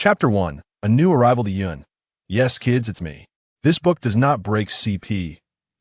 Chapter 1. A New Arrival to Yun. Yes, kids, it's me. This book does not break CP.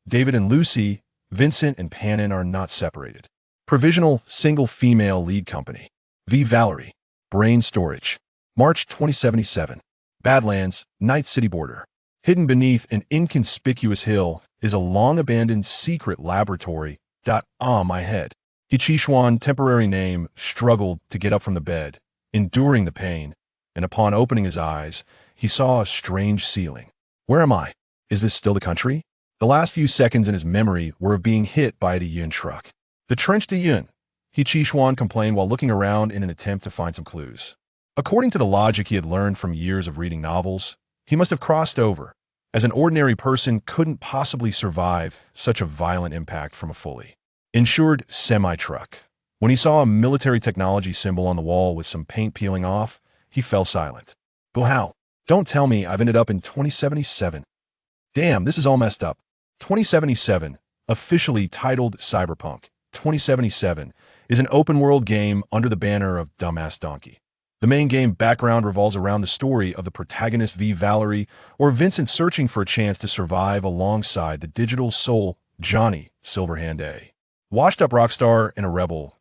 David and Lucy, Vincent and Panam are not separated. Provisional single female lead company. V. Valerie. Brain storage. March 2077. Badlands, Night City border. Hidden beneath an inconspicuous hill is a long-abandoned secret laboratory. My head. Hichishwan, temporary name, struggled to get up from the bed, enduring the pain, and upon opening his eyes, he saw a strange ceiling. Where am I? Is this still the country? The last few seconds in his memory were of being hit by a Yun truck. The trench to Yun, Hichishwan complained while looking around in an attempt to find some clues. According to the logic he had learned from years of reading novels, he must have crossed over, as an ordinary person couldn't possibly survive such a violent impact from a fully insured semi-truck. When he saw a military technology symbol on the wall with some paint peeling off, he fell silent. But how? Don't tell me I've ended up in 2077. Damn, this is all messed up. 2077, officially titled Cyberpunk 2077, is an open-world game under the banner of Dumbass Donkey. The main game background revolves around the story of the protagonist V. Valerie, or Vincent, searching for a chance to survive alongside the digital soul Johnny Silverhand A. Washed-up rockstar and a rebel.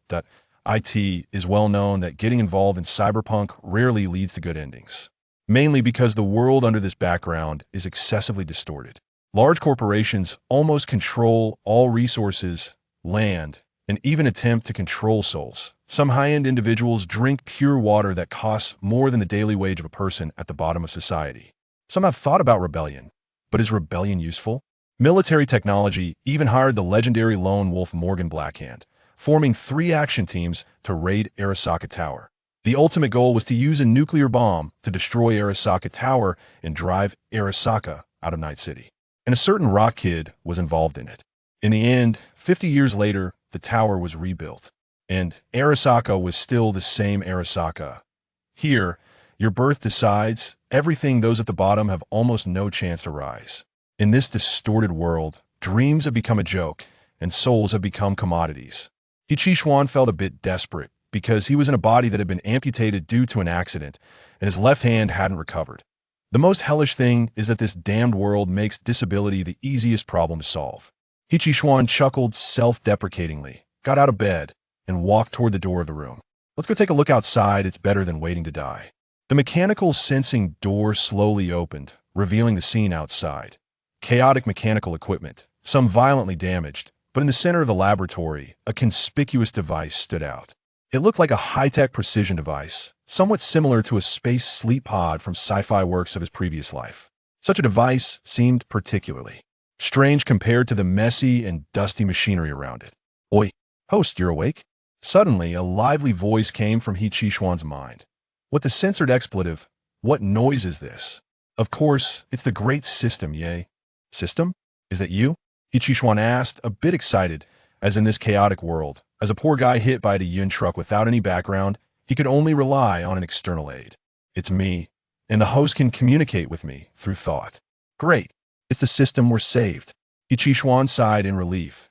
It is well known that getting involved in cyberpunk rarely leads to good endings, mainly because the world under this background is excessively distorted. Large corporations almost control all resources, land, and even attempt to control souls. Some high-end individuals drink pure water that costs more than the daily wage of a person at the bottom of society. Some have thought about rebellion, but is rebellion useful? Military technology even hired the legendary lone wolf Morgan Blackhand, forming 3 action teams to raid Arasaka Tower. The ultimate goal was to use a nuclear bomb to destroy Arasaka Tower and drive Arasaka out of Night City. And a certain rock kid was involved in it. In the end, 50 years later, the tower was rebuilt, and Arasaka was still the same Arasaka. Here, your birth decides everything. Those at the bottom have almost no chance to rise. In this distorted world, dreams have become a joke, and souls have become commodities. Hichishwan felt a bit desperate because he was in a body that had been amputated due to an accident, and his left hand hadn't recovered. The most hellish thing is that this damned world makes disability the easiest problem to solve. Hichishwan chuckled self-deprecatingly, got out of bed, and walked toward the door of the room. Let's go take a look outside. It's better than waiting to die. The mechanical sensing door slowly opened, revealing the scene outside. Chaotic mechanical equipment, some violently damaged, but in the center of the laboratory, a conspicuous device stood out. It looked like a high-tech precision device, somewhat similar to a space sleep pod from sci-fi works of his previous life. Such a device seemed particularly strange compared to the messy and dusty machinery around it. Oi, host, you're awake? Suddenly, a lively voice came from Hichishwan's mind. With the censored expletive, what noise is this? Of course, it's the great system, yay. System? Is that you? Hichishwan asked, a bit excited, as in this chaotic world, as a poor guy hit by a Yun truck without any background, he could only rely on an external aid. It's me, and the host can communicate with me through thought. Great. It's the system. We're saved. Hichishwan sighed in relief.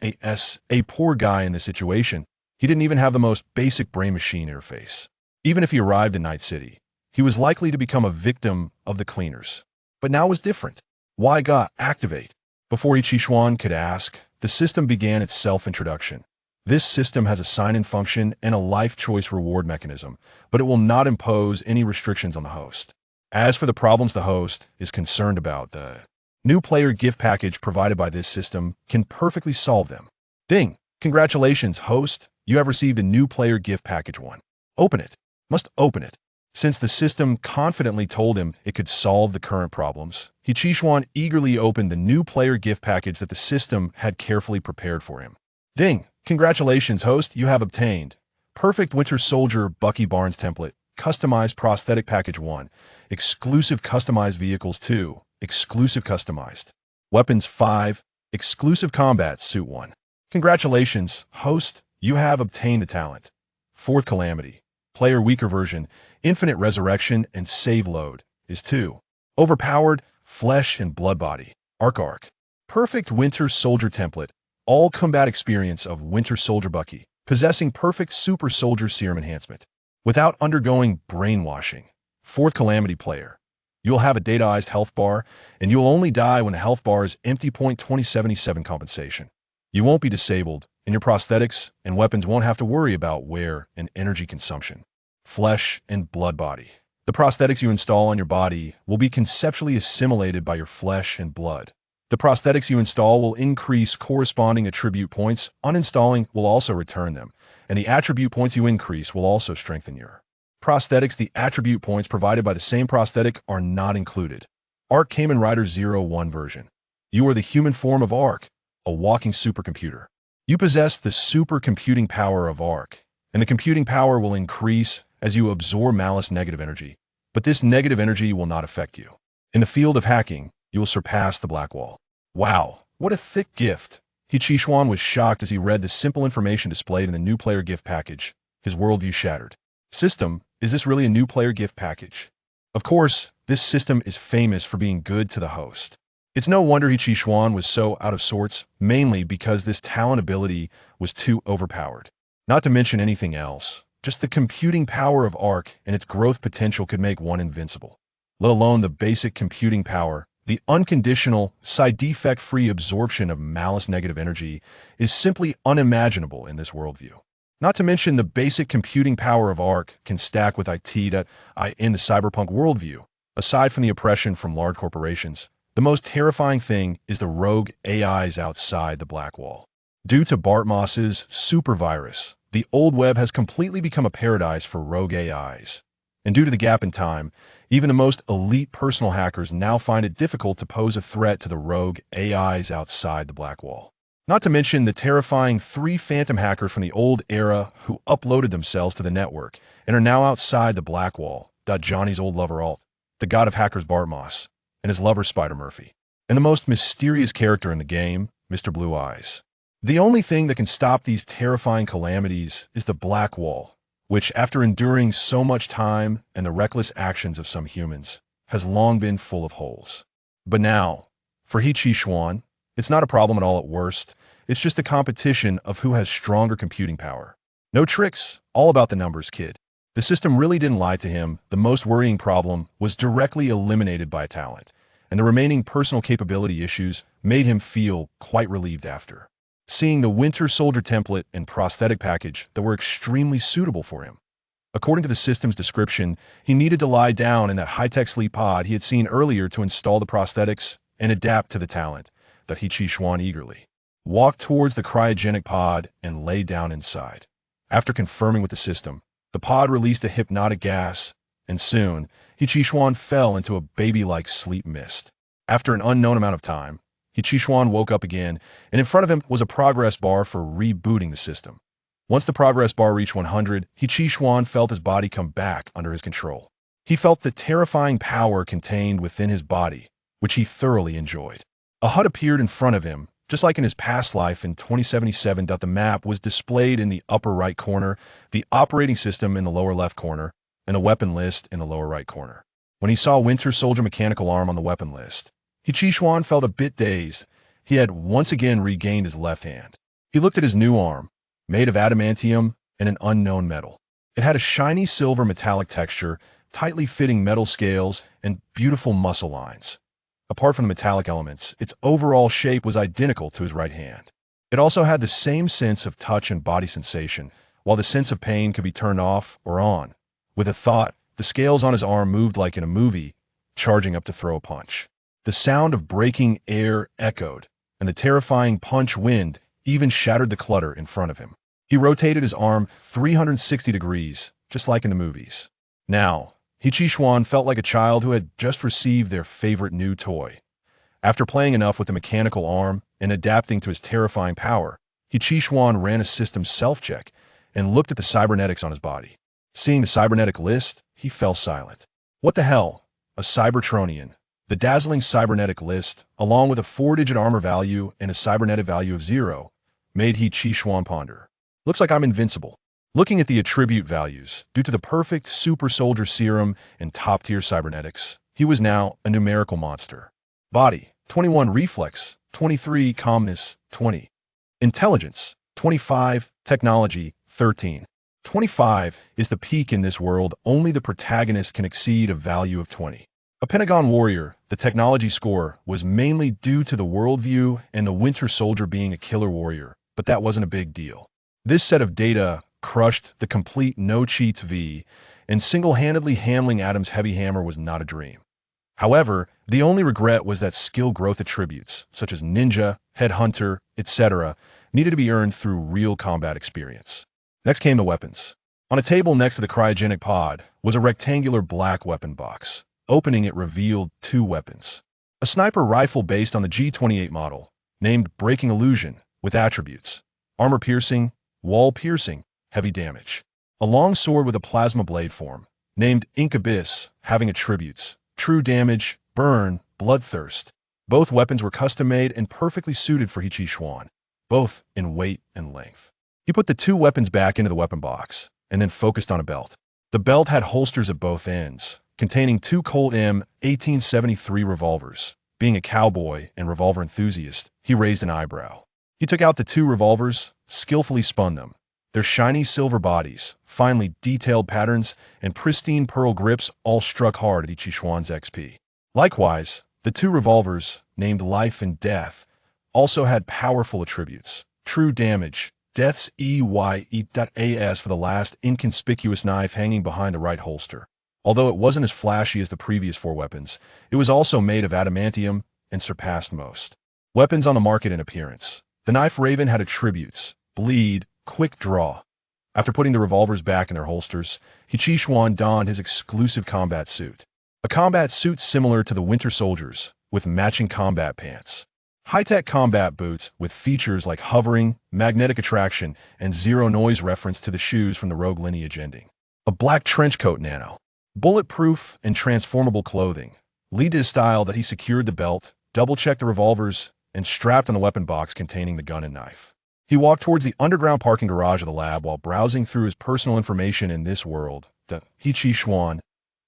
A poor guy in this situation. He didn't even have the most basic brain-machine interface. Even if he arrived in Night City, he was likely to become a victim of the cleaners. But now it was different. Why activate? Before Hichishwan could ask, the system began its self-introduction. This system has a sign-in function and a life choice reward mechanism, but it will not impose any restrictions on the host. As for the problems the host is concerned about, the new player gift package provided by this system can perfectly solve them. Ding! Congratulations, host! You have received a new player gift package 1. Open it. Must open it. Since the system confidently told him it could solve the current problems, Hichishwan eagerly opened the new player gift package that the system had carefully prepared for him. Ding! Congratulations, host! You have obtained Perfect Winter Soldier Bucky Barnes template, customized prosthetic package 1, exclusive customized vehicles 2, exclusive customized weapons 5, exclusive combat suit 1. Congratulations, host! You have obtained the talent. 4th Calamity, player weaker version, infinite resurrection and save load, is 2. Overpowered, flesh and blood body, arc. Perfect Winter Soldier template, all combat experience of Winter Soldier Bucky, possessing perfect super soldier serum enhancement, without undergoing brainwashing. Fourth calamity player. You will have a dataized health bar, and you will only die when the health bar is empty. 2077 compensation. You won't be disabled, and your prosthetics and weapons won't have to worry about wear and energy consumption. Flesh and blood body. The prosthetics you install on your body will be conceptually assimilated by your flesh and blood. The prosthetics you install will increase corresponding attribute points. Uninstalling will also return them, and the attribute points you increase will also strengthen your prosthetics. The attribute points provided by the same prosthetic are not included. Arc Kamen Rider 01 version. You are the human form of Arc, a walking supercomputer. You possess the supercomputing power of Arc, and the computing power will increase as you absorb malice negative energy, but this negative energy will not affect you. In the field of hacking, you will surpass the black wall. Wow, what a thick gift! Hichishwan was shocked as he read the simple information displayed in the new player gift package. His worldview shattered. System, is this really a new player gift package? Of course, this system is famous for being good to the host. It's no wonder Hichishwan was so out of sorts, mainly because this talent ability was too overpowered. Not to mention anything else, just the computing power of Arc and its growth potential could make one invincible. Let alone the basic computing power. The unconditional, side defect-free absorption of malice negative energy is simply unimaginable in this worldview. Not to mention the basic computing power of Arc can stack with impact.And in the cyberpunk worldview. Aside from the oppression from large corporations, the most terrifying thing is the rogue AIs outside the black wall. Due to Bartmoss's super virus, the old web has completely become a paradise for rogue AIs. And due to the gap in time, even the most elite personal hackers now find it difficult to pose a threat to the rogue AIs outside the black wall. Not to mention the terrifying 3 phantom hackers from the old era who uploaded themselves to the network and are now outside the black wall. Johnny's old lover Alt, the god of hackers Bartmoss, and his lover Spider Murphy, and the most mysterious character in the game, Mr. Blue Eyes. The only thing that can stop these terrifying calamities is the black wall, which, after enduring so much time and the reckless actions of some humans, has long been full of holes. But now, for Hichishwan, it's not a problem at all at worst. It's just a competition of who has stronger computing power. No tricks, all about the numbers, kid. The system really didn't lie to him. The most worrying problem was directly eliminated by talent, and the remaining personal capability issues made him feel quite relieved after seeing the Winter Soldier template and prosthetic package that were extremely suitable for him. According to the system's description, he needed to lie down in that high-tech sleep pod he had seen earlier to install the prosthetics and adapt to the talent. That Hichishwan eagerly walked towards the cryogenic pod and lay down inside. After confirming with the system, the pod released a hypnotic gas, and soon, Hichishwan fell into a baby-like sleep mist. After an unknown amount of time, Hichishwan woke up again, and in front of him was a progress bar for rebooting the system. Once the progress bar reached 100, Hichishwan felt his body come back under his control. He felt the terrifying power contained within his body, which he thoroughly enjoyed. A HUD appeared in front of him, just like in his past life in 2077. The map was displayed in the upper right corner, the operating system in the lower left corner, and a weapon list in the lower right corner. When he saw Winter Soldier mechanical arm on the weapon list, Hichishwan felt a bit dazed. He had once again regained his left hand. He looked at his new arm, made of adamantium and an unknown metal. It had a shiny silver metallic texture, tightly fitting metal scales, and beautiful muscle lines. Apart from the metallic elements, its overall shape was identical to his right hand. It also had the same sense of touch and body sensation, while the sense of pain could be turned off or on. With a thought, the scales on his arm moved like in a movie, charging up to throw a punch. The sound of breaking air echoed, and the terrifying punch wind even shattered the clutter in front of him. He rotated his arm 360 degrees, just like in the movies. Now, Hichishwan felt like a child who had just received their favorite new toy. After playing enough with the mechanical arm and adapting to his terrifying power, Hichishwan ran a system self-check and looked at the cybernetics on his body. Seeing the cybernetic list, he fell silent. What the hell? A Cybertronian. The dazzling cybernetic list, along with a 4-digit armor value and a cybernetic value of 0, made Hichishwan ponder. Looks like I'm invincible. Looking at the attribute values, due to the perfect super soldier serum and top-tier cybernetics, he was now a numerical monster. Body, 21. Reflex, 23. Calmness, 20. Intelligence, 25. Technology, 13. 25 is the peak in this world. Only the protagonist can exceed a value of 20. A Pentagon warrior, the technology score was mainly due to the worldview and the Winter Soldier being a killer warrior, but that wasn't a big deal. This set of data crushed the complete no-cheats V, and single-handedly handling Adam's heavy hammer was not a dream. However, the only regret was that skill growth attributes, such as ninja, headhunter, etc., needed to be earned through real combat experience. Next came the weapons. On a table next to the cryogenic pod was a rectangular black weapon box. Opening it revealed 2 weapons. A sniper rifle based on the G28 model, named Breaking Illusion, with attributes: armor piercing, wall piercing, heavy damage. A long sword with a plasma blade form, named Ink Abyss, having attributes: true damage, burn, bloodthirst. Both weapons were custom-made and perfectly suited for Hichi-Xuan, both in weight and length. He put the 2 weapons back into the weapon box, and then focused on a belt. The belt had holsters at both ends, containing 2 Colt M1873 revolvers. Being a cowboy and revolver enthusiast, he raised an eyebrow. He took out the 2 revolvers, skillfully spun them. Their shiny silver bodies, finely detailed patterns, and pristine pearl grips all struck hard at Ichi-Xuan's XP. Likewise, the 2 revolvers, named Life and Death, also had powerful attributes: true damage, Death's EYE.AS for the last inconspicuous knife hanging behind the right holster. Although it wasn't as flashy as the previous 4 weapons, it was also made of adamantium and surpassed most weapons on the market in appearance. The knife Raven had attributes: bleed, quick draw. After putting the revolvers back in their holsters, Hichi-Xuan donned his exclusive combat suit. A combat suit similar to the Winter Soldier's, with matching combat pants. High-tech combat boots with features like hovering, magnetic attraction, and zero noise reference to the shoes from the Rogue lineage ending. A black trench coat nano. Bulletproof and transformable clothing. Lead to his style that he secured the belt, double-checked the revolvers, and strapped on the weapon box containing the gun and knife. He walked towards the underground parking garage of the lab while browsing through his personal information in this world. The Hichi-Xuan.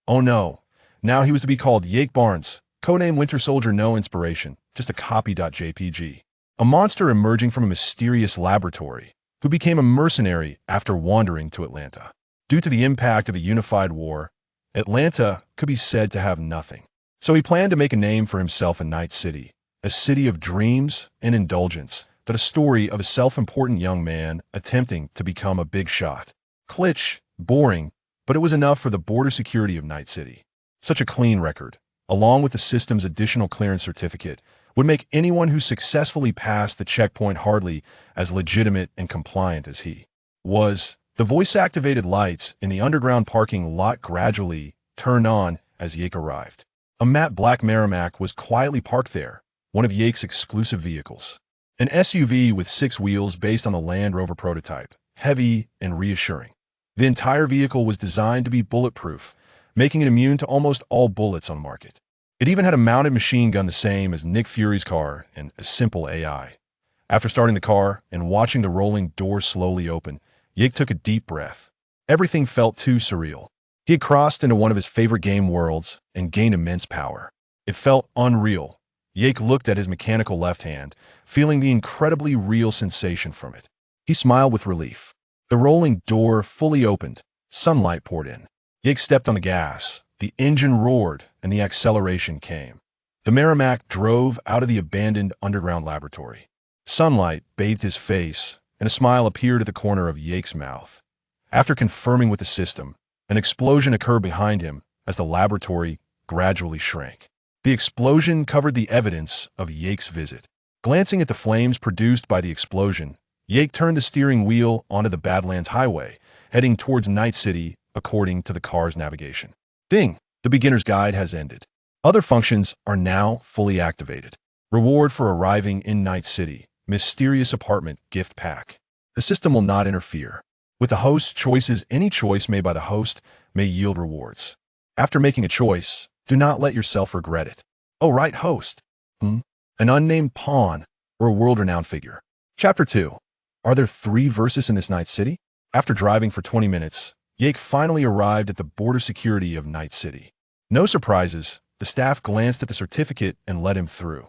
Oh no. Now he was to be called Yake Barnes, codename Winter Soldier. No inspiration, just a copy.jpg. A monster emerging from a mysterious laboratory, who became a mercenary after wandering to Atlanta. Due to the impact of the unified war, Atlanta could be said to have nothing. So he planned to make a name for himself in Night City, a city of dreams and indulgence, that a story of a self-important young man attempting to become a big shot. Klitsch, boring, but it was enough for the border security of Night City. Such a clean record, along with the system's additional clearance certificate, would make anyone who successfully passed the checkpoint hardly as legitimate and compliant as he was. The voice-activated lights in the underground parking lot gradually turned on as Yake arrived. A matte black Merrimack was quietly parked there, one of Yake's exclusive vehicles. An SUV with 6 wheels based on the Land Rover prototype, heavy and reassuring. The entire vehicle was designed to be bulletproof, making it immune to almost all bullets on the market. It even had a mounted machine gun the same as Nick Fury's car and a simple AI. After starting the car and watching the rolling doors slowly open, Yake took a deep breath. Everything felt too surreal. He had crossed into one of his favorite game worlds and gained immense power. It felt unreal. Yake looked at his mechanical left hand, feeling the incredibly real sensation from it. He smiled with relief. The rolling door fully opened. Sunlight poured in. Yake stepped on the gas. The engine roared, and the acceleration came. The Merrimack drove out of the abandoned underground laboratory. Sunlight bathed his face, and a smile appeared at the corner of Yake's mouth. After confirming with the system, an explosion occurred behind him as the laboratory gradually shrank. The explosion covered the evidence of Yake's visit. Glancing at the flames produced by the explosion, Yake turned the steering wheel onto the Badlands Highway, heading towards Night City according to the car's navigation. Ding! The beginner's guide has ended. Other functions are now fully activated. Reward for arriving in Night City. Mysterious apartment gift pack. The system will not interfere with the host's choices. Any choice made by the host may yield rewards. After making a choice, do not let yourself regret it. Oh right, host. An unnamed pawn or a world-renowned figure. Chapter 2. Are there 3 verses in this Night City? After driving for 20 minutes, Yake finally arrived at the border security of Night City. No surprises, the staff glanced at the certificate and let him through.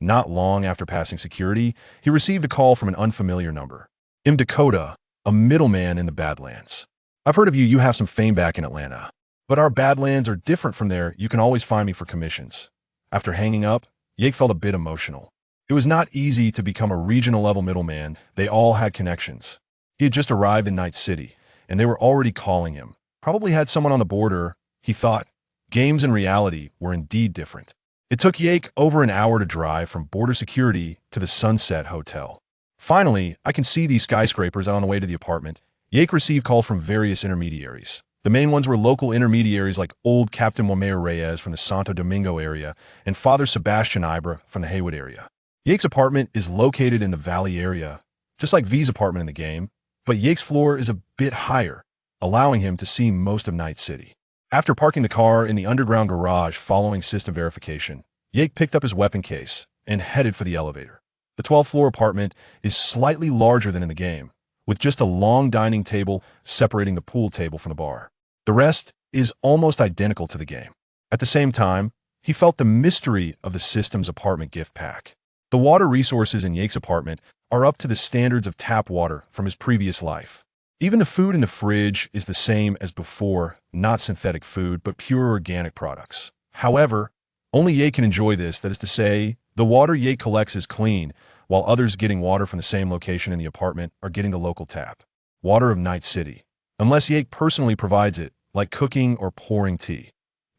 Not long after passing security, he received a call from an unfamiliar number. Dakota, a middleman in the Badlands. I've heard of you, you have some fame back in Atlanta. But our Badlands are different from there, you can always find me for commissions. After hanging up, Yake felt a bit emotional. It was not easy to become a regional-level middleman, they all had connections. He had just arrived in Night City, and they were already calling him. Probably had someone on the border, he thought. Games and reality were indeed different. It took Yake over an hour to drive from border security to the Sunset Hotel. Finally, I can see these skyscrapers out on the way to the apartment. Yake received calls from various intermediaries. The main ones were local intermediaries like old Captain Womeo Reyes from the Santo Domingo area and Father Sebastian Ibra from the Haywood area. Yake's apartment is located in the Valley area, just like V's apartment in the game, but Yake's floor is a bit higher, allowing him to see most of Night City. After parking the car in the underground garage following system verification, Yake picked up his weapon case and headed for the elevator. The 12th floor apartment is slightly larger than in the game, with just a long dining table separating the pool table from the bar. The rest is almost identical to the game. At the same time, he felt the mystery of the system's apartment gift pack. The water resources in Yake's apartment are up to the standards of tap water from his previous life. Even the food in the fridge is the same as before, not synthetic food, but pure organic products. However, only Yake can enjoy this, that is to say, the water Yake collects is clean, while others getting water from the same location in the apartment are getting the local tap. Water of Night City. Unless Yake personally provides it, like cooking or pouring tea.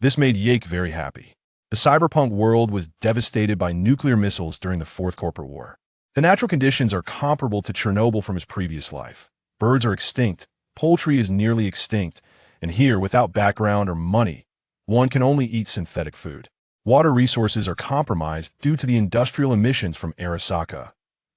This made Yake very happy. The cyberpunk world was devastated by nuclear missiles during the Fourth Corporate War. The natural conditions are comparable to Chernobyl from his previous life. Birds are extinct, poultry is nearly extinct, and here, without background or money, one can only eat synthetic food. Water resources are compromised due to the industrial emissions from Arasaka.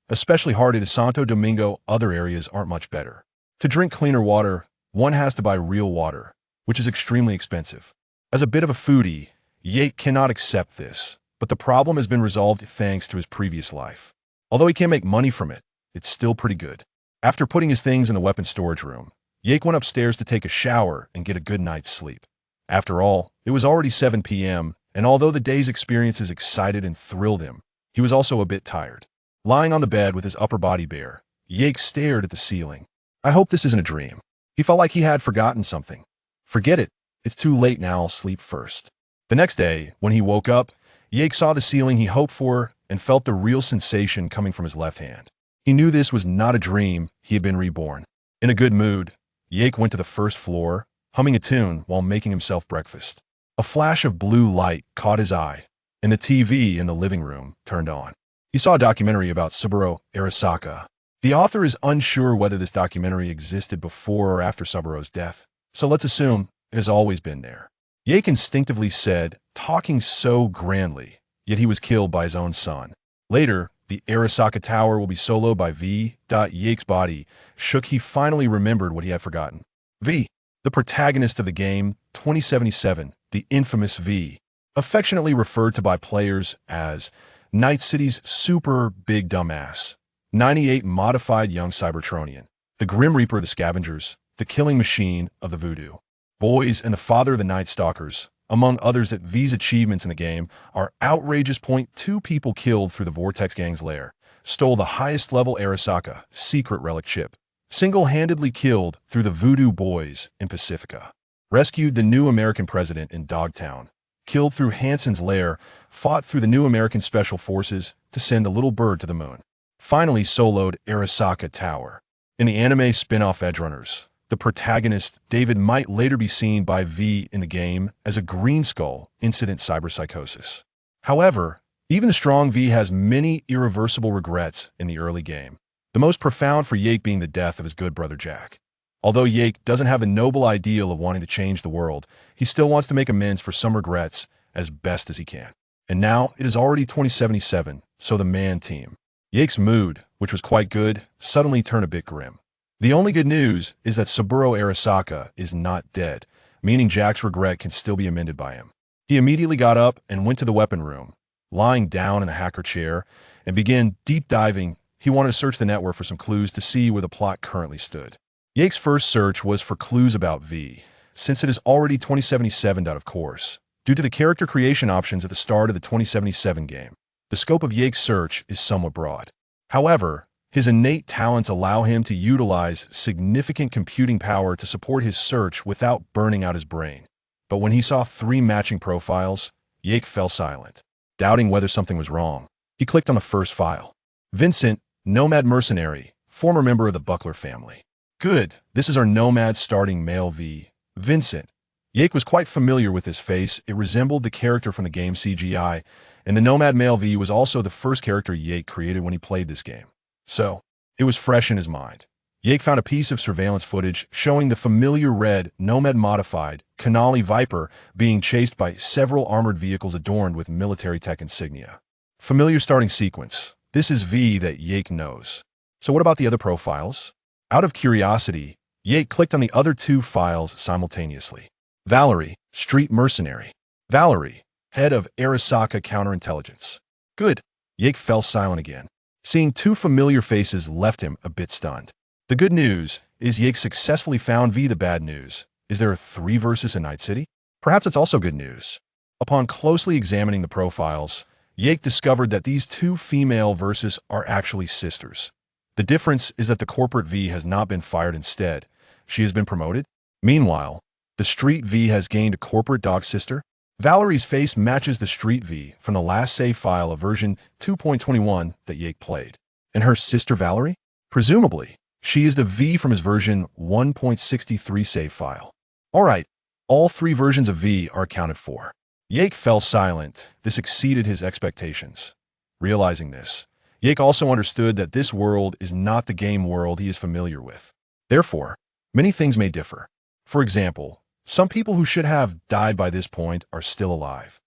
Especially hard in Santo Domingo, other areas aren't much better. To drink cleaner water, one has to buy real water, which is extremely expensive. As a bit of a foodie, Yake cannot accept this, but the problem has been resolved thanks to his previous life. Although he can't make money from it, it's still pretty good. After putting his things in the weapons storage room, Yake went upstairs to take a shower and get a good night's sleep. After all, it was already 7 p.m., and although the day's experiences excited and thrilled him, he was also a bit tired. Lying on the bed with his upper body bare, Yake stared at the ceiling. I hope this isn't a dream. He felt like he had forgotten something. Forget it. It's too late now, I'll sleep first. The next day, when he woke up, Yake saw the ceiling he hoped for and felt the real sensation coming from his left hand. He knew this was not a dream, he had been reborn. In a good mood, Yake went to the first floor, humming a tune while making himself breakfast. A flash of blue light caught his eye, and the TV in the living room turned on. He saw a documentary about Subaru Arasaka. The author is unsure whether this documentary existed before or after Subaru's death, so let's assume it has always been there. Yake instinctively said, talking so grandly, yet he was killed by his own son. Later, the Arasaka Tower will be soloed by V. Yake's body shook. He finally remembered what he had forgotten. V, the protagonist of the game 2077, the infamous V, affectionately referred to by players as Night City's super big dumbass, 98 modified young Cybertronian, the Grim Reaper of the Scavengers, the killing machine of the Voodoo Boys, and the father of the Night Stalkers. Among others, that V's achievements in the game are outrageous. 2 people killed through the Vortex Gang's lair, stole the highest level Arasaka secret relic chip, single-handedly killed through the Voodoo Boys in Pacifica, rescued the new American president in Dogtown, killed through Hansen's lair, fought through the new American Special Forces to send the little bird to the moon, finally soloed Arasaka Tower. In the anime spin-off Edgerunners, the protagonist, David, might later be seen by V in the game as a Green Skull incident cyberpsychosis. However, even the strong V has many irreversible regrets in the early game, the most profound for Yake being the death of his good brother Jack. Although Yake doesn't have a noble ideal of wanting to change the world, he still wants to make amends for some regrets as best as he can. And now it is already 2077, so the Mann team. Yake's mood, which was quite good, suddenly turned a bit grim. The only good news is that Subaru Arasaka is not dead, meaning Jack's regret can still be amended by him. He immediately got up and went to the weapon room, lying down in the hacker chair, and began deep diving. He wanted to search the network for some clues to see where the plot currently stood. Yake's first search was for clues about V, since it is already 2077. Of course, due to the character creation options at the start of the 2077 game, the scope of Yake's search is somewhat broad. However, His innate talents allow him to utilize significant computing power to support his search without burning out his brain. But when he saw 3 matching profiles, Jake fell silent. Doubting whether something was wrong, he clicked on the first file. Vincent, nomad mercenary, former member of the Buckler family. Good, this is our nomad starting male V. Vincent. Jake was quite familiar with his face. It resembled the character from the game CGI, and the nomad male V was also the first character Jake created when he played this game. So, it was fresh in his mind. Jake found a piece of surveillance footage showing the familiar red, nomad-modified, Canali Viper being chased by several armored vehicles adorned with military tech insignia. Familiar starting sequence. This is V that Jake knows. So what about the other profiles? Out of curiosity, Jake clicked on the other 2 files simultaneously. Valerie, street mercenary. Valerie, head of Arasaka counterintelligence. Good. Jake fell silent again. Seeing 2 familiar faces left him a bit stunned. The good news is Jake successfully found V. The bad news is there are 3 verses in Night City? Perhaps it's also good news. Upon closely examining the profiles, Jake discovered that these 2 female verses are actually sisters. The difference is that the corporate V has not been fired. Instead, she has been promoted. Meanwhile, the street V has gained a corporate dog sister. Valerie's face matches the street V from the last save file of version 2.21 that Jake played. And her sister Valerie? Presumably, she is the V from his version 1.63 save file. Alright, all 3 versions of V are accounted for. Jake fell silent. This exceeded his expectations. Realizing this, Jake also understood that this world is not the game world he is familiar with. Therefore, many things may differ. For example, some people who should have died by this point are still alive.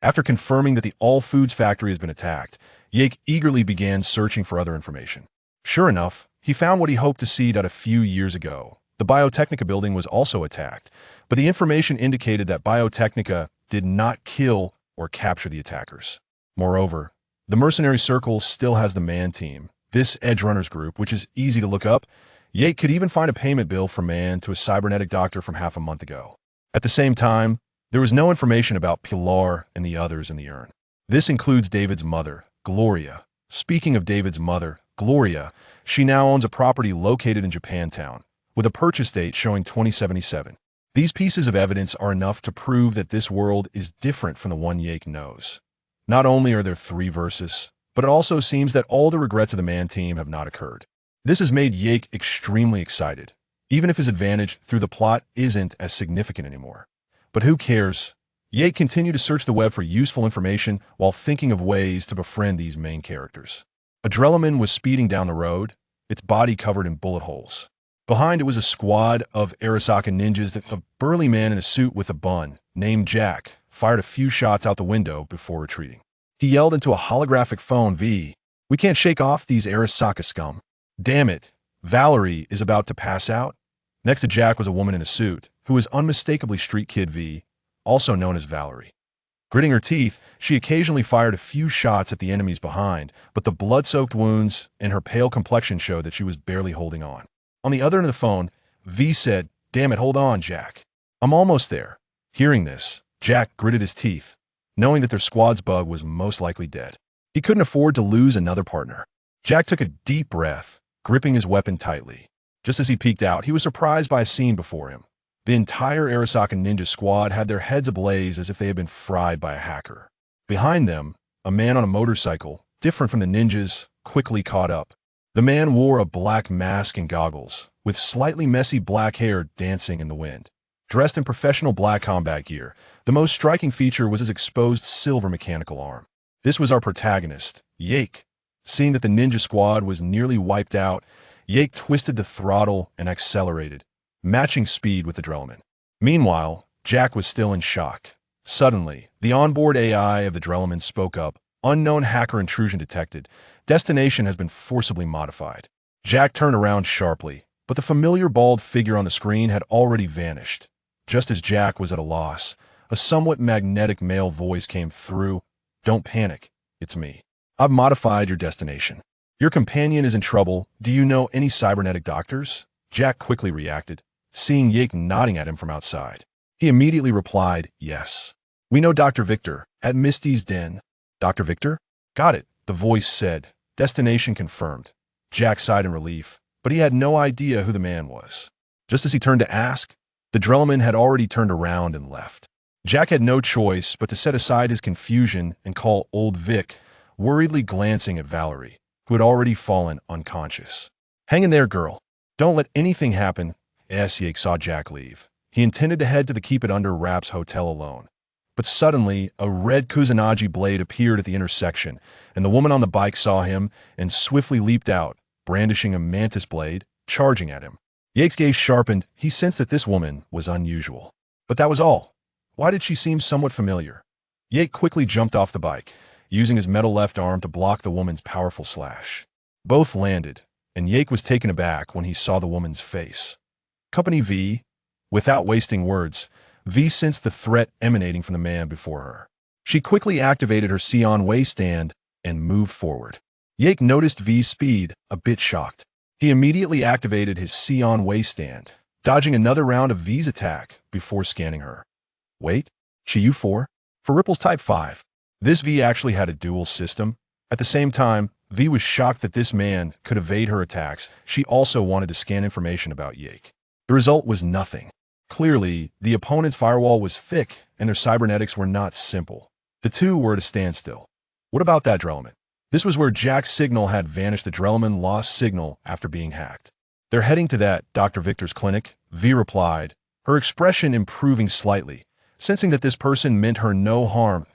After confirming that the All Foods factory has been attacked, Jake eagerly began searching for other information. Sure enough, he found what he hoped to see a few years ago. The Biotechnica building was also attacked, but the information indicated that Biotechnica did not kill or capture the attackers. Moreover, the mercenary circle still has the Mann team, this Edge Runners group, which is easy to look up. Jake could even find a payment bill from Mann to a cybernetic doctor from half a month ago. At the same time, there was no information about Pilar and the others in the urn. This includes David's mother, Gloria. Speaking of David's mother, Gloria, she now owns a property located in Japantown, with a purchase date showing 2077. These pieces of evidence are enough to prove that this world is different from the one Jake knows. Not only are there 3 verses, but it also seems that all the regrets of the Mann team have not occurred. This has made Jake extremely excited, even if his advantage through the plot isn't as significant anymore. But who cares? Jake continued to search the web for useful information while thinking of ways to befriend these main characters. Adrenaline was speeding down the road, its body covered in bullet holes. Behind it was a squad of Arasaka ninjas that a burly man in a suit with a bun, named Jack, fired a few shots out the window before retreating. He yelled into a holographic phone, V, "We can't shake off these Arasaka scum." Damn it, Valerie is about to pass out. Next to Jack was a woman in a suit, who was unmistakably Street Kid V, also known as Valerie. Gritting her teeth, she occasionally fired a few shots at the enemies behind, but the blood-soaked wounds and her pale complexion showed that she was barely holding on. On the other end of the phone, V said, "Damn it, hold on, Jack. I'm almost there." Hearing this, Jack gritted his teeth, knowing that their squad's bug was most likely dead. He couldn't afford to lose another partner. Jack took a deep breath, gripping his weapon tightly. Just as he peeked out, he was surprised by a scene before him. The entire Arasaka ninja squad had their heads ablaze as if they had been fried by a hacker. Behind them, a man on a motorcycle, different from the ninjas, quickly caught up. The man wore a black mask and goggles, with slightly messy black hair dancing in the wind. Dressed in professional black combat gear, the most striking feature was his exposed silver mechanical arm. This was our protagonist, Jake. Seeing that the ninja squad was nearly wiped out, Jake twisted the throttle and accelerated, matching speed with adrenaline. Meanwhile, Jack was still in shock. Suddenly, the onboard AI of the Drellman spoke up. "Unknown hacker intrusion detected. Destination has been forcibly modified." Jack turned around sharply, but the familiar bald figure on the screen had already vanished. Just as Jack was at a loss, a somewhat magnetic male voice came through. "Don't panic. It's me. I've modified your destination. Your companion is in trouble. Do you know any cybernetic doctors?" Jack quickly reacted, seeing Jake nodding at him from outside. He immediately replied, "Yes. We know Dr. Victor, at Misty's Den." "Dr. Victor?" "Got it," the voice said. "Destination confirmed." Jack sighed in relief, but he had no idea who the man was. Just as he turned to ask, the Drellman had already turned around and left. Jack had no choice but to set aside his confusion and call old Vic, worriedly glancing at Valerie, who had already fallen unconscious. "Hang in there, girl. Don't let anything happen." Yake saw Jack leave. He intended to head to the Keep It Under Wraps hotel alone. But suddenly, a red Kusanagi blade appeared at the intersection, and the woman on the bike saw him and swiftly leaped out, brandishing a mantis blade, charging at him. Yake's gaze sharpened. He sensed that this woman was unusual. But that was all. Why did she seem somewhat familiar? Yake quickly jumped off the bike, using his metal left arm to block the woman's powerful slash. Both landed, and Yake was taken aback when he saw the woman's face. Company V. Without wasting words, V sensed the threat emanating from the man before her. She quickly activated her Sion waiststand and moved forward. Yake noticed V's speed, a bit shocked. He immediately activated his Sion waiststand, dodging another round of V's attack before scanning her. Wait, she U4? For Ripple's Type 5. This V actually had a dual system. At the same time, V was shocked that this man could evade her attacks. She also wanted to scan information about Yake. The result was nothing. Clearly, the opponent's firewall was thick and their cybernetics were not simple. The two were at a standstill. What about that Drellman? This was where Jack's signal had vanished. The Drellman lost signal after being hacked. They're heading to that Dr. Victor's clinic, V replied, her expression improving slightly, sensing that this person meant her no harm.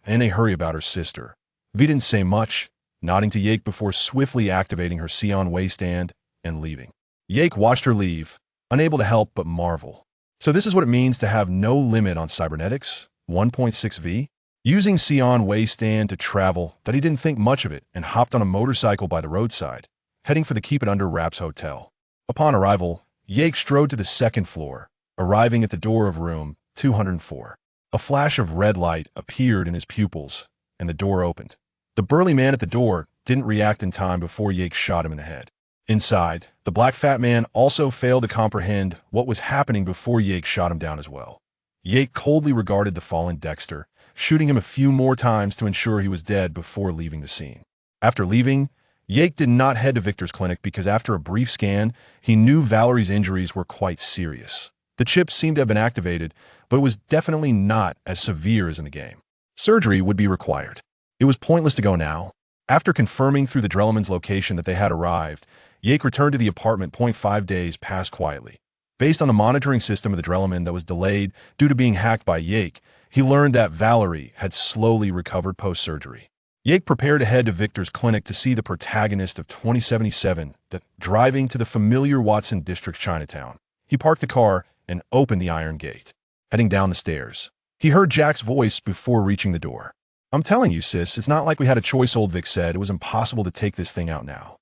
In a hurry about her sister. V didn't say much, nodding to Yake before swiftly activating her Sion waiststand and leaving. Yake watched her leave, unable to help but marvel. So this is what it means to have no limit on cybernetics? 1.6V? Using Sion waiststand to travel, that he didn't think much of it and hopped on a motorcycle by the roadside, heading for the Keep It Under Wraps hotel. Upon arrival, Yake strode to the second floor, arriving at the door of room 204. A flash of red light appeared in his pupils, and the door opened. The burly man at the door didn't react in time before Yake shot him in the head. Inside, the black fat man also failed to comprehend what was happening before Yake shot him down as well. Yake coldly regarded the fallen Dexter, shooting him a few more times to ensure he was dead before leaving the scene. After leaving, Yake did not head to Victor's clinic because after a brief scan, he knew Valerie's injuries were quite serious. The chip seemed to have been activated, but it was definitely not as severe as in the game. Surgery would be required. It was pointless to go now. After confirming through the Drellman's location that they had arrived, Yake returned to the apartment. 5 days passed quietly. Based on the monitoring system of the Drellman that was delayed due to being hacked by Yake, he learned that Valerie had slowly recovered post-surgery. Yake prepared to head to Victor's clinic to see the protagonist of 2077, driving to the familiar Watson District Chinatown. He parked the car and opened the iron gate. Heading down the stairs, he heard Jack's voice before reaching the door. "I'm telling you, sis, it's not like we had a choice," old Vic said. "It was impossible to take this thing out now."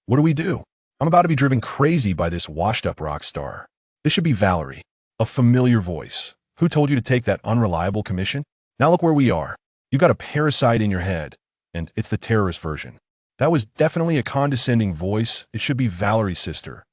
"What do we do? I'm about to be driven crazy by this washed-up rock star." "This should be Valerie." A familiar voice. "Who told you to take that unreliable commission? Now look where we are. You got a parasite in your head, and it's the terrorist version." That was definitely a condescending voice. "It should be Valerie's sister."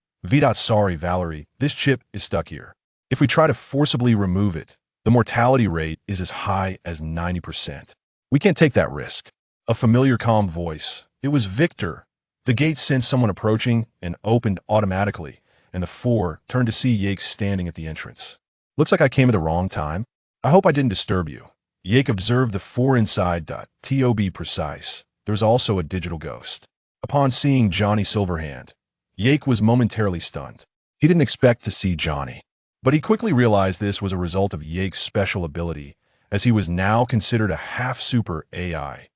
Sorry, Valerie, this chip is stuck here. If we try to forcibly remove it, the mortality rate is as high as 90%. We can't take that risk." A familiar calm voice. It was Victor. The gate sensed someone approaching and opened automatically, and the four turned to see Yake standing at the entrance. "Looks like I came at the wrong time. I hope I didn't disturb you." Yake observed the four inside. To be precise, there was also a digital ghost. Upon seeing Johnny Silverhand, Yake was momentarily stunned. He didn't expect to see Johnny. But he quickly realized this was a result of Yake's special ability, as he was now considered a half-super AI.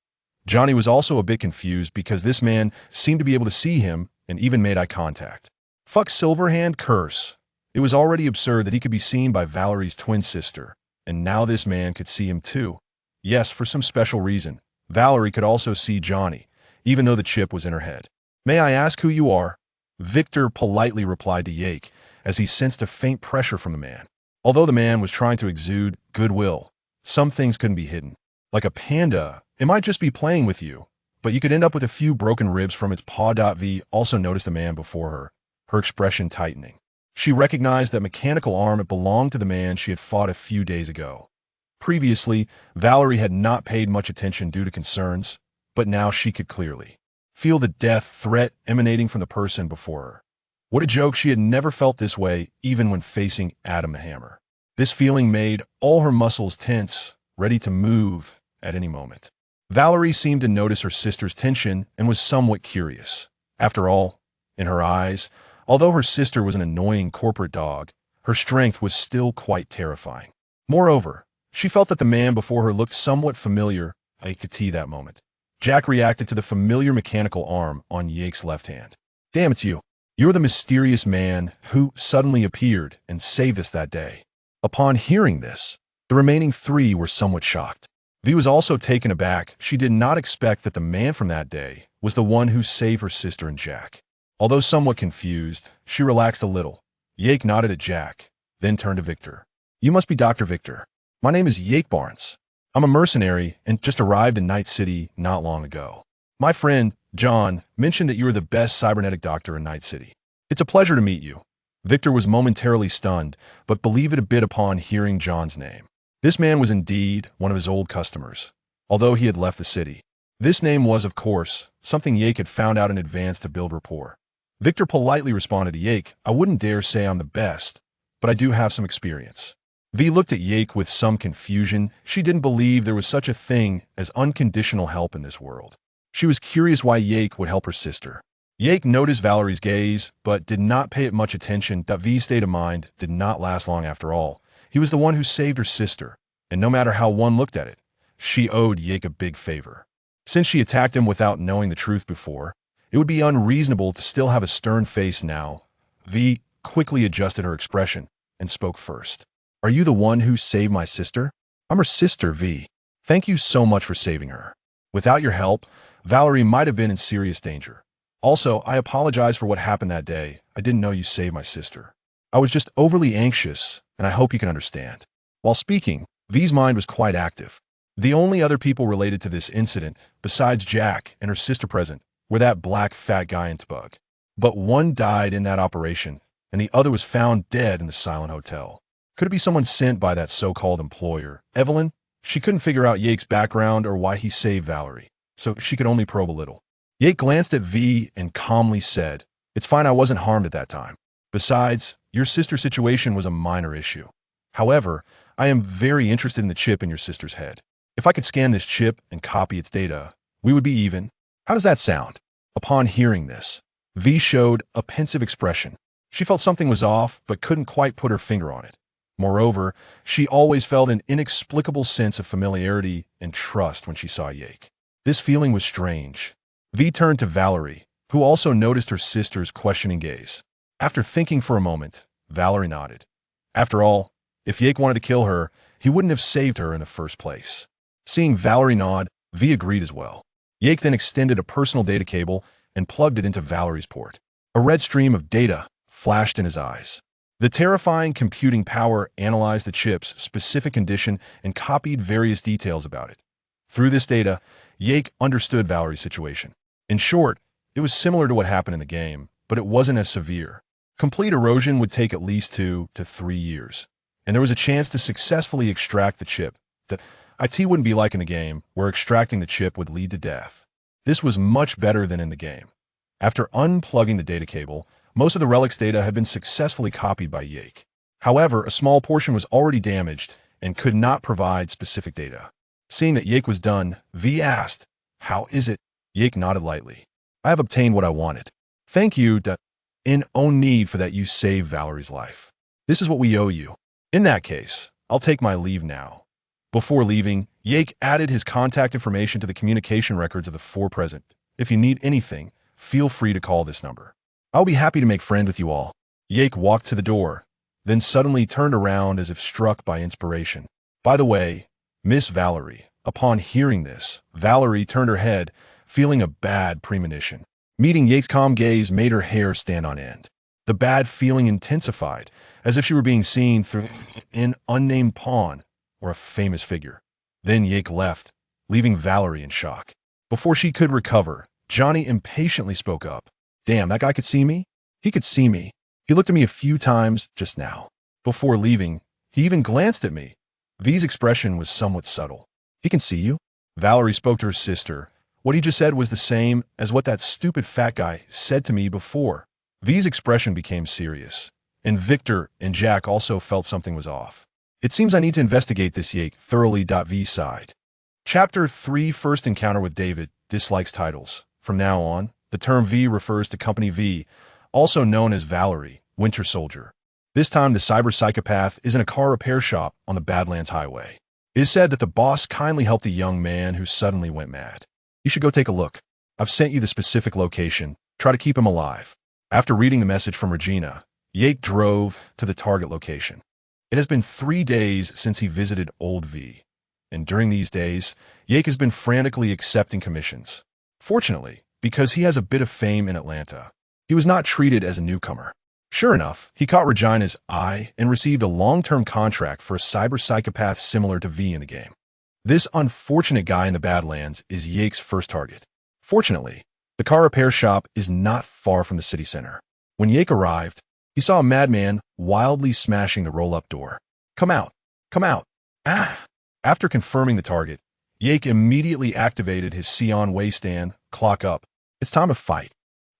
Johnny was also a bit confused because this man seemed to be able to see him and even made eye contact. Fuck Silverhand curse. It was already absurd that he could be seen by Valerie's twin sister, and now this man could see him too. Yes, for some special reason, Valerie could also see Johnny, even though the chip was in her head. "May I ask who you are?" Victor politely replied to Yake, as he sensed a faint pressure from the man. Although the man was trying to exude goodwill, some things couldn't be hidden. Like a panda, it might just be playing with you, but you could end up with a few broken ribs from its paw. V also noticed the man before her expression tightening. She recognized that mechanical arm. It belonged to the man she had fought a few days ago. Previously, Valerie had not paid much attention due to concerns, but now she could clearly. feel the death threat emanating from the person before her. What a joke, she had never felt this way even when facing Adam the Hammer. This feeling made all her muscles tense, ready to move at any moment. Valerie seemed to notice her sister's tension and was somewhat curious. After all, in her eyes, although her sister was an annoying corporate dog, her strength was still quite terrifying. Moreover, she felt that the man before her looked somewhat familiar. I could see that moment. Jack reacted to the familiar mechanical arm on Yake's left hand. Damn, it's you. You're the mysterious man who suddenly appeared and saved us that day. Upon hearing this, the remaining three were somewhat shocked. V was also taken aback. She did not expect that the man from that day was the one who saved her sister and Jack. Although somewhat confused, she relaxed a little. Yake nodded at Jack, then turned to Victor. You must be Dr. Victor. My name is Yake Barnes. I'm a mercenary and just arrived in Night City not long ago. My friend, John, mentioned that you are the best cybernetic doctor in Night City. It's a pleasure to meet you. Victor was momentarily stunned, but believed it a bit upon hearing John's name. This man was indeed one of his old customers, although he had left the city. This name was, of course, something Yake had found out in advance to build rapport. Victor politely responded to Yake, I wouldn't dare say I'm the best, but I do have some experience. V looked at Yake with some confusion. She didn't believe there was such a thing as unconditional help in this world. She was curious why Yake would help her sister. Yake noticed Valerie's gaze, but did not pay it much attention. V's state of mind did not last long after all. He was the one who saved her sister, and no matter how one looked at it, she owed Yake a big favor. Since she attacked him without knowing the truth before, it would be unreasonable to still have a stern face now. V quickly adjusted her expression and spoke first. Are you the one who saved my sister? I'm her sister, V. Thank you so much for saving her. Without your help, Valerie might have been in serious danger. Also, I apologize for what happened that day. I didn't know you saved my sister. I was just overly anxious, and I hope you can understand. While speaking, V's mind was quite active. The only other people related to this incident, besides Jack and her sister present, were that black fat guy and Tbug. But one died in that operation, and the other was found dead in the Silent Hotel. Could it be someone sent by that so-called employer, Evelyn? She couldn't figure out Yake's background or why he saved Valerie, so she could only probe a little. Yake glanced at V and calmly said, It's fine, I wasn't harmed at that time. Besides, your sister's situation was a minor issue. However, I am very interested in the chip in your sister's head. If I could scan this chip and copy its data, we would be even. How does that sound? Upon hearing this, V showed a pensive expression. She felt something was off, but couldn't quite put her finger on it. Moreover, she always felt an inexplicable sense of familiarity and trust when she saw Yake. This feeling was strange. V turned to Valerie, who also noticed her sister's questioning gaze. After thinking for a moment, Valerie nodded. After all, if Yake wanted to kill her, he wouldn't have saved her in the first place. Seeing Valerie nod, V agreed as well. Yake then extended a personal data cable and plugged it into Valerie's port. A red stream of data flashed in his eyes. The terrifying computing power analyzed the chip's specific condition and copied various details about it. Through this data, Yake understood Valerie's situation. In short, it was similar to what happened in the game, but it wasn't as severe. Complete erosion would take at least 2 to 3 years, and there was a chance to successfully extract the chip. That IT wouldn't be like in the game, where extracting the chip would lead to death. This was much better than in the game. After unplugging the data cable, most of the relic's data had been successfully copied by Yake. However, a small portion was already damaged and could not provide specific data. Seeing that Yake was done, V asked, How is it? Yake nodded lightly. I have obtained what I wanted. Thank you, in own need for that you saved Valerie's life. This is what we owe you. In that case, I'll take my leave now. Before leaving, Yake added his contact information to the communication records of the four present. If you need anything, feel free to call this number. I'll be happy to make friends with you all. Yake walked to the door, then suddenly turned around as if struck by inspiration. By the way, Miss Valerie. Upon hearing this, Valerie turned her head, feeling a bad premonition. Meeting Yake's calm gaze made her hair stand on end. The bad feeling intensified, as if she were being seen through an unnamed pawn or a famous figure. Then Yake left, leaving Valerie in shock. Before she could recover, Johnny impatiently spoke up. Damn, that guy could see me? He could see me. He looked at me a few times just now. Before leaving, he even glanced at me. V's expression was somewhat subtle. He can see you? Valerie spoke to her sister, What he just said was the same as what that stupid fat guy said to me before. V's expression became serious, and Victor and Jack also felt something was off. It seems I need to investigate this Yake thoroughly. V sighed. Chapter 3 First Encounter with David dislikes titles. From now on, the term V refers to Company V, also known as Valerie, Winter Soldier. This time, the cyber psychopath is in a car repair shop on the Badlands Highway. It is said that the boss kindly helped a young man who suddenly went mad. You should go take a look. I've sent you the specific location. Try to keep him alive. After reading the message from Regina, Yake drove to the target location. It has been 3 days since he visited Old V, and during these days, Yake has been frantically accepting commissions. Fortunately, because he has a bit of fame in Atlanta, he was not treated as a newcomer. Sure enough, he caught Regina's eye and received a long-term contract for a cyber psychopath similar to V in the game. This unfortunate guy in the Badlands is Yake's first target. Fortunately, the car repair shop is not far from the city center. When Yake arrived, he saw a madman wildly smashing the roll-up door. Come out! Come out! Ah! After confirming the target, Yake immediately activated his Sion waistband, clock up. It's time to fight.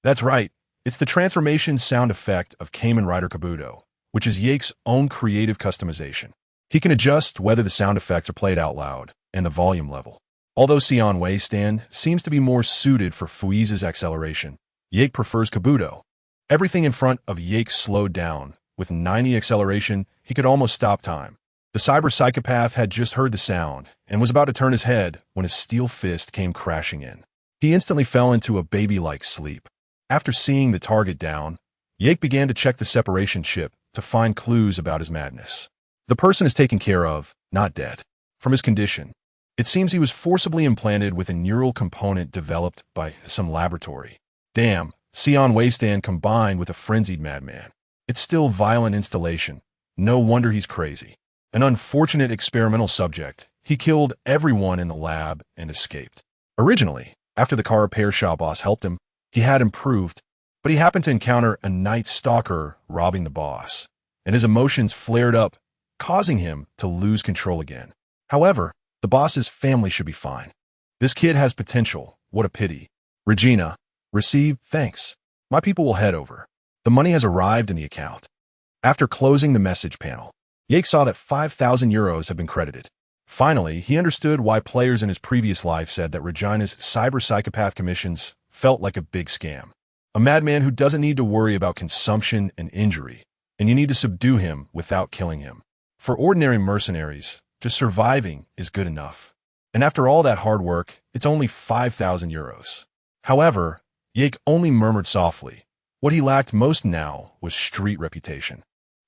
That's right. It's the transformation sound effect of Kamen Rider Kabuto, which is Yake's own creative customization. He can adjust whether the sound effects are played out loud and the volume level. Although Sion waistband seems to be more suited for Fuiza's acceleration, Yake prefers Kabuto. Everything in front of Yake slowed down. With 90 acceleration, he could almost stop time. The cyber psychopath had just heard the sound and was about to turn his head when a steel fist came crashing in. He instantly fell into a baby-like sleep. After seeing the target down, Yake began to check the separation chip to find clues about his madness. The person is taken care of, not dead. From his condition, it seems he was forcibly implanted with a neural component developed by some laboratory. Damn, Sion waistband combined with a frenzied madman. It's still violent installation. No wonder he's crazy. An unfortunate experimental subject. He killed everyone in the lab and escaped. Originally, after the car repair shop boss helped him, he had improved, but he happened to encounter a night stalker robbing the boss, and his emotions flared up, causing him to lose control again. However, the boss's family should be fine. This kid has potential. What a pity. Regina, receive, thanks. My people will head over. The money has arrived in the account. After closing the message panel, Yake saw that 5,000 euros had been credited. Finally, he understood why players in his previous life said that Regina's cyber psychopath commissions felt like a big scam. A madman who doesn't need to worry about consumption and injury, and you need to subdue him without killing him. For ordinary mercenaries, just surviving is good enough. And after all that hard work, it's only 5,000 euros. However, Yake only murmured softly. What he lacked most now was street reputation.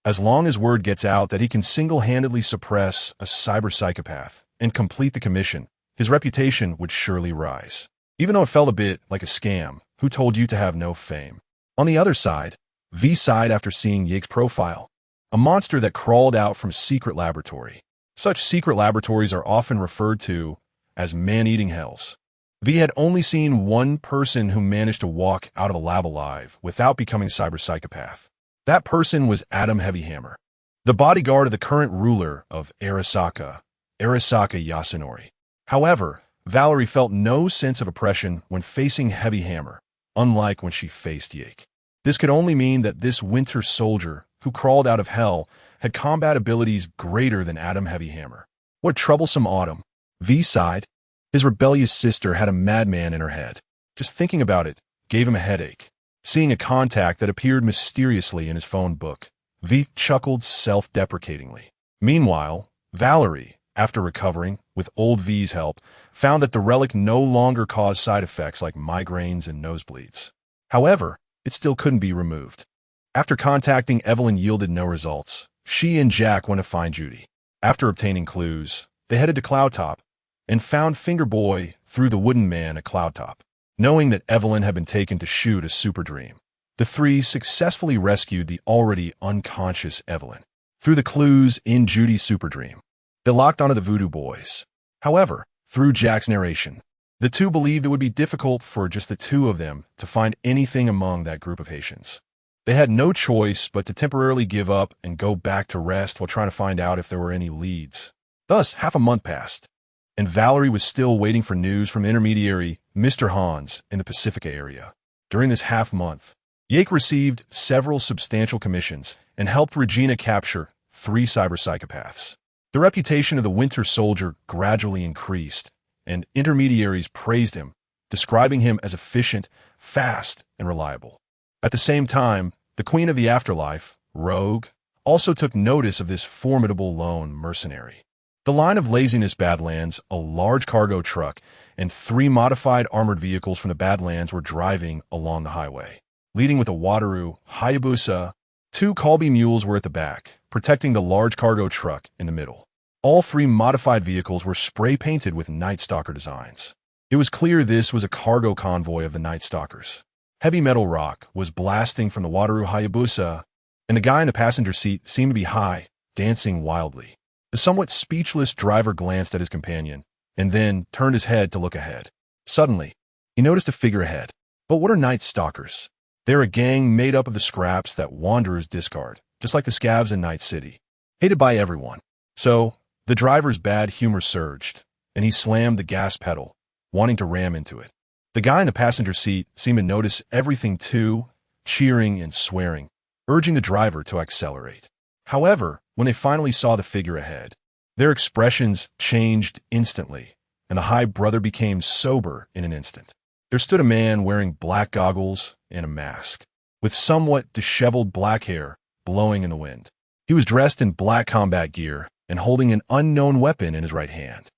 As long as word gets out that he can single-handedly suppress a cyber psychopath and complete the commission, his reputation would surely rise. Even though it felt a bit like a scam, who told you to have no fame? On the other side, V sighed after seeing Yake's profile. A monster that crawled out from a secret laboratory. Such secret laboratories are often referred to as man-eating hells. V had only seen one person who managed to walk out of a lab alive without becoming a cyber psychopath. That person was Adam Heavyhammer, the bodyguard of the current ruler of Arasaka, Arasaka Yasunori. However, Valerie felt no sense of oppression when facing Heavyhammer, unlike when she faced Yake. This could only mean that this winter soldier who crawled out of hell had combat abilities greater than Adam Heavyhammer. What troublesome autumn. V sighed. His rebellious sister had a madman in her head. Just thinking about it gave him a headache. Seeing a contact that appeared mysteriously in his phone book, V chuckled self-deprecatingly. Meanwhile, Valerie, after recovering, with old V's help, found that the relic no longer caused side effects like migraines and nosebleeds. However, it still couldn't be removed. After contacting Evelyn yielded no results, she and Jack went to find Judy. After obtaining clues, they headed to Cloud Top and found Finger Boy through the wooden man at Cloud Top. Knowing that Evelyn had been taken to shoot a super dream, the three successfully rescued the already unconscious Evelyn. Through the clues in Judy's super dream, they locked onto the Voodoo Boys. However, through Jack's narration, the two believed it would be difficult for just the two of them to find anything among that group of Haitians. They had no choice but to temporarily give up and go back to rest while trying to find out if there were any leads. Thus, half a month passed, and Valerie was still waiting for news from intermediary Mr. Hans in the Pacifica area. During this half-month, Yake received several substantial commissions and helped Regina capture 3 cyber-psychopaths. The reputation of the Winter Soldier gradually increased, and intermediaries praised him, describing him as efficient, fast, and reliable. At the same time, the Queen of the Afterlife, Rogue, also took notice of this formidable lone mercenary. The line of laziness Badlands, a large cargo truck, and 3 modified armored vehicles from the Badlands were driving along the highway. Leading with a Wataru Hayabusa, 2 Colby mules were at the back, protecting the large cargo truck in the middle. All 3 modified vehicles were spray-painted with Night Stalker designs. It was clear this was a cargo convoy of the Night Stalkers. Heavy metal rock was blasting from the Wataru Hayabusa, and the guy in the passenger seat seemed to be high, dancing wildly. The somewhat speechless driver glanced at his companion, and then turned his head to look ahead. Suddenly, he noticed a figure ahead. But what are Night Stalkers? They're a gang made up of the scraps that wanderers discard, just like the scavs in Night City. Hated by everyone. So, the driver's bad humor surged, and he slammed the gas pedal, wanting to ram into it. The guy in the passenger seat seemed to notice everything too, cheering and swearing, urging the driver to accelerate. However, when they finally saw the figure ahead, their expressions changed instantly, and the High Brother became sober in an instant. There stood a man wearing black goggles and a mask, with somewhat disheveled black hair blowing in the wind. He was dressed in black combat gear and holding an unknown weapon in his right hand.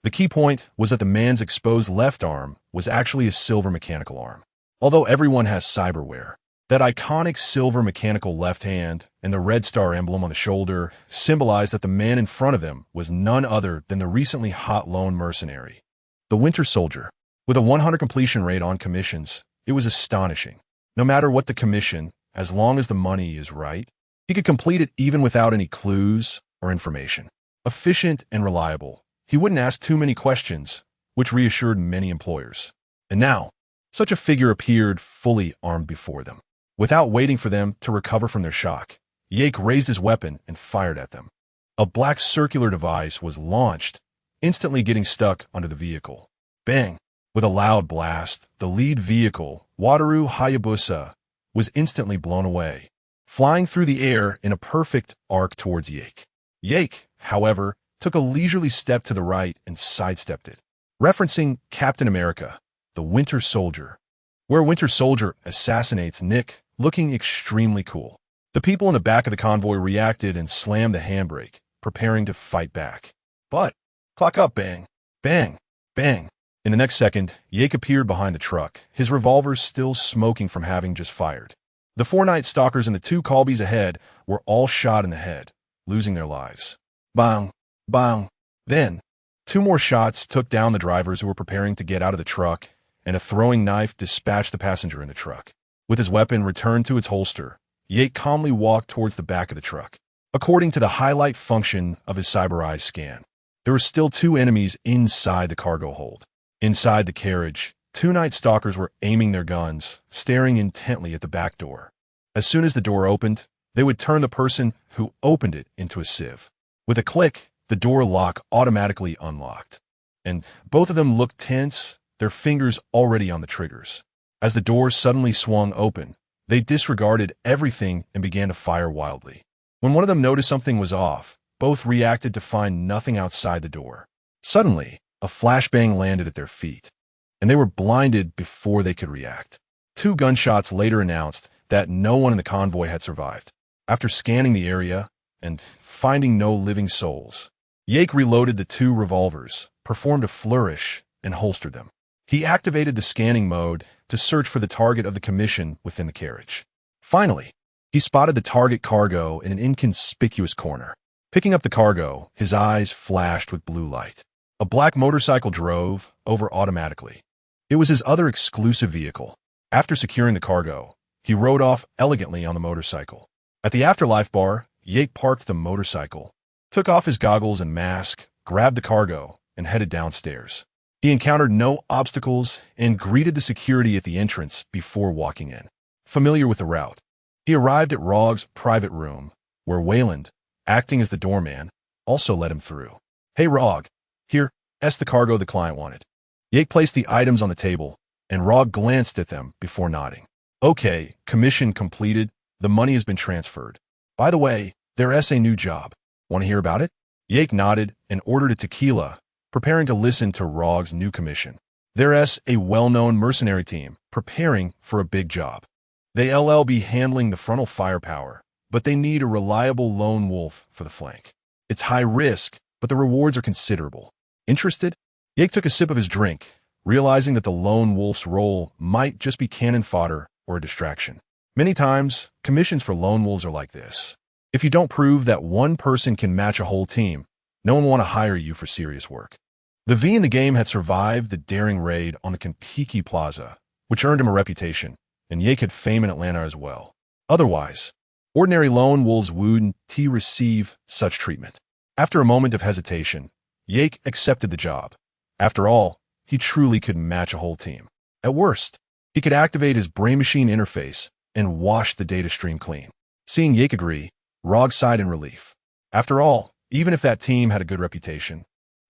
The key point was that the man's exposed left arm was actually a silver mechanical arm. Although everyone has cyberware, that iconic silver mechanical left hand and the red star emblem on the shoulder symbolized that the man in front of them was none other than the recently hot lone mercenary, the Winter Soldier. With a 100 completion rate on commissions, it was astonishing. No matter what the commission, as long as the money is right, he could complete it even without any clues or information. Efficient and reliable, he wouldn't ask too many questions, which reassured many employers. And now, such a figure appeared fully armed before them. Without waiting for them to recover from their shock, Yake raised his weapon and fired at them. A black circular device was launched, instantly getting stuck under the vehicle. Bang! With a loud blast, the lead vehicle, Wataru Hayabusa, was instantly blown away, flying through the air in a perfect arc towards Yake. Yake, however, took a leisurely step to the right and sidestepped it, referencing Captain America, the Winter Soldier, where Winter Soldier assassinates Nick, looking extremely cool. The people in the back of the convoy reacted and slammed the handbrake, preparing to fight back. But, clock up, bang, bang, bang. In the next second, Yake appeared behind the truck, his revolver still smoking from having just fired. The 4 Night Stalkers and the 2 Colbys ahead were all shot in the head, losing their lives. Bang, bang. Then, 2 more shots took down the drivers who were preparing to get out of the truck, and a throwing knife dispatched the passenger in the truck. With his weapon returned to its holster, Yake calmly walked towards the back of the truck. According to the highlight function of his cyber eye scan, there were still 2 enemies inside the cargo hold. Inside the carriage, 2 Night Stalkers were aiming their guns, staring intently at the back door. As soon as the door opened, they would turn the person who opened it into a sieve. With a click, the door lock automatically unlocked. And both of them looked tense, their fingers already on the triggers. As the door suddenly swung open, they disregarded everything and began to fire wildly. When one of them noticed something was off, both reacted to find nothing outside the door. Suddenly, a flashbang landed at their feet, and they were blinded before they could react. 2 gunshots later announced that no one in the convoy had survived. After scanning the area and finding no living souls, Yake reloaded the 2 revolvers, performed a flourish, and holstered them. He activated the scanning mode to search for the target of the commission within the carriage. Finally, he spotted the target cargo in an inconspicuous corner. Picking up the cargo, his eyes flashed with blue light. A black motorcycle drove over automatically. It was his other exclusive vehicle. After securing the cargo, he rode off elegantly on the motorcycle. At the Afterlife bar, Yake parked the motorcycle, took off his goggles and mask, grabbed the cargo, and headed downstairs. He encountered no obstacles and greeted the security at the entrance before walking in. Familiar with the route, he arrived at Rog's private room, where Wayland, acting as the doorman, also let him through. "Hey, Rog. Here, The cargo the client wanted. Yake placed the items on the table, and Rog glanced at them before nodding. Okay, commission completed. The money has been transferred. By the way, there's a new job. Want to hear about it? Yake nodded and ordered a tequila, preparing to listen to Rog's new commission. There's a well-known mercenary team preparing for a big job. They'll be handling the frontal firepower, but they need a reliable lone wolf for the flank. It's high risk, but the rewards are considerable. Interested? Yake took a sip of his drink, realizing that the lone wolf's role might just be cannon fodder or a distraction. Many times, commissions for lone wolves are like this. If you don't prove that one person can match a whole team, no one will want to hire you for serious work. The V in the game had survived the daring raid on the Kanpiki Plaza, which earned him a reputation, and Yake had fame in Atlanta as well. Otherwise, ordinary lone wolves wouldn't receive such treatment. After a moment of hesitation, Yake accepted the job. After all, he truly could match a whole team. At worst, he could activate his brain machine interface and wash the data stream clean. Seeing Yake agree, Rog sighed in relief. After all, even if that team had a good reputation,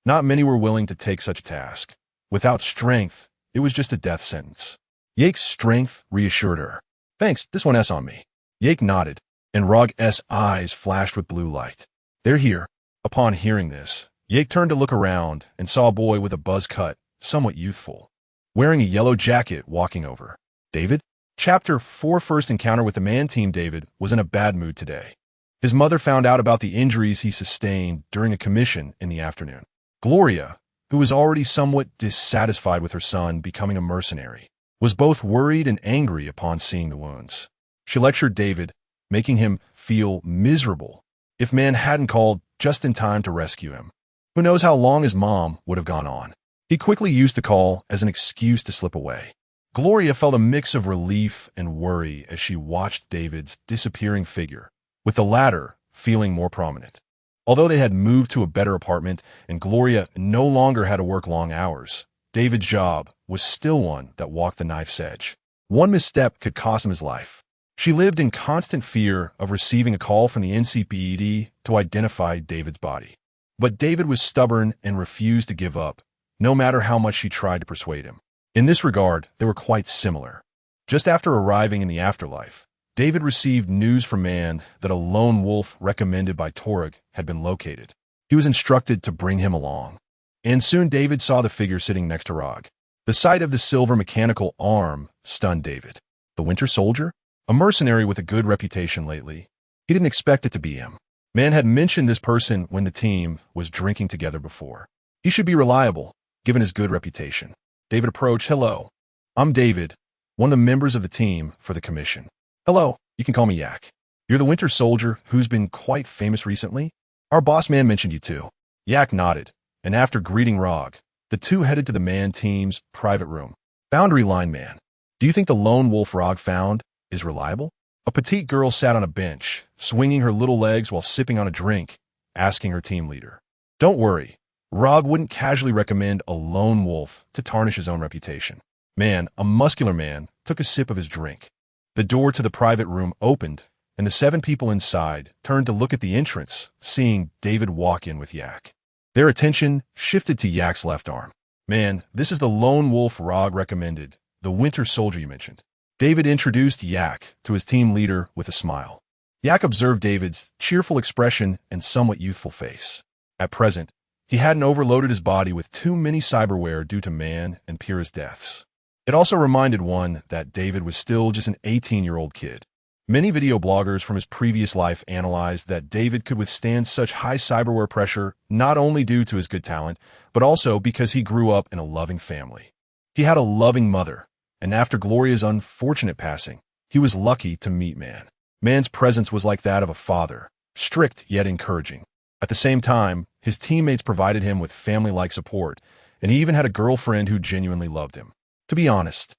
not many were willing to take such a task. Without strength, it was just a death sentence. Yake's strength reassured her. Thanks, this one's on me. Yake nodded, and Rog's eyes flashed with blue light. They're here. Upon hearing this, Yake turned to look around and saw a boy with a buzz cut, somewhat youthful, wearing a yellow jacket walking over. David? Chapter 4 First encounter with the Mann team. David was in a bad mood today. His mother found out about the injuries he sustained during a commission in the afternoon. Gloria, who was already somewhat dissatisfied with her son becoming a mercenary, was both worried and angry upon seeing the wounds. She lectured David, making him feel miserable if Mann hadn't called just in time to rescue him. Who knows how long his mom would have gone on. He quickly used the call as an excuse to slip away. Gloria felt a mix of relief and worry as she watched David's disappearing figure, with the latter feeling more prominent. Although they had moved to a better apartment and Gloria no longer had to work long hours, David's job was still one that walked the knife's edge. One misstep could cost him his life. She lived in constant fear of receiving a call from the NCPD to identify David's body. But David was stubborn and refused to give up, no matter how much she tried to persuade him. In this regard, they were quite similar. Just after arriving in the afterlife, David received news from Mann that a lone wolf recommended by Torg had been located. He was instructed to bring him along. And soon David saw the figure sitting next to Rog. The sight of the silver mechanical arm stunned David. The Winter Soldier? A mercenary with a good reputation lately. He didn't expect it to be him. Mann had mentioned this person when the team was drinking together before. He should be reliable, given his good reputation. David approached. Hello. I'm David, one of the members of the team for the commission. Hello, you can call me Yak. You're the Winter Soldier who's been quite famous recently? Our boss Mann mentioned you too. Yak nodded, and after greeting Rog, the two headed to the Mann team's private room. Boundary line man. Do you think the lone wolf Rog found is reliable? A petite girl sat on a bench, swinging her little legs while sipping on a drink, asking her team leader. Don't worry, Rog wouldn't casually recommend a lone wolf to tarnish his own reputation. Mann, a muscular man, took a sip of his drink. The door to the private room opened, and the 7 people inside turned to look at the entrance, seeing David walk in with Yak. Their attention shifted to Yak's left arm. Man, this is the lone wolf Rog recommended, the Winter Soldier you mentioned. David introduced Yak to his team leader with a smile. Yak observed David's cheerful expression and somewhat youthful face. At present, he hadn't overloaded his body with too many cyberware due to Mann and Pyrrha's deaths. It also reminded one that David was still just an 18-year-old kid. Many video bloggers from his previous life analyzed that David could withstand such high cyberware pressure not only due to his good talent, but also because he grew up in a loving family. He had a loving mother, and after Gloria's unfortunate passing, he was lucky to meet Mann. Mann's presence was like that of a father, strict yet encouraging. At the same time, his teammates provided him with family-like support, and he even had a girlfriend who genuinely loved him. To be honest,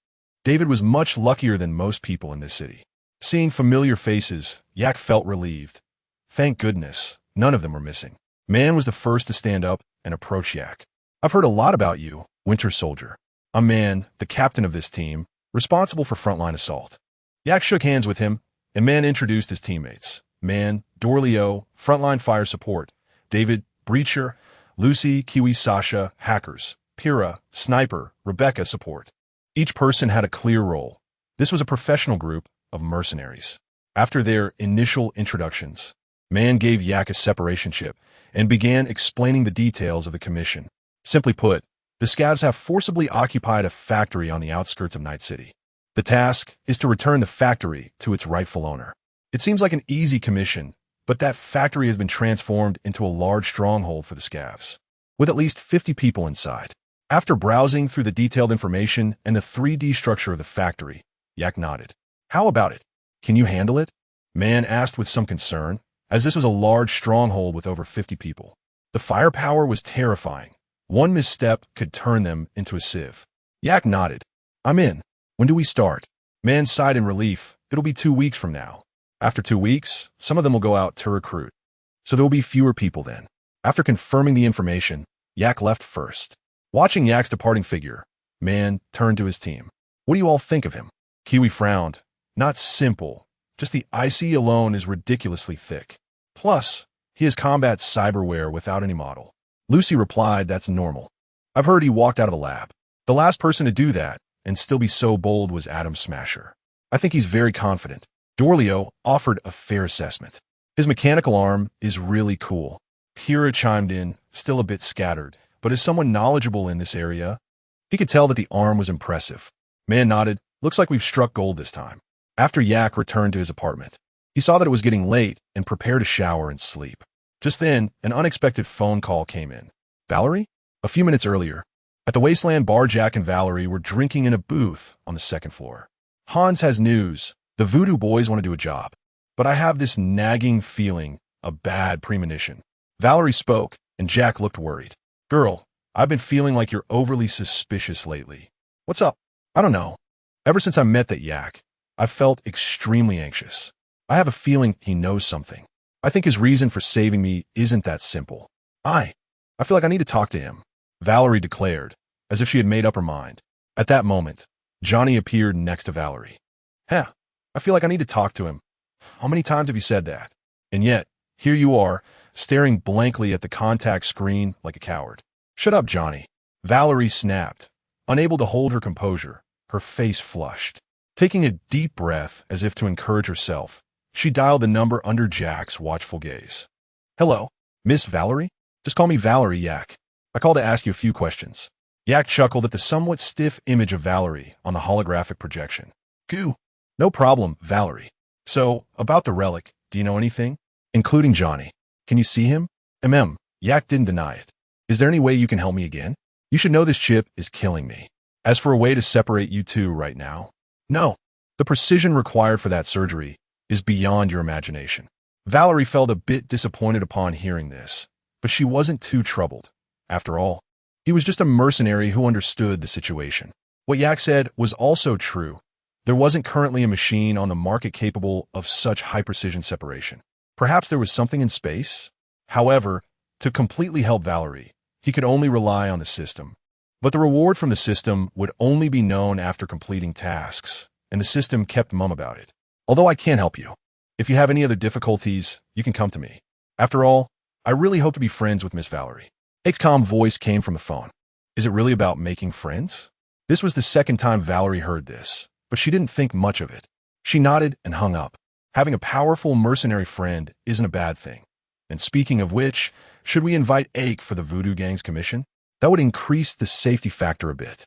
David was much luckier than most people in this city. Seeing familiar faces, Yak felt relieved. Thank goodness, none of them were missing. Mann was the first to stand up and approach Yak. I've heard a lot about you, Winter Soldier. I'm Mann, the captain of this team, responsible for frontline assault. Yak shook hands with him, and Mann introduced his teammates. Mann, Dorleo, frontline fire support. David, breacher, Lucy, Kiwi, Sasha, hackers, Pyrrha, sniper, Rebecca, support. Each person had a clear role. This was a professional group of mercenaries. After their initial introductions, Mann gave Yak a separation chip and began explaining the details of the commission. Simply put, the scavs have forcibly occupied a factory on the outskirts of Night City. The task is to return the factory to its rightful owner. It seems like an easy commission, but that factory has been transformed into a large stronghold for the scavs, with at least 50 people inside. After browsing through the detailed information and the 3D structure of the factory, Yak nodded. How about it? Can you handle it? Mann asked with some concern, as this was a large stronghold with over 50 people. The firepower was terrifying. One misstep could turn them into a sieve. Yak nodded. I'm in. When do we start? Mann sighed in relief. It'll be 2 weeks from now. After 2 weeks, some of them will go out to recruit. So there will be fewer people then. After confirming the information, Yak left first. Watching Yak's departing figure, Mann turned to his team. What do you all think of him? Kiwi frowned. Not simple. Just the IC alone is ridiculously thick. Plus, he has combat cyberware without any model. Lucy replied, that's normal. I've heard he walked out of a lab. The last person to do that and still be so bold was Atom Smasher. I think he's very confident. Dorlio offered a fair assessment. His mechanical arm is really cool. Pyrrha chimed in, still a bit scattered, but as someone knowledgeable in this area, he could tell that the arm was impressive. Mann nodded. Looks like we've struck gold this time. After Yak returned to his apartment, he saw that it was getting late and prepared to shower and sleep. Just then, an unexpected phone call came in. Valerie? A few minutes earlier, at the Wasteland bar, Jack and Valerie were drinking in a booth on the second floor. Hans has news. The Voodoo Boys want to do a job. But I have this nagging feeling, a bad premonition. Valerie spoke, and Jack looked worried. Girl, I've been feeling like you're overly suspicious lately. What's up? I don't know. Ever since I met that yak, I've felt extremely anxious. I have a feeling he knows something. I think his reason for saving me isn't that simple. I feel like I need to talk to him, Valerie declared, as if she had made up her mind. At that moment, Johnny appeared next to Valerie. I feel like I need to talk to him. How many times have you said that? And yet, here you are, staring blankly at the contact screen like a coward. Shut up, Johnny. Valerie snapped, unable to hold her composure, her face flushed. Taking a deep breath as if to encourage herself, she dialed the number under Jack's watchful gaze. Hello, Miss Valerie? Just call me Valerie, Yak. I called to ask you a few questions. Yak chuckled at the somewhat stiff image of Valerie on the holographic projection. Goo. No problem, Valerie. So, about the relic, do you know anything? Including Johnny. Can you see him? Yak didn't deny it. Is there any way you can help me again? You should know this chip is killing me. As for a way to separate you two right now, no. The precision required for that surgery is beyond your imagination. Valerie felt a bit disappointed upon hearing this, but she wasn't too troubled. After all, he was just a mercenary who understood the situation. What Yak said was also true. There wasn't currently a machine on the market capable of such high-precision separation. Perhaps there was something in space? However, to completely help Valerie, he could only rely on the system. But the reward from the system would only be known after completing tasks, and the system kept mum about it. Although I can't help you. If you have any other difficulties, you can come to me. After all, I really hope to be friends with Miss Valerie. Ake's calm voice came from the phone. Is it really about making friends? This was the second time Valerie heard this, but she didn't think much of it. She nodded and hung up. Having a powerful mercenary friend isn't a bad thing. And speaking of which, should we invite Ake for the Voodoo Gang's commission? That would increase the safety factor a bit.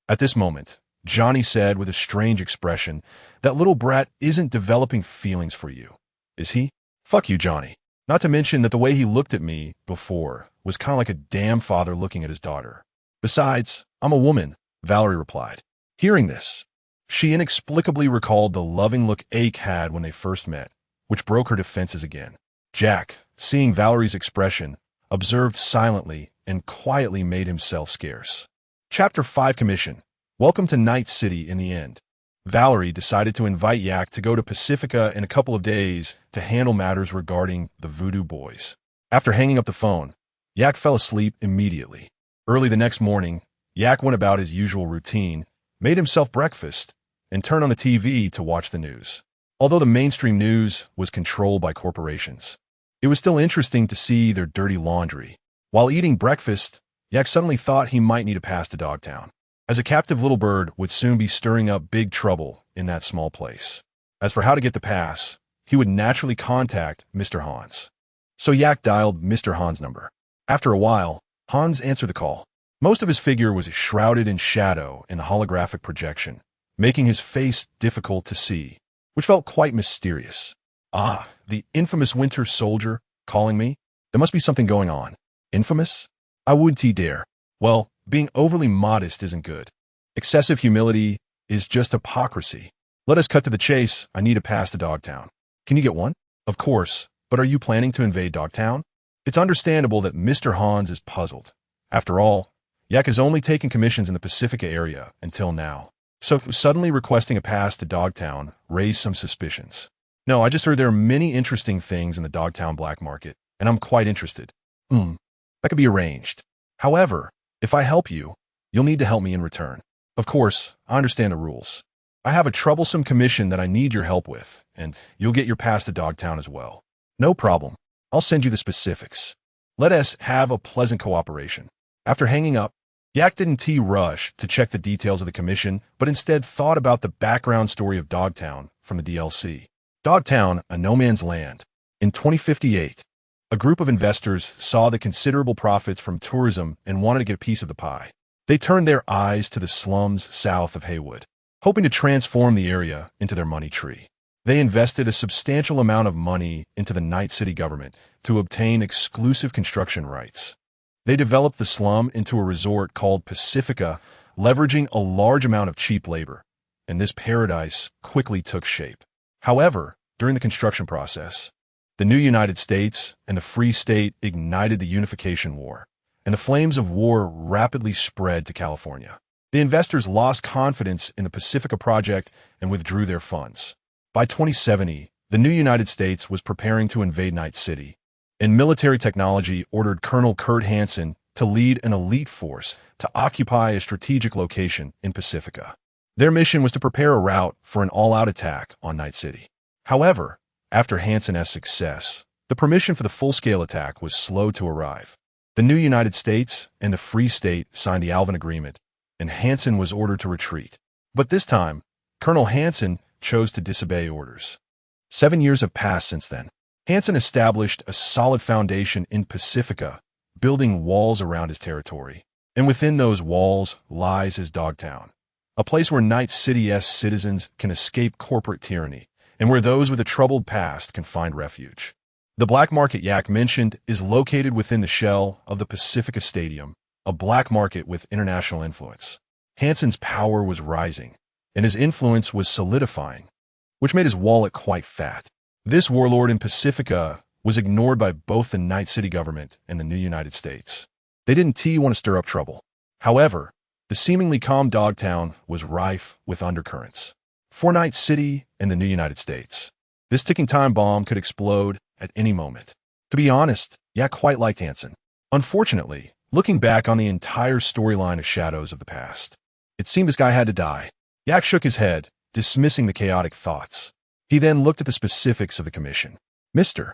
At this moment, Johnny said with a strange expression, that little brat isn't developing feelings for you, is he? Fuck you, Johnny. Not to mention that the way he looked at me before was kind of like a damn father looking at his daughter. Besides, I'm a woman, Valerie replied. Hearing this, she inexplicably recalled the loving look Ake had when they first met, which broke her defenses again. Jack, seeing Valerie's expression, observed silently and quietly made himself scarce. Chapter 5 Commission. Welcome to Night City in the end. Valerie decided to invite Yak to go to Pacifica in a couple of days to handle matters regarding the Voodoo Boys. After hanging up the phone, Yak fell asleep immediately. Early the next morning, Yak went about his usual routine, made himself breakfast, and turned on the TV to watch the news. Although the mainstream news was controlled by corporations, it was still interesting to see their dirty laundry. While eating breakfast, Yak suddenly thought he might need a pass to Dogtown, as a captive little bird would soon be stirring up big trouble in that small place. As for how to get the pass, he would naturally contact Mr. Hans. So Yak dialed Mr. Hans' number. After a while, Hans answered the call. Most of his figure was shrouded in shadow in the holographic projection, making his face difficult to see, which felt quite mysterious. Ah, the infamous winter soldier calling me? There must be something going on. Infamous? I wouldn't dare. Well, being overly modest isn't good. Excessive humility is just hypocrisy. Let us cut to the chase. I need a pass to Dogtown. Can you get one? Of course, but are you planning to invade Dogtown? It's understandable that Mr. Hans is puzzled. After all, Yak has only taken commissions in the Pacifica area until now. So suddenly requesting a pass to Dogtown raised some suspicions. No, I just heard there are many interesting things in the Dogtown black market, and I'm quite interested. That could be arranged. However, if I help you, you'll need to help me in return. Of course, I understand the rules. I have a troublesome commission that I need your help with, and you'll get your pass to Dogtown as well. No problem. I'll send you the specifics. Let us have a pleasant cooperation. After hanging up, Yak didn't rush to check the details of the commission, but instead thought about the background story of Dogtown from the DLC. Dogtown, a no man's land. In 2058, a group of investors saw the considerable profits from tourism and wanted to get a piece of the pie. They turned their eyes to the slums south of Haywood, hoping to transform the area into their money tree. They invested a substantial amount of money into the Night City government to obtain exclusive construction rights. They developed the slum into a resort called Pacifica, leveraging a large amount of cheap labor, and this paradise quickly took shape. However, during the construction process, the new United States and the Free State ignited the Unification War, and the flames of war rapidly spread to California. The investors lost confidence in the Pacifica project and withdrew their funds. By 2070, the new United States was preparing to invade Night City, and military technology ordered Colonel Kurt Hansen to lead an elite force to occupy a strategic location in Pacifica. Their mission was to prepare a route for an all-out attack on Night City. However, after Hansen's success, the permission for the full-scale attack was slow to arrive. The new United States and the Free State signed the Alvin Agreement, and Hansen was ordered to retreat. But this time, Colonel Hansen chose to disobey orders. 7 years have passed since then. Hansen established a solid foundation in Pacifica, building walls around his territory. And within those walls lies his Dogtown, a place where Night City's citizens can escape corporate tyranny, and where those with a troubled past can find refuge. The black market Yak mentioned is located within the shell of the Pacifica Stadium, a black market with international influence. Hansen's power was rising, and his influence was solidifying, which made his wallet quite fat. This warlord in Pacifica was ignored by both the Night City government and the new United States. They didn't want to stir up trouble. However, the seemingly calm Dogtown was rife with undercurrents. For Night City and the new United States, this ticking time bomb could explode at any moment. To be honest, Yak quite liked Hansen. Unfortunately, looking back on the entire storyline of shadows of the past, it seemed this guy had to die. Yak shook his head, dismissing the chaotic thoughts. He then looked at the specifics of the commission. Mr.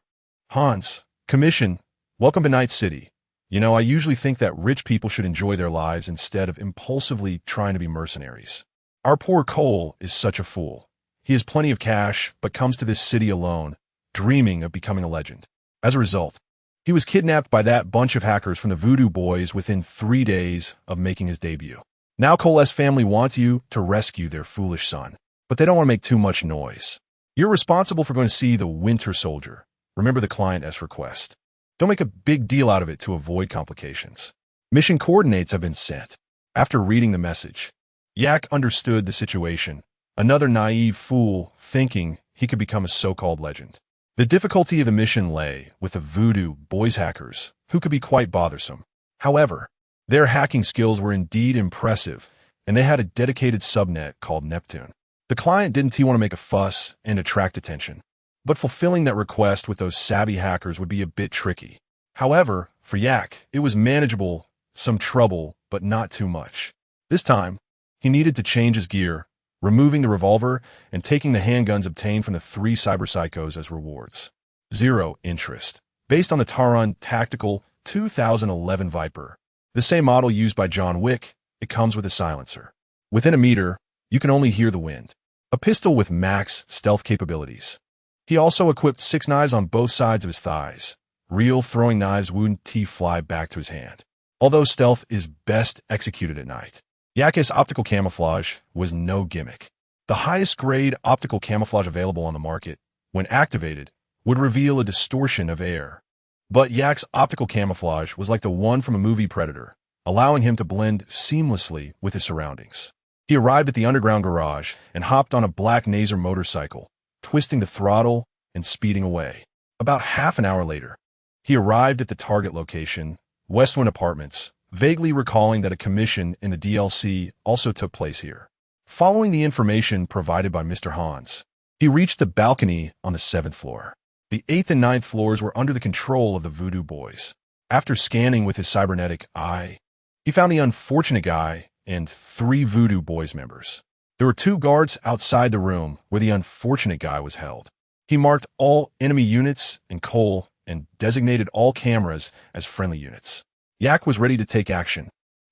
Hans, commission, welcome to Night City. You know, I usually think that rich people should enjoy their lives instead of impulsively trying to be mercenaries. Our poor Cole is such a fool. He has plenty of cash, but comes to this city alone, dreaming of becoming a legend. As a result, he was kidnapped by that bunch of hackers from the Voodoo Boys within 3 days of making his debut. Now Cole's family wants you to rescue their foolish son, but they don't want to make too much noise. You're responsible for going to see the Winter Soldier. Remember the client's request. Don't make a big deal out of it to avoid complications. Mission coordinates have been sent. After reading the message, Yak understood the situation. Another naive fool thinking he could become a so-called legend. The difficulty of the mission lay with the Voodoo Boys hackers, who could be quite bothersome. However, their hacking skills were indeed impressive, and they had a dedicated subnet called Neptune. The client didn't want to make a fuss and attract attention, but fulfilling that request with those savvy hackers would be a bit tricky. However, for Yak, it was manageable, some trouble, but not too much. This time, he needed to change his gear, removing the revolver and taking the handguns obtained from the 3 cyber psychos as rewards. 0 interest. Based on the Taran tactical 2011 Viper. The same model used by John Wick, it comes with a silencer. Within a meter, you can only hear the wind. A pistol with max stealth capabilities. He also equipped 6 knives on both sides of his thighs. Real throwing knives wouldn't fly back to his hand. Although stealth is best executed at night. Yak's optical camouflage was no gimmick. The highest grade optical camouflage available on the market, when activated, would reveal a distortion of air. But Yak's optical camouflage was like the one from a movie Predator, allowing him to blend seamlessly with his surroundings. He arrived at the underground garage and hopped on a black Nazer motorcycle, twisting the throttle and speeding away. About half an hour later, he arrived at the target location, Westwind Apartments, vaguely recalling that a commission in the DLC also took place here. Following the information provided by Mr. Hans, he reached the balcony on the 7th floor. The 8th and 9th floors were under the control of the Voodoo Boys. After scanning with his cybernetic eye, he found the unfortunate guy and 3 Voodoo Boys members. There were 2 guards outside the room where the unfortunate guy was held. He marked all enemy units in coal and designated all cameras as friendly units. Yak was ready to take action.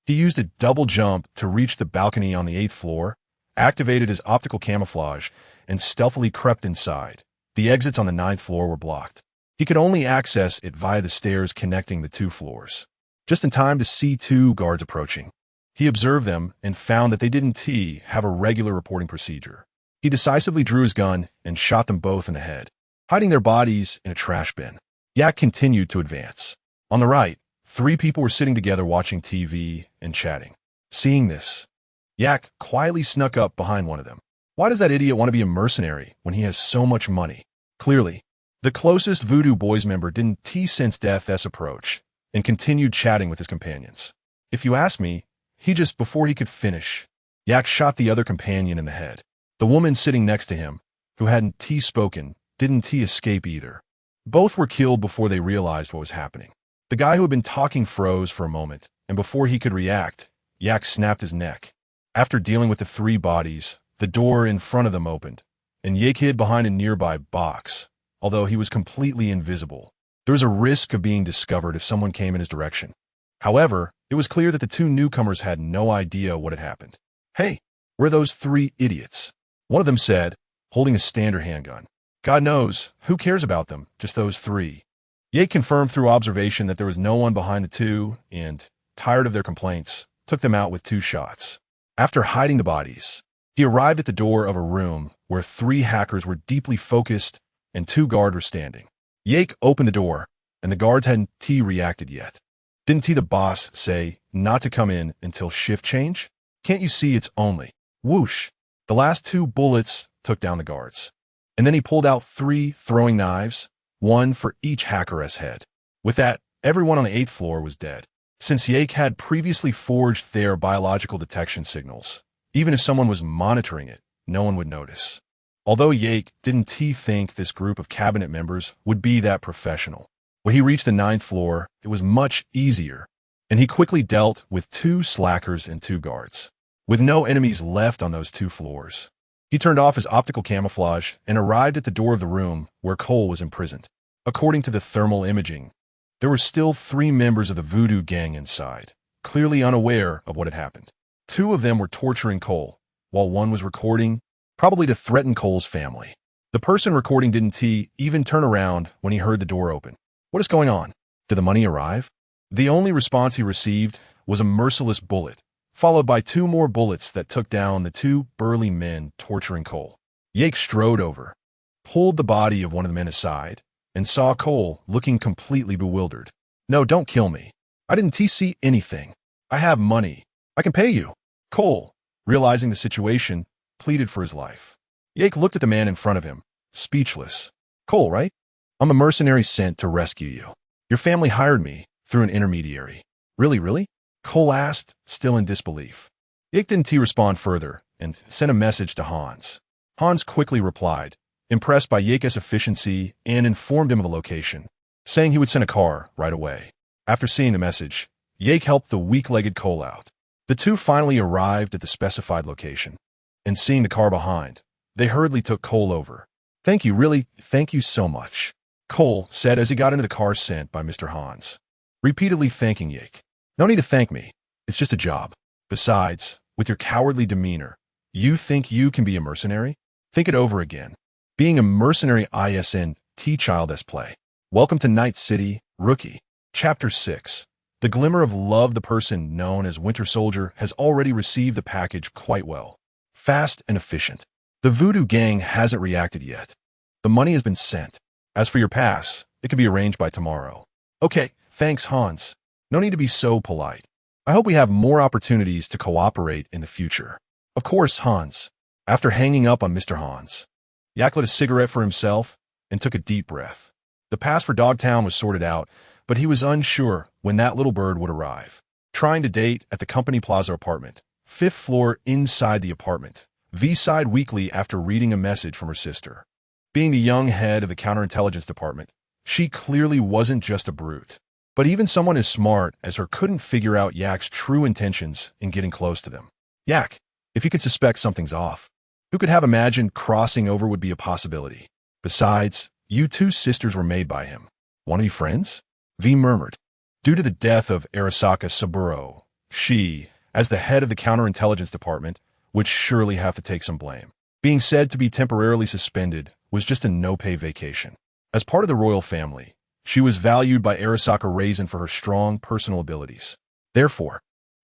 He used a double jump to reach the balcony on the 8th floor, activated his optical camouflage, and stealthily crept inside. The exits on the 9th floor were blocked. He could only access it via the stairs connecting the 2 floors. Just in time to see 2 guards approaching. He observed them and found that they didn't have a regular reporting procedure. He decisively drew his gun and shot them both in the head, hiding their bodies in a trash bin. Yak continued to advance. On the right, 3 people were sitting together watching TV and chatting. Seeing this, Yak quietly snuck up behind one of them. Why does that idiot want to be a mercenary when he has so much money? Clearly, the closest Voodoo Boys member didn't sense Death's approach and continued chatting with his companions. If you ask me, before he could finish, Yak shot the other companion in the head. The woman sitting next to him, who hadn't spoken, didn't escape either. Both were killed before they realized what was happening. The guy who had been talking froze for a moment, and before he could react, Yak snapped his neck. After dealing with the 3 bodies, the door in front of them opened, and Yak hid behind a nearby box. Although he was completely invisible, there was a risk of being discovered if someone came in his direction. However, it was clear that the 2 newcomers had no idea what had happened. Hey, where are those 3 idiots? One of them said, holding a standard handgun. God knows, who cares about them, just those 3. Yak confirmed through observation that there was no one behind the 2 and, tired of their complaints, took them out with 2 shots. After hiding the bodies, he arrived at the door of a room where 3 hackers were deeply focused and 2 guards were standing. Yak opened the door, and the guards hadn't reacted yet. Didn't the boss say not to come in until shift change? Can't you see it's only? Whoosh! The last 2 bullets took down the guards. And then he pulled out 3 throwing knives, 1 for each hacker's head. With that, everyone on the 8th floor was dead. Since Yak had previously forged their biological detection signals, even if someone was monitoring it, no one would notice. Although Yak didn't think this group of cabinet members would be that professional. When he reached the 9th floor, it was much easier, and he quickly dealt with 2 slackers and 2 guards. With no enemies left on those 2 floors, he turned off his optical camouflage and arrived at the door of the room where Cole was imprisoned. According to the thermal imaging, there were still 3 members of the Voodoo gang inside, clearly unaware of what had happened. 2 of them were torturing Cole, while 1 was recording, probably to threaten Cole's family. The person recording didn't even turn around when he heard the door open. What is going on? Did the money arrive? The only response he received was a merciless bullet, followed by 2 more bullets that took down the 2 burly men torturing Cole. Yak strode over, pulled the body of one of the men aside, and saw Cole looking completely bewildered. No, don't kill me. I didn't see anything. I have money. I can pay you. Cole, realizing the situation, pleaded for his life. Yak looked at the man in front of him, speechless. Cole, right? I'm a mercenary sent to rescue you. Your family hired me through an intermediary. Really? Cole asked, still in disbelief. Yak didn't respond further and sent a message to Hans. Hans quickly replied, impressed by Yak's efficiency, and informed him of the location, saying he would send a car right away. After seeing the message, Yak helped the weak-legged Cole out. The 2 finally arrived at the specified location, and seeing the car behind, they hurriedly took Cole over. Thank you so much, Cole said as he got into the car sent by Mr. Hans. repeatedly thanking Yak. No need to thank me. It's just a job. Besides, with your cowardly demeanor, you think you can be a mercenary? Think it over again. Being a mercenary isn't child as play. Welcome to Night City, Rookie. Chapter 6. The glimmer of love. The person known as Winter Soldier has already received the package quite well. Fast and efficient. The Voodoo Gang hasn't reacted yet. The money has been sent. As for your pass, it can be arranged by tomorrow. Okay, thanks Hans. No need to be so polite. I hope we have more opportunities to cooperate in the future. Of course, Hans. After hanging up on Mr. Hans, Yak lit a cigarette for himself and took a deep breath. The pass for Dogtown was sorted out, but he was unsure when that little bird would arrive. Trying to date at the Company Plaza apartment, 5th floor inside the apartment, V sighed weakly after reading a message from her sister. Being the young head of the counterintelligence department, she clearly wasn't just a brute. But even someone as smart as her couldn't figure out Yak's true intentions in getting close to them. Yak, if you could suspect something's off, who could have imagined crossing over would be a possibility? Besides, you two sisters were made by him. Want to be friends? V murmured. Due to the death of Arasaka Saburo, she, as the head of the counterintelligence department, would surely have to take some blame. Being said to be temporarily suspended was just a no-pay vacation. As part of the royal family, she was valued by Arasaka Raisin for her strong personal abilities. Therefore,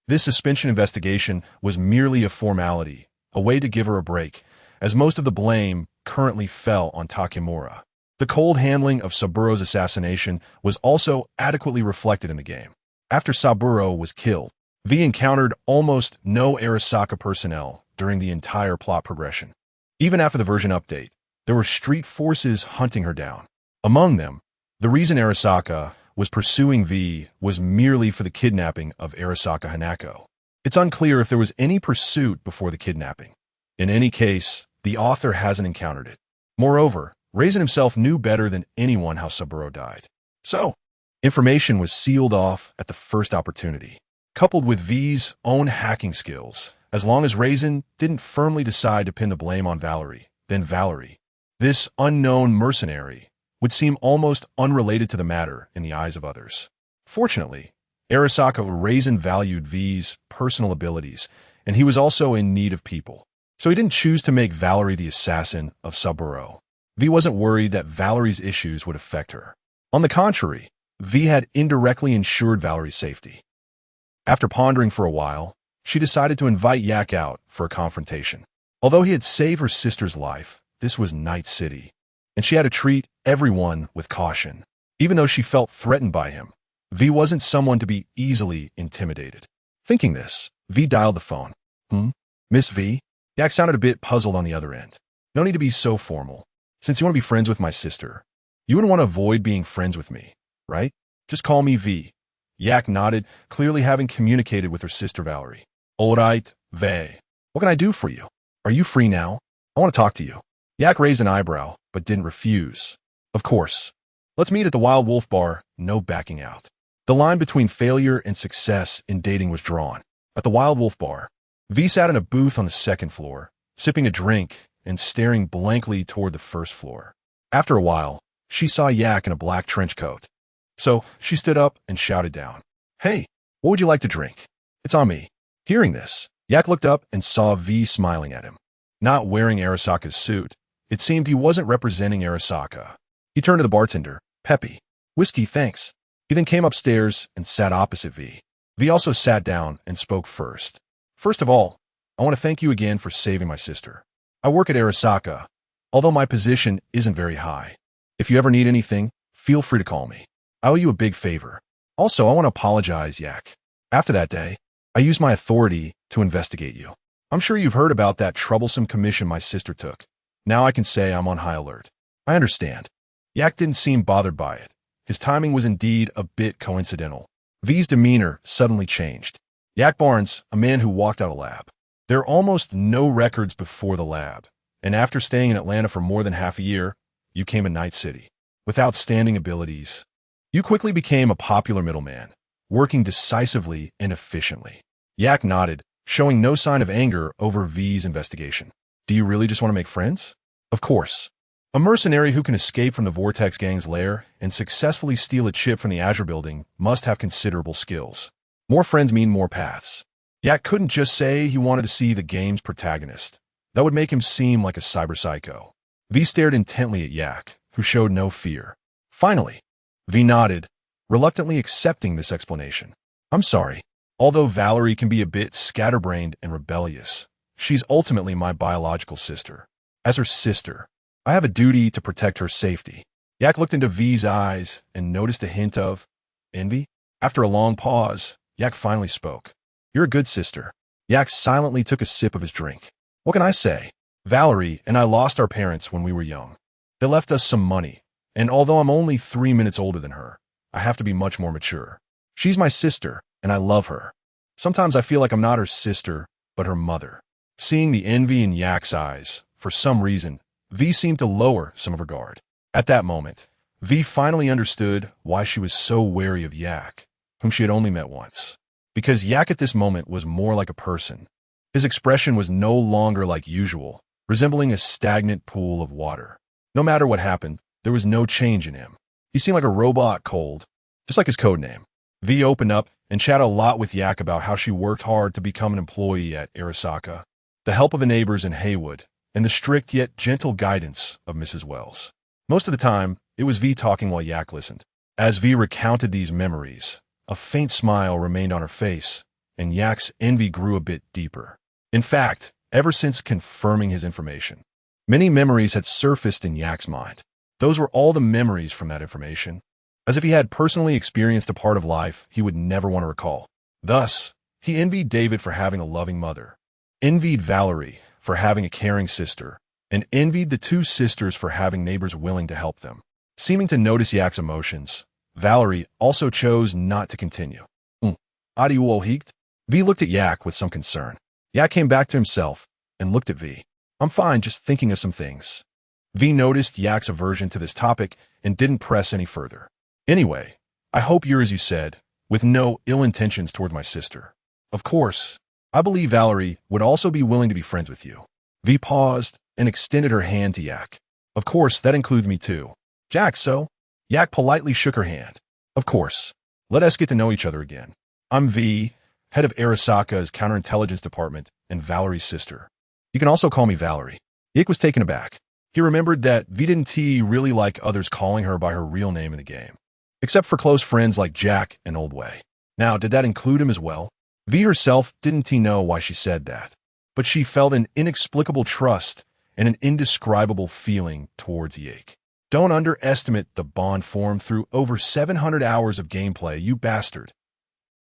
this suspension investigation was merely a formality, a way to give her a break, as most of the blame currently fell on Takemura. The cold handling of Saburo's assassination was also adequately reflected in the game. After Saburo was killed, V encountered almost no Arasaka personnel during the entire plot progression. Even after the version update, there were street forces hunting her down. Among them, the reason Arasaka was pursuing V was merely for the kidnapping of Arasaka Hanako. It's unclear if there was any pursuit before the kidnapping. In any case, the author hasn't encountered it. Moreover, Raisin himself knew better than anyone how Saburo died. So, information was sealed off at the first opportunity. Coupled with V's own hacking skills, as long as Raisin didn't firmly decide to pin the blame on Valerie, then Valerie, this unknown mercenary, would seem almost unrelated to the matter in the eyes of others. Fortunately, Arasaka Raisin valued V's personal abilities, and he was also in need of people. So he didn't choose to make Valerie the assassin of Saburo. V wasn't worried that Valerie's issues would affect her. On the contrary, V had indirectly ensured Valerie's safety. After pondering for a while, she decided to invite Yak out for a confrontation. Although he had saved her sister's life, this was Night City, and she had to treat everyone with caution. Even though she felt threatened by him, V wasn't someone to be easily intimidated. Thinking this, V dialed the phone. Miss V? Yak sounded a bit puzzled on the other end. No need to be so formal. Since you want to be friends with my sister, you wouldn't want to avoid being friends with me, right? Just call me V. Yak nodded, clearly having communicated with her sister Valerie. Alright, V. What can I do for you? Are you free now? I want to talk to you. Yak raised an eyebrow, but didn't refuse. Of course. Let's meet at the Wild Wolf Bar, no backing out. The line between failure and success in dating was drawn. At the Wild Wolf Bar, V sat in a booth on the 2nd floor, sipping a drink and staring blankly toward the 1st floor. After a while, she saw Yak in a black trench coat. So she stood up and shouted down, Hey, what would you like to drink? It's on me. Hearing this, Yak looked up and saw V smiling at him. Not wearing Arasaka's suit, it seemed he wasn't representing Arasaka. He turned to the bartender, Peppy. Whiskey, thanks. He then came upstairs and sat opposite V. V also sat down and spoke first. First of all, I want to thank you again for saving my sister. I work at Arasaka, although my position isn't very high. If you ever need anything, feel free to call me. I owe you a big favor. Also, I want to apologize, Yak. After that day, I used my authority to investigate you. I'm sure you've heard about that troublesome commission my sister took. Now I can say I'm on high alert. I understand. Yak didn't seem bothered by it. His timing was indeed a bit coincidental. V's demeanor suddenly changed. Yak Barnes, a man who walked out a lab. There are almost no records before the lab, and after staying in Atlanta for more than half a year, you came to Night City. With outstanding abilities, you quickly became a popular middleman, working decisively and efficiently. Yak nodded, showing no sign of anger over V's investigation. Do you really just want to make friends? Of course. A mercenary who can escape from the Vortex Gang's lair and successfully steal a chip from the Azure Building must have considerable skills. More friends mean more paths. Yak couldn't just say he wanted to see the game's protagonist. That would make him seem like a cyber psycho. V stared intently at Yak, who showed no fear. Finally, V nodded, reluctantly accepting this explanation. I'm sorry. Although Valerie can be a bit scatterbrained and rebellious, she's ultimately my biological sister. As her sister, I have a duty to protect her safety. Yak looked into V's eyes and noticed a hint of envy. After a long pause, Yak finally spoke. You're a good sister. Yak silently took a sip of his drink. What can I say? Valerie and I lost our parents when we were young. They left us some money, and although I'm only 3 minutes older than her, I have to be much more mature. She's my sister, and I love her. Sometimes I feel like I'm not her sister, but her mother. Seeing the envy in Yak's eyes, for some reason, V seemed to lower some of her guard. At that moment, V finally understood why she was so wary of Yak, whom she had only met once. Because Yak at this moment was more like a person. His expression was no longer like usual, resembling a stagnant pool of water. No matter what happened, there was no change in him. He seemed like a robot cold, just like his codename. V opened up and chatted a lot with Yak about how she worked hard to become an employee at Arasaka, the help of the neighbors in Haywood, and the strict yet gentle guidance of Mrs. Wells. Most of the time, it was V talking while Yak listened. As V recounted these memories, a faint smile remained on her face, and Yak's envy grew a bit deeper. In fact, ever since confirming his information, many memories had surfaced in Yak's mind. Those were all the memories from that information, as if he had personally experienced a part of life he would never want to recall. Thus, he envied David for having a loving mother, envied Valerie for having a caring sister, and envied the two sisters for having neighbors willing to help them. Seeming to notice Yak's emotions, Valerie also chose not to continue. Adieu, hikt? V looked at Yak with some concern. Yak came back to himself and looked at V. I'm fine, just thinking of some things. V noticed Yak's aversion to this topic and didn't press any further. Anyway, I hope you're as you said, with no ill intentions toward my sister. Of course, I believe Valerie would also be willing to be friends with you. V paused and extended her hand to Yak. Of course, that includes me too. Jack, so? Yak politely shook her hand. Of course. Let us get to know each other again. I'm V, head of Arasaka's counterintelligence department and Valerie's sister. You can also call me Valerie. Yak was taken aback. He remembered that V didn't really like others calling her by her real name in the game, except for close friends like Jack and Old Way. Now, did that include him as well? V herself didn't know why she said that, but she felt an inexplicable trust and an indescribable feeling towards Yak. Don't underestimate the bond formed through over 700 hours of gameplay, you bastard.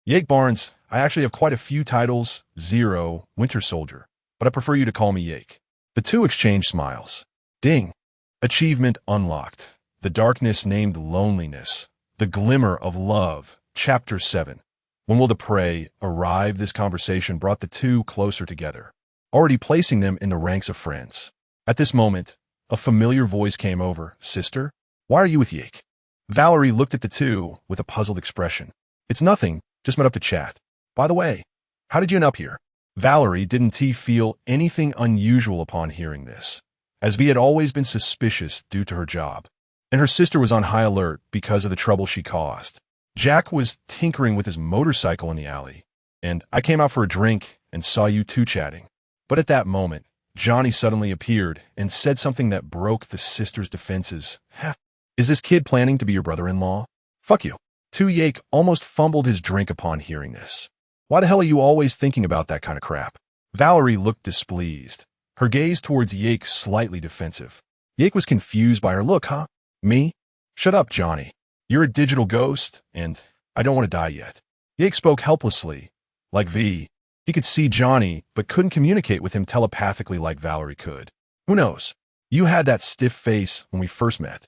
Yak Barnes, I actually have quite a few titles, Zero, Winter Soldier, but I prefer you to call me Yak. The two exchanged smiles. Ding. Achievement unlocked. The darkness named loneliness. The glimmer of love. Chapter 7. When will the prey arrive? This conversation brought the two closer together, already placing them in the ranks of friends. At this moment, a familiar voice came over. Sister? Why are you with Yak? Valerie looked at the two with a puzzled expression. It's nothing, just met up to chat. By the way, how did you end up here? Valerie didn't feel anything unusual upon hearing this, as V had always been suspicious due to her job, and her sister was on high alert because of the trouble she caused. Jack was tinkering with his motorcycle in the alley, and I came out for a drink and saw you two chatting. But at that moment, Johnny suddenly appeared and said something that broke the sister's defenses. Is this kid planning to be your brother-in-law? Fuck you. Yak almost fumbled his drink upon hearing this. Why the hell are you always thinking about that kind of crap? Valerie looked displeased, her gaze towards Yak slightly defensive. Yak was confused by her look, huh? Me? Shut up, Johnny. You're a digital ghost, and I don't want to die yet. Yak spoke helplessly, like V. He could see Johnny, but couldn't communicate with him telepathically like Valerie could. Who knows? You had that stiff face when we first met.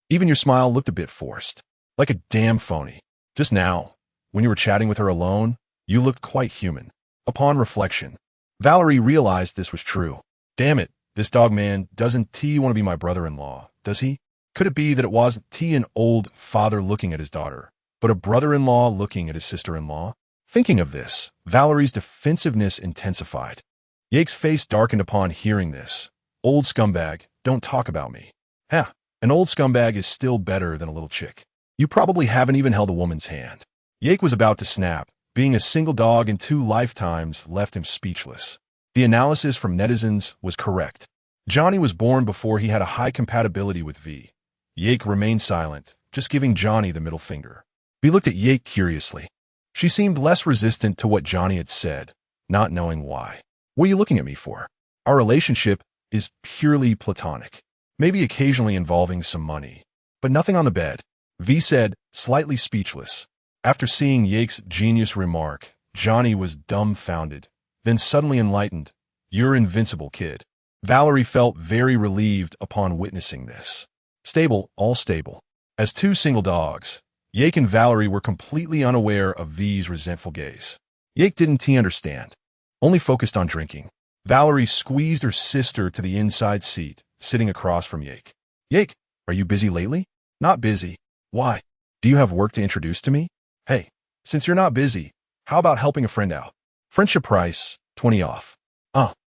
Even your smile looked a bit forced, like a damn phony. Just now, when you were chatting with her alone, you looked quite human. Upon reflection, Valerie realized this was true. Damn it, this dog man doesn't want to be my brother-in-law, does he? Could it be that it wasn't an old father looking at his daughter, but a brother-in-law looking at his sister-in-law? Thinking of this, Valerie's defensiveness intensified. Yak's face darkened upon hearing this. Old scumbag, don't talk about me. Huh, an old scumbag is still better than a little chick. You probably haven't even held a woman's hand. Yake was about to snap. Being a single dog in 2 lifetimes left him speechless. The analysis from netizens was correct. Johnny was born before he had a high compatibility with V. Yake remained silent, just giving Johnny the middle finger. V looked at Yake curiously. She seemed less resistant to what Johnny had said, not knowing why. What are you looking at me for? Our relationship is purely platonic, maybe occasionally involving some money, but nothing on the bed, V said, slightly speechless. After seeing Yake's genius remark, Johnny was dumbfounded, then suddenly enlightened. You're invincible, kid. Valerie felt very relieved upon witnessing this. Stable, all stable. As 2 single dogs, Yake and Valerie were completely unaware of V's resentful gaze. Yake didn't understand, only focused on drinking. Valerie squeezed her sister to the inside seat, sitting across from Yake. Yake, are you busy lately? Not busy. Why? Do you have work to introduce to me? Hey, since you're not busy, how about helping a friend out? Friendship price, 20 off.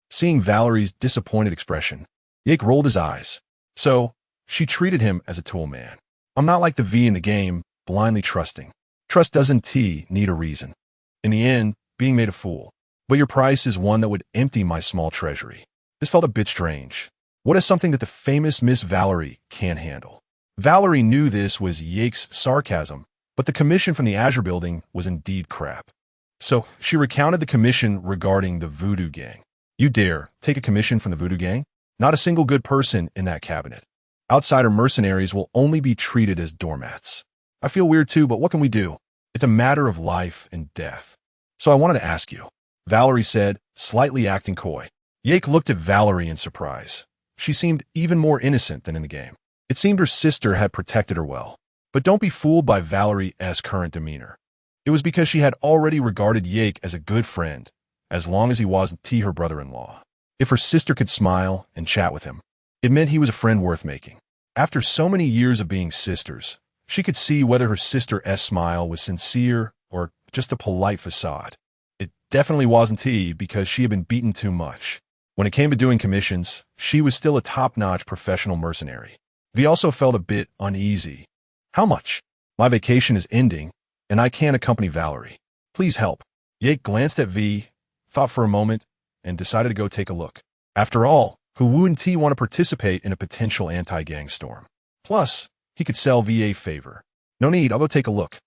Seeing Valerie's disappointed expression, Yake rolled his eyes. So, she treated him as a tool man. I'm not like the V in the game, blindly trusting. Trust doesn't need a reason. In the end, being made a fool. But your price is one that would empty my small treasury. This felt a bit strange. What is something that the famous Miss Valerie can't handle? Valerie knew this was Yake's sarcasm, but the commission from the Azure building was indeed crap. So, she recounted the commission regarding the Voodoo Gang. You dare take a commission from the Voodoo Gang? Not a single good person in that cabinet. Outsider mercenaries will only be treated as doormats. I feel weird too, but what can we do? It's a matter of life and death. So I wanted to ask you, Valerie said, slightly acting coy. Yake looked at Valerie in surprise. She seemed even more innocent than in the game. It seemed her sister had protected her well. But don't be fooled by Valerie's current demeanor. It was because she had already regarded Yake as a good friend, as long as he wasn't her brother-in-law. If her sister could smile and chat with him, it meant he was a friend worth making. After so many years of being sisters, she could see whether her sister's smile was sincere or just a polite facade. It definitely wasn't because she had been beaten too much. When it came to doing commissions, she was still a top-notch professional mercenary. V also felt a bit uneasy. How much? My vacation is ending, and I can't accompany Valerie. Please help. Yake glanced at V, thought for a moment, and decided to go take a look. After all, who wouldn't want to participate in a potential anti-gang storm? Plus, he could sell V a favor. No need, I'll go take a look.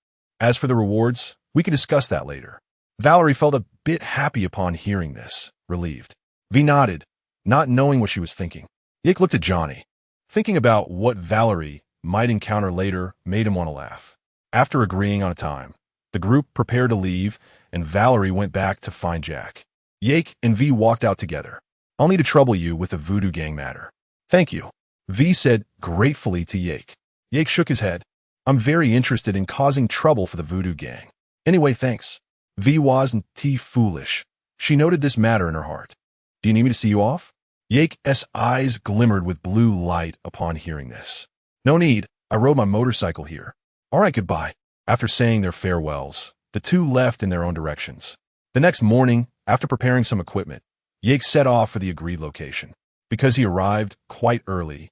As for the rewards, we can discuss that later. Valerie felt a bit happy upon hearing this, relieved. V nodded, not knowing what she was thinking. Yake looked at Johnny. Thinking about what Valerie might encounter later made him want to laugh. After agreeing on a time, the group prepared to leave, and Valerie went back to find Jack. Yake and V walked out together. I'll need to trouble you with the Voodoo Gang matter. Thank you, V said gratefully to Yake. Yake shook his head. I'm very interested in causing trouble for the Voodoo Gang. Anyway, thanks. V wasn't foolish. She noted this matter in her heart. Do you need me to see you off? Yake's eyes glimmered with blue light upon hearing this. No need, I rode my motorcycle here. All right, goodbye. After saying their farewells, the two left in their own directions. The next morning, after preparing some equipment, Yake set off for the agreed location. Because he arrived quite early,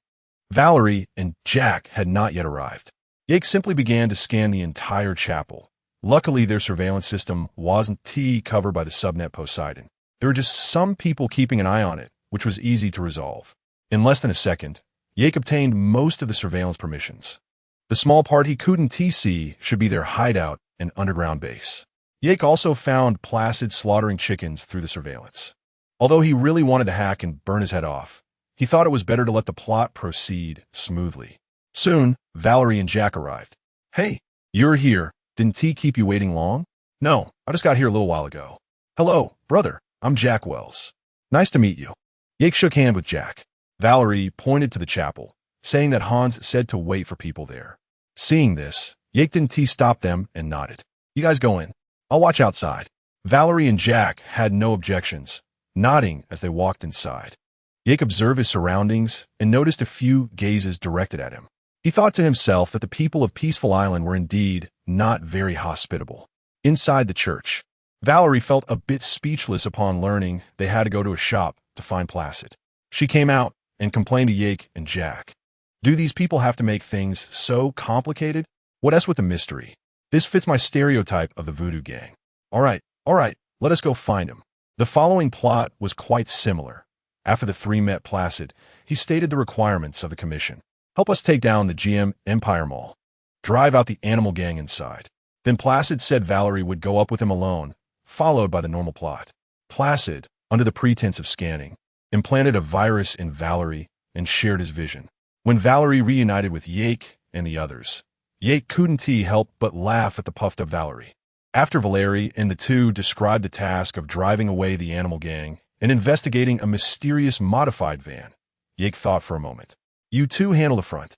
Valerie and Jack had not yet arrived. Yake simply began to scan the entire chapel. Luckily, their surveillance system wasn't covered by the subnet Poseidon. There were just some people keeping an eye on it, which was easy to resolve. In less than a second, Yake obtained most of the surveillance permissions. The small part he couldn't see should be their hideout and underground base. Yake also found Placid slaughtering chickens through the surveillance. Although he really wanted to hack and burn his head off, he thought it was better to let the plot proceed smoothly. Soon, Valerie and Jack arrived. Hey, you're here. Didn't T keep you waiting long? No, I just got here a little while ago. Hello, brother. I'm Jack Wells. Nice to meet you. Yake shook hands with Jack. Valerie pointed to the chapel, saying that Hans said to wait for people there. Seeing this, Yake didn't stop them and nodded. You guys go in. I'll watch outside. Valerie and Jack had no objections, nodding as they walked inside. Yake observed his surroundings and noticed a few gazes directed at him. He thought to himself that the people of Peaceful Island were indeed not very hospitable. Inside the church, Valerie felt a bit speechless upon learning they had to go to a shop to find Placid. She came out and complained to Yake and Jack. Do these people have to make things so complicated? What else with the mystery? This fits my stereotype of the voodoo gang. All right, let us go find him. The following plot was quite similar. After the three met Placid, he stated the requirements of the commission. Help us take down the GM Empire Mall. Drive out the animal gang inside. Then Placid said Valerie would go up with him alone, followed by the normal plot. Placid, under the pretense of scanning, implanted a virus in Valerie and shared his vision. When Valerie reunited with Yake and the others, Yake couldn't help but laugh at the puffed-up Valerie. After Valerie and the two described the task of driving away the animal gang and investigating a mysterious modified van, Yake thought for a moment. You two handle the front,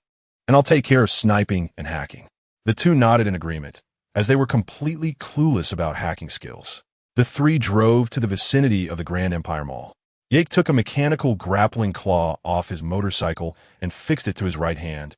and I'll take care of sniping and hacking. The two nodded in agreement, as they were completely clueless about hacking skills. The three drove to the vicinity of the Grand Empire Mall. Yake took a mechanical grappling claw off his motorcycle and fixed it to his right hand,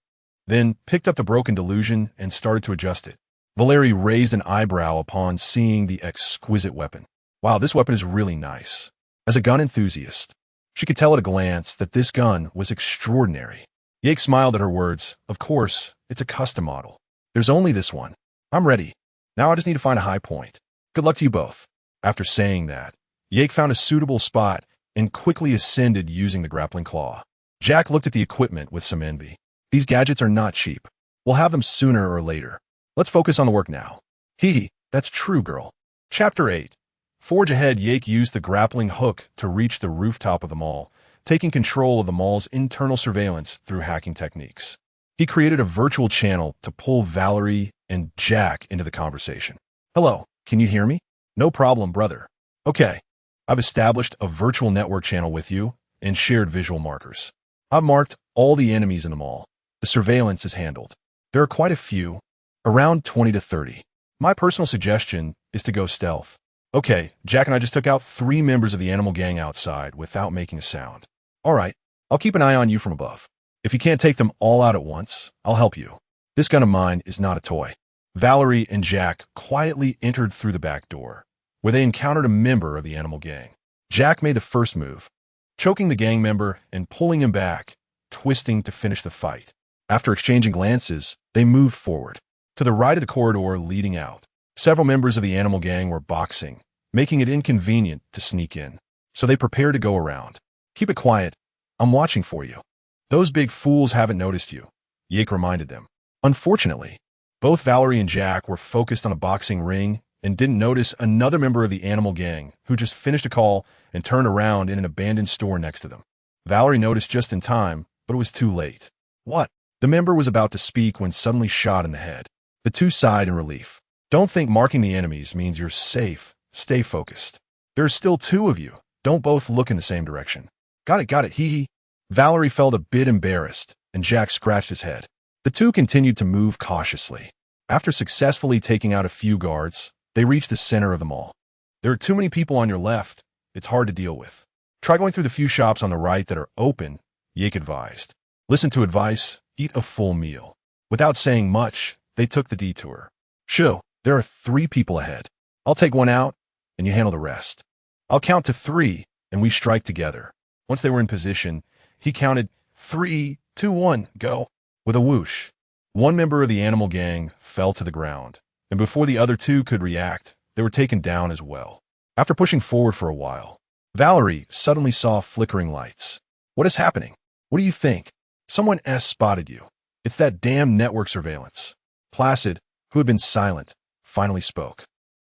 then picked up the broken delusion and started to adjust it. Valerie raised an eyebrow upon seeing the exquisite weapon. Wow, this weapon is really nice. As a gun enthusiast, she could tell at a glance that this gun was extraordinary. Yake smiled at her words. Of course, it's a custom model. There's only this one. I'm ready. Now I just need to find a high point. Good luck to you both. After saying that, Yake found a suitable spot and quickly ascended using the grappling claw. Jack looked at the equipment with some envy. These gadgets are not cheap. We'll have them sooner or later. Let's focus on the work now. Hee, that's true, girl. Chapter 8. Forge ahead, Yake used the grappling hook to reach the rooftop of the mall, taking control of the mall's internal surveillance through hacking techniques. He created a virtual channel to pull Valerie and Jack into the conversation. Hello, can you hear me? No problem, brother. Okay, I've established a virtual network channel with you and shared visual markers. I've marked all the enemies in the mall. The surveillance is handled. There are quite a few, around 20 to 30. My personal suggestion is to go stealth. Okay, Jack and I just took out 3 members of the animal gang outside without making a sound. All right, I'll keep an eye on you from above. If you can't take them all out at once, I'll help you. This gun of mine is not a toy. Valerie and Jack quietly entered through the back door, where they encountered a member of the animal gang. Jack made the first move, choking the gang member and pulling him back, twisting to finish the fight. After exchanging glances, they moved forward. To the right of the corridor leading out, several members of the animal gang were boxing, making it inconvenient to sneak in. So they prepared to go around. Keep it quiet. I'm watching for you. Those big fools haven't noticed you, Yake reminded them. Unfortunately, both Valerie and Jack were focused on a boxing ring and didn't notice another member of the animal gang who just finished a call and turned around in an abandoned store next to them. Valerie noticed just in time, but it was too late. What? The member was about to speak when suddenly shot in the head. The two sighed in relief. Don't think marking the enemies means you're safe. Stay focused. There are still 2 of you. Don't both look in the same direction. Got it, hee. Valerie felt a bit embarrassed, and Jack scratched his head. The two continued to move cautiously. After successfully taking out a few guards, they reached the center of the mall. There are too many people on your left. It's hard to deal with. Try going through the few shops on the right that are open, Yake advised. Listen to advice, eat a full meal. Without saying much, they took the detour. Shoo, there are 3 people ahead. I'll take one out, and you handle the rest. I'll count to 3, and we strike together. Once they were in position, he counted 3, 2, 1, go. With a whoosh, one member of the animal gang fell to the ground, and before the other 2 could react, they were taken down as well. After pushing forward for a while, Valerie suddenly saw flickering lights. What is happening? What do you think? Someone spotted you. It's that damn network surveillance. Placid, who had been silent, finally spoke.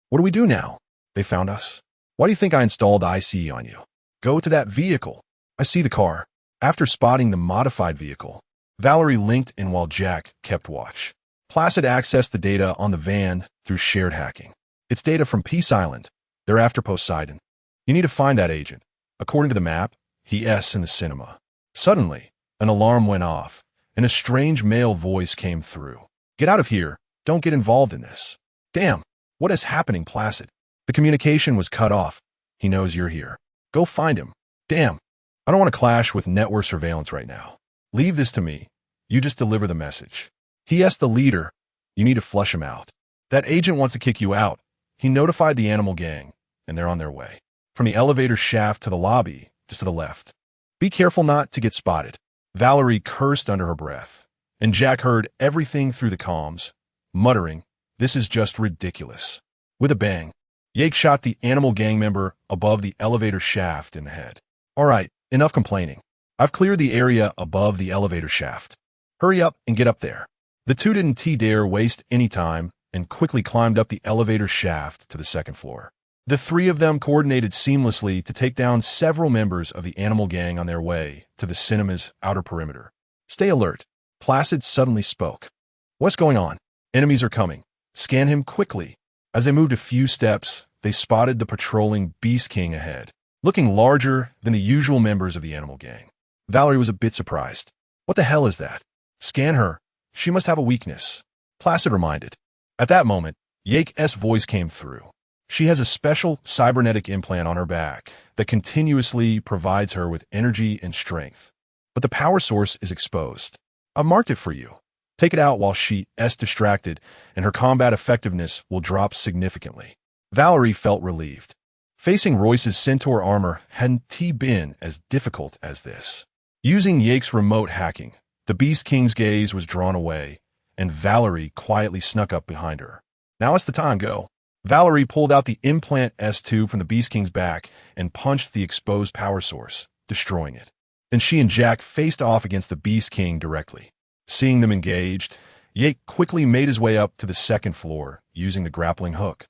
What do we do now? They found us. Why do you think I installed ICE on you? Go to that vehicle. I see the car. After spotting the modified vehicle, Valerie linked in while Jack kept watch. Placid accessed the data on the van through shared hacking. It's data from Peace Island. They're after Poseidon. You need to find that agent. According to the map, he's in the cinema. Suddenly, an alarm went off, and a strange male voice came through. Get out of here. Don't get involved in this. Damn, what is happening, Placid? The communication was cut off. He knows you're here. Go find him. Damn, I don't want to clash with network surveillance right now. Leave this to me. You just deliver the message. He's the leader. You need to flush him out. That agent wants to kick you out. He notified the animal gang, and they're on their way. From the elevator shaft to the lobby, just to the left. Be careful not to get spotted. Valerie cursed under her breath, and Jack heard everything through the comms, muttering, "This is just ridiculous." With a bang, Yake shot the animal gang member above the elevator shaft in the head. "All right, enough complaining. I've cleared the area above the elevator shaft. Hurry up and get up there." The two didn't dare waste any time and quickly climbed up the elevator shaft to the second floor. The three of them coordinated seamlessly to take down several members of the animal gang on their way to the cinema's outer perimeter. "Stay alert," Placid suddenly spoke. "What's going on?" "Enemies are coming. Scan him quickly." As they moved a few steps, they spotted the patrolling Beast King ahead, looking larger than the usual members of the animal gang. Valerie was a bit surprised. "What the hell is that?" "Scan her. She must have a weakness," Placid reminded. At that moment, Yake's voice came through. "She has a special cybernetic implant on her back that continuously provides her with energy and strength. But the power source is exposed. I've marked it for you. Take it out while she's distracted, and her combat effectiveness will drop significantly." Valerie felt relieved. Facing Royce's centaur armor hadn't been as difficult as this. Using Yake's remote hacking, the Beast King's gaze was drawn away, and Valerie quietly snuck up behind her. "Now it's the time, go." Valerie pulled out the implant S2 from the Beast King's back and punched the exposed power source, destroying it. Then she and Jack faced off against the Beast King directly. Seeing them engaged, Yake quickly made his way up to the second floor using the grappling hook,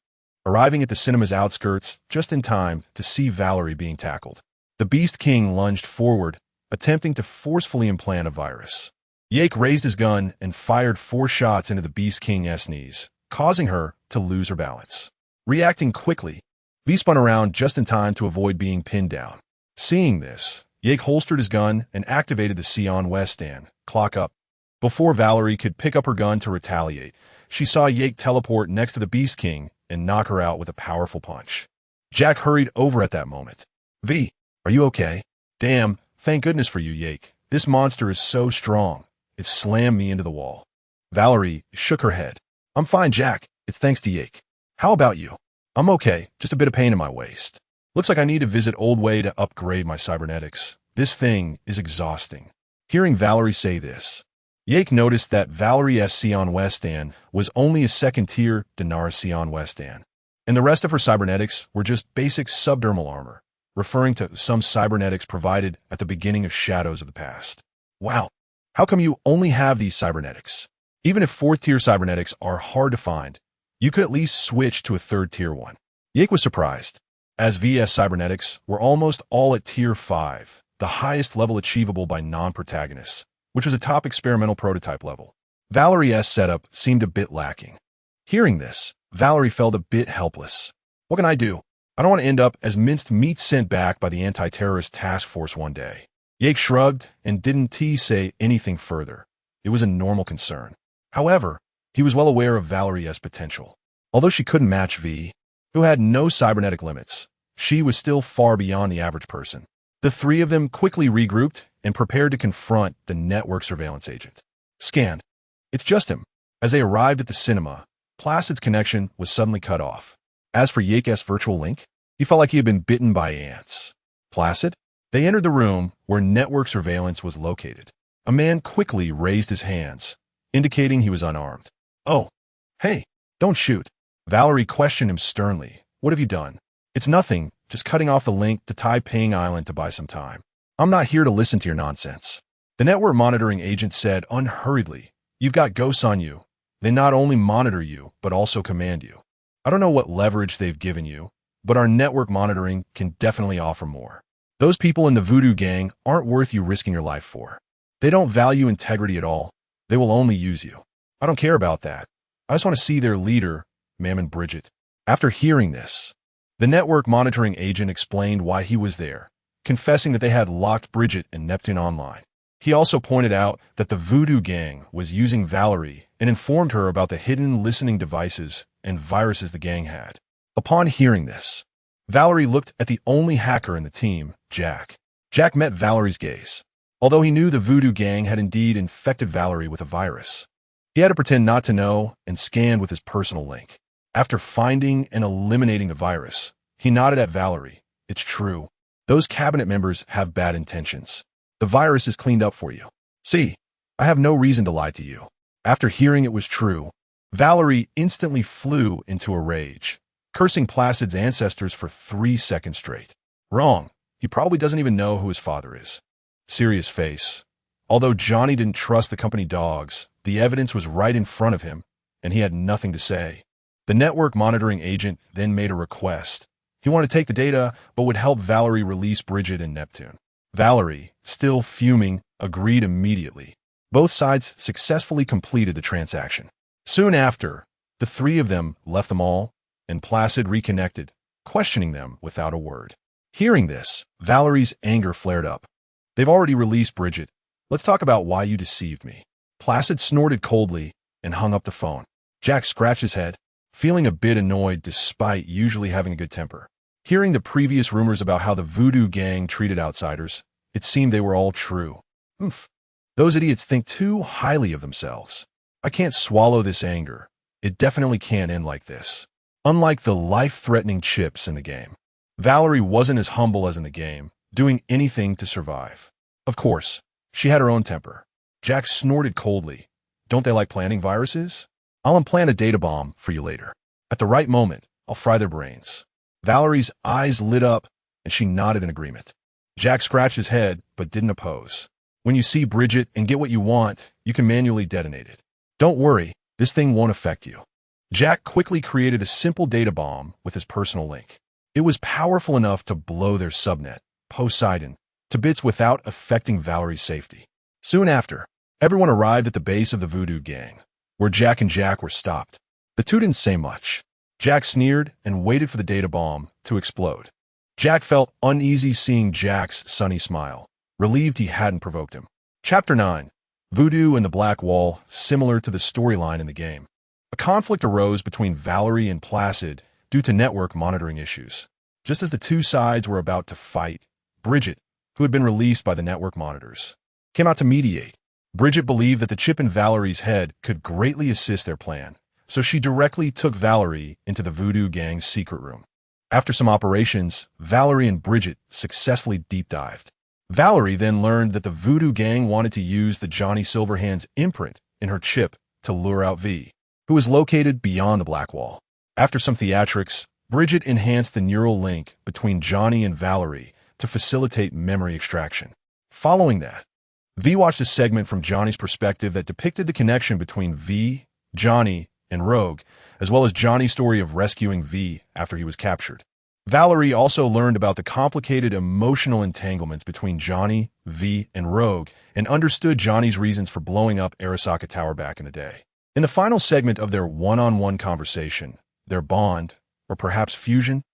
arriving at the cinema's outskirts just in time to see Valerie being tackled. The Beast King lunged forward, attempting to forcefully implant a virus. Yake raised his gun and fired 4 shots into the Beast King's knees, causing her to lose her balance. Reacting quickly, V spun around just in time to avoid being pinned down. Seeing this, Yake holstered his gun and activated the cyberware clock up. Before Valerie could pick up her gun to retaliate, she saw Yake teleport next to the Beast King and knock her out with a powerful punch. Jack hurried over at that moment. "V, are you okay?" "Damn, thank goodness for you, Yake. This monster is so strong. It slammed me into the wall." Valerie shook her head. "I'm fine, Jack. It's thanks to Yake. How about you?" "I'm okay, just a bit of pain in my waist. Looks like I need to visit Old Way to upgrade my cybernetics. This thing is exhausting." Hearing Valerie say this, Yake noticed that Valerie's cyberware was only a second-tier Dinar cyberware, and the rest of her cybernetics were just basic subdermal armor, referring to some cybernetics provided at the beginning of Shadows of the Past. "Wow, how come you only have these cybernetics? Even if 4th-tier cybernetics are hard to find, you could at least switch to a 3rd-tier one." Yake was surprised, as VS cybernetics were almost all at Tier 5, the highest level achievable by non-protagonists, which was a top experimental prototype level. Valerie's setup seemed a bit lacking. Hearing this, Valerie felt a bit helpless. "What can I do? I don't want to end up as minced meat sent back by the anti-terrorist task force one day." Yake shrugged and didn't say anything further. It was a normal concern. However, he was well aware of Valerie's potential. Although she couldn't match V, who had no cybernetic limits, she was still far beyond the average person. The three of them quickly regrouped and prepared to confront the network surveillance agent. Scanned. It's just him. As they arrived at the cinema, Placid's connection was suddenly cut off. As for Yake's virtual link, he felt like he had been bitten by ants. Placid? They entered the room where network surveillance was located. A man quickly raised his hands, indicating he was unarmed. "Oh, hey, don't shoot." Valerie questioned him sternly. "What have you done?" "It's nothing, just cutting off the link to Taiping Island to buy some time. I'm not here to listen to your nonsense." The network monitoring agent said unhurriedly, "You've got ghosts on you. They not only monitor you, but also command you. I don't know what leverage they've given you, but our network monitoring can definitely offer more. Those people in the Voodoo Gang aren't worth you risking your life for. They don't value integrity at all. They will only use you. I don't care about that. I just want to see their leader, Mann and Bridget." After hearing this, the network monitoring agent explained why he was there, confessing that they had locked Bridget and Neptune online. He also pointed out that the Voodoo Gang was using Valerie and informed her about the hidden listening devices and viruses the gang had. Upon hearing this, Valerie looked at the only hacker in the team, Jack. Jack met Valerie's gaze. Although he knew the Voodoo Gang had indeed infected Valerie with a virus, he had to pretend not to know and scanned with his personal link. After finding and eliminating the virus, he nodded at Valerie. "It's true. Those cabinet members have bad intentions. The virus is cleaned up for you." See, I have no reason to lie to you. After hearing it was true, Valerie instantly flew into a rage, cursing Placid's ancestors for 3 seconds straight. Wrong. He probably doesn't even know who his father is. Serious face. Although Johnny didn't trust the company dogs, the evidence was right in front of him, and he had nothing to say. The network monitoring agent then made a request. He wanted to take the data, but would help Valerie release Bridget and Neptune. Valerie, still fuming, agreed immediately. Both sides successfully completed the transaction. Soon after, the 3 of them left the mall, and Placid reconnected, questioning them without a word. Hearing this, Valerie's anger flared up. They've already released Bridget. Let's talk about why you deceived me. Placid snorted coldly and hung up the phone. Jack scratched his head, feeling a bit annoyed despite usually having a good temper. Hearing the previous rumors about how the Voodoo Gang treated outsiders, it seemed they were all true. Those idiots think too highly of themselves. I can't swallow this anger. It definitely can't end like this. Unlike the life-threatening chips in the game, Valerie wasn't as humble as in the game, doing anything to survive. Of course, she had her own temper. Jack snorted coldly. Don't they like planting viruses? I'll implant a data bomb for you later. At the right moment, I'll fry their brains. Valerie's eyes lit up, and she nodded in agreement. Jack scratched his head, but didn't oppose. When you see Bridget and get what you want, you can manually detonate it. Don't worry, this thing won't affect you. Jack quickly created a simple data bomb with his personal link. It was powerful enough to blow their subnet, Poseidon, to bits without affecting Valerie's safety. Soon after, everyone arrived at the base of the Voodoo Gang, where Jack and Jack were stopped. The two didn't say much. Jack sneered and waited for the data bomb to explode. Jack felt uneasy seeing Jack's sunny smile, relieved he hadn't provoked him. Chapter 9. Voodoo and the Black Wall, similar to the storyline in the game. A conflict arose between Valerie and Placid due to network monitoring issues. Just as the two sides were about to fight, Bridget, who had been released by the network monitors, came out to mediate. Bridget believed that the chip in Valerie's head could greatly assist their plan, so she directly took Valerie into the Voodoo Gang's secret room. After some operations, Valerie and Bridget successfully deep-dived. Valerie then learned that the Voodoo Gang wanted to use the Johnny Silverhand's imprint in her chip to lure out V, who was located beyond the Black Wall. After some theatrics, Bridget enhanced the neural link between Johnny and Valerie to facilitate memory extraction. Following that, V watched a segment from Johnny's perspective that depicted the connection between V, Johnny, and Rogue, as well as Johnny's story of rescuing V after he was captured. Valerie also learned about the complicated emotional entanglements between Johnny, V, and Rogue, and understood Johnny's reasons for blowing up Arasaka Tower back in the day. In the final segment of their one-on-one conversation, their bond, or perhaps fusion,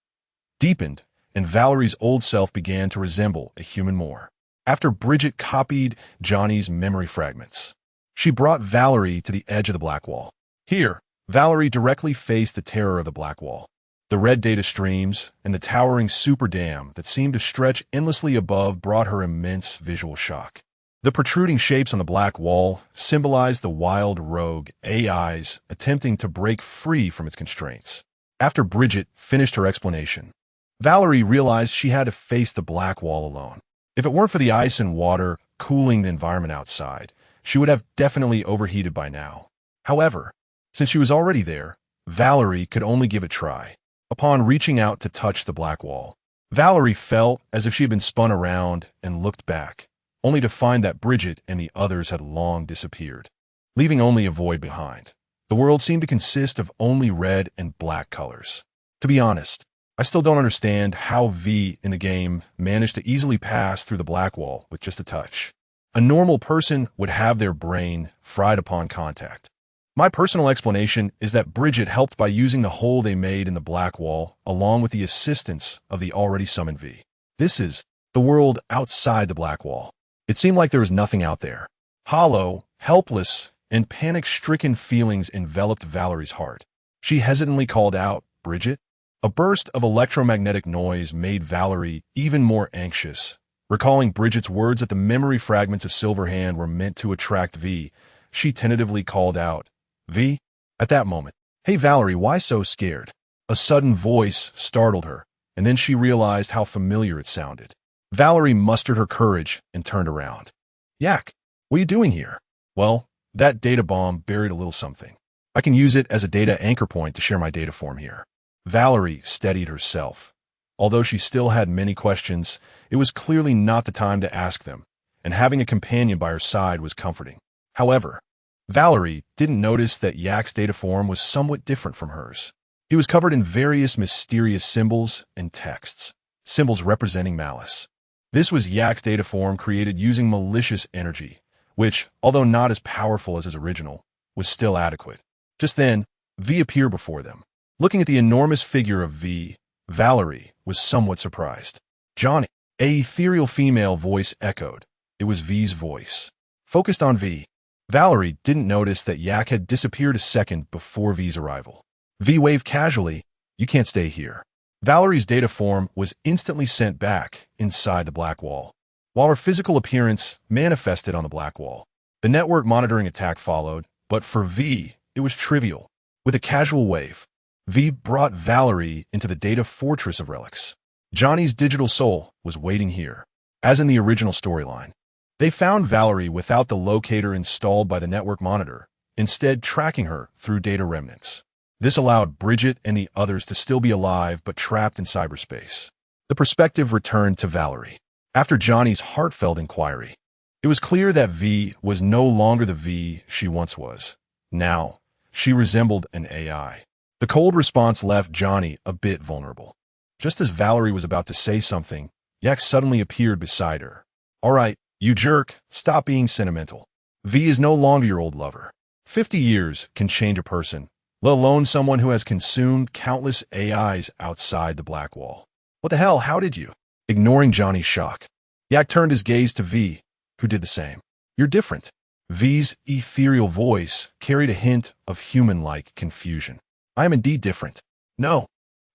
deepened, and Valerie's old self began to resemble a human more. After Bridget copied Johnny's memory fragments, she brought Valerie to the edge of the Black Wall. Here, Valerie directly faced the terror of the Black Wall. The red data streams and the towering super dam that seemed to stretch endlessly above brought her immense visual shock. The protruding shapes on the Black Wall symbolized the wild rogue AIs attempting to break free from its constraints. After Bridget finished her explanation, Valerie realized she had to face the Black Wall alone. If it weren't for the ice and water cooling the environment outside, she would have definitely overheated by now. However, since she was already there, Valerie could only give it a try. Upon reaching out to touch the Black Wall, Valerie felt as if she had been spun around and looked back, only to find that Bridget and the others had long disappeared, leaving only a void behind. The world seemed to consist of only red and black colors. To be honest, I still don't understand how V in the game managed to easily pass through the Black Wall with just a touch. A normal person would have their brain fried upon contact. My personal explanation is that Bridget helped by using the hole they made in the Black Wall along with the assistance of the already summoned V. This is the world outside the Black Wall. It seemed like there was nothing out there. Hollow, helpless, and panic-stricken feelings enveloped Valerie's heart. She hesitantly called out, "Bridget?" A burst of electromagnetic noise made Valerie even more anxious. Recalling Bridget's words that the memory fragments of Silverhand were meant to attract V, she tentatively called out, "V?" At that moment, "Hey Valerie, why so scared?" A sudden voice startled her, and then she realized how familiar it sounded. Valerie mustered her courage and turned around. "Yak, What are you doing here? Well, that data bomb buried a little something. I can use it as a data anchor point to share my data form here. Valerie steadied herself. Although she still had many questions, it was clearly not the time to ask them, and having a companion by her side was comforting. However, Valerie didn't notice that Yak's data form was somewhat different from hers. He was covered in various mysterious symbols and texts, symbols representing malice. This was Yak's data form created using malicious energy, which, although not as powerful as his original, was still adequate. Just then, V appeared before them. Looking at the enormous figure of V, Valerie was somewhat surprised. Johnny, an ethereal female voice echoed. It was V's voice. Focused on V, Valerie didn't notice that Yak had disappeared a second before V's arrival. V waved casually, "You can't stay here." Valerie's data form was instantly sent back inside the black wall, while her physical appearance manifested on the black wall. The network monitoring attack followed, but for V, it was trivial. With a casual wave, V brought Valerie into the data fortress of relics. Johnny's digital soul was waiting here, as in the original storyline. They found Valerie without the locator installed by the network monitor, instead tracking her through data remnants. This allowed Bridget and the others to still be alive but trapped in cyberspace. The perspective returned to Valerie. After Johnny's heartfelt inquiry, it was clear that V was no longer the V she once was. Now, she resembled an AI. The cold response left Johnny a bit vulnerable. Just as Valerie was about to say something, Yak suddenly appeared beside her. "All right, you jerk, stop being sentimental. V is no longer your old lover. 50 years can change a person, let alone someone who has consumed countless AIs outside the black wall." "What the hell, how did you?" Ignoring Johnny's shock, Yak turned his gaze to V, who did the same. "You're different." V's ethereal voice carried a hint of human-like confusion. "I am indeed different." "No,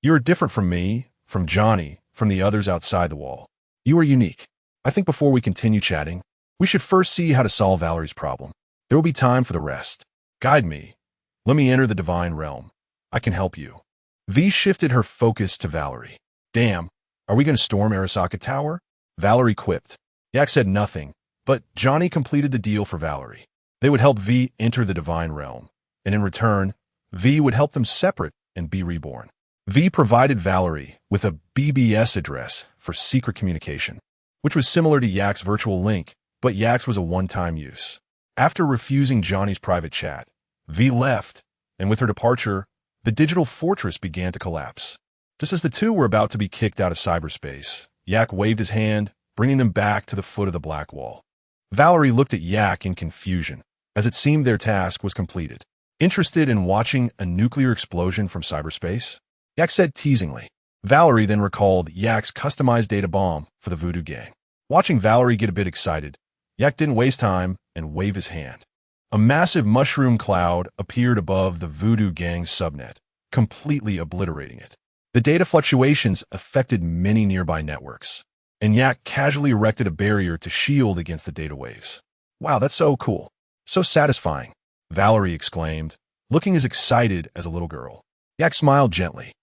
you are different from me, from Johnny, from the others outside the wall. You are unique. I think before we continue chatting, we should first see how to solve Valerie's problem. There will be time for the rest. Guide me. Let me enter the divine realm. I can help you." V shifted her focus to Valerie. "Damn, are we going to storm Arasaka Tower?" Valerie quipped. Yak said nothing, but Johnny completed the deal for Valerie. They would help V enter the divine realm, and in return, V would help them separate and be reborn. V provided Valerie with a BBS address for secret communication, which was similar to Yak's virtual link, but Yak's was a one-time use. After refusing Johnny's private chat, V left, and with her departure, the digital fortress began to collapse. Just as the two were about to be kicked out of cyberspace, Yak waved his hand, bringing them back to the foot of the black wall. Valerie looked at Yak in confusion, as it seemed their task was completed. "Interested in watching a nuclear explosion from cyberspace?" Yak said teasingly. Valerie then recalled Yak's customized data bomb for the Voodoo Gang. Watching Valerie get a bit excited, Yak didn't waste time and waved his hand. A massive mushroom cloud appeared above the Voodoo Gang's subnet, completely obliterating it. The data fluctuations affected many nearby networks, and Yak casually erected a barrier to shield against the data waves. "Wow, that's so cool. So satisfying," Valerie exclaimed, looking as excited as a little girl. Yak smiled gently.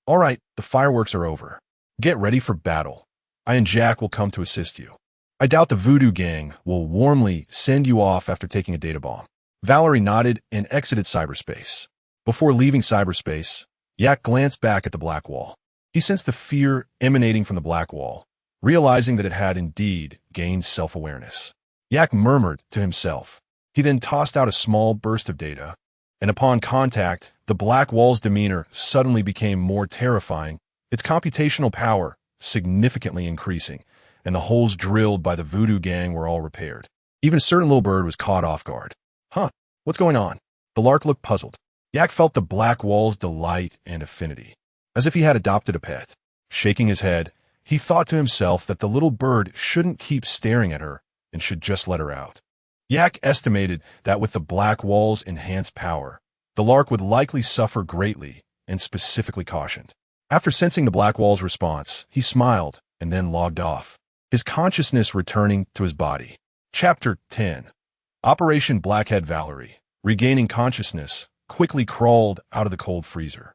"All right, the fireworks are over. Get ready for battle. I and Jack will come to assist you. I doubt the Voodoo Gang will warmly send you off after taking a data bomb." Valerie nodded and exited cyberspace. Before leaving cyberspace, Yak glanced back at the black wall. He sensed the fear emanating from the black wall, realizing that it had indeed gained self-awareness. Yak murmured to himself. He then tossed out a small burst of data, and upon contact, the black wall's demeanor suddenly became more terrifying, its computational power significantly increasing, and the holes drilled by the Voodoo Gang were all repaired. Even a certain little bird was caught off guard. "Huh, what's going on?" The lark looked puzzled. Yak felt the black wall's delight and affinity, as if he had adopted a pet. Shaking his head, he thought to himself that the little bird shouldn't keep staring at her and should just let her out. Yak estimated that with the black wall's enhanced power, the lark would likely suffer greatly and specifically cautioned. After sensing the black wall's response, he smiled and then logged off, his consciousness returning to his body. Chapter 10. Operation Blackhead. Valerie, regaining consciousness, quickly crawled out of the cold freezer.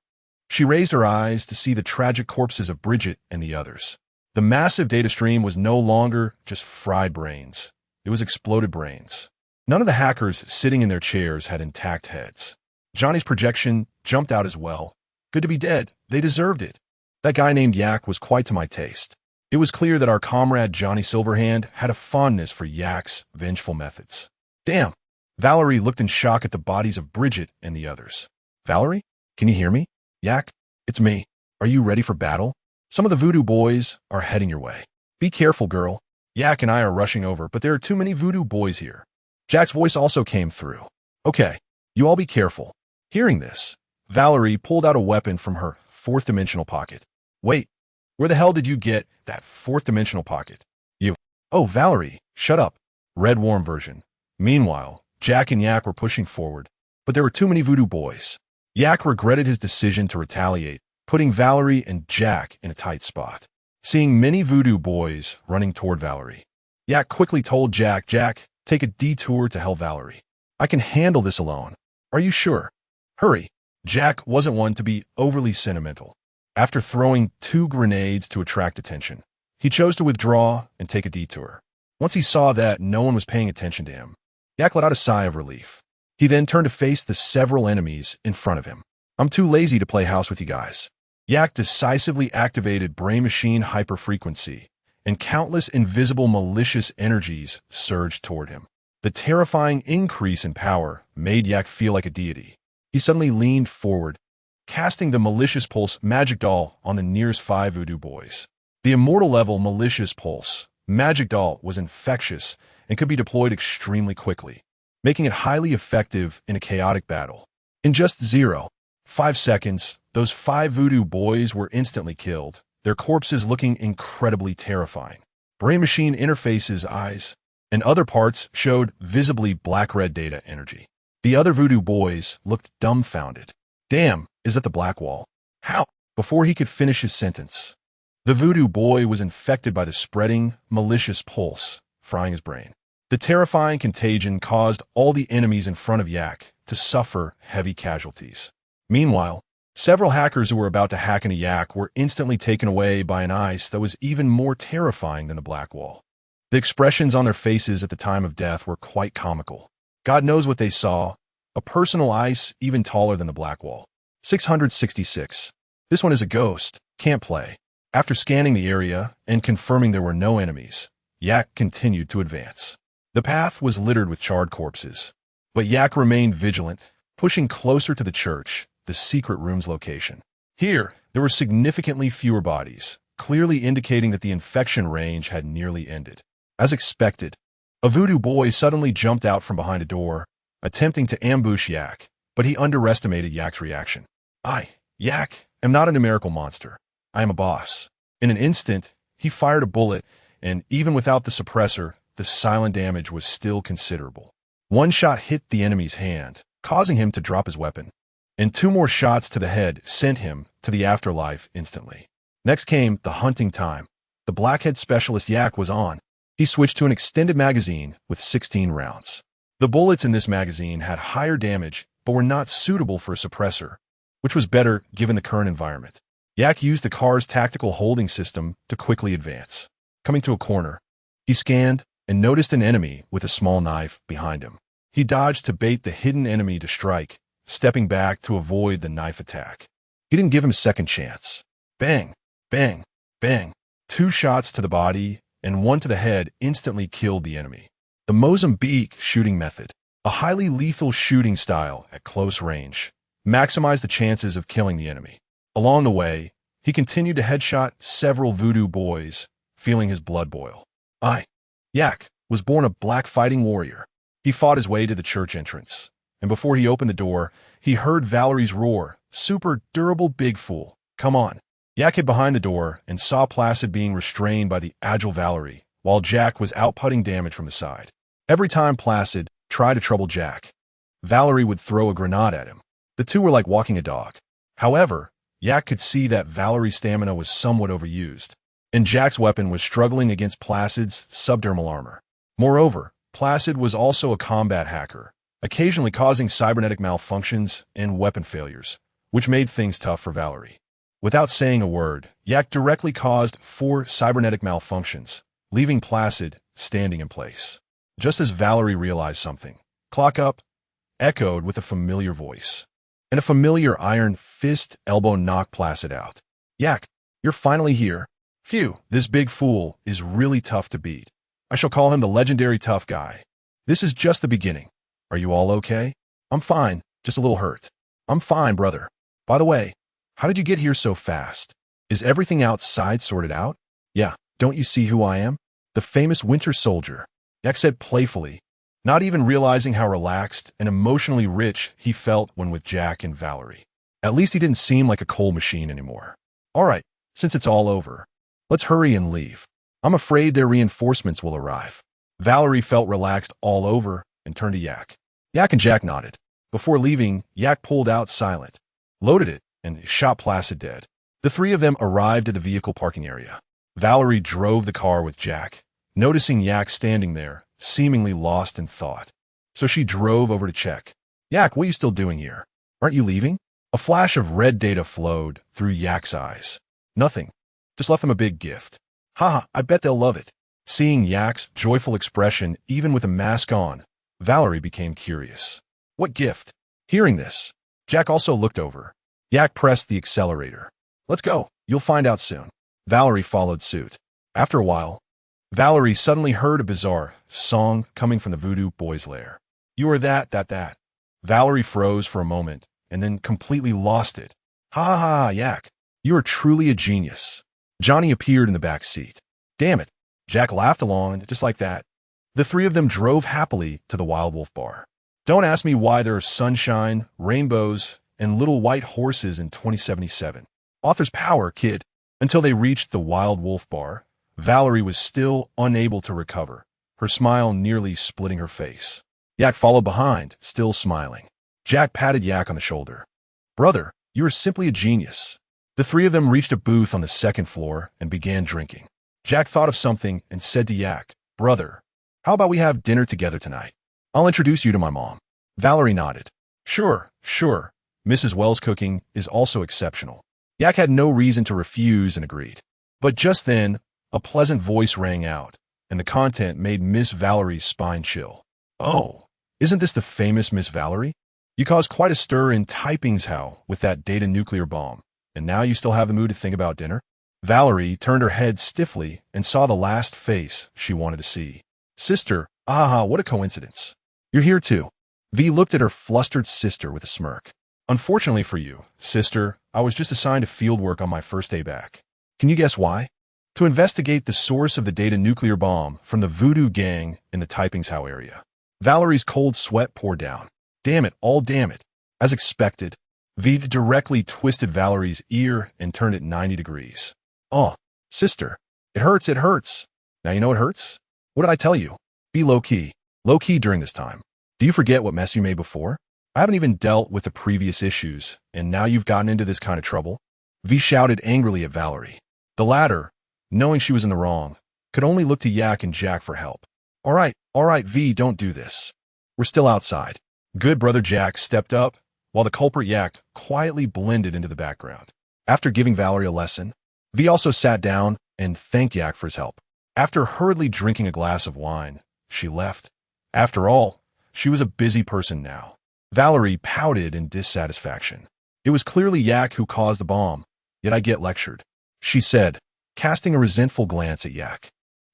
She raised her eyes to see the tragic corpses of Bridget and the others. The massive data stream was no longer just fried brains. It was exploded brains. None of the hackers sitting in their chairs had intact heads. Johnny's projection jumped out as well. Good to be dead. They deserved it. That guy named Yak was quite to my taste. It was clear that our comrade Johnny Silverhand had a fondness for Yak's vengeful methods. Damn. Valerie looked in shock at the bodies of Bridget and the others. Valerie? Can you hear me? Yak? It's me. Are you ready for battle? Some of the voodoo boys are heading your way. Be careful, girl. Yak and I are rushing over, but there are too many voodoo boys here. Jack's voice also came through. Okay, you all be careful. Hearing this, Valerie pulled out a weapon from her fourth-dimensional pocket. Wait, where the hell did you get that fourth-dimensional pocket? You. Oh, Valerie, shut up. Red warm version. Meanwhile, Jack and Yak were pushing forward, but there were too many voodoo boys. Yak regretted his decision to retaliate, putting Valerie and Jack in a tight spot. Seeing many voodoo boys running toward Valerie, Yak quickly told Jack, take a detour to help Valerie. I can handle this alone. Are you sure? Hurry. Jack wasn't one to be overly sentimental. After throwing 2 grenades to attract attention, he chose to withdraw and take a detour. Once he saw that no one was paying attention to him, Yak let out a sigh of relief. He then turned to face the several enemies in front of him. I'm too lazy to play house with you guys. Yak decisively activated brain machine hyperfrequency, and countless invisible malicious energies surged toward him. The terrifying increase in power made Yak feel like a deity. He suddenly leaned forward, casting the Malicious Pulse magic doll on the nearest 5 voodoo boys. The immortal level Malicious Pulse magic doll was infectious and could be deployed extremely quickly, making it highly effective in a chaotic battle. In just 0.5 seconds, those 5 voodoo boys were instantly killed, their corpses looking incredibly terrifying. Brain machine interfaces, eyes, and other parts showed visibly black-red data energy. The other voodoo boys looked dumbfounded. Damn, is that the black wall? How? Before he could finish his sentence, the voodoo boy was infected by the spreading, malicious pulse, frying his brain. The terrifying contagion caused all the enemies in front of Yak to suffer heavy casualties. Meanwhile, several hackers who were about to hack into Yak were instantly taken away by an ice that was even more terrifying than the black wall. The expressions on their faces at the time of death were quite comical. God knows what they saw, a personal ice even taller than the black wall. 666. This one is a ghost, can't play. After scanning the area and confirming there were no enemies, Yak continued to advance. The path was littered with charred corpses, but Yak remained vigilant, pushing closer to the church, the secret room's location. Here, there were significantly fewer bodies, clearly indicating that the infection range had nearly ended. As expected, a voodoo boy suddenly jumped out from behind a door, attempting to ambush Yak, but he underestimated Yak's reaction. I, Yak, am not a numerical monster. I am a boss. In an instant, he fired a bullet, and even without the suppressor, the silent damage was still considerable. One shot hit the enemy's hand, causing him to drop his weapon, and 2 more shots to the head sent him to the afterlife instantly. Next came the hunting time. The blackhead specialist Yak was on. He switched to an extended magazine with 16 rounds. The bullets in this magazine had higher damage, but were not suitable for a suppressor, which was better given the current environment. Yak used the car's tactical holding system to quickly advance. Coming to a corner, he scanned and noticed an enemy with a small knife behind him. He dodged to bait the hidden enemy to strike, stepping back to avoid the knife attack. He didn't give him a second chance. Bang, bang, bang. 2 shots to the body and 1 to the head instantly killed the enemy. The Mozambique shooting method, a highly lethal shooting style at close range, maximized the chances of killing the enemy. Along the way, he continued to headshot several voodoo boys, feeling his blood boil. Yak, was born a black fighting warrior. He fought his way to the church entrance, and before he opened the door, he heard Valerie's roar, "Super durable big fool, come on." Yak hid behind the door and saw Placid being restrained by the agile Valerie, while Jack was outputting damage from the side. Every time Placid tried to trouble Jack, Valerie would throw a grenade at him. The two were like walking a dog. However, Yak could see that Valerie's stamina was somewhat overused, and Jack's weapon was struggling against Placid's subdermal armor. Moreover, Placid was also a combat hacker, occasionally causing cybernetic malfunctions and weapon failures, which made things tough for Valerie. Without saying a word, Yak directly caused 4 cybernetic malfunctions, leaving Placid standing in place. Just as Valerie realized something, "Clock up," echoed with a familiar voice. And a familiar iron fist elbow knocked Placid out. "Yak, you're finally here. Phew, this big fool is really tough to beat. I shall call him the legendary tough guy. This is just the beginning. Are you all okay?" "I'm fine, just a little hurt." "I'm fine, brother. By the way, how did you get here so fast? Is everything outside sorted out?" "Yeah, don't you see who I am? The famous Winter Soldier," Yak said playfully, not even realizing how relaxed and emotionally rich he felt when with Jack and Valerie. At least he didn't seem like a cold machine anymore. "All right, since it's all over, let's hurry and leave. I'm afraid their reinforcements will arrive." Valerie felt relaxed all over and turned to Yak. Yak and Jack nodded. Before leaving, Yak pulled out Silent, loaded it, and shot Placid dead. The three of them arrived at the vehicle parking area. Valerie drove the car with Jack, noticing Yak standing there, seemingly lost in thought. So she drove over to check. "Yak, what are you still doing here? Aren't you leaving?" A flash of red data flowed through Yak's eyes. "Nothing. Just left them a big gift." "Haha, I bet they'll love it." Seeing Yak's joyful expression, even with a mask on, Valerie became curious. "What gift?" Hearing this, Jack also looked over. Yak pressed the accelerator. "Let's go. You'll find out soon." Valerie followed suit. After a while, Valerie suddenly heard a bizarre song coming from the Voodoo Boy's lair. "You are that. Valerie froze for a moment and then completely lost it. "Ha ha ha, Yak. You are truly a genius." Johnny appeared in the back seat. "Damn it." Jack laughed along, and just like that, the three of them drove happily to the Wild Wolf Bar. Don't ask me why there are sunshine, rainbows, and little white horses in 2077. Author's power, kid. Until they reached the Wild Wolf Bar, Valerie was still unable to recover, her smile nearly splitting her face. Yak followed behind, still smiling. Jack patted Yak on the shoulder. "Brother, you are simply a genius." The three of them reached a booth on the second floor and began drinking. Jack thought of something and said to Yak, "Brother, how about we have dinner together tonight? I'll introduce you to my mom." Valerie nodded. Sure. Mrs. Wells' cooking is also exceptional." Yak had no reason to refuse and agreed. But just then, a pleasant voice rang out, and the content made Miss Valerie's spine chill. "Oh, isn't this the famous Miss Valerie? You caused quite a stir in Taipingshao with that data nuclear bomb, and now you still have the mood to think about dinner?" Valerie turned her head stiffly and saw the last face she wanted to see. "Sister, what a coincidence. You're here too." V looked at her flustered sister with a smirk. "Unfortunately for you, sister, I was just assigned to field work on my first day back. Can you guess why? To investigate the source of the data nuclear bomb from the Voodoo gang in the Taipingshao area." Valerie's cold sweat poured down. Damn it. As expected, V directly twisted Valerie's ear and turned it 90 degrees. "Oh, sister, it hurts. Now you know it hurts? What did I tell you? Be low-key during this time. Do you forget what mess you made before? I haven't even dealt with the previous issues, and now you've gotten into this kind of trouble?" V shouted angrily at Valerie. The latter, knowing she was in the wrong, could only look to Yak and Jack for help. All right, V, don't do this. We're still outside." Good brother Jack stepped up, while the culprit Yak quietly blended into the background. After giving Valerie a lesson, V also sat down and thanked Yak for his help. After hurriedly drinking a glass of wine, she left. After all, she was a busy person now. Valerie pouted in dissatisfaction. "It was clearly Yak who caused the bomb, yet I get lectured," she said, casting a resentful glance at Yak.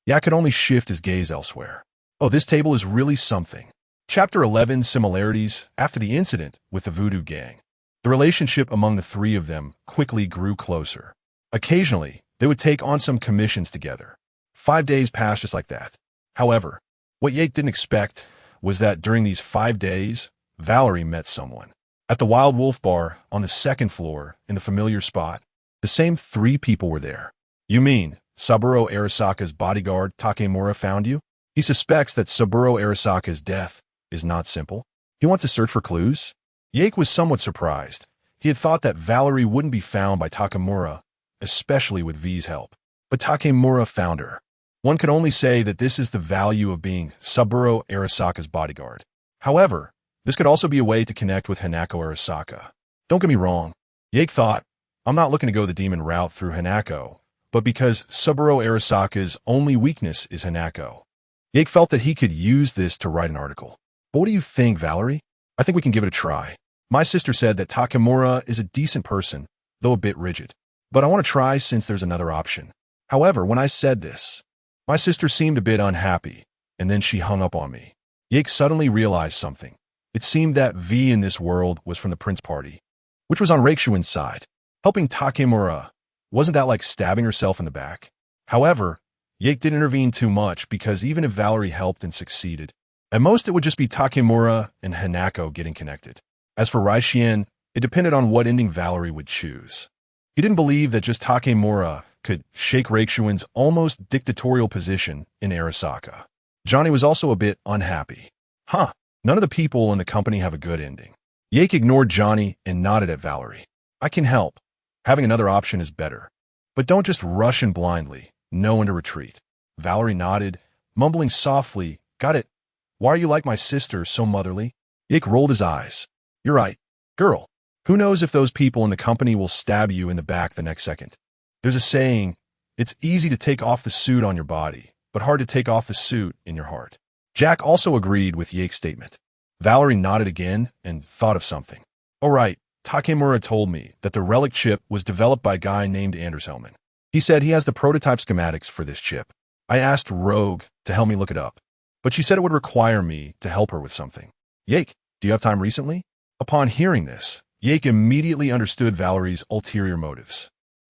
Yak could only shift his gaze elsewhere. "Oh, this table is really something." Chapter 11, Similarities. After the incident with the Voodoo gang, the relationship among the three of them quickly grew closer. Occasionally, they would take on some commissions together. 5 days passed just like that. However, what Yak didn't expect was that during these 5 days, Valerie met someone. At the Wild Wolf Bar on the second floor in the familiar spot, the same 3 people were there. "You mean Saburo Arasaka's bodyguard Takemura found you? He suspects that Saburo Arasaka's death is not simple. He wants to search for clues?" Yak was somewhat surprised. He had thought that Valerie wouldn't be found by Takemura, especially with V's help. But Takemura found her. One could only say that this is the value of being Saburo Arasaka's bodyguard. However, this could also be a way to connect with Hanako Arasaka. Don't get me wrong, Yak thought, I'm not looking to go the demon route through Hanako, but because Saburo Arasaka's only weakness is Hanako. Yake felt that he could use this to write an article. But what do you think, Valerie? I think we can give it a try. My sister said that Takemura is a decent person, though a bit rigid. But I want to try since there's another option. However, when I said this, my sister seemed a bit unhappy, and then she hung up on me. Yake suddenly realized something. It seemed that V in this world was from the Prince Party, which was on Reikishuin's side. Helping Takemura, wasn't that like stabbing herself in the back? However, Yake didn't intervene too much because even if Valerie helped and succeeded, at most it would just be Takemura and Hanako getting connected. As for Raishien, it depended on what ending Valerie would choose. He didn't believe that just Takemura could shake Reikishuin's almost dictatorial position in Arasaka. Johnny was also a bit unhappy. None of the people in the company have a good ending. Yake ignored Johnny and nodded at Valerie. I can help. Having another option is better. But don't just rush in blindly. Know when to retreat. Valerie nodded, mumbling softly, Got it. Why are you like my sister, so motherly? Yake rolled his eyes. You're right. Girl, who knows if those people in the company will stab you in the back the next second. There's a saying, it's easy to take off the suit on your body, but hard to take off the suit in your heart. Jack also agreed with Yake's statement. Valerie nodded again and thought of something. Oh right, Takemura told me that the relic chip was developed by a guy named Anders Hellman. He said he has the prototype schematics for this chip. I asked Rogue to help me look it up, but she said it would require me to help her with something. Yake, do you have time recently? Upon hearing this, Yake immediately understood Valerie's ulterior motives.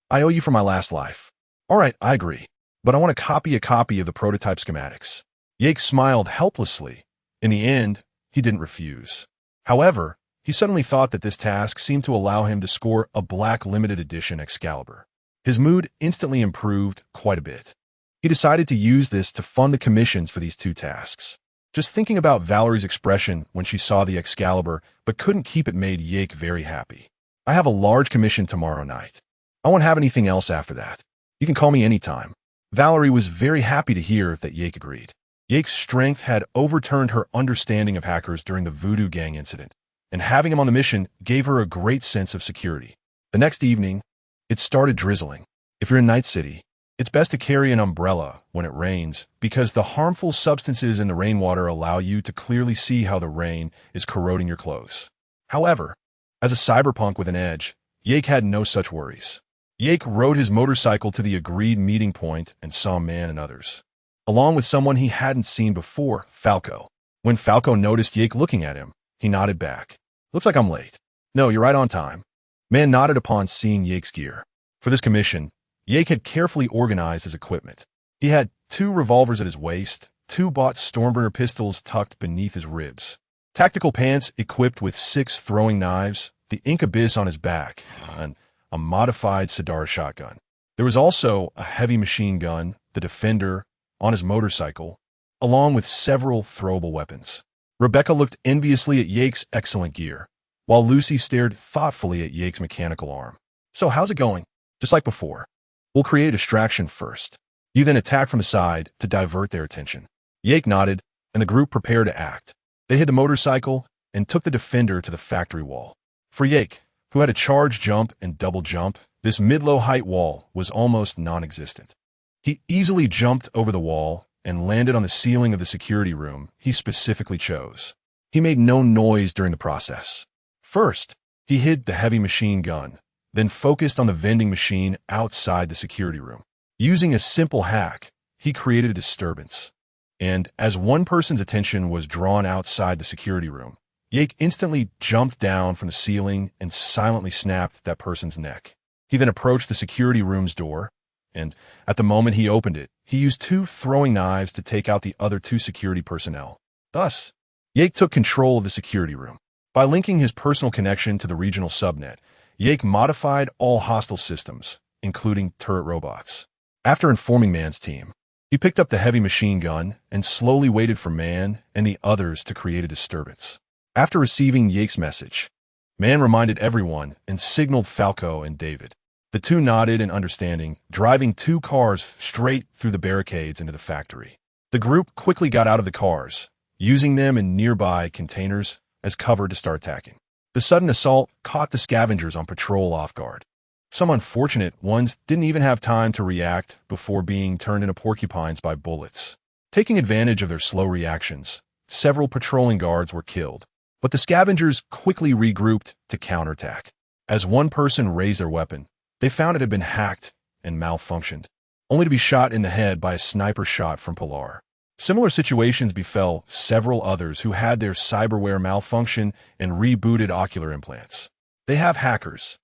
I owe you for my last life. All right, I agree, but I want to copy a copy of the prototype schematics. Yake smiled helplessly. In the end, he didn't refuse. However, he suddenly thought that this task seemed to allow him to score a black limited edition Excalibur. His mood instantly improved quite a bit. He decided to use this to fund the commissions for these two tasks. Just thinking about Valerie's expression when she saw the Excalibur but couldn't keep it made Yake very happy. I have a large commission tomorrow night. I won't have anything else after that. You can call me anytime. Valerie was very happy to hear that Yake agreed. Yake's strength had overturned her understanding of hackers during the Voodoo Gang incident, and having him on the mission gave her a great sense of security. The next evening, it started drizzling. If you're in Night City, it's best to carry an umbrella when it rains because the harmful substances in the rainwater allow you to clearly see how the rain is corroding your clothes. However, as a cyberpunk with an edge, Yake had no such worries. Yake rode his motorcycle to the agreed meeting point and saw Mann and others, along with someone he hadn't seen before, Falco. When Falco noticed Yake looking at him, he nodded back. Looks like I'm late. No, you're right on time. Mann nodded upon seeing Yake's gear. For this commission, Yake had carefully organized his equipment. He had 2 revolvers at his waist, 2 bought Stormburner pistols tucked beneath his ribs, tactical pants equipped with 6 throwing knives, the Ink Abyss on his back, and a modified Sidara shotgun. There was also a heavy machine gun, the Defender, on his motorcycle, along with several throwable weapons. Rebecca looked enviously at Yake's excellent gear, while Lucy stared thoughtfully at Yake's mechanical arm. So how's it going? Just like before. We'll create a distraction first. You then attack from the side to divert their attention. Yake nodded, and the group prepared to act. They hid the motorcycle and took the Defender to the factory wall. For Yake, who had a charge jump and double jump, this mid-low height wall was almost non-existent. He easily jumped over the wall and landed on the ceiling of the security room he specifically chose. He made no noise during the process. First, he hid the heavy machine gun, then focused on the vending machine outside the security room. Using a simple hack, he created a disturbance. And as one person's attention was drawn outside the security room, Yake instantly jumped down from the ceiling and silently snapped that person's neck. He then approached the security room's door, and at the moment he opened it, he used 2 throwing knives to take out the other 2 security personnel. Thus, Yake took control of the security room. By linking his personal connection to the regional subnet, Yake modified all hostile systems, including turret robots. After informing Mann's team, he picked up the heavy machine gun and slowly waited for Mann and the others to create a disturbance. After receiving Yake's message, Mann reminded everyone and signaled Falco and David. The 2 nodded in understanding, driving 2 cars straight through the barricades into the factory. The group quickly got out of the cars, using them in nearby containers as cover to start attacking. The sudden assault caught the scavengers on patrol off guard. Some unfortunate ones didn't even have time to react before being turned into porcupines by bullets. Taking advantage of their slow reactions, several patrolling guards were killed, but the scavengers quickly regrouped to counterattack. As one person raised their weapon, they found it had been hacked and malfunctioned, only to be shot in the head by a sniper shot from Pilar. Similar situations befell several others who had their cyberware malfunction and rebooted ocular implants. They have hackers.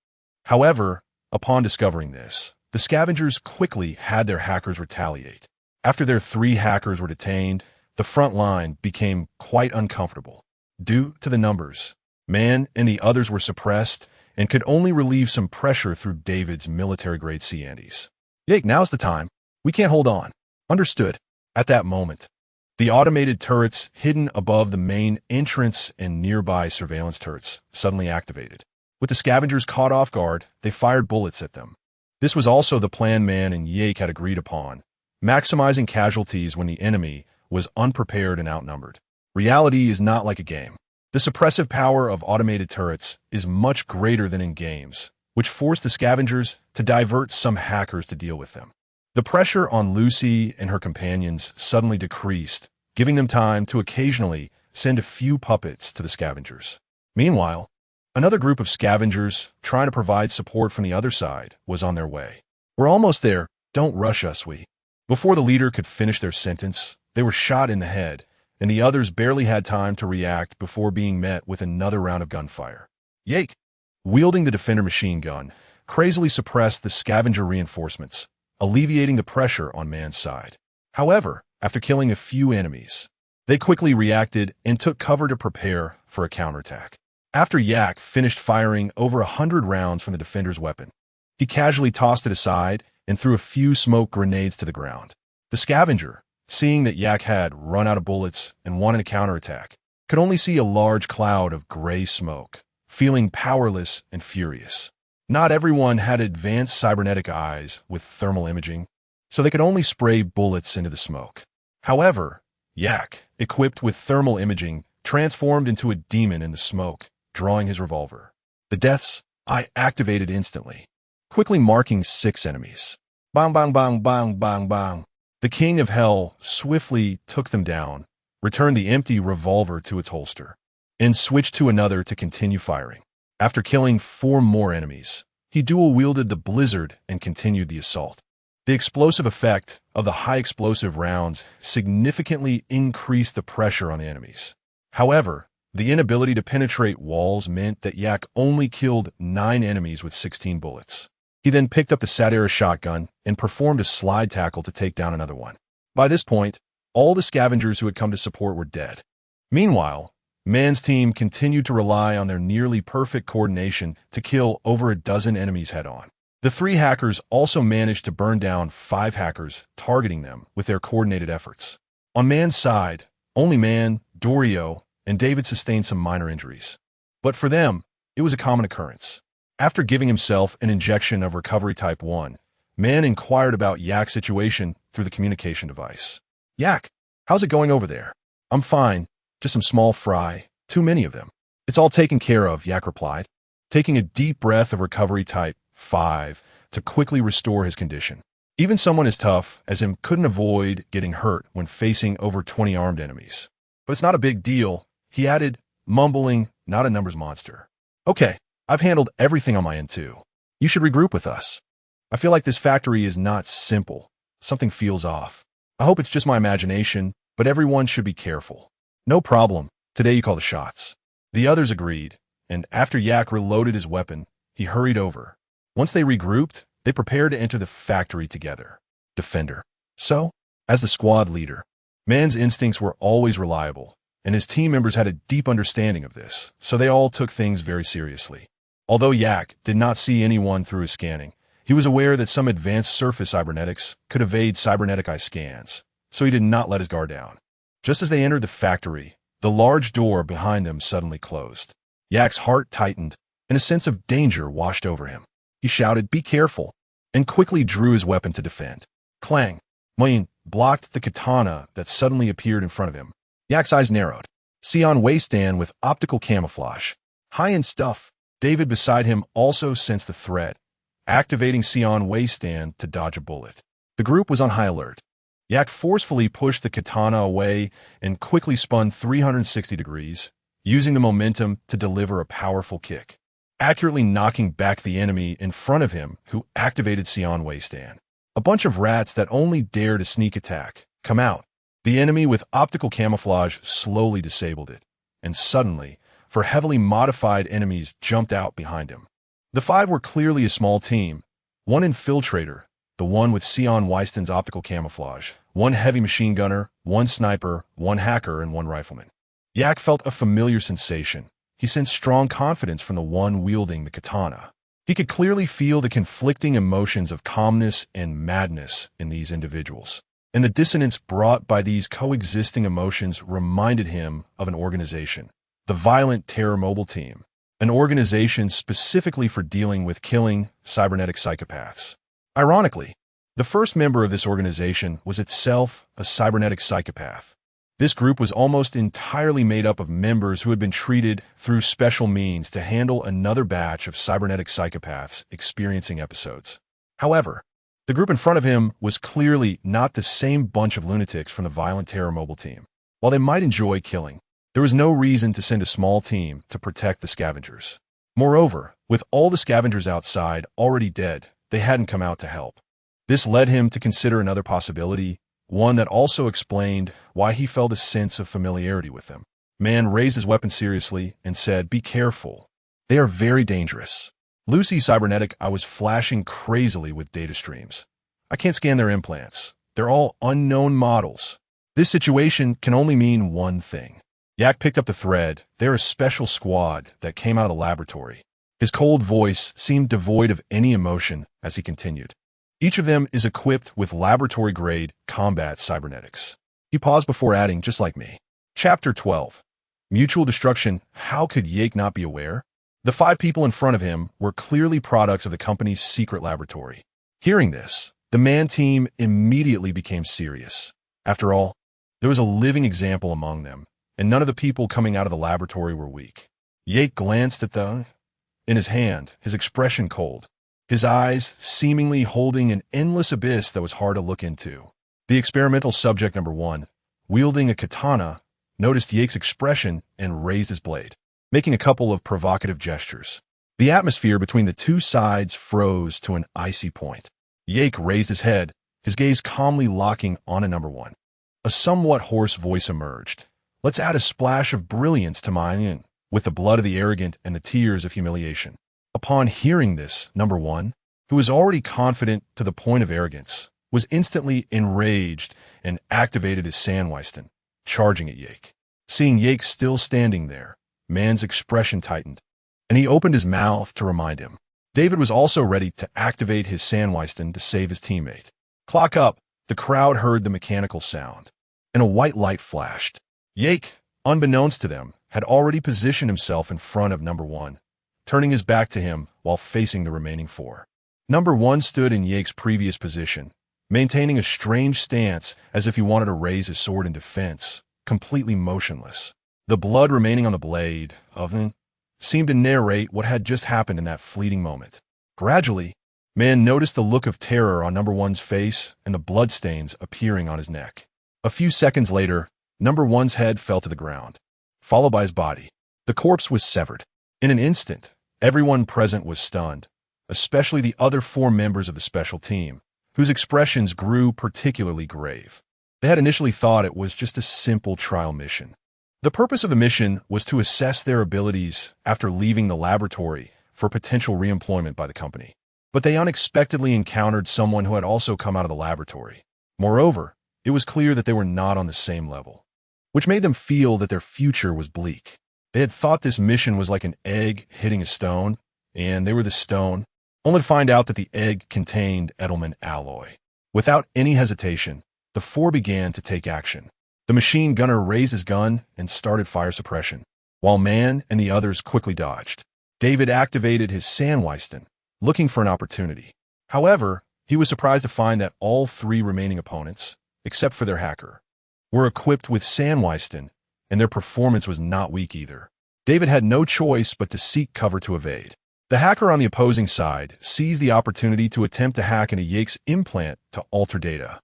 However, upon discovering this, the scavengers quickly had their hackers retaliate. After their 3 hackers were detained, the front line became quite uncomfortable. Due to the numbers, Mann and the others were suppressed and could only relieve some pressure through David's military-grade C-Andes. Yake, now's the time. We can't hold on. Understood. At that moment, the automated turrets hidden above the main entrance and nearby surveillance turrets suddenly activated. With the scavengers caught off guard, they fired bullets at them. This was also the plan Mann and Yake had agreed upon, maximizing casualties when the enemy was unprepared and outnumbered. Reality is not like a game. The suppressive power of automated turrets is much greater than in games, which forced the scavengers to divert some hackers to deal with them. The pressure on Lucy and her companions suddenly decreased, giving them time to occasionally send a few puppets to the scavengers. Meanwhile, another group of scavengers, trying to provide support from the other side, was on their way. We're almost there. Don't rush us, we. Before the leader could finish their sentence, they were shot in the head, and the others barely had time to react before being met with another round of gunfire. Yake, wielding the defender machine gun, crazily suppressed the scavenger reinforcements, alleviating the pressure on Mann's side. However, after killing a few enemies, they quickly reacted and took cover to prepare for a counterattack. After Yak finished firing over 100 rounds from the defender's weapon, he casually tossed it aside and threw a few smoke grenades to the ground. The scavenger, seeing that Yak had run out of bullets and wanted a counterattack, could only see a large cloud of gray smoke, feeling powerless and furious. Not everyone had advanced cybernetic eyes with thermal imaging, so they could only spray bullets into the smoke. However, Yak, equipped with thermal imaging, transformed into a demon in the smoke, drawing his revolver. The death's eye activated instantly, quickly marking 6 enemies. Bang, bang, bang, bang, bang, bang. The King of Hell swiftly took them down, returned the empty revolver to its holster, and switched to another to continue firing. After killing 4 more enemies, he dual-wielded the blizzard and continued the assault. The explosive effect of the high-explosive rounds significantly increased the pressure on the enemies. However, the inability to penetrate walls meant that Yak only killed 9 enemies with 16 bullets. He then picked up the Satira shotgun and performed a slide tackle to take down another one. By this point, all the scavengers who had come to support were dead. Meanwhile, Mann's team continued to rely on their nearly perfect coordination to kill over a dozen enemies head-on. The 3 hackers also managed to burn down 5 hackers, targeting them with their coordinated efforts. On Mann's side, only Mann, Dorio, and David sustained some minor injuries. But for them, it was a common occurrence. After giving himself an injection of recovery type 1, Mann inquired about Yak's situation through the communication device. Yak, how's it going over there? I'm fine, just some small fry, too many of them. It's all taken care of, Yak replied, taking a deep breath of recovery type 5 to quickly restore his condition. Even someone as tough as him couldn't avoid getting hurt when facing over 20 armed enemies. But it's not a big deal, he added, mumbling, not a numbers monster. Okay. I've handled everything on my end too. You should regroup with us. I feel like this factory is not simple. Something feels off. I hope it's just my imagination, but everyone should be careful. No problem. Today you call the shots. The others agreed, and after Yak reloaded his weapon, he hurried over. Once they regrouped, they prepared to enter the factory together. Defender. So, as the squad leader, Mann's instincts were always reliable, and his team members had a deep understanding of this, so they all took things very seriously. Although Yak did not see anyone through his scanning, he was aware that some advanced surface cybernetics could evade cybernetic eye scans, so he did not let his guard down. Just as they entered the factory, the large door behind them suddenly closed. Yak's heart tightened, and a sense of danger washed over him. He shouted, "Be careful," and quickly drew his weapon to defend. Clang! Mann blocked the katana that suddenly appeared in front of him. Yak's eyes narrowed. Sion waistband with optical camouflage. High-end stuff. David beside him also sensed the threat, activating Sion waistband to dodge a bullet. The group was on high alert. Yak forcefully pushed the katana away and quickly spun 360 degrees, using the momentum to deliver a powerful kick, accurately knocking back the enemy in front of him who activated Sion Wasteland. A bunch of rats that only dare to sneak attack come out. The enemy with optical camouflage slowly disabled it, and suddenly, four heavily modified enemies jumped out behind him. The five were clearly a small team. One infiltrator, the one with Sion Weisten's optical camouflage, one heavy machine gunner, one sniper, one hacker, and one rifleman. Yak felt a familiar sensation. He sensed strong confidence from the one wielding the katana. He could clearly feel the conflicting emotions of calmness and madness in these individuals. And the dissonance brought by these coexisting emotions reminded him of an organization, the Violent Terror Mobile Team, an organization specifically for dealing with killing cybernetic psychopaths. Ironically, the first member of this organization was itself a cybernetic psychopath. This group was almost entirely made up of members who had been treated through special means to handle another batch of cybernetic psychopaths experiencing episodes. However, the group in front of him was clearly not the same bunch of lunatics from the Violent Terror Mobile Team. While they might enjoy killing, there was no reason to send a small team to protect the scavengers. Moreover, with all the scavengers outside already dead, they hadn't come out to help. This led him to consider another possibility, one that also explained why he felt a sense of familiarity with them. Mann raised his weapon seriously and said, "Be careful. They are very dangerous. Lucy Cybernetic, I was flashing crazily with data streams. I can't scan their implants. They're all unknown models. This situation can only mean one thing." Yak picked up the thread. They're a special squad that came out of the laboratory. His cold voice seemed devoid of any emotion as he continued. Each of them is equipped with laboratory-grade combat cybernetics. He paused before adding, "just like me." Chapter 12. Mutual Destruction. How could Yake not be aware? The five people in front of him were clearly products of the company's secret laboratory. Hearing this, the Mann team immediately became serious. After all, there was a living example among them, and none of the people coming out of the laboratory were weak. Yake glanced at in his hand, his expression cold, his eyes seemingly holding an endless abyss that was hard to look into. The experimental subject number one, wielding a katana, noticed Yake's expression and raised his blade, making a couple of provocative gestures. The atmosphere between the two sides froze to an icy point. Yake raised his head, his gaze calmly locking on a number one. A somewhat hoarse voice emerged. "Let's add a splash of brilliance to mine, with the blood of the arrogant and the tears of humiliation." Upon hearing this, number one, who was already confident to the point of arrogance, was instantly enraged and activated his Sandweisten, charging at Yake. Seeing Yake still standing there, Mann's expression tightened, and he opened his mouth to remind him. David was also ready to activate his Sandweisten to save his teammate. Clock up, the crowd heard the mechanical sound, and a white light flashed. Yake, unbeknownst to them, had already positioned himself in front of number one, turning his back to him while facing the remaining four. Number one stood in Yake's previous position, maintaining a strange stance as if he wanted to raise his sword in defense, completely motionless. The blood remaining on the blade of him seemed to narrate what had just happened in that fleeting moment. Gradually, Mann noticed the look of terror on number one's face and the bloodstains appearing on his neck. A few seconds later, number one's head fell to the ground, followed by his body. The corpse was severed. In an instant, everyone present was stunned, especially the other four members of the special team, whose expressions grew particularly grave. They had initially thought it was just a simple trial mission. The purpose of the mission was to assess their abilities after leaving the laboratory for potential reemployment by the company. But they unexpectedly encountered someone who had also come out of the laboratory. Moreover, it was clear that they were not on the same level, which made them feel that their future was bleak. They had thought this mission was like an egg hitting a stone, and they were the stone, only to find out that the egg contained Edelman alloy. Without any hesitation, the four began to take action. The machine gunner raised his gun and started fire suppression, while Mann and the others quickly dodged. David activated his Sandweisten, looking for an opportunity. However, he was surprised to find that all three remaining opponents, except for their hacker, were equipped with Sandweisten, and their performance was not weak either. David had no choice but to seek cover to evade. The hacker on the opposing side seized the opportunity to attempt to hack into Yake's implant to alter data.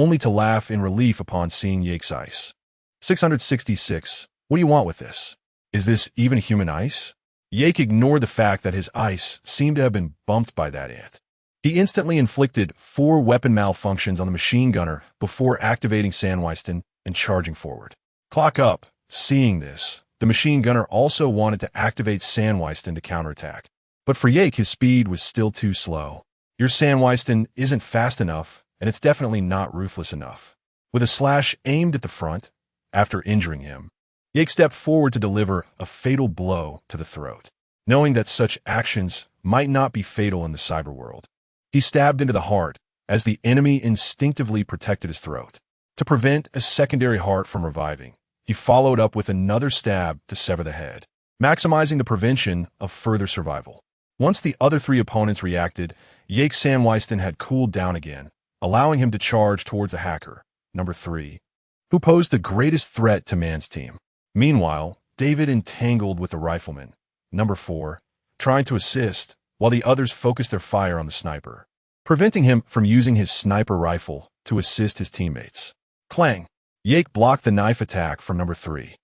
only to laugh in relief upon seeing Yake's ice. 666. What do you want with this? Is this even human ice? Yake ignored the fact that his ice seemed to have been bumped by that ant. He instantly inflicted 4 weapon malfunctions on the machine gunner before activating Sandweisten and charging forward. Clock up. Seeing this, the machine gunner also wanted to activate Sandweisten to counterattack. But for Yake, his speed was still too slow. Your Sandweisten isn't fast enough, and it's definitely not ruthless enough. With a slash aimed at the front, after injuring him, Yake stepped forward to deliver a fatal blow to the throat. Knowing that such actions might not be fatal in the cyber world, he stabbed into the heart as the enemy instinctively protected his throat. To prevent a secondary heart from reviving, he followed up with another stab to sever the head, maximizing the prevention of further survival. Once the other 3 opponents reacted, Yake's Sandweisten had cooled down again, allowing him to charge towards the hacker, number 3, who posed the greatest threat to Mann's team. Meanwhile, David entangled with the rifleman, number 4, trying to assist, while the others focused their fire on the sniper, preventing him from using his sniper rifle to assist his teammates. Clang! Yake blocked the knife attack from number 3.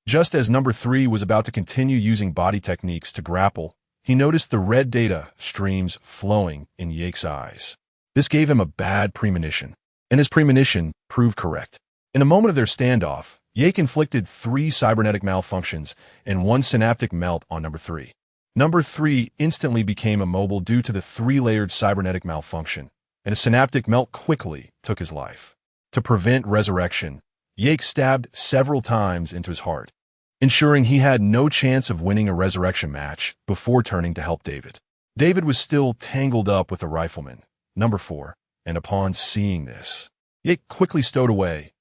Just as number 3 was about to continue using body techniques to grapple, he noticed the red data streams flowing in Yake's eyes. This gave him a bad premonition, and his premonition proved correct. In a moment of their standoff, Yake inflicted 3 cybernetic malfunctions and 1 synaptic melt on number 3. Number 3 instantly became immobile due to the 3-layered cybernetic malfunction, and a synaptic melt quickly took his life. To prevent resurrection, Yake stabbed several times into his heart, ensuring he had no chance of winning a resurrection match before turning to help David. David was still tangled up with the rifleman, number 4, and upon seeing this, Yake quickly stowed away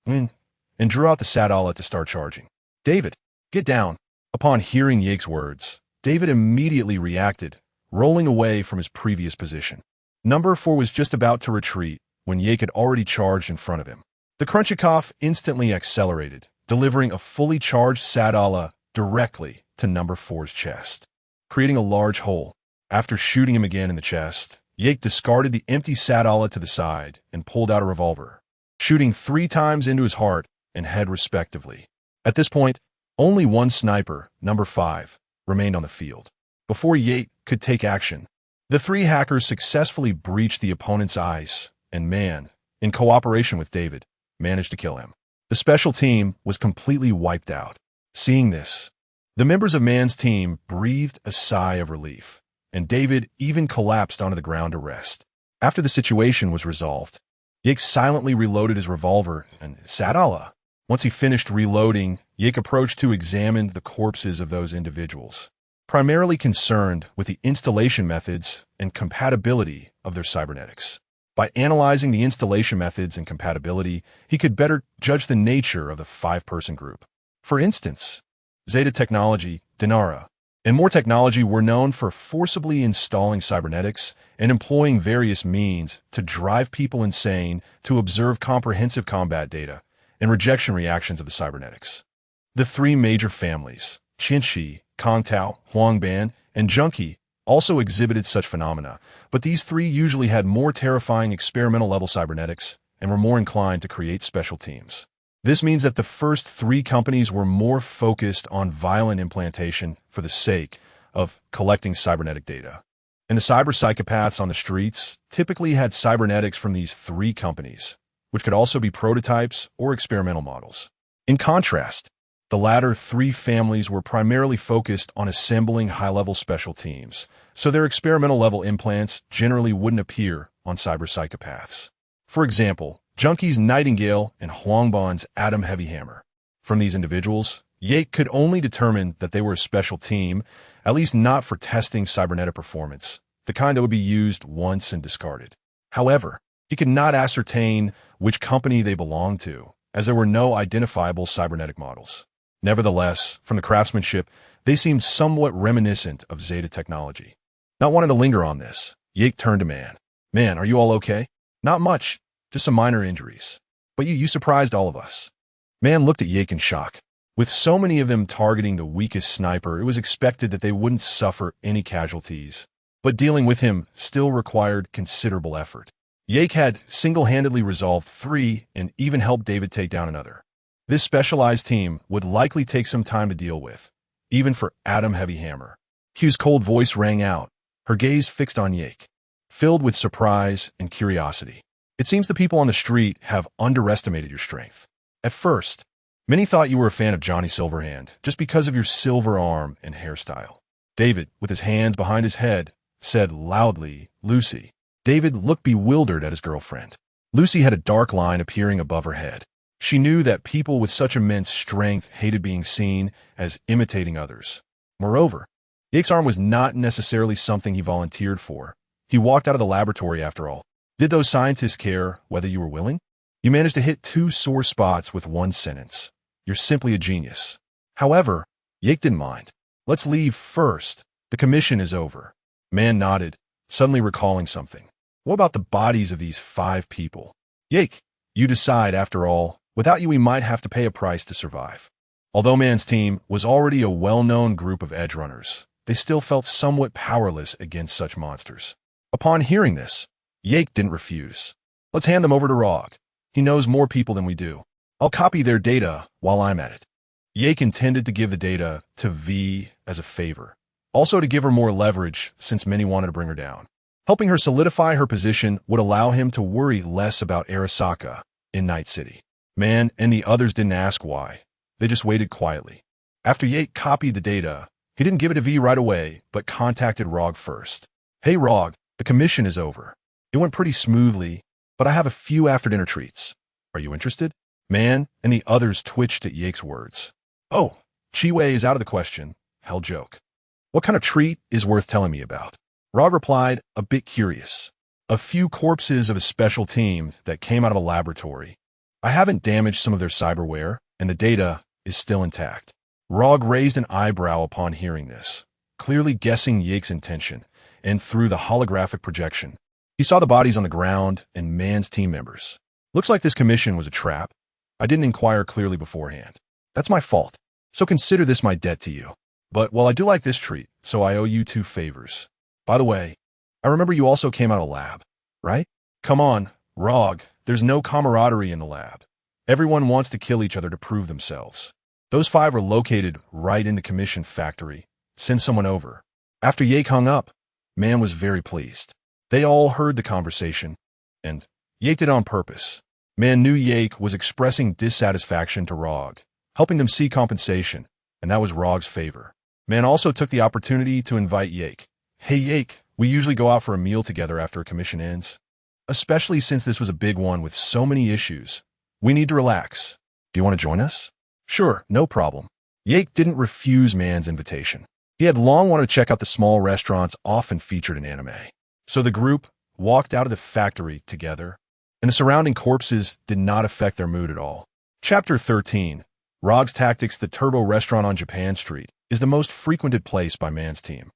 and drew out the Sadala to start charging. David, get down! Upon hearing Yake's words, David immediately reacted, rolling away from his previous position. Number 4 was just about to retreat when Yake had already charged in front of him. The Krunchikov instantly accelerated, delivering a fully charged Sadala directly to number 4's chest, creating a large hole. After shooting him again in the chest, Yake discarded the empty Sadala to the side and pulled out a revolver, shooting 3 times into his heart and head respectively. At this point, only 1 sniper, number 5, remained on the field. Before Yake could take action, the 3 hackers successfully breached the opponent's ice, and Mann, in cooperation with David, managed to kill him. The special team was completely wiped out. Seeing this, the members of Mann's team breathed a sigh of relief, and David even collapsed onto the ground to rest. After the situation was resolved, Yake silently reloaded his revolver and Sadala. Once he finished reloading, Yake approached to examine the corpses of those individuals, primarily concerned with the installation methods and compatibility of their cybernetics. By analyzing the installation methods and compatibility, he could better judge the nature of the 5-person group. For instance, Zeta Technology, Dinara, and More Technology were known for forcibly installing cybernetics and employing various means to drive people insane to observe comprehensive combat data and rejection reactions of the cybernetics. The 3 major families, Qinshi, Kongtao, Huangban, and Junki, also exhibited such phenomena, but these 3 usually had more terrifying experimental-level cybernetics and were more inclined to create special teams. This means that the first 3 companies were more focused on violent implantation for the sake of collecting cybernetic data. And the cyber psychopaths on the streets typically had cybernetics from these 3 companies, which could also be prototypes or experimental models. In contrast, the latter 3 families were primarily focused on assembling high-level special teams, so their experimental-level implants generally wouldn't appear on cyber psychopaths. For example, Junki's Nightingale and Huangban's Atom Heavy Hammer. From these individuals, Yake could only determine that they were a special team, at least not for testing cybernetic performance, the kind that would be used once and discarded. However, he could not ascertain which company they belonged to, as there were no identifiable cybernetic models. Nevertheless, from the craftsmanship, they seemed somewhat reminiscent of Zeta Technology. Not wanting to linger on this, Yake turned to Mann. Man, are you all okay? Not much, just some minor injuries. But you surprised all of us. Mann looked at Yake in shock. With so many of them targeting the weakest sniper, it was expected that they wouldn't suffer any casualties. But dealing with him still required considerable effort. Yake had single-handedly resolved 3 and even helped David take down another. This specialized team would likely take some time to deal with, even for Adam Heavy Hammer. Q's cold voice rang out, her gaze fixed on Yake, filled with surprise and curiosity. It seems the people on the street have underestimated your strength. At first, many thought you were a fan of Johnny Silverhand just because of your silver arm and hairstyle. David, with his hands behind his head, said loudly, "Lucy." David looked bewildered at his girlfriend. Lucy had a dark line appearing above her head. She knew that people with such immense strength hated being seen as imitating others. Moreover, Yake's arm was not necessarily something he volunteered for. He walked out of the laboratory after all. Did those scientists care whether you were willing? You managed to hit 2 sore spots with 1 sentence. You're simply a genius. However, Yake didn't mind. Let's leave first. The commission is over. Mann nodded, suddenly recalling something. What about the bodies of these 5 people? Yake, you decide after all. Without you, we might have to pay a price to survive. Although Mann's team was already a well-known group of edge runners, they still felt somewhat powerless against such monsters. Upon hearing this, Yake didn't refuse. Let's hand them over to Rog. He knows more people than we do. I'll copy their data while I'm at it. Yake intended to give the data to V as a favor, also to give her more leverage since many wanted to bring her down. Helping her solidify her position would allow him to worry less about Arasaka in Night City. Mann and the others didn't ask why. They just waited quietly. After Yake copied the data, he didn't give it to V right away, but contacted Rog first. Hey Rog, the commission is over. It went pretty smoothly, but I have a few after-dinner treats. Are you interested? Mann and the others twitched at Yake's words. Oh, Chiwei is out of the question. Hell joke. What kind of treat is worth telling me about? Rog replied, a bit curious. A few corpses of a special team that came out of a laboratory. I haven't damaged some of their cyberware, and the data is still intact. Rog raised an eyebrow upon hearing this, clearly guessing Yake's intention, and through the holographic projection, he saw the bodies on the ground and Mann's team members. Looks like this commission was a trap. I didn't inquire clearly beforehand. That's my fault, so consider this my debt to you. But, well, I do like this treat, so I owe you 2 favors. By the way, I remember you also came out of lab, right? Come on, Rog, there's no camaraderie in the lab. Everyone wants to kill each other to prove themselves. Those 5 are located right in the commission factory. Send someone over. After Yake hung up, Mann was very pleased. They all heard the conversation, and Yake did on purpose. Mann knew Yake was expressing dissatisfaction to Rog, helping them see compensation, and that was Rog's favor. Mann also took the opportunity to invite Yake. Hey Yake, we usually go out for a meal together after a commission ends. Especially since this was a big one with so many issues. We need to relax. Do you want to join us? Sure, no problem. Yake didn't refuse Mann's invitation. He had long wanted to check out the small restaurants often featured in anime. So the group walked out of the factory together, and the surrounding corpses did not affect their mood at all. Chapter 13, Rog's Tactics. The Turbo restaurant on Japan Street is the most frequented place by Mann's team.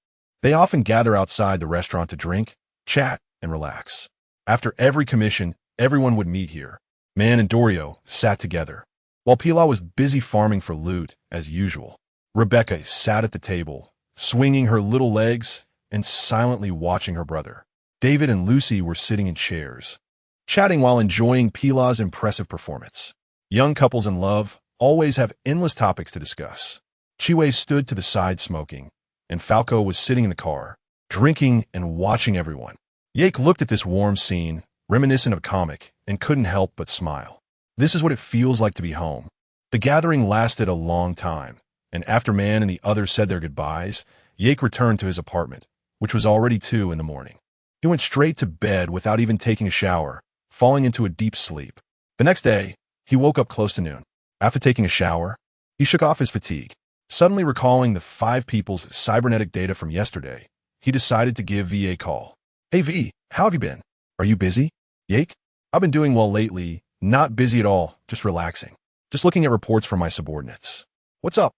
They often gather outside the restaurant to drink, chat, and relax. After every commission, everyone would meet here. Mann and Dorio sat together, while Pilar was busy farming for loot, as usual. Rebecca sat at the table, swinging her little legs and silently watching her brother. David and Lucy were sitting in chairs, chatting while enjoying Pilar's impressive performance. Young couples in love always have endless topics to discuss. Chiwei stood to the side smoking, and Falco was sitting in the car, drinking and watching everyone. Yake looked at this warm scene, reminiscent of a comic, and couldn't help but smile. This is what it feels like to be home. The gathering lasted a long time, and after Mann and the others said their goodbyes, Yake returned to his apartment, which was already 2 in the morning. He went straight to bed without even taking a shower, falling into a deep sleep. The next day, he woke up close to noon. After taking a shower, he shook off his fatigue. Suddenly recalling the 5 people's cybernetic data from yesterday, he decided to give V a call. Hey V, how have you been? Are you busy? Yake? I've been doing well lately, not busy at all, just relaxing. Just looking at reports from my subordinates. What's up?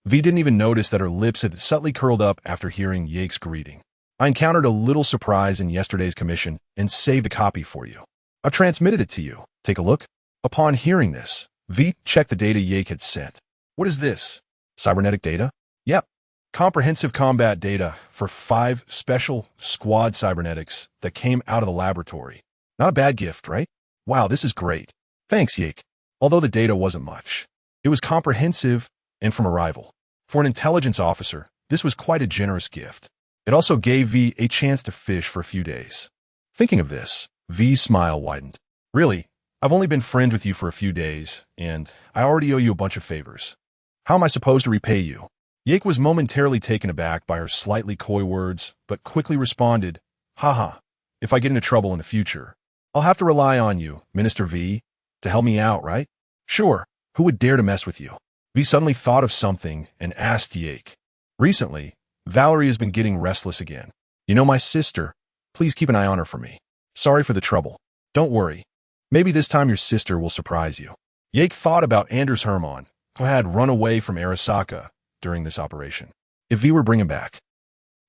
V didn't even notice that her lips had subtly curled up after hearing Yake's greeting. I encountered a little surprise in yesterday's commission and saved a copy for you. I've transmitted it to you. Take a look. Upon hearing this, V checked the data Yake had sent. What is this? Cybernetic data? Yep. Comprehensive combat data for 5 special squad cybernetics that came out of the laboratory. Not a bad gift, right? Wow, this is great. Thanks, Yake. Although the data wasn't much, it was comprehensive and from a rival. For an intelligence officer, this was quite a generous gift. It also gave V a chance to fish for a few days. Thinking of this, V's smile widened. Really, I've only been friends with you for a few days, and I already owe you a bunch of favors. How am I supposed to repay you? Yake was momentarily taken aback by her slightly coy words, but quickly responded, Haha, if I get into trouble in the future, I'll have to rely on you, Minister V, to help me out, right? Sure, who would dare to mess with you? V suddenly thought of something and asked Yake. Recently, Valerie has been getting restless again. You know my sister. Please keep an eye on her for me. Sorry for the trouble. Don't worry. Maybe this time your sister will surprise you. Yake thought about Anders Hermann, who had run away from Arasaka during this operation. If V were bring him back.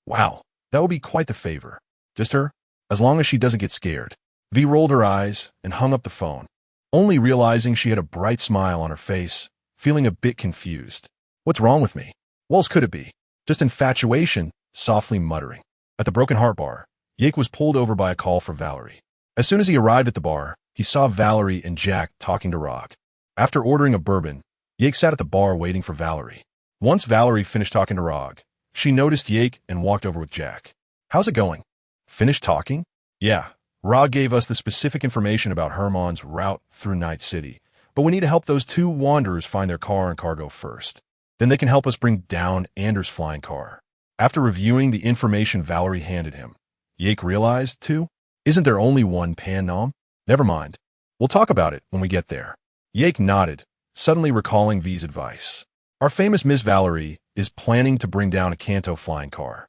Wow, that would be quite the favor. Just her? As long as she doesn't get scared. V rolled her eyes and hung up the phone, only realizing she had a bright smile on her face, feeling a bit confused. What's wrong with me? What else could it be? Just infatuation, softly muttering. At the Broken Heart bar, Yake was pulled over by a call for Valerie. As soon as he arrived at the bar, he saw Valerie and Jack talking to Rog. After ordering a bourbon, Yake sat at the bar waiting for Valerie. Once Valerie finished talking to Rog, she noticed Yake and walked over with Jack. How's it going? Finished talking? Yeah, Rog gave us the specific information about Hermann's route through Night City, but we need to help those two wanderers find their car and cargo first. Then they can help us bring down Anders' flying car. After reviewing the information Valerie handed him, Yake realized, too, isn't there only one Panam? Never mind. We'll talk about it when we get there. Yake nodded, suddenly recalling V's advice. Our famous Miss Valerie is planning to bring down a Kanto flying car.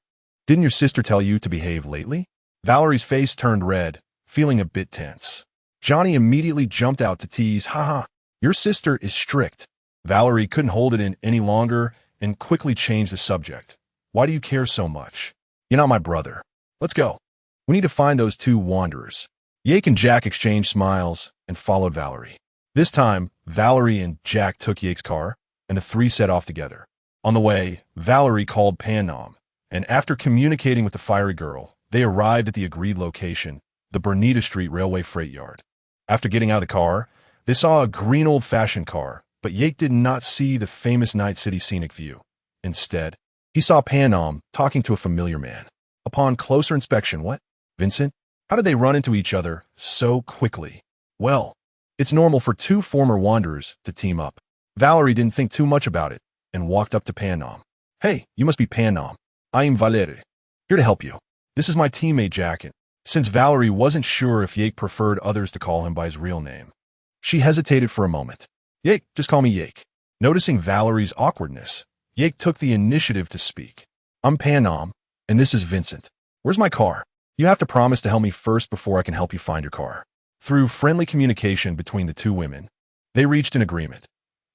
Didn't your sister tell you to behave lately? Valerie's face turned red, feeling a bit tense. Johnny immediately jumped out to tease, Haha, your sister is strict. Valerie couldn't hold it in any longer and quickly changed the subject. Why do you care so much? You're not my brother. Let's go. We need to find those two wanderers. Yake and Jack exchanged smiles and followed Valerie. This time, Valerie and Jack took Yake's car, and the three set off together. On the way, Valerie called Panam, and after communicating with the fiery girl, they arrived at the agreed location, the Bernita Street Railway Freight Yard. After getting out of the car, they saw a green old-fashioned car, but Yake did not see the famous Night City scenic view. Instead, he saw Panam talking to a familiar man. Upon closer inspection, what? Vincent? How did they run into each other so quickly? Well, it's normal for two former wanderers to team up. Valerie didn't think too much about it and walked up to Panam. Hey, you must be Panam. I am Valerie. Here to help you. This is my teammate Jack. Since Valerie wasn't sure if Yake preferred others to call him by his real name, she hesitated for a moment. Yake, just call me Yake. Noticing Valerie's awkwardness, Yake took the initiative to speak. I'm Panam, and this is Vincent. Where's my car? You have to promise to help me first before I can help you find your car. Through friendly communication between the two women, they reached an agreement.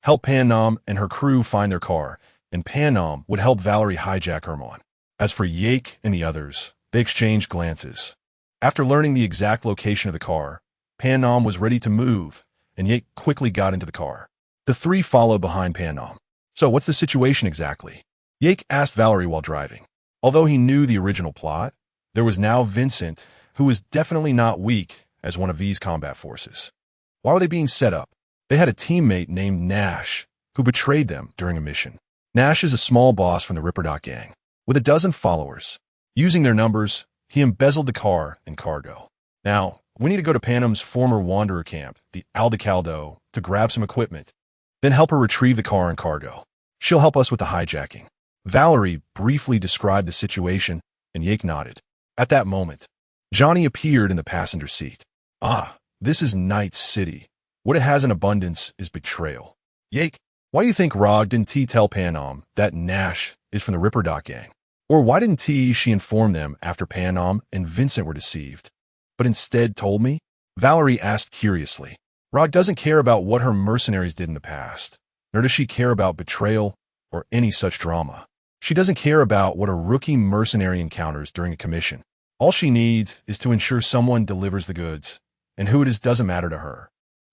Help Panam and her crew find their car, and Panam would help Valerie hijack Hermann. As for Yake and the others, they exchanged glances. After learning the exact location of the car, Panam was ready to move, and Yake quickly got into the car. The three followed behind Panam. So what's the situation exactly? Yake asked Valerie while driving. Although he knew the original plot, there was now Vincent, who was definitely not weak as one of V's combat forces. Why were they being set up? They had a teammate named Nash, who betrayed them during a mission. Nash is a small boss from the Ripperdock gang, with a dozen followers. Using their numbers, he embezzled the car and cargo. Now, we need to go to Panam's former wanderer camp, the Aldecaldo, to grab some equipment, then help her retrieve the car and cargo. She'll help us with the hijacking. Valerie briefly described the situation, and Yake nodded. At that moment, Johnny appeared in the passenger seat. Ah, this is Night City. What it has in abundance is betrayal. Yake, why do you think Rog didn't tell Panam that Nash is from the Ripperdock gang? Or why didn't she inform them after Panam and Vincent were deceived, but instead told me? Valerie asked curiously. Rog doesn't care about what her mercenaries did in the past, nor does she care about betrayal or any such drama. She doesn't care about what a rookie mercenary encounters during a commission. All she needs is to ensure someone delivers the goods, and who it is doesn't matter to her.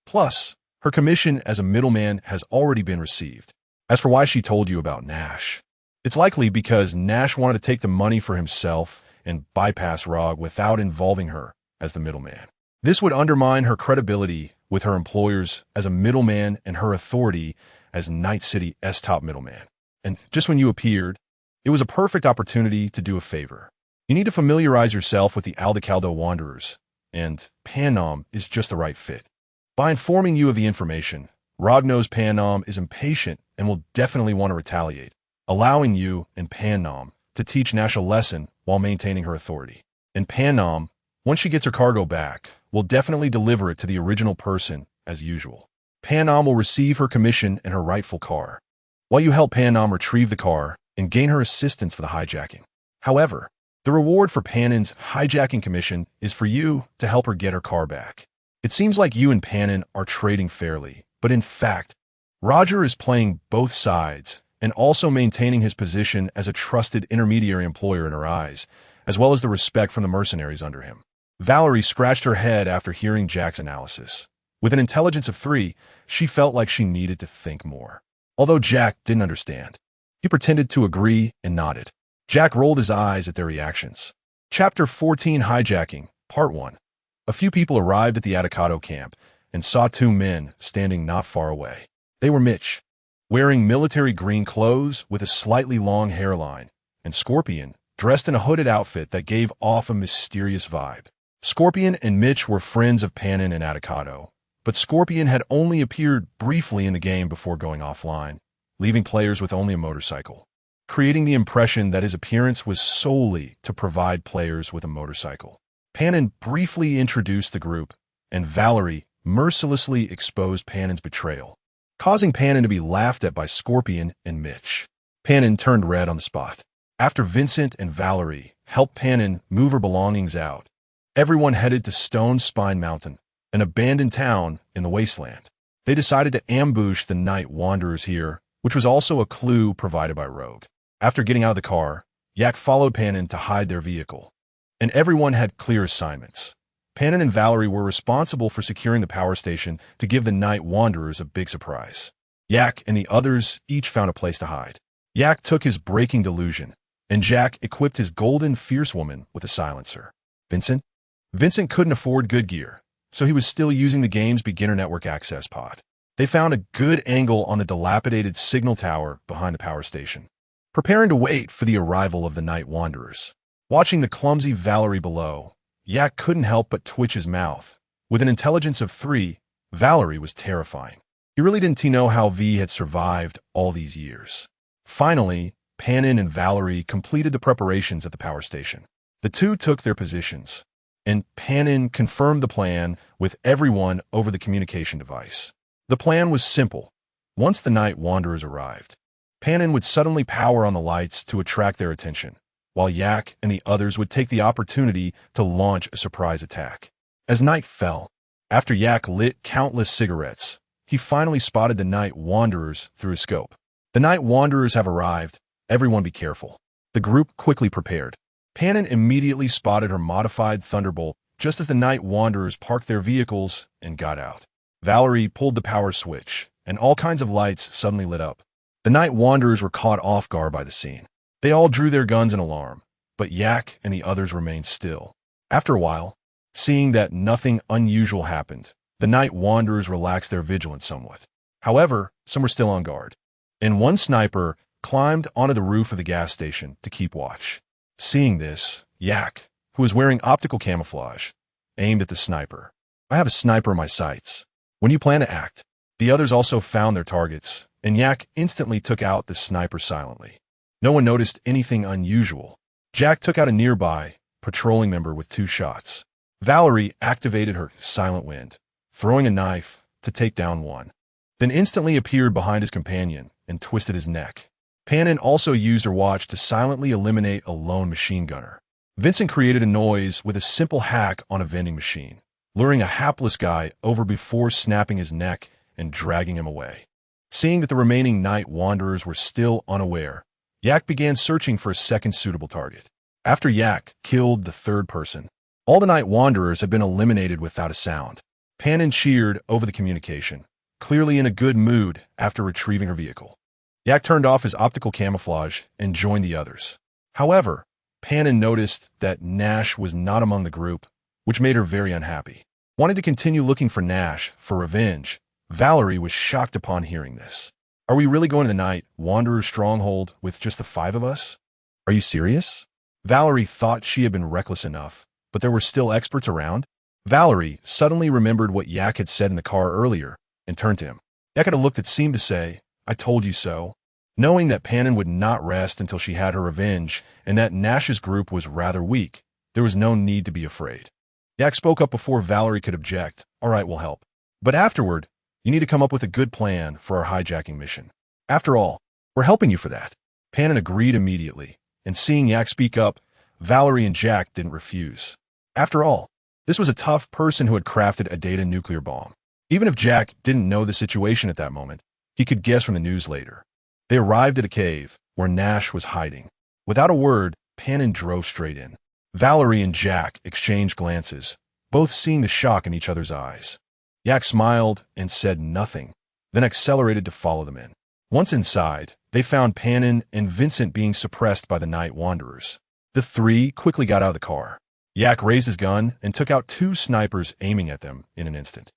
Plus, her commission as a middleman has already been received. As for why she told you about Nash, it's likely because Nash wanted to take the money for himself and bypass Rog without involving her as the middleman. This would undermine her credibility with her employers as a middleman and her authority as Night City's top middleman. And just when you appeared, it was a perfect opportunity to do a favor. You need to familiarize yourself with the Aldecaldo Wanderers, and Panam is just the right fit. By informing you of the information, Ragnos Panam is impatient and will definitely want to retaliate, allowing you and Panam to teach Nash a lesson while maintaining her authority. And Panam, once she gets her cargo back, will definitely deliver it to the original person as usual. Panam will receive her commission and her rightful car, while you help Panam retrieve the car and gain her assistance for the hijacking. However, the reward for Panam's hijacking commission is for you to help her get her car back. It seems like you and Panam are trading fairly, but in fact, Roger is playing both sides and also maintaining his position as a trusted intermediary employer in her eyes, as well as the respect from the mercenaries under him. Valerie scratched her head after hearing Jack's analysis. With an intelligence of 3, she felt like she needed to think more. Although Jack didn't understand, he pretended to agree and nodded. Jack rolled his eyes at their reactions. Chapter 14 Hijacking, Part 1. A few people arrived at the Atacado camp and saw 2 men standing not far away. They were Mitch, wearing military green clothes with a slightly long hairline, and Scorpion, dressed in a hooded outfit that gave off a mysterious vibe. Scorpion and Mitch were friends of Panam and Atacado, but Scorpion had only appeared briefly in the game before going offline, leaving players with only a motorcycle, creating the impression that his appearance was solely to provide players with a motorcycle. Panam briefly introduced the group, and Valerie mercilessly exposed Panam's betrayal, causing Panam to be laughed at by Scorpion and Mitch. Panam turned red on the spot. After Vincent and Valerie helped Panam move her belongings out, everyone headed to Stone Spine Mountain, an abandoned town in the wasteland. They decided to ambush the Night Wanderers here, which was also a clue provided by Rogue. After getting out of the car, Yak followed Panam to hide their vehicle, and everyone had clear assignments. Panam and Valerie were responsible for securing the power station to give the Night Wanderers a big surprise. Yak and the others each found a place to hide. Yak took his braking delusion, and Jack equipped his golden fierce woman with a silencer. Vincent couldn't afford good gear, so he was still using the game's beginner network access pod. They found a good angle on the dilapidated signal tower behind the power station, preparing to wait for the arrival of the Night Wanderers. Watching the clumsy Valerie below, Yak couldn't help but twitch his mouth. With an intelligence of 3, Valerie was terrifying. He really didn't know how V had survived all these years. Finally, Panam and Valerie completed the preparations at the power station. The two took their positions, and Panam confirmed the plan with everyone over the communication device. The plan was simple. Once the Night Wanderers arrived, Panam would suddenly power on the lights to attract their attention, while Yak and the others would take the opportunity to launch a surprise attack. As night fell, after Yak lit countless cigarettes, he finally spotted the Night Wanderers through his scope. The Night Wanderers have arrived. Everyone be careful. The group quickly prepared. Panam immediately spotted her modified Thunderbolt just as the Night Wanderers parked their vehicles and got out. Valerie pulled the power switch, and all kinds of lights suddenly lit up. The Night Wanderers were caught off guard by the scene. They all drew their guns in alarm, but Yak and the others remained still. After a while, seeing that nothing unusual happened, the Night Wanderers relaxed their vigilance somewhat. However, some were still on guard, and one sniper climbed onto the roof of the gas station to keep watch. Seeing this, Yak, who was wearing optical camouflage, aimed at the sniper. I have a sniper in my sights. When you plan to act? The others also found their targets, and Yak instantly took out the sniper silently. No one noticed anything unusual. Jack took out a nearby patrolling member with 2 shots. Valerie activated her Silent Wind, throwing a knife to take down one, then instantly appeared behind his companion and twisted his neck. Panam also used her watch to silently eliminate a lone machine gunner. Vincent created a noise with a simple hack on a vending machine, luring a hapless guy over before snapping his neck and dragging him away. Seeing that the remaining Night Wanderers were still unaware, Yak began searching for a second suitable target. After Yak killed the 3rd person, all the Night Wanderers had been eliminated without a sound. Panam cheered over the communication, clearly in a good mood after retrieving her vehicle. Yak turned off his optical camouflage and joined the others. However, Panam noticed that Nash was not among the group, which made her very unhappy. wanted to continue looking for Nash for revenge. Valerie was shocked upon hearing this. Are we really going to the Night Wanderer's stronghold with just the 5 of us? Are you serious? Valerie thought she had been reckless enough, but there were still experts around. Valerie suddenly remembered what Yak had said in the car earlier and turned to him. Yak had a look that seemed to say, I told you so. Knowing that Panam would not rest until she had her revenge and that Nash's group was rather weak, there was no need to be afraid. Yak spoke up before Valerie could object. All right, we'll help. But afterward, you need to come up with a good plan for our hijacking mission. After all, we're helping you for that. Panam agreed immediately, and seeing Yak speak up, Valerie and Jack didn't refuse. After all, this was a tough person who had crafted a data nuclear bomb. Even if Jack didn't know the situation at that moment, he could guess from the news later. They arrived at a cave where Nash was hiding. Without a word, Panam drove straight in. Valerie and Jack exchanged glances, both seeing the shock in each other's eyes. Yak smiled and said nothing, then accelerated to follow them in. Once inside, they found Panam and Vincent being suppressed by the Night Wanderers. The 3 quickly got out of the car. Yak raised his gun and took out 2 snipers aiming at them in an instant.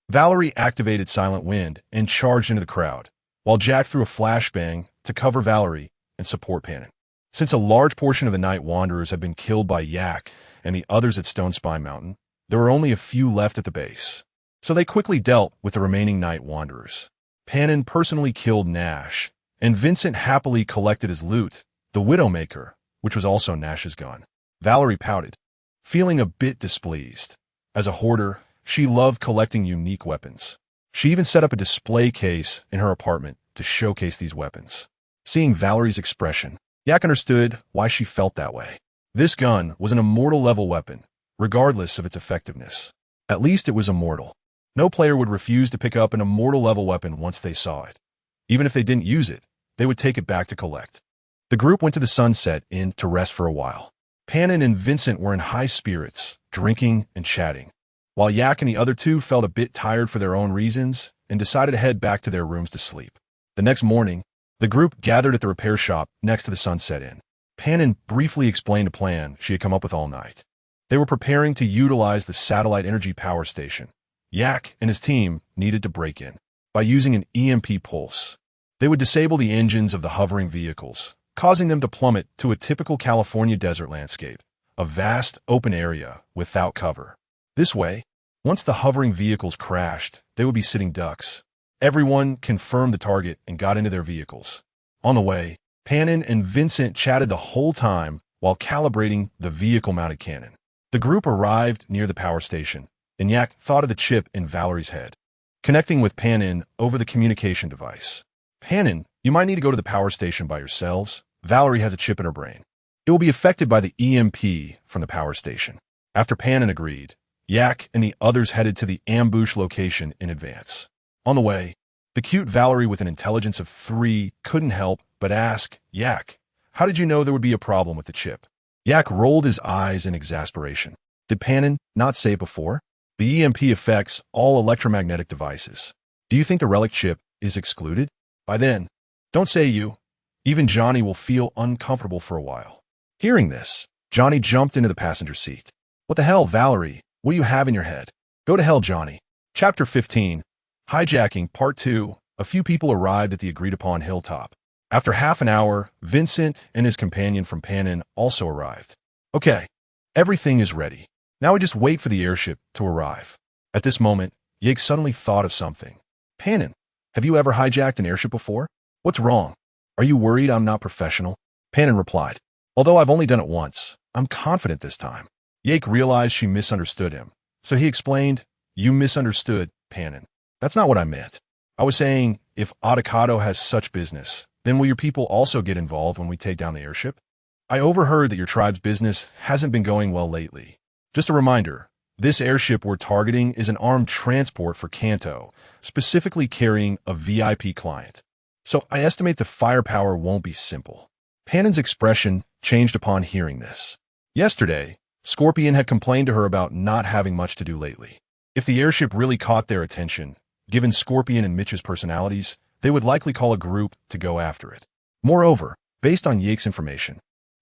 Valerie activated Silent Wind and charged into the crowd, while Jack threw a flashbang to cover Valerie and support Panam. Since a large portion of the Night Wanderers had been killed by Yak and the others at Stone Spine Mountain, there were only a few left at the base. So they quickly dealt with the remaining Night Wanderers. Panam personally killed Nash, and Vincent happily collected his loot, the Widowmaker, which was also Nash's gun. Valerie pouted, feeling a bit displeased. As a hoarder, she loved collecting unique weapons. She even set up a display case in her apartment to showcase these weapons. Seeing Valerie's expression, Yak understood why she felt that way. This gun was an immortal-level weapon, regardless of its effectiveness. At least it was immortal. No player would refuse to pick up an immortal-level weapon once they saw it. Even if they didn't use it, they would take it back to collect. The group went to the Sunset Inn to rest for a while. Panam and Vincent were in high spirits, drinking and chatting, while Yak and the other 2 felt a bit tired for their own reasons and decided to head back to their rooms to sleep. The next morning, the group gathered at the repair shop next to the Sunset Inn. Panam briefly explained a plan she had come up with all night. They were preparing to utilize the satellite energy power station. Yak and his team needed to break in. By using an EMP pulse, they would disable the engines of the hovering vehicles, causing them to plummet to a typical California desert landscape, a vast open area without cover. This way, once the hovering vehicles crashed, they would be sitting ducks. Everyone confirmed the target and got into their vehicles. On the way, Panam and Vincent chatted the whole time while calibrating the vehicle-mounted cannon. The group arrived near the power station, and Yak thought of the chip in Valerie's head, connecting with Panam over the communication device. Panam, you might need to go to the power station by yourselves. Valerie has a chip in her brain. It will be affected by the EMP from the power station. After Panam agreed, Yak and the others headed to the ambush location in advance. On the way, the cute Valerie with an intelligence of 3 couldn't help but ask, Yak, how did you know there would be a problem with the chip? Yak rolled his eyes in exasperation. Did Panam not say it before? The EMP affects all electromagnetic devices. Do you think the relic chip is excluded? By then, don't say you. Even Johnny will feel uncomfortable for a while. Hearing this, Johnny jumped into the passenger seat. What the hell, Valerie? What do you have in your head? Go to hell, Johnny. Chapter 15. Hijacking Part 2. A few people arrived at the agreed-upon hilltop. After half an hour, Vincent and his companion from Panam also arrived. Okay, everything is ready. Now we just wait for the airship to arrive. At this moment, Yig suddenly thought of something. Panam, have you ever hijacked an airship before? What's wrong? Are you worried I'm not professional? Panam replied. Although I've only done it once, I'm confident this time. Yake realized she misunderstood him, so he explained, You misunderstood, Panam. That's not what I meant. I was saying, if Arasaka has such business, then will your people also get involved when we take down the airship? I overheard that your tribe's business hasn't been going well lately. Just a reminder, this airship we're targeting is an armed transport for Kanto, specifically carrying a VIP client. So I estimate the firepower won't be simple. Panam's expression changed upon hearing this. Yesterday, Scorpion had complained to her about not having much to do lately. If the airship really caught their attention, given Scorpion and Mitch's personalities, they would likely call a group to go after it. Moreover, based on Yake's information,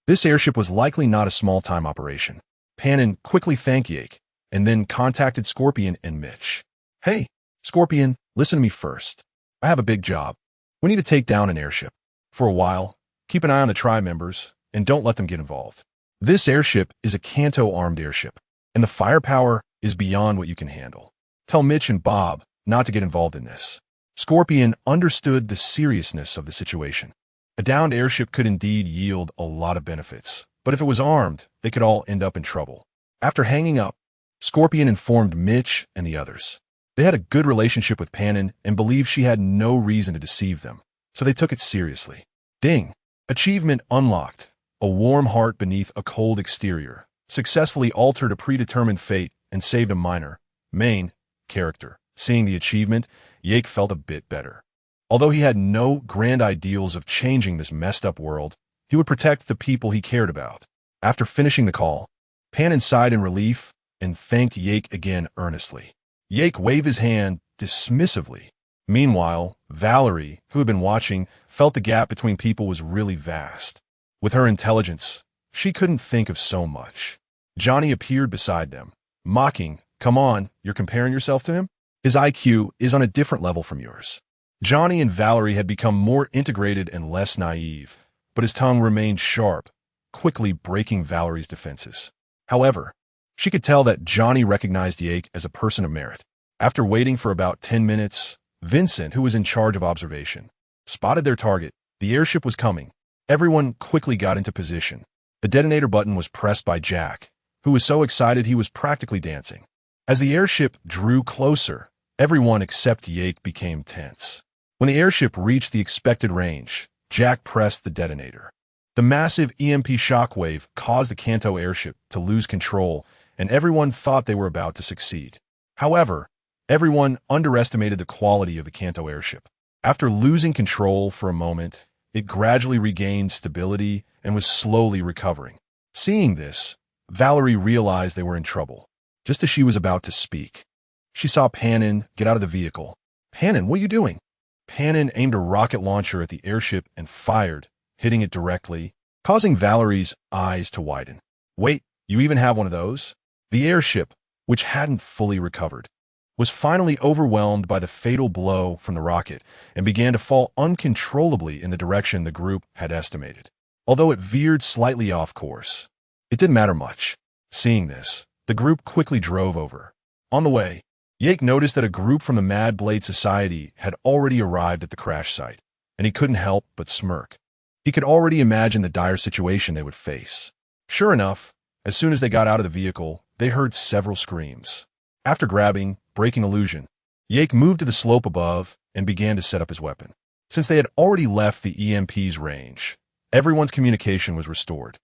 this airship was likely not a small-time operation. Panam quickly thanked Yake, and then contacted Scorpion and Mitch. Hey, Scorpion, listen to me first. I have a big job. We need to take down an airship. For a while, keep an eye on the tribe members, and don't let them get involved. This airship is a Kanto-armed airship, and the firepower is beyond what you can handle. Tell Mitch and Bob not to get involved in this. Scorpion understood the seriousness of the situation. A downed airship could indeed yield a lot of benefits, but if it was armed, they could all end up in trouble. After hanging up, Scorpion informed Mitch and the others. They had a good relationship with Panam and believed she had no reason to deceive them, so they took it seriously. Ding! Achievement unlocked. A warm heart beneath a cold exterior. Successfully altered a predetermined fate and saved a minor, main, character. Seeing the achievement, Yake felt a bit better. Although he had no grand ideals of changing this messed up world, he would protect the people he cared about. After finishing the call, Panam sighed in relief and thanked Yake again earnestly. Yake waved his hand dismissively. Meanwhile, Valerie, who had been watching, felt the gap between people was really vast. With her intelligence, she couldn't think of so much. Johnny appeared beside them, mocking, "Come on, you're comparing yourself to him? His IQ is on a different level from yours." Johnny and Valerie had become more integrated and less naive, but his tongue remained sharp, quickly breaking Valerie's defenses. However, she could tell that Johnny recognized Yake as a person of merit. After waiting for about 10 minutes, Vincent, who was in charge of observation, spotted their target. The airship was coming. Everyone quickly got into position. The detonator button was pressed by Jack, who was so excited he was practically dancing. As the airship drew closer, everyone except Yake became tense. When the airship reached the expected range, Jack pressed the detonator. The massive EMP shockwave caused the Kanto airship to lose control, and everyone thought they were about to succeed. However, everyone underestimated the quality of the Kanto airship. After losing control for a moment, it gradually regained stability and was slowly recovering. Seeing this, Valerie realized they were in trouble. Just as she was about to speak, she saw Panam get out of the vehicle. "Panam, what are you doing?" Panam aimed a rocket launcher at the airship and fired, hitting it directly, causing Valerie's eyes to widen. "Wait, you even have one of those?" The airship, which hadn't fully recovered, was finally overwhelmed by the fatal blow from the rocket and began to fall uncontrollably in the direction the group had estimated. Although it veered slightly off course, it didn't matter much. Seeing this, the group quickly drove over. On the way, Yake noticed that a group from the Mad Blade Society had already arrived at the crash site, and he couldn't help but smirk. He could already imagine the dire situation they would face. Sure enough, as soon as they got out of the vehicle, they heard several screams. After grabbing, breaking illusion, Yake moved to the slope above and began to set up his weapon. Since they had already left the EMP's range, everyone's communication was restored.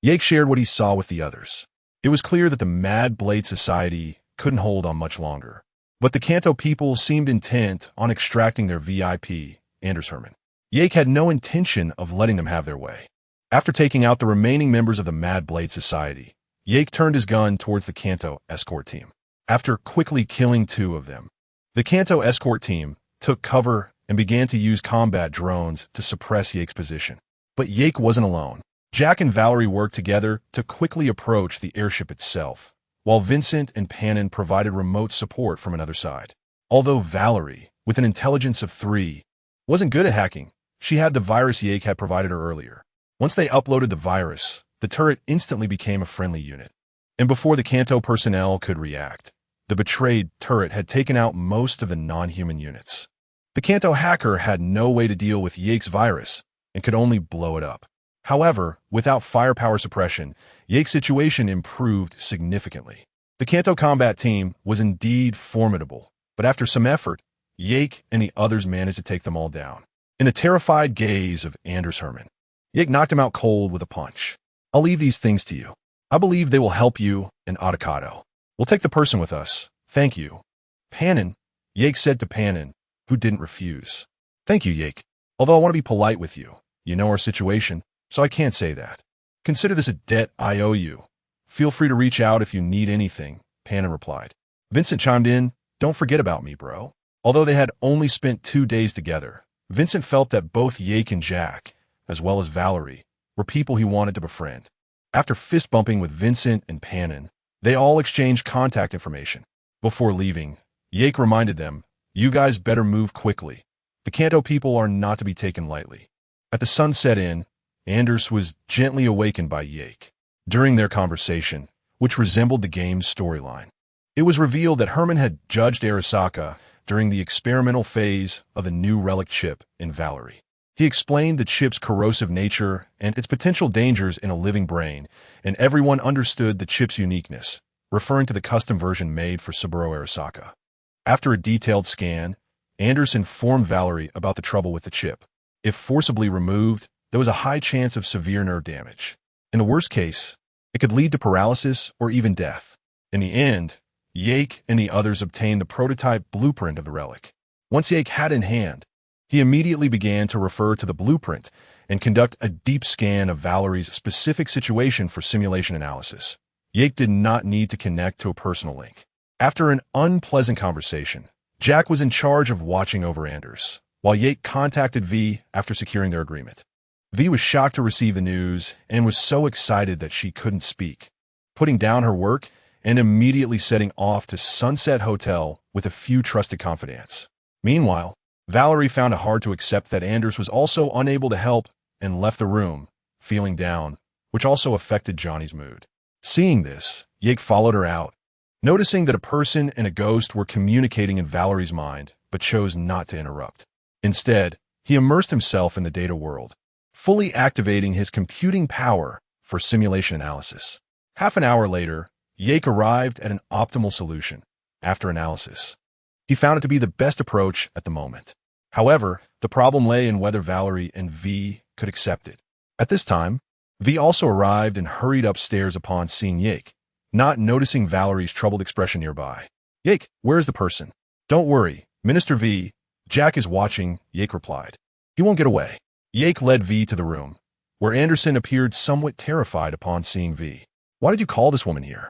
Yake shared what he saw with the others. It was clear that the Mad Blade Society couldn't hold on much longer, but the Kanto people seemed intent on extracting their VIP, Anders Herman. Yake had no intention of letting them have their way. After taking out the remaining members of the Mad Blade Society, Yake turned his gun towards the Kanto escort team. After quickly killing 2 of them, the Kanto escort team took cover and began to use combat drones to suppress Yake's position. But Yake wasn't alone. Jack and Valerie worked together to quickly approach the airship itself, while Vincent and Panam provided remote support from another side. Although Valerie, with an intelligence of 3, wasn't good at hacking, she had the virus Yake had provided her earlier. Once they uploaded the virus, the turret instantly became a friendly unit. And before the Kanto personnel could react, the betrayed turret had taken out most of the non-human units. The Kanto hacker had no way to deal with Yake's virus and could only blow it up. However, without firepower suppression, Yake's situation improved significantly. The Kanto combat team was indeed formidable, but after some effort, Yake and the others managed to take them all down. In the terrified gaze of Anders Herman, Yake knocked him out cold with a punch. "I'll leave these things to you. I believe they will help you and Arasaka. We'll take the person with us. Thank you." "Panam," Yake said to Panam, who didn't refuse. "Thank you, Yake. Although I want to be polite with you. You know our situation, so I can't say that. Consider this a debt I owe you. Feel free to reach out if you need anything," Panam replied. Vincent chimed in, "Don't forget about me, bro." Although they had only spent 2 days together, Vincent felt that both Yake and Jack, as well as Valerie, were people he wanted to befriend. After fist-bumping with Vincent and Panam, They all exchanged contact information. Before leaving, Yake reminded them, "You guys better move quickly. The Kanto people are not to be taken lightly." At the Sunset Inn, Anders was gently awakened by Yake. During their conversation, which resembled the game's storyline, it was revealed that Herman had judged Arasaka during the experimental phase of the new relic chip in Valerie. He explained the chip's corrosive nature and its potential dangers in a living brain, and everyone understood the chip's uniqueness, referring to the custom version made for Subaru Arasaka. After a detailed scan, Anders informed Valerie about the trouble with the chip. If forcibly removed, there was a high chance of severe nerve damage. In the worst case, it could lead to paralysis or even death. In the end, Yake and the others obtained the prototype blueprint of the relic. Once Yake had it in hand, he immediately began to refer to the blueprint and conduct a deep scan of Valerie's specific situation for simulation analysis. Yake did not need to connect to a personal link. After an unpleasant conversation, Jack was in charge of watching over Anders, while Yake contacted V after securing their agreement. V was shocked to receive the news and was so excited that she couldn't speak, putting down her work and immediately setting off to Sunset Hotel with a few trusted confidants. Meanwhile, Valerie found it hard to accept that Anders was also unable to help and left the room, feeling down, which also affected Johnny's mood. Seeing this, Yake followed her out, noticing that a person and a ghost were communicating in Valerie's mind, but chose not to interrupt. Instead, he immersed himself in the data world, fully activating his computing power for simulation analysis. Half an hour later, Yake arrived at an optimal solution. After analysis, he found it to be the best approach at the moment. However, the problem lay in whether Valerie and V could accept it. At this time, V also arrived and hurried upstairs upon seeing Yake, not noticing Valerie's troubled expression nearby. "Yake, where's the person?" "Don't worry, Minister V. Jack is watching," Yake replied. "He won't get away." Yake led V to the room, where Anderson appeared somewhat terrified upon seeing V. "Why did you call this woman here?"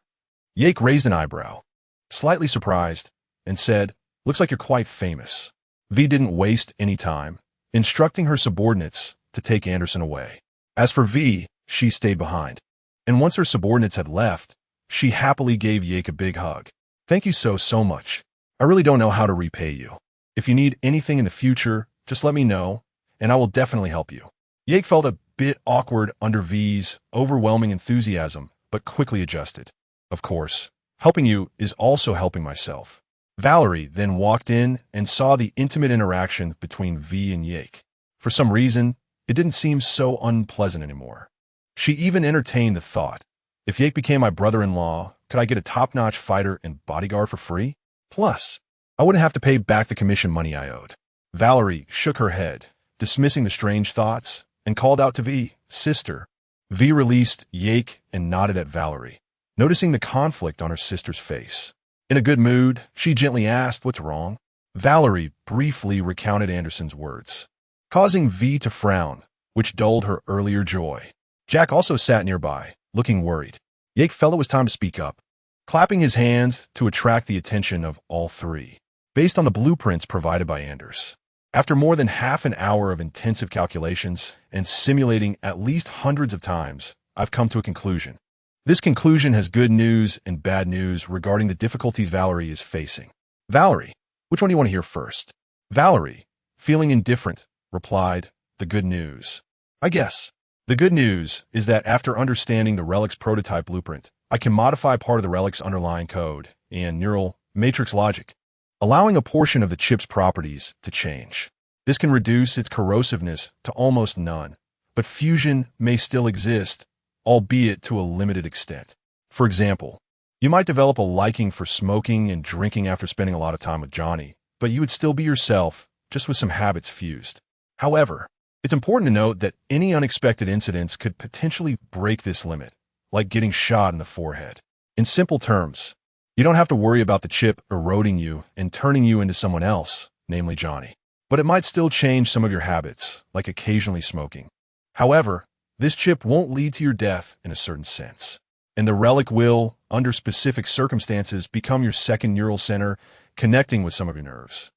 Yake raised an eyebrow, slightly surprised, and said, "Looks like you're quite famous." V didn't waste any time, instructing her subordinates to take Anderson away. As for V, she stayed behind, and once her subordinates had left, she happily gave Yake a big hug. "Thank you so much. I really don't know how to repay you. If you need anything in the future, just let me know, and I will definitely help you." Yake felt a bit awkward under V's overwhelming enthusiasm, but quickly adjusted. "Of course, helping you is also helping myself." Valerie then walked in and saw the intimate interaction between V and Yake. For some reason, it didn't seem so unpleasant anymore. She even entertained the thought, "If Yake became my brother-in-law, could I get a top-notch fighter and bodyguard for free? Plus, I wouldn't have to pay back the commission money I owed." Valerie shook her head, dismissing the strange thoughts, and called out to V, "Sister." V released Yake and nodded at Valerie, noticing the conflict on her sister's face. In a good mood, she gently asked, "What's wrong?" Valerie briefly recounted Anderson's words, causing V to frown, which dulled her earlier joy. Jack also sat nearby, looking worried. Yake felt it was time to speak up, clapping his hands to attract the attention of all three. Based on the blueprints provided by Anders, after more than half an hour of intensive calculations and simulating at least hundreds of times, I've come to a conclusion. This conclusion has good news and bad news regarding the difficulties Valerie is facing. "Valerie, which one do you want to hear first?" Valerie, feeling indifferent, replied, "The good news. I guess. The good news is that after understanding the relic's prototype blueprint, I can modify part of the relic's underlying code and neural matrix logic, allowing a portion of the chip's properties to change. This can reduce its corrosiveness to almost none, but fusion may still exist, albeit to a limited extent. For example, you might develop a liking for smoking and drinking after spending a lot of time with Johnny, but you would still be yourself, just with some habits fused. However, it's important to note that any unexpected incidents could potentially break this limit, like getting shot in the forehead. In simple terms, you don't have to worry about the chip eroding you and turning you into someone else, namely Johnny. But it might still change some of your habits, like occasionally smoking. However, this chip won't lead to your death in a certain sense, and the relic will, under specific circumstances, become your second neural center, connecting with some of your nerves.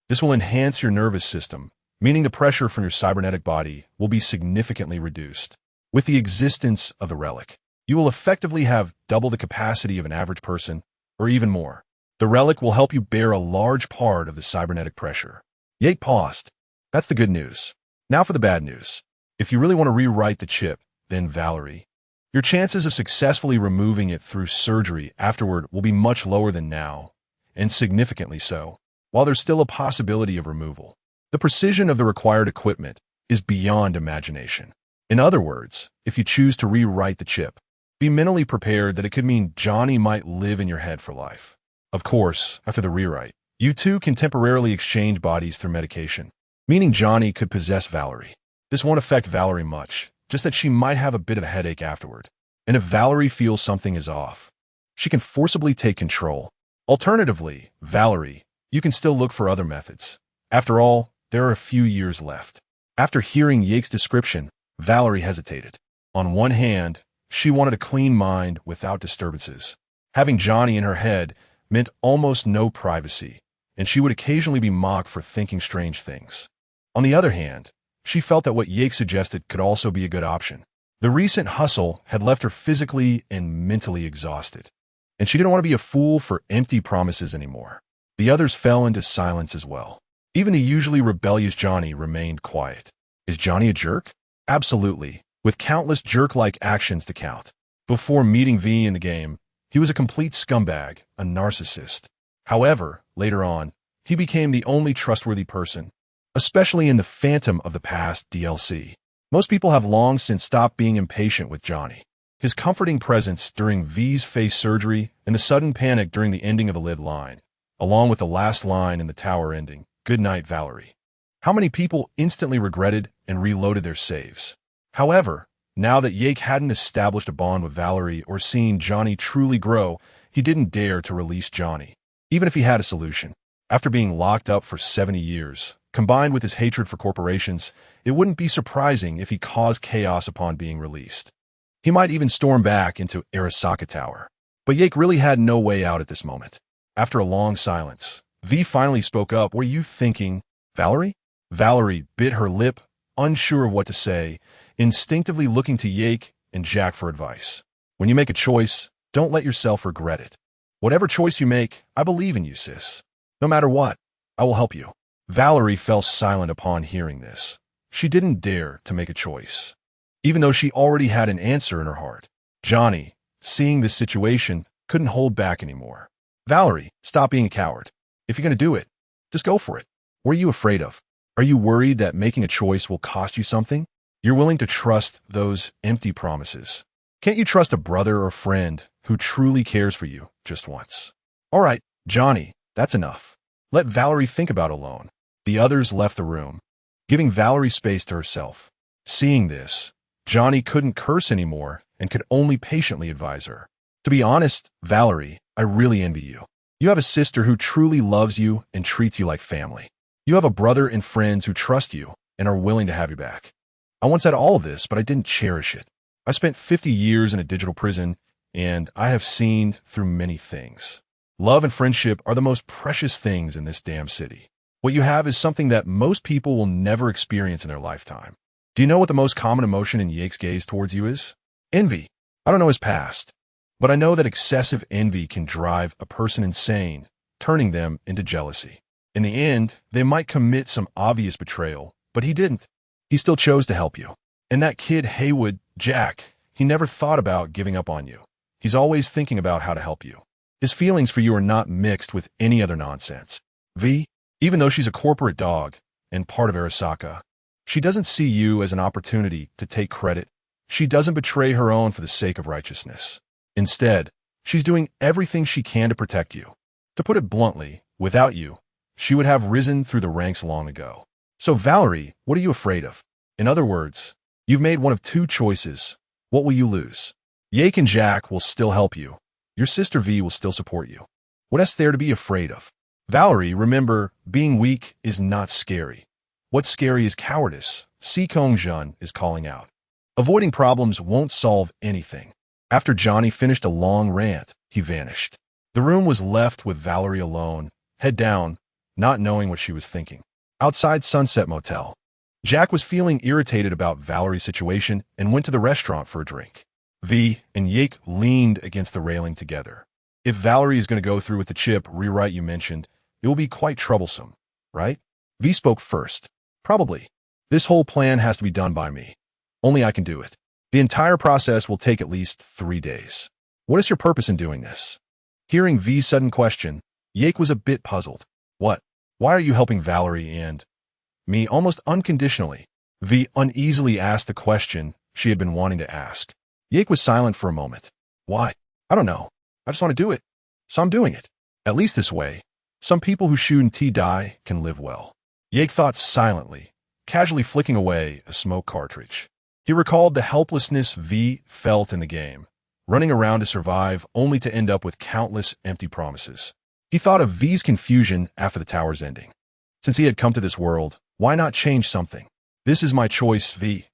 This will enhance your nervous system, meaning the pressure from your cybernetic body will be significantly reduced. With the existence of the relic, You will effectively have double the capacity of an average person, or even more. The relic will help you bear a large part of the cybernetic pressure. Yake paused. That's the good news. Now for the bad news. If you really want to rewrite the chip, then Valerie, your chances of successfully removing it through surgery afterward will be much lower than now, and significantly so, while there's still a possibility of removal. The precision of the required equipment is beyond imagination. In other words, if you choose to rewrite the chip, be mentally prepared that it could mean Johnny might live in your head for life. Of course, after the rewrite, you two can temporarily exchange bodies through medication, meaning Johnny could possess Valerie. This won't affect Valerie much, just that she might have a bit of a headache afterward. And if Valerie feels something is off, she can forcibly take control. Alternatively, Valerie, you can still look for other methods. After all, there are a few years left. After hearing Yake's description, Valerie hesitated. On one hand, she wanted a clean mind without disturbances. Having Johnny in her head meant almost no privacy, and she would occasionally be mocked for thinking strange things. On the other hand, she felt that what Yake suggested could also be a good option. The recent hustle had left her physically and mentally exhausted, and she didn't want to be a fool for empty promises anymore. The others fell into silence as well. Even the usually rebellious Johnny remained quiet. Is Johnny a jerk? Absolutely, with countless jerk-like actions to count. Before meeting V in the game, he was a complete scumbag, a narcissist. However, later on, he became the only trustworthy person, especially in the Phantom of the Past DLC. Most people have long since stopped being impatient with Johnny. His comforting presence during V's face surgery and the sudden panic during the ending of the lid line, along with the last line in the tower ending, "Good night, Valerie." How many people instantly regretted and reloaded their saves? However, now that Yake hadn't established a bond with Valerie or seen Johnny truly grow, he didn't dare to release Johnny, even if he had a solution. After being locked up for 70 years, combined with his hatred for corporations, it wouldn't be surprising if he caused chaos upon being released. He might even storm back into Arasaka Tower. But Yake really had no way out at this moment. After a long silence, V finally spoke up. "Were you thinking, Valerie?" Valerie bit her lip, unsure of what to say, instinctively looking to Yake and Jack for advice. "When you make a choice, don't let yourself regret it. Whatever choice you make, I believe in you, sis. No matter what, I will help you." Valerie fell silent upon hearing this. She didn't dare to make a choice, even though she already had an answer in her heart. Johnny, seeing this situation, couldn't hold back anymore. "Valerie, stop being a coward. If you're going to do it, just go for it. What are you afraid of? Are you worried that making a choice will cost you something? You're willing to trust those empty promises. Can't you trust a brother or friend who truly cares for you just once?" "All right, Johnny, that's enough. Let Valerie think about it alone." The others left the room, giving Valerie space to herself. Seeing this, Johnny couldn't curse anymore and could only patiently advise her. "To be honest, Valerie, I really envy you. You have a sister who truly loves you and treats you like family. You have a brother and friends who trust you and are willing to have you back. I once had all of this, but I didn't cherish it. I spent 50 years in a digital prison, and I have seen through many things. Love and friendship are the most precious things in this damn city. What you have is something that most people will never experience in their lifetime. Do you know what the most common emotion in Yake's gaze towards you is? Envy. I don't know his past, but I know that excessive envy can drive a person insane, turning them into jealousy. In the end, they might commit some obvious betrayal, but he didn't. He still chose to help you. And that kid Haywood, Jack, he never thought about giving up on you. He's always thinking about how to help you. His feelings for you are not mixed with any other nonsense. V, even though she's a corporate dog and part of Arasaka, she doesn't see you as an opportunity to take credit. She doesn't betray her own for the sake of righteousness. Instead, she's doing everything she can to protect you. To put it bluntly, without you, she would have risen through the ranks long ago. So Valerie, what are you afraid of? In other words, you've made one of two choices. What will you lose? Yake and Jack will still help you. Your sister V will still support you. What is there to be afraid of? Valerie, remember, being weak is not scary. What's scary is cowardice. Si Kong-jun is calling out. Avoiding problems won't solve anything. After Johnny finished a long rant, he vanished. The room was left with Valerie alone, head down, not knowing what she was thinking. Outside Sunset Motel, Jack was feeling irritated about Valerie's situation and went to the restaurant for a drink. V and Yake leaned against the railing together. If Valerie is going to go through with the chip rewrite you mentioned, it will be quite troublesome, right? V spoke first. Probably. This whole plan has to be done by me. Only I can do it. The entire process will take at least 3 days. What is your purpose in doing this? Hearing V's sudden question, Yake was a bit puzzled. What? Why are you helping Valerie and me almost unconditionally? V uneasily asked the question she had been wanting to ask. Yake was silent for a moment. Why? I don't know. I just want to do it. So I'm doing it. At least this way. Some people who shoot and die can live well. Yake thought silently, casually flicking away a smoke cartridge. He recalled the helplessness V felt in the game, running around to survive only to end up with countless empty promises. He thought of V's confusion after the tower's ending. Since he had come to this world, why not change something? This is my choice, V.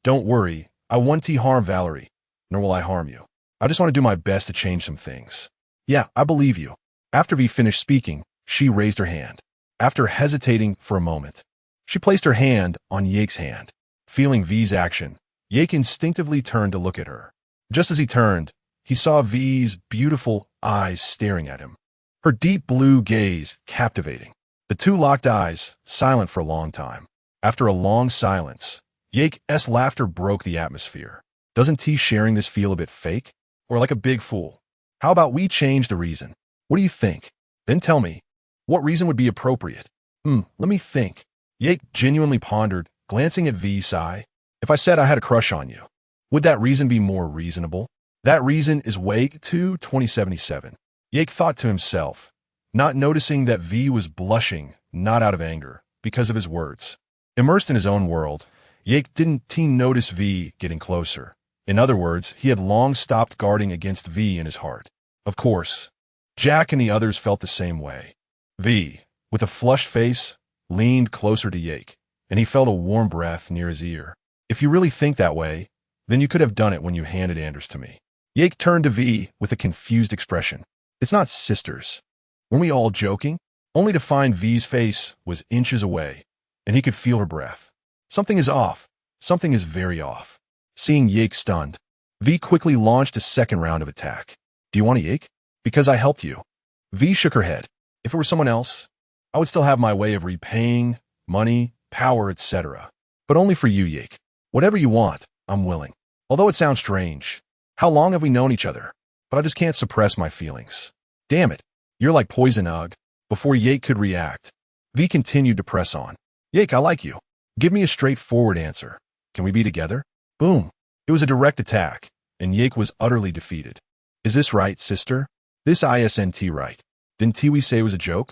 Don't worry, I won't harm Valerie, nor will I harm you. I just want to do my best to change some things. Yeah, I believe you. After V finished speaking, she raised her hand. After hesitating for a moment, she placed her hand on Yake's hand. Feeling V's action, Yake instinctively turned to look at her. Just as he turned, he saw V's beautiful eyes staring at him. Her deep blue gaze captivating. The two locked eyes, silent for a long time. After a long silence, Yake's laughter broke the atmosphere. Doesn't T sharing this feel a bit fake? Or like a big fool? How about we change the reason? What do you think? Then tell me. What reason would be appropriate? Let me think. Yake genuinely pondered, glancing at V's eye. If I said I had a crush on you, would that reason be more reasonable? That reason is Wake 2 2077. Yake thought to himself, not noticing that V was blushing, not out of anger, because of his words. Immersed in his own world, Yake didn't notice V getting closer. In other words, he had long stopped guarding against V in his heart. Of course, Jack and the others felt the same way. V, with a flushed face, leaned closer to Yake, and he felt a warm breath near his ear. If you really think that way, then you could have done it when you handed Anders to me. Yake turned to V with a confused expression. It's not sisters. Weren't we all joking? Only to find V's face was inches away, and he could feel her breath. Something is off. Something is very off. Seeing Yake stunned, V quickly launched a second round of attack. Do you want a Yake? Because I helped you. V shook her head. If it were someone else, I would still have my way of repaying, money, power, etc. But only for you, Yake. Whatever you want, I'm willing. Although it sounds strange. How long have we known each other? But I just can't suppress my feelings. Damn it. You're like poison, Ugh. Before Yake could react, V continued to press on. Yake, I like you. Give me a straightforward answer. Can we be together? Boom. It was a direct attack, and Yake was utterly defeated. Is this right, sister? This isn't right. Didn't Tiwi say it was a joke?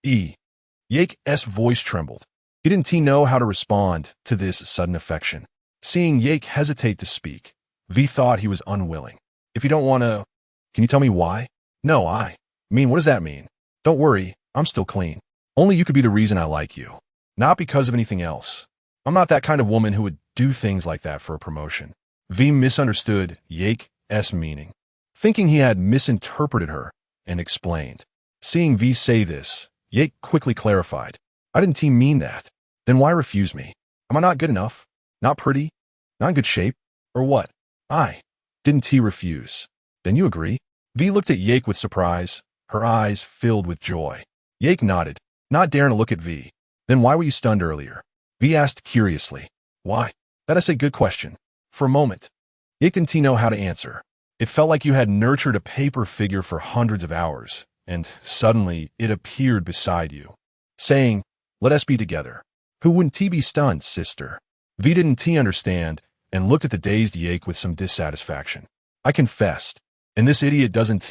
Yake's voice trembled. He didn't know how to respond to this sudden affection. Seeing Yake hesitate to speak, V thought he was unwilling. If you don't want to, can you tell me why? No, I mean, what does that mean? Don't worry, I'm still clean. Only you could be the reason I like you. Not because of anything else. I'm not that kind of woman who would do things like that for a promotion. V misunderstood Yake's meaning, thinking he had misinterpreted her, and explained. Seeing V say this, Yake quickly clarified. I didn't mean that. Then why refuse me? Am I not good enough? Not pretty? Not in good shape? Or what? I didn't refuse. Then you agree? V looked at Yake with surprise, her eyes filled with joy. Yake nodded, not daring to look at V. Then why were you stunned earlier? V asked curiously. Why? That is a good question. For a moment, Yake didn't know how to answer. It felt like you had nurtured a paper figure for hundreds of hours, and suddenly it appeared beside you, saying, let us be together. Who wouldn't be stunned, sister? V didn't understand, and looked at the dazed Yake with some dissatisfaction. I confessed, and this idiot doesn't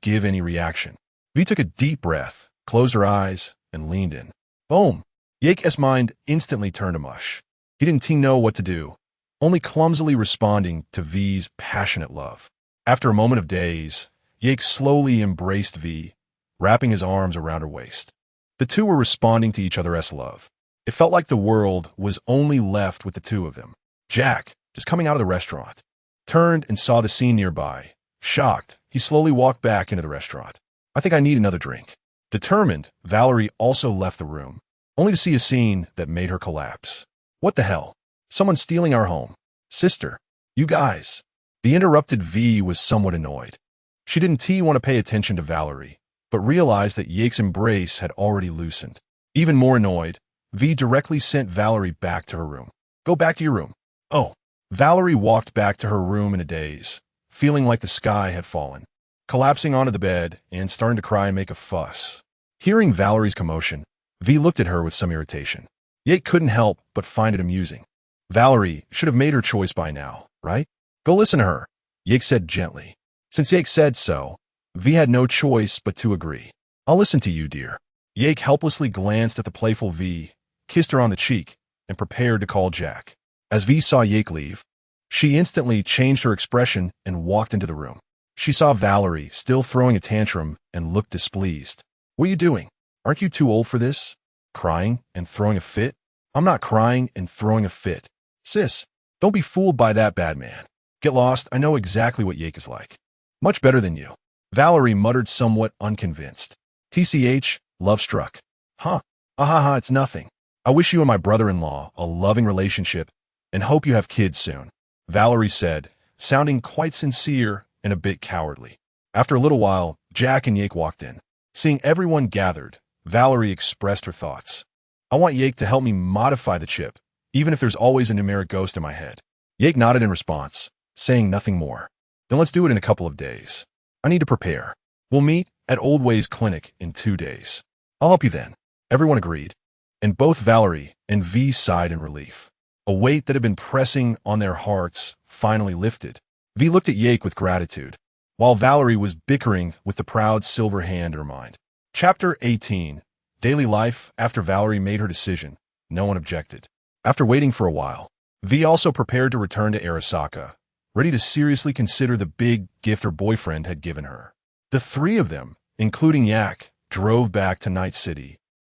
give any reaction. V took a deep breath, closed her eyes, and leaned in. Boom! Yake's mind instantly turned to mush. He didn't know what to do, only clumsily responding to V's passionate love. After a moment of daze, Yake slowly embraced V, wrapping his arms around her waist. The two were responding to each other's love. It felt like the world was only left with the two of them. Jack, just coming out of the restaurant, turned and saw the scene nearby. Shocked, he slowly walked back into the restaurant. I think I need another drink. Determined, Valerie also left the room, only to see a scene that made her collapse. What the hell? Someone's stealing our home. Sister, you guys. The interrupted V was somewhat annoyed. She didn't want to pay attention to Valerie, but realized that Yake's embrace had already loosened. Even more annoyed, V directly sent Valerie back to her room. Go back to your room. Oh. Valerie walked back to her room in a daze, feeling like the sky had fallen, collapsing onto the bed and starting to cry and make a fuss. Hearing Valerie's commotion, V looked at her with some irritation. Yake couldn't help but find it amusing. Valerie should have made her choice by now, right? Go listen to her, Yake said gently. Since Yake said so, V had no choice but to agree. I'll listen to you, dear. Yake helplessly glanced at the playful V, kissed her on the cheek, and prepared to call Jack. As V saw Yake leave, she instantly changed her expression and walked into the room. She saw Valerie still throwing a tantrum and looked displeased. What are you doing? Aren't you too old for this? Crying and throwing a fit? I'm not crying and throwing a fit. Sis, don't be fooled by that bad man. Get lost, I know exactly what Yake is like. Much better than you. Valerie muttered somewhat unconvinced. TCH, love struck. Huh. Ahaha, it's nothing. I wish you and my brother-in-law a loving relationship and hope you have kids soon, Valerie said, sounding quite sincere and a bit cowardly. After a little while, Jack and Yake walked in. Seeing everyone gathered, Valerie expressed her thoughts. I want Yake to help me modify the chip, even if there's always a numeric ghost in my head. Yake nodded in response, saying nothing more. Then let's do it in a couple of days. I need to prepare. We'll meet at Old Way's clinic in 2 days. I'll help you then. Everyone agreed, and both Valerie and V sighed in relief. A weight that had been pressing on their hearts finally lifted. V looked at Yake with gratitude, while Valerie was bickering with the proud silver hand in her mind. Chapter 18. Daily Life. After Valerie made her decision, no one objected. After waiting for a while, V also prepared to return to Arasaka, ready to seriously consider the big gift her boyfriend had given her. The three of them, including Yak, drove back to Night City.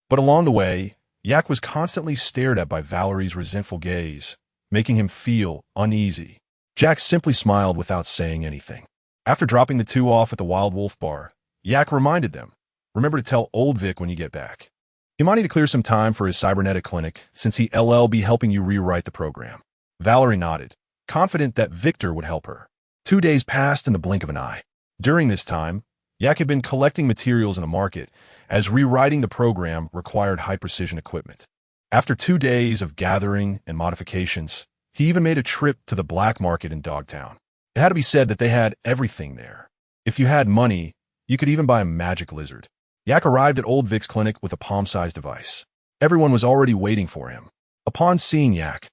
But along the way, Yak was constantly stared at by Valerie's resentful gaze, making him feel uneasy. Jack simply smiled without saying anything. After dropping the two off at the Wild Wolf Bar, Yak reminded them, remember to tell Old Vic when you get back. He might need to clear some time for his cybernetic clinic since he'll be helping you rewrite the program. Valerie nodded, confident that Victor would help her. 2 days passed in the blink of an eye. During this time, Yak had been collecting materials in the market, as rewriting the program required high-precision equipment. After 2 days of gathering and modifications, he even made a trip to the black market in Dogtown. It had to be said that they had everything there. If you had money, you could even buy a magic lizard. Yak arrived at Old Vic's clinic with a palm-sized device. Everyone was already waiting for him. Upon seeing Yak,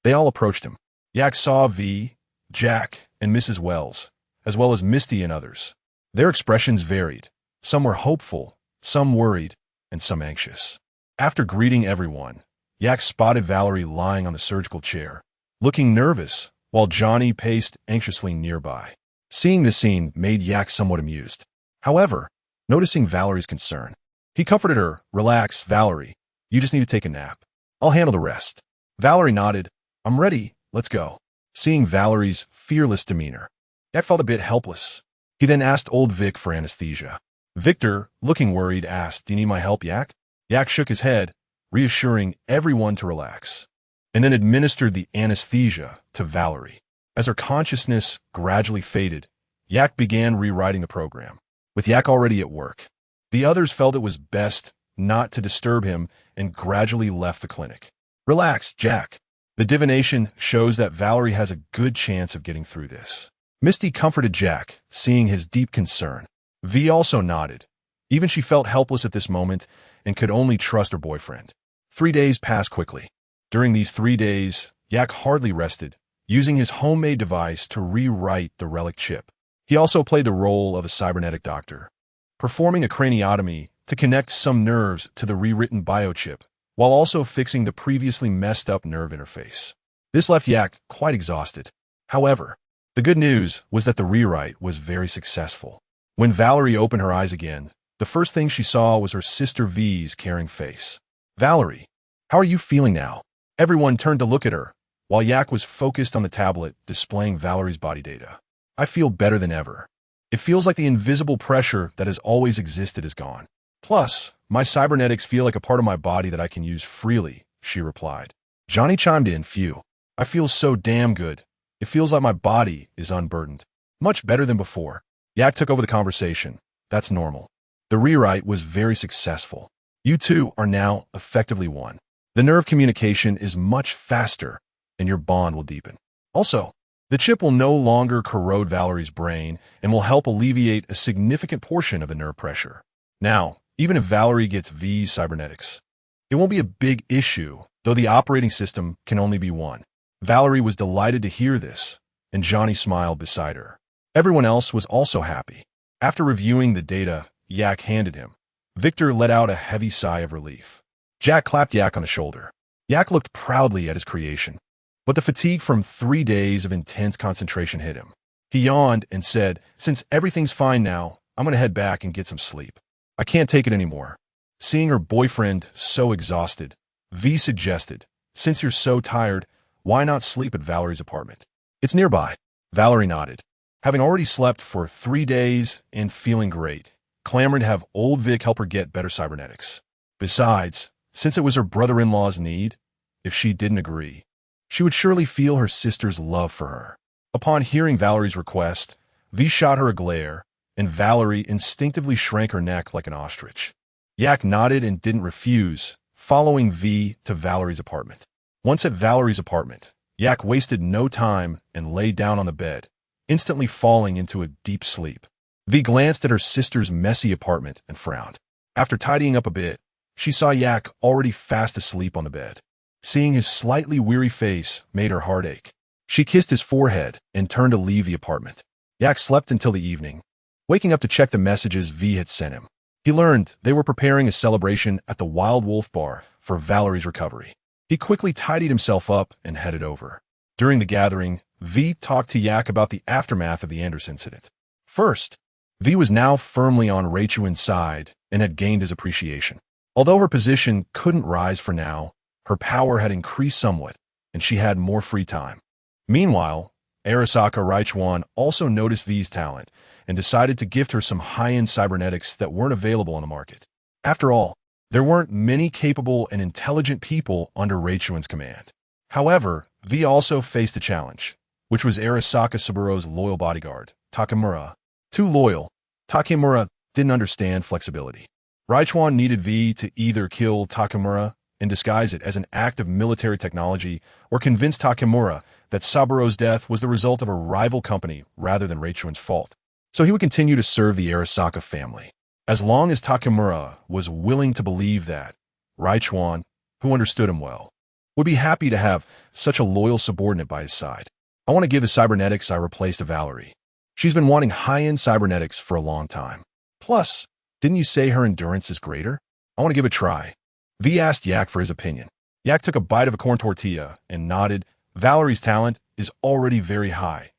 they all approached him. Yak saw V, Jack, and Mrs. Wells, as well as Misty and others. Their expressions varied. Some were hopeful, some worried, and some anxious. After greeting everyone, Yak spotted Valerie lying on the surgical chair, looking nervous, while Johnny paced anxiously nearby. Seeing this scene made Yak somewhat amused. However, noticing Valerie's concern, he comforted her. Relax, Valerie. You just need to take a nap. I'll handle the rest. Valerie nodded. I'm ready. Let's go. Seeing Valerie's fearless demeanor, Yak felt a bit helpless. He then asked Old Vic for anesthesia. Victor, looking worried, asked, Do you need my help, Yak? Yak shook his head, reassuring everyone to relax, and then administered the anesthesia to Valerie. As her consciousness gradually faded, Yak began rewriting the program. With Yak already at work, the others felt it was best not to disturb him and gradually left the clinic. Relax, Jack. The divination shows that Valerie has a good chance of getting through this. Misty comforted Jack, seeing his deep concern. V also nodded. Even she felt helpless at this moment and could only trust her boyfriend. 3 days passed quickly. During these 3 days, Yak hardly rested, using his homemade device to rewrite the relic chip. He also played the role of a cybernetic doctor, performing a craniotomy to connect some nerves to the rewritten biochip, while also fixing the previously messed up nerve interface. This left Yak quite exhausted. However, the good news was that the rewrite was very successful. When Valerie opened her eyes again, the first thing she saw was her sister V's caring face. Valerie, how are you feeling now? Everyone turned to look at her, while Yak was focused on the tablet displaying Valerie's body data. I feel better than ever. It feels like the invisible pressure that has always existed is gone. Plus, my cybernetics feel like a part of my body that I can use freely, she replied. Johnny chimed in, Phew. I feel so damn good. It feels like my body is unburdened. Much better than before. Yak took over the conversation. That's normal. The rewrite was very successful. You two are now effectively one. The nerve communication is much faster, and your bond will deepen. Also, the chip will no longer corrode Valerie's brain and will help alleviate a significant portion of the nerve pressure. Now, even if Valerie gets V's cybernetics, it won't be a big issue, though the operating system can only be one. Valerie was delighted to hear this, and Johnny smiled beside her. Everyone else was also happy. After reviewing the data Yak handed him, Victor let out a heavy sigh of relief. Jack clapped Yak on the shoulder. Yak looked proudly at his creation, but the fatigue from 3 days of intense concentration hit him. He yawned and said, "Since everything's fine now, I'm going to head back and get some sleep. I can't take it anymore." Seeing her boyfriend so exhausted, V suggested, "Since you're so tired, why not sleep at Valerie's apartment? It's nearby." Valerie nodded. Having already slept for 3 days and feeling great, clamored to have old Vic help her get better cybernetics. Besides, since it was her brother-in-law's need, if she didn't agree, she would surely feel her sister's love for her. Upon hearing Valerie's request, V shot her a glare, and Valerie instinctively shrank her neck like an ostrich. Yak nodded and didn't refuse, following V to Valerie's apartment. Once at Valerie's apartment, Yak wasted no time and lay down on the bed, instantly falling into a deep sleep. V glanced at her sister's messy apartment and frowned. After tidying up a bit, she saw Yak already fast asleep on the bed. Seeing his slightly weary face made her heart ache. She kissed his forehead and turned to leave the apartment. Yak slept until the evening, waking up to check the messages V had sent him. He learned they were preparing a celebration at the Wild Wolf Bar for Valerie's recovery. He quickly tidied himself up and headed over. During the gathering, V talked to Yak about the aftermath of the Anders incident. First, V was now firmly on Raichuan's side and had gained his appreciation. Although her position couldn't rise for now, her power had increased somewhat, and she had more free time. Meanwhile, Arasaka Raichuan also noticed V's talent and decided to gift her some high-end cybernetics that weren't available on the market. After all, there weren't many capable and intelligent people under Raichuan's command. However, V also faced a challenge, which was Arasaka Saburo's loyal bodyguard, Takamura. Too loyal, Takamura didn't understand flexibility. Raichuan needed V to either kill Takamura and disguise it as an act of military technology or convince Takamura that Saburo's death was the result of a rival company rather than Raichuan's fault. So he would continue to serve the Arasaka family. As long as Takamura was willing to believe that, Raichuan, who understood him well, would be happy to have such a loyal subordinate by his side. "I want to give the cybernetics I replaced to Valerie. She's been wanting high-end cybernetics for a long time. Plus, didn't you say her endurance is greater? I want to give it a try." V asked Yak for his opinion. Yak took a bite of a corn tortilla and nodded. Valerie's talent is already very high,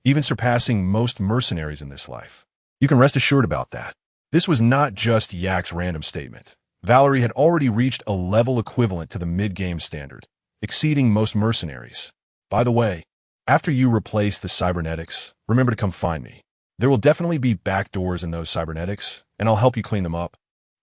even surpassing most mercenaries in this life. You can rest assured about that. This was not just Yak's random statement. Valerie had already reached a level equivalent to the mid-game standard, exceeding most mercenaries. By the way, after you replace the cybernetics, remember to come find me. There will definitely be back doors in those cybernetics, and I'll help you clean them up.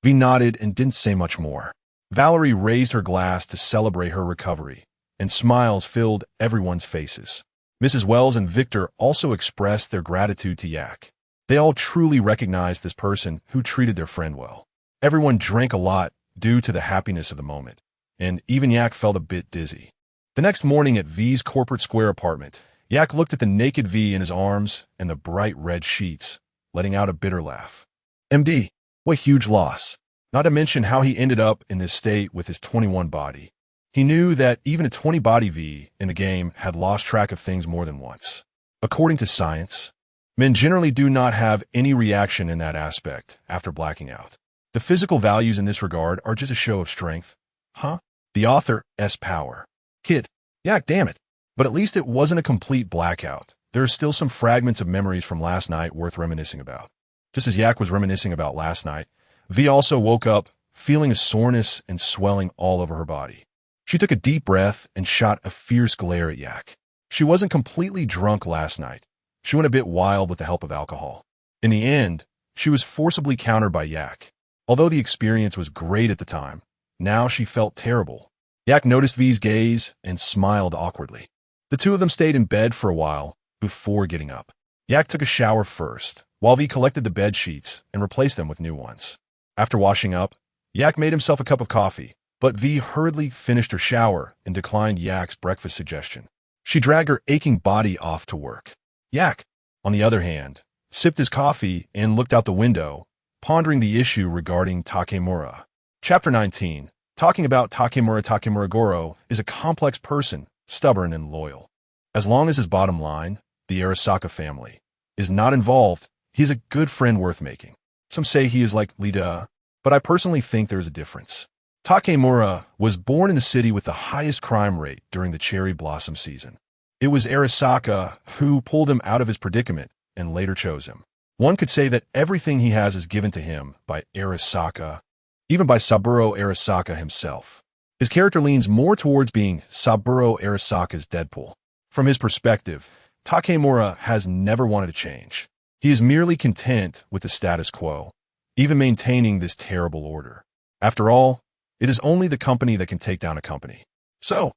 V nodded and didn't say much more. Valerie raised her glass to celebrate her recovery, and smiles filled everyone's faces. Mrs. Wells and Victor also expressed their gratitude to Yak. They all truly recognized this person who treated their friend well. Everyone drank a lot due to the happiness of the moment, and even Yak felt a bit dizzy. The next morning at V's corporate square apartment, Yak looked at the naked V in his arms and the bright red sheets, letting out a bitter laugh. MD, what huge loss. Not to mention how he ended up in this state with his 21 body. He knew that even a 20 body V in the game had lost track of things more than once. According to science, men generally do not have any reaction in that aspect after blacking out. The physical values in this regard are just a show of strength. Huh? The author's power. Kid. Yak, damn it. But at least it wasn't a complete blackout. There are still some fragments of memories from last night worth reminiscing about. Just as Yak was reminiscing about last night, V also woke up, feeling a soreness and swelling all over her body. She took a deep breath and shot a fierce glare at Yak. She wasn't completely drunk last night. She went a bit wild with the help of alcohol. In the end, she was forcibly countered by Yak. Although the experience was great at the time, now she felt terrible. Yak noticed V's gaze and smiled awkwardly. The two of them stayed in bed for a while before getting up. Yak took a shower first, while V collected the bed sheets and replaced them with new ones. After washing up, Yak made himself a cup of coffee, but V hurriedly finished her shower and declined Yak's breakfast suggestion. She dragged her aching body off to work. Yak, on the other hand, sipped his coffee and looked out the window, pondering the issue regarding Takemura. Chapter 19. Talking about Takemura. Takemura Goro is a complex person, stubborn and loyal. As long as his bottom line, the Arasaka family, is not involved, he is a good friend worth making. Some say he is like Lida, but I personally think there is a difference. Takemura was born in the city with the highest crime rate during the cherry blossom season. It was Arasaka who pulled him out of his predicament and later chose him. One could say that everything he has is given to him by Arasaka, even by Saburo Arasaka himself. His character leans more towards being Saburo Arasaka's Deadpool. From his perspective, Takemura has never wanted to change. He is merely content with the status quo, even maintaining this terrible order. After all, it is only the company that can take down a company. So,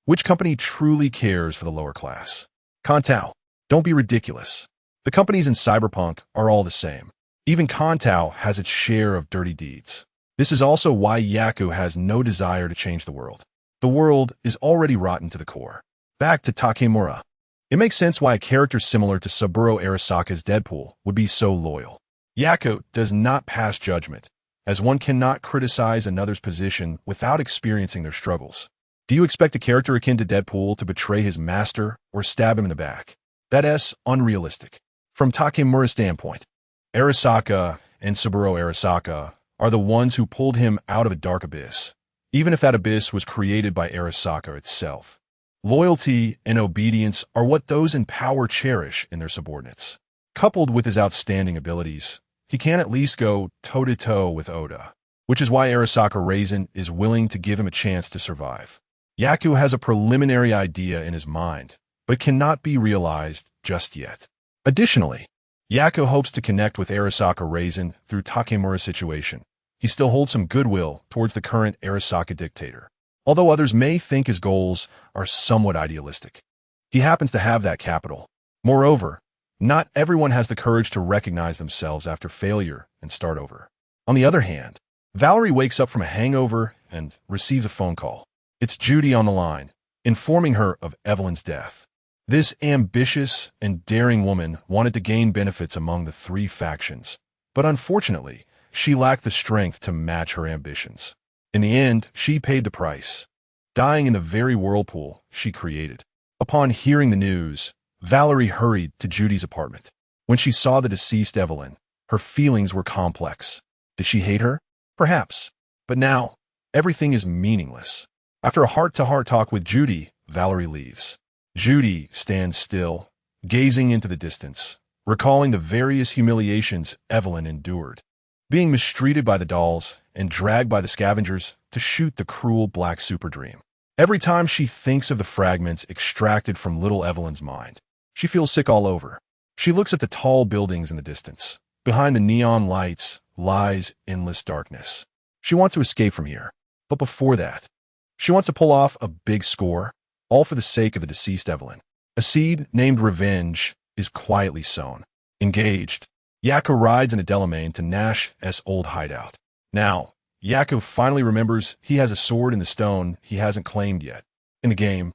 which company truly cares for the lower class? Kontao, don't be ridiculous. The companies in Cyberpunk are all the same. Even Kontao has its share of dirty deeds. This is also why Yaku has no desire to change the world. The world is already rotten to the core. Back to Takemura. It makes sense why a character similar to Saburo Arasaka's Deadpool would be so loyal. Yaku does not pass judgment, as one cannot criticize another's position without experiencing their struggles. Do you expect a character akin to Deadpool to betray his master or stab him in the back? That is unrealistic. From Takemura's standpoint, Arasaka and Saburo Arasaka are the ones who pulled him out of a dark abyss, even if that abyss was created by Arasaka itself. Loyalty and obedience are what those in power cherish in their subordinates. Coupled with his outstanding abilities, he can at least go toe-to-toe with Oda, which is why Arasaka Raisin is willing to give him a chance to survive. Yaku has a preliminary idea in his mind, but cannot be realized just yet. Additionally, Yaku hopes to connect with Arasaka Raisin through Takemura's situation. He still holds some goodwill towards the current Arasaka dictator, although others may think his goals are somewhat idealistic. He happens to have that capital. Moreover, not everyone has the courage to recognize themselves after failure and start over. On the other hand, Valerie wakes up from a hangover and receives a phone call. It's Judy on the line, informing her of Evelyn's death. This ambitious and daring woman wanted to gain benefits among the three factions, but unfortunately, she lacked the strength to match her ambitions. In the end, she paid the price, dying in the very whirlpool she created. Upon hearing the news, Valerie hurried to Judy's apartment. When she saw the deceased Evelyn, her feelings were complex. Did she hate her? Perhaps. But now, everything is meaningless. After a heart-to-heart talk with Judy, Valerie leaves. Judy stands still, gazing into the distance, recalling the various humiliations Evelyn endured. Being mistreated by the dolls and dragged by the scavengers to shoot the cruel black super dream. Every time she thinks of the fragments extracted from little Evelyn's mind, she feels sick all over. She looks at the tall buildings in the distance. Behind the neon lights lies endless darkness. She wants to escape from here, but before that, she wants to pull off a big score, all for the sake of the deceased Evelyn. A seed named Revenge is quietly sown. Engaged, Yaku rides in a Delamain to Nash's old hideout. Now, Yaku finally remembers he has a sword in the stone he hasn't claimed yet. In the game,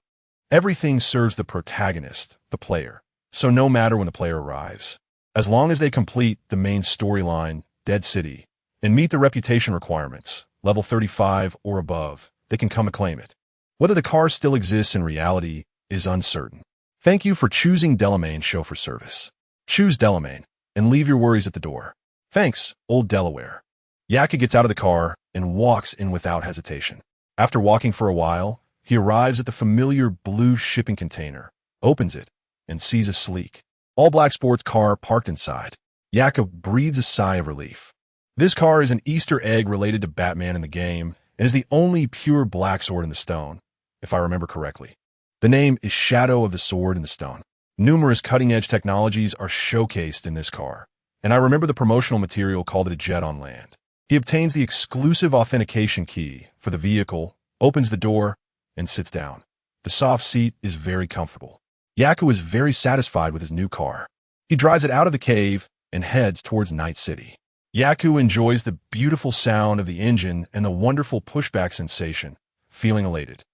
everything serves the protagonist, the player, so no matter when the player arrives, as long as they complete the main storyline, Dead City, and meet the reputation requirements, level 35 or above, they can come and claim it. Whether the car still exists in reality is uncertain. Thank you for choosing Delamain Chauffeur Service. Choose Delamain and leave your worries at the door. Thanks, Old Delaware. Yaku gets out of the car and walks in without hesitation. After walking for a while, he arrives at the familiar blue shipping container, opens it, and sees a sleek, all-black sports car parked inside. Yaku breathes a sigh of relief. This car is an Easter egg related to Batman in the game and is the only pure black sword in the stone, if I remember correctly. The name is Shadow of the Sword in the Stone. Numerous cutting-edge technologies are showcased in this car, and I remember the promotional material called it a jet on land. He obtains the exclusive authentication key for the vehicle, opens the door, and sits down. The soft seat is very comfortable. Yaku is very satisfied with his new car. He drives it out of the cave and heads towards Night City. Yaku enjoys the beautiful sound of the engine and the wonderful pushback sensation, feeling elated.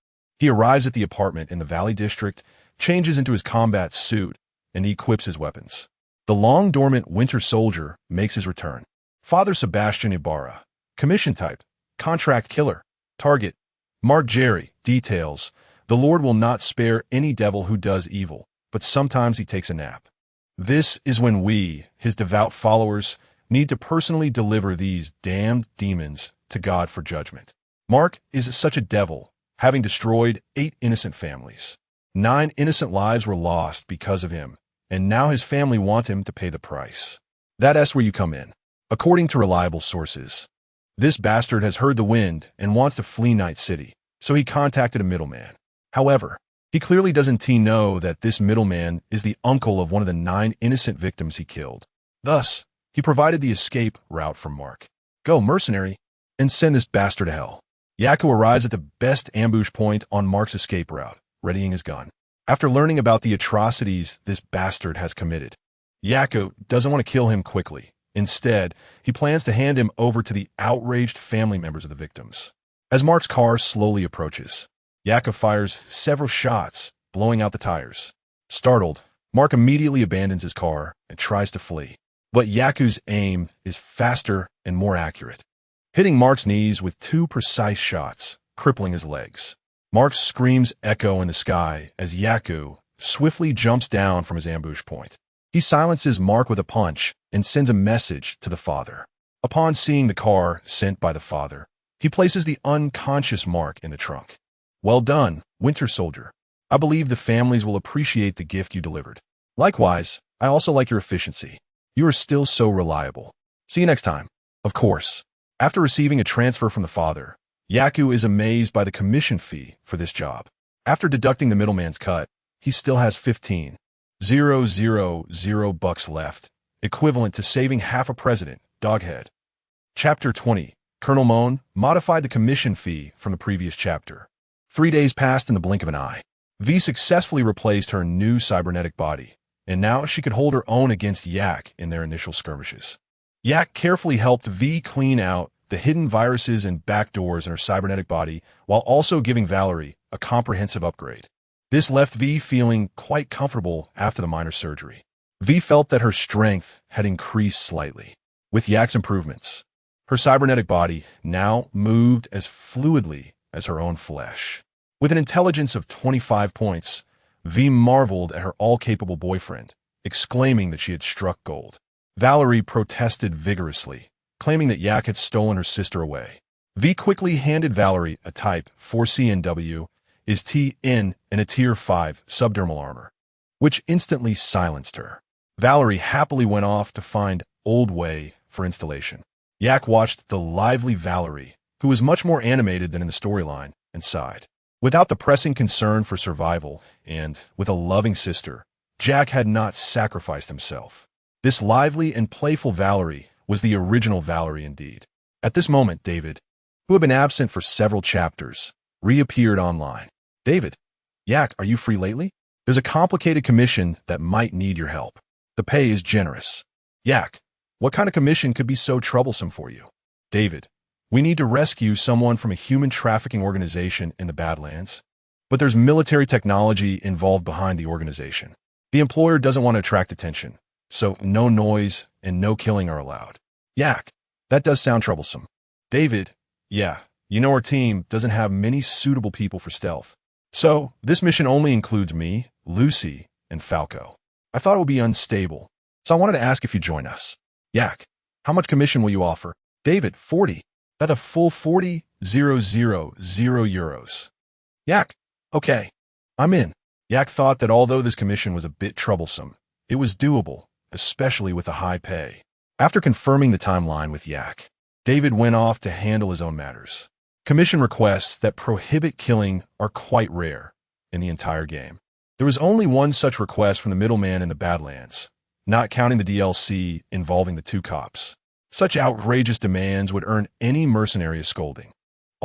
He arrives at the apartment in the Valley District, changes into his combat suit, and equips his weapons. The long-dormant Winter Soldier makes his return. Father Sebastian Ibarra. Commission type. Contract killer. Target. Mark Jerry. Details. The Lord will not spare any devil who does evil, but sometimes he takes a nap. This is when we, his devout followers, need to personally deliver these damned demons to God for judgment. Mark is such a devil, having destroyed 8 innocent families. 9 innocent lives were lost because of him, and now his family want him to pay the price. That's where you come in. According to reliable sources, this bastard has heard the wind and wants to flee Night City, so he contacted a middleman. However, he clearly doesn't know that this middleman is the uncle of one of the 9 innocent victims he killed. Thus, he provided the escape route for Mark. Go, mercenary, and send this bastard to hell. Yaku arrives at the best ambush point on Mark's escape route, readying his gun. After learning about the atrocities this bastard has committed, Yaku doesn't want to kill him quickly. Instead, he plans to hand him over to the outraged family members of the victims. As Mark's car slowly approaches, Yaku fires several shots, blowing out the tires. Startled, Mark immediately abandons his car and tries to flee. But Yaku's aim is faster and more accurate, hitting Mark's knees with 2 precise shots, crippling his legs. Mark's screams echo in the sky as Yaku swiftly jumps down from his ambush point. He silences Mark with a punch and sends a message to the father. Upon seeing the car sent by the father, he places the unconscious Mark in the trunk. Well done, Winter Soldier. I believe the families will appreciate the gift you delivered. Likewise, I also like your efficiency. You are still so reliable. See you next time. Of course. After receiving a transfer from the father, Yaku is amazed by the commission fee for this job. After deducting the middleman's cut, he still has 15,000 bucks left, equivalent to saving half a president, Doghead. Chapter 20. Colonel Mann modified the commission fee from the previous chapter. 3 days passed in the blink of an eye. V successfully replaced her new cybernetic body, and now she could hold her own against Yak in their initial skirmishes. Yak carefully helped V clean out the hidden viruses and backdoors in her cybernetic body while also giving Valerie a comprehensive upgrade. This left V feeling quite comfortable after the minor surgery. V felt that her strength had increased slightly. With Yak's improvements, her cybernetic body now moved as fluidly as her own flesh. With an intelligence of 25 points, V marveled at her all-capable boyfriend, exclaiming that she had struck gold. Valerie protested vigorously, claiming that Yak had stolen her sister away. V quickly handed Valerie a Type 4CNW is TN and a Tier 5 subdermal armor, which instantly silenced her. Valerie happily went off to find Old Way for installation. Yak watched the lively Valerie, who was much more animated than in the storyline, and sighed. Without the pressing concern for survival, and with a loving sister, Jack had not sacrificed himself. This lively and playful Valerie was the original Valerie indeed. At this moment, David, who had been absent for several chapters, reappeared online. David, Yak, are you free lately? There's a complicated commission that might need your help. The pay is generous. Yak, what kind of commission could be so troublesome for you? David, we need to rescue someone from a human trafficking organization in the Badlands, but there's military technology involved behind the organization. The employer doesn't want to attract attention, so no noise and no killing are allowed. Yak, that does sound troublesome. David, yeah, you know our team doesn't have many suitable people for stealth. So, this mission only includes me, Lucy, and Falco. I thought it would be unstable, so I wanted to ask if you'd join us. Yak, how much commission will you offer? David, 40. That's a full 40,000 euros. Yak, okay, I'm in. Yak thought that although this commission was a bit troublesome, it was doable, especially with the high pay. After confirming the timeline with Yak, David went off to handle his own matters. Commission requests that prohibit killing are quite rare in the entire game. There was only one such request from the middleman in the Badlands, not counting the DLC involving the 2 cops. Such outrageous demands would earn any mercenary a scolding.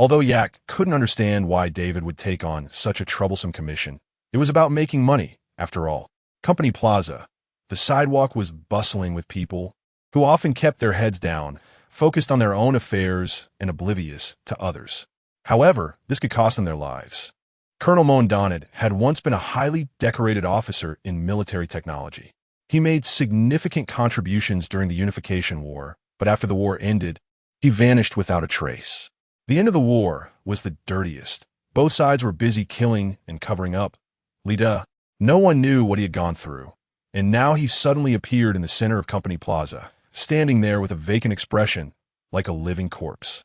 Although Yak couldn't understand why David would take on such a troublesome commission, it was about making money, after all. Company Plaza. The sidewalk was bustling with people who often kept their heads down, focused on their own affairs and oblivious to others. However, this could cost them their lives. Colonel Mann had once been a highly decorated officer in military technology. He made significant contributions during the Unification War, but after the war ended, he vanished without a trace. The end of the war was the dirtiest. Both sides were busy killing and covering up. Lida. No one knew what he had gone through. And now he suddenly appeared in the center of Company Plaza, standing there with a vacant expression, like a living corpse.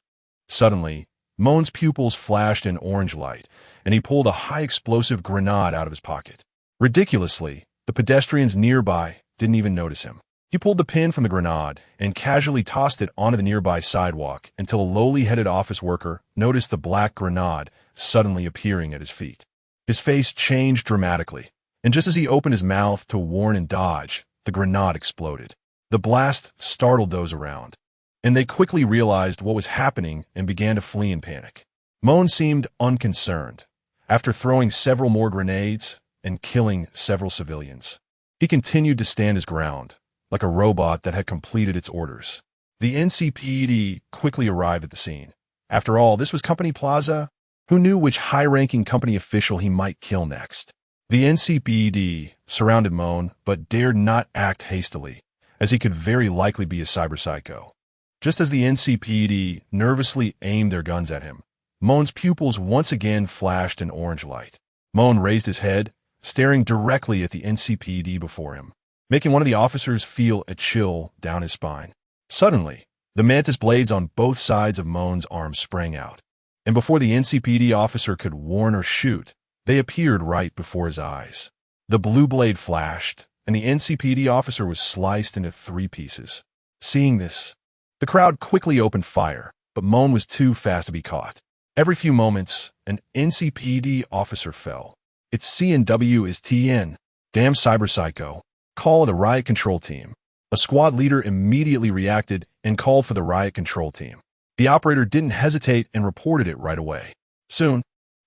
Suddenly, Mann's pupils flashed an orange light, and he pulled a high-explosive grenade out of his pocket. Ridiculously, the pedestrians nearby didn't even notice him. He pulled the pin from the grenade and casually tossed it onto the nearby sidewalk until a lowly-headed office worker noticed the black grenade suddenly appearing at his feet. His face changed dramatically, and just as he opened his mouth to warn and dodge, the grenade exploded. The blast startled those around, and they quickly realized what was happening and began to flee in panic. Mann seemed unconcerned. After throwing several more grenades and killing several civilians, he continued to stand his ground, like a robot that had completed its orders. The NCPD quickly arrived at the scene. After all, this was Company Plaza. Who knew which high-ranking company official he might kill next? The NCPD surrounded Mann, but dared not act hastily, as he could very likely be a cyber psycho. Just as the NCPD nervously aimed their guns at him, Mann's pupils once again flashed an orange light. Mann raised his head, staring directly at the NCPD before him, making one of the officers feel a chill down his spine. Suddenly, the mantis blades on both sides of Mann's arms sprang out, and before the NCPD officer could warn or shoot, they appeared right before his eyes. The blue blade flashed, and the NCPD officer was sliced into 3 pieces. Seeing this, the crowd quickly opened fire, but Mann was too fast to be caught. Every few moments, an NCPD officer fell. It's C&W is TN. Damn cyber psycho. Call the riot control team. A squad leader immediately reacted and called for the riot control team. The operator didn't hesitate and reported it right away. Soon,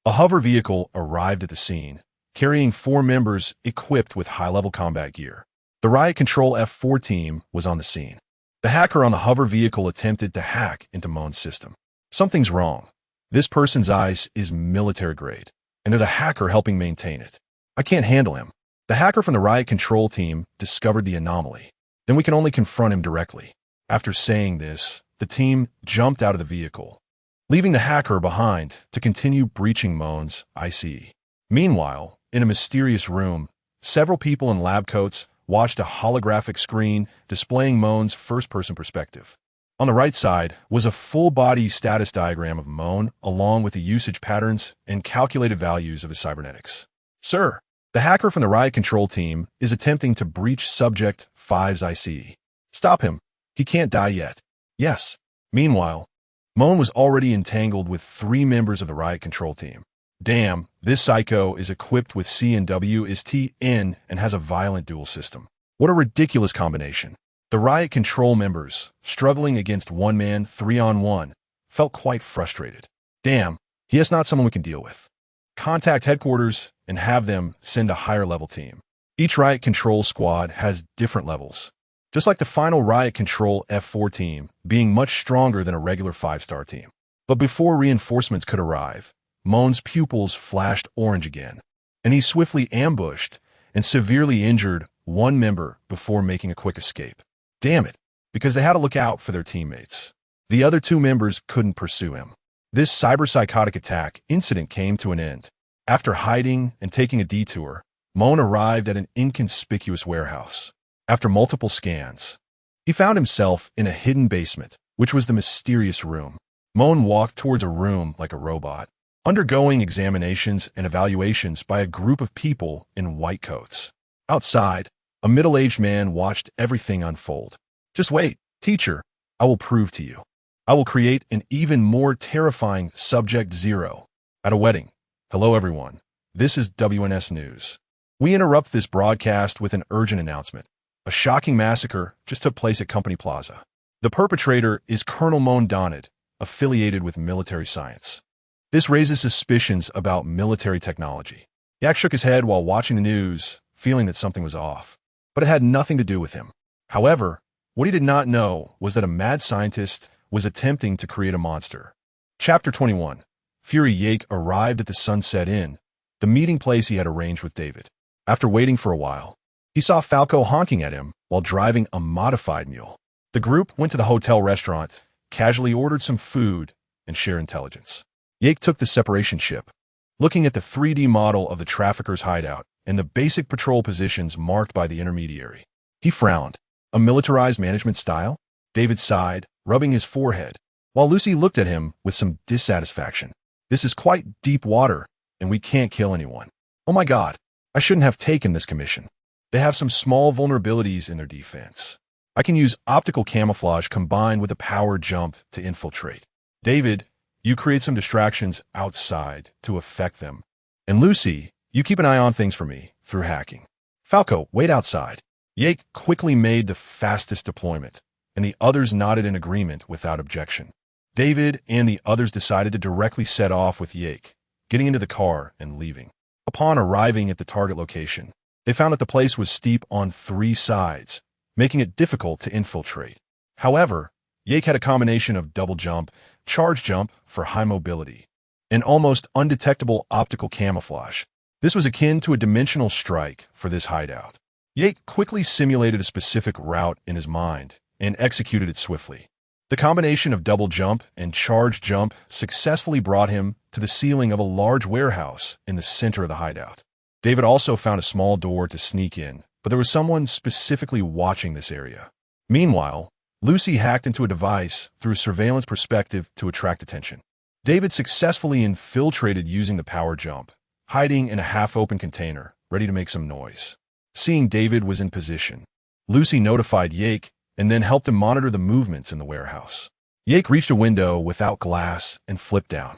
a hover vehicle arrived at the scene, carrying 4 members equipped with high-level combat gear. The riot control F4 team was on the scene. The hacker on the hover vehicle attempted to hack into Mann's system. Something's wrong. This person's ICE is military grade, and there's a hacker helping maintain it. I can't handle him. The hacker from the riot control team discovered the anomaly. Then we can only confront him directly. After saying this, the team jumped out of the vehicle, leaving the hacker behind to continue breaching Mann's ICE. Meanwhile, in a mysterious room, several people in lab coats watched a holographic screen displaying Mann's first-person perspective. On the right side was a full-body status diagram of Mann, along with the usage patterns and calculated values of his cybernetics. Sir, the hacker from the riot control team is attempting to breach Subject 5's ICE. Stop him. He can't die yet. Yes. Meanwhile, Mann was already entangled with 3 members of the riot control team. Damn, this psycho is equipped with C&W is TN and has a violent dual system. What a ridiculous combination. The riot control members, struggling against one man 3-on-1, felt quite frustrated. Damn, he is not someone we can deal with. Contact headquarters and have them send a higher level team. Each riot control squad has different levels, just like the final riot control F4 team being much stronger than a regular 5-star team. But before reinforcements could arrive, Mann's pupils flashed orange again, and he swiftly ambushed and severely injured one member before making a quick escape. Damn it, because they had to look out for their teammates. The other 2 members couldn't pursue him. This cyber-psychotic attack incident came to an end. After hiding and taking a detour, Mann arrived at an inconspicuous warehouse. After multiple scans, he found himself in a hidden basement, which was the mysterious room. Mann walked towards a room like a robot, undergoing examinations and evaluations by a group of people in white coats. Outside, a middle-aged man watched everything unfold. Just wait, teacher, I will prove to you. I will create an even more terrifying Subject 0 at a wedding. Hello everyone, this is WNS News. We interrupt this broadcast with an urgent announcement. A shocking massacre just took place at Company Plaza. The perpetrator is Colonel Mann, affiliated with military science. This raises suspicions about military technology. Yak shook his head while watching the news, feeling that something was off. But it had nothing to do with him. However, what he did not know was that a mad scientist was attempting to create a monster. Chapter 21. Fury Yak arrived at the Sunset Inn, the meeting place he had arranged with David. After waiting for a while, he saw Falco honking at him while driving a modified mule. The group went to the hotel restaurant, casually ordered some food, and shared intelligence. Yak took the separation ship, looking at the 3D model of the trafficker's hideout and the basic patrol positions marked by the intermediary. He frowned. A militarized management style? David sighed, rubbing his forehead, while Lucy looked at him with some dissatisfaction. This is quite deep water, and we can't kill anyone. Oh my God, I shouldn't have taken this commission. They have some small vulnerabilities in their defense. I can use optical camouflage combined with a power jump to infiltrate. David, you create some distractions outside to affect them. And Lucy, you keep an eye on things for me through hacking. Falco, wait outside. Yak quickly made the fastest deployment, and the others nodded in agreement without objection. David and the others decided to directly set off with Yak, getting into the car and leaving. Upon arriving at the target location, they found that the place was steep on 3 sides, making it difficult to infiltrate. However, Yak had a combination of double jump, charge jump for high mobility, and almost undetectable optical camouflage. This was akin to a dimensional strike for this hideout. Yak quickly simulated a specific route in his mind and executed it swiftly. The combination of double jump and charge jump successfully brought him to the ceiling of a large warehouse in the center of the hideout. David also found a small door to sneak in, but there was someone specifically watching this area. Meanwhile, Lucy hacked into a device through a surveillance perspective to attract attention. David successfully infiltrated using the power jump, hiding in a half-open container, ready to make some noise. Seeing David was in position, Lucy notified Yak and then helped him monitor the movements in the warehouse. Yak reached a window without glass and flipped down.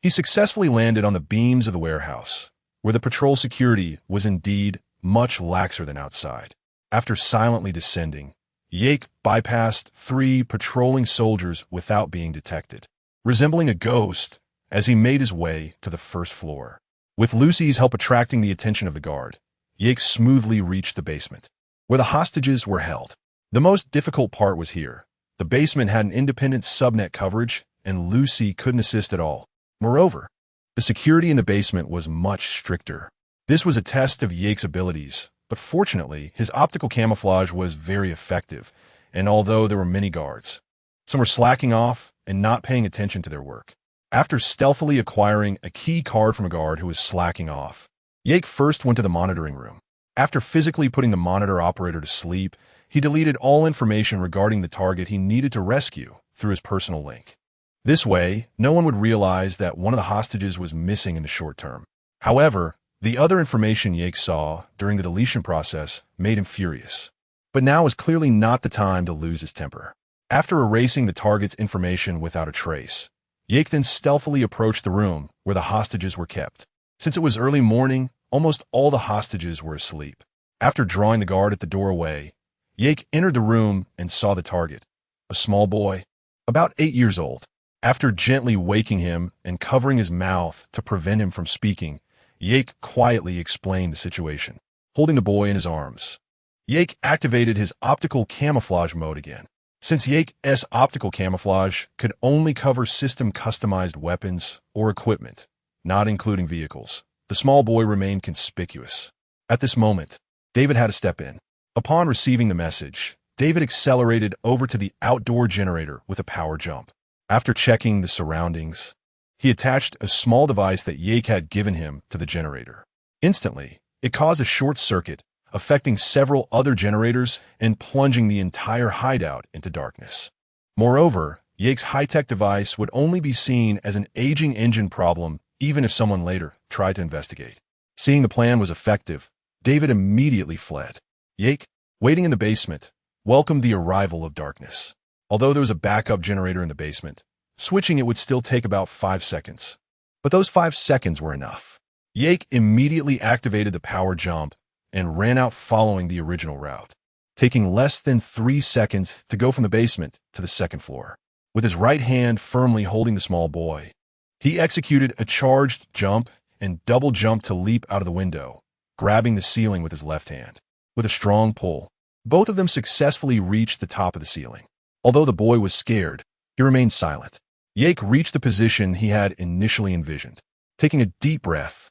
He successfully landed on the beams of the warehouse, where the patrol security was indeed much laxer than outside. After silently descending, Yak bypassed 3 patrolling soldiers without being detected, resembling a ghost as he made his way to the first floor. With Lucy's help attracting the attention of the guard, Yak smoothly reached the basement, where the hostages were held. The most difficult part was here. The basement had an independent subnet coverage, and Lucy couldn't assist at all. Moreover, the security in the basement was much stricter. This was a test of Yak's abilities, but fortunately, his optical camouflage was very effective, and although there were many guards, some were slacking off and not paying attention to their work. After stealthily acquiring a key card from a guard who was slacking off, Yak first went to the monitoring room. After physically putting the monitor operator to sleep, he deleted all information regarding the target he needed to rescue through his personal link. This way, no one would realize that one of the hostages was missing in the short term. However, the other information Yak saw during the deletion process made him furious. But now was clearly not the time to lose his temper. After erasing the target's information without a trace, Yak then stealthily approached the room where the hostages were kept. Since it was early morning, almost all the hostages were asleep. After drawing the guard at the door away, Yak entered the room and saw the target, a small boy, about 8 years old. After gently waking him and covering his mouth to prevent him from speaking, Yak quietly explained the situation, holding the boy in his arms. Yak activated his optical camouflage mode again. Since Yak's optical camouflage could only cover system-customized weapons or equipment, not including vehicles, the small boy remained conspicuous. At this moment, David had to step in. Upon receiving the message, David accelerated over to the outdoor generator with a power jump. After checking the surroundings, he attached a small device that Yak had given him to the generator. Instantly, it caused a short circuit, affecting several other generators and plunging the entire hideout into darkness. Moreover, Yak's high-tech device would only be seen as an aging engine problem even if someone later tried to investigate. Seeing the plan was effective, David immediately fled. Yak, waiting in the basement, welcomed the arrival of darkness. Although there was a backup generator in the basement, switching it would still take about 5 seconds. But those 5 seconds were enough. Yak immediately activated the power jump and ran out following the original route, taking less than 3 seconds to go from the basement to the second floor. with his right hand firmly holding the small boy. He executed a charged jump and double jump to leap out of the window, grabbing the ceiling with his left hand. With a strong pull, both of them successfully reached the top of the ceiling. Although the boy was scared, he remained silent. Jake reached the position he had initially envisioned. Taking a deep breath,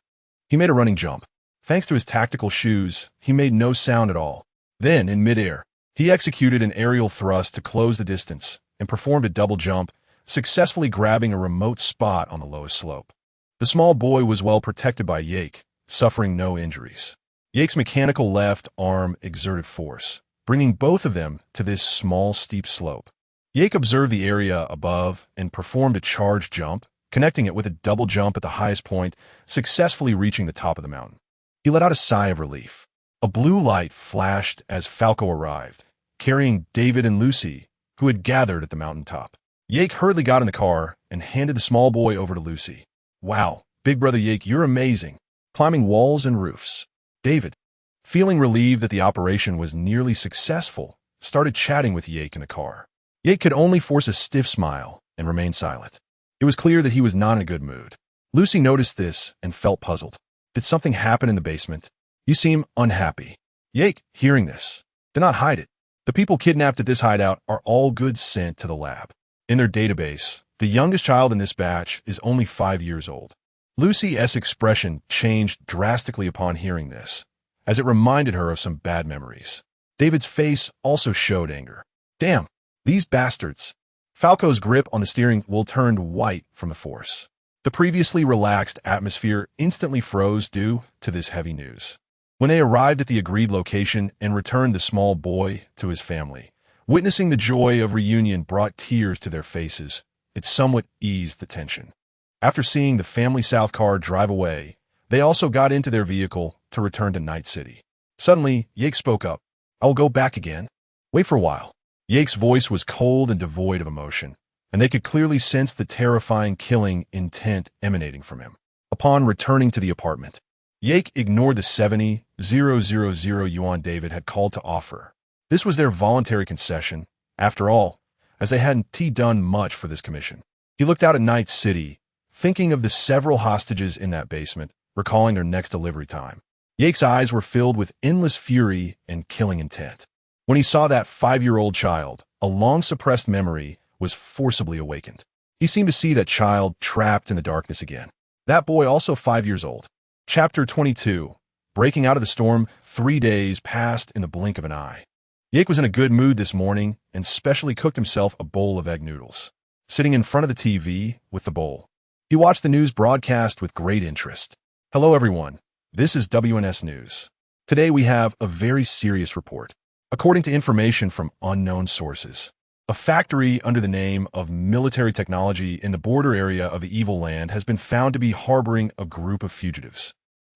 he made a running jump. Thanks to his tactical shoes, he made no sound at all. Then, in midair, he executed an aerial thrust to close the distance and performed a double jump, successfully grabbing a remote spot on the lowest slope. The small boy was well protected by Jake, suffering no injuries. Jake's mechanical left arm exerted force, bringing both of them to this small, steep slope. Jake observed the area above and performed a charged jump, connecting it with a double jump at the highest point, successfully reaching the top of the mountain. He let out a sigh of relief. A blue light flashed as Falco arrived, carrying David and Lucy, who had gathered at the mountaintop. Jake hurriedly got in the car and handed the small boy over to Lucy. "Wow, big brother Jake, you're amazing. Climbing walls and roofs." David, feeling relieved that the operation was nearly successful, started chatting with Jake in the car. Jake could only force a stiff smile and remain silent. It was clear that he was not in a good mood. Lucy noticed this and felt puzzled. Did something happen in the basement? You seem unhappy. Jake, hearing this, did not hide it. The people kidnapped at this hideout are all goods sent to the lab. In their database, the youngest child in this batch is only 5 years old. Lucy's expression changed drastically upon hearing this, as it reminded her of some bad memories. David's face also showed anger. Damn, these bastards. Falco's grip on the steering wheel turned white from the force. The previously relaxed atmosphere instantly froze due to this heavy news. When they arrived at the agreed location and returned the small boy to his family, witnessing the joy of reunion brought tears to their faces. It somewhat eased the tension. After seeing the family South car drive away, they also got into their vehicle to return to Night City. Suddenly, Jake spoke up. "I will go back again. Wait for a while." Jake's voice was cold and devoid of emotion, and they could clearly sense the terrifying killing intent emanating from him. Upon returning to the apartment, Jake ignored the 70,000 yuan David had called to offer. This was their voluntary concession, after all, as they hadn't done much for this commission. He looked out at Night City, thinking of the several hostages in that basement, recalling their next delivery time. Jake's eyes were filled with endless fury and killing intent. When he saw that 5-year-old child, a long-suppressed memory was forcibly awakened. He seemed to see that child trapped in the darkness again. That boy also 5 years old. Chapter 22. Breaking out of the storm, 3 days passed in the blink of an eye. Jake was in a good mood this morning and specially cooked himself a bowl of egg noodles. Sitting in front of the TV with the bowl, he watched the news broadcast with great interest. Hello everyone, this is WNS News. Today we have a very serious report. According to information from unknown sources, a factory under the name of Military Technology in the border area of the Evil Land has been found to be harboring a group of fugitives.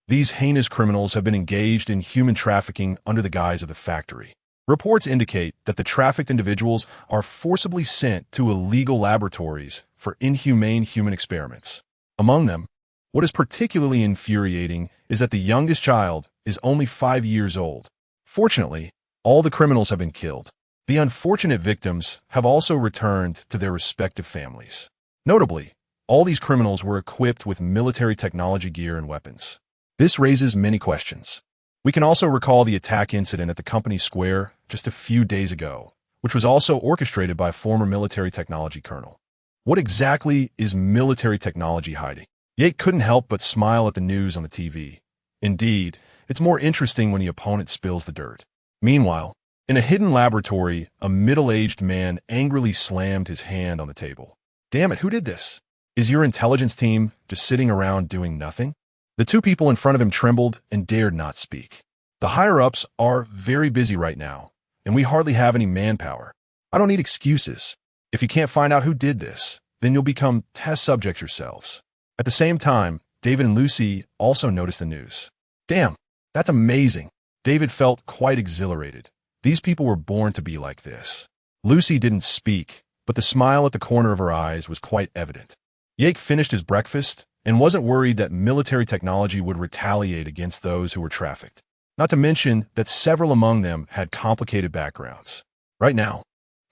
These heinous criminals have been engaged in human trafficking under the guise of the factory. Reports indicate that the trafficked individuals are forcibly sent to illegal laboratories for inhumane human experiments. Among them, what is particularly infuriating is that the youngest child is only 5 years old. Fortunately, all the criminals have been killed. The unfortunate victims have also returned to their respective families. Notably, all these criminals were equipped with military technology gear and weapons. This raises many questions. We can also recall the attack incident at the company square just a few days ago, which was also orchestrated by a former military technology colonel. What exactly is military technology hiding? Jake couldn't help but smile at the news on the TV. Indeed, it's more interesting when the opponent spills the dirt. Meanwhile, in a hidden laboratory, a middle-aged man angrily slammed his hand on the table. Damn it, who did this? Is your intelligence team just sitting around doing nothing? The two people in front of him trembled and dared not speak. The higher-ups are very busy right now, and we hardly have any manpower. I don't need excuses. If you can't find out who did this, then you'll become test subjects yourselves. At the same time, David and Lucy also noticed the news. Damn, that's amazing. David felt quite exhilarated. These people were born to be like this. Lucy didn't speak, but the smile at the corner of her eyes was quite evident. Jake finished his breakfast and wasn't worried that military technology would retaliate against those who were trafficked. Not to mention that several among them had complicated backgrounds. Right now,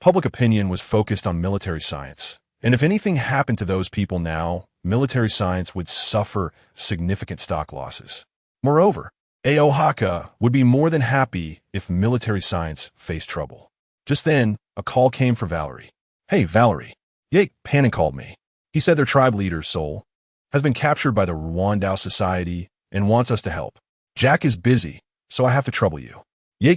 Public opinion was focused on military science, and if anything happened to those people now, military science would suffer significant stock losses. Moreover, Arasaka would be more than happy if military science faced trouble. Just then, a call came for Valerie. "Hey, Valerie. Panam called me. He said their tribe leader, Sol, has been captured by the Rwandao Society and wants us to help. Jack is busy, so I have to trouble you."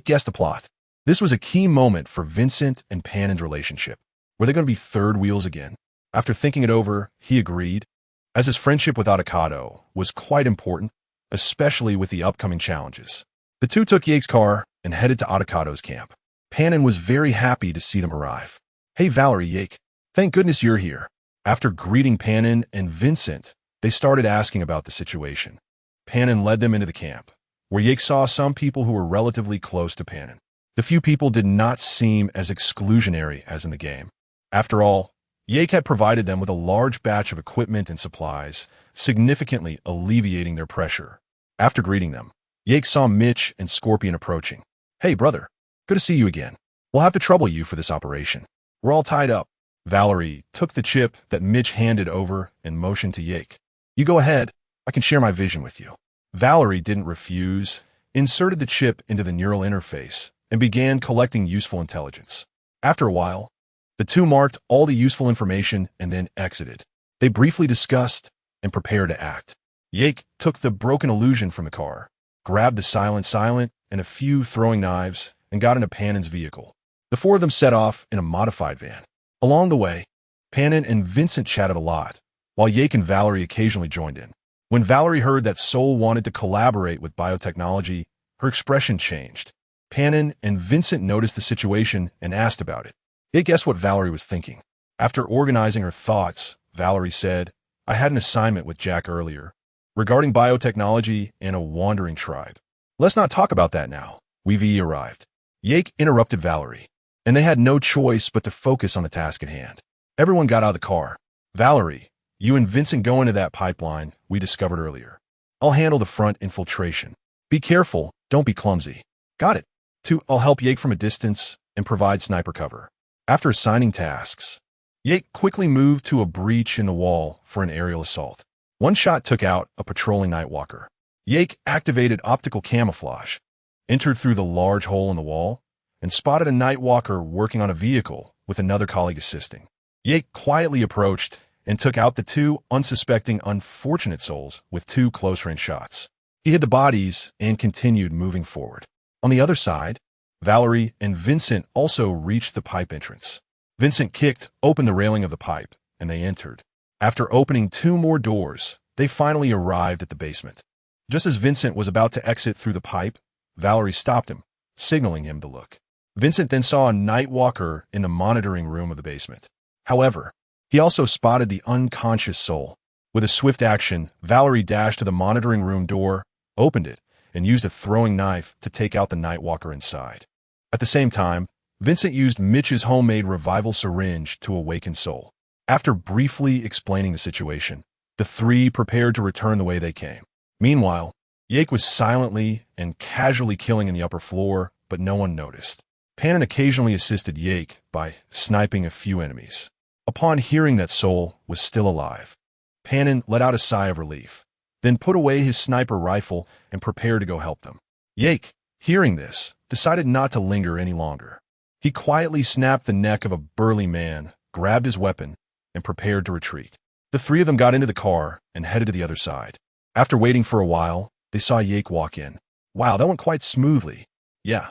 Guessed the plot. This was a key moment for Vincent and Panam's relationship. Were they going to be third wheels again? After thinking it over, he agreed, as his friendship with Arasaka was quite important, especially with the upcoming challenges. The two took Yake's car and headed to Arasaka's camp. Panam was very happy to see them arrive. "Hey, Valerie, Yake. Thank goodness you're here." After greeting Panam and Vincent, they started asking about the situation. Panam led them into the camp, where Yake saw some people who were relatively close to Panam. The few people did not seem as exclusionary as in the game. After all, Yake had provided them with a large batch of equipment and supplies, significantly alleviating their pressure. After greeting them, Yake saw Mitch and Scorpion approaching. "Hey, brother. Good to see you again. We'll have to trouble you for this operation. We're all tied up." Valerie took the chip that Mitch handed over and motioned to Yake. "You go ahead. I can share my vision with you." Valerie didn't refuse, inserted the chip into the neural interface, and began collecting useful intelligence. After a while, the two marked all the useful information and then exited. They briefly discussed and prepared to act. Yake took the broken illusion from the car, grabbed the silent and a few throwing knives, and got into Panam's vehicle. The four of them set off in a modified van. Along the way, Panam and Vincent chatted a lot, while Yake and Valerie occasionally joined in. When Valerie heard that Sol wanted to collaborate with biotechnology, her expression changed. Panam and Vincent noticed the situation and asked about it. They guessed what Valerie was thinking. After organizing her thoughts, Valerie said, "I had an assignment with Jack earlier, regarding biotechnology and a wandering tribe. Let's not talk about that now. We've arrived." Yake interrupted Valerie, and they had no choice but to focus on the task at hand. Everyone got out of the car. "Valerie, you and Vincent go into that pipeline we discovered earlier. I'll handle the front infiltration. Be careful, don't be clumsy." "Got it." 2. I'll help Yake from a distance and provide sniper cover. After assigning tasks, Yake quickly moved to a breach in the wall for an aerial assault. One shot took out a patrolling Nightwalker. Yake activated optical camouflage, entered through the large hole in the wall, and spotted a Nightwalker working on a vehicle with another colleague assisting. Yake quietly approached and took out the two unsuspecting unfortunate souls with 2 close-range shots. He hid the bodies and continued moving forward. On the other side, Valerie and Vincent also reached the pipe entrance. Vincent kicked open the railing of the pipe, and they entered. After opening 2 more doors, they finally arrived at the basement. Just as Vincent was about to exit through the pipe, Valerie stopped him, signaling him to look. Vincent then saw a Nightwalker in the monitoring room of the basement. However, he also spotted the unconscious soul. With a swift action, Valerie dashed to the monitoring room door, opened it, and used a throwing knife to take out the Nightwalker inside. At the same time, Vincent used Mitch's homemade revival syringe to awaken Sol. After briefly explaining the situation, the 3 prepared to return the way they came. Meanwhile, Yake was silently and casually killing in the upper floor, but no one noticed. Panam occasionally assisted Yake by sniping a few enemies. Upon hearing that Sol was still alive, Panam let out a sigh of relief, then put away his sniper rifle and prepared to go help them. Yake, hearing this, decided not to linger any longer. He quietly snapped the neck of a burly man, grabbed his weapon, and prepared to retreat. The 3 of them got into the car and headed to the other side. After waiting for a while, they saw Yake walk in. "Wow, that went quite smoothly." "Yeah.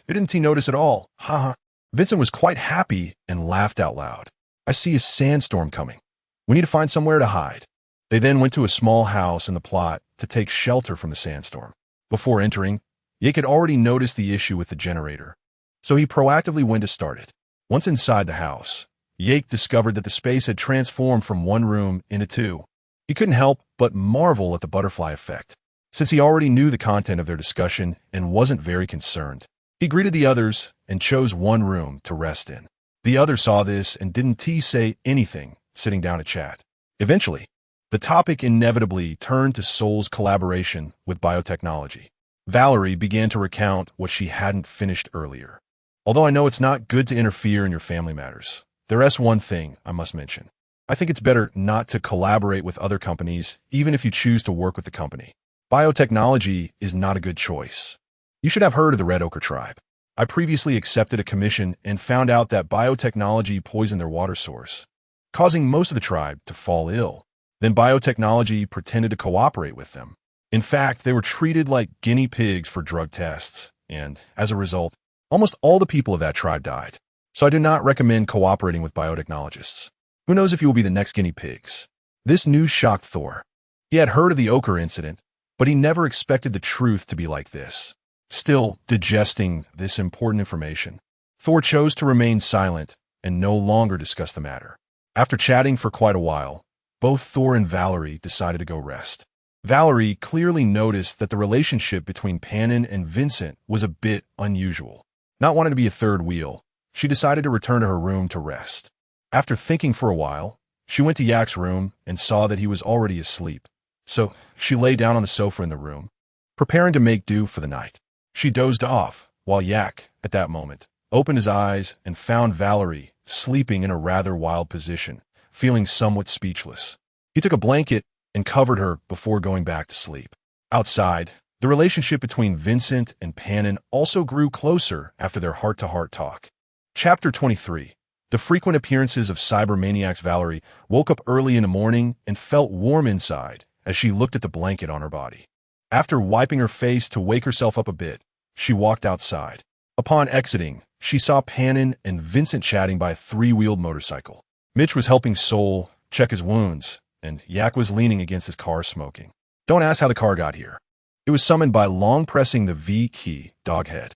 Didn't he notice at all? Haha." Vincent was quite happy and laughed out loud. "I see a sandstorm coming. We need to find somewhere to hide." They then went to a small house in the plot to take shelter from the sandstorm. Before entering, Yake had already noticed the issue with the generator, so he proactively went to start it. Once inside the house, Yake discovered that the space had transformed from 1 room into 2. He couldn't help but marvel at the butterfly effect, since he already knew the content of their discussion and wasn't very concerned. He greeted the others and chose 1 room to rest in. The others saw this and didn't say anything, sitting down to chat. Eventually, the topic inevitably turned to Sol's collaboration with biotechnology. Valerie began to recount what she hadn't finished earlier. Although I know it's not good to interfere in your family matters, there's one thing I must mention. I think it's better not to collaborate with other companies, even if you choose to work with the company. Biotechnology is not a good choice. You should have heard of the Red Ochre tribe. I previously accepted a commission and found out that biotechnology poisoned their water source, causing most of the tribe to fall ill. Then biotechnology pretended to cooperate with them. In fact, they were treated like guinea pigs for drug tests, and as a result, almost all the people of that tribe died. So I do not recommend cooperating with biotechnologists. Who knows if you will be the next guinea pigs? This news shocked Thor. He had heard of the ochre incident, but he never expected the truth to be like this. Still digesting this important information, Thor chose to remain silent and no longer discuss the matter. After chatting for quite a while, both Thor and Valerie decided to go rest. Valerie clearly noticed that the relationship between Panam and Vincent was a bit unusual. Not wanting to be a third wheel, she decided to return to her room to rest. After thinking for a while, she went to Yak's room and saw that he was already asleep. So she lay down on the sofa in the room, preparing to make do for the night. She dozed off, while Yak, at that moment, opened his eyes and found Valerie sleeping in a rather wild position, feeling somewhat speechless. He took a blanket and covered her before going back to sleep. Outside, the relationship between Vincent and Panam also grew closer after their heart-to-heart talk. Chapter 23. The frequent appearances of cybermaniacs. Valerie woke up early in the morning and felt warm inside as she looked at the blanket on her body. After wiping her face to wake herself up a bit, she walked outside. Upon exiting, she saw Panam and Vincent chatting by a three-wheeled motorcycle. Mitch was helping Sol check his wounds, and Yak was leaning against his car smoking. Don't ask how the car got here. It was summoned by long pressing the V key, doghead.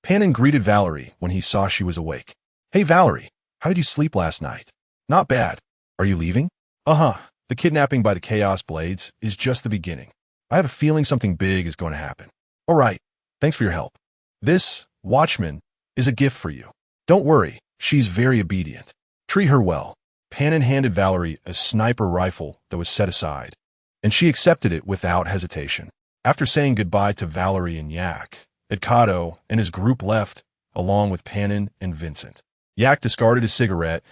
Panam greeted Valerie when he saw she was awake. Hey Valerie, how did you sleep last night? Not bad. Are you leaving? Uh-huh. The kidnapping by the Chaos Blades is just the beginning. I have a feeling something big is going to happen. All right. Thanks for your help. This, Watchman, is a gift for you. Don't worry, she's very obedient. Treat her well. Panam handed Valerie a sniper rifle that was set aside, and she accepted it without hesitation. After saying goodbye to Valerie and Yak, Edcado and his group left, along with Panam and Vincent. Yak discarded his cigarette,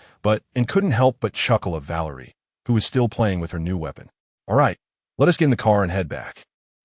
and couldn't help but chuckle at Valerie, who was still playing with her new weapon. All right, let us get in the car and head back.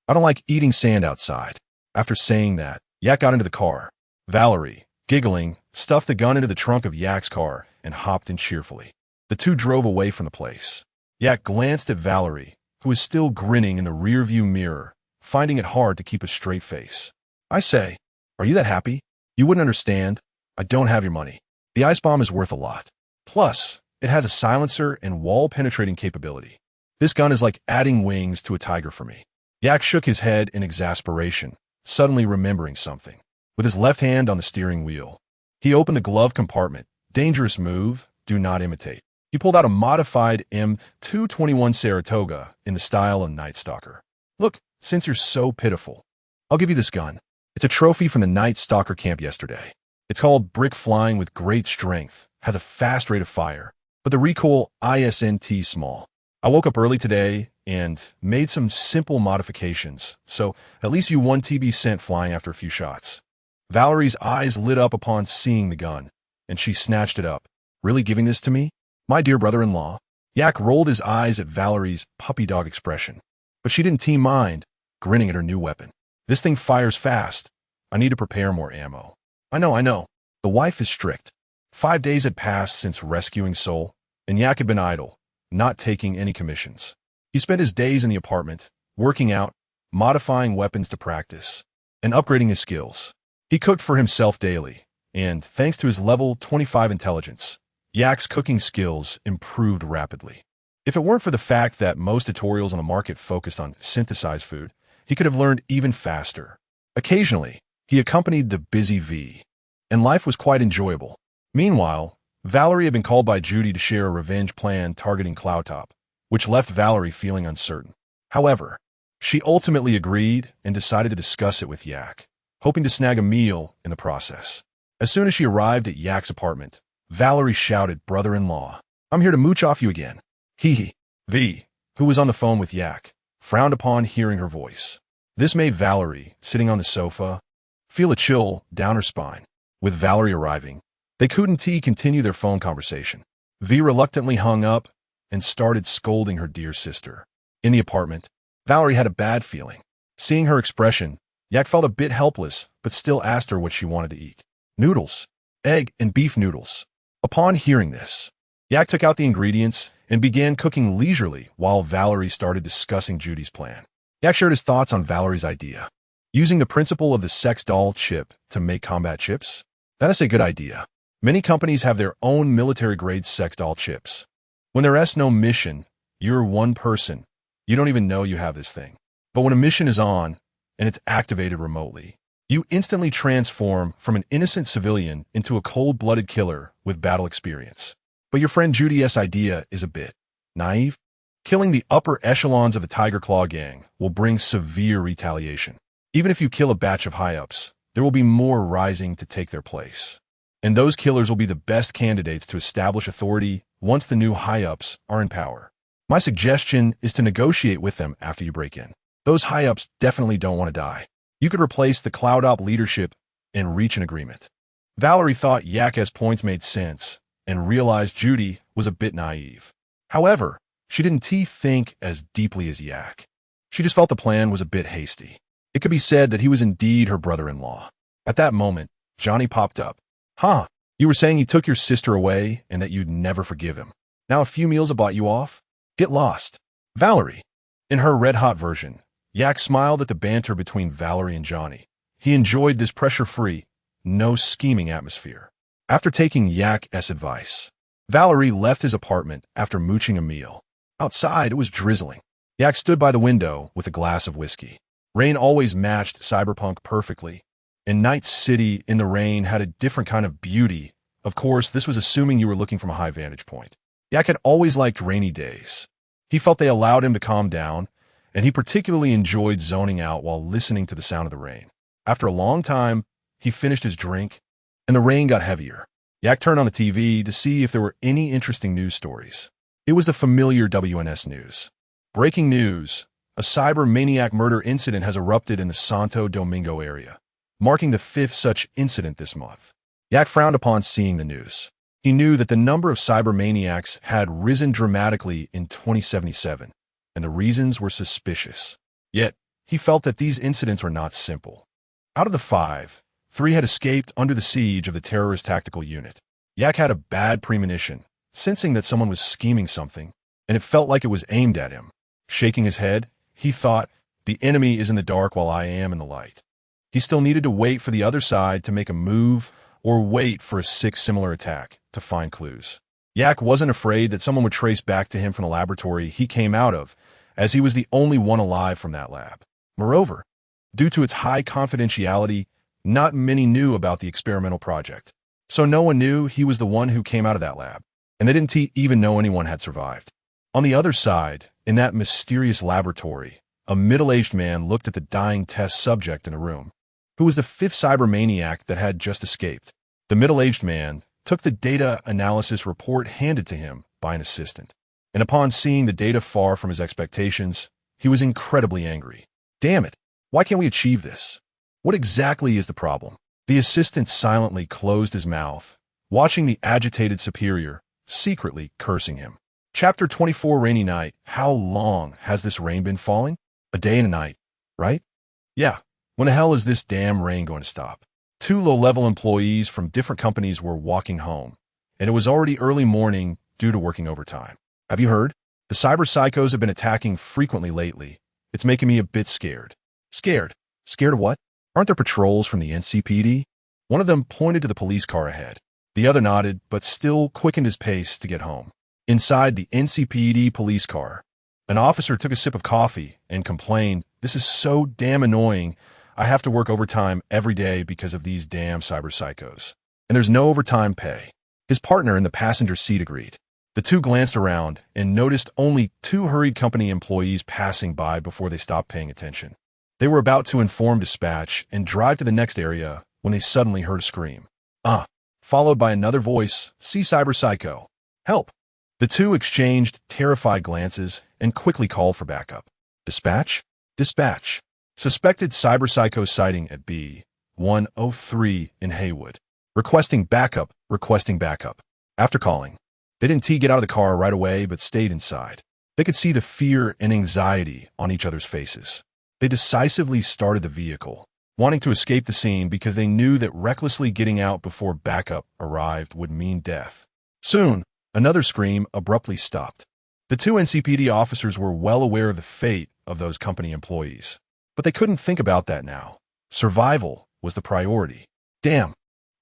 I don't like eating sand outside. After saying that, Yak got into the car. Valerie, giggling, stuffed the gun into the trunk of Yak's car and hopped in cheerfully. The two drove away from the place. Yak glanced at Valerie, who was still grinning in the rearview mirror, finding it hard to keep a straight face. I say, are you that happy? You wouldn't understand. I don't have your money. The ice bomb is worth a lot. Plus, it has a silencer and wall-penetrating capability. This gun is like adding wings to a tiger for me. Yak shook his head in exasperation, suddenly remembering something. With his left hand on the steering wheel, he opened the glove compartment. Dangerous move, do not imitate. He pulled out a modified M221 Saratoga in the style of Night Stalker. Look, since you're so pitiful, I'll give you this gun. It's a trophy from the Night Stalker camp yesterday. It's called Brick Flying with great strength, has a fast rate of fire, but the recoil isn't small. I woke up early today and made some simple modifications, so at least you 1 TB sent flying after a few shots. Valerie's eyes lit up upon seeing the gun, and she snatched it up. Really giving this to me? My dear brother-in-law? Yak rolled his eyes at Valerie's puppy dog expression, but she didn't mind, grinning at her new weapon. This thing fires fast. I need to prepare more ammo. I know. The wife is strict. 5 days had passed since rescuing Sol, and Yak had been idle, not taking any commissions. He spent his days in the apartment, working out, modifying weapons to practice, and upgrading his skills. He cooked for himself daily, and thanks to his level 25 intelligence, Yak's cooking skills improved rapidly. If it weren't for the fact that most tutorials on the market focused on synthesized food, he could have learned even faster. Occasionally, he accompanied the busy V, and life was quite enjoyable. Meanwhile, Valerie had been called by Judy to share a revenge plan targeting Cloudtop, which left Valerie feeling uncertain. However, she ultimately agreed and decided to discuss it with Yak, hoping to snag a meal in the process. As soon as she arrived at Yak's apartment, Valerie shouted, "Brother-in-law, I'm here to mooch off you again." V, who was on the phone with Yak, frowned upon hearing her voice. This made Valerie, sitting on the sofa, feel a chill down her spine. With Valerie arriving, they couldn't continue their phone conversation. V reluctantly hung up and started scolding her dear sister. In the apartment, Valerie had a bad feeling. Seeing her expression, Yak felt a bit helpless, but still asked her what she wanted to eat. Noodles, egg and beef noodles. Upon hearing this, Yak took out the ingredients and began cooking leisurely while Valerie started discussing Judy's plan. Yak shared his thoughts on Valerie's idea. Using the principle of the sex doll chip to make combat chips? That is a good idea. Many companies have their own military-grade sex doll chips. When there's no mission, you're one person. You don't even know you have this thing. But when a mission is on, and it's activated remotely, you instantly transform from an innocent civilian into a cold-blooded killer with battle experience. But your friend Judy's idea is a bit naive. Killing the upper echelons of the Tiger Claw gang will bring severe retaliation. Even if you kill a batch of high-ups, there will be more rising to take their place. And those killers will be the best candidates to establish authority once the new high-ups are in power. My suggestion is to negotiate with them after you break in. Those high-ups definitely don't want to die. You could replace the Cloud Op leadership and reach an agreement. Valerie thought Yak's points made sense and realized Judy was a bit naive. However, she didn't think as deeply as Yak. She just felt the plan was a bit hasty. It could be said that he was indeed her brother-in-law. At that moment, Johnny popped up. Huh, you were saying he took your sister away and that you'd never forgive him. Now a few meals have bought you off? Get lost. Valerie. In her red-hot version, Yak smiled at the banter between Valerie and Johnny. He enjoyed this pressure-free, no scheming atmosphere. After taking Yak's advice, Valerie left his apartment after mooching a meal. Outside, it was drizzling. Yak stood by the window with a glass of whiskey. Rain always matched cyberpunk perfectly, and Night City in the rain had a different kind of beauty. Of course, this was assuming you were looking from a high vantage point. Yak had always liked rainy days. He felt they allowed him to calm down, and he particularly enjoyed zoning out while listening to the sound of the rain. After a long time, he finished his drink, and the rain got heavier. Yak turned on the TV to see if there were any interesting news stories. It was the familiar WNS news. Breaking news. A cyber maniac murder incident has erupted in the Santo Domingo area, marking the 5th such incident this month. Yak frowned upon seeing the news. He knew that the number of cyber maniacs had risen dramatically in 2077, and the reasons were suspicious. Yet, he felt that these incidents were not simple. Out of the 5, 3 had escaped under the siege of the terrorist tactical unit. Yak had a bad premonition, sensing that someone was scheming something, and it felt like it was aimed at him. Shaking his head, he thought, the enemy is in the dark while I am in the light. He still needed to wait for the other side to make a move or wait for a 6th similar attack to find clues. Yak wasn't afraid that someone would trace back to him from the laboratory he came out of, as he was the only one alive from that lab. Moreover, due to its high confidentiality, not many knew about the experimental project. So no one knew he was the one who came out of that lab, and they didn't even know anyone had survived. On the other side, in that mysterious laboratory, a middle-aged man looked at the dying test subject in a room, who was the 5th cyber maniac that had just escaped. The middle-aged man took the data analysis report handed to him by an assistant, and upon seeing the data far from his expectations, he was incredibly angry. Damn it, why can't we achieve this? What exactly is the problem? The assistant silently closed his mouth, watching the agitated superior, secretly cursing him. Chapter 24 Rainy Night. How long has this rain been falling? A day and a night, right? Yeah. When the hell is this damn rain going to stop? 2 low-level employees from different companies were walking home, and it was already early morning due to working overtime. Have you heard? The cyber psychos have been attacking frequently lately. It's making me a bit scared. Scared? Scared of what? Aren't there patrols from the NCPD? One of them pointed to the police car ahead. The other nodded, but still quickened his pace to get home. Inside the NCPD police car, an officer took a sip of coffee and complained, "This is so damn annoying. I have to work overtime every day because of these damn cyber psychos. And there's no overtime pay." His partner in the passenger seat agreed. The two glanced around and noticed only 2 hurried company employees passing by before they stopped paying attention. They were about to inform dispatch and drive to the next area when they suddenly heard a scream. Followed by another voice, "See cyber psycho. Help." The 2 exchanged terrified glances and quickly called for backup. Dispatch? Dispatch. Suspected cyber psycho sighting at B103 in Haywood. requesting backup, requesting backup. After calling, they didn't get out of the car right away, but stayed inside. They could see the fear and anxiety on each other's faces. They decisively started the vehicle, wanting to escape the scene because they knew that recklessly getting out before backup arrived would mean death. Soon, another scream abruptly stopped. The two NCPD officers were well aware of the fate of those company employees, but they couldn't think about that now. Survival was the priority. Damn,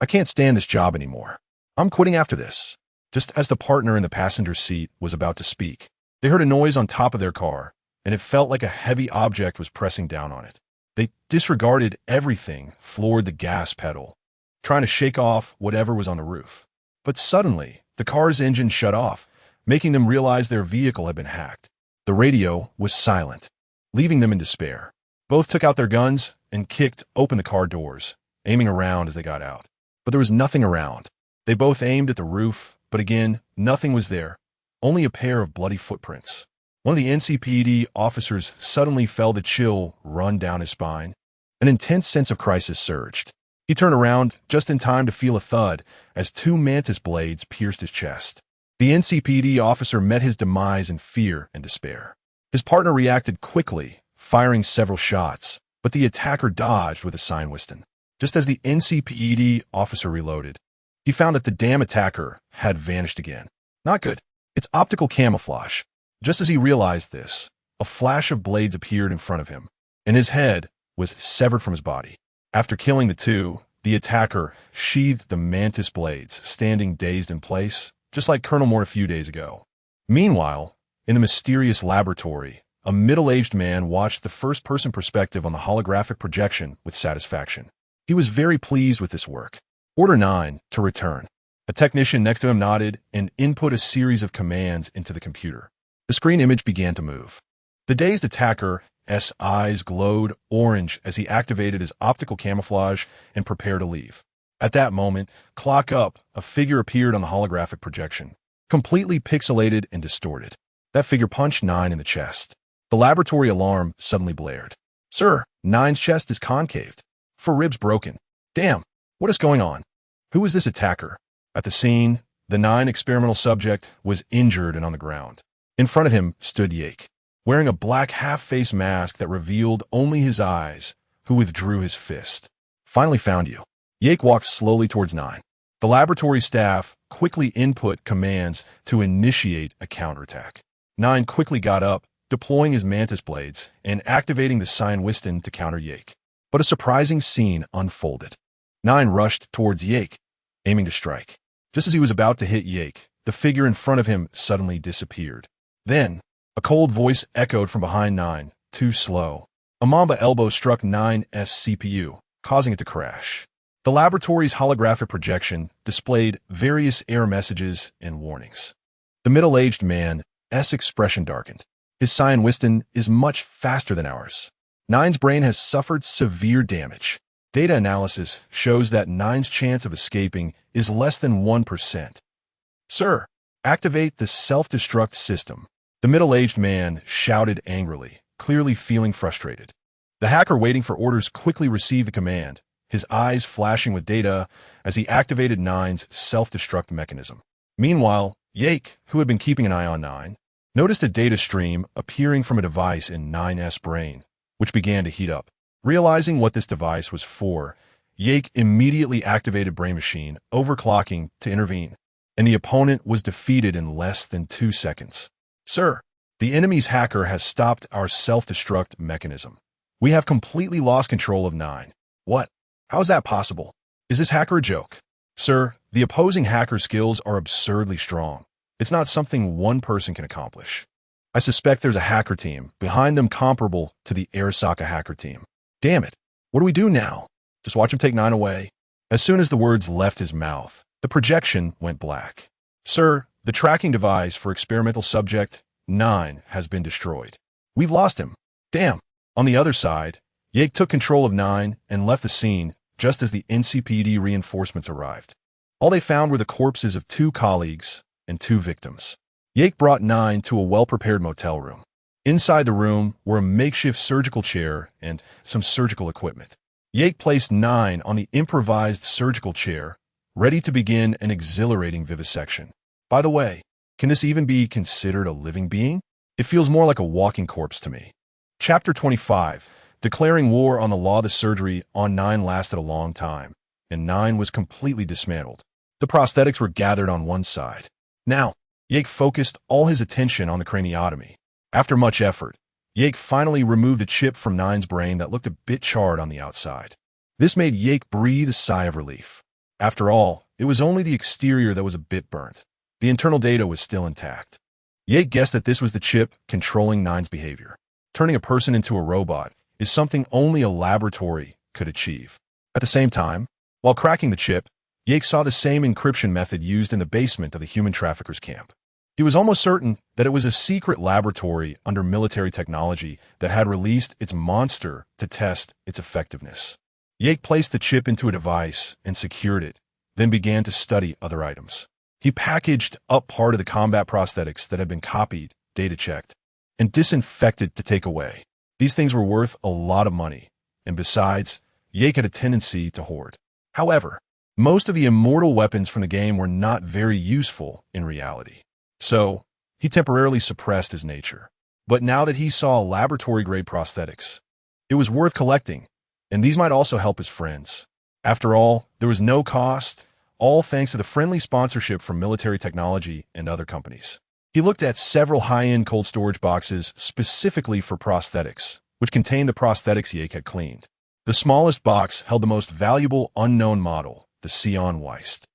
I can't stand this job anymore. I'm quitting after this. Just as the partner in the passenger seat was about to speak, they heard a noise on top of their car, and it felt like a heavy object was pressing down on it. They disregarded everything, floored the gas pedal, trying to shake off whatever was on the roof. But suddenly, the car's engine shut off, making them realize their vehicle had been hacked. The radio was silent, leaving them in despair. Both took out their guns and kicked open the car doors, aiming around as they got out. But there was nothing around. They both aimed at the roof, but again, nothing was there, only a pair of bloody footprints. One of the NCPD officers suddenly felt a chill run down his spine. An intense sense of crisis surged. He turned around just in time to feel a thud as two mantis blades pierced his chest. The NCPD officer met his demise in fear and despair. His partner reacted quickly, firing several shots, but the attacker dodged with a Synopsis. Just as the NCPD officer reloaded, he found that the damn attacker had vanished again. Not good. It's optical camouflage. Just as he realized this, a flash of blades appeared in front of him, and his head was severed from his body. After killing the two, the attacker sheathed the mantis blades, standing dazed in place, just like Colonel Moore a few days ago. Meanwhile, in a mysterious laboratory, a middle-aged man watched the first-person perspective on the holographic projection with satisfaction. He was very pleased with this work. Order 9 to return. A technician next to him nodded and input a series of commands into the computer. The screen image began to move. The dazed attacker's eyes glowed orange as he activated his optical camouflage and prepared to leave. At that moment, clock up, a figure appeared on the holographic projection, completely pixelated and distorted. That figure punched 9 in the chest. The laboratory alarm suddenly blared. Sir, 9's chest is concaved. 4 ribs broken. Damn, what is going on? Who is this attacker? At the scene, the 9 experimental subject was injured and on the ground. In front of him stood Yake, wearing a black half-face mask that revealed only his eyes, who withdrew his fist. Finally found you. Yake walked slowly towards 9. The laboratory staff quickly input commands to initiate a counterattack. 9 quickly got up, deploying his mantis blades and activating the Synopsis to counter Yake. But a surprising scene unfolded. 9 rushed towards Yake, aiming to strike. Just as he was about to hit Yake, the figure in front of him suddenly disappeared. Then, a cold voice echoed from behind 9, too slow. A Mamba elbow struck 9's CPU, causing it to crash. The laboratory's holographic projection displayed various error messages and warnings. The middle-aged man's expression darkened. His Synopsis is much faster than ours. 9's brain has suffered severe damage. Data analysis shows that 9's chance of escaping is less than 1%. Sir, activate the self-destruct system. The middle-aged man shouted angrily, clearly feeling frustrated. The hacker waiting for orders quickly received the command, his eyes flashing with data as he activated 9's self-destruct mechanism. Meanwhile, Yake, who had been keeping an eye on 9, noticed a data stream appearing from a device in 9's brain, which began to heat up. Realizing what this device was for, Yake immediately activated Brain Machine, overclocking to intervene, and the opponent was defeated in less than 2 seconds. Sir, the enemy's hacker has stopped our self-destruct mechanism. We have completely lost control of 9. What? How is that possible? Is this hacker a joke? Sir, the opposing hacker skills are absurdly strong. It's not something one person can accomplish. I suspect there's a hacker team behind them comparable to the Arasaka hacker team. Damn it. What do we do now? Just watch him take 9 away. As soon as the words left his mouth, the projection went black. Sir, the tracking device for experimental subject 9 has been destroyed. We've lost him. Damn. On the other side, Yake took control of 9 and left the scene just as the NCPD reinforcements arrived. All they found were the corpses of 2 colleagues and 2 victims. Yake brought 9 to a well-prepared motel room. Inside the room were a makeshift surgical chair and some surgical equipment. Yake placed 9 on the improvised surgical chair, ready to begin an exhilarating vivisection. By the way, can this even be considered a living being? It feels more like a walking corpse to me. Chapter 25. Declaring war on the law. The surgery on 9 lasted a long time, and 9 was completely dismantled. The prosthetics were gathered on one side. Now, Yake focused all his attention on the craniotomy. After much effort, Yake finally removed a chip from 9's brain that looked a bit charred on the outside. This made Yake breathe a sigh of relief. After all, it was only the exterior that was a bit burnt. The internal data was still intact. Yake guessed that this was the chip controlling 9's behavior. Turning a person into a robot is something only a laboratory could achieve. At the same time, while cracking the chip, Yake saw the same encryption method used in the basement of the human traffickers' camp. He was almost certain that it was a secret laboratory under military technology that had released its monster to test its effectiveness. Yake placed the chip into a device and secured it, then began to study other items. He packaged up part of the combat prosthetics that had been copied, data-checked, and disinfected to take away. These things were worth a lot of money, and besides, Yake had a tendency to hoard. However, most of the immortal weapons from the game were not very useful in reality. So, he temporarily suppressed his nature. But now that he saw laboratory-grade prosthetics, it was worth collecting, and these might also help his friends. After all, there was no cost, all thanks to the friendly sponsorship from military technology and other companies. He looked at several high-end cold storage boxes specifically for prosthetics, which contained the prosthetics Yake had cleaned. The smallest box held the most valuable unknown model, the Sion Weist.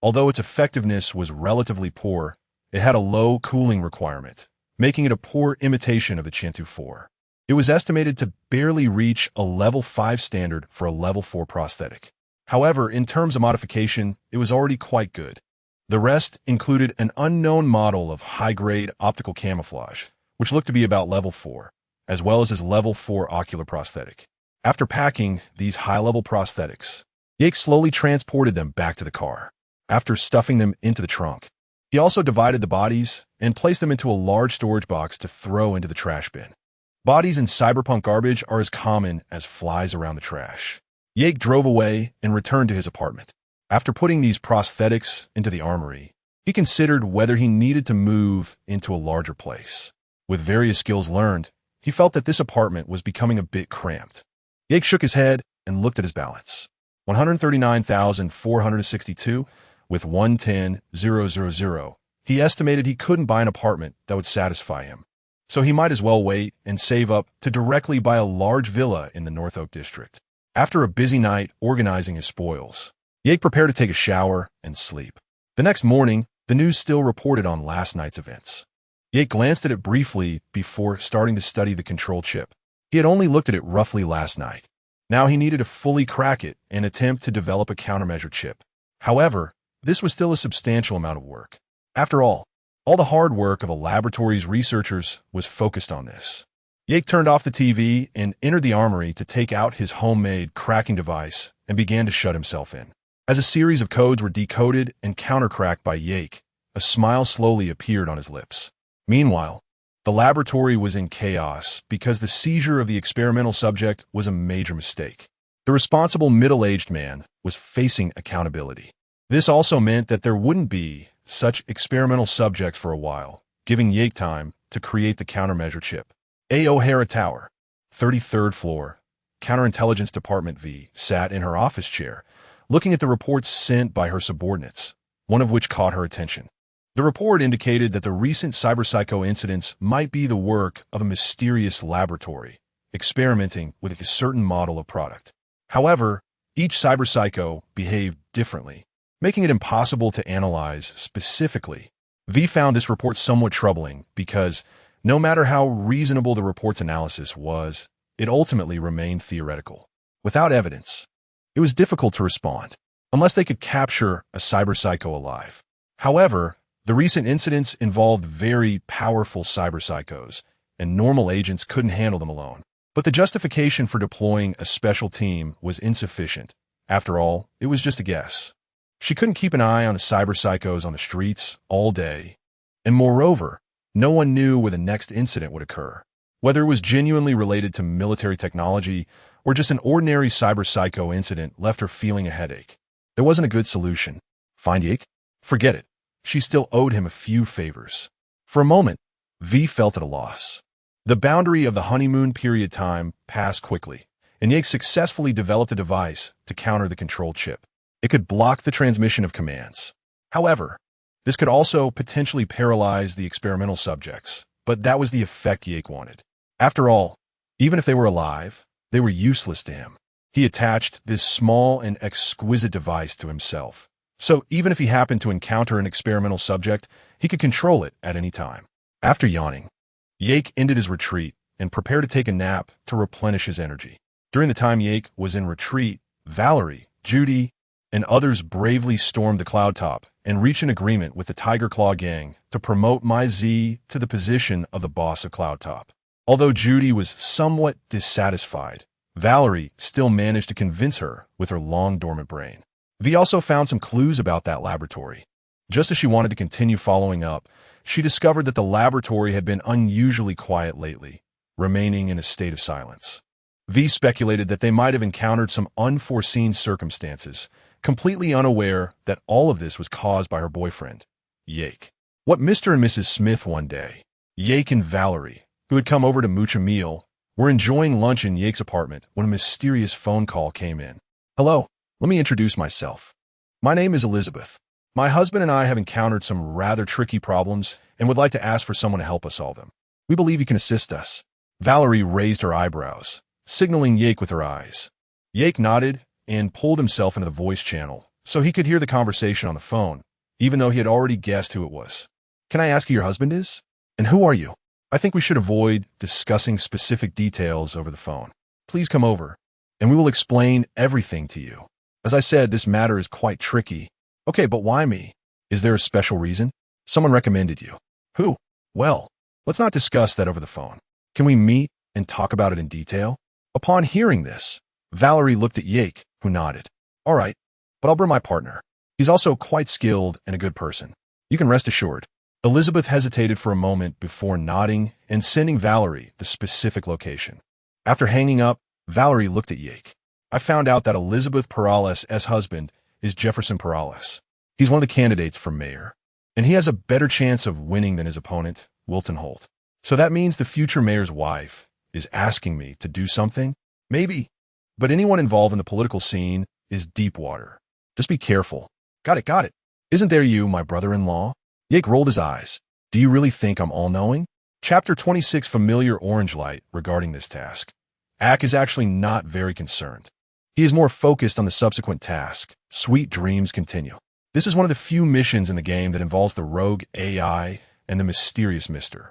Although its effectiveness was relatively poor, it had a low cooling requirement, making it a poor imitation of the Chantu 4. It was estimated to barely reach a level 5 standard for a level 4 prosthetic. However, in terms of modification, it was already quite good. The rest included an unknown model of high-grade optical camouflage, which looked to be about level 4, as well as his level 4 ocular prosthetic. After packing these high-level prosthetics, Yake slowly transported them back to the car. After stuffing them into the trunk, he also divided the bodies and placed them into a large storage box to throw into the trash bin. Bodies in cyberpunk garbage are as common as flies around the trash. Yake drove away and returned to his apartment. After putting these prosthetics into the armory, he considered whether he needed to move into a larger place. With various skills learned, he felt that this apartment was becoming a bit cramped. Yake shook his head and looked at his balance. 139,462 with 110,000. He estimated he couldn't buy an apartment that would satisfy him, so he might as well wait and save up to directly buy a large villa in the North Oak district. After a busy night organizing his spoils, Yake prepared to take a shower and sleep. The next morning, the news still reported on last night's events. Yake glanced at it briefly before starting to study the control chip. He had only looked at it roughly last night. Now he needed to fully crack it and attempt to develop a countermeasure chip. However, this was still a substantial amount of work. After all the hard work of a laboratory's researchers was focused on this. Yake turned off the TV and entered the armory to take out his homemade cracking device and began to shut himself in. As a series of codes were decoded and countercracked by Yake, a smile slowly appeared on his lips. Meanwhile, the laboratory was in chaos because the seizure of the experimental subject was a major mistake. The responsible middle-aged man was facing accountability. This also meant that there wouldn't be such experimental subjects for a while, giving Yake time to create the countermeasure chip. A. O'Hara Tower, 33rd floor. Counterintelligence Department V sat in her office chair, looking at the reports sent by her subordinates, one of which caught her attention. The report indicated that the recent cyberpsycho incidents might be the work of a mysterious laboratory, experimenting with a certain model of product. However, each cyberpsycho behaved differently, making it impossible to analyze specifically. V found this report somewhat troubling because, no matter how reasonable the report's analysis was, it ultimately remained theoretical. Without evidence, it was difficult to respond, unless they could capture a cyberpsycho alive. However, the recent incidents involved very powerful cyberpsychos, and normal agents couldn't handle them alone. But the justification for deploying a special team was insufficient. After all, it was just a guess. She couldn't keep an eye on the cyberpsychos on the streets all day. And moreover, no one knew where the next incident would occur, whether it was genuinely related to military technology or just an ordinary cyberpsycho incident left her feeling a headache. There wasn't a good solution. Find Yake? Forget it. She still owed him a few favors. For a moment, V felt at a loss. The boundary of the honeymoon period time passed quickly, and Yake successfully developed a device to counter the control chip. It could block the transmission of commands. However, this could also potentially paralyze the experimental subjects, but that was the effect Yake wanted. After all, even if they were alive, they were useless to him. He attached this small and exquisite device to himself. So even if he happened to encounter an experimental subject, he could control it at any time. After yawning, Yake ended his retreat and prepared to take a nap to replenish his energy. During the time Yake was in retreat, Valerie, Judy, and others bravely stormed the cloud top and reached an agreement with the Tiger Claw gang to promote My Z to the position of the boss of Cloud Top. Although Judy was somewhat dissatisfied, Valerie still managed to convince her with her long-dormant brain. V also found some clues about that laboratory. Just as she wanted to continue following up, she discovered that the laboratory had been unusually quiet lately, remaining in a state of silence. V speculated that they might have encountered some unforeseen circumstances, completely unaware that all of this was caused by her boyfriend, Yake. What Mr. and Mrs. Smith one day, Yake and Valerie, who had come over to mooch a meal, were enjoying lunch in Yake's apartment when a mysterious phone call came in. Hello, let me introduce myself. My name is Elizabeth. My husband and I have encountered some rather tricky problems and would like to ask for someone to help us solve them. We believe you can assist us. Valerie raised her eyebrows, signaling Yake with her eyes. Yake nodded and pulled himself into the voice channel so he could hear the conversation on the phone, even though he had already guessed who it was. Can I ask who your husband is? And who are you? I think we should avoid discussing specific details over the phone. Please come over, and we will explain everything to you. As I said, this matter is quite tricky. Okay, but why me? Is there a special reason? Someone recommended you. Who? Well, let's not discuss that over the phone. Can we meet and talk about it in detail? Upon hearing this, Valerie looked at Yake, who nodded. All right, but I'll bring my partner. He's also quite skilled and a good person. You can rest assured. Elizabeth hesitated for a moment before nodding and sending Valerie the specific location. After hanging up, Valerie looked at Yake. I found out that Elizabeth Perales' husband is Jefferson Perales. He's one of the candidates for mayor, and he has a better chance of winning than his opponent, Wilton Holt. So that means the future mayor's wife is asking me to do something? Maybe. But anyone involved in the political scene is deep water. Just be careful. Got it. Isn't there you, my brother-in-law? Yake rolled his eyes. Do you really think I'm all-knowing? Chapter 26 Familiar Orange Light regarding this task. Ak is actually not very concerned. He is more focused on the subsequent task. Sweet dreams continue. This is one of the few missions in the game that involves the rogue AI and the mysterious Mr.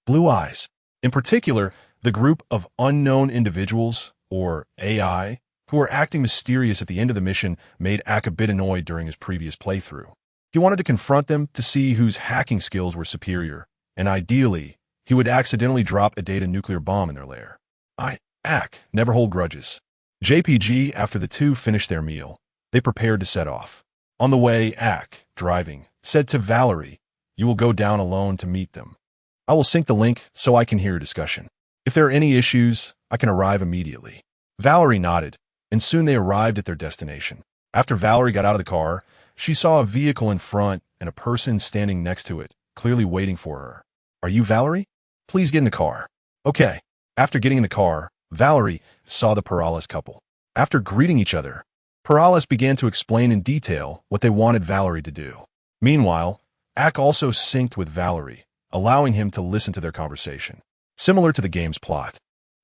Blue Eyes. In particular, the group of unknown individuals, or AI, who are acting mysterious at the end of the mission made Ak a bit annoyed during his previous playthrough. He wanted to confront them to see whose hacking skills were superior, and ideally, he would accidentally drop a data nuclear bomb in their lair. Ak, never hold grudges. JPG, after the two finished their meal, they prepared to set off. On the way, Ak, driving, said to Valerie, "You will go down alone to meet them. I will sync the link so I can hear your discussion. If there are any issues, I can arrive immediately." Valerie nodded, and soon they arrived at their destination. After Valerie got out of the car, she saw a vehicle in front and a person standing next to it, clearly waiting for her. "Are you Valerie? Please get in the car." Okay. After getting in the car, Valerie saw the Perales couple. After greeting each other, Perales began to explain in detail what they wanted Valerie to do. Meanwhile, Ak also synced with Valerie, allowing him to listen to their conversation. Similar to the game's plot,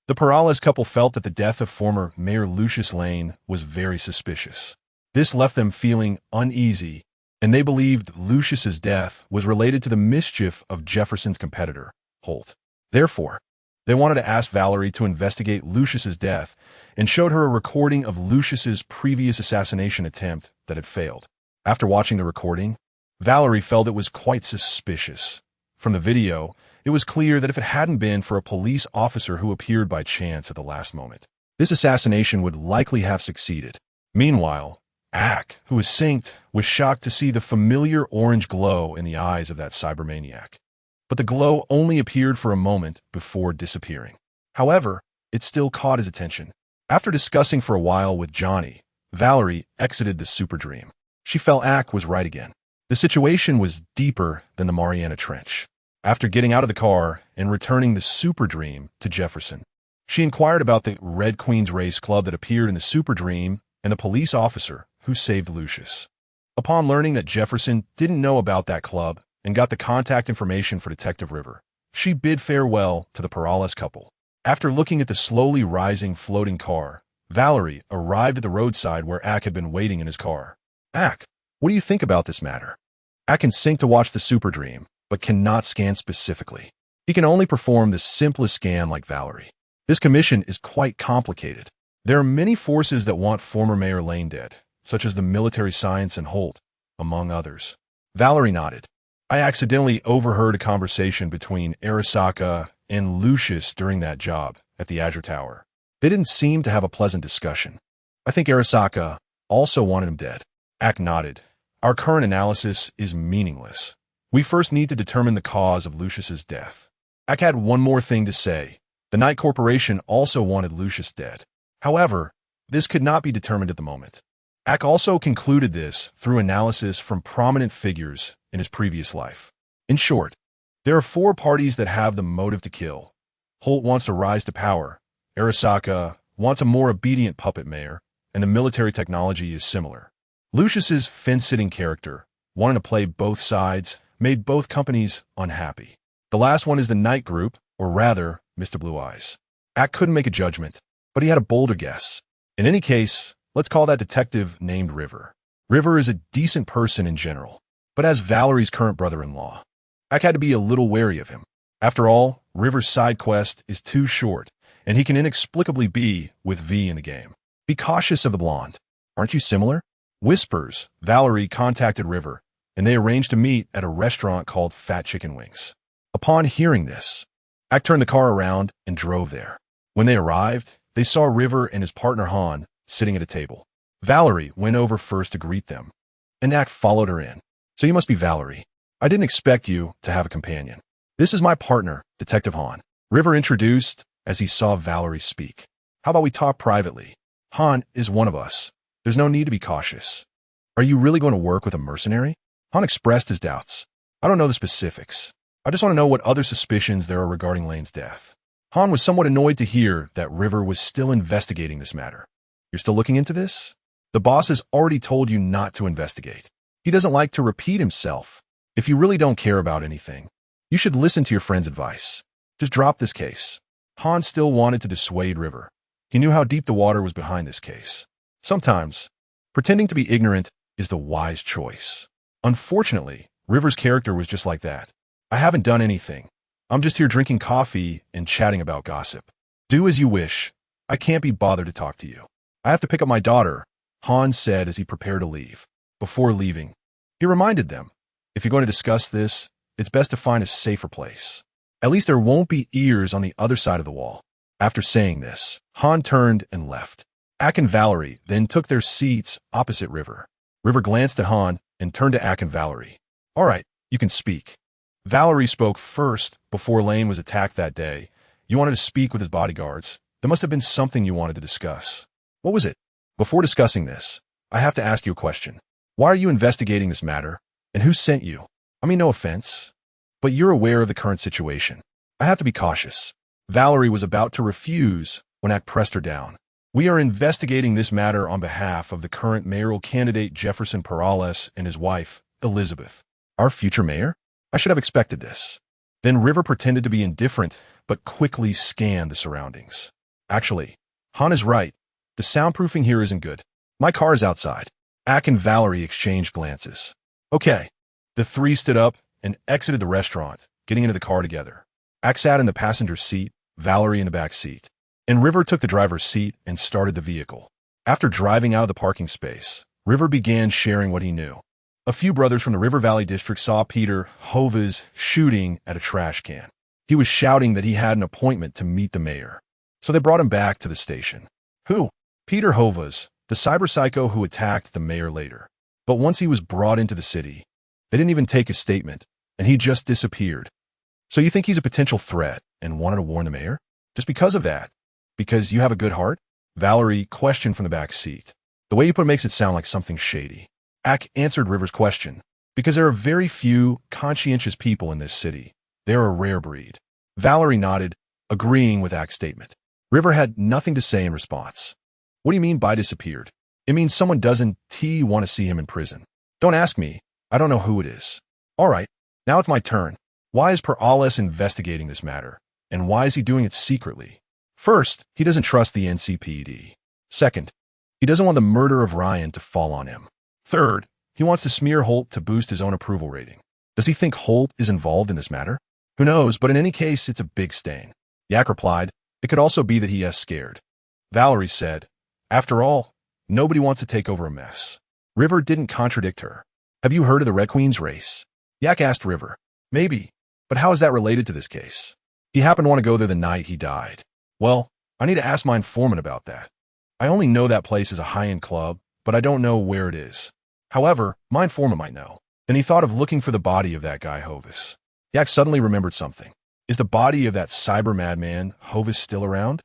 the Perales couple felt that the death of former Mayor Lucius Lane was very suspicious. This left them feeling uneasy, and they believed Lucius's death was related to the mischief of Jefferson's competitor, Holt. Therefore, they wanted to ask Valerie to investigate Lucius's death and showed her a recording of Lucius's previous assassination attempt that had failed. After watching the recording, Valerie felt it was quite suspicious. From the video, it was clear that if it hadn't been for a police officer who appeared by chance at the last moment, this assassination would likely have succeeded. Meanwhile, Ak, who was synced, was shocked to see the familiar orange glow in the eyes of that cybermaniac. But the glow only appeared for a moment before disappearing. However, it still caught his attention. After discussing for a while with Johnny, Valerie exited the super dream. She felt Ak was right again. The situation was deeper than the Mariana Trench. After getting out of the car and returning the super dream to Jefferson, she inquired about the Red Queen's Race Club that appeared in the super dream and the police officer who saved Lucius. Upon learning that Jefferson didn't know about that club and got the contact information for Detective River, she bid farewell to the Perales couple. After looking at the slowly rising floating car, Valerie arrived at the roadside where Ak had been waiting in his car. Ak, what do you think about this matter? Ak can sync to watch the super dream, but cannot scan specifically. He can only perform the simplest scan like Valerie. This commission is quite complicated. There are many forces that want former Mayor Lane dead, such as the Military Science and Holt, among others. Valerie nodded. I accidentally overheard a conversation between Arasaka and Lucius during that job at the Azure Tower. They didn't seem to have a pleasant discussion. I think Arasaka also wanted him dead. Ak nodded. Our current analysis is meaningless. We first need to determine the cause of Lucius's death. Ak had one more thing to say. The Knight Corporation also wanted Lucius dead. However, this could not be determined at the moment. Ak also concluded this through analysis from prominent figures in his previous life. In short, there are 4 parties that have the motive to kill. Holt wants to rise to power. Arasaka wants a more obedient puppet mayor, and the military technology is similar. Lucius's fence-sitting character, wanting to play both sides, made both companies unhappy. The last one is the Knight Group, or rather, Mr. Blue Eyes. Ak couldn't make a judgment, but he had a bolder guess. In any case, let's call that detective named River. River is a decent person in general, but as Valerie's current brother-in-law, Ak had to be a little wary of him. After all, River's side quest is too short, and he can inexplicably be with V in the game. Be cautious of the blonde. Aren't you similar? Whispers, Valerie contacted River, and they arranged to meet at a restaurant called Fat Chicken Wings. Upon hearing this, Ak turned the car around and drove there. When they arrived, they saw River and his partner Han sitting at a table. Valerie went over first to greet them, and Ak followed her in. So you must be Valerie. I didn't expect you to have a companion. This is my partner, Detective Han. River introduced as he saw Valerie speak. How about we talk privately? Han is one of us. There's no need to be cautious. Are you really going to work with a mercenary? Han expressed his doubts. I don't know the specifics. I just want to know what other suspicions there are regarding Lane's death. Han was somewhat annoyed to hear that River was still investigating this matter. You're still looking into this? The boss has already told you not to investigate. He doesn't like to repeat himself. If you really don't care about anything, you should listen to your friend's advice. Just drop this case. Han still wanted to dissuade River. He knew how deep the water was behind this case. Sometimes, pretending to be ignorant is the wise choice. Unfortunately, River's character was just like that. I haven't done anything. I'm just here drinking coffee and chatting about gossip. Do as you wish. I can't be bothered to talk to you. I have to pick up my daughter, Han said as he prepared to leave. Before leaving, he reminded them, if you're going to discuss this, it's best to find a safer place. At least there won't be ears on the other side of the wall. After saying this, Han turned and left. Ak and Valerie then took their seats opposite River. River glanced at Han and turned to Ak and Valerie. All right, you can speak. Valerie spoke first before Lane was attacked that day. You wanted to speak with his bodyguards. There must have been something you wanted to discuss. What was it? Before discussing this, I have to ask you a question. Why are you investigating this matter? And who sent you? I mean, no offense, but you're aware of the current situation. I have to be cautious. Valerie was about to refuse when Ak pressed her down. We are investigating this matter on behalf of the current mayoral candidate Jefferson Perales and his wife, Elizabeth. Our future mayor? I should have expected this. Then River pretended to be indifferent, but quickly scanned the surroundings. Actually, Han is right. The soundproofing here isn't good. My car is outside. Ak and Valerie exchanged glances. Okay. The 3 stood up and exited the restaurant, getting into the car together. Ak sat in the passenger seat, Valerie in the back seat. And River took the driver's seat and started the vehicle. After driving out of the parking space, River began sharing what he knew. A few brothers from the River Valley district saw Peter Hova's shooting at a trash can. He was shouting that he had an appointment to meet the mayor. So they brought him back to the station. Who? Peter Hova's, the cyber psycho who attacked the mayor later. But once he was brought into the city, they didn't even take his statement, and he just disappeared. So you think he's a potential threat and wanted to warn the mayor? Just because of that? Because you have a good heart? Valerie questioned from the back seat. The way you put it makes it sound like something shady. Yak answered River's question. Because there are very few conscientious people in this city. They're a rare breed. Valerie nodded, agreeing with Yak's statement. River had nothing to say in response. What do you mean by disappeared? It means someone doesn't want to see him in prison. Don't ask me. I don't know who it is. All right, now it's my turn. Why is Perales investigating this matter? And why is he doing it secretly? First, he doesn't trust the NCPD. Second, he doesn't want the murder of Ryan to fall on him. Third, he wants to smear Holt to boost his own approval rating. Does he think Holt is involved in this matter? Who knows, but in any case, it's a big stain. Yak replied, it could also be that he is scared. Valerie said, after all, nobody wants to take over a mess. River didn't contradict her. Have you heard of the Red Queen's race? Yak asked River. Maybe, but how is that related to this case? He happened to want to go there the night he died. Well, I need to ask my informant about that. I only know that place is a high-end club, but I don't know where it is. However, my informant might know. Then he thought of looking for the body of that guy Hovis. Yak suddenly remembered something. Is the body of that cyber madman Hovis still around?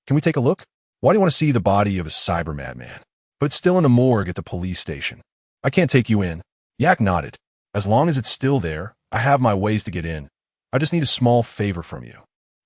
Can we take a look? Why do you want to see the body of a cyber madman? But it's still in the morgue at the police station. I can't take you in. Yak nodded. As long as it's still there, I have my ways to get in. I just need a small favor from you.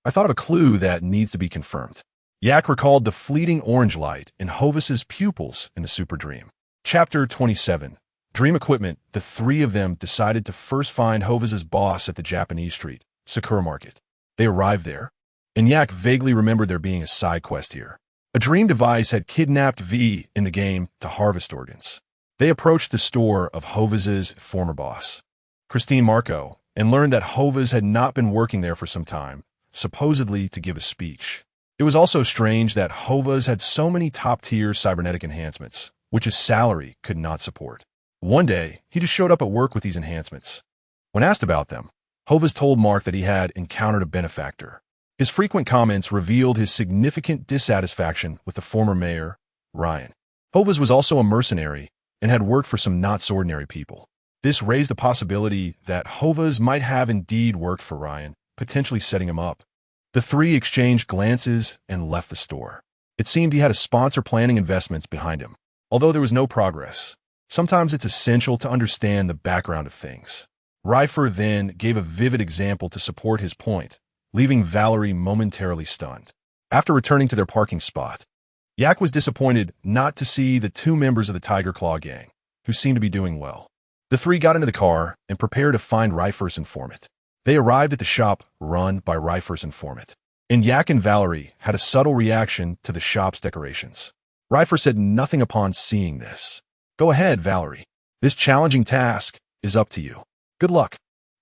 I thought of a clue that needs to be confirmed. Yak recalled the fleeting orange light in Hovis's pupils in the Super Dream. Chapter 27. Dream Equipment. The three of them decided to first find Hovis's boss at the Japanese Street, Sakura Market. They arrived there, and Yak vaguely remembered there being a side quest here. A dream device had kidnapped V in the game to harvest organs. They approached the store of Hovis's former boss, Christine Marco, and learned that Hovis had not been working there for some time, supposedly to give a speech. It was also strange that Hovis had so many top-tier cybernetic enhancements, which his salary could not support. One day, he just showed up at work with these enhancements. When asked about them, Hovis told Mark that he had encountered a benefactor. His frequent comments revealed his significant dissatisfaction with the former mayor, Ryan. Hovis was also a mercenary and had worked for some not-so-ordinary people. This raised the possibility that Hovis might have indeed worked for Ryan, potentially setting him up. The three exchanged glances and left the store. It seemed he had a sponsor planning investments behind him. Although there was no progress, sometimes it's essential to understand the background of things. Reifer then gave a vivid example to support his point, leaving Valerie momentarily stunned. After returning to their parking spot, Yak was disappointed not to see the two members of the Tiger Claw gang, who seemed to be doing well. The three got into the car and prepared to find Reifer's informant. They arrived at the shop run by Reifer's informant, and Yak and Valerie had a subtle reaction to the shop's decorations. Reifer said nothing upon seeing this. Go ahead, Valerie. This challenging task is up to you. Good luck.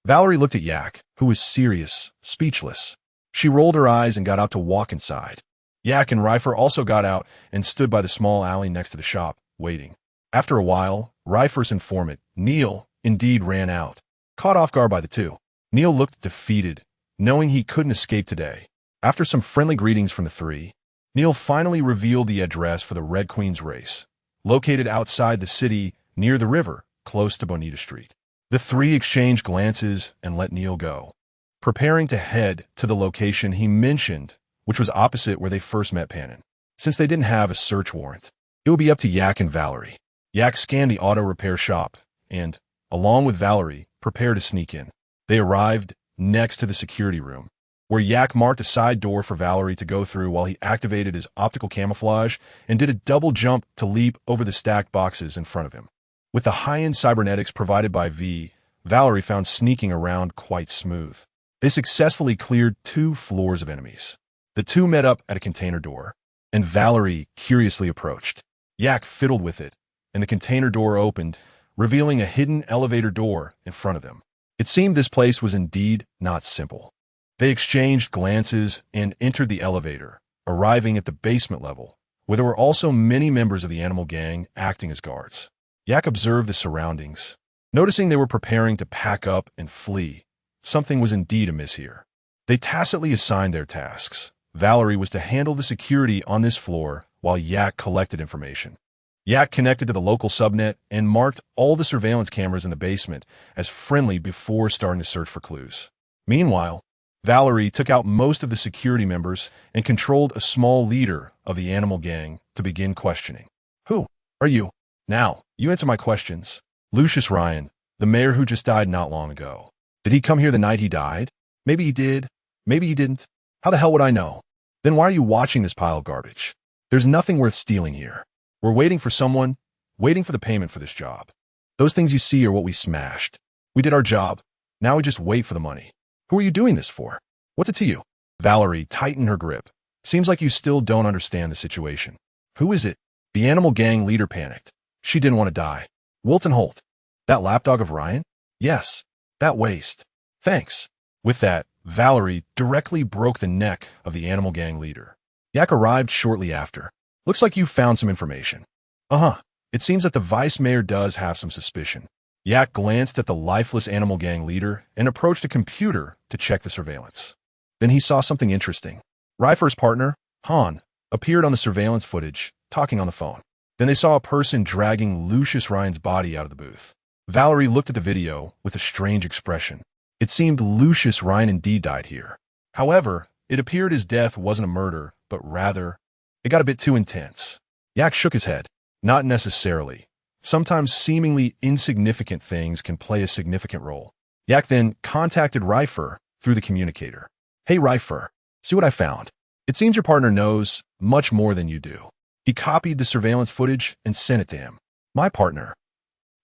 Valerie looked at Yak, who was serious, speechless. She rolled her eyes and got out to walk inside. Yak and Reifer also got out and stood by the small alley next to the shop, waiting. After a while, Reifer's informant, Neil, indeed ran out. Caught off guard by the two, Neil looked defeated, knowing he couldn't escape today. After some friendly greetings from the three, Neil finally revealed the address for the Red Queen's race, located outside the city near the river, close to Bonita Street. The three exchanged glances and let Neil go, preparing to head to the location he mentioned, which was opposite where they first met Panam. Since they didn't have a search warrant, it would be up to Yak and Valerie. Yak scanned the auto repair shop and, along with Valerie, prepared to sneak in. They arrived next to the security room, where Yak marked a side door for Valerie to go through while he activated his optical camouflage and did a double jump to leap over the stacked boxes in front of him. With the high-end cybernetics provided by V, Valerie found sneaking around quite smooth. They successfully cleared 2 floors of enemies. The two met up at a container door, and Valerie curiously approached. Yak fiddled with it, and the container door opened, revealing a hidden elevator door in front of them. It seemed this place was indeed not simple. They exchanged glances and entered the elevator, arriving at the basement level, where there were also many members of the animal gang acting as guards. Yak observed the surroundings. Noticing they were preparing to pack up and flee, something was indeed amiss here. They tacitly assigned their tasks. Valerie was to handle the security on this floor while Yak collected information. Yak connected to the local subnet and marked all the surveillance cameras in the basement as friendly before starting to search for clues. Meanwhile, Valerie took out most of the security members and controlled a small leader of the animal gang to begin questioning. Who? Are you? Now, you answer my questions. Lucius Ryan, the mayor who just died not long ago. Did he come here the night he died? Maybe he did. Maybe he didn't. How the hell would I know? Then why are you watching this pile of garbage? There's nothing worth stealing here. We're waiting for someone, waiting for the payment for this job. Those things you see are what we smashed. We did our job. Now we just wait for the money. Who are you doing this for? What's it to you? Valerie tightened her grip. Seems like you still don't understand the situation. Who is it? The animal gang leader panicked. She didn't want to die. Wilton Holt. That lapdog of Ryan? Yes. That waste. Thanks. With that, Valerie directly broke the neck of the animal gang leader. Yak arrived shortly after. Looks like you found some information. Uh-huh. It seems that the vice mayor does have some suspicion. Yak glanced at the lifeless animal gang leader and approached a computer to check the surveillance. Then he saw something interesting. Reifer's partner, Han, appeared on the surveillance footage, talking on the phone. Then they saw a person dragging Lucius Ryan's body out of the booth. Valerie looked at the video with a strange expression. It seemed Lucius Ryan indeed died here. However, it appeared his death wasn't a murder, but rather, it got a bit too intense. Yak shook his head. Not necessarily. Sometimes seemingly insignificant things can play a significant role. Yak then contacted Reifer through the communicator. Hey Reifer, see what I found. It seems your partner knows much more than you do. He copied the surveillance footage and sent it to him. My partner.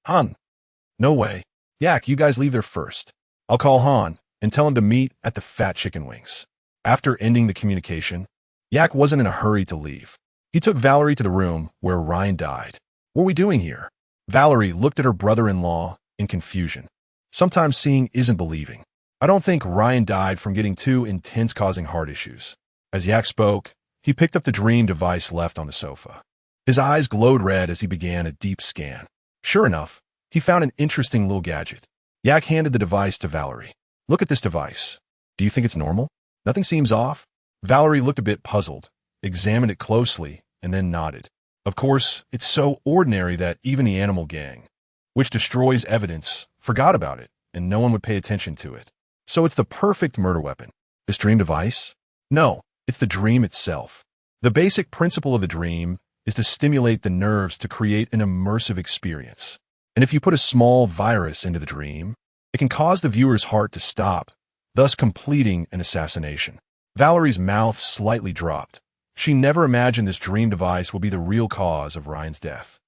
Han. No way. Yak, you guys leave there first. I'll call Han and tell him to meet at the Fat Chicken Wings. After ending the communication, Yak wasn't in a hurry to leave. He took Valerie to the room where Ryan died. What are we doing here? Valerie looked at her brother-in-law in confusion. Sometimes seeing isn't believing. I don't think Ryan died from getting too intense causing heart issues. As Yak spoke, he picked up the dream device left on the sofa. His eyes glowed red as he began a deep scan. Sure enough, he found an interesting little gadget. Yak handed the device to Valerie. Look at this device. Do you think it's normal? Nothing seems off? Valerie looked a bit puzzled, examined it closely, and then nodded. Of course, it's so ordinary that even the animal gang, which destroys evidence, forgot about it, and no one would pay attention to it. So it's the perfect murder weapon. This dream device? No, it's the dream itself. The basic principle of the dream is to stimulate the nerves to create an immersive experience. And if you put a small virus into the dream, it can cause the viewer's heart to stop, thus completing an assassination. Valerie's mouth slightly dropped. She never imagined this dream device would be the real cause of Ryan's death.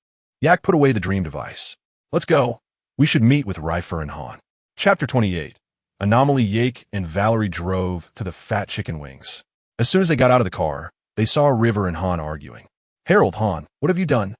Yak put away the dream device. Let's go. We should meet with Reifer and Han. Chapter 28. Anomaly. Yak and Valerie drove to the Fat Chicken Wings. As soon as they got out of the car, they saw River and Han arguing. Harold, Han, what have you done?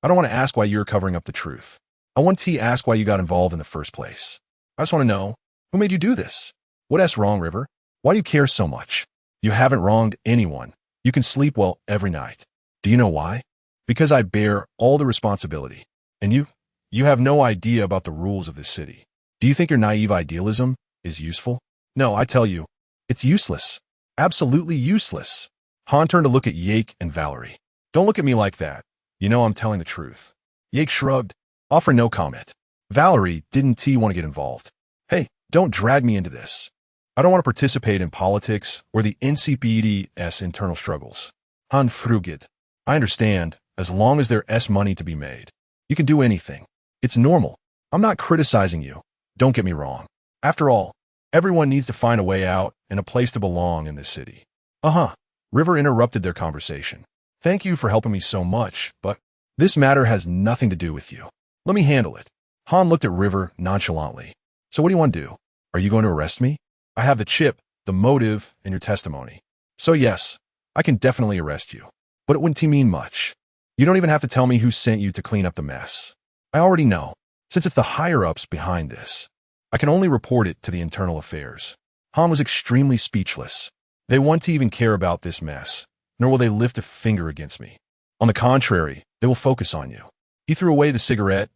I don't want to ask why you're covering up the truth. I want to ask why you got involved in the first place. I just want to know, who made you do this? What's wrong, River? Why do you care so much? You haven't wronged anyone. You can sleep well every night. Do you know why? Because I bear all the responsibility. And you have no idea about the rules of this city. Do you think your naive idealism is useful? No, I tell you, it's useless. Absolutely useless. Han turned to look at Yak and Valerie. Don't look at me like that. You know I'm telling the truth. Yak shrugged, offering no comment. Valerie didn't want to get involved. Hey, don't drag me into this. I don't want to participate in politics or the NCPD's internal struggles. Han frugid. I understand, as long as there's money to be made. You can do anything. It's normal. I'm not criticizing you. Don't get me wrong. After all, everyone needs to find a way out and a place to belong in this city. Uh-huh. River interrupted their conversation. Thank you for helping me so much, but this matter has nothing to do with you. Let me handle it. Han looked at River nonchalantly. So what do you want to do? Are you going to arrest me? I have the chip, the motive, and your testimony. So yes, I can definitely arrest you. But it wouldn't mean much. You don't even have to tell me who sent you to clean up the mess. I already know, since it's the higher-ups behind this. I can only report it to the internal affairs. Han was extremely speechless. They won't even care about this mess, nor will they lift a finger against me. On the contrary, they will focus on you. He threw away the cigarette,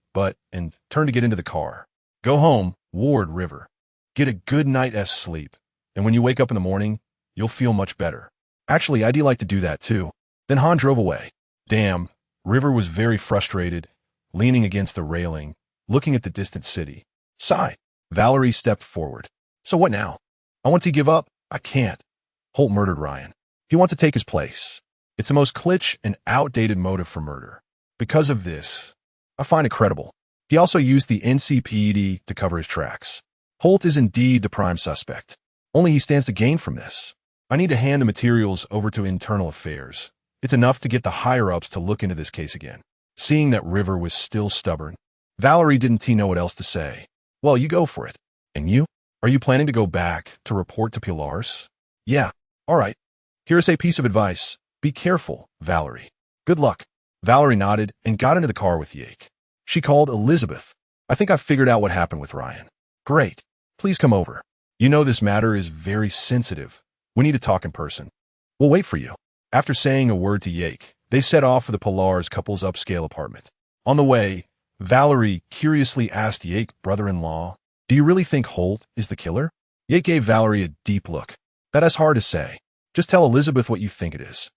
and turned to get into the car. Go home, Ward River. Get a good night's sleep, and when you wake up in the morning, you'll feel much better. Actually, I'd like to do that too. Then Han drove away. Damn, River was very frustrated, leaning against the railing, looking at the distant city. Sigh. Valerie stepped forward. So what now? I want to give up. I can't. Holt murdered Ryan. He wants to take his place. It's the most kitsch and outdated motive for murder. Because of this, I find it credible. He also used the NCPD to cover his tracks. Holt is indeed the prime suspect. Only he stands to gain from this. I need to hand the materials over to Internal Affairs. It's enough to get the higher-ups to look into this case again. Seeing that River was still stubborn, Valerie didn't know what else to say. Well, you go for it. And you? Are you planning to go back to report to Pilar's? Yeah. All right. Here's a piece of advice. Be careful, Valerie. Good luck. Valerie nodded and got into the car with Yake. She called Elizabeth. I think I've figured out what happened with Ryan. Great. Please come over. You know this matter is very sensitive. We need to talk in person. We'll wait for you. After saying a word to Yake, they set off for the Pilar's couple's upscale apartment. On the way, Valerie curiously asked Yake, brother-in-law, do you really think Holt is the killer? Yake gave Valerie a deep look. That's hard to say. Just tell Elizabeth what you think it is.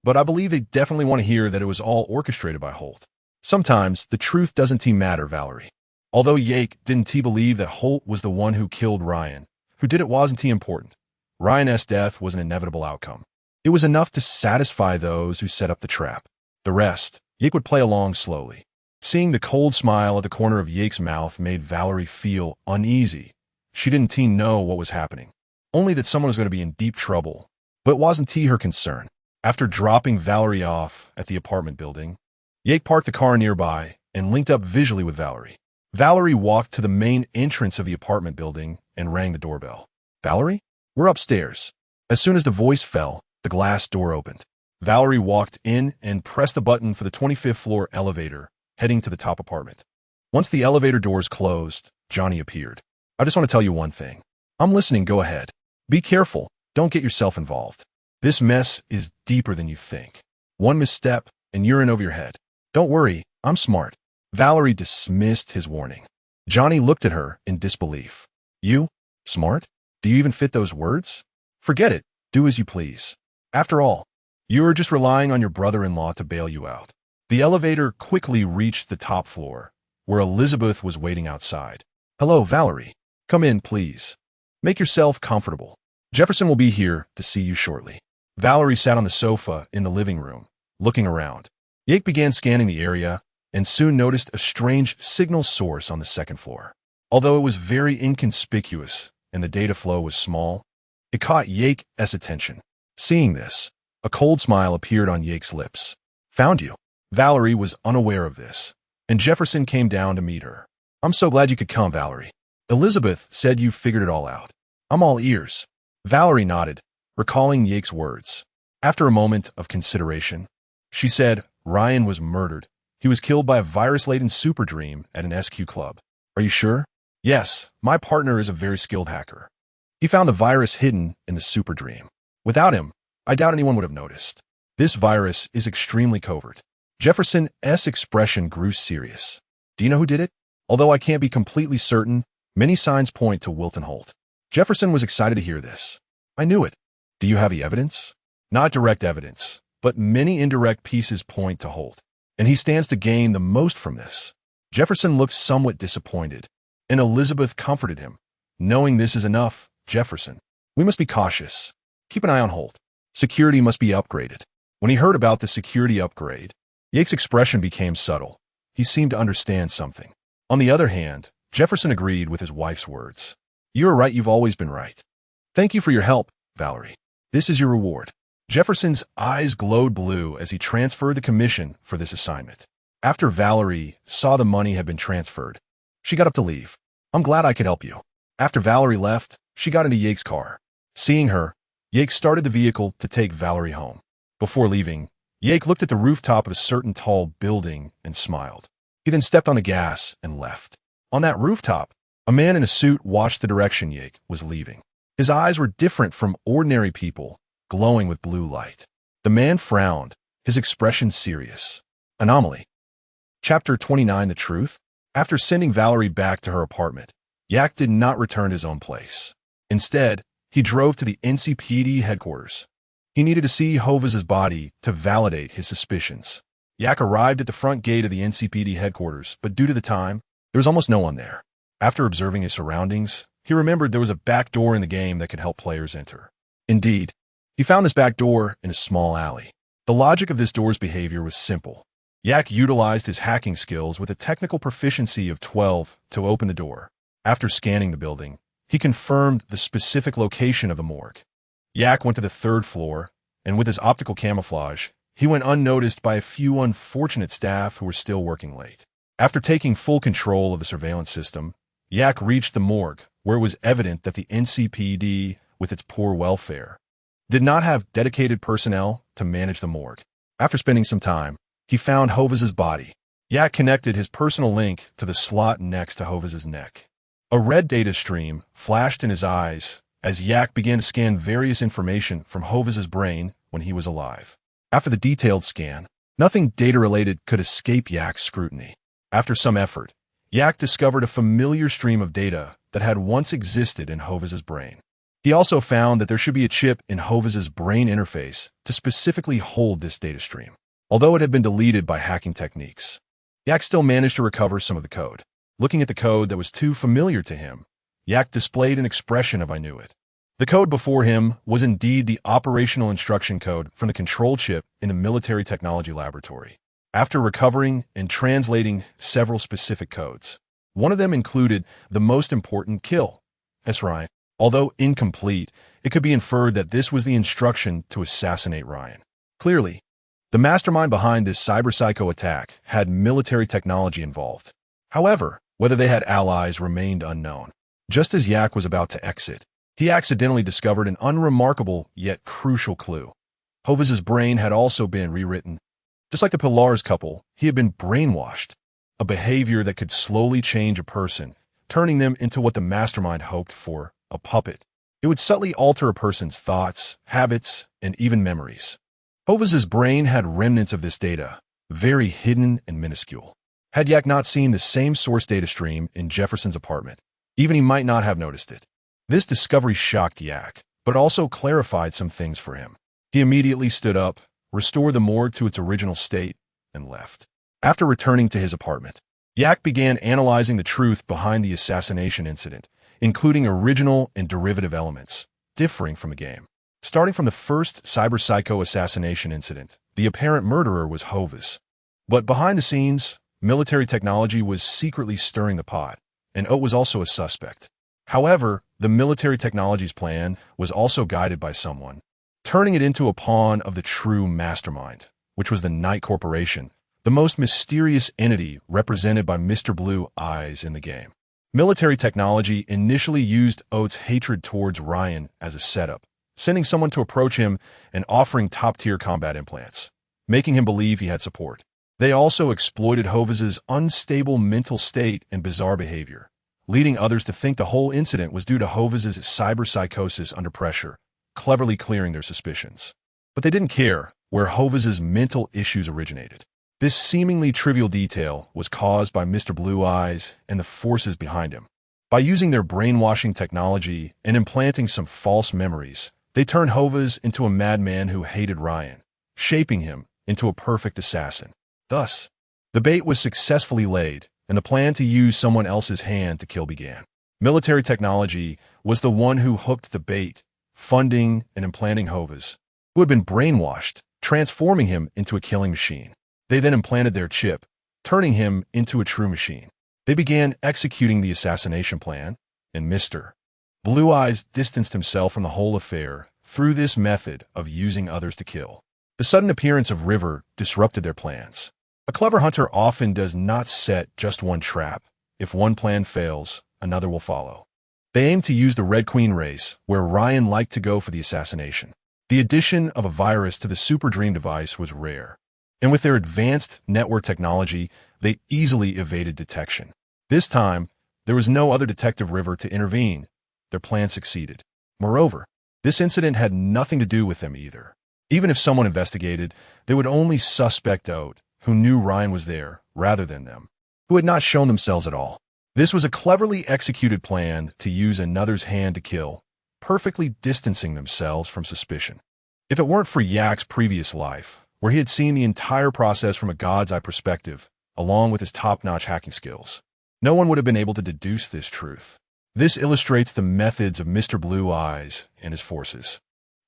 But I believe they definitely want to hear that it was all orchestrated by Holt. Sometimes the truth doesn't matter, Valerie. Although Yake didn't believe that Holt was the one who killed Ryan, who did it wasn't important. Ryan's death was an inevitable outcome. It was enough to satisfy those who set up the trap. The rest, Yake would play along slowly. Seeing the cold smile at the corner of Yake's mouth made Valerie feel uneasy. She didn't know what was happening. Only that someone was going to be in deep trouble. But it wasn't her concern. After dropping Valerie off at the apartment building, Yake parked the car nearby and linked up visually with Valerie. Valerie walked to the main entrance of the apartment building and rang the doorbell. Valerie? We're upstairs. As soon as the voice fell, the glass door opened. Valerie walked in and pressed the button for the 25th floor elevator, heading to the top apartment. Once the elevator doors closed, Johnny appeared. I just want to tell you one thing. I'm listening, go ahead. Be careful, don't get yourself involved. This mess is deeper than you think. One misstep, and you're in over your head. Don't worry, I'm smart. Valerie dismissed his warning. Johnny looked at her in disbelief. You? Smart? Do you even fit those words? Forget it, do as you please. After all, you're just relying on your brother-in-law to bail you out. The elevator quickly reached the top floor, where Elizabeth was waiting outside. Hello, Valerie. Come in, please. Make yourself comfortable. Jefferson will be here to see you shortly. Valerie sat on the sofa in the living room, looking around. Yake began scanning the area and soon noticed a strange signal source on the second floor. Although it was very inconspicuous and the data flow was small, it caught Yake's attention. Seeing this, a cold smile appeared on Yake's lips. Found you. Valerie was unaware of this, and Jefferson came down to meet her. I'm so glad you could come, Valerie. Elizabeth said you figured it all out. I'm all ears. Valerie nodded, recalling Yake's words. After a moment of consideration, she said Ryan was murdered. He was killed by a virus-laden super dream at an SQ club. Are you sure? Yes, my partner is a very skilled hacker. He found the virus hidden in the super dream. Without him, I doubt anyone would have noticed. This virus is extremely covert. Jefferson's expression grew serious. Do you know who did it? Although I can't be completely certain, many signs point to Wilton Holt. Jefferson was excited to hear this. I knew it. Do you have the evidence? Not direct evidence, but many indirect pieces point to Holt, and he stands to gain the most from this. Jefferson looked somewhat disappointed, and Elizabeth comforted him. Knowing this is enough, Jefferson, we must be cautious. Keep an eye on Holt. Security must be upgraded. When he heard about the security upgrade, Yake's expression became subtle. He seemed to understand something. On the other hand, Jefferson agreed with his wife's words. You're right, you've always been right. Thank you for your help, Valerie. This is your reward. Jefferson's eyes glowed blue as he transferred the commission for this assignment. After Valerie saw the money had been transferred, she got up to leave. I'm glad I could help you. After Valerie left, she got into Yake's car. Seeing her, Yake started the vehicle to take Valerie home. Before leaving, Yake looked at the rooftop of a certain tall building and smiled. He then stepped on the gas and left. On that rooftop, a man in a suit watched the direction Yake was leaving. His eyes were different from ordinary people, glowing with blue light. The man frowned, his expression serious. Anomaly. Chapter 29 The Truth. After sending Valerie back to her apartment, Yak did not return to his own place. Instead, he drove to the NCPD headquarters. He needed to see Hovas's body to validate his suspicions. Yak arrived at the front gate of the NCPD headquarters, but due to the time, there was almost no one there. After observing his surroundings, he remembered there was a back door in the game that could help players enter. Indeed, he found this back door in a small alley. The logic of this door's behavior was simple. Yak utilized his hacking skills with a technical proficiency of 12 to open the door. After scanning the building, he confirmed the specific location of the morgue. Yak went to the third floor, and with his optical camouflage, he went unnoticed by a few unfortunate staff who were still working late. After taking full control of the surveillance system, Yak reached the morgue, where it was evident that the NCPD, with its poor welfare, did not have dedicated personnel to manage the morgue. After spending some time, he found Hoviz's body. Yak connected his personal link to the slot next to Hoviz's neck. A red data stream flashed in his eyes as Yak began to scan various information from Hoviz's brain when he was alive. After the detailed scan, nothing data-related could escape Yak's scrutiny. After some effort, Yak discovered a familiar stream of data that had once existed in Hoviz's brain. He also found that there should be a chip in Hoviz's brain interface to specifically hold this data stream. Although it had been deleted by hacking techniques, Yak still managed to recover some of the code. Looking at the code that was too familiar to him, Yak displayed an expression of "I knew it." The code before him was indeed the operational instruction code from the control chip in the military technology laboratory. After recovering and translating several specific codes, one of them included the most important kill. That's right. Although incomplete, it could be inferred that this was the instruction to assassinate Ryan. Clearly, the mastermind behind this cyber-psycho attack had military technology involved. However, whether they had allies remained unknown. Just as Yak was about to exit, he accidentally discovered an unremarkable yet crucial clue. Hoviz's brain had also been rewritten. Just like the Pilar's couple, he had been brainwashed, a behavior that could slowly change a person, turning them into what the mastermind hoped for, a puppet. It would subtly alter a person's thoughts, habits, and even memories. Hoviz's brain had remnants of this data, very hidden and minuscule. Had Yak not seen the same source data stream in Jefferson's apartment, even he might not have noticed it. This discovery shocked Yak, but also clarified some things for him. He immediately stood up, restored the morgue to its original state, and left. After returning to his apartment, Yak began analyzing the truth behind the assassination incident, including original and derivative elements, differing from the game. Starting from the first cyber-psycho assassination incident, the apparent murderer was Hovis. But behind the scenes, military technology was secretly stirring the pot, and Oat was also a suspect. However, the military technology's plan was also guided by someone, turning it into a pawn of the true mastermind, which was the Knight Corporation, the most mysterious entity represented by Mr. Blue Eyes in the game. Military technology initially used Oat's hatred towards Ryan as a setup, sending someone to approach him and offering top-tier combat implants, making him believe he had support. They also exploited Hoviz's unstable mental state and bizarre behavior, leading others to think the whole incident was due to Hoviz's cyber-psychosis under pressure, cleverly clearing their suspicions. But they didn't care where Hoviz's mental issues originated. This seemingly trivial detail was caused by Mr. Blue Eyes and the forces behind him. By using their brainwashing technology and implanting some false memories, they turned Hoviz into a madman who hated Ryan, shaping him into a perfect assassin. Thus, the bait was successfully laid, and the plan to use someone else's hand to kill began. Military technology was the one who hooked the bait, funding and implanting Hoviz, who had been brainwashed, transforming him into a killing machine. They then implanted their chip, turning him into a true machine. They began executing the assassination plan, and Mr. Blue Eyes distanced himself from the whole affair through this method of using others to kill. The sudden appearance of River disrupted their plans. A clever hunter often does not set just one trap. If one plan fails, another will follow. They aimed to use the Red Queen race, where Ryan liked to go for the assassination. The addition of a virus to the Super Dream device was rare, and with their advanced network technology, they easily evaded detection. This time, there was no other Detective River to intervene. Their plan succeeded. Moreover, this incident had nothing to do with them either. Even if someone investigated, they would only suspect Oat, who knew Ryan was there, rather than them, who had not shown themselves at all. This was a cleverly executed plan to use another's hand to kill, perfectly distancing themselves from suspicion. If it weren't for Yak's previous life, where he had seen the entire process from a god's eye perspective, along with his top-notch hacking skills, no one would have been able to deduce this truth. This illustrates the methods of Mr. Blue Eyes and his forces.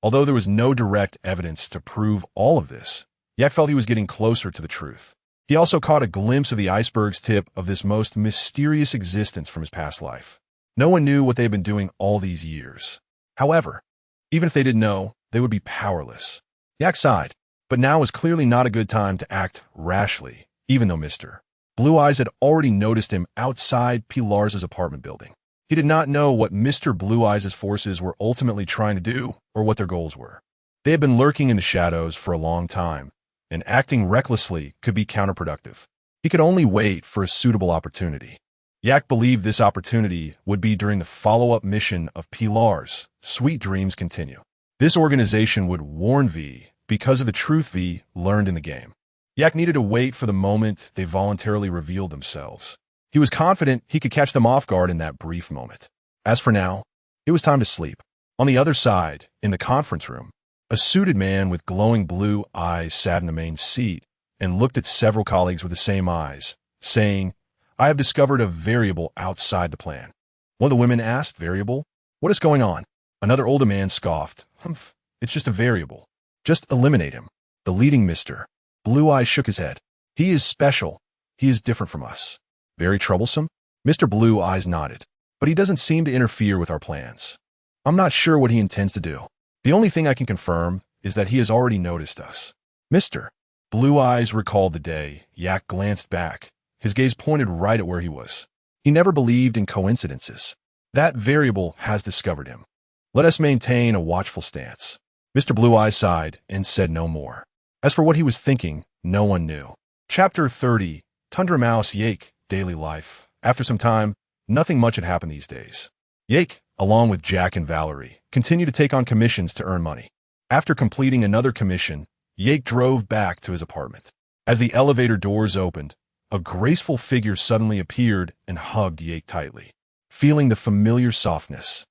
Although there was no direct evidence to prove all of this, Yak felt he was getting closer to the truth. He also caught a glimpse of the iceberg's tip of this most mysterious existence from his past life. No one knew what they had been doing all these years. However, even if they did know, they would be powerless. Yak sighed, but now was clearly not a good time to act rashly, even though Mr. Blue Eyes had already noticed him outside Pilar's apartment building. He did not know what Mr. Blue Eyes' forces were ultimately trying to do or what their goals were. They had been lurking in the shadows for a long time, and acting recklessly could be counterproductive. He could only wait for a suitable opportunity. Yak believed this opportunity would be during the follow-up mission of Pilar's Sweet Dreams Continue. This organization would warn V because of the truth V learned in the game. Yak needed to wait for the moment they voluntarily revealed themselves. He was confident he could catch them off guard in that brief moment. As for now, it was time to sleep. On the other side, in the conference room, a suited man with glowing blue eyes sat in the main seat and looked at several colleagues with the same eyes, saying, "I have discovered a variable outside the plan." One of the women asked, "Variable? What is going on?" Another older man scoffed, "Humph, it's just a variable. Just eliminate him." The leading Mr. Blue Eyes shook his head. "He is special. He is different from us." "Very troublesome?" Mr. Blue Eyes nodded. "But he doesn't seem to interfere with our plans. I'm not sure what he intends to do. The only thing I can confirm is that he has already noticed us." Mr. Blue Eyes recalled the day. Yak glanced back. His gaze pointed right at where he was. He never believed in coincidences. That variable has discovered him. Let us maintain a watchful stance. Mr. Blue Eyes sighed and said no more. As for what he was thinking, no one knew. Chapter 30, Tundra Mouse Yake, Daily Life. After some time, nothing much had happened these days. Yake, along with Jack and Valerie, continued to take on commissions to earn money. After completing another commission, Yake drove back to his apartment. As the elevator doors opened, a graceful figure suddenly appeared and hugged Yake tightly. Feeling the familiar softness,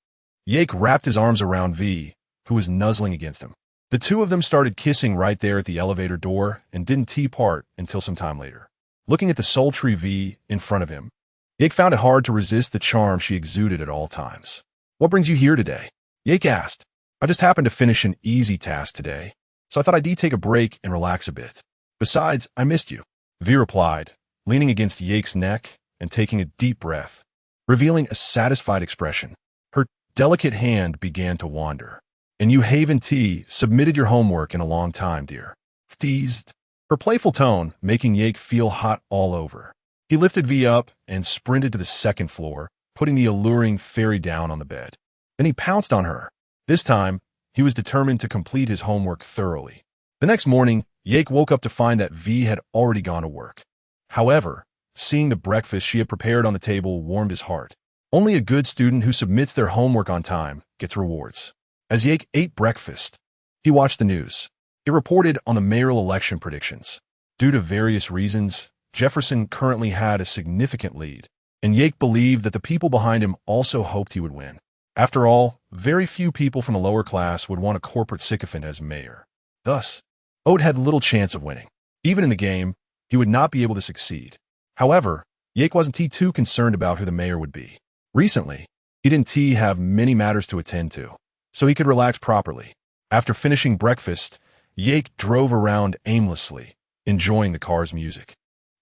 Yake wrapped his arms around V, who was nuzzling against him. The two of them started kissing right there at the elevator door and didn't part until some time later. Looking at the sultry V in front of him, Yake found it hard to resist the charm she exuded at all times. "What brings you here today?" Yake asked. "I just happened to finish an easy task today, so I thought I'd take a break and relax a bit. Besides, I missed you," V replied, leaning against Yake's neck and taking a deep breath. Revealing a satisfied expression, her delicate hand began to wander. "And you Haven T submitted your homework in a long time, dear." Teased. Her playful tone making Yake feel hot all over. He lifted V up and sprinted to the second floor, putting the alluring fairy down on the bed. Then he pounced on her. This time, he was determined to complete his homework thoroughly. The next morning, Yake woke up to find that V had already gone to work. However, seeing the breakfast she had prepared on the table warmed his heart. Only a good student who submits their homework on time gets rewards. As Yake ate breakfast, he watched the news. It reported on the mayoral election predictions. Due to various reasons, Jefferson currently had a significant lead, and Yake believed that the people behind him also hoped he would win. After all, very few people from the lower class would want a corporate sycophant as mayor. Thus, Oat had little chance of winning. Even in the game, he would not be able to succeed. However, Yake wasn't too concerned about who the mayor would be. Recently, he didn't have many matters to attend to, so he could relax properly. After finishing breakfast, Yake drove around aimlessly, enjoying the car's music.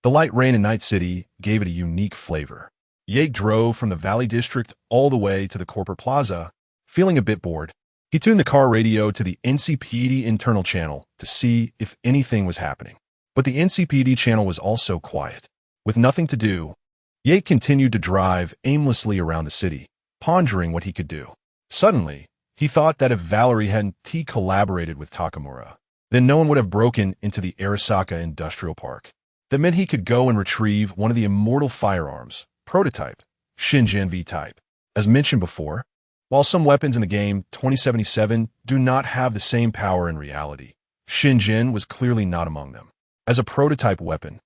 The light rain in Night City gave it a unique flavor. Yake drove from the Valley District all the way to the corporate plaza, feeling a bit bored. He tuned the car radio to the NCPD internal channel to see if anything was happening. But the NCPD channel was also quiet. With nothing to do, Yake continued to drive aimlessly around the city, pondering what he could do. Suddenly, he thought that if Valerie hadn't collaborated with Takamura, then no one would have broken into the Arasaka Industrial Park. That meant he could go and retrieve one of the immortal firearms, prototype, Shinjin V-type. As mentioned before, while some weapons in the game 2077 do not have the same power in reality, Shinjin was clearly not among them. As a prototype weapon,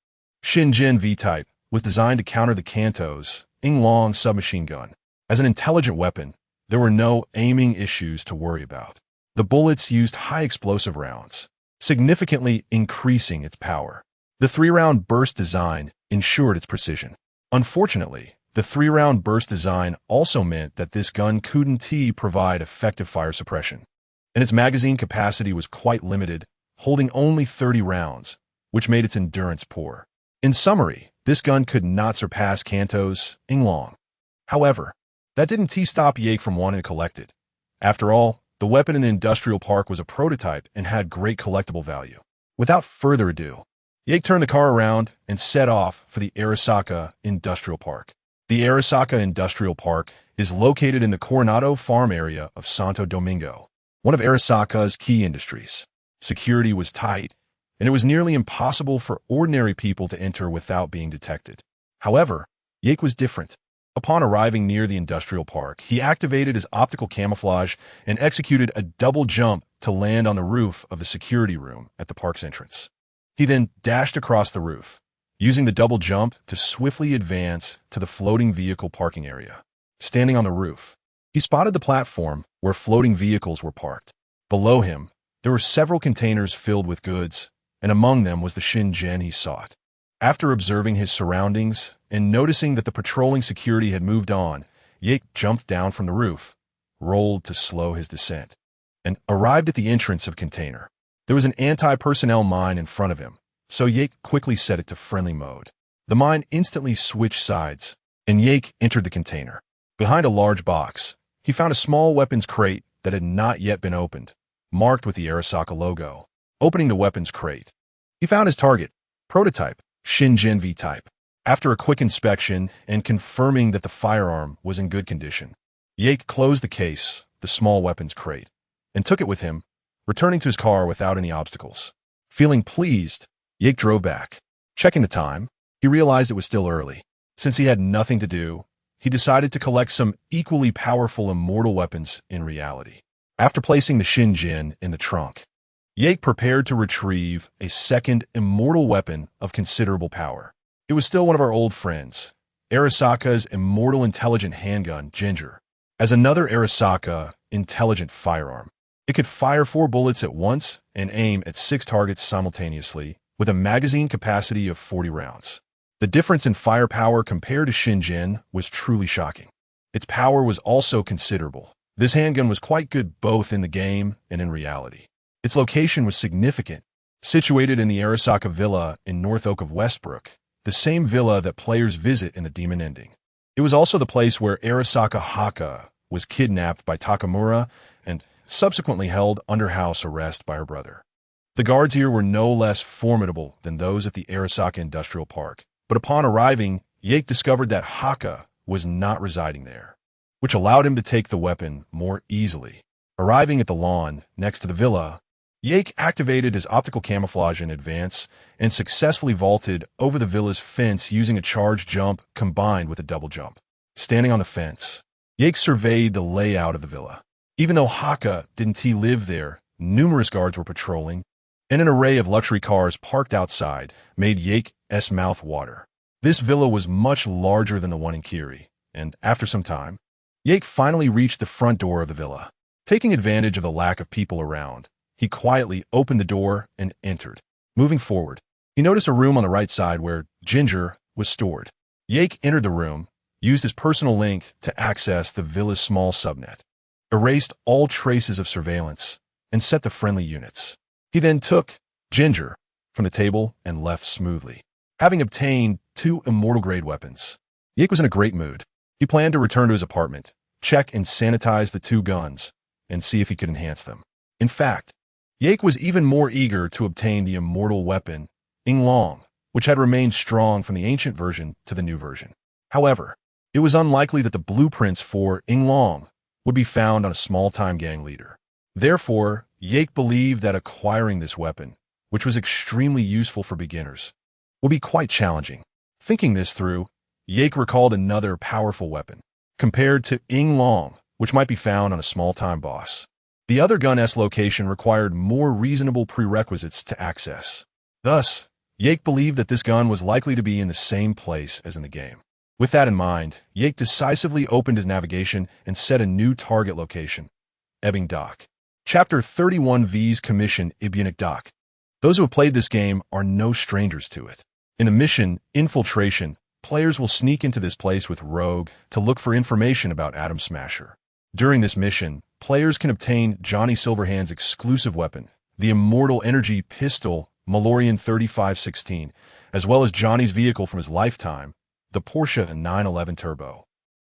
Shinjin V-type was designed to counter the Kanto's Inglong submachine gun. As an intelligent weapon, there were no aiming issues to worry about. The bullets used high explosive rounds, significantly increasing its power. The 3-round burst design ensured its precision. Unfortunately, the 3-round burst design also meant that this gun couldn't provide effective fire suppression, and its magazine capacity was quite limited, holding only 30 rounds, which made its endurance poor. In summary, this gun could not surpass Kanto's Inglong. However, that didn't stop Yake from wanting to collect it. After all, the weapon in the industrial park was a prototype and had great collectible value. Without further ado, Yake turned the car around and set off for the Arasaka Industrial Park. The Arasaka Industrial Park is located in the Coronado Farm area of Santo Domingo, one of Arasaka's key industries. Security was tight, and it was nearly impossible for ordinary people to enter without being detected. However, Yake was different. Upon arriving near the industrial park, he activated his optical camouflage and executed a double jump to land on the roof of the security room at the park's entrance. He then dashed across the roof, using the double jump to swiftly advance to the floating vehicle parking area. Standing on the roof, he spotted the platform where floating vehicles were parked. Below him, there were several containers filled with goods, and among them was the Shingen he sought. After observing his surroundings and noticing that the patrolling security had moved on, Yake jumped down from the roof, rolled to slow his descent, and arrived at the entrance of container. There was an anti-personnel mine in front of him, so Yake quickly set it to friendly mode. The mine instantly switched sides, and Yake entered the container. Behind a large box, he found a small weapons crate that had not yet been opened, marked with the Arasaka logo. Opening the weapons crate, he found his target, prototype, Shingen V-type. After a quick inspection and confirming that the firearm was in good condition, Yake closed the case, the small weapons crate, and took it with him, returning to his car without any obstacles. Feeling pleased, Yake drove back. Checking the time, he realized it was still early. Since he had nothing to do, he decided to collect some equally powerful immortal weapons in reality. After placing the Shingen in the trunk, Yake prepared to retrieve a second immortal weapon of considerable power. It was still one of our old friends, Arasaka's immortal intelligent handgun, Ginger. As another Arasaka intelligent firearm, it could fire 4 bullets at once and aim at 6 targets simultaneously, with a magazine capacity of 40 rounds. The difference in firepower compared to Shingen was truly shocking. Its power was also considerable. This handgun was quite good both in the game and in reality. Its location was significant, situated in the Arasaka Villa in North Oak of Westbrook, the same villa that players visit in the Demon Ending. It was also the place where Arasaka Haka was kidnapped by Takamura and subsequently held under house arrest by her brother. The guards here were no less formidable than those at the Arasaka Industrial Park, but upon arriving, Yake discovered that Haka was not residing there, which allowed him to take the weapon more easily. Arriving at the lawn next to the villa, Yake activated his optical camouflage in advance and successfully vaulted over the villa's fence using a charge jump combined with a double jump. Standing on the fence, Yake surveyed the layout of the villa. Even though Haka didn't live there, numerous guards were patrolling, and an array of luxury cars parked outside made Yake's mouth water. This villa was much larger than the one in Kiri, and after some time, Yake finally reached the front door of the villa. Taking advantage of the lack of people around, he quietly opened the door and entered. Moving forward, he noticed a room on the right side where Ginger was stored. Yake entered the room, used his personal link to access the villa's small subnet, erased all traces of surveillance, and set the friendly units. He then took Ginger from the table and left smoothly. Having obtained 2 immortal-grade weapons, Yake was in a great mood. He planned to return to his apartment, check and sanitize the 2 guns, and see if he could enhance them. In fact, Yake was even more eager to obtain the immortal weapon, Inglong, which had remained strong from the ancient version to the new version. However, it was unlikely that the blueprints for Inglong would be found on a small-time gang leader. Therefore, Yake believed that acquiring this weapon, which was extremely useful for beginners, would be quite challenging. Thinking this through, Yake recalled another powerful weapon, compared to Inglong, which might be found on a small-time boss. The other gun's location required more reasonable prerequisites to access. Thus, Yake believed that this gun was likely to be in the same place as in the game. With that in mind, Yake decisively opened his navigation and set a new target location, Ebbing Dock. Chapter 31V's Commission Ibunic Dock. Those who have played this game are no strangers to it. In the mission, Infiltration, players will sneak into this place with Rogue to look for information about Atom Smasher. During this mission, players can obtain Johnny Silverhand's exclusive weapon, the Immortal Energy Pistol Malorian 3516, as well as Johnny's vehicle from his lifetime, the Porsche 911 Turbo.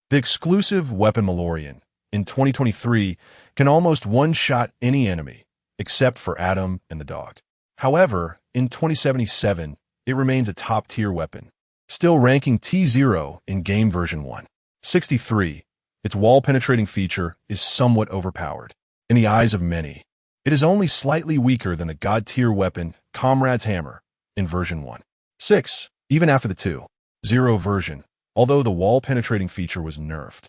The exclusive weapon Malorian, in 2023, can almost one-shot any enemy, except for Adam and the dog. However, in 2077, it remains a top-tier weapon, still ranking T0 in game version 1. 63. Its wall-penetrating feature is somewhat overpowered. In the eyes of many, it is only slightly weaker than the god-tier weapon Comrade's Hammer in version 1. 6. Even after the 2.0 version, although the wall-penetrating feature was nerfed,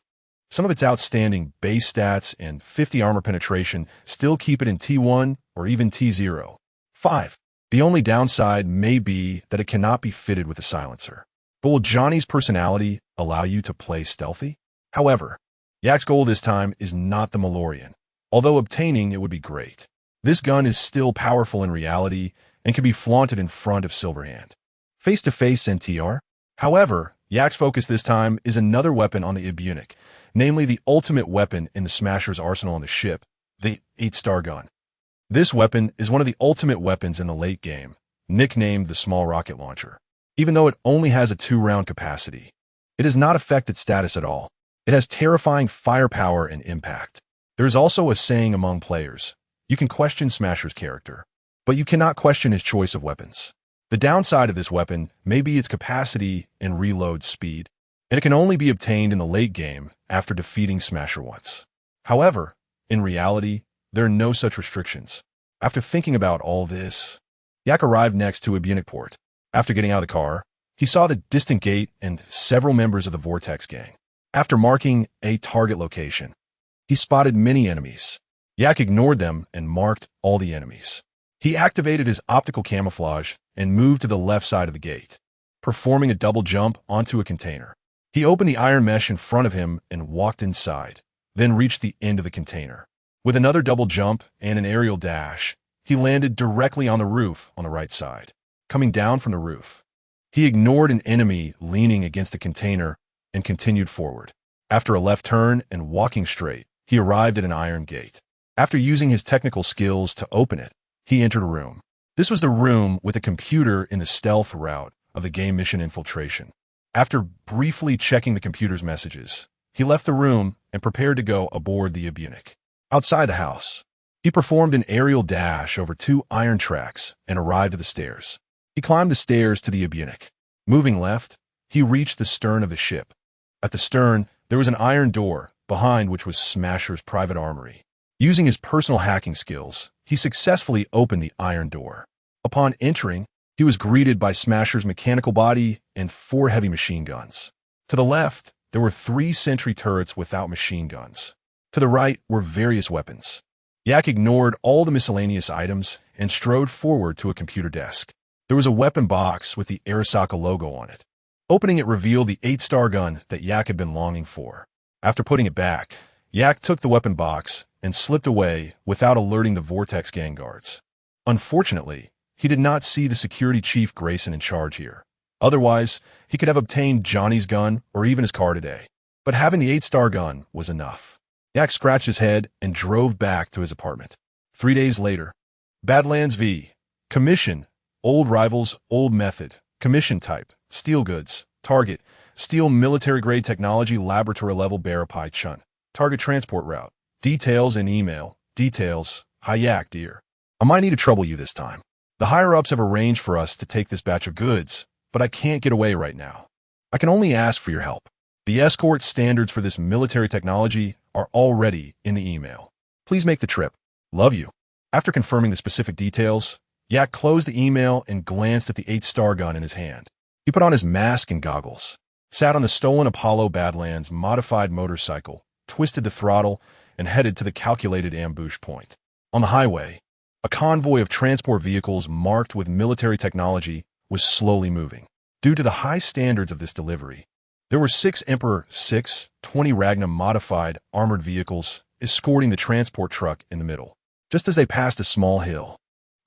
some of its outstanding base stats and 50 armor penetration still keep it in T1 or even T0. 5. The only downside may be that it cannot be fitted with a silencer. But will Johnny's personality allow you to play stealthy? However, Yak's goal this time is not the Malorian, although obtaining it would be great. This gun is still powerful in reality and can be flaunted in front of Silverhand. Face-to-face NTR? However, Yak's focus this time is another weapon on the Ibunic, namely the ultimate weapon in the Smasher's arsenal on the ship, the 8-star gun. This weapon is one of the ultimate weapons in the late game, nicknamed the Small Rocket Launcher. Even though it only has a 2-round capacity, it does not affect its status at all. It has terrifying firepower and impact. There is also a saying among players: you can question Smasher's character, but you cannot question his choice of weapons. The downside of this weapon may be its capacity and reload speed, and it can only be obtained in the late game after defeating Smasher once. However, in reality, there are no such restrictions. After thinking about all this, Yak arrived next to Ibunic Port. After getting out of the car, he saw the distant gate and several members of the Vortex gang. After marking a target location, he spotted many enemies. Yak ignored them and marked all the enemies. He activated his optical camouflage and moved to the left side of the gate, performing a double jump onto a container. He opened the iron mesh in front of him and walked inside, then reached the end of the container. With another double jump and an aerial dash, he landed directly on the roof on the right side. Coming down from the roof, he ignored an enemy leaning against the container and continued forward. After a left turn and walking straight, he arrived at an iron gate. After using his technical skills to open it, he entered a room. This was the room with a computer in the stealth route of the game mission Infiltration. After briefly checking the computer's messages, he left the room and prepared to go aboard the Ibunic. Outside the house, he performed an aerial dash over 2 iron tracks and arrived at the stairs. He climbed the stairs to the Ibunic. Moving left, he reached the stern of the ship. At the stern, there was an iron door, behind which was Smasher's private armory. Using his personal hacking skills, he successfully opened the iron door. Upon entering, he was greeted by Smasher's mechanical body and 4 heavy machine guns. To the left, there were 3 sentry turrets without machine guns. To the right were various weapons. Yak ignored all the miscellaneous items and strode forward to a computer desk. There was a weapon box with the Arasaka logo on it. Opening it revealed the 8-star gun that Yak had been longing for. After putting it back, Yak took the weapon box and slipped away without alerting the Vortex gang guards. Unfortunately, he did not see the security chief Grayson in charge here. Otherwise, he could have obtained Johnny's gun or even his car today. But having the 8-star gun was enough. Yak scratched his head and drove back to his apartment. 3 days later, Badlands v. Commission, Old Rivals, Old Method, Commission Type, Steel Goods, Target, Steel Military-Grade Technology Laboratory Level Barapai Chun, Target Transport Route, Details and Email, Details, Hi Yak, dear. I might need to trouble you this time. The higher-ups have arranged for us to take this batch of goods, but I can't get away right now. I can only ask for your help. The escort standards for this military technology are already in the email. Please make the trip. Love you. After confirming the specific details, Yak closed the email and glanced at the 8-star gun in his hand. He put on his mask and goggles, sat on the stolen Apollo Badlands modified motorcycle, twisted the throttle, and headed to the calculated ambush point. On the highway, a convoy of transport vehicles marked with military technology was slowly moving. Due to the high standards of this delivery, there were 6 Emperor 620 Magnum modified armored vehicles escorting the transport truck in the middle. Just as they passed a small hill,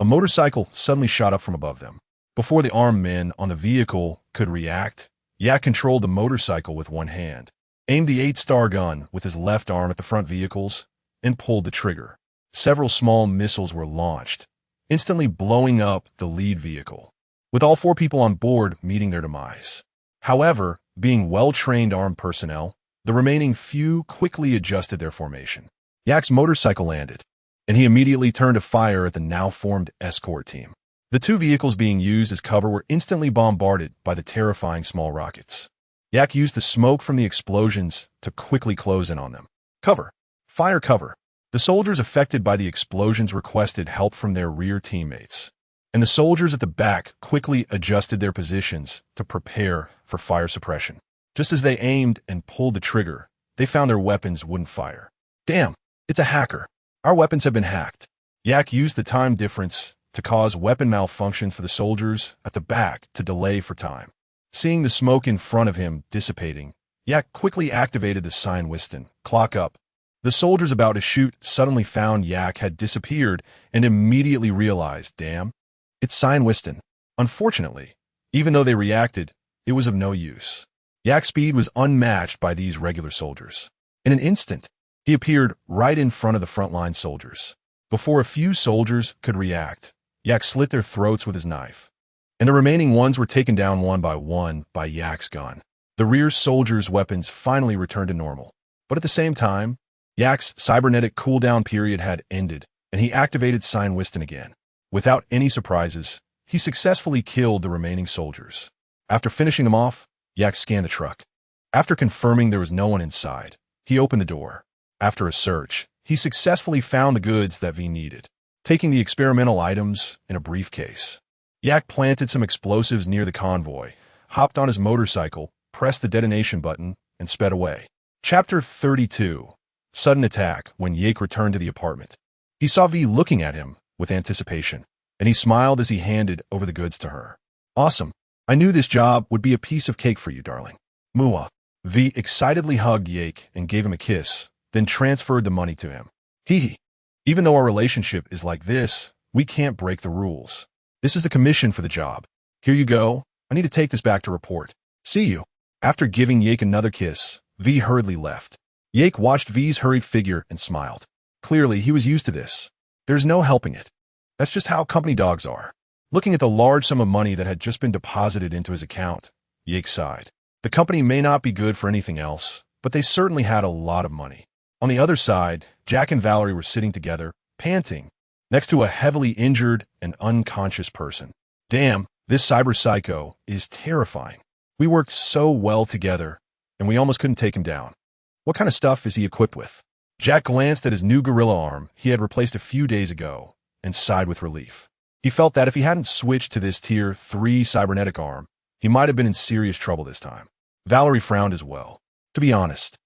a motorcycle suddenly shot up from above them. Before the armed men on the vehicle could react, Yak controlled the motorcycle with one hand, aimed the 8-star gun with his left arm at the front vehicles, and pulled the trigger. Several small missiles were launched, instantly blowing up the lead vehicle. with all 4 people on board meeting their demise. However, being well-trained armed personnel, the remaining few quickly adjusted their formation. Yak's motorcycle landed, and he immediately turned to fire at the now-formed escort team. The 2 vehicles being used as cover were instantly bombarded by the terrifying small rockets. Yak used the smoke from the explosions to quickly close in on them. Cover. Fire cover. The soldiers affected by the explosions requested help from their rear teammates, and the soldiers at the back quickly adjusted their positions to prepare for fire suppression. Just as they aimed and pulled the trigger, they found their weapons wouldn't fire. Damn, it's a hacker. Our weapons have been hacked. Yak used the time difference to cause weapon malfunctions for the soldiers at the back to delay for time. Seeing the smoke in front of him dissipating, Yak quickly activated the sign Wiston, clock up. The soldiers about to shoot suddenly found Yak had disappeared and immediately realized, damn, it's sign Wiston. Unfortunately, even though they reacted, it was of no use. Yak's speed was unmatched by these regular soldiers. In an instant, he appeared right in front of the frontline soldiers. Before a few soldiers could react, Yak slit their throats with his knife, and the remaining ones were taken down one by Yak's gun. The rear soldiers' weapons finally returned to normal, but at the same time, Yak's cybernetic cooldown period had ended, and he activated Sign Wiston again. Without any surprises, he successfully killed the remaining soldiers. After finishing them off, Yak scanned the truck. After confirming there was no one inside, he opened the door. After a search, he successfully found the goods that V needed, taking the experimental items in a briefcase. Yak planted some explosives near the convoy, hopped on his motorcycle, pressed the detonation button, and sped away. Chapter 32. Sudden attack. When Yak returned to the apartment, he saw V looking at him with anticipation, and he smiled as he handed over the goods to her. Awesome. I knew this job would be a piece of cake for you, darling. Mua. V excitedly hugged Yak and gave him a kiss, then transferred the money to him. Hee. Even though our relationship is like this, we can't break the rules. This is the commission for the job. Here you go. I need to take this back to report. See you. After giving Yak another kiss, V hurriedly left. Yak watched V's hurried figure and smiled. Clearly, he was used to this. There's no helping it. That's just how company dogs are. Looking at the large sum of money that had just been deposited into his account, Yak sighed. The company may not be good for anything else, but they certainly had a lot of money. On the other side, Jack and Valerie were sitting together, panting, next to a heavily injured and unconscious person. Damn, this cyber psycho is terrifying. We worked so well together, and we almost couldn't take him down. What kind of stuff is he equipped with? Jack glanced at his new gorilla arm he had replaced a few days ago and sighed with relief. He felt that if he hadn't switched to this Tier 3 cybernetic arm, he might have been in serious trouble this time. Valerie frowned as well. To be honest,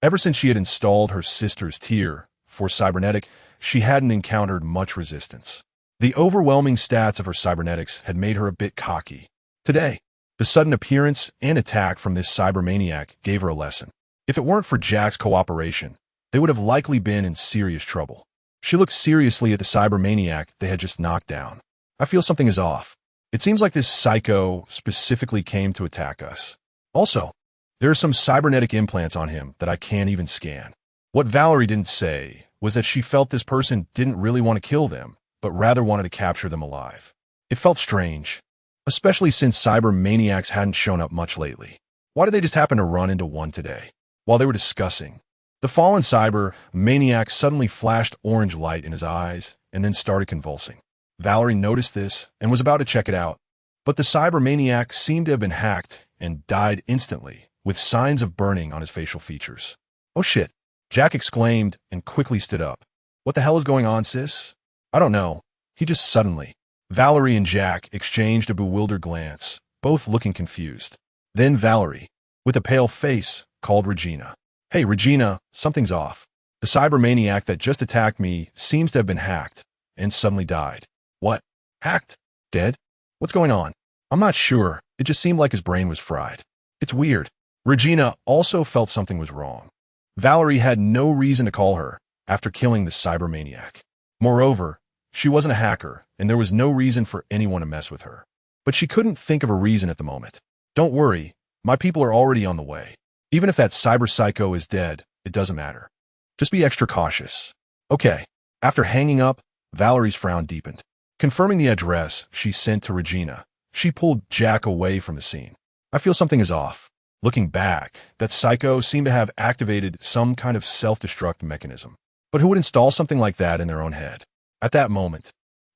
ever since she had installed her sister's Tier 4 cybernetic, she hadn't encountered much resistance. The overwhelming stats of her cybernetics had made her a bit cocky. Today, the sudden appearance and attack from this cybermaniac gave her a lesson. If it weren't for Jack's cooperation, they would have likely been in serious trouble. She looked seriously at the cybermaniac they had just knocked down. I feel something is off. It seems like this psycho specifically came to attack us. Also, there are some cybernetic implants on him that I can't even scan. What Valerie didn't say was that she felt this person didn't really want to kill them, but rather wanted to capture them alive. It felt strange, especially since cybermaniacs hadn't shown up much lately. Why did they just happen to run into one today? While they were discussing, the fallen cybermaniac suddenly flashed orange light in his eyes and then started convulsing. Valerie noticed this and was about to check it out, but the cybermaniac seemed to have been hacked and died instantly, with signs of burning on his facial features. Oh shit, Jack exclaimed and quickly stood up. What the hell is going on, sis? I don't know. He just suddenly. Valerie and Jack exchanged a bewildered glance, both looking confused. Then Valerie, with a pale face, called Regina. Hey, Regina, something's off. The cybermaniac that just attacked me seems to have been hacked and suddenly died. What? Hacked? Dead? What's going on? I'm not sure. It just seemed like his brain was fried. It's weird. Regina also felt something was wrong. Valerie had no reason to call her after killing the cybermaniac. Moreover, she wasn't a hacker, and there was no reason for anyone to mess with her. But she couldn't think of a reason at the moment. Don't worry, my people are already on the way. Even if that cyber psycho is dead, it doesn't matter. Just be extra cautious. Okay. After hanging up, Valerie's frown deepened. Confirming the address she sent to Regina, She pulled Jack away from the scene. I feel something is off. Looking back, that psycho seemed to have activated some kind of self-destruct mechanism. But who would install something like that in their own head? At that moment,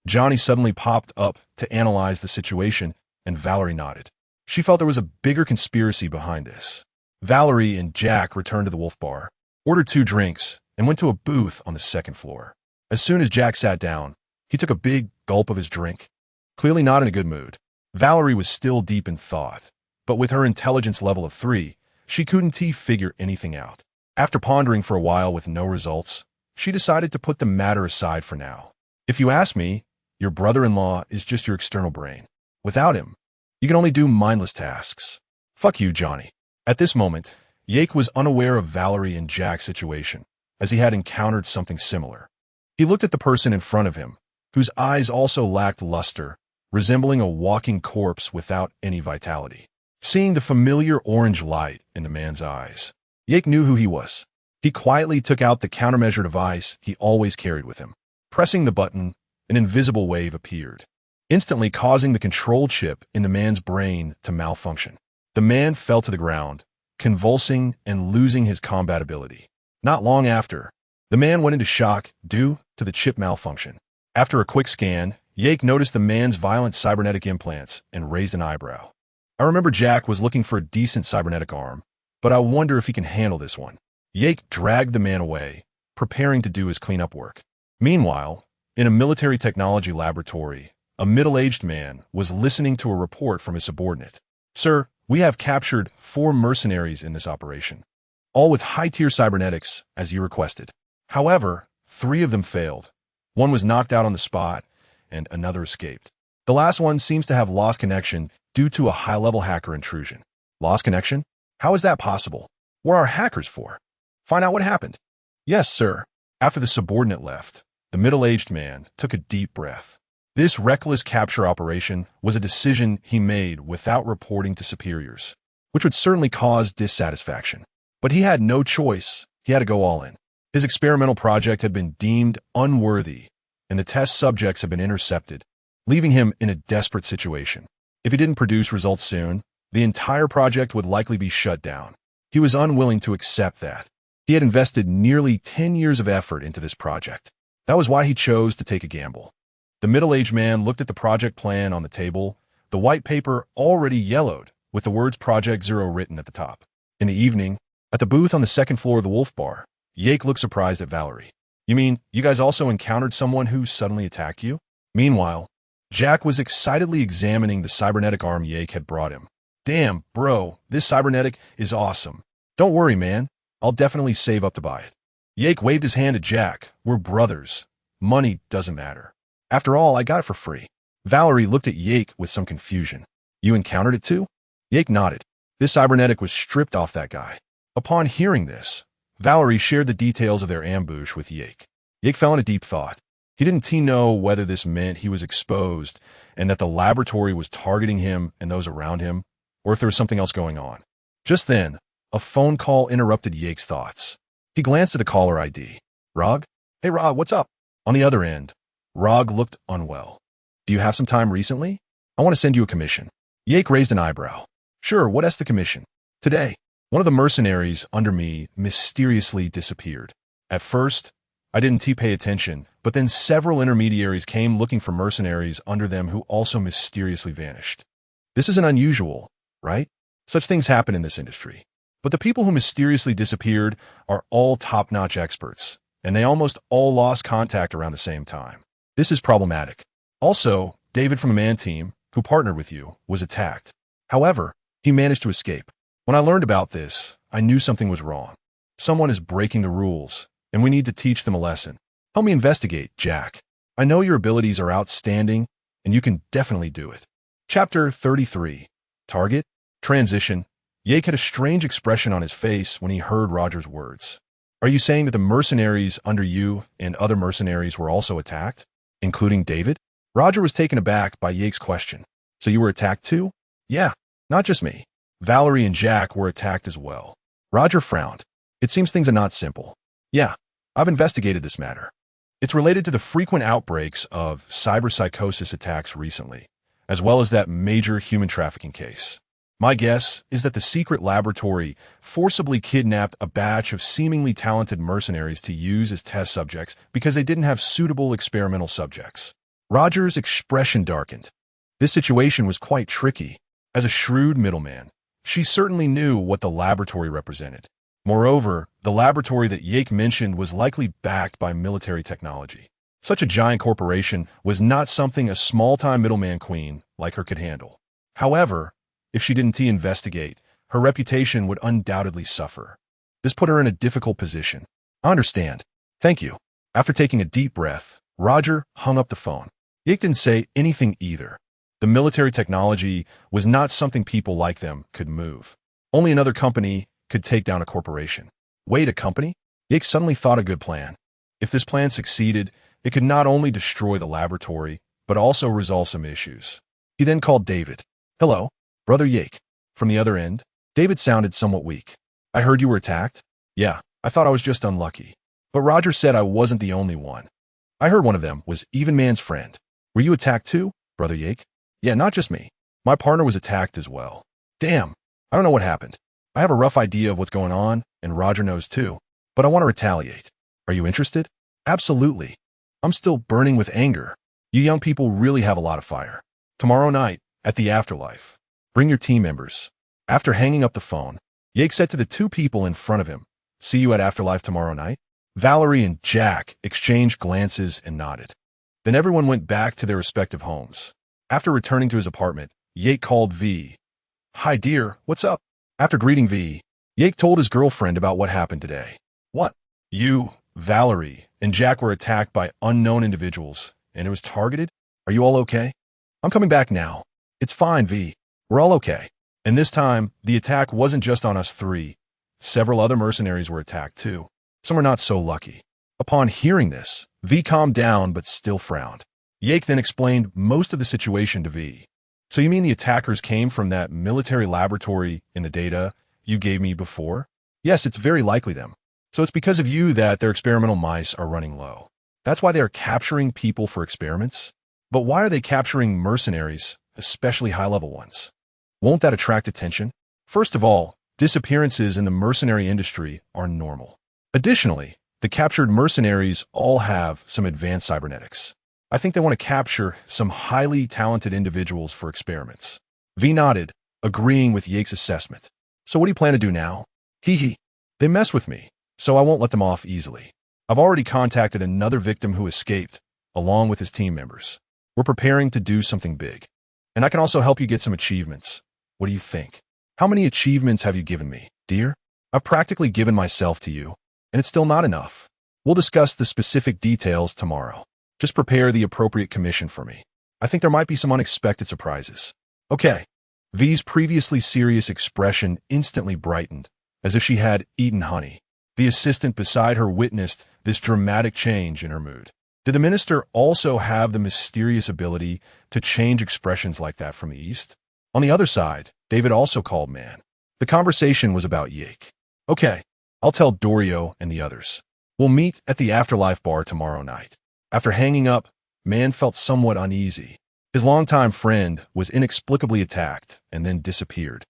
Johnny suddenly popped up to analyze the situation, and Valerie nodded. She felt there was a bigger conspiracy behind this. Valerie and Jack returned to the Wolf Bar, ordered 2 drinks, and went to a booth on the 2nd floor. As soon as Jack sat down, he took a big gulp of his drink, clearly not in a good mood. Valerie was still deep in thought, but with her intelligence level of 3, she couldn't figure anything out. After pondering for a while with no results, she decided to put the matter aside for now. If you ask me, your brother-in-law is just your external brain. Without him, you can only do mindless tasks. Fuck you, Johnny. At this moment, Yake was unaware of Valerie and Jack's situation, as he had encountered something similar. He looked at the person in front of him, whose eyes also lacked luster, resembling a walking corpse without any vitality. Seeing the familiar orange light in the man's eyes, Yake knew who he was. He quietly took out the countermeasure device he always carried with him. Pressing the button, an invisible wave appeared, instantly causing the control chip in the man's brain to malfunction. The man fell to the ground, convulsing and losing his combat ability. Not long after, the man went into shock due to the chip malfunction. After a quick scan, Yake noticed the man's violent cybernetic implants and raised an eyebrow. I remember Jack was looking for a decent cybernetic arm, but I wonder if he can handle this one. Yake dragged the man away, preparing to do his cleanup work. Meanwhile, in a military technology laboratory, a middle-aged man was listening to a report from his subordinate. Sir, we have captured 4 mercenaries in this operation, all with high-tier cybernetics, as you requested. However, 3 of them failed. One was knocked out on the spot, and another escaped. The last one seems to have lost connection due to a high-level hacker intrusion. Lost connection? How is that possible? What are hackers for? Find out what happened. Yes, sir. After the subordinate left, the middle-aged man took a deep breath. This reckless capture operation was a decision he made without reporting to superiors, which would certainly cause dissatisfaction. But he had no choice. He had to go all in. His experimental project had been deemed unworthy, and the test subjects had been intercepted, leaving him in a desperate situation. If he didn't produce results soon, the entire project would likely be shut down. He was unwilling to accept that. He had invested nearly 10 years of effort into this project. That was why he chose to take a gamble. The middle-aged man looked at the project plan on the table, the white paper already yellowed, with the words Project Zero written at the top. In the evening, at the booth on the 2nd floor of the Wolf Bar, Yake looked surprised at Valerie. You mean, you guys also encountered someone who suddenly attacked you? Meanwhile, Jack was excitedly examining the cybernetic arm Yake had brought him. Damn, bro, this cybernetic is awesome. Don't worry, man. I'll definitely save up to buy it. Yake waved his hand at Jack. We're brothers. Money doesn't matter. After all, I got it for free. Valerie looked at Yake with some confusion. You encountered it too? Yake nodded. This cybernetic was stripped off that guy. Upon hearing this, Valerie shared the details of their ambush with Yake. Yake fell into deep thought. He didn't know whether this meant he was exposed and that the laboratory was targeting him and those around him, or if there was something else going on. Just then, a phone call interrupted Yake's thoughts. He glanced at the caller ID. Rog? Hey, Rog, what's up? On the other end, Rog looked unwell. Do you have some time recently? I want to send you a commission. Yake raised an eyebrow. Sure, what's the commission? Today, one of the mercenaries under me mysteriously disappeared. At first, I didn't pay attention, but then several intermediaries came looking for mercenaries under them who also mysteriously vanished. This isn't unusual, right? Such things happen in this industry. But the people who mysteriously disappeared are all top-notch experts, and they almost all lost contact around the same time. This is problematic. Also, David from the Mann team, who partnered with you, was attacked. However, he managed to escape. When I learned about this, I knew something was wrong. Someone is breaking the rules, and we need to teach them a lesson. Help me investigate, Jack. I know your abilities are outstanding, and you can definitely do it. Chapter 33. Target? Transition. Yake had a strange expression on his face when he heard Roger's words. Are you saying that the mercenaries under you and other mercenaries were also attacked, including David? Roger was taken aback by Yake's question. So you were attacked too? Yeah, not just me. Valerie and Jack were attacked as well. Roger frowned. It seems things are not simple. Yeah, I've investigated this matter. It's related to the frequent outbreaks of cyberpsychosis attacks recently, as well as that major human trafficking case. My guess is that the secret laboratory forcibly kidnapped a batch of seemingly talented mercenaries to use as test subjects because they didn't have suitable experimental subjects. Roger's expression darkened. This situation was quite tricky. As a shrewd middleman, she certainly knew what the laboratory represented. Moreover, the laboratory that Yake mentioned was likely backed by military technology. Such a giant corporation was not something a small-time middleman queen like her could handle. However, if she didn't investigate, her reputation would undoubtedly suffer. This put her in a difficult position. I understand. Thank you. After taking a deep breath, Roger hung up the phone. Yake didn't say anything either. The military technology was not something people like them could move. Only another company could take down a corporation. Wait, a company? Yake suddenly thought a good plan. If this plan succeeded, it could not only destroy the laboratory, but also resolve some issues. He then called David. Hello, Brother Yake. From the other end, David sounded somewhat weak. I heard you were attacked? Yeah, I thought I was just unlucky. But Roger said I wasn't the only one. I heard one of them was even Mann's friend. Were you attacked too, Brother Yake? Yeah, not just me. My partner was attacked as well. Damn, I don't know what happened. I have a rough idea of what's going on, and Roger knows too. But I want to retaliate. Are you interested? Absolutely. I'm still burning with anger. You young people really have a lot of fire. Tomorrow night, at the afterlife, bring your team members. After hanging up the phone, Yake said to the two people in front of him, see you at afterlife tomorrow night? Valerie and Jack exchanged glances and nodded. Then everyone went back to their respective homes. After returning to his apartment, Yake called V. Hi dear, what's up? After greeting V, Yake told his girlfriend about what happened today. What? You, Valerie, and Jack were attacked by unknown individuals, and it was targeted? Are you all okay? I'm coming back now. It's fine, V. We're all okay. And this time, the attack wasn't just on us three. Several other mercenaries were attacked too. Some are not so lucky. Upon hearing this, V calmed down but still frowned. Yake then explained most of the situation to V. So you mean the attackers came from that military laboratory in the data you gave me before? Yes, it's very likely them. So it's because of you that their experimental mice are running low. That's why they are capturing people for experiments? But why are they capturing mercenaries, especially high-level ones? Won't that attract attention? First of all, disappearances in the mercenary industry are normal. Additionally, the captured mercenaries all have some advanced cybernetics. I think they want to capture some highly talented individuals for experiments. V nodded, agreeing with Yake's assessment. So what do you plan to do now? Hee. They mess with me, so I won't let them off easily. I've already contacted another victim who escaped, along with his team members. We're preparing to do something big. And I can also help you get some achievements. What do you think? How many achievements have you given me, dear? I've practically given myself to you, and it's still not enough. We'll discuss the specific details tomorrow. Just prepare the appropriate commission for me. I think there might be some unexpected surprises. Okay. V's previously serious expression instantly brightened, as if she had eaten honey. The assistant beside her witnessed this dramatic change in her mood. Did the minister also have the mysterious ability to change expressions like that from the East? On the other side, David also called Mann. The conversation was about Yake. Okay, I'll tell Dorio and the others. We'll meet at the Afterlife bar tomorrow night. After hanging up, Mann felt somewhat uneasy. His longtime friend was inexplicably attacked and then disappeared.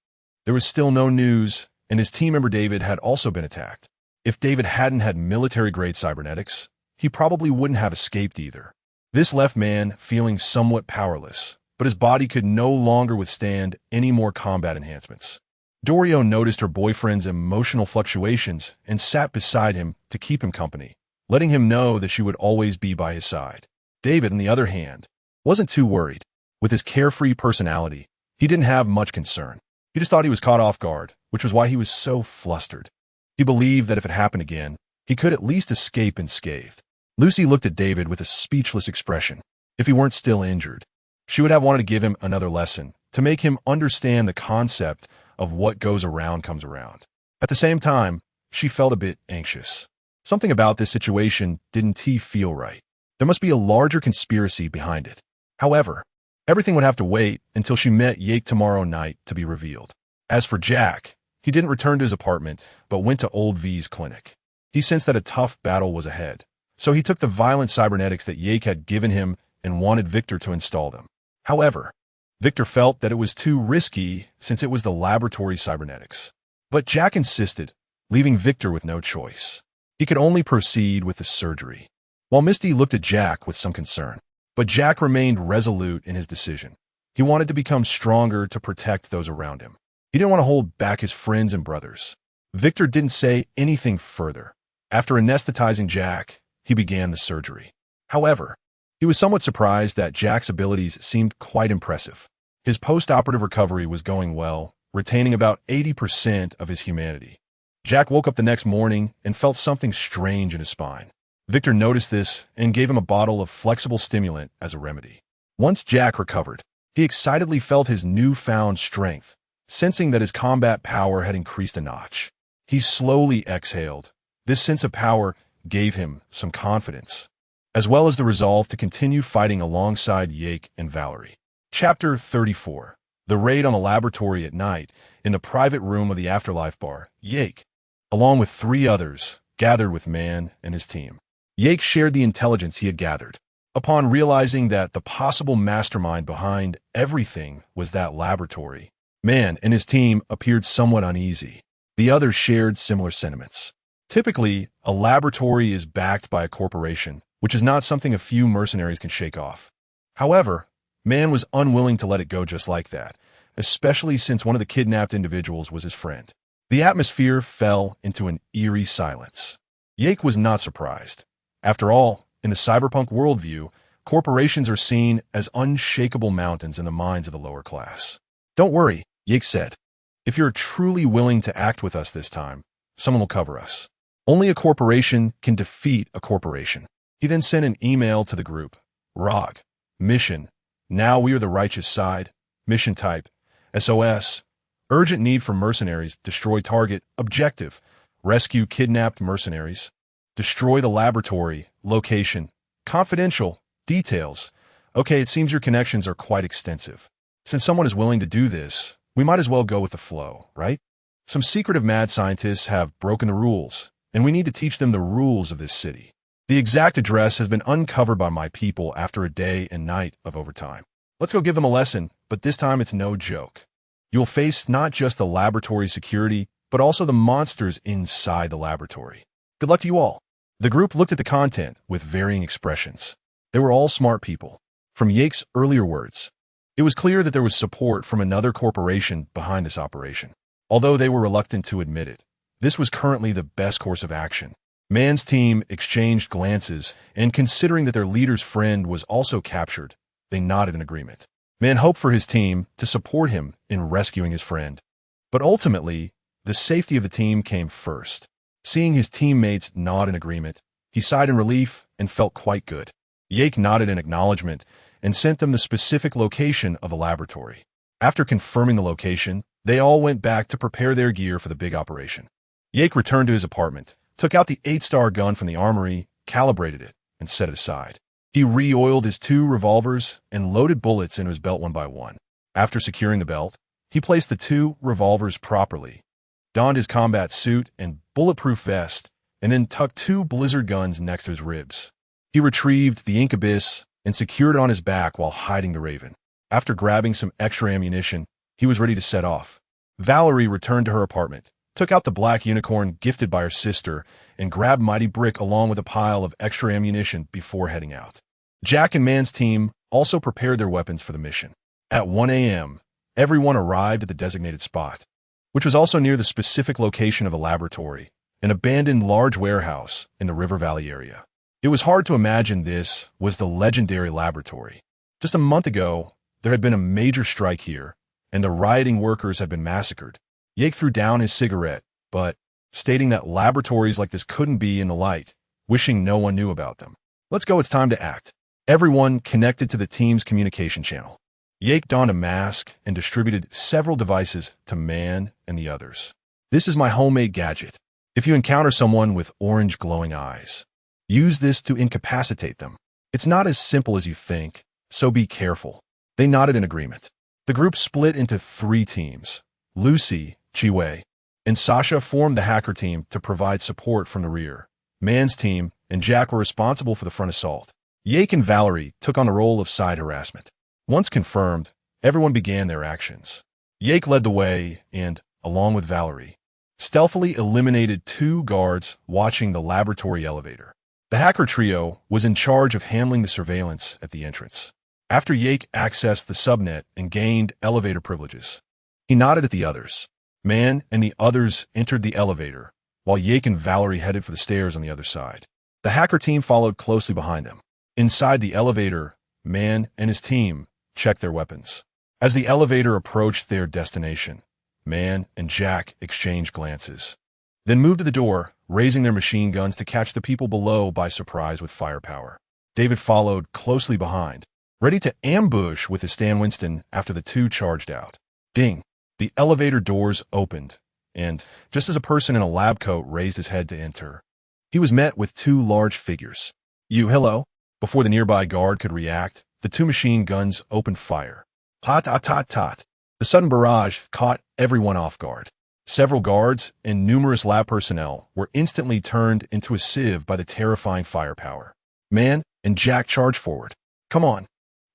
There was still no news, and his team member David had also been attacked. If David hadn't had military-grade cybernetics, he probably wouldn't have escaped either. This left Mann feeling somewhat powerless, but his body could no longer withstand any more combat enhancements. Dorio noticed her boyfriend's emotional fluctuations and sat beside him to keep him company, letting him know that she would always be by his side. David, on the other hand, wasn't too worried. With his carefree personality, he didn't have much concern. He just thought he was caught off guard, which was why he was so flustered. He believed that if it happened again, he could at least escape unscathed. Lucy looked at David with a speechless expression. If he weren't still injured, she would have wanted to give him another lesson to make him understand the concept of what goes around comes around. At the same time, she felt a bit anxious. Something about this situation didn't feel right. There must be a larger conspiracy behind it. However, everything would have to wait until she met Yake tomorrow night to be revealed. As for Jack, he didn't return to his apartment, but went to Old V's clinic. He sensed that a tough battle was ahead, so he took the violent cybernetics that Yake had given him and wanted Victor to install them. However, Victor felt that it was too risky since it was the laboratory cybernetics. But Jack insisted, leaving Victor with no choice. He could only proceed with the surgery. While Misty looked at Jack with some concern, but Jack remained resolute in his decision. He wanted to become stronger to protect those around him. He didn't want to hold back his friends and brothers. Victor didn't say anything further. After anesthetizing Jack, he began the surgery. However, he was somewhat surprised that Jack's abilities seemed quite impressive. His post-operative recovery was going well, retaining about 80% of his humanity. Jack woke up the next morning and felt something strange in his spine. Victor noticed this and gave him a bottle of flexible stimulant as a remedy. Once Jack recovered, he excitedly felt his newfound strength, sensing that his combat power had increased a notch. He slowly exhaled. This sense of power gave him some confidence, as well as the resolve to continue fighting alongside Yake and Valerie. Chapter 34. The raid on the laboratory at night. In the private room of the Afterlife bar, Yake, along with 3 others, gathered with Mann and his team. Yake shared the intelligence he had gathered. Upon realizing that the possible mastermind behind everything was that laboratory, Mann and his team appeared somewhat uneasy. The others shared similar sentiments. Typically, a laboratory is backed by a corporation, which is not something a few mercenaries can shake off. However, Mann was unwilling to let it go just like that, especially since one of the kidnapped individuals was his friend. The atmosphere fell into an eerie silence. Yake was not surprised. After all, in the cyberpunk worldview, corporations are seen as unshakable mountains in the minds of the lower class. Don't worry, Yake said. If you're truly willing to act with us this time, someone will cover us. Only a corporation can defeat a corporation. He then sent an email to the group. ROG. Mission. Now we are the righteous side. Mission type. SOS. Urgent need for mercenaries. Destroy target. Objective. Rescue kidnapped mercenaries. Destroy the laboratory. Location. Confidential. Details. Okay, it seems your connections are quite extensive. Since someone is willing to do this, we might as well go with the flow, right? Some secretive mad scientists have broken the rules, and we need to teach them the rules of this city. The exact address has been uncovered by my people after a day and night of overtime. Let's go give them a lesson, but this time it's no joke. You'll face not just the laboratory security, but also the monsters inside the laboratory. Good luck to you all. The group looked at the content with varying expressions. They were all smart people. From Yake's earlier words, it was clear that there was support from another corporation behind this operation. Although they were reluctant to admit it, this was currently the best course of action. Mann's team exchanged glances, and considering that their leader's friend was also captured, they nodded in agreement. Mann hoped for his team to support him in rescuing his friend. But ultimately, the safety of the team came first. Seeing his teammates nod in agreement, he sighed in relief and felt quite good. Yake nodded in acknowledgement and sent them the specific location of the laboratory. After confirming the location, they all went back to prepare their gear for the big operation. Yake returned to his apartment, took out the 8-star gun from the armory, calibrated it, and set it aside. He re-oiled his 2 revolvers and loaded bullets into his belt one by one. After securing the belt, he placed the 2 revolvers properly, donned his combat suit and bulletproof vest, and then tucked 2 blizzard guns next to his ribs. He retrieved the Incubus and secured it on his back while hiding the Raven. After grabbing some extra ammunition, he was ready to set off. Valerie returned to her apartment, took out the black unicorn gifted by her sister, and grabbed Mighty Brick along with a pile of extra ammunition before heading out. Jack and Mann's team also prepared their weapons for the mission. At 1 a.m., everyone arrived at the designated spot, which was also near the specific location of the laboratory, an abandoned large warehouse in the River Valley area. It was hard to imagine this was the legendary laboratory. Just a month ago, there had been a major strike here, and the rioting workers had been massacred. Yake threw down his cigarette, but stating that laboratories like this couldn't be in the light, wishing no one knew about them. Let's go, it's time to act. Everyone connected to the team's communication channel. Yake donned a mask and distributed several devices to Mann and the others. This is my homemade gadget. If you encounter someone with orange glowing eyes, use this to incapacitate them. It's not as simple as you think, so be careful. They nodded in agreement. The group split into 3 teams. Lucy, Chiwei, and Sasha formed the hacker team to provide support from the rear. Mann's team and Jack were responsible for the front assault. Yake and Valerie took on the role of side harassment. Once confirmed, Everyone began their actions. Yake led the way and, along with Valerie, stealthily eliminated 2 guards watching the laboratory elevator. The hacker trio was in charge of handling the surveillance at the entrance. After Yake accessed the subnet and gained elevator privileges, he nodded at the others. Mann and the others entered the elevator, while Yake and Valerie headed for the stairs on the other side. The hacker team followed closely behind them. Inside the elevator, Mann and his team checked their weapons. As the elevator approached their destination, Mann and Jack exchanged glances, then moved to the door, raising their machine guns to catch the people below by surprise with firepower. David followed closely behind, ready to ambush with his Stan Winston after the 2 charged out. Ding! The elevator doors opened, and, just as a person in a lab coat raised his head to enter, he was met with 2 large figures. Hello? Before the nearby guard could react, the 2 machine guns opened fire. Tot. The sudden barrage caught everyone off guard. Several guards and numerous lab personnel were instantly turned into a sieve by the terrifying firepower. Mann and Jack charged forward. Come on,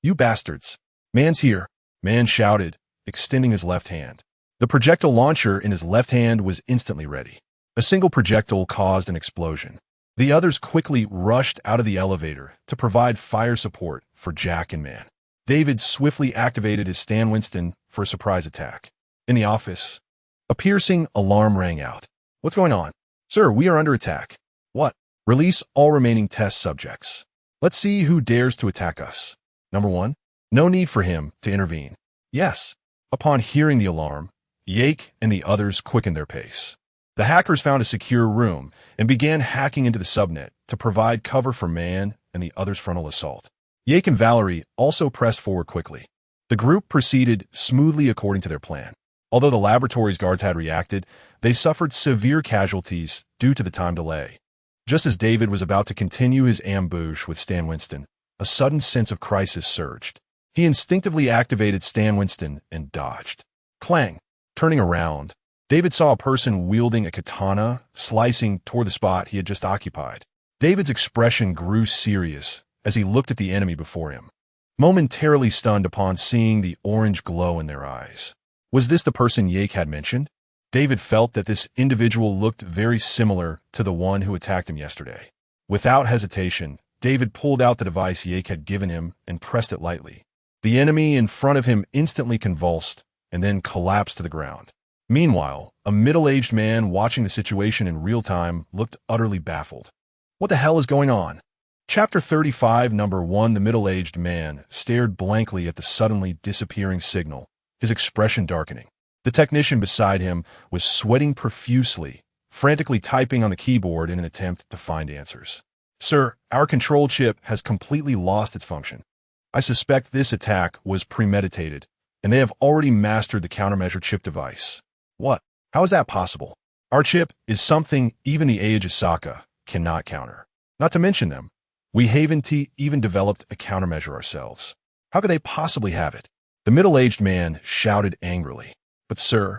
you bastards. Mann's here, Mann shouted, extending his left hand. The projectile launcher in his left hand was instantly ready. A single projectile caused an explosion. The others quickly rushed out of the elevator to provide fire support for Jack and Mann. David swiftly activated his Stan Winston for a surprise attack. In the office, a piercing alarm rang out. What's going on? Sir, we are under attack. What? Release all remaining test subjects. Let's see who dares to attack us. Number 1. No need for him to intervene. Yes. Upon hearing the alarm, Yake and the others quickened their pace. The hackers found a secure room and began hacking into the subnet to provide cover for Mann and the others' frontal assault. Yake and Valerie also pressed forward quickly. The group proceeded smoothly according to their plan. Although the laboratory's guards had reacted, they suffered severe casualties due to the time delay. Just as David was about to continue his ambush with Stan Winston, a sudden sense of crisis surged. He instinctively activated Stan Winston and dodged. Clang! Turning around, David saw a person wielding a katana slicing toward the spot he had just occupied. David's expression grew serious as he looked at the enemy before him, momentarily stunned upon seeing the orange glow in their eyes. Was this the person Yake had mentioned? David felt that this individual looked very similar to the one who attacked him yesterday. Without hesitation, David pulled out the device Yake had given him and pressed it lightly. The enemy in front of him instantly convulsed and then collapsed to the ground. Meanwhile, a middle-aged man watching the situation in real time looked utterly baffled. What the hell is going on? Chapter 35, Number 1. The middle-aged man stared blankly at the suddenly disappearing signal, his expression darkening. The technician beside him was sweating profusely, frantically typing on the keyboard in an attempt to find answers. Sir, our control chip has completely lost its function. I suspect this attack was premeditated, and they have already mastered the countermeasure chip device. What? How is that possible? Our chip is something even the Arasaka cannot counter. Not to mention them, we haven't even developed a countermeasure ourselves. How could they possibly have it? The middle-aged man shouted angrily. But sir,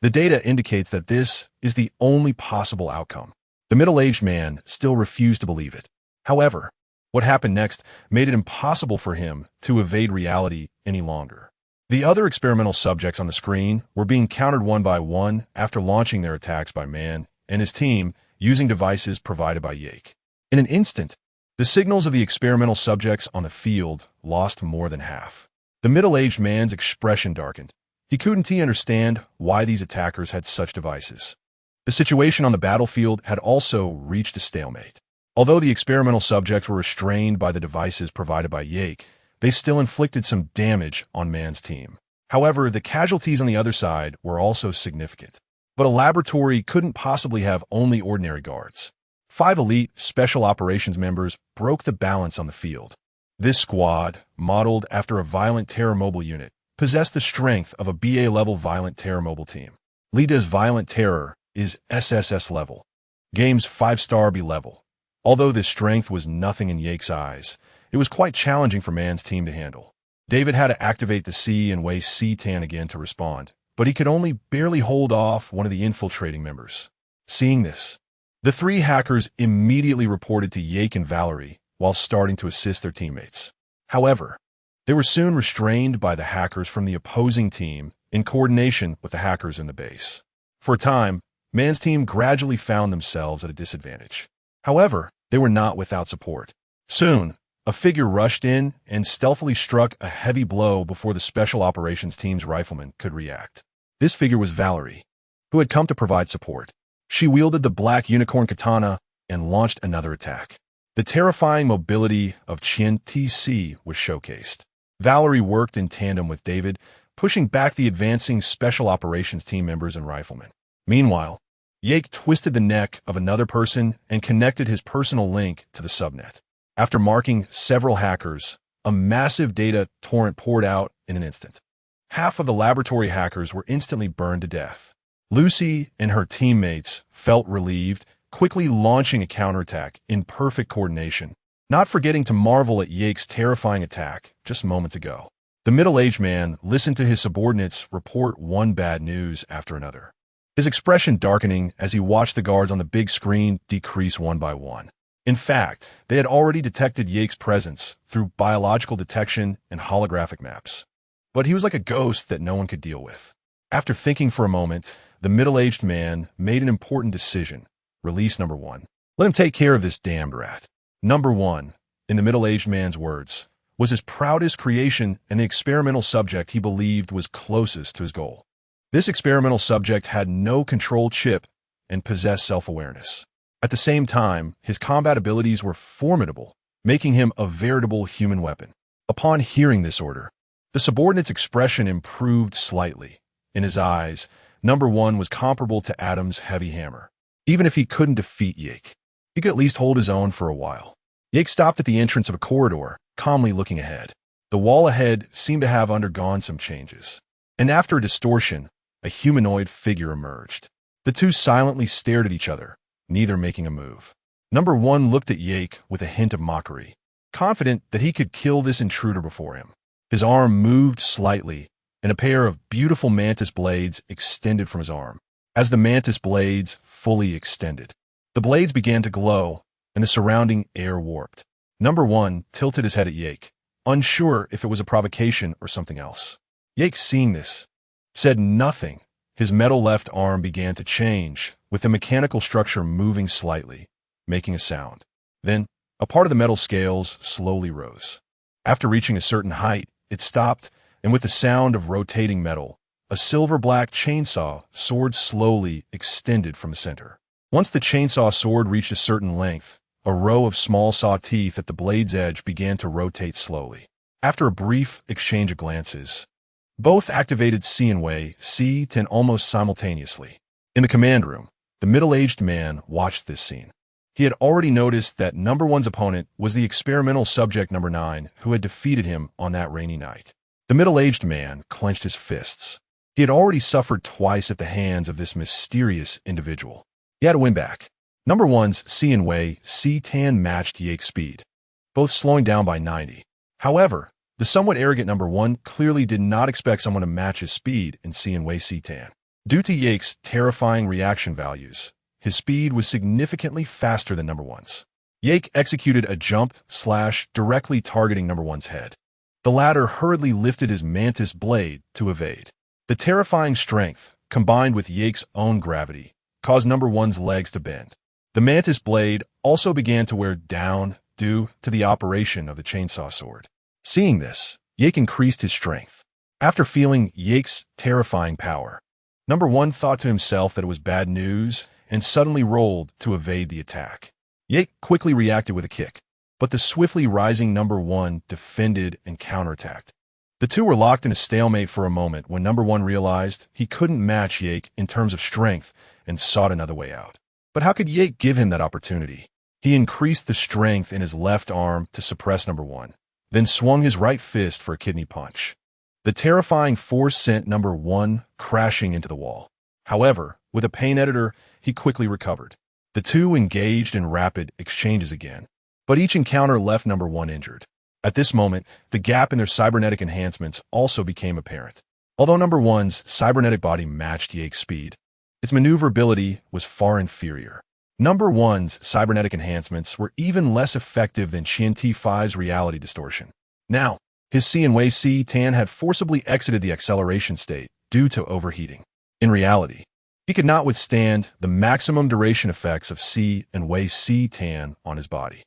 the data indicates that this is the only possible outcome. The middle-aged man still refused to believe it. However, what happened next made it impossible for him to evade reality any longer. The other experimental subjects on the screen were being countered one by one after launching their attacks by Mann and his team using devices provided by Yake. In an instant, the signals of the experimental subjects on the field lost more than half. The middle-aged man's expression darkened. He couldn't understand why these attackers had such devices. The situation on the battlefield had also reached a stalemate. Although the experimental subjects were restrained by the devices provided by Yake, they still inflicted some damage on Mann's team. However, the casualties on the other side were also significant. But a laboratory couldn't possibly have only ordinary guards. 5 elite special operations members broke the balance on the field. This squad, modeled after a violent terror mobile unit, possessed the strength of a BA-level violent terror mobile team. Lita's violent terror is SSS level. Game's 5-star B level. Although this strength was nothing in Yake's eyes, it was quite challenging for Mann's team to handle. David had to activate the C and waste C-Tan again to respond, but he could only barely hold off one of the infiltrating members. Seeing this, the 3 hackers immediately reported to Yake and Valerie while starting to assist their teammates. However, They were soon restrained by the hackers from the opposing team in coordination with the hackers in the base. For a time, Mann's team gradually found themselves at a disadvantage. However, they were not without support. Soon, a figure rushed in and stealthily struck a heavy blow before the Special Operations Team's rifleman could react. This figure was Valerie, who had come to provide support. She wielded the black unicorn katana and launched another attack. The terrifying mobility of Qian TC was showcased. Valerie worked in tandem with David, pushing back the advancing Special Operations Team members and riflemen. Meanwhile, Yake twisted the neck of another person and connected his personal link to the subnet. After marking several hackers, a massive data torrent poured out in an instant. Half of the laboratory hackers were instantly burned to death. Lucy and her teammates felt relieved, quickly launching a counterattack in perfect coordination, not forgetting to marvel at Yake's terrifying attack just moments ago. The middle-aged man listened to his subordinates report one bad news after another, his expression darkening as he watched the guards on the big screen decrease one by one. In fact, they had already detected Yake's presence through biological detection and holographic maps. But he was like a ghost that no one could deal with. After thinking for a moment, the middle-aged man made an important decision. Release number one. Let him take care of this damned rat. Number one, in the middle-aged man's words, was his proudest creation and the experimental subject he believed was closest to his goal. This experimental subject had no control chip and possessed self-awareness. At the same time, his combat abilities were formidable, making him a veritable human weapon. Upon hearing this order, the subordinate's expression improved slightly. In his eyes, number one was comparable to Adam's heavy hammer. Even if he couldn't defeat Yake, he could at least hold his own for a while. Yake stopped at the entrance of a corridor, calmly looking ahead. The wall ahead seemed to have undergone some changes. And after a distortion, a humanoid figure emerged. The two silently stared at each other, neither making a move. Number one looked at Yake with a hint of mockery, confident that he could kill this intruder before him. His arm moved slightly, and a pair of beautiful mantis blades extended from his arm. As the mantis blades fully extended, the blades began to glow, and the surrounding air warped. Number one tilted his head at Yake, unsure if it was a provocation or something else. Yake, seeing this, said nothing. His metal left arm began to change, with the mechanical structure moving slightly, making a sound. Then, a part of the metal scales slowly rose. After reaching a certain height, it stopped, and with the sound of rotating metal, a silver-black chainsaw sword slowly extended from the center. Once the chainsaw sword reached a certain length, a row of small saw teeth at the blade's edge began to rotate slowly. After a brief exchange of glances, both activated C10 almost simultaneously. In the command room, the middle-aged man watched this scene. He had already noticed that number one's opponent was the experimental subject number 9 who had defeated him on that rainy night. The middle-aged man clenched his fists. He had already suffered twice at the hands of this mysterious individual. He had to win back. Number one's C10 matched Yake's speed, both slowing down by 90. However, the somewhat arrogant number one clearly did not expect someone to match his speed in C10. Due to Yake's terrifying reaction values, his speed was significantly faster than number one's. Yake executed a jump slash directly targeting number one's head. The latter hurriedly lifted his mantis blade to evade. The terrifying strength, combined with Yake's own gravity, caused number one's legs to bend. The mantis blade also began to wear down due to the operation of the chainsaw sword. Seeing this, Yake increased his strength. After feeling Yake's terrifying power, number one thought to himself that it was bad news and suddenly rolled to evade the attack. Yake quickly reacted with a kick, but the swiftly rising number one defended and counterattacked. The two were locked in a stalemate for a moment when number one realized he couldn't match Yake in terms of strength and sought another way out. But how could Yake give him that opportunity? He increased the strength in his left arm to suppress number one, then swung his right fist for a kidney punch. The terrifying force sent number one crashing into the wall. However, with a pain editor, he quickly recovered. The two engaged in rapid exchanges again, but each encounter left number one injured. At this moment, the gap in their cybernetic enhancements also became apparent. Although number one's cybernetic body matched Yake's speed, its maneuverability was far inferior. Number one's cybernetic enhancements were even less effective than Qian T5's reality distortion. Now, His C and Wei C-Tan had forcibly exited the acceleration state due to overheating. In reality, he could not withstand the maximum duration effects of C and Wei C-Tan on his body.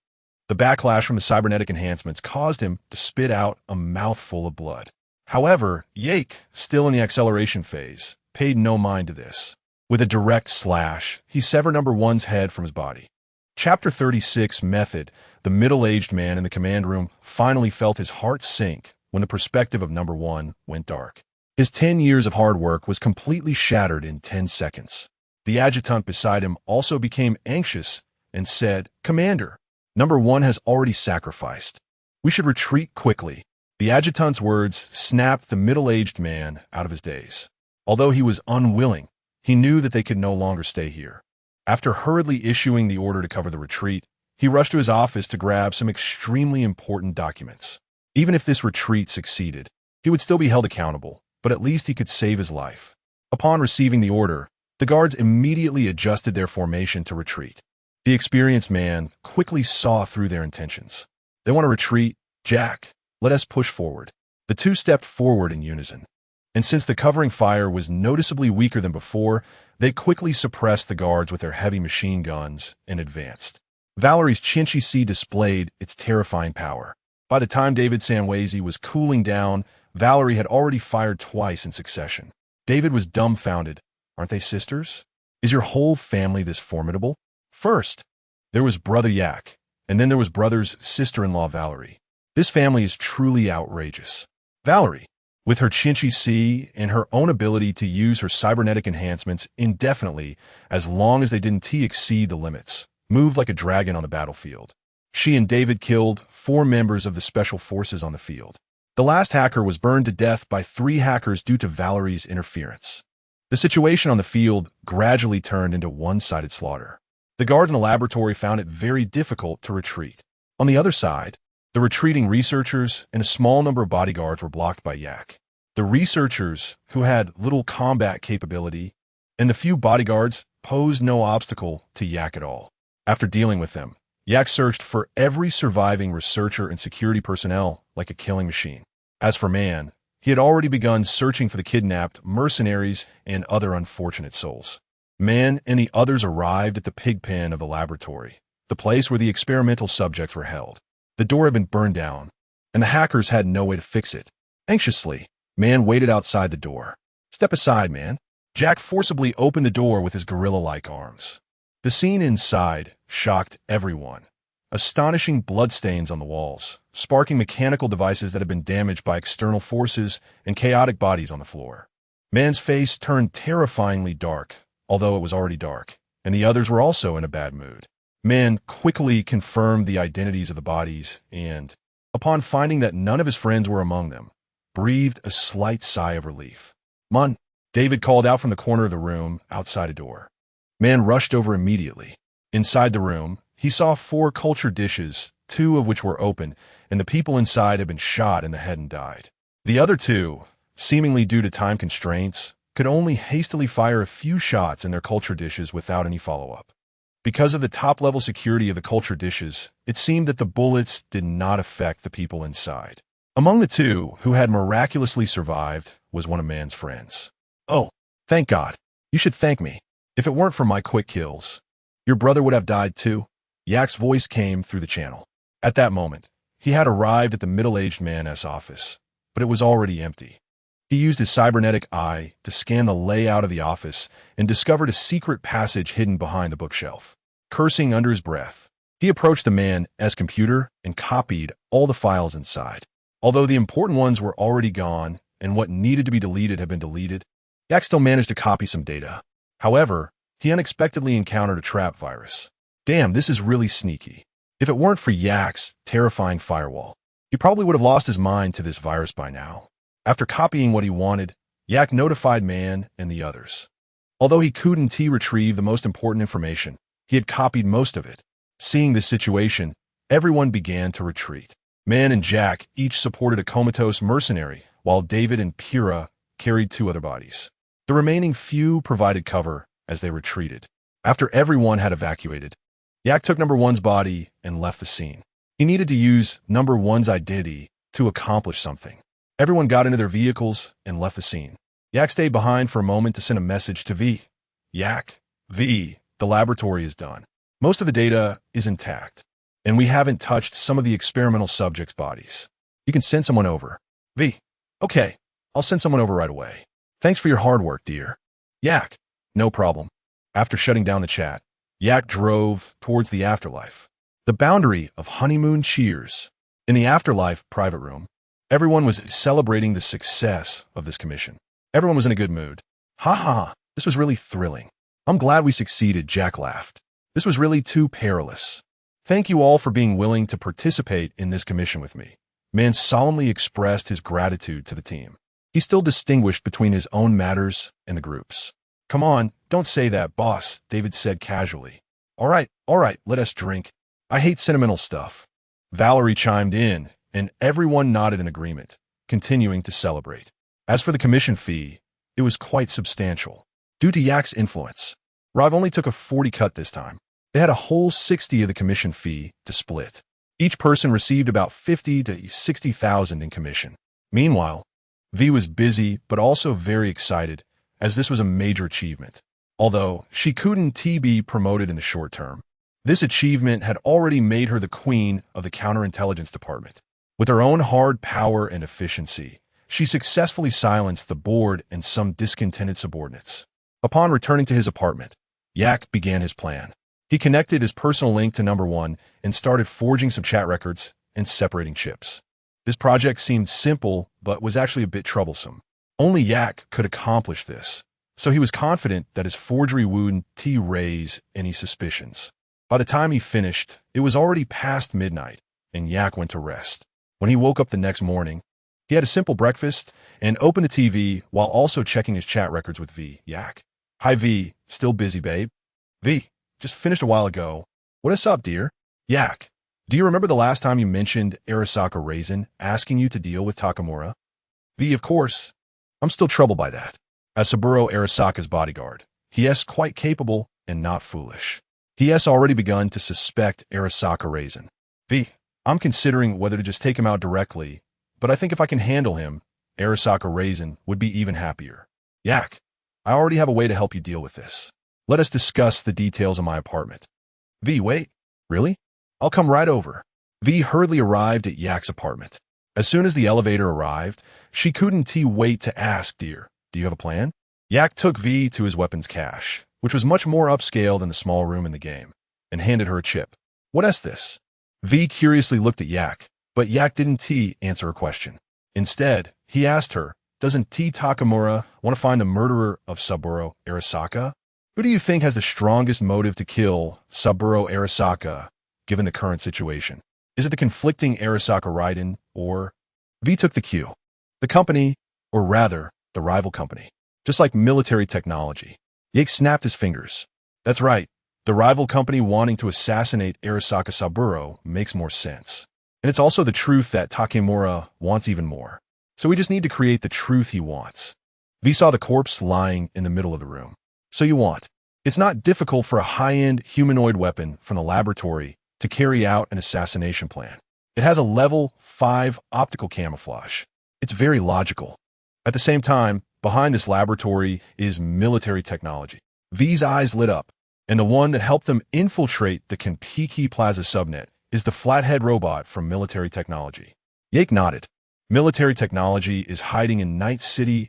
The backlash from the cybernetic enhancements caused him to spit out a mouthful of blood. However, Yake, still in the acceleration phase, paid no mind to this. With a direct slash, he severed number one's head from his body. Chapter 36 Method. The middle-aged man in the command room finally felt his heart sink when the perspective of number one went dark. His 10 years of hard work was completely shattered in 10 seconds. The adjutant beside him also became anxious and said, "Commander, number one has already sacrificed. We should retreat quickly." The adjutant's words snapped the middle-aged man out of his daze. Although he was unwilling, he knew that they could no longer stay here. After hurriedly issuing the order to cover the retreat, he rushed to his office to grab some extremely important documents. Even if this retreat succeeded, he would still be held accountable, but at least he could save his life. Upon receiving the order, the guards immediately adjusted their formation to retreat. The experienced man quickly saw through their intentions. "They want to retreat, Jack. Let us push forward." The two stepped forward in unison. And since the covering fire was noticeably weaker than before, they quickly suppressed the guards with their heavy machine guns and advanced. Valerie's Chinchi C displayed its terrifying power. By the time David Sanwazi was cooling down, Valerie had already fired twice in succession. David was dumbfounded. "Aren't they sisters? Is your whole family this formidable?" First, there was Brother Yak, and then there was Brother's sister-in-law Valerie. This family is truly outrageous. Valerie, with her Chinchi C and her own ability to use her cybernetic enhancements indefinitely as long as they didn't exceed the limits, moved like a dragon on the battlefield. She and David killed 4 members of the special forces on the field. The last hacker was burned to death by 3 hackers due to Valerie's interference. The situation on the field gradually turned into one-sided slaughter. The guards in the laboratory found it very difficult to retreat. On the other side, the retreating researchers and a small number of bodyguards were blocked by Yak. The researchers, who had little combat capability, and the few bodyguards posed no obstacle to Yak at all. After dealing with them, Yak searched for every surviving researcher and security personnel like a killing machine. As for Mann, he had already begun searching for the kidnapped mercenaries and other unfortunate souls. Mann and the others arrived at the pig pen of the laboratory, the place where the experimental subjects were held. The door had been burned down, and the hackers had no way to fix it. Anxiously, Mann waited outside the door. "Step aside, man." Jack forcibly opened the door with his gorilla-like arms. The scene inside shocked everyone. Astonishing bloodstains on the walls, sparking mechanical devices that had been damaged by external forces, and chaotic bodies on the floor. Mann's face turned terrifyingly dark, although it was already dark, and the others were also in a bad mood. Mann quickly confirmed the identities of the bodies and, upon finding that none of his friends were among them, breathed a slight sigh of relief. "Mann," David called out from the corner of the room outside a door. Mann rushed over immediately. Inside the room, he saw 4 culture dishes, 2 of which were open, and the people inside had been shot in the head and died. The other 2, seemingly due to time constraints, could only hastily fire a few shots in their culture dishes without any follow-up. Because of the top-level security of the culture dishes, it seemed that the bullets did not affect the people inside. Among the 2 who had miraculously survived was one of Mann's friends. "Oh, thank God. You should thank me. If it weren't for my quick kills, your brother would have died too." Yak's voice came through the channel. At that moment, he had arrived at the middle-aged man's office, but it was already empty. He used his cybernetic eye to scan the layout of the office and discovered a secret passage hidden behind the bookshelf. Cursing under his breath, he approached the man's computer and copied all the files inside. Although the important ones were already gone and what needed to be deleted had been deleted, Yak still managed to copy some data. However, he unexpectedly encountered a trap virus. Damn, this is really sneaky. If it weren't for Yak's terrifying firewall, he probably would have lost his mind to this virus by now. After copying what he wanted, Yak notified Mann and the others. Although he couldn't retrieve the most important information, he had copied most of it. Seeing this situation, everyone began to retreat. Mann and Jack each supported a comatose mercenary, while David and Pyrrha carried 2 other bodies. The remaining few provided cover as they retreated. After everyone had evacuated, Yak took number one's body and left the scene. He needed to use number one's identity to accomplish something. Everyone got into their vehicles and left the scene. Yak stayed behind for a moment to send a message to V. Yak, V, the laboratory is done. Most of the data is intact, and we haven't touched some of the experimental subjects' bodies. You can send someone over. V. Okay, I'll send someone over right away. Thanks for your hard work, dear. Yak. No problem. After shutting down the chat, Yak drove towards the afterlife. The boundary of honeymoon cheers. In the afterlife private room, everyone was celebrating the success of this commission. Everyone was in a good mood. Ha ha, this was really thrilling. I'm glad we succeeded, Jack laughed. This was really too perilous. Thank you all for being willing to participate in this commission with me. Mann solemnly expressed his gratitude to the team. He still distinguished between his own matters and the group's. Come on, don't say that, boss, David said casually. All right, let us drink. I hate sentimental stuff. Valerie chimed in, and everyone nodded in agreement, continuing to celebrate. As for the commission fee, it was quite substantial. Due to Yak's influence, Rob only took a 40 cut this time. They had a whole 60 of the commission fee to split. Each person received about 50 to 60,000 in commission. Meanwhile, V was busy but also very excited, as this was a major achievement. Although she couldn't be promoted in the short term, this achievement had already made her the queen of the counterintelligence department. With her own hard power and efficiency, she successfully silenced the board and some discontented subordinates. Upon returning to his apartment, Yak began his plan. He connected his personal link to number 1 and started forging some chat records and separating chips. This project seemed simple, but was actually a bit troublesome. Only Yak could accomplish this, so he was confident that his forgery wouldn't raise any suspicions. By the time he finished, it was already past midnight, and Yak went to rest. When he woke up the next morning, he had a simple breakfast and opened the TV while also checking his chat records with V. Yak. Hi V, still busy, babe? V, just finished a while ago. What is up, dear? Yak, do you remember the last time you mentioned Arasaka Raisin asking you to deal with Takamura? V, of course. I'm still troubled by that. As Saburo Arasaka's bodyguard, he is quite capable and not foolish. He has already begun to suspect Arasaka Raisin. V, I'm considering whether to just take him out directly, but I think if I can handle him, Arasaka Raisin would be even happier. Yak, I already have a way to help you deal with this. Let us discuss the details of my apartment. V, wait, really? I'll come right over. V hurriedly arrived at Yak's apartment. As soon as the elevator arrived, she couldn't wait to ask, dear, do you have a plan? Yak took V to his weapons cache, which was much more upscale than the small room in the game, and handed her a chip. What is this? V curiously looked at Yak, but Yak didn't answer her question. Instead, he asked her, doesn't Takamura want to find the murderer of Saburo Arasaka? Who do you think has the strongest motive to kill Saburo Arasaka, given the current situation? Is it the conflicting Arasaka Raiden, or... V took the cue. The company, or rather, the rival company. Just like military technology. Yak snapped his fingers. That's right. The rival company wanting to assassinate Arasaka Saburo makes more sense. And it's also the truth that Takamura wants even more. So we just need to create the truth he wants. V saw the corpse lying in the middle of the room. So you want. It's not difficult for a high-end humanoid weapon from the laboratory to carry out an assassination plan. It has a level 5 optical camouflage. It's very logical. At the same time, behind this laboratory is military technology. V's eyes lit up, and the one that helped them infiltrate the Kanpiki Plaza subnet is the flathead robot from military technology. Yak nodded. Military technology is hiding in Night City's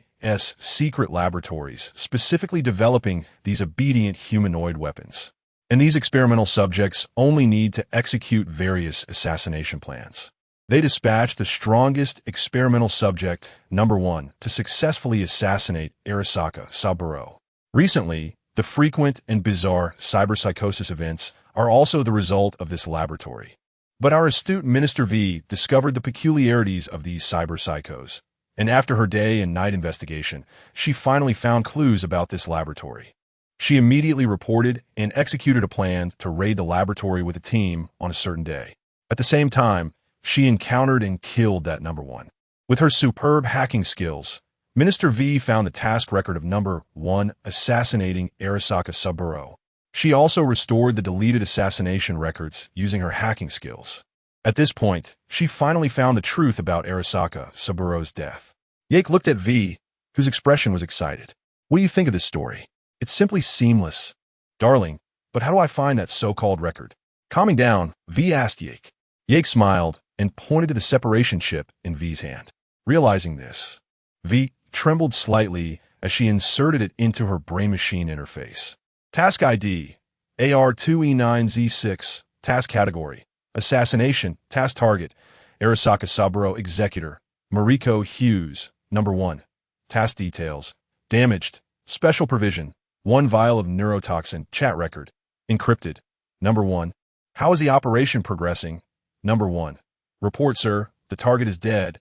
secret laboratories, specifically developing these obedient humanoid weapons. And these experimental subjects only need to execute various assassination plans. They dispatched the strongest experimental subject, number 1, to successfully assassinate Arasaka Saburo. Recently, the frequent and bizarre cyberpsychosis events are also the result of this laboratory. But our astute Minister V discovered the peculiarities of these cyberpsychos, and after her day and night investigation, she finally found clues about this laboratory. She immediately reported and executed a plan to raid the laboratory with a team on a certain day. At the same time, she encountered and killed that number 1. With her superb hacking skills, Minister V found the task record of number 1 assassinating Arasaka Saburo. She also restored the deleted assassination records using her hacking skills. At this point, she finally found the truth about Arasaka Saburo's death. Yake looked at V, whose expression was excited. What do you think of this story? It's simply seamless. Darling, but how do I find that so-called record? Calming down, V asked Yake. Yake smiled and pointed to the separation chip in V's hand. Realizing this, V trembled slightly as she inserted it into her brain-machine interface. Task ID, AR2E9Z6, Task Category, Assassination, Task Target, Arasaka Saburo Executor, Mariko Hughes, Number 1. Task Details, Damaged, Special Provision, 1 vial of neurotoxin, Chat Record, Encrypted, Number 1. How is the operation progressing? Number 1. Report, sir, the target is dead.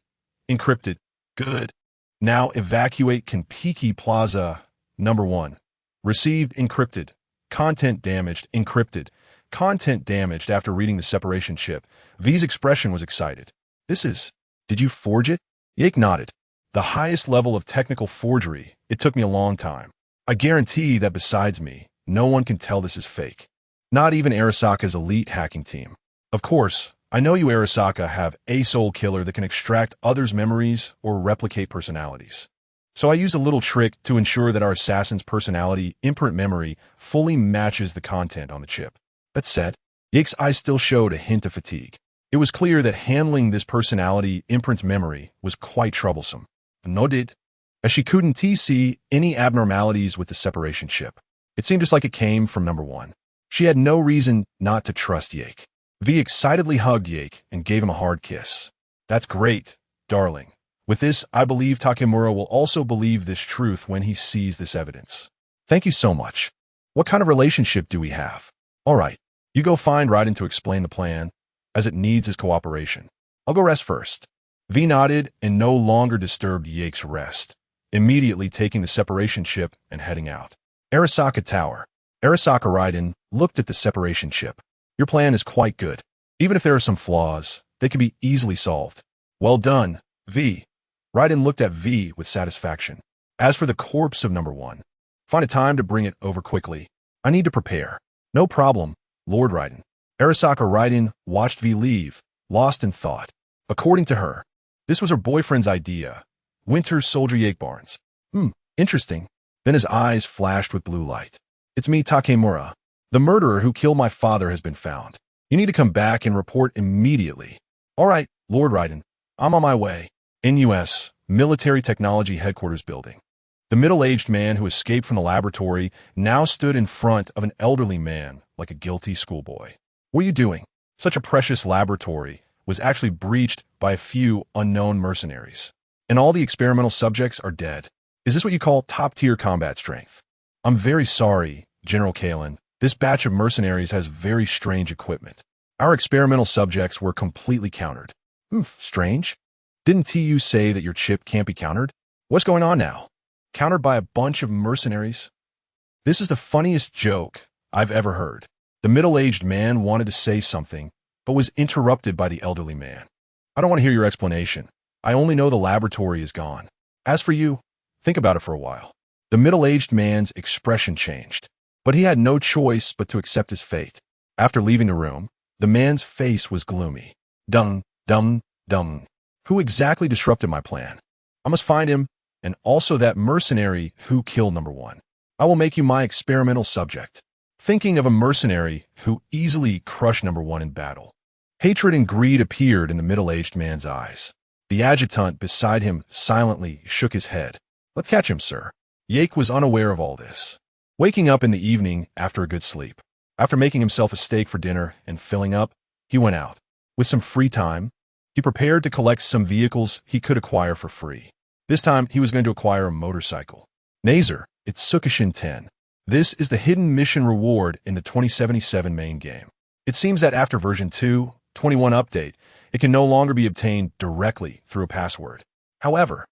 Encrypted, good. Now evacuate Kanpiki Plaza. Number 1. Received, encrypted. Content damaged, encrypted. Content damaged after reading the separation chip. V's expression was excited. Did you forge it? Yake nodded. The highest level of technical forgery. It took me a long time. I guarantee that besides me, no one can tell this is fake. Not even Arasaka's elite hacking team. Of course, I know you Arasaka have a soul killer that can extract others' memories or replicate personalities. So I use a little trick to ensure that our assassin's personality imprint memory fully matches the content on the chip. That said, Yake's eyes still showed a hint of fatigue. It was clear that handling this personality imprint's memory was quite troublesome. No did, as she couldn't see any abnormalities with the separation chip. It seemed just like it came from Number 1. She had no reason not to trust Yake. V excitedly hugged Yake and gave him a hard kiss. That's great, darling. With this, I believe Takemura will also believe this truth when he sees this evidence. Thank you so much. What kind of relationship do we have? All right, you go find Raiden to explain the plan, as it needs his cooperation. I'll go rest first. V nodded and no longer disturbed Yake's rest, immediately taking the separation chip and heading out. Arasaka Tower. Arasaka Raiden looked at the separation chip. Your plan is quite good. Even if there are some flaws, they can be easily solved. Well done, V. Raiden looked at V with satisfaction. As for the corpse of Number 1, find a time to bring it over quickly. I need to prepare. No problem, Lord Raiden. Arasaka Raiden watched V leave, lost in thought. According to her, this was her boyfriend's idea. Winter Soldier Yake Barnes. Interesting. Then his eyes flashed with blue light. It's me, Takemura. The murderer who killed my father has been found. You need to come back and report immediately. All right, Lord Raiden. I'm on my way. NUS, Military Technology Headquarters Building. The middle-aged man who escaped from the laboratory now stood in front of an elderly man like a guilty schoolboy. What are you doing? Such a precious laboratory was actually breached by a few unknown mercenaries. And all the experimental subjects are dead. Is this what you call top-tier combat strength? I'm very sorry, General Kamen. This batch of mercenaries has very strange equipment. Our experimental subjects were completely countered. Strange? Didn't TU say that your chip can't be countered? What's going on now? Countered by a bunch of mercenaries? This is the funniest joke I've ever heard. The middle-aged man wanted to say something, but was interrupted by the elderly man. I don't want to hear your explanation. I only know the laboratory is gone. As for you, think about it for a while. The middle-aged man's expression changed, but he had no choice but to accept his fate. After leaving the room, the man's face was gloomy. Dung. Who exactly disrupted my plan? I must find him, and also that mercenary who killed Number 1. I will make you my experimental subject. Thinking of a mercenary who easily crushed Number 1 in battle. Hatred and greed appeared in the middle-aged man's eyes. The adjutant beside him silently shook his head. Let's catch him, sir. Yake was unaware of all this. Waking up in the evening after a good sleep. After making himself a steak for dinner and filling up, he went out. With some free time, he prepared to collect some vehicles he could acquire for free. This time, he was going to acquire a motorcycle. Nazer, it's Tsukishin 10. This is the hidden mission reward in the 2077 main game. It seems that after version 2.21 update, it can no longer be obtained directly through a password. However,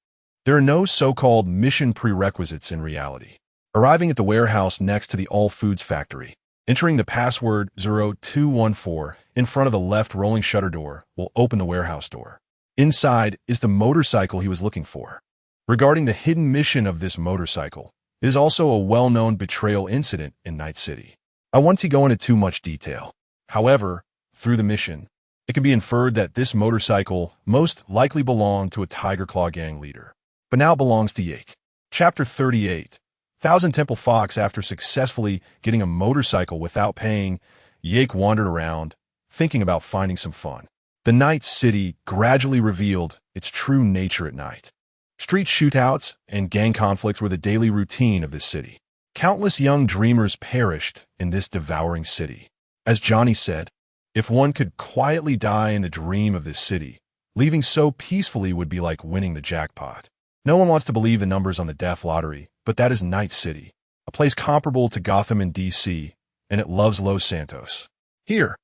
there are no so-called mission prerequisites in reality. Arriving at the warehouse next to the All Foods factory, entering the password 0214 in front of the left rolling shutter door will open the warehouse door. Inside is the motorcycle he was looking for. Regarding the hidden mission of this motorcycle, it is also a well-known betrayal incident in Night City. I won't go into too much detail. However, through the mission, It can be inferred that this motorcycle most likely belonged to a Tiger Claw gang leader, but now belongs to Yake. Chapter 38. Thousand Temple Fox. After successfully getting a motorcycle without paying, Yake wandered around, thinking about finding some fun. The night city gradually revealed its true nature at night. Street shootouts and gang conflicts were the daily routine of this city. Countless young dreamers perished in this devouring city. As Johnny said, if one could quietly die in the dream of this city, leaving so peacefully would be like winning the jackpot. No one wants to believe the numbers on the death lottery, but that is Night City, a place comparable to Gotham in DC, and it loves Los Santos. Here,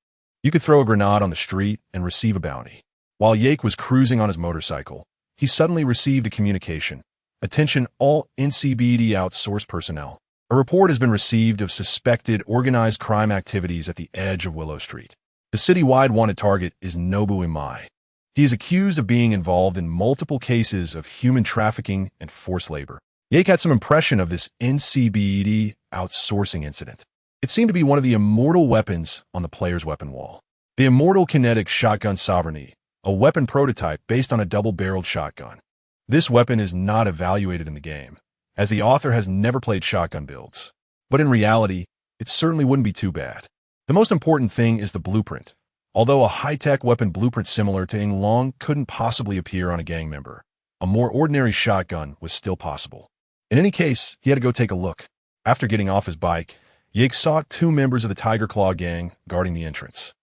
you could throw a grenade on the street and receive a bounty. While Yake was cruising on his motorcycle, he suddenly received a communication. Attention all NCBD outsourced personnel. A report has been received of suspected organized crime activities at the edge of Willow Street. The city-wide wanted target is Nobu Imai. He is accused of being involved in multiple cases of human trafficking and forced labor. Yake had some impression of this NCBD outsourcing incident. It seemed to be one of the immortal weapons on the player's weapon wall. The Immortal Kinetic Shotgun Sovereignty, a weapon prototype based on a double-barreled shotgun. This weapon is not evaluated in the game, as the author has never played shotgun builds. But in reality, it certainly wouldn't be too bad. The most important thing is the blueprint. Although a high-tech weapon blueprint similar to Ing Long couldn't possibly appear on a gang member, a more ordinary shotgun was still possible. In any case, he had to go take a look. After getting off his bike, Yake saw two members of the Tiger Claw gang guarding the entrance.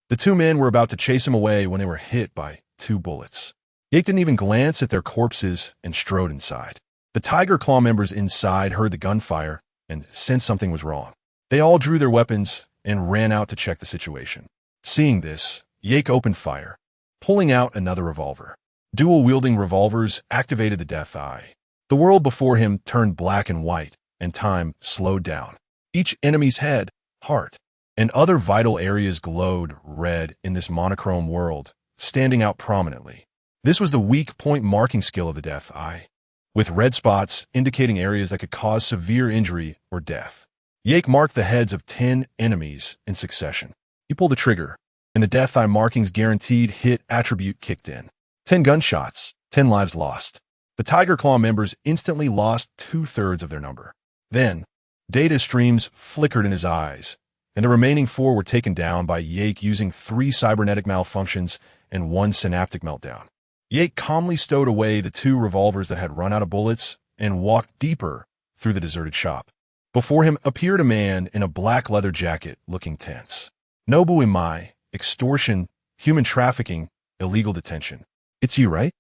The two men were about to chase him away when they were hit by two bullets. Yake didn't even glance at their corpses and strode inside. The Tiger Claw members inside heard the gunfire and sensed something was wrong. They all drew their weapons and ran out to check the situation. Seeing this, Yake opened fire, pulling out another revolver. Dual-wielding revolvers activated the Death Eye. The world before him turned black and white, and time slowed down. Each enemy's head, heart, and other vital areas glowed red in this monochrome world, standing out prominently. This was the weak point marking skill of the Death Eye, with red spots indicating areas that could cause severe injury or death. Yake marked the heads of 10 enemies in succession. He pulled the trigger, and the Death Eye marking's guaranteed hit attribute kicked in. 10 gunshots, 10 lives lost. The Tiger Claw members instantly lost 2/3 of their number. Then, data streams flickered in his eyes, and the remaining 4 were taken down by Yake using 3 cybernetic malfunctions and 1 synaptic meltdown. Yake calmly stowed away the 2 revolvers that had run out of bullets and walked deeper through the deserted shop. Before him appeared a man in a black leather jacket looking tense. Nobu Imai, extortion, human trafficking, illegal detention. It's you, right?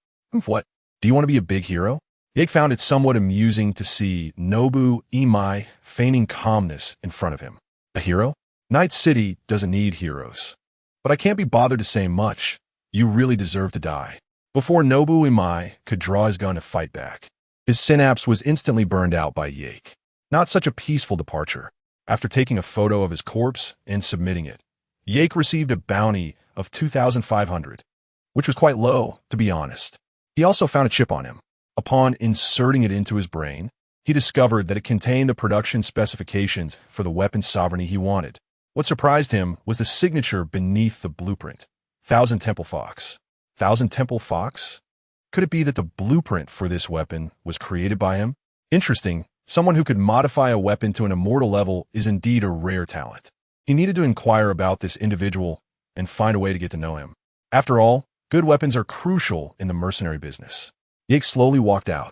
What? Do you want to be a big hero? Yake found it somewhat amusing to see Nobu Imai feigning calmness in front of him. A hero? Night City doesn't need heroes. But I can't be bothered to say much. You really deserve to die. Before Nobu Imai could draw his gun to fight back, his synapse was instantly burned out by Yake. Not such a peaceful departure. After taking a photo of his corpse and submitting it, Yake received a bounty of 2,500, which was quite low, to be honest. He also found a chip on him. Upon inserting it into his brain, he discovered that it contained the production specifications for the weapon sovereignty he wanted. What surprised him was the signature beneath the blueprint. Thousand Temple Fox. Thousand Temple Fox? Could it be that the blueprint for this weapon was created by him? Interesting. Someone who could modify a weapon to an immortal level is indeed a rare talent. He needed to inquire about this individual and find a way to get to know him. After all, good weapons are crucial in the mercenary business. Yake slowly walked out,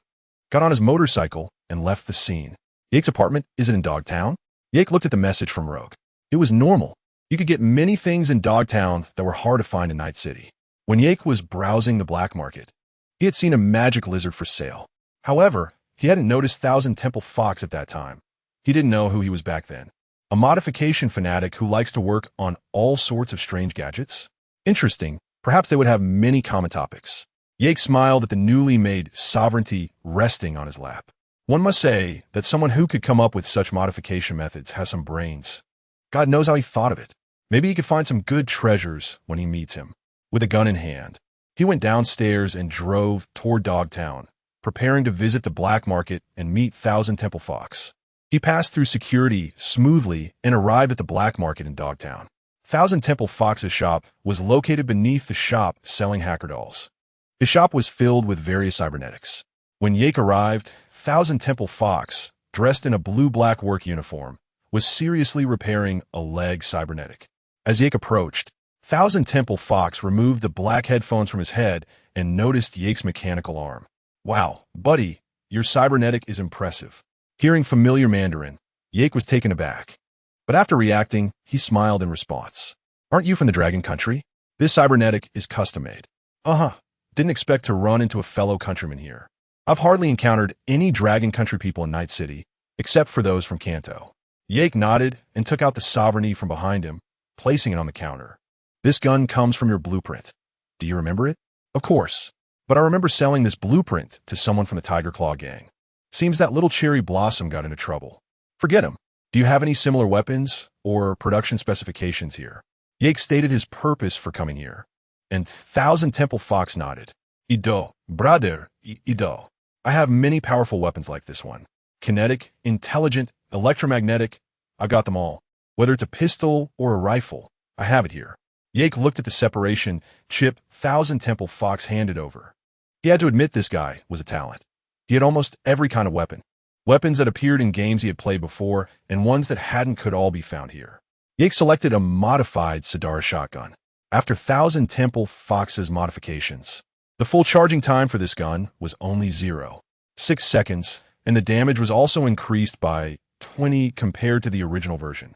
got on his motorcycle, and left the scene. Yake's apartment isn't in Dogtown. Yake looked at the message from Rogue. It was normal. You could get many things in Dogtown that were hard to find in Night City. When Yake was browsing the black market, he had seen a magic lizard for sale. However, he hadn't noticed Thousand Temple Fox at that time. He didn't know who he was back then. A modification fanatic who likes to work on all sorts of strange gadgets? Interesting. Perhaps they would have many common topics. Yake smiled at the newly made sovereignty resting on his lap. One must say that someone who could come up with such modification methods has some brains. God knows how he thought of it. Maybe he could find some good treasures when he meets him. With a gun in hand, he went downstairs and drove toward Dogtown, preparing to visit the black market and meet Thousand Temple Fox. He passed through security smoothly and arrived at the black market in Dogtown. Thousand Temple Fox's shop was located beneath the shop selling hacker dolls. His shop was filled with various cybernetics. When Yake arrived, Thousand Temple Fox, dressed in a blue-black work uniform, was seriously repairing a leg cybernetic. As Yake approached, Thousand Temple Fox removed the black headphones from his head and noticed Yake's mechanical arm. "Wow, buddy, your cybernetic is impressive." Hearing familiar Mandarin, Yake was taken aback. But after reacting, he smiled in response. "Aren't you from the Dragon Country? This cybernetic is custom-made." "Uh-huh. Didn't expect to run into a fellow countryman here. I've hardly encountered any Dragon Country people in Night City, except for those from Kanto." Yake nodded and took out the sovereignty from behind him, placing it on the counter. "This gun comes from your blueprint. Do you remember it?" "Of course. But I remember selling this blueprint to someone from the Tiger Claw gang. Seems that little Cherry Blossom got into trouble. Forget him. Do you have any similar weapons or production specifications here?" Yake stated his purpose for coming here, and Thousand Temple Fox nodded. "Ido, brother, Ido. I have many powerful weapons like this one. Kinetic, intelligent, electromagnetic. I've got them all. Whether it's a pistol or a rifle, I have it here." Yake looked at the separation chip Thousand Temple Fox handed over. He had to admit this guy was a talent. He had almost every kind of weapon. Weapons that appeared in games he had played before, and ones that hadn't could all be found here. Yake selected a modified Sidara shotgun. After Thousand Temple Fox's modifications, the full charging time for this gun was only 0.6 seconds, and the damage was also increased by 20 compared to the original version.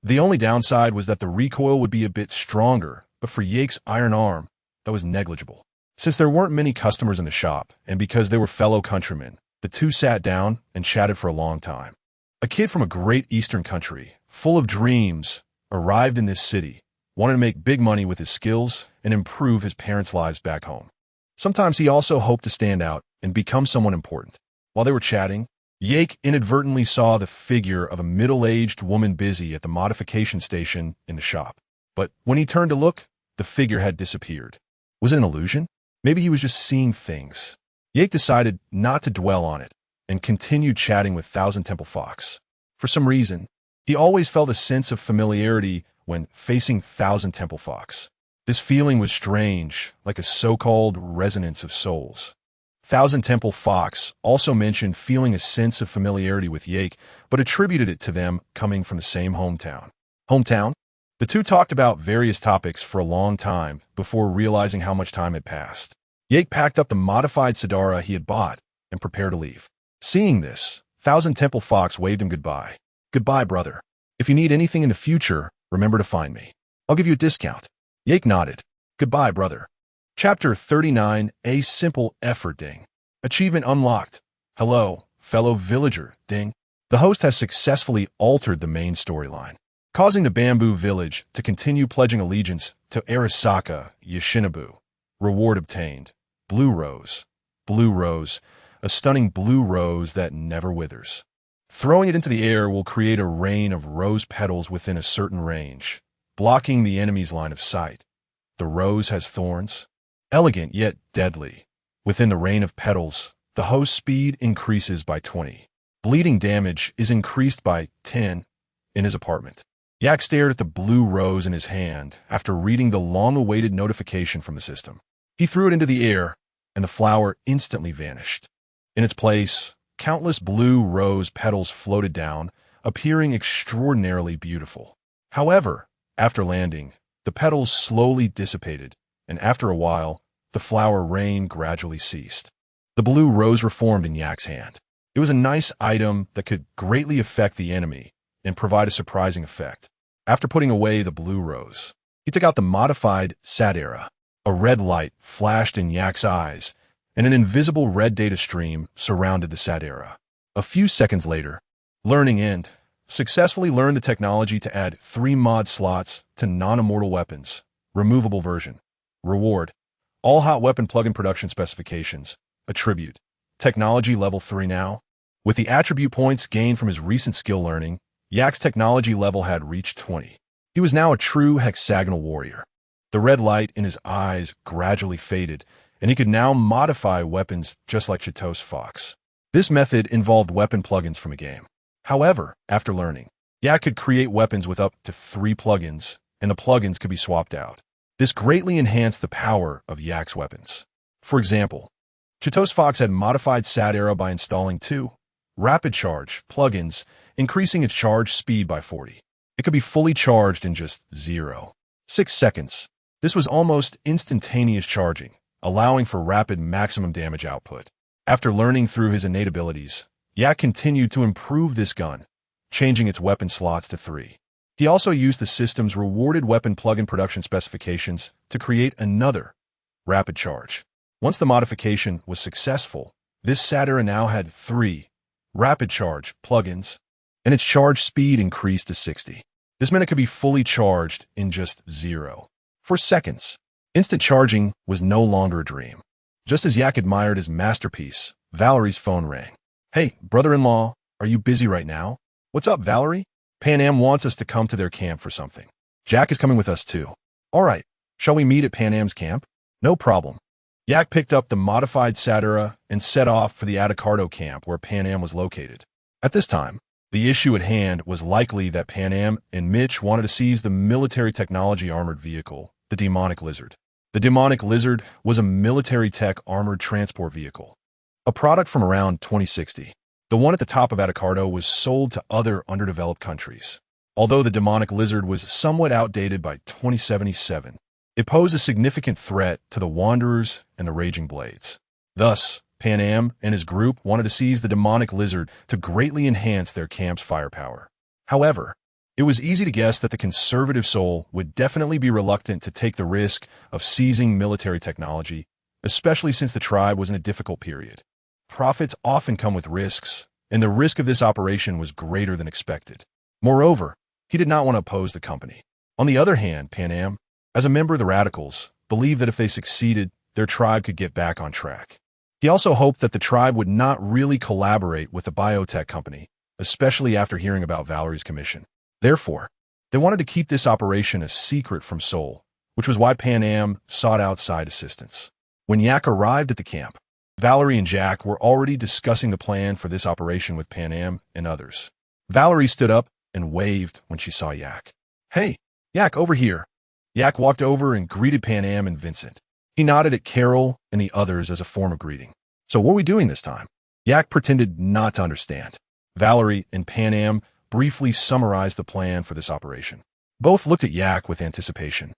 The only downside was that the recoil would be a bit stronger, but for Yake's iron arm, that was negligible. Since there weren't many customers in the shop, and because they were fellow countrymen, the two sat down and chatted for a long time. A kid from a great eastern country, full of dreams, arrived in this city, wanted to make big money with his skills and improve his parents' lives back home. Sometimes he also hoped to stand out and become someone important. While they were chatting, Yake inadvertently saw the figure of a middle-aged woman busy at the modification station in the shop. But when he turned to look, the figure had disappeared. Was it an illusion? Maybe he was just seeing things. Yake decided not to dwell on it and continued chatting with Thousand Temple Fox. For some reason, he always felt a sense of familiarity when facing Thousand Temple Fox. This feeling was strange, like a so-called resonance of souls. Thousand Temple Fox also mentioned feeling a sense of familiarity with Yake, but attributed it to them coming from the same hometown. Hometown? The two talked about various topics for a long time before realizing how much time had passed. Yake packed up the modified Sidara he had bought and prepared to leave. Seeing this, Thousand Temple Fox waved him goodbye. "Goodbye, brother. If you need anything in the future, remember to find me. I'll give you a discount." Yake nodded. "Goodbye, brother." Chapter 39, A Simple Effort Ding. Achievement unlocked. Hello, fellow villager, ding. The host has successfully altered the main storyline, causing the Bamboo Village to continue pledging allegiance to Arasaka, Yoshinobu. Reward obtained. Blue rose. Blue rose. A stunning blue rose that never withers. Throwing it into the air will create a rain of rose petals within a certain range, blocking the enemy's line of sight. The rose has thorns. Elegant yet deadly. Within the rain of petals, the host's speed increases by 20. Bleeding damage is increased by 10 in his apartment. Yak stared at the blue rose in his hand after reading the long-awaited notification from the system. He threw it into the air, and the flower instantly vanished. In its place, countless blue rose petals floated down, appearing extraordinarily beautiful. However, after landing, the petals slowly dissipated, and after a while, the flower rain gradually ceased. The blue rose reformed in Yak's hand. It was a nice item that could greatly affect the enemy and provide a surprising effect. After putting away the blue rose, he took out the modified Sidara. A red light flashed in Yak's eyes, and an invisible red data stream surrounded the Sidara. A few seconds later, Learning End successfully learned the technology to add 3 mod slots to non-immortal weapons. Removable version. Reward. All hot weapon plugin production specifications. Attribute. Technology level 3 now. With the attribute points gained from his recent skill learning, Yak's technology level had reached 20. He was now a true hexagonal warrior. The red light in his eyes gradually faded, and he could now modify weapons just like Chito's Fox. This method involved weapon plugins from a game. However, after learning, Yak could create weapons with up to 3 plugins and the plugins could be swapped out. This greatly enhanced the power of Yak's weapons. For example, Chito's Fox had modified SAT Arrow by installing 2 rapid charge plugins, increasing its charge speed by 40. It could be fully charged in just 0.6 seconds. This was almost instantaneous charging, allowing for rapid maximum damage output. After learning through his innate abilities, Yak continued to improve this gun, changing its weapon slots to 3. He also used the system's rewarded weapon plugin production specifications to create another rapid charge. Once the modification was successful, this Satira now had 3 rapid charge plugins, and its charge speed increased to 60. This meant it could be fully charged in just 0.4 seconds. Instant charging was no longer a dream. Just as Yak admired his masterpiece, Valerie's phone rang. "Hey, brother-in-law, are you busy right now?" "What's up, Valerie?" "Panam wants us to come to their camp for something. Jack is coming with us too." "All right, shall we meet at Panam's camp?" "No problem." Yak picked up the modified Satira and set off for the Adacardo camp where Panam was located. At this time, the issue at hand was likely that Panam and Mitch wanted to seize the military technology armored vehicle, the Demonic Lizard. The Demonic Lizard was a military tech armored transport vehicle, a product from around 2060. The one at the top of Adacardo was sold to other underdeveloped countries. Although the Demonic Lizard was somewhat outdated by 2077, it posed a significant threat to the Wanderers and the Raging Blades. Thus, Panam and his group wanted to seize the Demonic Lizard to greatly enhance their camp's firepower. However, it was easy to guess that the conservative soul would definitely be reluctant to take the risk of seizing military technology, especially since the tribe was in a difficult period. Profits often come with risks, and the risk of this operation was greater than expected. Moreover, he did not want to oppose the company. On the other hand, Panam, as a member of the Radicals, believed that if they succeeded, their tribe could get back on track. He also hoped that the tribe would not really collaborate with the biotech company, especially after hearing about Valerie's commission. Therefore, they wanted to keep this operation a secret from Seoul, which was why Panam sought outside assistance. When Yak arrived at the camp, Valerie and Jack were already discussing the plan for this operation with Panam and others. Valerie stood up and waved when she saw Yak. "Hey, Yak, over here." Yak walked over and greeted Panam and Vincent. He nodded at Carol and the others as a form of greeting. "So what are we doing this time?" Yak pretended not to understand. Valerie and Panam briefly summarized the plan for this operation. Both looked at Yak with anticipation,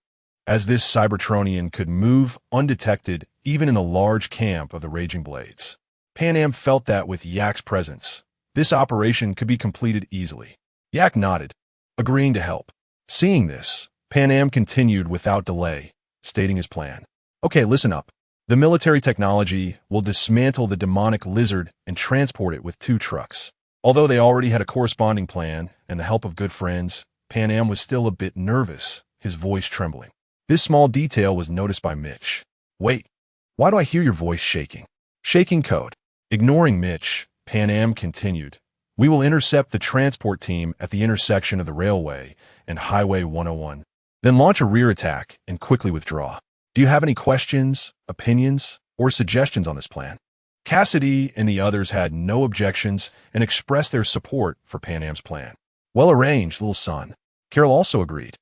as this Cybertronian could move undetected even in the large camp of the Raging Blades. Panam felt that with Yak's presence, this operation could be completed easily. Yak nodded, agreeing to help. Seeing this, Panam continued without delay, stating his plan. "Okay, listen up. The military technology will dismantle the Demonic Lizard and transport it with 2 trucks. Although they already had a corresponding plan and the help of good friends, Panam was still a bit nervous, his voice trembling. This small detail was noticed by Mitch. "Wait, why do I hear your voice shaking?" "Shaking code." Ignoring Mitch, Panam continued. "We will intercept the transport team at the intersection of the railway and Highway 101. Then launch a rear attack and quickly withdraw. Do you have any questions, opinions, or suggestions on this plan?" Cassidy and the others had no objections and expressed their support for Panam's plan. "Well arranged, little son." Carol also agreed.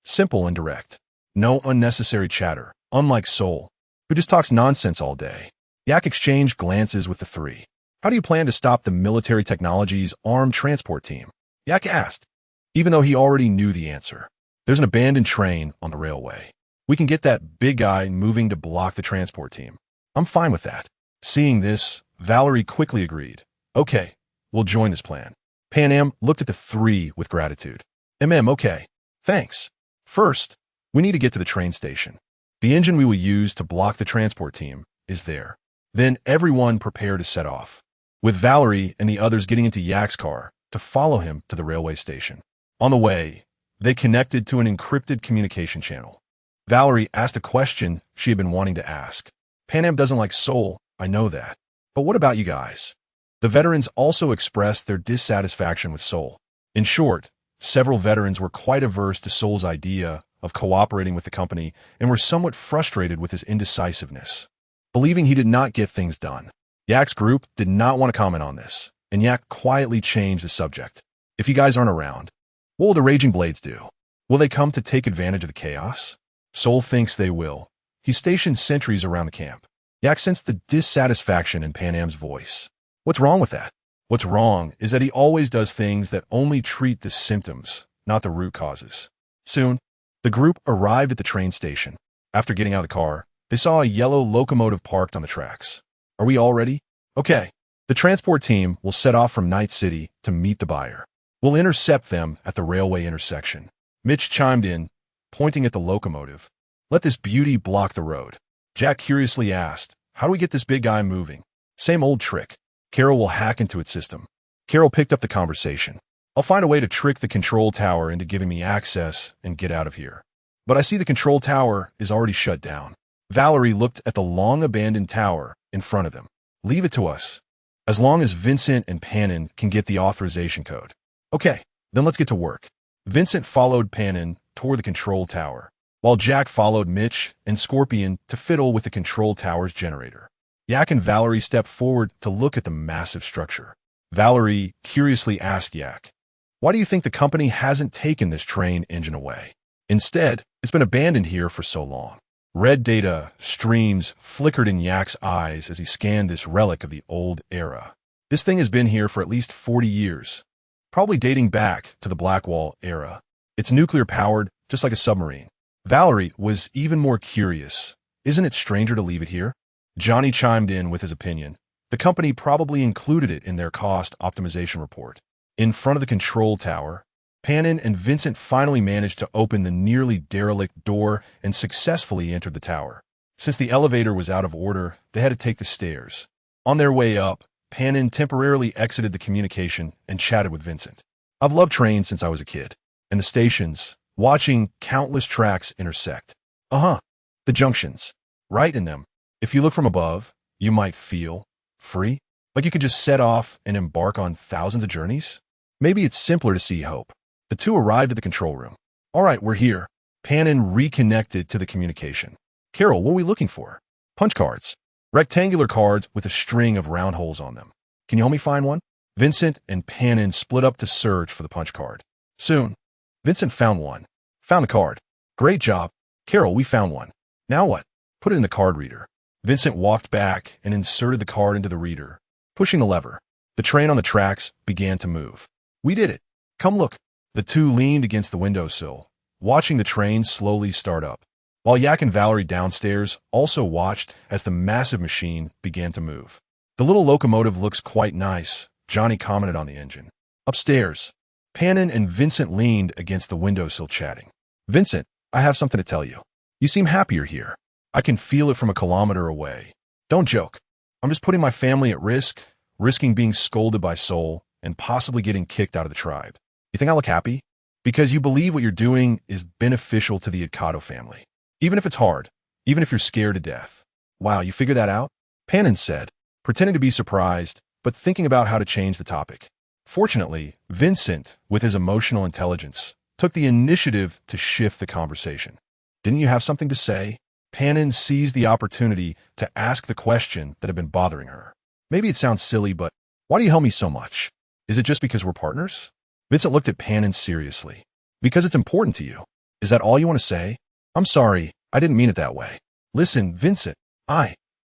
Simple and direct. No unnecessary chatter, unlike Soul, who just talks nonsense all day. Yak exchanged glances with the 3. "How do you plan to stop the military technology's armed transport team?" Yak asked, even though he already knew the answer. "There's an abandoned train on the railway. We can get that big guy moving to block the transport team." "I'm fine with that." Seeing this, Valerie quickly agreed. "Okay, we'll join this plan." Panam looked at the 3 with gratitude. Okay, thanks. First, we need to get to the train station. The engine we will use to block the transport team is there." Then everyone prepared to set off, with Valerie and the others getting into Yak's car to follow him to the railway station. On the way, they connected to an encrypted communication channel. Valerie asked a question she had been wanting to ask. "Panam doesn't like Soul, I know that. But what about you guys?" The veterans also expressed their dissatisfaction with Soul. In short, several veterans were quite averse to Soul's idea of cooperating with the company and were somewhat frustrated with his indecisiveness, believing he did not get things done. Yak's group did not want to comment on this, and Yak quietly changed the subject. "If you guys aren't around, what will the Raging Blades do?" Will they come to take advantage of the chaos? Sol thinks they will. He stationed sentries around the camp. Yak sensed the dissatisfaction in Panam's voice. What's wrong with that? What's wrong is that he always does things that only treat the symptoms, not the root causes. Soon, the group arrived at the train station. After getting out of the car, they saw a yellow locomotive parked on the tracks. Are we all ready? Okay. The transport team will set off from Night City to meet the buyer. We'll intercept them at the railway intersection. Mitch chimed in, pointing at the locomotive. Let this beauty block the road. Jack curiously asked, how do we get this big guy moving? Same old trick. Carol will hack into its system. Carol picked up the conversation. I'll find a way to trick the control tower into giving me access and get out of here. But I see the control tower is already shut down. Valerie looked at the long-abandoned tower in front of them. Leave it to us. As long as Vincent and Panam can get the authorization code. Okay, then let's get to work. Vincent followed Panam toward the control tower, while Jack followed Mitch and Scorpion to fiddle with the control tower's generator. Yak and Valerie stepped forward to look at the massive structure. Valerie curiously asked Yak, why do you think the company hasn't taken this train engine away? Instead, it's been abandoned here for so long. Red data streams flickered in Yak's eyes as he scanned this relic of the old era. This thing has been here for at least 40 years, probably dating back to the Blackwall era. It's nuclear-powered, just like a submarine. Valerie was even more curious. Isn't it stranger to leave it here? Johnny chimed in with his opinion. The company probably included it in their cost optimization report. In front of the control tower, Panam and Vincent finally managed to open the nearly derelict door and successfully entered the tower. Since the elevator was out of order, they had to take the stairs. On their way up, Panam temporarily exited the communication and chatted with Vincent. I've loved trains since I was a kid, and the stations, watching countless tracks intersect. The junctions. Right in them. If you look from above, you might feel free, like you could just set off and embark on thousands of journeys. Maybe it's simpler to see hope. The two arrived at the control room. All right, we're here. Panam reconnected to the communication. Carol, what are we looking for? Punch cards. Rectangular cards with a string of round holes on them. Can you help me find one? Vincent and Panam split up to search for the punch card. Soon, Vincent found one. Found a card. Great job. Carol, we found one. Now what? Put it in the card reader. Vincent walked back and inserted the card into the reader. Pushing the lever, the train on the tracks began to move. We did it. Come look. The two leaned against the windowsill, watching the train slowly start up, while Yak and Valerie downstairs also watched as the massive machine began to move. The little locomotive looks quite nice, Johnny commented on the engine. Upstairs, Panam and Vincent leaned against the windowsill chatting. Vincent, I have something to tell you. You seem happier here. I can feel it from a kilometer away. Don't joke. I'm just putting my family at risk, risking being scolded by Sol, and possibly getting kicked out of the tribe. You think I look happy? Because you believe what you're doing is beneficial to the Ikado family. Even if it's hard, even if you're scared to death. Wow, you figured that out? Panam said, pretending to be surprised, but thinking about how to change the topic. Fortunately, Vincent, with his emotional intelligence, took the initiative to shift the conversation. Didn't you have something to say? Panam seized the opportunity to ask the question that had been bothering her. Maybe it sounds silly, but why do you help me so much? Is it just because we're partners? Vincent looked at Panam seriously. Because it's important to you. Is that all you want to say? I'm sorry, I didn't mean it that way. Listen, Vincent,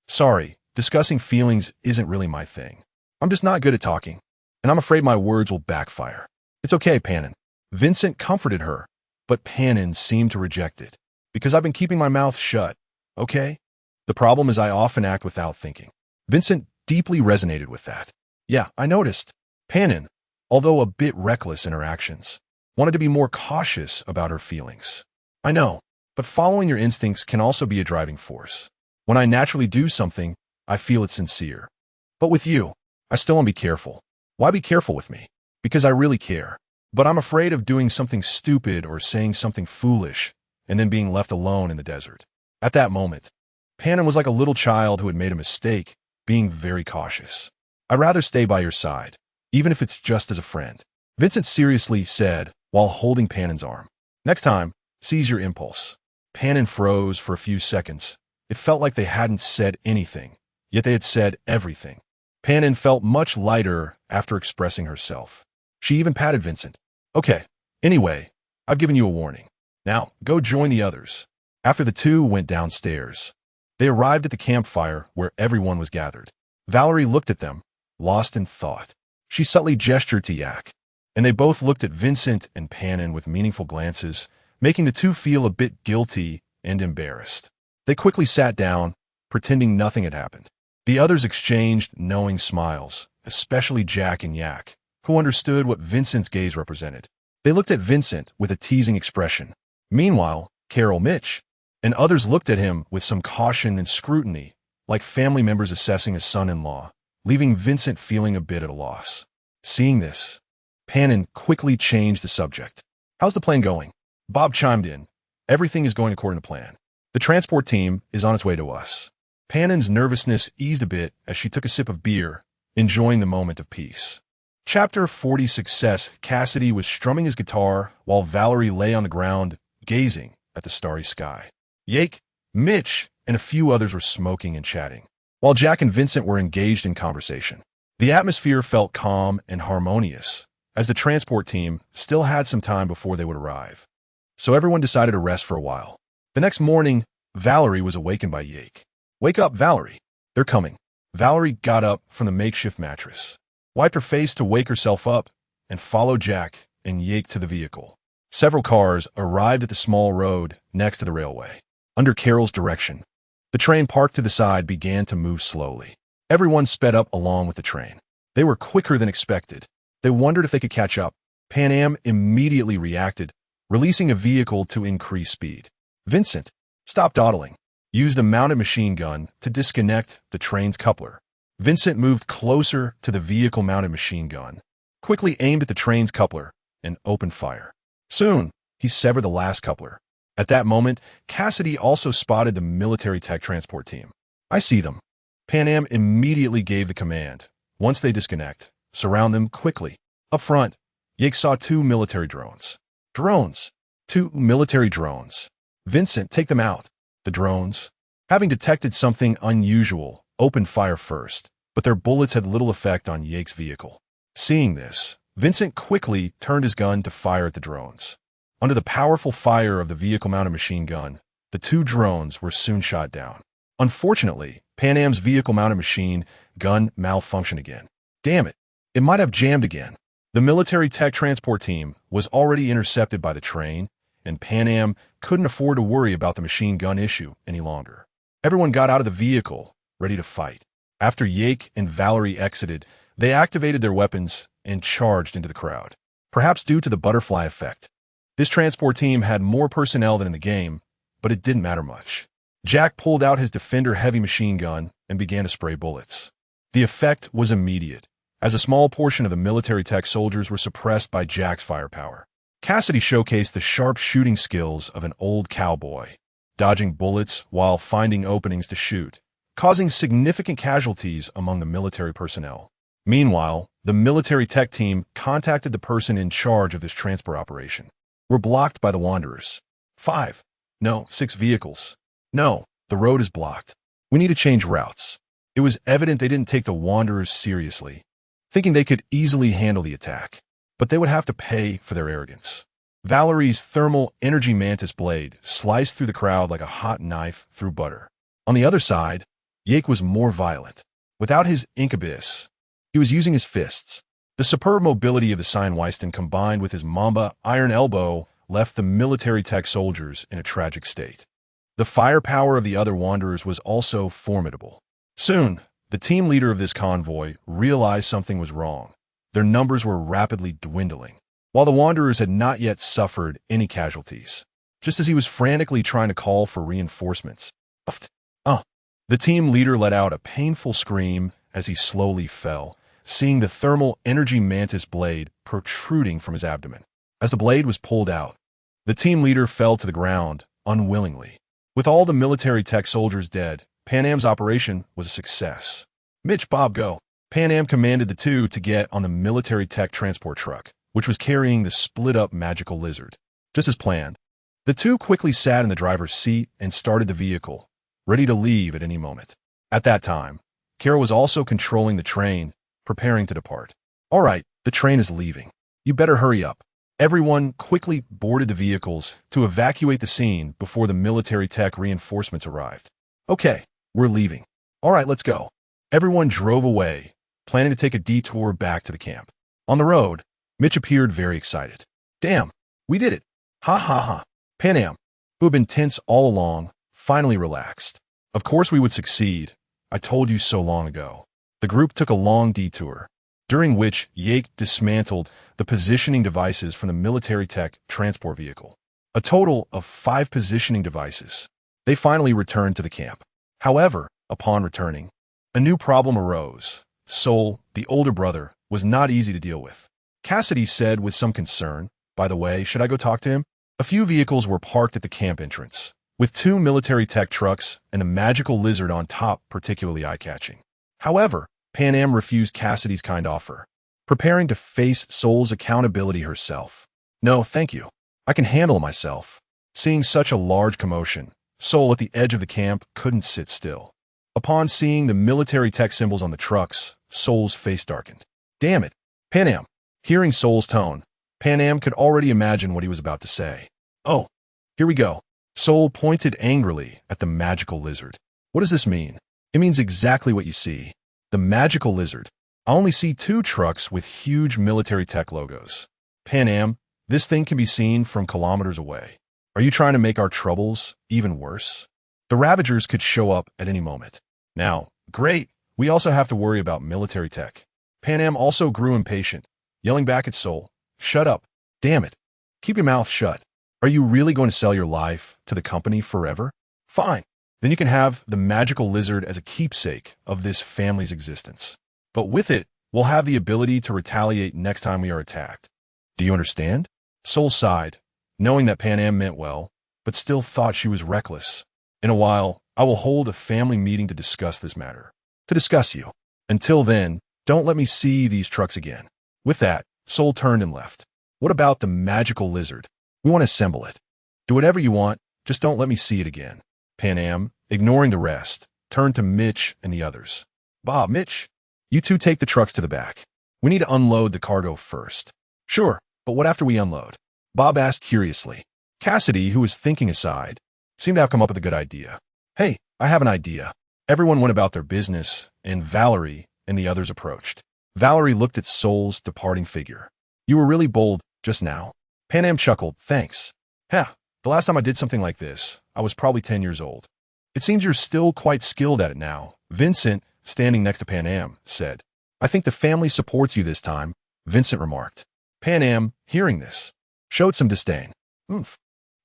sorry, discussing feelings isn't really my thing. I'm just not good at talking, and I'm afraid my words will backfire. It's okay, Panam. Vincent comforted her, but Panam seemed to reject it. Because I've been keeping my mouth shut, okay? The problem is I often act without thinking. Vincent deeply resonated with that. Yeah, I noticed. Panam, although a bit reckless in her actions, wanted to be more cautious about her feelings. I know, but following your instincts can also be a driving force. When I naturally do something, I feel it's sincere. But with you, I still want to be careful. Why be careful with me? Because I really care. But I'm afraid of doing something stupid or saying something foolish and then being left alone in the desert. At that moment, Panam was like a little child who had made a mistake, being very cautious. I'd rather stay by your side, even if it's just as a friend. Vincent seriously said while holding Panam's arm. Next time, seize your impulse. Panam froze for a few seconds. It felt like they hadn't said anything, yet they had said everything. Panam felt much lighter after expressing herself. She even patted Vincent. Okay, anyway, I've given you a warning. Now, go join the others. After the two went downstairs, they arrived at the campfire where everyone was gathered. Valerie looked at them, lost in thought. She subtly gestured to Yak, and they both looked at Vincent and Panam with meaningful glances, making the two feel a bit guilty and embarrassed. They quickly sat down, pretending nothing had happened. The others exchanged knowing smiles, especially Jack and Yak, who understood what Vincent's gaze represented. They looked at Vincent with a teasing expression. Meanwhile, Carol, Mitch, and others looked at him with some caution and scrutiny, like family members assessing a son-in-law, leaving Vincent feeling a bit at a loss. Seeing this, Panam quickly changed the subject. How's the plan going? Bob chimed in. Everything is going according to plan. The transport team is on its way to us. Panam's nervousness eased a bit as she took a sip of beer, enjoying the moment of peace. Chapter 40 Success. Cassidy was strumming his guitar while Valerie lay on the ground, gazing at the starry sky. Yake, Mitch, and a few others were smoking and chatting, while Jack and Vincent were engaged in conversation. The atmosphere felt calm and harmonious, as the transport team still had some time before they would arrive. So everyone decided to rest for a while. The next morning, Valerie was awakened by Yake. Wake up, Valerie. They're coming. Valerie got up from the makeshift mattress, wiped her face to wake herself up, and followed Jack and Yake to the vehicle. Several cars arrived at the small road next to the railway. Under Carol's direction, the train parked to the side began to move slowly. Everyone sped up along with the train. They were quicker than expected. They wondered if they could catch up. Panam immediately reacted, releasing a vehicle to increase speed. Vincent, stop dawdling. Use the mounted machine gun to disconnect the train's coupler. Vincent moved closer to the vehicle-mounted machine gun, quickly aimed at the train's coupler, and opened fire. Soon, he severed the last coupler. At that moment, Cassidy also spotted the military tech transport team. I see them. Panam immediately gave the command. Once they disconnect, surround them quickly. Up front, Yake saw two military drones. Drones. Two military drones. Vincent, take them out. The drones, having detected something unusual, opened fire first, but their bullets had little effect on Yake's vehicle. Seeing this, Vincent quickly turned his gun to fire at the drones. Under the powerful fire of the vehicle-mounted machine gun, the two drones were soon shot down. Unfortunately, Panam's vehicle-mounted machine gun malfunctioned again. Damn it, it might have jammed again. The military tech transport team was already intercepted by the train, and Panam couldn't afford to worry about the machine gun issue any longer. Everyone got out of the vehicle, ready to fight. After Yake and Valerie exited, they activated their weapons and charged into the crowd. Perhaps due to the butterfly effect, this transport team had more personnel than in the game, but it didn't matter much. Jack pulled out his Defender heavy machine gun and began to spray bullets. The effect was immediate, as a small portion of the military tech soldiers were suppressed by Jack's firepower. Cassidy showcased the sharp shooting skills of an old cowboy, dodging bullets while finding openings to shoot, causing significant casualties among the military personnel. Meanwhile, the military tech team contacted the person in charge of this transport operation. We're blocked by the Wanderers. 6 vehicles. No, the road is blocked. We need to change routes. It was evident they didn't take the Wanderers seriously, thinking they could easily handle the attack, but they would have to pay for their arrogance. Valerie's thermal energy mantis blade sliced through the crowd like a hot knife through butter. On the other side, Yake was more violent. Without his incubus, he was using his fists. The superb mobility of the Seinweisten combined with his Mamba iron elbow left the military tech soldiers in a tragic state. The firepower of the other Wanderers was also formidable. Soon, the team leader of this convoy realized something was wrong. Their numbers were rapidly dwindling, while the Wanderers had not yet suffered any casualties. Just as he was frantically trying to call for reinforcements, the team leader let out a painful scream as he slowly fell, seeing the thermal energy mantis blade protruding from his abdomen. As the blade was pulled out, the team leader fell to the ground unwillingly. With all the military tech soldiers dead, Panam's operation was a success. Mitch, Bob, go. Panam commanded the two to get on the military tech transport truck, which was carrying the split-up magical lizard. Just as planned, the two quickly sat in the driver's seat and started the vehicle, ready to leave at any moment. At that time, Carol was also controlling the train, preparing to depart. All right, the train is leaving. You better hurry up. Everyone quickly boarded the vehicles to evacuate the scene before the military tech reinforcements arrived. Okay, we're leaving. All right, let's go. Everyone drove away, planning to take a detour back to the camp. On the road, Mitch appeared very excited. Damn, we did it. Ha ha ha. Panam, who had been tense all along, finally relaxed. Of course we would succeed. I told you so long ago. The group took a long detour, during which Yake dismantled the positioning devices from the military tech transport vehicle. A total of 5 positioning devices. They finally returned to the camp. However, upon returning, a new problem arose. Sol, the older brother, was not easy to deal with. Cassidy said with some concern, "By the way, should I go talk to him?" A few vehicles were parked at the camp entrance, with 2 military tech trucks and a magical lizard on top particularly eye-catching. However, Panam refused Cassidy's kind offer, preparing to face Sol's accountability herself. "No, thank you. I can handle it myself." Seeing such a large commotion, Sol at the edge of the camp couldn't sit still. Upon seeing the military tech symbols on the trucks, Sol's face darkened. "Damn it, Panam." Hearing Sol's tone, Panam could already imagine what he was about to say. "Oh, here we go." Sol pointed angrily at the magical lizard. "What does this mean?" "It means exactly what you see. The magical lizard. I only see 2 trucks with huge military tech logos. Panam, this thing can be seen from kilometers away. Are you trying to make our troubles even worse? The Ravagers could show up at any moment. Now, great, we also have to worry about military tech." Panam also grew impatient, yelling back at Sol, "Shut up. Damn it. Keep your mouth shut. Are you really going to sell your life to the company forever? Fine. Then you can have the magical lizard as a keepsake of this family's existence. But with it, we'll have the ability to retaliate next time we are attacked. Do you understand?" Sol sighed, knowing that Panam meant well, but still thought she was reckless. "In a while, I will hold a family meeting to discuss this matter. To discuss you. Until then, don't let me see these trucks again." With that, Sol turned and left. "What about the magical lizard? We want to assemble it. Do whatever you want, just don't let me see it again." Panam, ignoring the rest, turned to Mitch and the others. "Bob, Mitch, you 2 take the trucks to the back. We need to unload the cargo first." "Sure, but what after we unload?" Bob asked curiously. Cassidy, who was thinking aside, seemed to have come up with a good idea. "Hey, I have an idea." Everyone went about their business, and Valerie and the others approached. Valerie looked at Sol's departing figure. "You were really bold just now." Panam chuckled, "Thanks. Heh, the last time I did something like this, I was probably 10 years old. It seems you're still quite skilled at it now." Vincent, standing next to Panam, said. "I think the family supports you this time," Vincent remarked. Panam, hearing this, showed some disdain. "Oomph.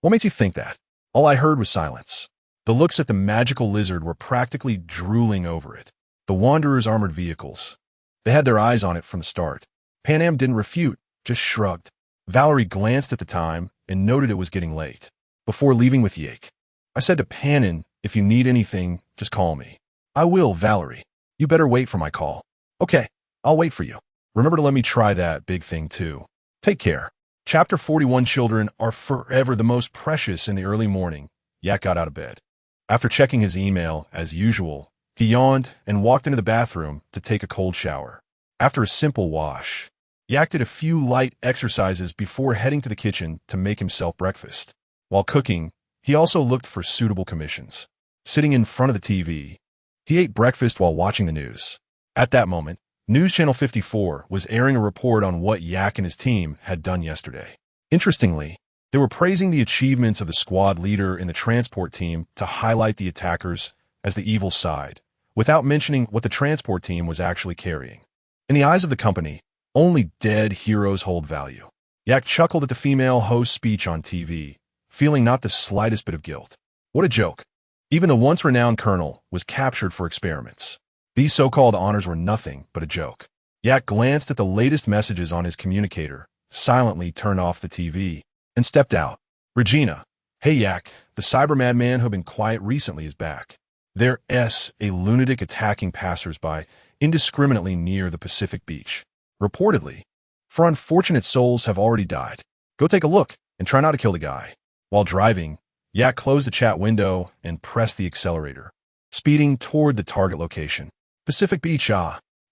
What makes you think that?" All I heard was silence. The looks at the magical lizard were practically drooling over it. The Wanderer's armored vehicles. They had their eyes on it from the start. Panam didn't refute, just shrugged. Valerie glanced at the time and noted it was getting late. Before leaving with Yake, I said to Panam, "If you need anything, just call me." "I will, Valerie. You better wait for my call." "Okay, I'll wait for you. Remember to let me try that big thing too. Take care." Chapter 41. Children are forever the most precious. In the early morning, Yak got out of bed. After checking his email, as usual, he yawned and walked into the bathroom to take a cold shower. After a simple wash, Yak did a few light exercises before heading to the kitchen to make himself breakfast. While cooking, he also looked for suitable commissions. Sitting in front of the TV, he ate breakfast while watching the news. At that moment, News Channel 54 was airing a report on what Yak and his team had done yesterday. Interestingly, they were praising the achievements of the squad leader in the transport team to highlight the attackers as the evil side, without mentioning what the transport team was actually carrying. In the eyes of the company, only dead heroes hold value. Yak chuckled at the female host's speech on TV, feeling not the slightest bit of guilt. What a joke. Even the once-renowned colonel was captured for experiments. These so-called honors were nothing but a joke. Yak glanced at the latest messages on his communicator, silently turned off the TV, and stepped out. "Regina, hey Yak, the cyber madman who had been quiet recently is back. There's a lunatic attacking passers-by indiscriminately near the Pacific beach. Reportedly, 4 unfortunate souls have already died. Go take a look and try not to kill the guy." While driving, Yak closed the chat window and pressed the accelerator, speeding toward the target location. Pacific Beach,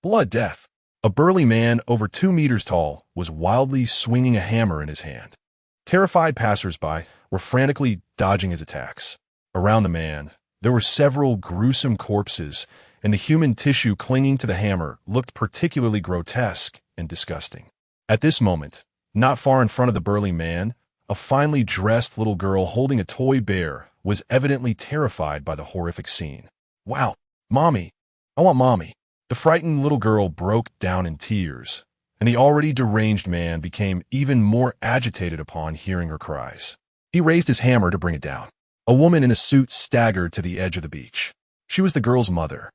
blood death. A burly man over 2 meters tall, with was wildly swinging a hammer in his hand. Terrified passersby were frantically dodging his attacks. Around the man, there were several gruesome corpses, and the human tissue clinging to the hammer looked particularly grotesque and disgusting. At this moment, not far in front of the burly man, a finely dressed little girl holding a toy bear was evidently terrified by the horrific scene. "Wow, Mommy! I want Mommy!" The frightened little girl broke down in tears, and the already deranged man became even more agitated upon hearing her cries. He raised his hammer to bring it down. A woman in a suit staggered to the edge of the beach. She was the girl's mother,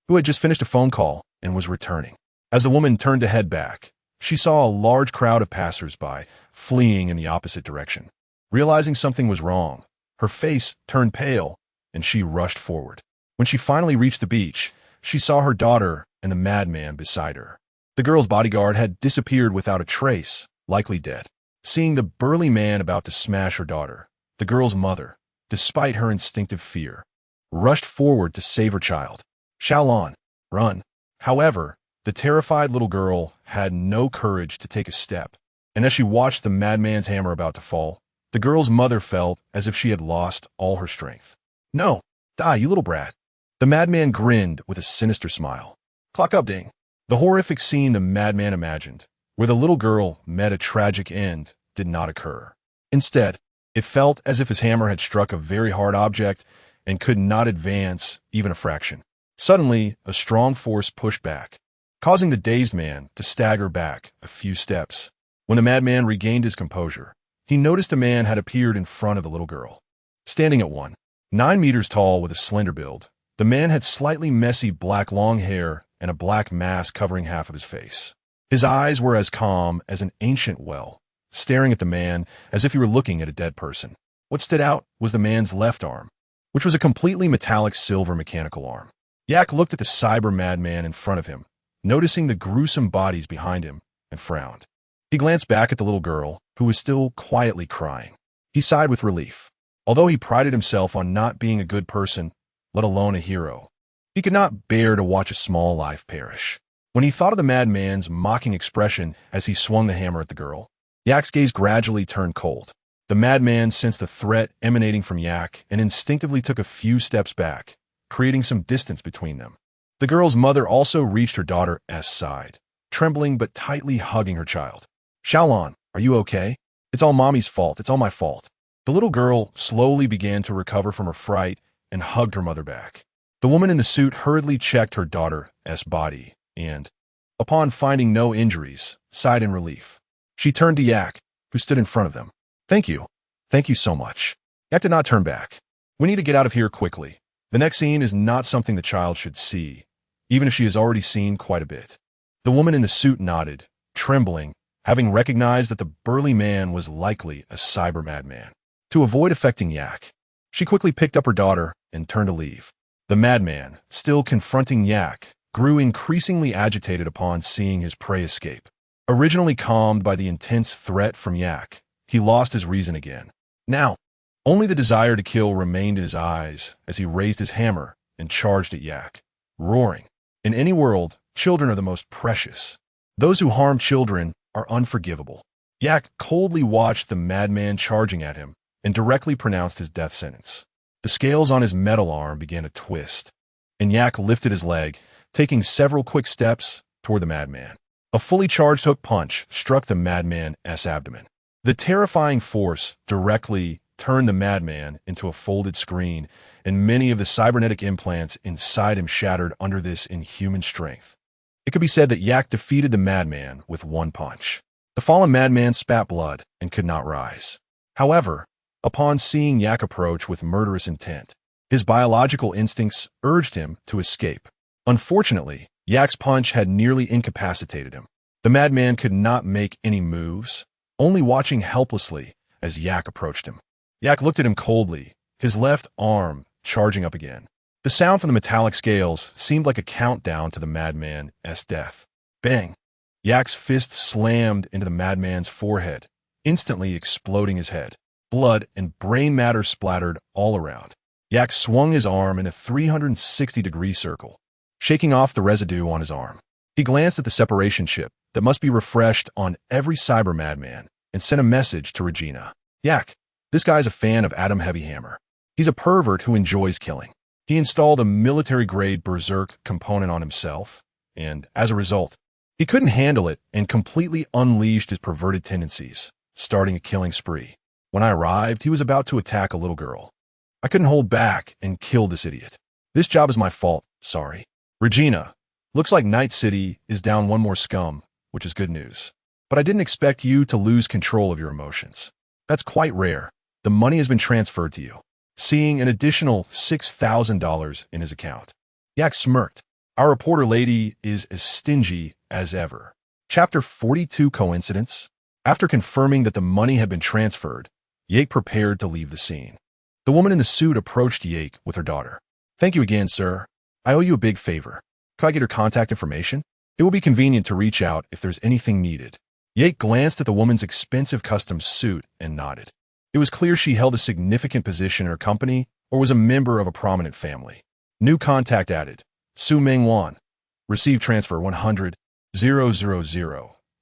who had just finished a phone call and was returning. As the woman turned to head back, she saw a large crowd of passersby fleeing in the opposite direction. Realizing something was wrong, her face turned pale, and she rushed forward. When she finally reached the beach, she saw her daughter and the madman beside her. The girl's bodyguard had disappeared without a trace, likely dead. Seeing the burly man about to smash her daughter, the girl's mother, despite her instinctive fear, rushed forward to save her child. "Xiaolon, run!" However, the terrified little girl had no courage to take a step, and as she watched the madman's hammer about to fall, the girl's mother felt as if she had lost all her strength. "No, die, you little brat!" The madman grinned with a sinister smile. "Clock up, ding!" The horrific scene the madman imagined, where the little girl met a tragic end, did not occur. Instead, it felt as if his hammer had struck a very hard object and could not advance even a fraction. Suddenly, a strong force pushed back, causing the dazed man to stagger back a few steps. When the madman regained his composure, he noticed a man had appeared in front of the little girl. Standing at 1.9 meters tall with a slender build, the man had slightly messy black long hair and a black mask covering half of his face. His eyes were as calm as an ancient well, staring at the man as if he were looking at a dead person. What stood out was the man's left arm, which was a completely metallic silver mechanical arm. Yak looked at the cyber madman in front of him, noticing the gruesome bodies behind him, and frowned. He glanced back at the little girl, who was still quietly crying. He sighed with relief. Although he prided himself on not being a good person, let alone a hero, he could not bear to watch a small life perish. When he thought of the madman's mocking expression as he swung the hammer at the girl, Yak's gaze gradually turned cold. The madman sensed the threat emanating from Yak and instinctively took a few steps back, creating some distance between them. The girl's mother also reached her daughter's side, trembling but tightly hugging her child. "Xiaolon, are you okay? It's all Mommy's fault. It's all my fault." The little girl slowly began to recover from her fright and hugged her mother back. The woman in the suit hurriedly checked her daughter's body and, upon finding no injuries, sighed in relief. She turned to Yak, who stood in front of them. "Thank you. Thank you so much." Yak did not turn back. "We need to get out of here quickly. The next scene is not something the child should see, even if she has already seen quite a bit." The woman in the suit nodded, trembling, having recognized that the burly man was likely a cyber madman. To avoid affecting Yak, she quickly picked up her daughter and turned to leave. The madman, still confronting Yak, grew increasingly agitated upon seeing his prey escape. Originally calmed by the intense threat from Yak, he lost his reason again. Now, only the desire to kill remained in his eyes as he raised his hammer and charged at Yak, roaring. In any world, children are the most precious. Those who harm children are unforgivable. Yak coldly watched the madman charging at him and directly pronounced his death sentence. The scales on his metal arm began to twist, and Yak lifted his leg, taking several quick steps toward the madman. A fully charged hook punch struck the madman's abdomen. The terrifying force directly turned the madman into a folded screen, and many of the cybernetic implants inside him shattered under this inhuman strength. It could be said that Yak defeated the madman with one punch. The fallen madman spat blood and could not rise. However, upon seeing Yak approach with murderous intent, his biological instincts urged him to escape. Unfortunately, Yak's punch had nearly incapacitated him. The madman could not make any moves, only watching helplessly as Yak approached him. Yak looked at him coldly, his left arm charging up again. The sound from the metallic scales seemed like a countdown to the madman's death. Bang! Yak's fist slammed into the madman's forehead, instantly exploding his head. Blood and brain matter splattered all around. Yak swung his arm in a 360-degree circle, shaking off the residue on his arm. He glanced at the separation chip that must be refreshed on every cyber madman and sent a message to Regina. Yak, this guy's a fan of Adam Heavyhammer. He's a pervert who enjoys killing. He installed a military-grade berserk component on himself, and as a result, he couldn't handle it and completely unleashed his perverted tendencies, starting a killing spree. When I arrived, he was about to attack a little girl. I couldn't hold back and killed this idiot. This job is my fault, sorry. Regina, looks like Night City is down one more scum, which is good news. But I didn't expect you to lose control of your emotions. That's quite rare. The money has been transferred to you, seeing an additional $6,000 in his account. Yak smirked. Our reporter lady is as stingy as ever. Chapter 42 Coincidence? After confirming that the money had been transferred, Yake prepared to leave the scene. The woman in the suit approached Yake with her daughter. Thank you again, sir. I owe you a big favor. Could I get her contact information? It will be convenient to reach out if there's anything needed. Yake glanced at the woman's expensive custom suit and nodded. It was clear she held a significant position in her company or was a member of a prominent family. New contact added. Su Mengwan. Receive transfer 100,000.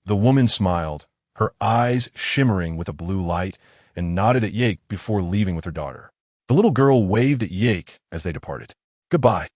The woman smiled, her eyes shimmering with a blue light, and nodded at Yake before leaving with her daughter. The little girl waved at Yake as they departed. Goodbye,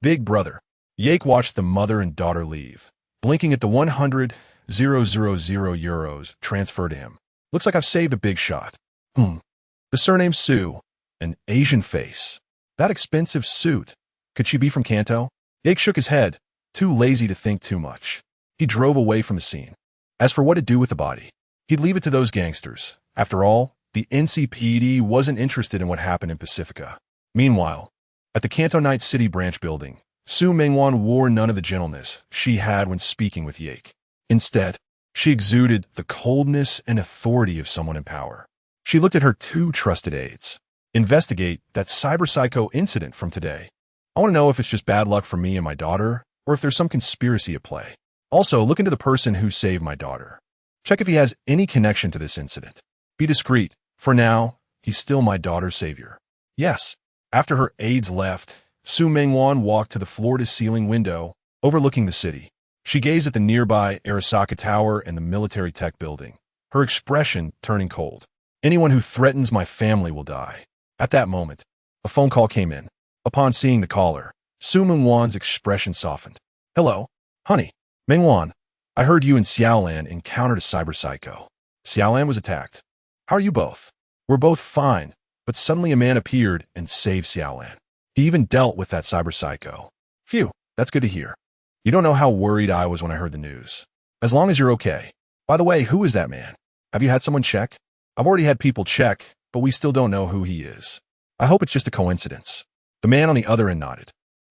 big brother. Yake watched the mother and daughter leave, blinking at the 100,000 euros transferred to him. Looks like I've saved a big shot. The surname Su, an Asian face. That expensive suit. Could she be from Kanto? Yake shook his head, too lazy to think too much. He drove away from the scene. As for what to do with the body, he'd leave it to those gangsters. After all, the NCPD wasn't interested in what happened in Pacifica. Meanwhile, at the Kanto Night City branch building, Su Mengwan wore none of the gentleness she had when speaking with Yake. Instead, she exuded the coldness and authority of someone in power. She looked at her two trusted aides. Investigate that cyberpsycho incident from today. I want to know if it's just bad luck for me and my daughter, or if there's some conspiracy at play. Also, look into the person who saved my daughter. Check if he has any connection to this incident. Be discreet. For now, he's still my daughter's savior. Yes. After her aides left, Su Mengwan walked to the floor-to-ceiling window overlooking the city. She gazed at the nearby Arasaka Tower and the military tech building, her expression turning cold. Anyone who threatens my family will die. At that moment, a phone call came in. Upon seeing the caller, Su Mengwan's expression softened. Hello, honey. Mengwan, I heard you and Xiaolan encountered a cyberpsycho. Xiaolan was attacked. How are you both? We're both fine, but suddenly a man appeared and saved Xiaolan. He even dealt with that cyberpsycho. Phew, that's good to hear. You don't know how worried I was when I heard the news. As long as you're okay. By the way, who is that man? Have you had someone check? I've already had people check, but we still don't know who he is. I hope it's just a coincidence. The man on the other end nodded.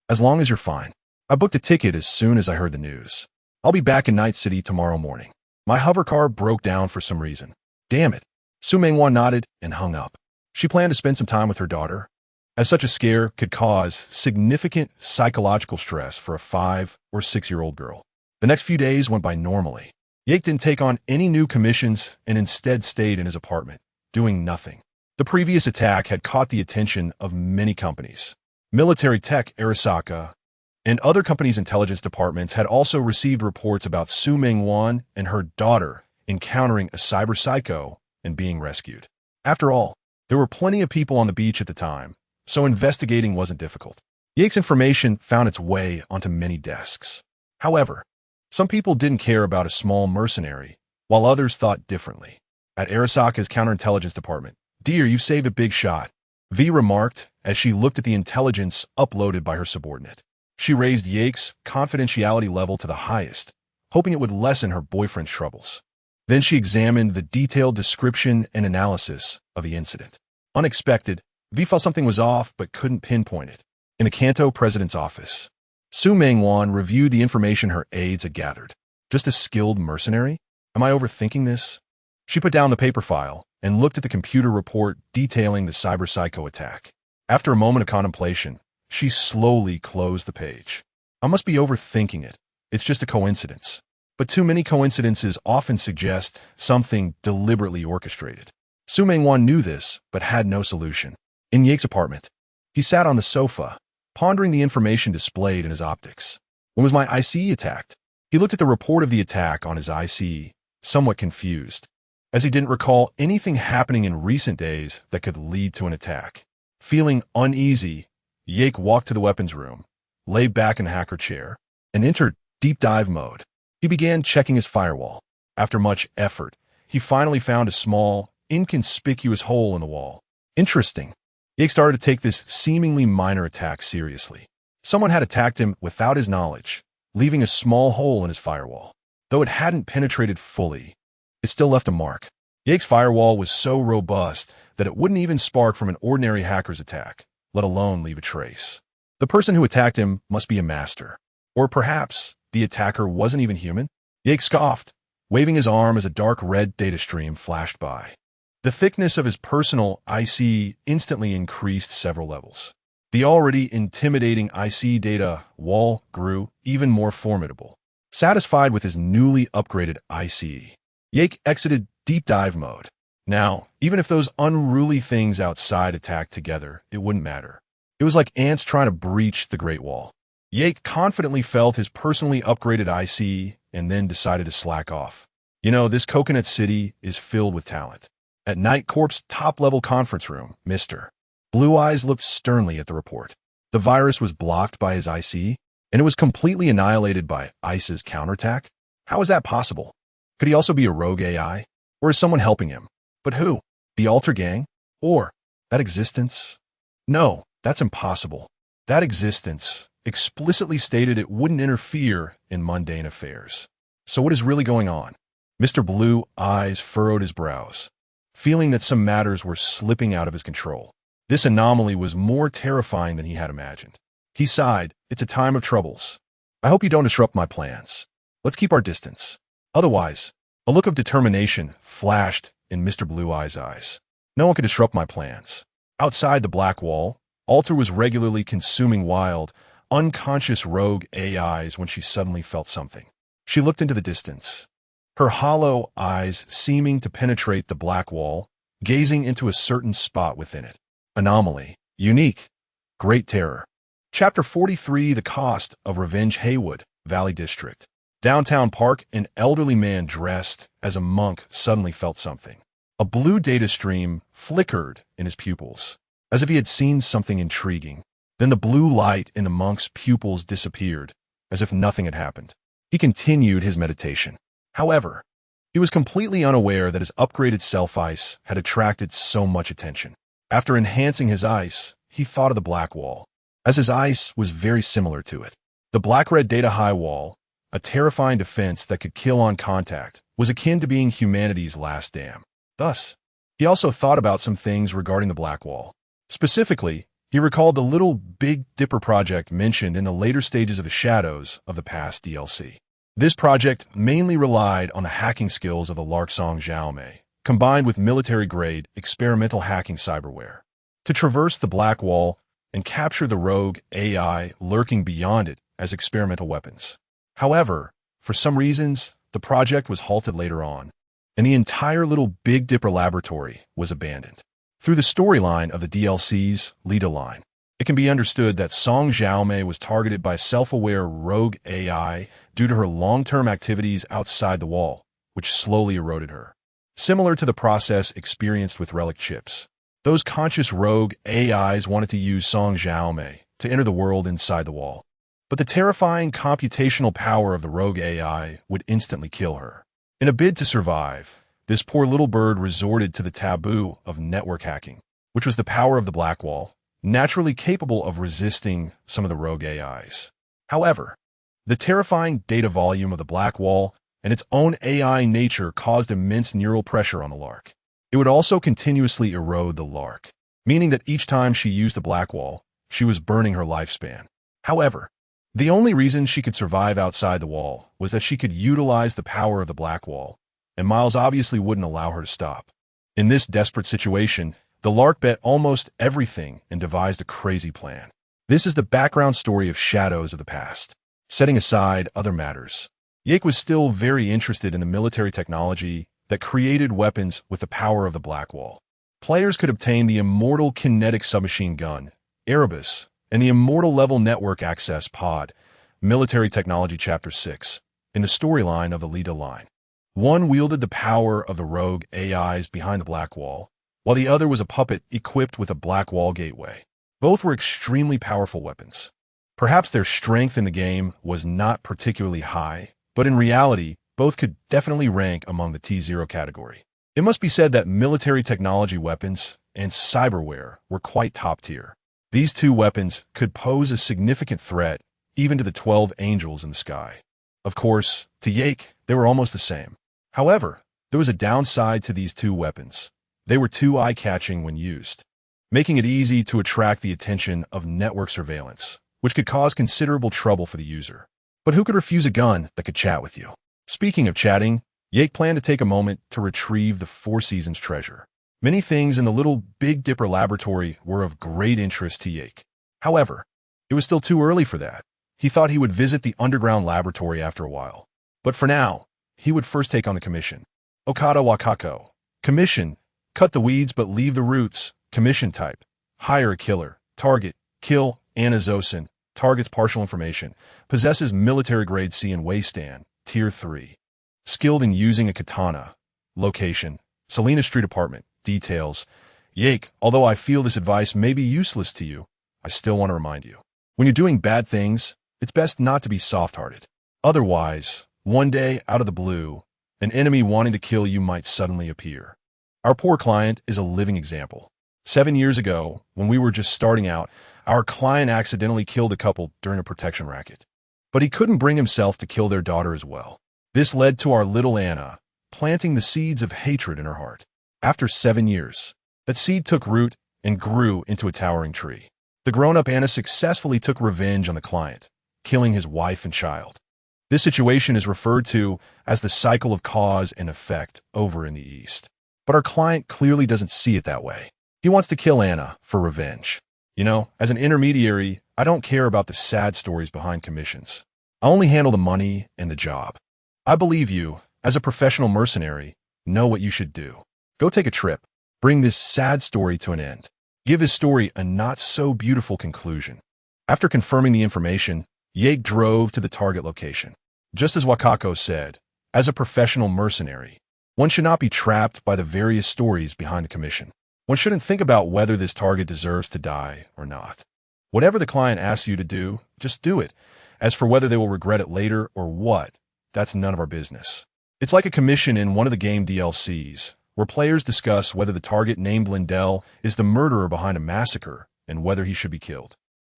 As long as you're fine. I booked a ticket as soon as I heard the news. I'll be back in Night City tomorrow morning. My hover car broke down for some reason. Damn it. Su Mengwan nodded and hung up. She planned to spend some time with her daughter, as such a scare could cause significant psychological stress for a 5 or 6-year-old girl. The next few days went by normally. Yake didn't take on any new commissions and instead stayed in his apartment, doing nothing. The previous attack had caught the attention of many companies. Military Tech Arasaka and other companies' intelligence departments had also received reports about Su Mengwan and her daughter encountering a cyberpsycho and being rescued. After all, there were plenty of people on the beach at the time, so investigating wasn't difficult. Yake's information found its way onto many desks. However, some people didn't care about a small mercenary, while others thought differently. At Arasaka's counterintelligence department, "Dear, you've saved a big shot," V remarked as she looked at the intelligence uploaded by her subordinate. She raised Yake's confidentiality level to the highest, hoping it would lessen her boyfriend's troubles. Then she examined the detailed description and analysis of the incident. Unexpected, V felt something was off but couldn't pinpoint it. In the Kanto president's office, Su Mengwan reviewed the information her aides had gathered. Just a skilled mercenary? Am I overthinking this? She put down the paper file and looked at the computer report detailing the cyberpsycho attack. After a moment of contemplation, she slowly closed the page. I must be overthinking it. It's just a coincidence. But too many coincidences often suggest something deliberately orchestrated. Su Mengwan knew this, but had no solution. In Yake's apartment, he sat on the sofa, pondering the information displayed in his optics. When was my IC attacked? He looked at the report of the attack on his IC, somewhat confused, as he didn't recall anything happening in recent days that could lead to an attack. Feeling uneasy, Yake walked to the weapons room, lay back in the hacker chair, and entered deep dive mode. He began checking his firewall. After much effort, he finally found a small, inconspicuous hole in the wall. Interesting. Yake started to take this seemingly minor attack seriously. Someone had attacked him without his knowledge, leaving a small hole in his firewall. Though it hadn't penetrated fully, it still left a mark. Yake's firewall was so robust that it wouldn't even spark from an ordinary hacker's attack, let alone leave a trace. The person who attacked him must be a master. Or perhaps the attacker wasn't even human? Yake scoffed, waving his arm as a dark red data stream flashed by. The thickness of his personal IC instantly increased several levels. The already intimidating IC data wall grew even more formidable. Satisfied with his newly upgraded IC, Yake exited deep dive mode. Now, even if those unruly things outside attacked together, it wouldn't matter. It was like ants trying to breach the Great Wall. Yake confidently felt his personally upgraded IC and then decided to slack off. You know, this Coconut City is filled with talent. At Night Corp's top-level conference room, Mr. Blue Eyes looked sternly at the report. The virus was blocked by his IC, and it was completely annihilated by ICE's counterattack? How is that possible? Could he also be a rogue AI? Or is someone helping him? But who? The Alter Gang? Or that existence? No, that's impossible. That existence explicitly stated it wouldn't interfere in mundane affairs. So what is really going on? Mr. Blue Eyes furrowed his brows, feeling that some matters were slipping out of his control. This anomaly was more terrifying than he had imagined. He sighed, "It's a time of troubles. I hope you don't disrupt my plans. Let's keep our distance. Otherwise," a look of determination flashed in Mr. Blue Eyes' eyes. "No one can disrupt my plans." Outside the black wall, Alter was regularly consuming wild, unconscious rogue AIs when she suddenly felt something. She looked into the distance, her hollow eyes seeming to penetrate the black wall, gazing into a certain spot within it. Anomaly. Unique. Great terror. Chapter 43, The Cost of Revenge. Haywood, Valley District. Downtown Park, an elderly man dressed as a monk suddenly felt something. A blue data stream flickered in his pupils, as if he had seen something intriguing. Then the blue light in the monk's pupils disappeared, as if nothing had happened. He continued his meditation. However, he was completely unaware that his upgraded self-ice had attracted so much attention. After enhancing his ice, he thought of the black wall, as his ice was very similar to it. The black-red data high wall, a terrifying defense that could kill on contact, was akin to being humanity's last dam. Thus, he also thought about some things regarding the black wall. Specifically, he recalled the Little Big Dipper project mentioned in the later stages of the Shadows of the Past DLC. This project mainly relied on the hacking skills of the Larksong Xiaomei, combined with military-grade experimental hacking cyberware, to traverse the black wall and capture the rogue AI lurking beyond it as experimental weapons. However, for some reasons, the project was halted later on, and the entire Little Big Dipper laboratory was abandoned. Through the storyline of the DLC's Lita line, it can be understood that Song Xiaomei was targeted by self-aware rogue AI due to her long-term activities outside the wall, which slowly eroded her. Similar to the process experienced with relic chips, those conscious rogue AIs wanted to use Song Xiaomei to enter the world inside the wall. But the terrifying computational power of the rogue AI would instantly kill her. In a bid to survive, this poor little bird resorted to the taboo of network hacking, which was the power of the black wall, naturally capable of resisting some of the rogue AIs. However, the terrifying data volume of the black wall and its own AI nature caused immense neural pressure on the Lark. It would also continuously erode the Lark, meaning that each time she used the black wall, she was burning her lifespan. However, the only reason she could survive outside the wall was that she could utilize the power of the black wall, and Miles obviously wouldn't allow her to stop. In this desperate situation, the Lark bet almost everything and devised a crazy plan. This is the background story of Shadows of the Past. Setting aside other matters, Yake was still very interested in the military technology that created weapons with the power of the black wall. Players could obtain the immortal kinetic submachine gun, Erebus, and the immortal level network access pod, Military Technology Chapter 6, in the storyline of the lead line. One wielded the power of the rogue AIs behind the Black Wall, while the other was a puppet equipped with a Black Wall gateway. Both were extremely powerful weapons. Perhaps their strength in the game was not particularly high, but in reality, both could definitely rank among the T0 category. It must be said that military technology weapons and cyberware were quite top tier. These two weapons could pose a significant threat even to the 12 angels in the sky. Of course, to Yake, they were almost the same. However, there was a downside to these two weapons. They were too eye-catching when used, making it easy to attract the attention of network surveillance, which could cause considerable trouble for the user. But who could refuse a gun that could chat with you? Speaking of chatting, Yake planned to take a moment to retrieve the Four Seasons treasure. Many things in the little Big Dipper laboratory were of great interest to Yake. However, it was still too early for that. He thought he would visit the underground laboratory after a while. But for now, he would first take on the commission. Okada Wakako. Commission: cut the weeds but leave the roots. Commission type: hire a killer. Target: kill Anna Zosin. Target's partial information: possesses military-grade C and waiststand, Tier 3. Skilled in using a katana. Location: Salina Street apartment. Details: Yake, although I feel this advice may be useless to you, I still want to remind you. When you're doing bad things, it's best not to be soft-hearted. Otherwise, one day, out of the blue, an enemy wanting to kill you might suddenly appear. Our poor client is a living example. 7 years ago, when we were just starting out, our client accidentally killed a couple during a protection racket. But he couldn't bring himself to kill their daughter as well. This led to our little Anna planting the seeds of hatred in her heart. After 7 years, that seed took root and grew into a towering tree. The grown-up Anna successfully took revenge on the client, killing his wife and child. This situation is referred to as the cycle of cause and effect over in the East. But our client clearly doesn't see it that way. He wants to kill Anna for revenge. You know, as an intermediary, I don't care about the sad stories behind commissions. I only handle the money and the job. I believe you, as a professional mercenary, know what you should do. Go take a trip. Bring this sad story to an end. Give his story a not-so-beautiful conclusion. After confirming the information, Yake drove to the target location. Just as Wakako said, as a professional mercenary, one should not be trapped by the various stories behind the commission. One shouldn't think about whether this target deserves to die or not. Whatever the client asks you to do, just do it. As for whether they will regret it later or what, that's none of our business. It's like a commission in one of the game DLCs, where players discuss whether the target named Lindell is the murderer behind a massacre and whether he should be killed.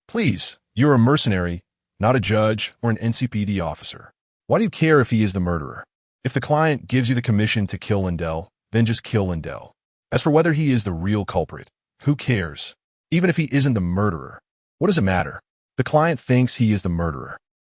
Please, you're a mercenary, not a judge or an NCPD officer. Why do you care if he is the murderer? If the client gives you the commission to kill Lindell, then just kill Lindell. As for whether he is the real culprit, who cares? Even if he isn't the murderer, what does it matter? The client thinks he is the murderer.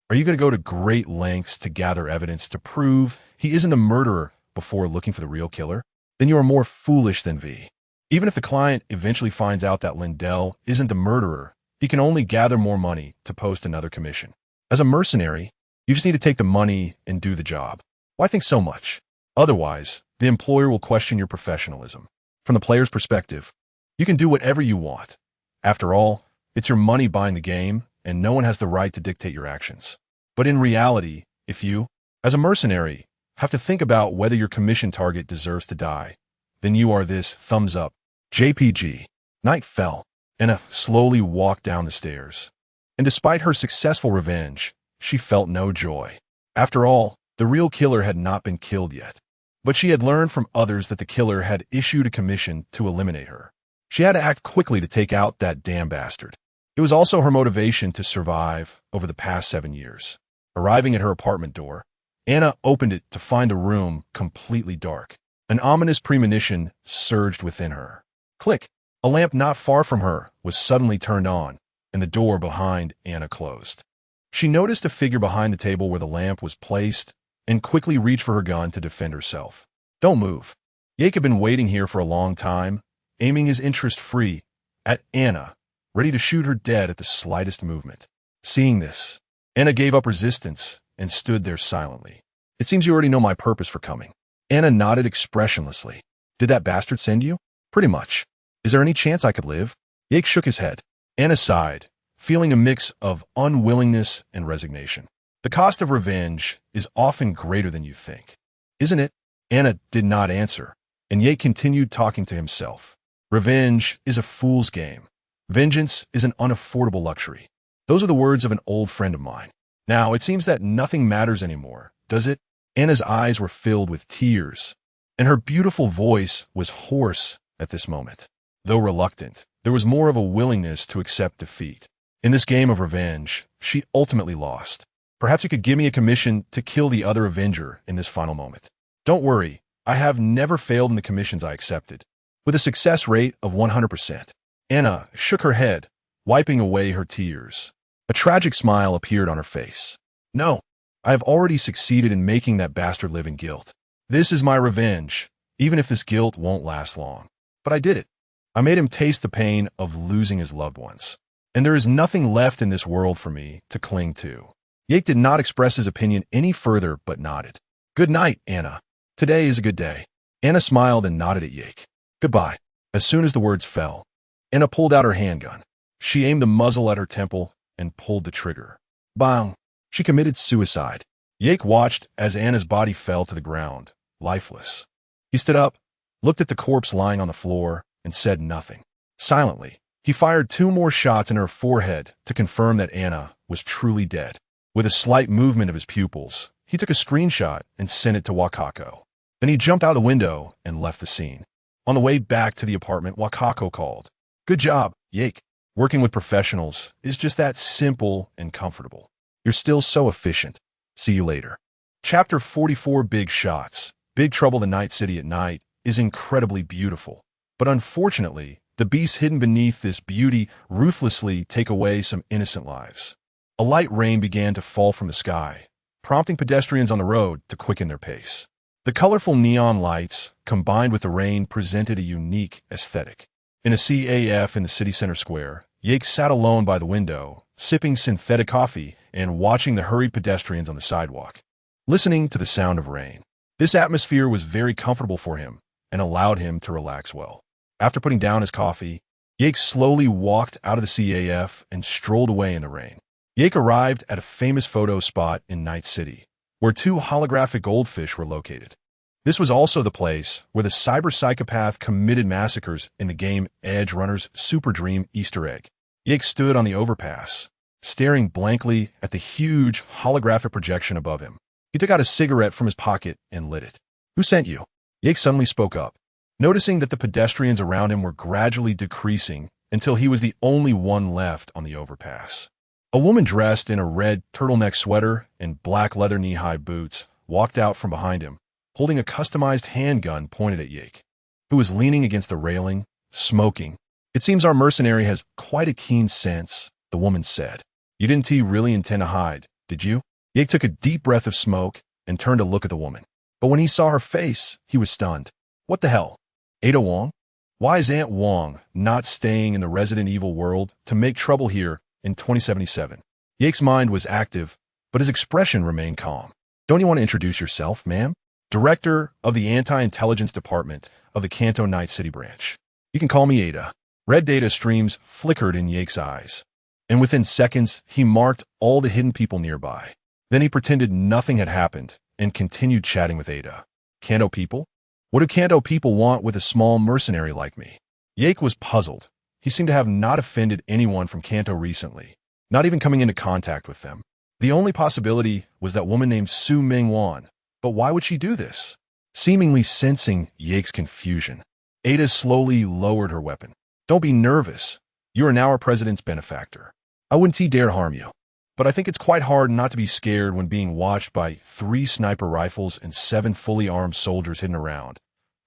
Are you going to go to great lengths to gather evidence to prove he isn't the murderer before looking for the real killer? Then you are more foolish than V. Even if the client eventually finds out that Lindell isn't the murderer, he can only gather more money to post another commission. As a mercenary, you just need to take the money and do the job. Why think so much? Otherwise, the employer will question your professionalism. From the player's perspective, you can do whatever you want. After all, it's your money buying the game, and no one has the right to dictate your actions. But in reality, if you, as a mercenary, have to think about whether your commission target deserves to die, then you are this thumbs up. JPG. Night fell. Anna slowly walked down the stairs. And despite her successful revenge, she felt no joy. After all, the real killer had not been killed yet. But she had learned from others that the killer had issued a commission to eliminate her. She had to act quickly to take out that damn bastard. It was also her motivation to survive over the past 7 years. Arriving at her apartment door, Anna opened it to find the room completely dark. An ominous premonition surged within her. Click! A lamp not far from her was suddenly turned on, and the door behind Anna closed. She noticed a figure behind the table where the lamp was placed and quickly reached for her gun to defend herself. Don't move. Yake had been waiting here for a long time, aiming his interest-free at Anna, ready to shoot her dead at the slightest movement. Seeing this, Anna gave up resistance and stood there silently. It seems you already know my purpose for coming. Anna nodded expressionlessly. Did that bastard send you? Pretty much. Is there any chance I could live? Yake shook his head. Anna sighed, feeling a mix of unwillingness and resignation. The cost of revenge is often greater than you think. Isn't it? Anna did not answer, and Jake continued talking to himself. Revenge is a fool's game. Vengeance is an unaffordable luxury. Those are the words of an old friend of mine. Now, it seems that nothing matters anymore, does it? Anna's eyes were filled with tears, and her beautiful voice was hoarse at this moment. Though reluctant, there was more of a willingness to accept defeat. In this game of revenge, she ultimately lost. Perhaps you could give me a commission to kill the other Avenger in this final moment. Don't worry, I have never failed in the commissions I accepted, with a success rate of 100%. Anna shook her head, wiping away her tears. A tragic smile appeared on her face. No, I have already succeeded in making that bastard live in guilt. This is my revenge, even if this guilt won't last long. But I did it. I made him taste the pain of losing his loved ones. And there is nothing left in this world for me to cling to. Jake did not express his opinion any further, but nodded. Good night, Anna. Today is a good day. Anna smiled and nodded at Jake. Goodbye. As soon as the words fell, Anna pulled out her handgun. She aimed the muzzle at her temple and pulled the trigger. Bang! She committed suicide. Jake watched as Anna's body fell to the ground, lifeless. He stood up, looked at the corpse lying on the floor, and said nothing. Silently, he fired 2 more shots in her forehead to confirm that Anna was truly dead. With a slight movement of his pupils, he took a screenshot and sent it to Wakako. Then he jumped out the window and left the scene. On the way back to the apartment, Wakako called. Good job, Jake. Working with professionals is just that simple and comfortable. You're still so efficient. See you later. Chapter 44 Big Shots. Big Trouble in Night City at night is incredibly beautiful. But unfortunately, the beasts hidden beneath this beauty ruthlessly take away some innocent lives. A light rain began to fall from the sky, prompting pedestrians on the road to quicken their pace. The colorful neon lights, combined with the rain, presented a unique aesthetic. In a CAF in the city center square, Jake sat alone by the window, sipping synthetic coffee and watching the hurried pedestrians on the sidewalk, listening to the sound of rain. This atmosphere was very comfortable for him and allowed him to relax well. After putting down his coffee, Jake slowly walked out of the CAF and strolled away in the rain. Jake arrived at a famous photo spot in Night City, where 2 holographic goldfish were located. This was also the place where the cyber psychopath committed massacres in the game Edge Runner's Super Dream Easter egg. Jake stood on the overpass, staring blankly at the huge holographic projection above him. He took out a cigarette from his pocket and lit it. Who sent you? Jake suddenly spoke up, noticing that the pedestrians around him were gradually decreasing until he was the only one left on the overpass. A woman dressed in a red turtleneck sweater and black leather knee-high boots walked out from behind him, holding a customized handgun pointed at Jake, who was leaning against the railing, smoking. It seems our mercenary has quite a keen sense, the woman said. You didn't really intend to hide, did you? Jake took a deep breath of smoke and turned to look at the woman. But when he saw her face, he was stunned. What the hell? Ada Wong? Why is Aunt Wong not staying in the Resident Evil world to make trouble here in 2077? Jake's mind was active, but his expression remained calm. Don't you want to introduce yourself, ma'am? Director of the Anti-Intelligence Department of the Kanto Night City branch. You can call me Ada. Red data streams flickered in Jake's eyes, and within seconds, he marked all the hidden people nearby. Then he pretended nothing had happened and continued chatting with Ada. Kanto people? What do Kanto people want with a small mercenary like me? Jake was puzzled. He seemed to have not offended anyone from Kanto recently, not even coming into contact with them. The only possibility was that woman named Su Mingwan. But why would she do this? Seemingly sensing Jake's confusion, Ada slowly lowered her weapon. Don't be nervous. You are now our president's benefactor. I wouldn't dare harm you. But I think it's quite hard not to be scared when being watched by 3 sniper rifles and 7 fully armed soldiers hidden around.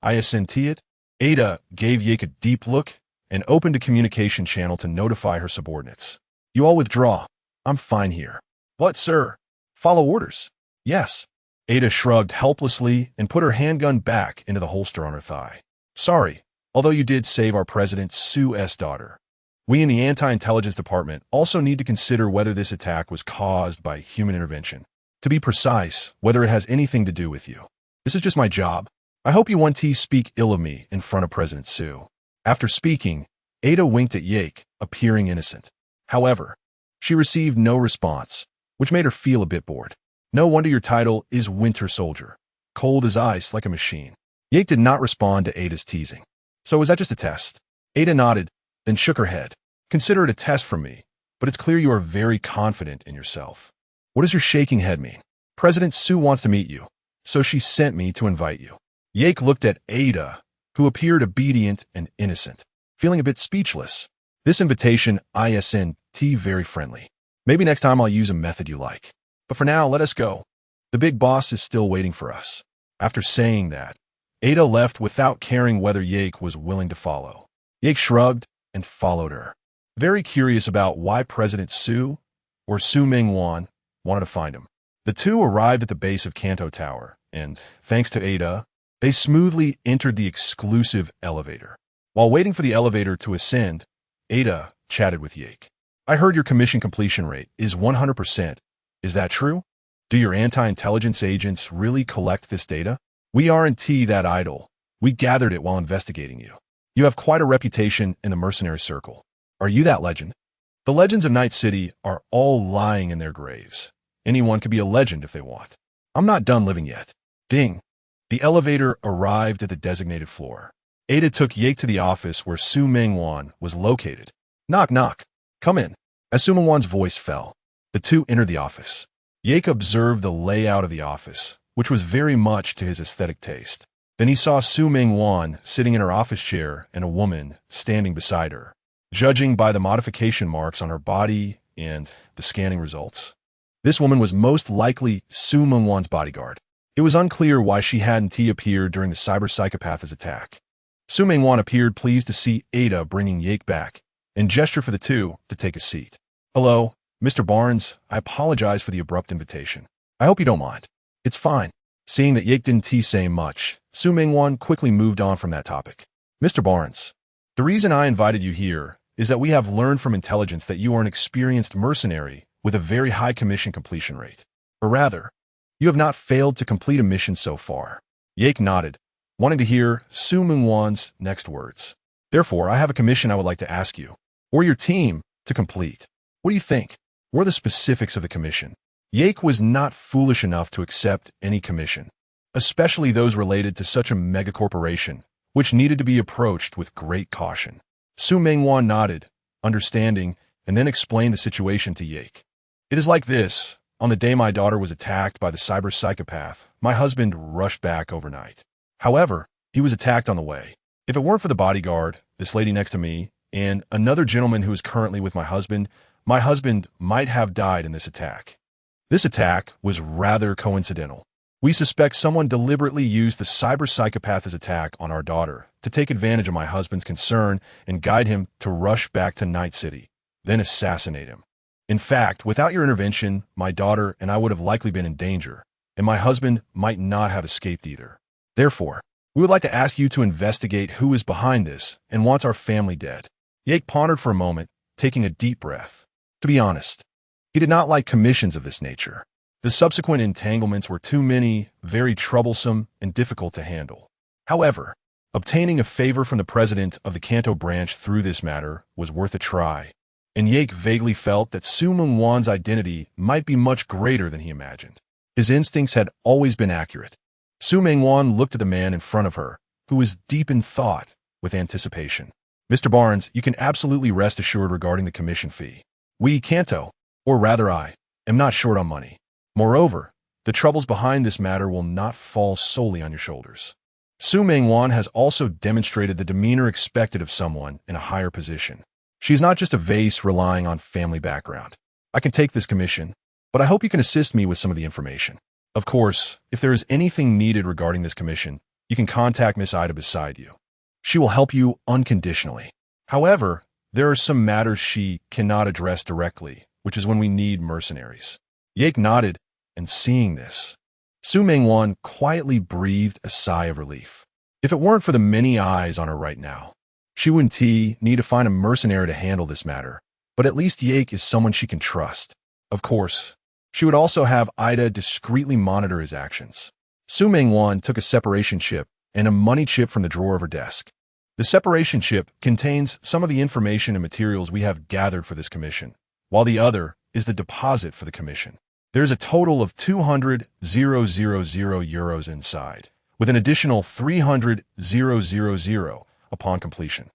I assenti it. Ada gave Jake a deep look and opened a communication channel to notify her subordinates. You all withdraw. I'm fine here. What, sir? Follow orders. Yes. Ada shrugged helplessly and put her handgun back into the holster on her thigh. Sorry, although you did save our president Su's daughter. We in the Anti-Intelligence Department also need to consider whether this attack was caused by human intervention. To be precise, whether it has anything to do with you. This is just my job. I hope you won't speak ill of me in front of President Su. After speaking, Ada winked at Jake, appearing innocent. However, she received no response, which made her feel a bit bored. No wonder your title is Winter Soldier. Cold as ice, like a machine. Yake did not respond to Ada's teasing. So was that just a test? Ada nodded, then shook her head. Consider it a test from me, but it's clear you are very confident in yourself. What does your shaking head mean? President Sue wants to meet you, so she sent me to invite you. Yake looked at Ada, who appeared obedient and innocent, feeling a bit speechless. This invitation, isn't very friendly. Maybe next time I'll use a method you like. But for now, let us go. The big boss is still waiting for us. After saying that, Ada left without caring whether Yake was willing to follow. Yake shrugged and followed her, very curious about why President Sue, or Su Mingwan, wanted to find him. The two arrived at the base of Kanto Tower, and, thanks to Ada, they smoothly entered the exclusive elevator. While waiting for the elevator to ascend, Ada chatted with Yake. I heard your commission completion rate is 100%. Is that true? Do your anti-intelligence agents really collect this data? We aren't that idle. We gathered it while investigating you. You have quite a reputation in the mercenary circle. Are you that legend? The legends of Night City are all lying in their graves. Anyone could be a legend if they want. I'm not done living yet. Ding. The elevator arrived at the designated floor. Ada took Yake to the office where Su Mingwan was located. Knock, knock. Come in. As Su Mingwan's voice fell, the two entered the office. Yake observed the layout of the office, which was very much to his aesthetic taste. Then he saw Su Mingwan sitting in her office chair and a woman standing beside her. Judging by the modification marks on her body and the scanning results, this woman was most likely Su Mingwan's bodyguard. It was unclear why she hadn't appeared during the cyber-psychopath's attack. Su Mingwan appeared pleased to see Ada bringing Yake back, and gestured for the two to take a seat. Hello, Mr. Barnes. I apologize for the abrupt invitation. I hope you don't mind. It's fine. Seeing that Yake didn't say much, Su Mingwan quickly moved on from that topic. Mr. Barnes, the reason I invited you here is that we have learned from intelligence that you are an experienced mercenary with a very high commission completion rate. Or rather, you have not failed to complete a mission so far. Yake nodded, wanting to hear Su Mingwan's next words. Therefore, I have a commission I would like to ask you, or your team, to complete. What do you think? What are the specifics of the commission? Yake was not foolish enough to accept any commission, especially those related to such a megacorporation, which needed to be approached with great caution. Su Mingwan nodded, understanding, and then explained the situation to Yake. It is like this. On the day my daughter was attacked by the cyber-psychopath, my husband rushed back overnight. However, he was attacked on the way. If it weren't for the bodyguard, this lady next to me, and another gentleman who is currently with my husband might have died in this attack. This attack was rather coincidental. We suspect someone deliberately used the cyber-psychopath's attack on our daughter to take advantage of my husband's concern and guide him to rush back to Night City, then assassinate him. In fact, without your intervention, my daughter and I would have likely been in danger, and my husband might not have escaped either. Therefore, we would like to ask you to investigate who is behind this and wants our family dead. Yake pondered for a moment, taking a deep breath. To be honest, he did not like commissions of this nature. The subsequent entanglements were too many, very troublesome, and difficult to handle. However, obtaining a favor from the president of the Kanto branch through this matter was worth a try, and Yake vaguely felt that Su Mingwan's identity might be much greater than he imagined. His instincts had always been accurate. Su Mingwan looked at the man in front of her, who was deep in thought, with anticipation. Mr. Barnes, you can absolutely rest assured regarding the commission fee. We, Kanto, or rather I, am not short on money. Moreover, the troubles behind this matter will not fall solely on your shoulders. Su Mingwan has also demonstrated the demeanor expected of someone in a higher position. She is not just a vase relying on family background. I can take this commission, but I hope you can assist me with some of the information. Of course, if there is anything needed regarding this commission, you can contact Miss Ida beside you. She will help you unconditionally. However, there are some matters she cannot address directly, which is when we need mercenaries. Yake nodded, and seeing this, Su Mingwan quietly breathed a sigh of relief. If it weren't for the many eyes on her right now, she wouldn't need to find a mercenary to handle this matter, but at least Yake is someone she can trust. Of course, she would also have Ida discreetly monitor his actions. Su Mingwan took a separation chip and a money chip from the drawer of her desk. The separation chip contains some of the information and materials we have gathered for this commission, while the other is the deposit for the commission. There's a total of 200,000 euros inside, with an additional 300,000 upon completion.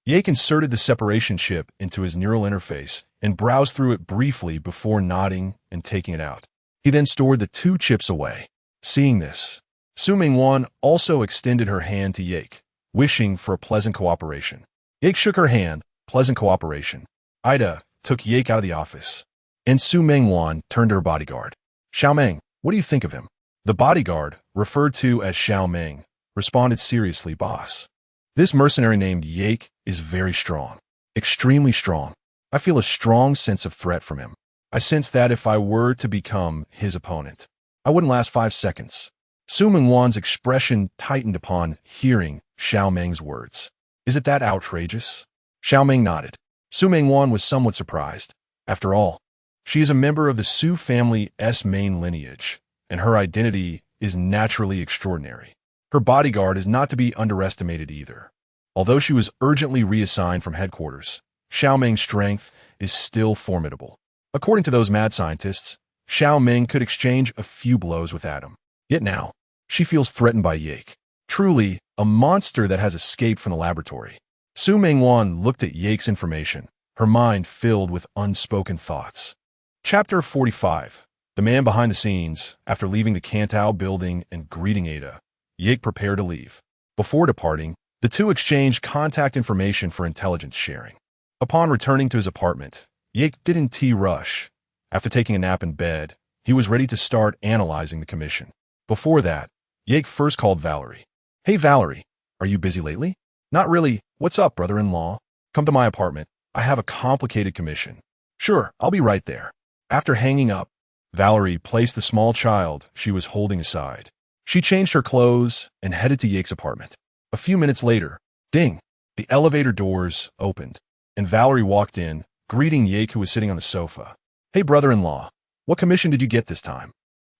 Yake inserted the separation chip into his neural interface and browsed through it briefly before nodding and taking it out. He then stored the 2 chips away. Seeing this, Su Mingwan also extended her hand to Yake, wishing for a pleasant cooperation. Yake shook her hand, pleasant cooperation. Ida took Yake out of the office, and Su Mingwan turned to her bodyguard. Xiao Meng, what do you think of him? The bodyguard, referred to as Xiao Meng, responded seriously, boss. This mercenary named Yake is very strong, extremely strong. I feel a strong sense of threat from him. I sense that if I were to become his opponent, I wouldn't last 5 seconds. Su Mingwan's expression tightened upon hearing Xiao Meng's words. Is it that outrageous? Xiao Meng nodded. Su Mingwan was somewhat surprised. After all, she is a member of the Su family's main lineage, and her identity is naturally extraordinary. Her bodyguard is not to be underestimated either. Although she was urgently reassigned from headquarters, Xiao Meng's strength is still formidable. According to those mad scientists, Xiao Meng could exchange a few blows with Adam. Yet now, she feels threatened by Yake. Truly, a monster that has escaped from the laboratory. Su Mingwan looked at Yake's information, her mind filled with unspoken thoughts. Chapter 45. The man behind the scenes. After leaving the Cantao building and greeting Ada, Yake prepared to leave. Before departing, the two exchanged contact information for intelligence sharing. Upon returning to his apartment, Yake didn't rush. After taking a nap in bed, he was ready to start analyzing the commission. Before that, Yake first called Valerie. Hey Valerie, are you busy lately? Not really. What's up, brother-in-law? Come to my apartment. I have a complicated commission. Sure, I'll be right there. After hanging up, Valerie placed the small child she was holding aside. She changed her clothes and headed to Yake's apartment. A few minutes later, ding, the elevator doors opened, and Valerie walked in, greeting Yake, who was sitting on the sofa. Hey brother-in-law, what commission did you get this time?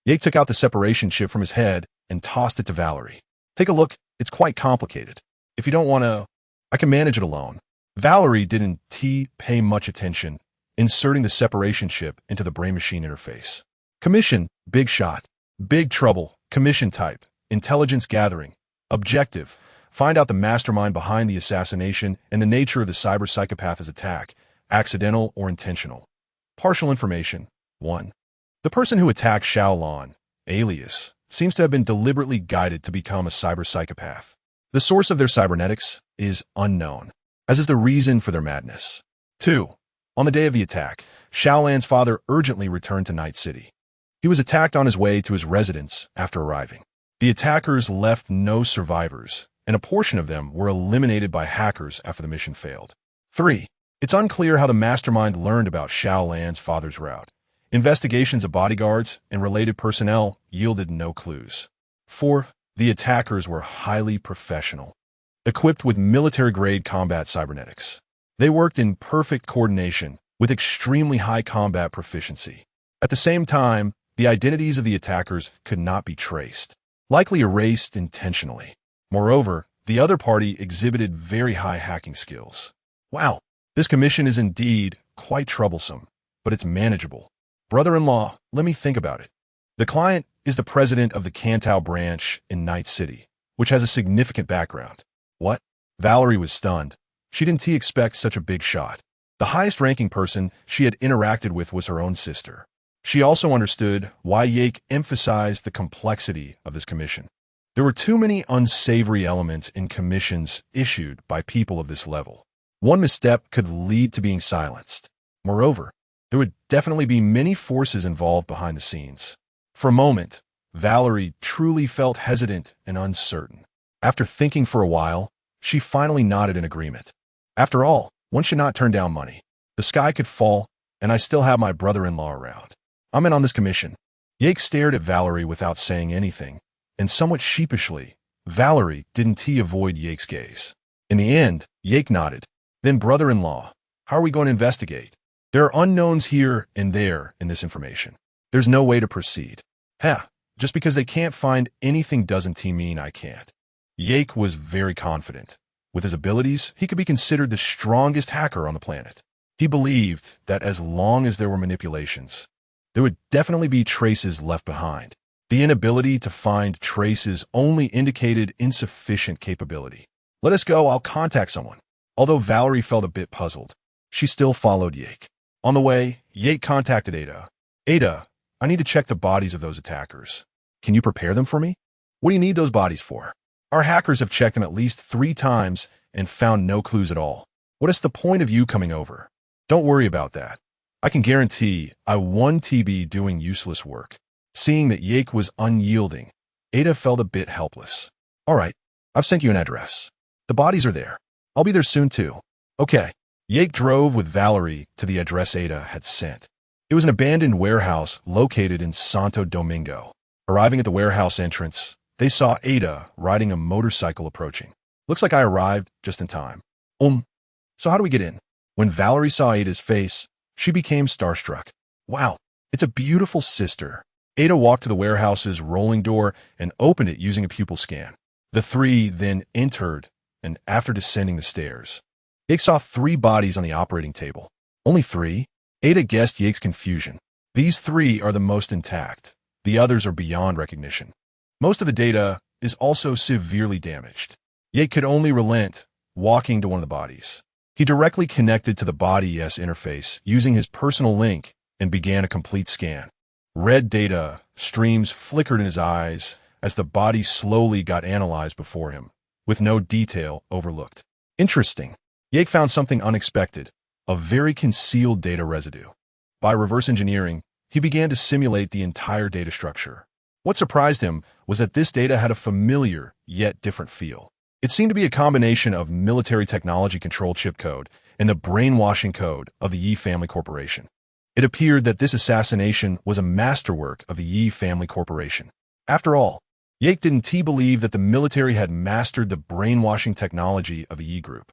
Yake took out the separation chip from his head and tossed it to Valerie. Take a look, it's quite complicated. If you don't want to, I can manage it alone. Valerie didn't pay much attention, inserting the separation chip into the brain-machine interface. Commission, big shot, big trouble, commission type, intelligence gathering, objective, find out the mastermind behind the assassination and the nature of the cyber-psychopath's attack, accidental or intentional. Partial information. 1. The person who attacked Xiaolan, alias, seems to have been deliberately guided to become a cyber-psychopath. The source of their cybernetics is unknown, as is the reason for their madness. 2. On the day of the attack, Xiaolan's father urgently returned to Night City. He was attacked on his way to his residence after arriving. The attackers left no survivors, and a portion of them were eliminated by hackers after the mission failed. 3. It's unclear how the mastermind learned about Xiaolan's father's route. Investigations of bodyguards and related personnel yielded no clues. 4. The attackers were highly professional, equipped with military-grade combat cybernetics. They worked in perfect coordination with extremely high combat proficiency. At the same time, the identities of the attackers could not be traced, likely erased intentionally. Moreover, the other party exhibited very high hacking skills. Wow, this commission is indeed quite troublesome, but it's manageable. Brother-in-law, let me think about it. The client is the president of the Cantao branch in Night City, which has a significant background. What? Valerie was stunned. She didn't expect such a big shot. The highest-ranking person she had interacted with was her own sister. She also understood why Yake emphasized the complexity of this commission. There were too many unsavory elements in commissions issued by people of this level. One misstep could lead to being silenced. Moreover, there would definitely be many forces involved behind the scenes. For a moment, Valerie truly felt hesitant and uncertain. After thinking for a while, she finally nodded in agreement. After all, one should not turn down money. The sky could fall, and I still have my brother-in-law around. I'm in on this commission. Yake stared at Valerie without saying anything, and somewhat sheepishly, Valerie didn't avoid Yake's gaze. In the end, Yake nodded. Then brother-in-law, how are we going to investigate? There are unknowns here and there in this information. There's no way to proceed. Just because they can't find anything doesn't mean I can't. Yake was very confident. With his abilities, he could be considered the strongest hacker on the planet. He believed that as long as there were manipulations, there would definitely be traces left behind. The inability to find traces only indicated insufficient capability. Let us go, I'll contact someone. Although Valerie felt a bit puzzled, she still followed Yake. On the way, Yake contacted Ada. Ada, I need to check the bodies of those attackers. Can you prepare them for me? What do you need those bodies for? Our hackers have checked them at least 3 times and found no clues at all. What is the point of you coming over? Don't worry about that. I can guarantee I won't be doing useless work. Seeing that Yake was unyielding, Ada felt a bit helpless. All right, I've sent you an address. The bodies are there. I'll be there soon too. Okay. Yake drove with Valerie to the address Ada had sent. It was an abandoned warehouse located in Santo Domingo. Arriving at the warehouse entrance, they saw Ada riding a motorcycle approaching. Looks like I arrived just in time. So how do we get in? When Valerie saw Ada's face, she became starstruck. Wow, it's a beautiful sister. Ada walked to the warehouse's rolling door and opened it using a pupil scan. The 3 then entered, and after descending the stairs, Yake saw 3 bodies on the operating table. Only 3? Ada guessed Yake's confusion. These 3 are the most intact. The others are beyond recognition. Most of the data is also severely damaged. Yake could only relent, walking to one of the bodies. He directly connected to the body's interface using his personal link and began a complete scan. Red data streams flickered in his eyes as the body slowly got analyzed before him, with no detail overlooked. Interesting. Yake found something unexpected, a very concealed data residue. By reverse engineering, he began to simulate the entire data structure. What surprised him was that this data had a familiar, yet different feel. It seemed to be a combination of military technology control chip code and the brainwashing code of the Yi Family Corporation. It appeared that this assassination was a masterwork of the Yi Family Corporation. After all, Yake didn't believe that the military had mastered the brainwashing technology of the Yi group.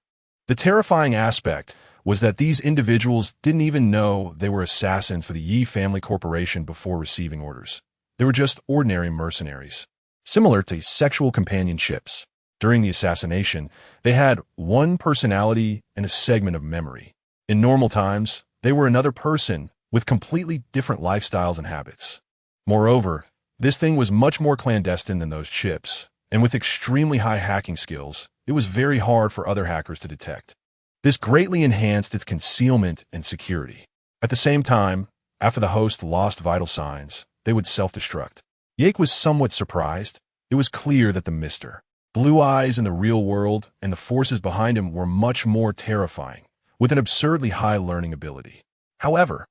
The terrifying aspect was that these individuals didn't even know they were assassins for the Yi Family Corporation before receiving orders. They were just ordinary mercenaries, similar to sexual companionships. During the assassination, they had one personality and a segment of memory. In normal times, they were another person with completely different lifestyles and habits. Moreover, this thing was much more clandestine than those chips, and with extremely high hacking skills, it was very hard for other hackers to detect. This greatly enhanced its concealment and security. At the same time, after the host lost vital signs, they would self-destruct. Yake was somewhat surprised. It was clear that the Mr. Blue Eyes in the real world and the forces behind him were much more terrifying, with an absurdly high learning ability. However,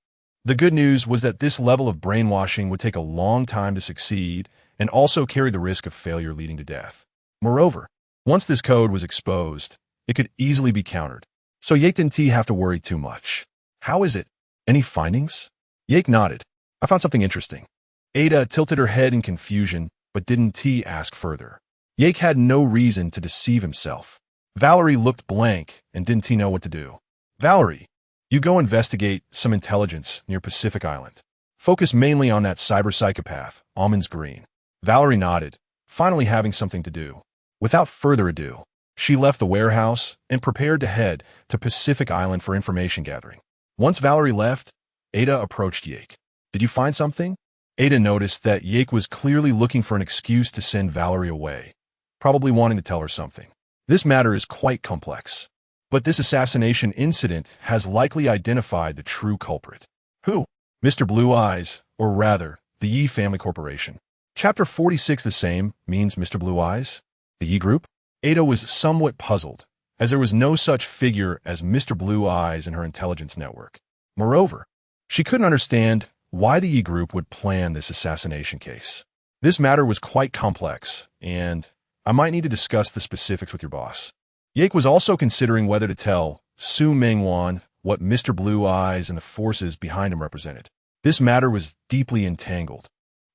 the good news was that this level of brainwashing would take a long time to succeed and also carry the risk of failure leading to death. Moreover, once this code was exposed, it could easily be countered. So Yake didn't have to worry too much. How is it? Any findings? Yake nodded. I found something interesting. Ada tilted her head in confusion, but didn't ask further. Yake had no reason to deceive himself. Valerie looked blank and didn't know what to do. Valerie, you go investigate some intelligence near Pacific Island. Focus mainly on that cyber psychopath, Almonds Green. Valerie nodded, finally having something to do. Without further ado, she left the warehouse and prepared to head to Pacific Island for information gathering. Once Valerie left, Ada approached Yake. Did you find something? Ada noticed that Yake was clearly looking for an excuse to send Valerie away, probably wanting to tell her something. This matter is quite complex, but this assassination incident has likely identified the true culprit. Who? Mr. Blue Eyes, or rather, the Yi Family Corporation. Chapter 46 the same means Mr. Blue Eyes? The Yi Group? Ada was somewhat puzzled, as there was no such figure as Mr. Blue Eyes in her intelligence network. Moreover, she couldn't understand why the Yi Group would plan this assassination case. This matter was quite complex, and I might need to discuss the specifics with your boss. Yake was also considering whether to tell Su Mengwan what Mr. Blue Eyes and the forces behind him represented. This matter was deeply entangled,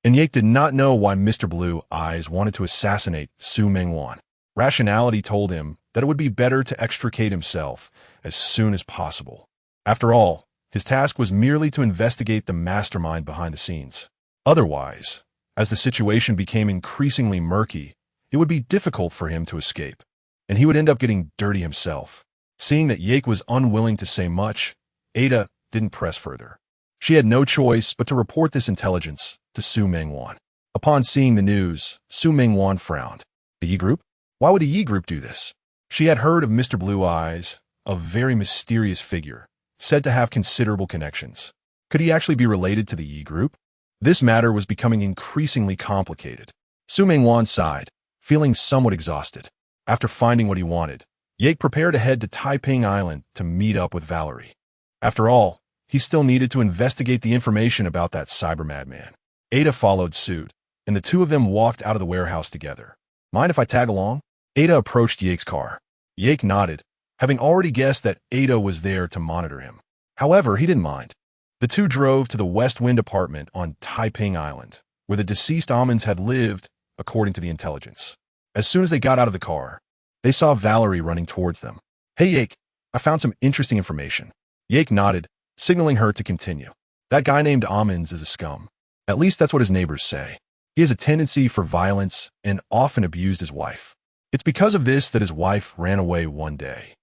and Yake did not know why Mr. Blue Eyes wanted to assassinate Su Mengwan. Rationality told him that it would be better to extricate himself as soon as possible. After all, his task was merely to investigate the mastermind behind the scenes. Otherwise, as the situation became increasingly murky, it would be difficult for him to escape, and he would end up getting dirty himself. Seeing that Yake was unwilling to say much, Ada didn't press further. She had no choice but to report this intelligence to Su Mengwan. Upon seeing the news, Su Mengwan frowned. The Yi Group? Why would the Yi Group do this? She had heard of Mr. Blue Eyes, a very mysterious figure, said to have considerable connections. Could he actually be related to the Yi Group? This matter was becoming increasingly complicated. Su Mengwan sighed, feeling somewhat exhausted. After finding what he wanted, Yake prepared to head to Taiping Island to meet up with Valerie. After all, he still needed to investigate the information about that cyber madman. Ada followed suit, and the two of them walked out of the warehouse together. Mind if I tag along? Ada approached Yake's car. Yake nodded, having already guessed that Ada was there to monitor him. However, he didn't mind. The two drove to the West Wind apartment on Taiping Island, where the deceased Amens had lived, according to the intelligence. As soon as they got out of the car, they saw Valerie running towards them. Hey Yake, I found some interesting information. Yake nodded, signaling her to continue. That guy named Amens is a scum. At least that's what his neighbors say. He has a tendency for violence and often abused his wife. It's because of this that his wife ran away one day.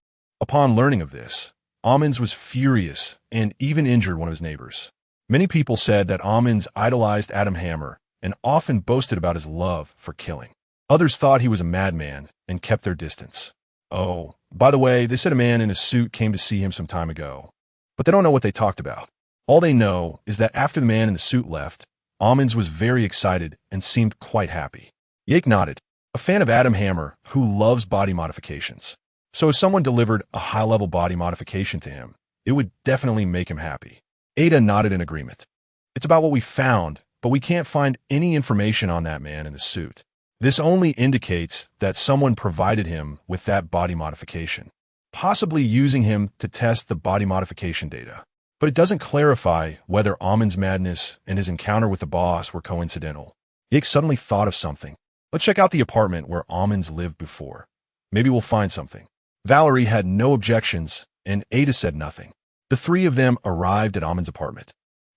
Upon learning of this, Amens was furious and even injured one of his neighbors. Many people said that Amens idolized Adam Hammer and often boasted about his love for killing. Others thought he was a madman and kept their distance. Oh, by the way, they said a man in a suit came to see him some time ago, but they don't know what they talked about. All they know is that after the man in the suit left, Amens was very excited and seemed quite happy. Yake nodded, a fan of Adam Hammer who loves body modifications. So if someone delivered a high-level body modification to him, it would definitely make him happy. Ada nodded in agreement. It's about what we found, but we can't find any information on that man in the suit. This only indicates that someone provided him with that body modification, possibly using him to test the body modification data. But it doesn't clarify whether Amen's madness and his encounter with the boss were coincidental. Yake suddenly thought of something. Let's check out the apartment where Amen's lived before. Maybe we'll find something. Valerie had no objections, and Ada said nothing. The three of them arrived at Amen's apartment.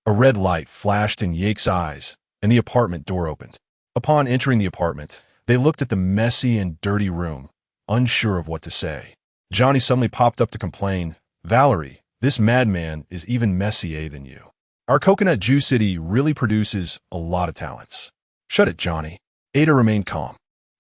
A red light flashed in Yake's eyes, and the apartment door opened. Upon entering the apartment, they looked at the messy and dirty room, unsure of what to say. Johnny suddenly popped up to complain, Valerie, this madman is even messier than you. Our coconut juice city really produces a lot of talents. Shut it, Johnny. Ada remained calm.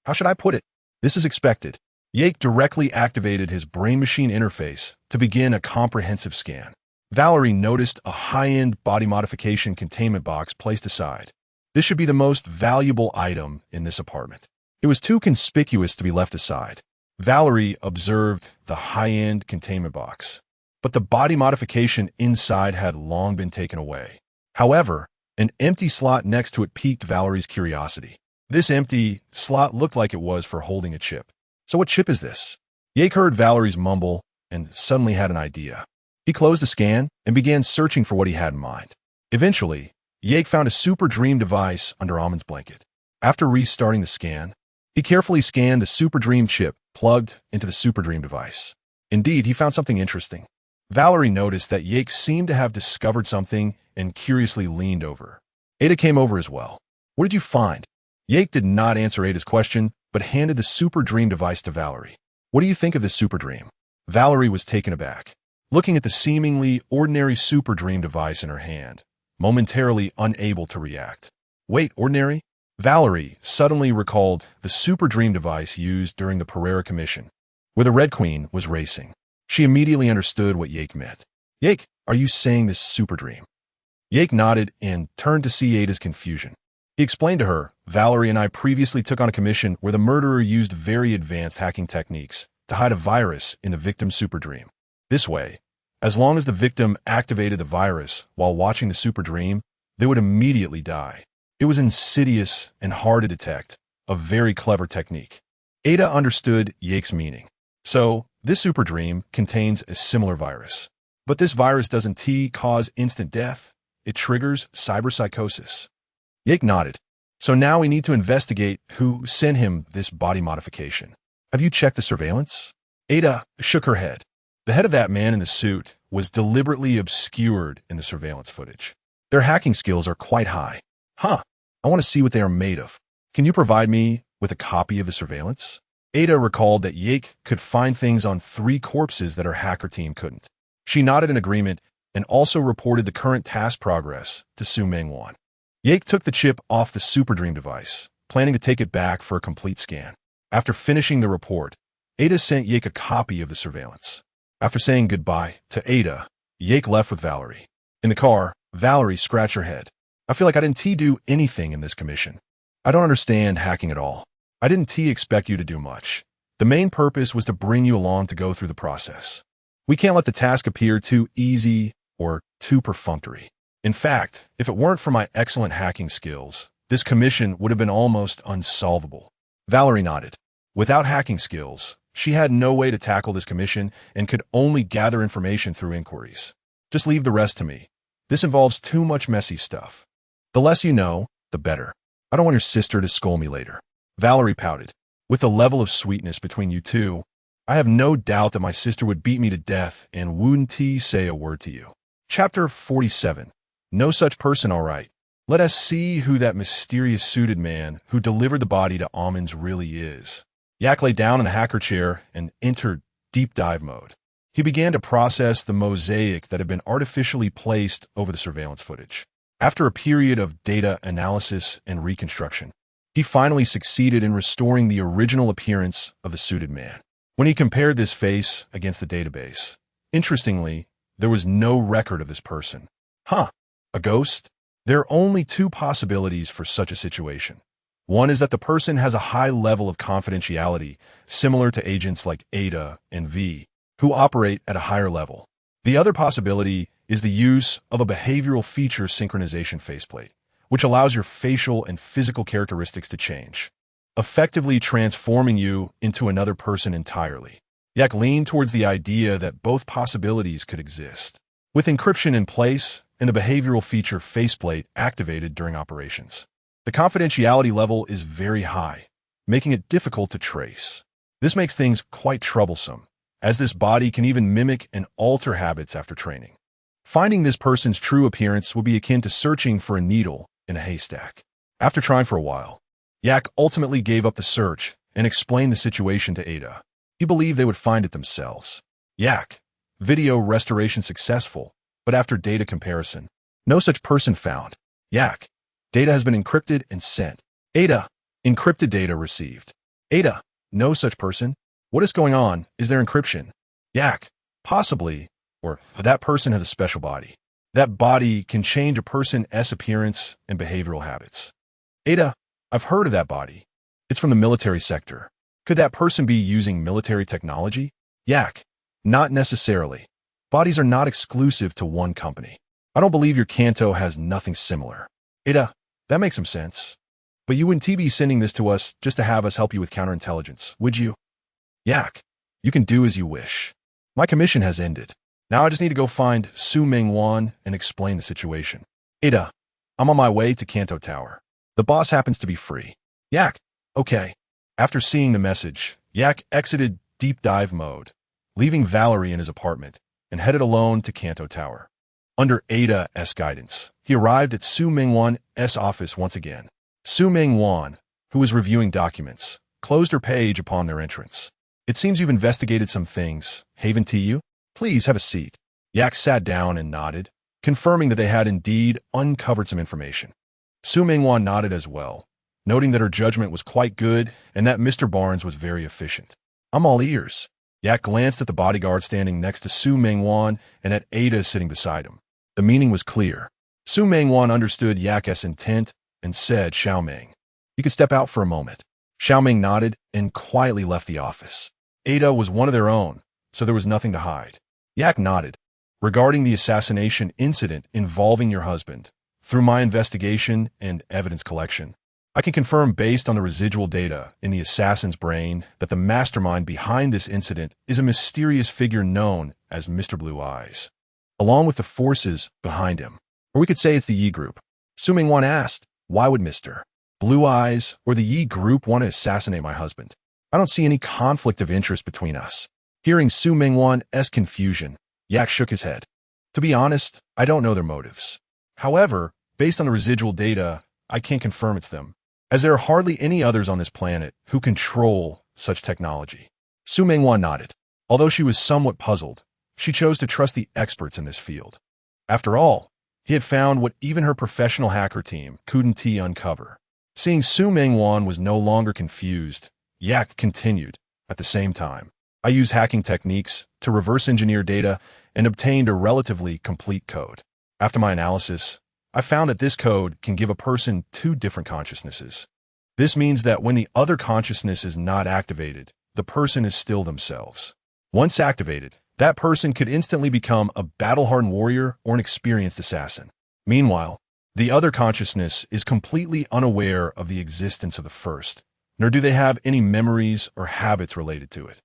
How should I put it? This is expected. Yake directly activated his brain-machine interface to begin a comprehensive scan. Valerie noticed a high-end body modification containment box placed aside. This should be the most valuable item in this apartment. It was too conspicuous to be left aside. Valerie observed the high-end containment box, but the body modification inside had long been taken away. However, an empty slot next to it piqued Valerie's curiosity. This empty slot looked like it was for holding a chip. So what chip is this? Yake heard Valerie's mumble and suddenly had an idea. He closed the scan and began searching for what he had in mind. Eventually, Yake found a super dream device under Amen's blanket. After restarting the scan, he carefully scanned the super dream chip plugged into the super dream device. Indeed, he found something interesting. Valerie noticed that Yake seemed to have discovered something and curiously leaned over. Ada came over as well. What did you find? Yake did not answer Ada's question, but handed the super dream device to Valerie. What do you think of this super dream? Valerie was taken aback, looking at the seemingly ordinary super dream device in her hand, momentarily unable to react. Wait, ordinary? Valerie suddenly recalled the super dream device used during the Pereira Commission, where the Red Queen was racing. She immediately understood what Yake meant. Yake, are you saying this super dream? Yake nodded and turned to see Ada's confusion. He explained to her, Valerie and I previously took on a commission where the murderer used very advanced hacking techniques to hide a virus in the victim's super dream. This way, as long as the victim activated the virus while watching the super dream, they would immediately die. It was insidious and hard to detect, a very clever technique. Ada understood Yake's meaning. So, this super dream contains a similar virus. But this virus doesn't cause instant death, it triggers cyberpsychosis. Yake nodded. So now we need to investigate who sent him this body modification. Have you checked the surveillance? Ada shook her head. The head of that man in the suit was deliberately obscured in the surveillance footage. Their hacking skills are quite high. Huh, I want to see what they are made of. Can you provide me with a copy of the surveillance? Ada recalled that Yake could find things on 3 corpses that her hacker team couldn't. She nodded in agreement and also reported the current task progress to Su Mengwan. Yake took the chip off the Super Dream device, planning to take it back for a complete scan. After finishing the report, Ada sent Yake a copy of the surveillance. After saying goodbye to Ada, Yake left with Valerie. In the car, Valerie scratched her head. I feel like I didn't do anything in this commission. I don't understand hacking at all. I didn't expect you to do much. The main purpose was to bring you along to go through the process. We can't let the task appear too easy or too perfunctory. In fact, if it weren't for my excellent hacking skills, this commission would have been almost unsolvable. Valerie nodded. Without hacking skills, she had no way to tackle this commission and could only gather information through inquiries. Just leave the rest to me. This involves too much messy stuff. The less you know, the better. I don't want your sister to scold me later. Valerie pouted. With the level of sweetness between you two, I have no doubt that my sister would beat me to death and wouldn't say a word to you. Chapter 47. No such person, all right. Let us see who that mysterious suited man who delivered the body to Almonds really is. Yak lay down in the hacker chair and entered deep dive mode. He began to process the mosaic that had been artificially placed over the surveillance footage. After a period of data analysis and reconstruction, he finally succeeded in restoring the original appearance of the suited man. When he compared this face against the database, interestingly, there was no record of this person. Huh, a ghost? There are only two possibilities for such a situation. One is that the person has a high level of confidentiality, similar to agents like Ada and V, who operate at a higher level. The other possibility is the use of a behavioral feature synchronization faceplate, which allows your facial and physical characteristics to change, effectively transforming you into another person entirely. Yak leaned towards the idea that both possibilities could exist. With encryption in place and the behavioral feature faceplate activated during operations, the confidentiality level is very high, making it difficult to trace. This makes things quite troublesome, as this body can even mimic and alter habits after training. Finding this person's true appearance would be akin to searching for a needle in a haystack. After trying for a while, Yak ultimately gave up the search and explained the situation to Ada. He believed they would find it themselves. Yak, video restoration successful, but after data comparison, no such person found. Yak, data has been encrypted and sent. Ada, encrypted data received. Ada, no such person. What is going on? Is there encryption? Yak, possibly, or that person has a special body. That body can change a person's appearance and behavioral habits. Ada, I've heard of that body. It's from the military sector. Could that person be using military technology? Yak, not necessarily. Bodies are not exclusive to one company. I don't believe your Kanto has nothing similar. Ada, that makes some sense. But you wouldn't be sending this to us just to have us help you with counterintelligence, would you? Yak, you can do as you wish. My commission has ended. Now I just need to go find Su Mengwan and explain the situation. Ada, I'm on my way to Kanto Tower. The boss happens to be free. Yak, okay. After seeing the message, Yak exited deep dive mode, leaving Valerie in his apartment, and headed alone to Kanto Tower. Under Ada's guidance, he arrived at Su Mengwan's office once again. Su Mengwan, who was reviewing documents, closed her page upon their entrance. It seems you've investigated some things, haven't you? Please have a seat. Yak sat down and nodded, confirming that they had indeed uncovered some information. Su Mengwan nodded as well, noting that her judgment was quite good and that Mr. Barnes was very efficient. I'm all ears. Yak glanced at the bodyguard standing next to Su Mengwan and at Ada sitting beside him. The meaning was clear. Su Mengwan understood Yak's intent and said, Xiaoming, you could step out for a moment. Xiaoming nodded and quietly left the office. Ada was one of their own, so there was nothing to hide. Yak nodded. Regarding the assassination incident involving your husband, through my investigation and evidence collection, I can confirm based on the residual data in the assassin's brain that the mastermind behind this incident is a mysterious figure known as Mr. Blue Eyes, along with the forces behind him. Or we could say it's the Yi Group. Su Mengwan asked, why would Mr. Blue Eyes or the Yi Group want to assassinate my husband? I don't see any conflict of interest between us. Hearing Su Mengwan's confusion, Yak shook his head. To be honest, I don't know their motives. However, based on the residual data, I can't confirm it's them, as there are hardly any others on this planet who control such technology. Su Mengwan nodded. Although she was somewhat puzzled, she chose to trust the experts in this field. After all, he had found what even her professional hacker team couldn't uncover. Seeing Su Mengwan was no longer confused, Yak continued. At the same time, I used hacking techniques to reverse engineer data and obtained a relatively complete code. After my analysis, I found that this code can give a person two different consciousnesses. This means that when the other consciousness is not activated, the person is still themselves. Once activated, that person could instantly become a battle-hardened warrior or an experienced assassin. Meanwhile, the other consciousness is completely unaware of the existence of the first, nor do they have any memories or habits related to it.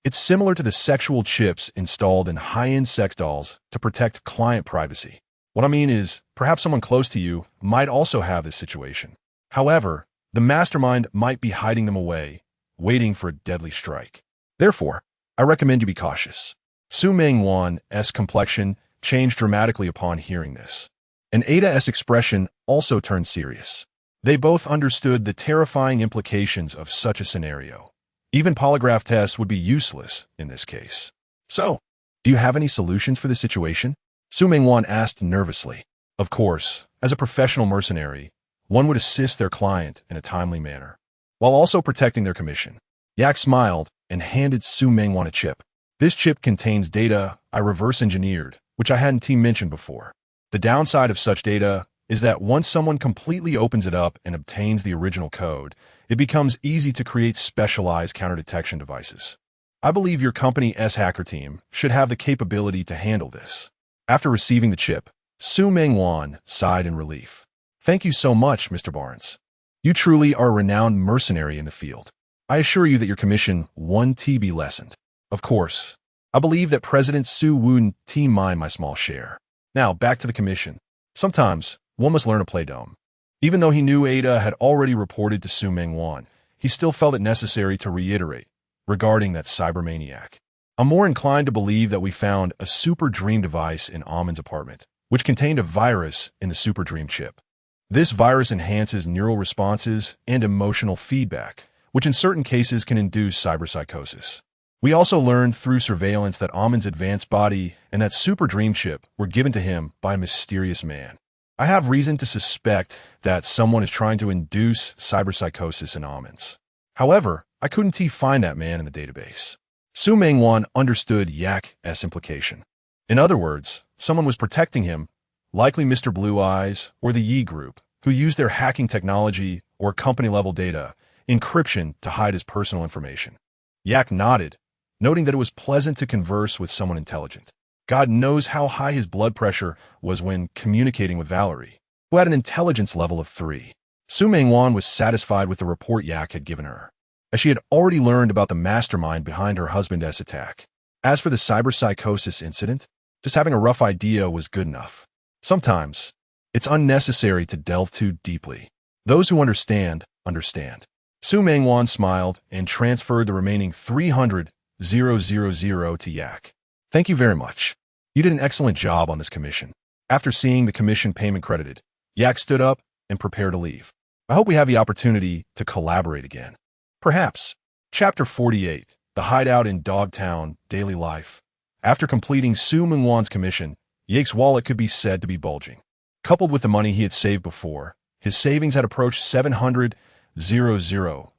It's similar to the sexual chips installed in high-end sex dolls to protect client privacy. What I mean is, perhaps someone close to you might also have this situation. However, the mastermind might be hiding them away, waiting for a deadly strike. Therefore, I recommend you be cautious. Su Mengwan's complexion changed dramatically upon hearing this, and Ada's expression also turned serious. They both understood the terrifying implications of such a scenario. Even polygraph tests would be useless in this case. So, do you have any solutions for this situation? Su Mengwan asked nervously. Of course, as a professional mercenary, one would assist their client in a timely manner, while also protecting their commission. Yak smiled and handed Su Mengwan a chip. This chip contains data I reverse engineered, which I hadn't mentioned before. The downside of such data is that once someone completely opens it up and obtains the original code, it becomes easy to create specialized counter-detection devices. I believe your company's hacker team should have the capability to handle this. After receiving the chip, Su Mengwan sighed in relief. Thank you so much, Mr. Barnes. You truly are a renowned mercenary in the field. I assure you that your commission won't be lessened. Of course, I believe that President Su wouldn't mind my small share. Now, back to the commission. Sometimes, one must learn to play dumb. Even though he knew Ada had already reported to Su Mengwan, he still felt it necessary to reiterate regarding that cybermaniac. I'm more inclined to believe that we found a super dream device in Amon's apartment, which contained a virus in the super dream chip. This virus enhances neural responses and emotional feedback, which in certain cases can induce cyberpsychosis. We also learned through surveillance that Amon's advanced body and that super dream chip were given to him by a mysterious man. I have reason to suspect that someone is trying to induce cyberpsychosis in Amon's. However, I couldn't find that man in the database. Su Mengwan understood Yak's implication. In other words, someone was protecting him, likely Mr. Blue Eyes or the Yi Group, who used their hacking technology or company-level data encryption to hide his personal information. Yak nodded, noting that it was pleasant to converse with someone intelligent. God knows how high his blood pressure was when communicating with Valerie, who had an intelligence level of 3. Su Mengwan was satisfied with the report Yak had given her, as she had already learned about the mastermind behind her husband's attack. As for the cyberpsychosis incident, just having a rough idea was good enough. Sometimes, it's unnecessary to delve too deeply. Those who understand, understand. Su Mengwan smiled and transferred the remaining 300,000 to Yak. Thank you very much. You did an excellent job on this commission. After seeing the commission payment credited, Yak stood up and prepared to leave. I hope we have the opportunity to collaborate again. Perhaps. Chapter 48, The Hideout in Dogtown, Daily Life. After completing Su Mengwan's commission, Yak's wallet could be said to be bulging. Coupled with the money he had saved before, his savings had approached 700,000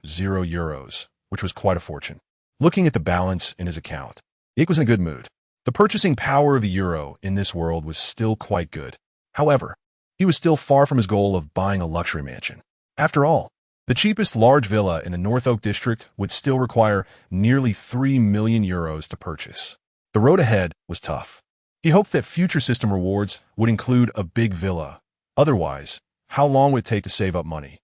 euros, which was quite a fortune. Looking at the balance in his account, Yak was in a good mood. The purchasing power of the euro in this world was still quite good. However, he was still far from his goal of buying a luxury mansion. After all, the cheapest large villa in the North Oak district would still require nearly 3 million euros to purchase. The road ahead was tough. He hoped that future system rewards would include a big villa. Otherwise, how long would it take to save up money?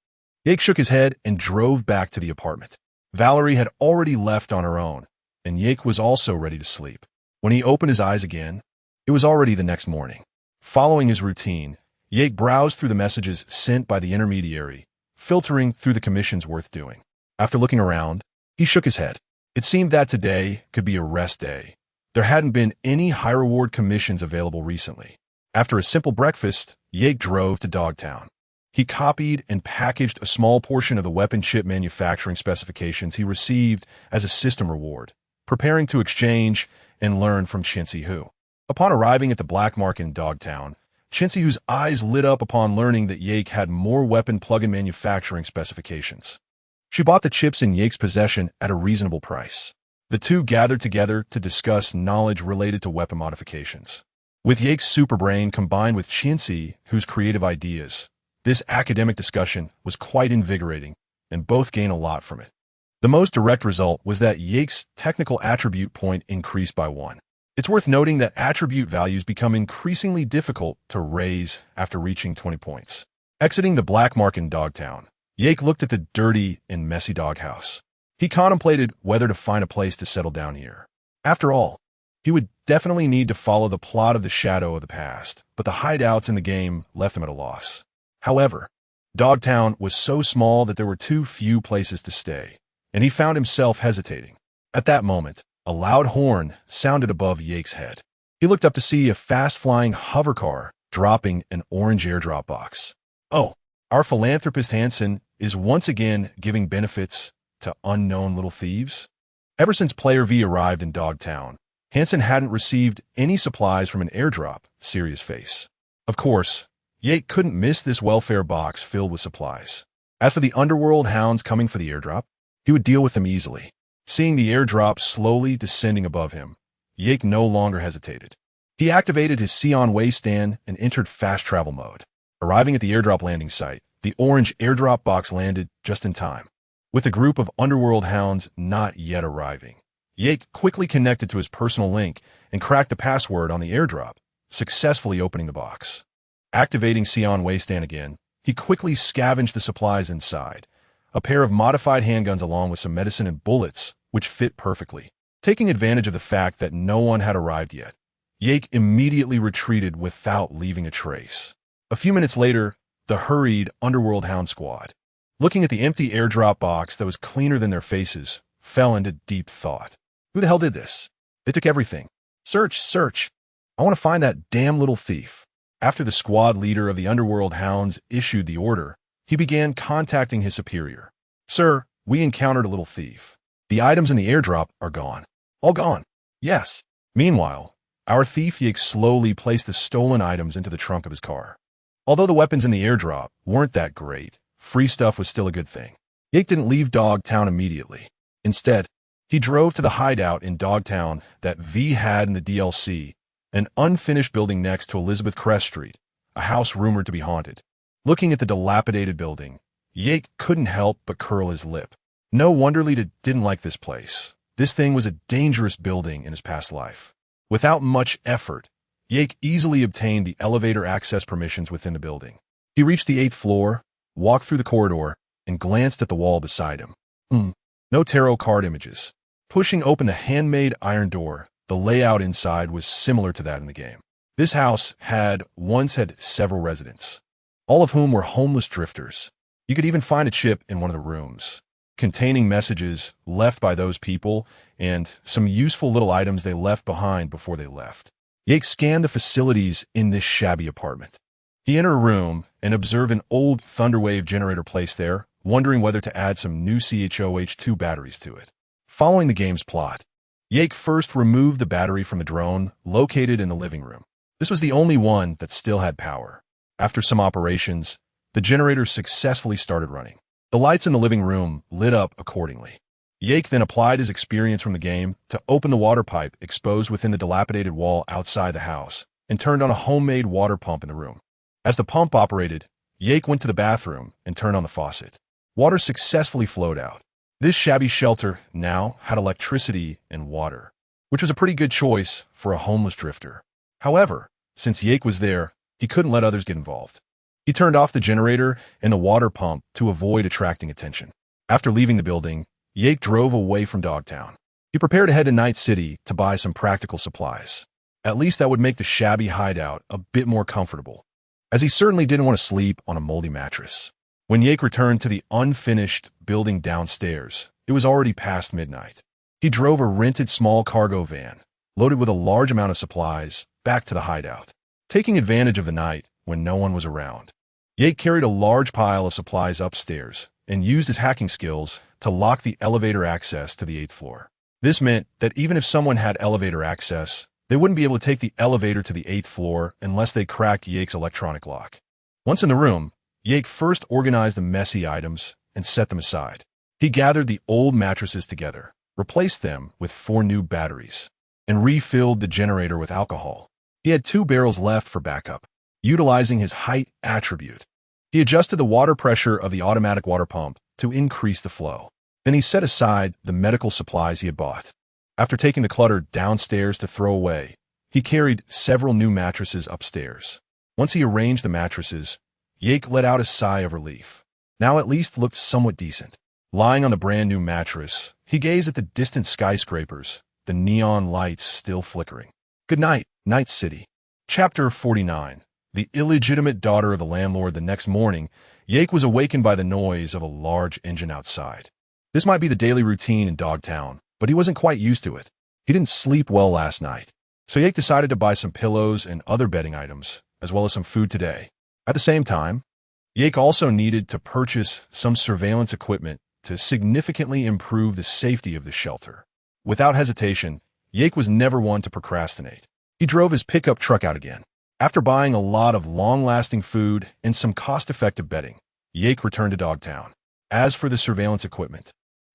Yak shook his head and drove back to the apartment. Valerie had already left on her own, and Yak was also ready to sleep. When he opened his eyes again, it was already the next morning. Following his routine, Yak browsed through the messages sent by the intermediary, filtering through the commissions worth doing. After looking around, he shook his head. It seemed that today could be a rest day. There hadn't been any high-reward commissions available recently. After a simple breakfast, Yak drove to Dogtown. He copied and packaged a small portion of the weapon chip manufacturing specifications he received as a system reward, preparing to exchange and learn from Chin Si Hu. Upon arriving at the black market in Dogtown, Chintzy, whose eyes lit up upon learning that Yake had more weapon plug-in manufacturing specifications. She bought the chips in Yake's possession at a reasonable price. The two gathered together to discuss knowledge related to weapon modifications. With Yake's superbrain combined with Chintzy, whose creative ideas, this academic discussion was quite invigorating, and both gained a lot from it. The most direct result was that Yake's technical attribute point increased by 1. It's worth noting that attribute values become increasingly difficult to raise after reaching 20 points. Exiting the black market in Dogtown, Yake looked at the dirty and messy doghouse. He contemplated whether to find a place to settle down here. After all, he would definitely need to follow the plot of the Shadow of the Past, but the hideouts in the game left him at a loss. However, Dogtown was so small that there were too few places to stay, and he found himself hesitating. At that moment, a loud horn sounded above Yake's head. He looked up to see a fast-flying hovercar dropping an orange airdrop box. Oh, our philanthropist Hansen is once again giving benefits to unknown little thieves? Ever since Player V arrived in Dogtown, Hansen hadn't received any supplies from an airdrop, serious face. Of course, Yake couldn't miss this welfare box filled with supplies. As for the underworld hounds coming for the airdrop, he would deal with them easily. Seeing the airdrop slowly descending above him, Yake no longer hesitated. He activated his Sion waistband and entered fast travel mode. Arriving at the airdrop landing site, the orange airdrop box landed just in time. With a group of underworld hounds not yet arriving, Yake quickly connected to his personal link and cracked the password on the airdrop, successfully opening the box. Activating Sion waistband again, he quickly scavenged the supplies inside, a pair of modified handguns along with some medicine and bullets, which fit perfectly. Taking advantage of the fact that no one had arrived yet, Yake immediately retreated without leaving a trace. A few minutes later, the hurried Underworld Hound squad, looking at the empty airdrop box that was cleaner than their faces, fell into deep thought. Who the hell did this? They took everything. Search, search. I want to find that damn little thief. After the squad leader of the Underworld Hounds issued the order, he began contacting his superior. Sir, we encountered a little thief. The items in the airdrop are gone. All gone. Yes. Meanwhile, our thief Yake slowly placed the stolen items into the trunk of his car. Although the weapons in the airdrop weren't that great, free stuff was still a good thing. Yake didn't leave Dogtown immediately. Instead, he drove to the hideout in Dogtown that V had in the DLC, an unfinished building next to Elizabeth Crest Street, a house rumored to be haunted. Looking at the dilapidated building, Yake couldn't help but curl his lip. No wonder Lita didn't like this place. This thing was a dangerous building in his past life. Without much effort, Yake easily obtained the elevator access permissions within the building. He reached the 8th floor, walked through the corridor, and glanced at the wall beside him. No tarot card images. Pushing open the handmade iron door, the layout inside was similar to that in the game. This house once had several residents, all of whom were homeless drifters. You could even find a chip in one of the rooms, containing messages left by those people and some useful little items they left behind before they left. Yake scanned the facilities in this shabby apartment. He entered a room and observed an old Thunderwave generator placed there, wondering whether to add some new CHOH2 batteries to it. Following the game's plot, Yake first removed the battery from the drone located in the living room. This was the only one that still had power. After some operations, the generator successfully started running. The lights in the living room lit up accordingly. Yake then applied his experience from the game to open the water pipe exposed within the dilapidated wall outside the house and turned on a homemade water pump in the room. As the pump operated, Yake went to the bathroom and turned on the faucet. Water successfully flowed out. This shabby shelter now had electricity and water, which was a pretty good choice for a homeless drifter. However, since Yake was there, he couldn't let others get involved. He turned off the generator and the water pump to avoid attracting attention. After leaving the building, Yake drove away from Dogtown. He prepared to head to Night City to buy some practical supplies. At least that would make the shabby hideout a bit more comfortable, as he certainly didn't want to sleep on a moldy mattress. When Yake returned to the unfinished building downstairs, it was already past midnight. He drove a rented small cargo van, loaded with a large amount of supplies, back to the hideout. Taking advantage of the night when no one was around, Yake carried a large pile of supplies upstairs and used his hacking skills to lock the elevator access to the 8th floor. This meant that even if someone had elevator access, They wouldn't be able to take the elevator to the 8th floor unless they cracked Yake's electronic lock. Once in the room, Yake first organized the messy items and set them aside. He gathered the old mattresses together, replaced them with 4 new batteries, and refilled the generator with alcohol. He had 2 barrels left for backup. Utilizing his height attribute, he adjusted the water pressure of the automatic water pump to increase the flow. Then he set aside the medical supplies he had bought. After taking the clutter downstairs to throw away, he carried several new mattresses upstairs. Once he arranged the mattresses, Yake let out a sigh of relief. Now at least looked somewhat decent. Lying on the brand new mattress, he gazed at the distant skyscrapers, the neon lights still flickering. Good night, Night City. Chapter 49. The illegitimate daughter of the landlord. The next morning, Yake was awakened by the noise of a large engine outside. This might be the daily routine in Dogtown, but he wasn't quite used to it. He didn't sleep well last night, so Yake decided to buy some pillows and other bedding items, as well as some food today. At the same time, Yake also needed to purchase some surveillance equipment to significantly improve the safety of the shelter. Without hesitation, Yake was never one to procrastinate. He drove his pickup truck out again. After buying a lot of long-lasting food and some cost-effective bedding, Yake returned to Dogtown. As for the surveillance equipment,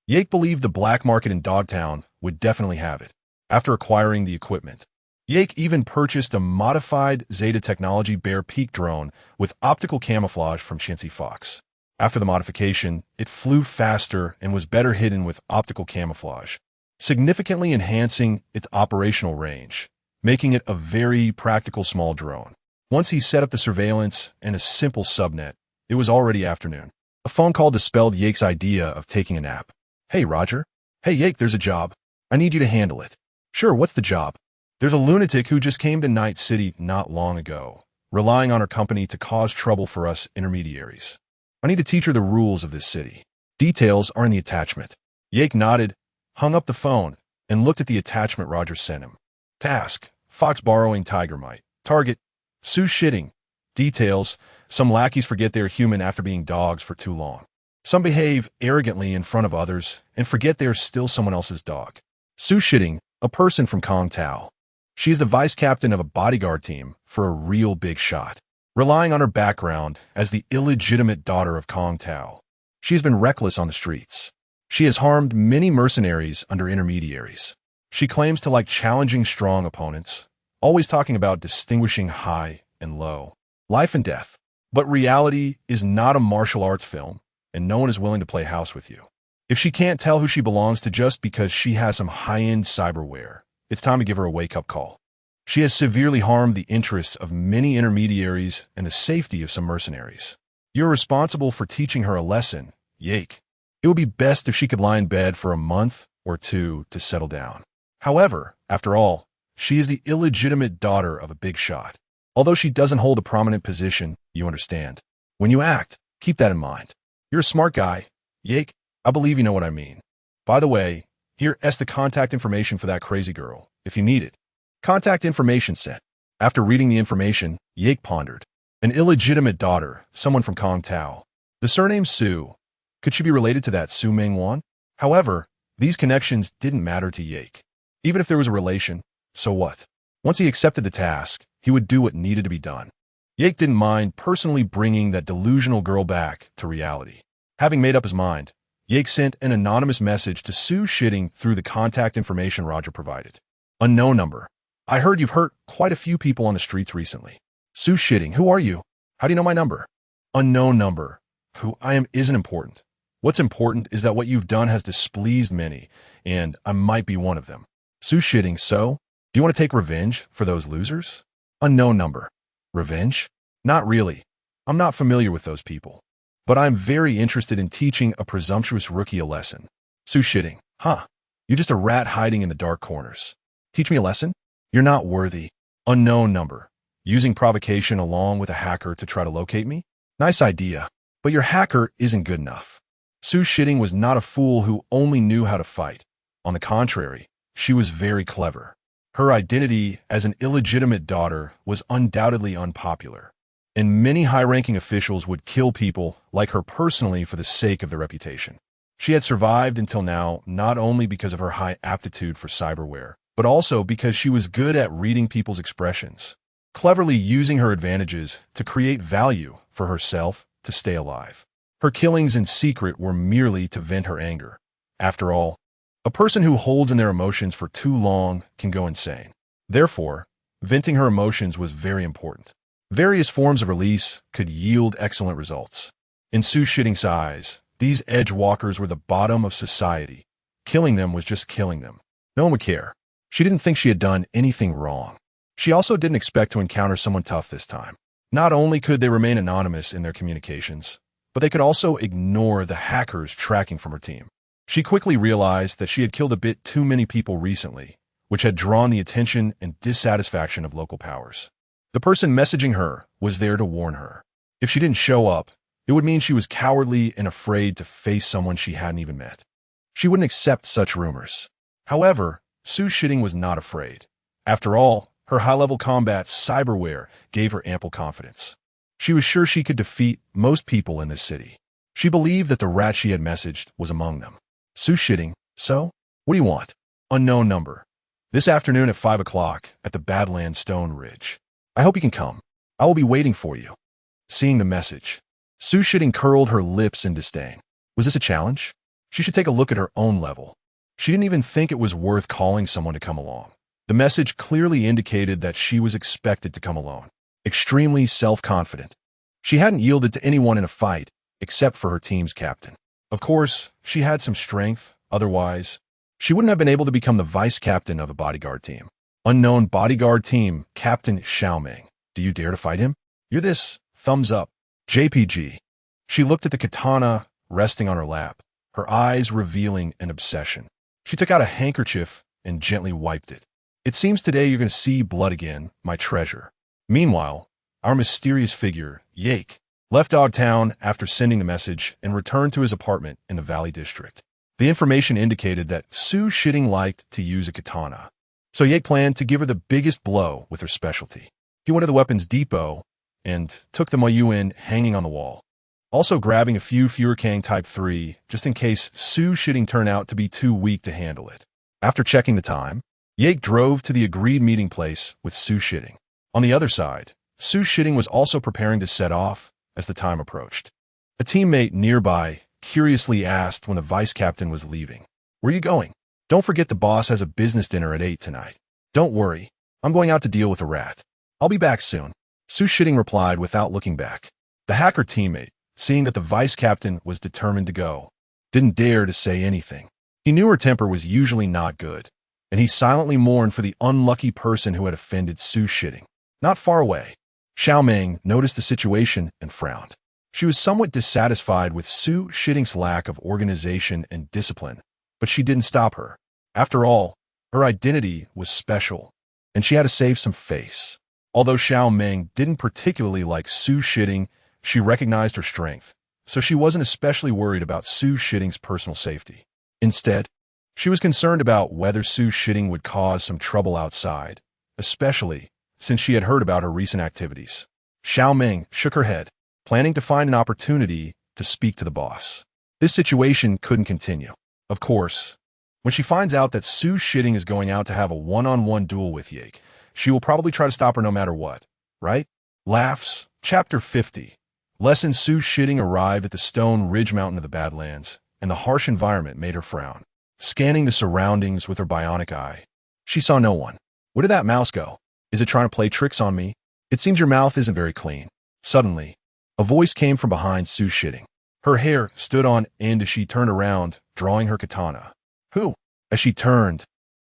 Yake believed the black market in Dogtown would definitely have it. After acquiring the equipment, Yake even purchased a modified Zeta Technology Bear Peak drone with optical camouflage from Shincy Fox. After the modification, it flew faster and was better hidden with optical camouflage, significantly enhancing its operational range, making it a very practical small drone. Once he set up the surveillance and a simple subnet, it was already afternoon. A phone call dispelled Yake's idea of taking a nap. Hey, Roger. Hey, Yake, there's a job. I need you to handle it. Sure, what's the job? There's a lunatic who just came to Night City not long ago, relying on our company to cause trouble for us intermediaries. I need to teach her the rules of this city. Details are in the attachment. Yake nodded, hung up the phone, and looked at the attachment Roger sent him. Task: Fox borrowing tiger mite. Target: Sue shitting. Details: some lackeys forget they're human after being dogs for too long. Some behave arrogantly in front of others and forget they're still someone else's dog. Sue shitting, a person from Kong Tao. She is the vice captain of a bodyguard team for a real big shot. Relying on her background as the illegitimate daughter of Kong Tao, she has been reckless on the streets. She has harmed many mercenaries under intermediaries. She claims to like challenging strong opponents, always talking about distinguishing high and low, life and death. But reality is not a martial arts film, and no one is willing to play house with you. If she can't tell who she belongs to just because she has some high-end cyberware, it's time to give her a wake-up call. She has severely harmed the interests of many intermediaries and the safety of some mercenaries. You're responsible for teaching her a lesson, Yake. It would be best if she could lie in bed for a month or 2 to settle down. However, after all, she is the illegitimate daughter of a big shot. Although she doesn't hold a prominent position, you understand. When you act, keep that in mind. You're a smart guy, Yake. I believe you know what I mean. By the way, here's the contact information for that crazy girl, if you need it. Contact information sent. After reading the information, Yake pondered. An illegitimate daughter, someone from Kong Tao. The surname Sue. Could she be related to that Su Mengwan? However, these connections didn't matter to Yake. Even if there was a relation, so what? Once he accepted the task, he would do what needed to be done. Yake didn't mind personally bringing that delusional girl back to reality. Having made up his mind, Yake sent an anonymous message to Sue shitting through the contact information Roger provided. Unknown number. I heard you've hurt quite a few people on the streets recently. Sue shitting, who are you? How do you know my number? Unknown number. Who I am isn't important. What's important is that what you've done has displeased many, and I might be one of them. Sue shitting, so? Do you want to take revenge for those losers? Unknown number. Revenge? Not really. I'm not familiar with those people. But I'm very interested in teaching a presumptuous rookie a lesson. Sue shitting, huh? You're just a rat hiding in the dark corners. Teach me a lesson? You're not worthy. Unknown number. Using provocation along with a hacker to try to locate me? Nice idea. But your hacker isn't good enough. Sue shitting was not a fool who only knew how to fight. On the contrary, she was very clever. Her identity as an illegitimate daughter was undoubtedly unpopular, and many high-ranking officials would kill people like her personally for the sake of their reputation. She had survived until now not only because of her high aptitude for cyberware, but also because she was good at reading people's expressions, cleverly using her advantages to create value for herself to stay alive. Her killings in secret were merely to vent her anger. After all, a person who holds in their emotions for too long can go insane. Therefore, venting her emotions was very important. Various forms of release could yield excellent results. In Sue Shitting's eyes, these edge walkers were the bottom of society. Killing them was just killing them. No one would care. She didn't think she had done anything wrong. She also didn't expect to encounter someone tough this time. Not only could they remain anonymous in their communications, but they could also ignore the hackers tracking from her team. She quickly realized that she had killed a bit too many people recently, which had drawn the attention and dissatisfaction of local powers. The person messaging her was there to warn her. If she didn't show up, it would mean she was cowardly and afraid to face someone she hadn't even met. She wouldn't accept such rumors. However, Sue Shitting was not afraid. After all, her high-level combat cyberware gave her ample confidence. She was sure she could defeat most people in this city. She believed that the rat she had messaged was among them. Sue Shitting, so? What do you want? Unknown number. This afternoon at 5 o'clock at the Badlands Stone Ridge. I hope you can come. I will be waiting for you. Seeing the message, Sue Shitting curled her lips in disdain. Was this a challenge? She should take a look at her own level. She didn't even think it was worth calling someone to come along. The message clearly indicated that she was expected to come alone. Extremely self-confident. She hadn't yielded to anyone in a fight, except for her team's captain. Of course, she had some strength, otherwise, she wouldn't have been able to become the vice captain of a bodyguard team. Unknown bodyguard team, Captain Xiaoming. Do you dare to fight him? You're this, thumbs up. JPG. She looked at the katana resting on her lap, her eyes revealing an obsession. She took out a handkerchief and gently wiped it. It seems today you're going to see blood again, my treasure. Meanwhile, our mysterious figure, Yake, left Dogtown after sending the message and returned to his apartment in the Valley District. The information indicated that Sue Shitting liked to use a katana, so Yake planned to give her the biggest blow with her specialty. He went to the weapons depot and took the Mayuan hanging on the wall, also grabbing a few Furikang Type 3 just in case Sue Shitting turned out to be too weak to handle it. After checking the time, Yake drove to the agreed meeting place with Sue Shitting. On the other side, Sue Shitting was also preparing to set off as the time approached. A teammate nearby curiously asked when the vice captain was leaving. Where are you going? Don't forget the boss has a business dinner at 8 tonight. Don't worry, I'm going out to deal with a rat. I'll be back soon. Sue Shitting replied without looking back. The hacker teammate, seeing that the vice captain was determined to go, didn't dare to say anything. He knew her temper was usually not good, and he silently mourned for the unlucky person who had offended Sue Shitting. Not far away, Xiaoming noticed the situation and frowned. She was somewhat dissatisfied with Sue Shitting's lack of organization and discipline, but she didn't stop her. After all, her identity was special, and she had to save some face. Although Xiaoming didn't particularly like Sue Shitting, she recognized her strength, so she wasn't especially worried about Sue Shitting's personal safety. Instead, she was concerned about whether Sue Shitting would cause some trouble outside, especially since she had heard about her recent activities. Xiaoming shook her head, planning to find an opportunity to speak to the boss. This situation couldn't continue. Of course, when she finds out that Sue Shitting is going out to have a one-on-one duel with Yake, she will probably try to stop her no matter what, right? Laughs. Chapter 50. Lesson. Sue Shitting arrived at the Stone Ridge Mountain of the Badlands, and the harsh environment made her frown. Scanning the surroundings with her bionic eye, she saw no one. Where did that mouse go? Is it trying to play tricks on me? It seems your mouth isn't very clean. Suddenly, a voice came from behind Sue Shitting. Her hair stood on end as she turned around, drawing her katana. Who? As she turned,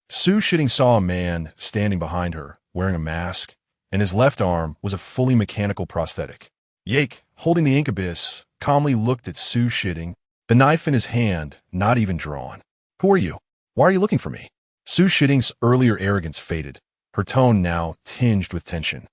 Sue Shitting saw a man standing behind her, wearing a mask, and his left arm was a fully mechanical prosthetic. Yake, holding the incubus, calmly looked at Sue Shitting, the knife in his hand not even drawn. Who are you? Why are you looking for me? Sue Shitting's earlier arrogance faded, her tone now tinged with tension.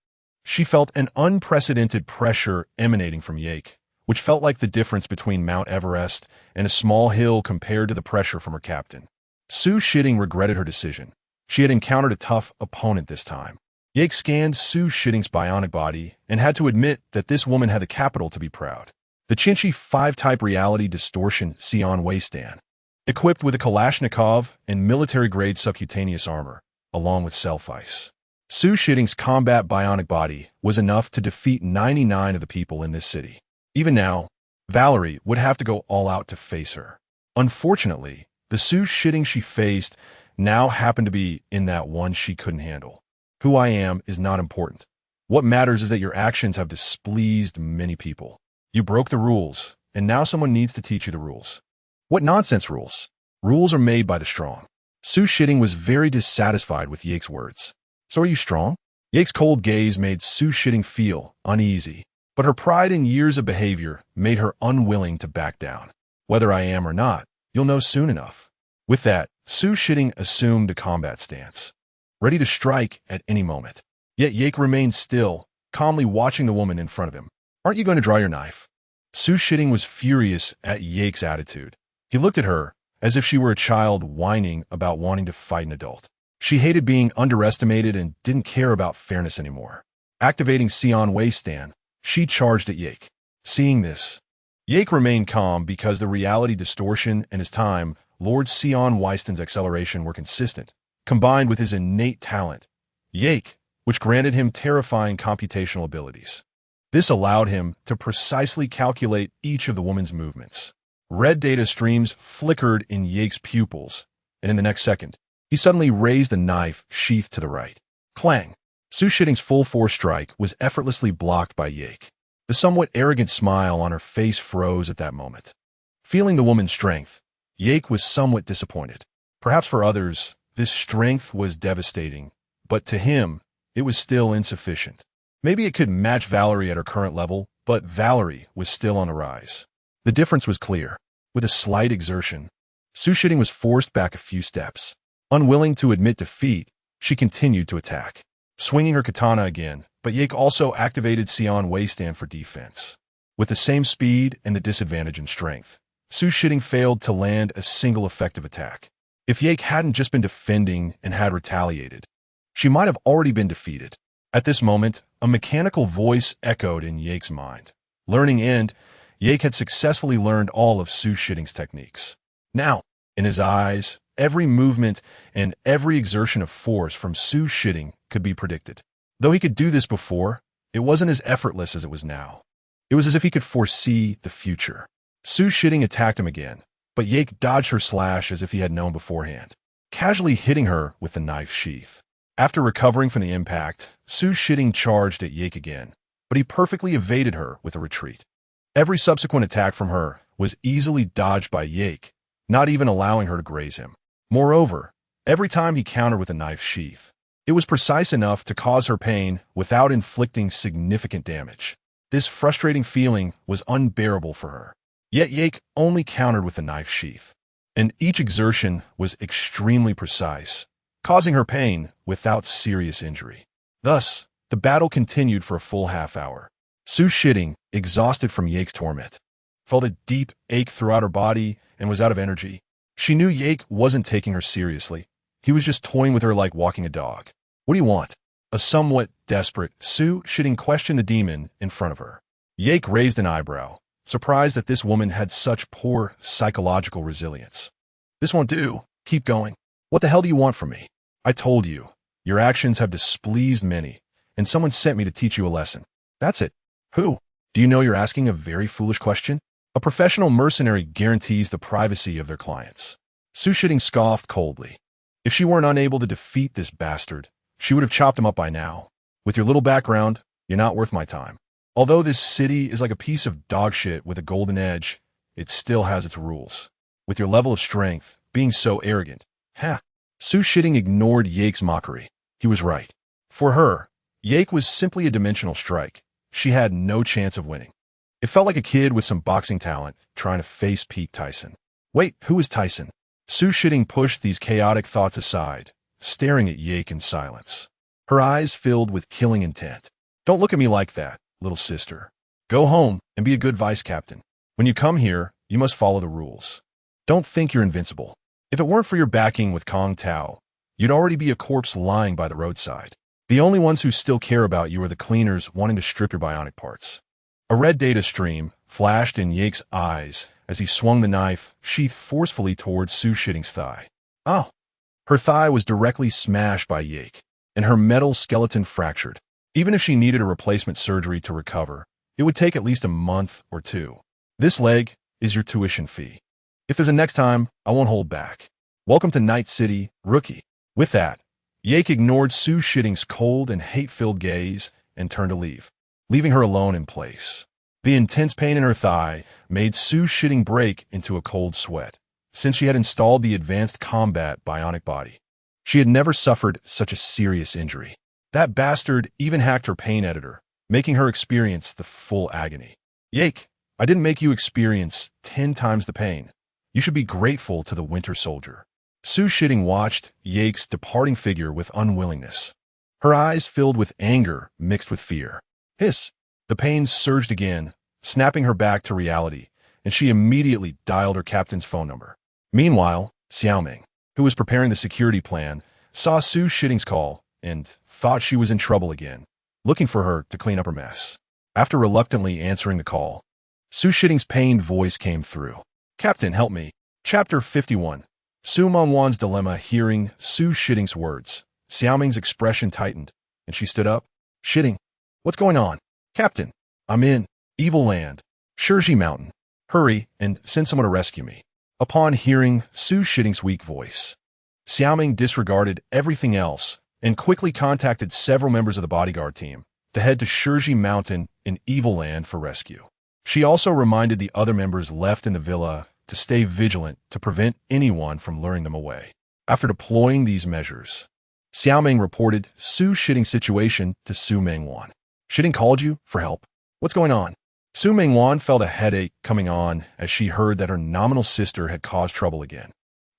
She felt an unprecedented pressure emanating from Yake, which felt like the difference between Mount Everest and a small hill compared to the pressure from her captain. Sue Shitting regretted her decision. She had encountered a tough opponent this time. Yake scanned Sue Shitting's bionic body and had to admit that this woman had the capital to be proud. The Chinchi 5-type reality distortion Sion waistband, equipped with a Kalashnikov and military-grade subcutaneous armor, along with self-ice. Su Shitting's combat bionic body was enough to defeat 99 of the people in this city. Even now, Valerie would have to go all out to face her. Unfortunately, the Su Shitting she faced now happened to be in that one she couldn't handle. Who I am is not important. What matters is that your actions have displeased many people. You broke the rules, and now someone needs to teach you the rules. What nonsense rules? Rules are made by the strong. Su Shitting was very dissatisfied with Yake's words. So are you strong? Yake's cold gaze made Su Shitting feel uneasy, but her pride in years of behavior made her unwilling to back down. Whether I am or not, you'll know soon enough. With that, Su Shitting assumed a combat stance, ready to strike at any moment. Yet Yake remained still, calmly watching the woman in front of him. Aren't you going to draw your knife? Su Shitting was furious at Yake's attitude. He looked at her as if she were a child whining about wanting to fight an adult. She hated being underestimated and didn't care about fairness anymore. Activating Sion Wastestand, she charged at Yake. Seeing this, Yake remained calm because the reality distortion and his time, Lord Sion Weistand's acceleration were consistent, combined with his innate talent, Yake, which granted him terrifying computational abilities. This allowed him to precisely calculate each of the woman's movements. Red data streams flickered in Yake's pupils, and in the next second, he suddenly raised the knife sheathed to the right. Clang! Su Shitting's full-force strike was effortlessly blocked by Yake. The somewhat arrogant smile on her face froze at that moment. Feeling the woman's strength, Yake was somewhat disappointed. Perhaps for others, this strength was devastating, but to him, it was still insufficient. Maybe it could match Valerie at her current level, but Valerie was still on the rise. The difference was clear. With a slight exertion, Su Shitting was forced back a few steps. Unwilling to admit defeat, she continued to attack, swinging her katana again, but Yake also activated Sion Wastestand for defense. With the same speed and the disadvantage in strength, Su Shitting failed to land a single effective attack. If Yake hadn't just been defending and had retaliated, she might have already been defeated. At this moment, a mechanical voice echoed in Yake's mind. Learning End, Yake had successfully learned all of Su Shitting's techniques. Now, in his eyes, every movement and every exertion of force from Su Shitting could be predicted. Though he could do this before, it wasn't as effortless as it was now. It was as if he could foresee the future. Su Shitting attacked him again, but Yake dodged her slash as if he had known beforehand, casually hitting her with the knife sheath. After recovering from the impact, Su Shitting charged at Yake again, but he perfectly evaded her with a retreat. Every subsequent attack from her was easily dodged by Yake, not even allowing her to graze him. Moreover, every time he countered with a knife sheath, it was precise enough to cause her pain without inflicting significant damage. This frustrating feeling was unbearable for her. Yet Yake only countered with the knife sheath, and each exertion was extremely precise, causing her pain without serious injury. Thus, the battle continued for a full half hour. Su Shitting, exhausted from Yake's torment, felt a deep ache throughout her body and was out of energy. She knew Yake wasn't taking her seriously. He was just toying with her like walking a dog. What do you want? A somewhat desperate Su Shitting questioned the demon in front of her. Yake raised an eyebrow, surprised that this woman had such poor psychological resilience. This won't do. Keep going. What the hell do you want from me? I told you. Your actions have displeased many, and someone sent me to teach you a lesson. That's it. Who? Do you know you're asking a very foolish question? A professional mercenary guarantees the privacy of their clients. Su Shitting scoffed coldly. If she weren't unable to defeat this bastard, she would have chopped him up by now. With your little background, you're not worth my time. Although this city is like a piece of dog shit with a golden edge, it still has its rules. With your level of strength, being so arrogant, Su Shitting ignored Yake's mockery. He was right. For her, Yake was simply a dimensional strike. She had no chance of winning. It felt like a kid with some boxing talent trying to face Pete Tyson. Wait, who is Tyson? Su Shitting pushed these chaotic thoughts aside, staring at Yake in silence. Her eyes filled with killing intent. Don't look at me like that, little sister. Go home and be a good vice captain. When you come here, you must follow the rules. Don't think you're invincible. If it weren't for your backing with Kong Tao, you'd already be a corpse lying by the roadside. The only ones who still care about you are the cleaners wanting to strip your bionic parts. A red data stream flashed in Yake's eyes as he swung the knife sheath forcefully towards Su Shitting's thigh. Oh, Her thigh was directly smashed by Yake, and her metal skeleton fractured. Even if she needed a replacement surgery to recover, it would take at least a month or two. This leg is your tuition fee. If there's a next time, I won't hold back. Welcome to Night City, rookie. With that, Yake ignored Su Shitting's cold and hate-filled gaze and turned to leave, leaving her alone in place. The intense pain in her thigh made Su Shitting break into a cold sweat, since she had installed the advanced combat bionic body. She had never suffered such a serious injury. That bastard even hacked her pain editor, making her experience the full agony. Yake, I didn't make you experience 10 times the pain. You should be grateful to the Winter Soldier. Su Shitting watched Yake's departing figure with unwillingness. Her eyes filled with anger mixed with fear. Hiss! The pain surged again, snapping her back to reality, and she immediately dialed her captain's phone number. Meanwhile, Xiaoming, who was preparing the security plan, saw Su Shitting's call and thought she was in trouble again, looking for her to clean up her mess. After reluctantly answering the call, Su Shitting's pained voice came through. Captain, help me. Chapter 51. Su Mengwan's dilemma. Hearing Su Shitting's words, Xiaoming's expression tightened, and she stood up. Shitting, what's going on? Captain, I'm in Evil Land, Shirji Mountain. Hurry and send someone to rescue me. Upon hearing Su Shitting's weak voice, Xiaoming disregarded everything else and quickly contacted several members of the bodyguard team to head to Shirji Mountain in Evil Land for rescue. She also reminded the other members left in the villa to stay vigilant to prevent anyone from luring them away. After deploying these measures, Xiaoming reported Su Shitting's situation to Su Mengwan. Shitting called you for help. What's going on? Su Mengwan felt a headache coming on as she heard that her nominal sister had caused trouble again.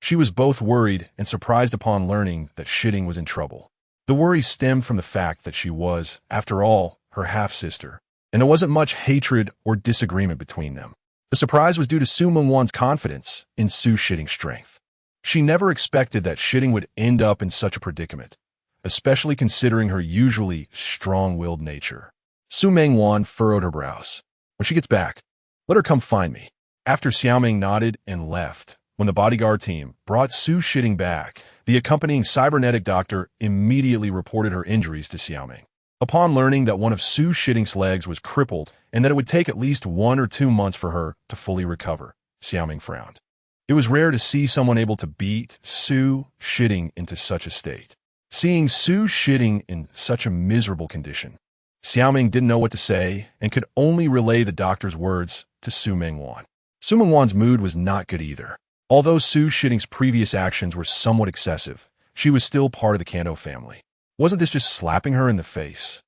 She was both worried and surprised upon learning that Shitting was in trouble. The worry stemmed from the fact that she was, after all, her half-sister, and there wasn't much hatred or disagreement between them. The surprise was due to Su Mengwan's confidence in Su Shitting's strength. She never expected that Shitting would end up in such a predicament, especially considering her usually strong-willed nature. Su Mengwan furrowed her brows. When she gets back, let her come find me. After Xiaoming nodded and left, when the bodyguard team brought Su Shitting back, the accompanying cybernetic doctor immediately reported her injuries to Xiaoming. Upon learning that one of Su Shitting's legs was crippled and that it would take at least 1 or 2 months for her to fully recover, Xiaoming frowned. It was rare to see someone able to beat Su Shitting into such a state. Seeing Su Shitting in such a miserable condition, Xiaoming didn't know what to say and could only relay the doctor's words to Su Mengwan. Su Mengwan's mood was not good either. Although Su Shitting's previous actions were somewhat excessive, she was still part of the Kanto family. Wasn't this just slapping her in the face?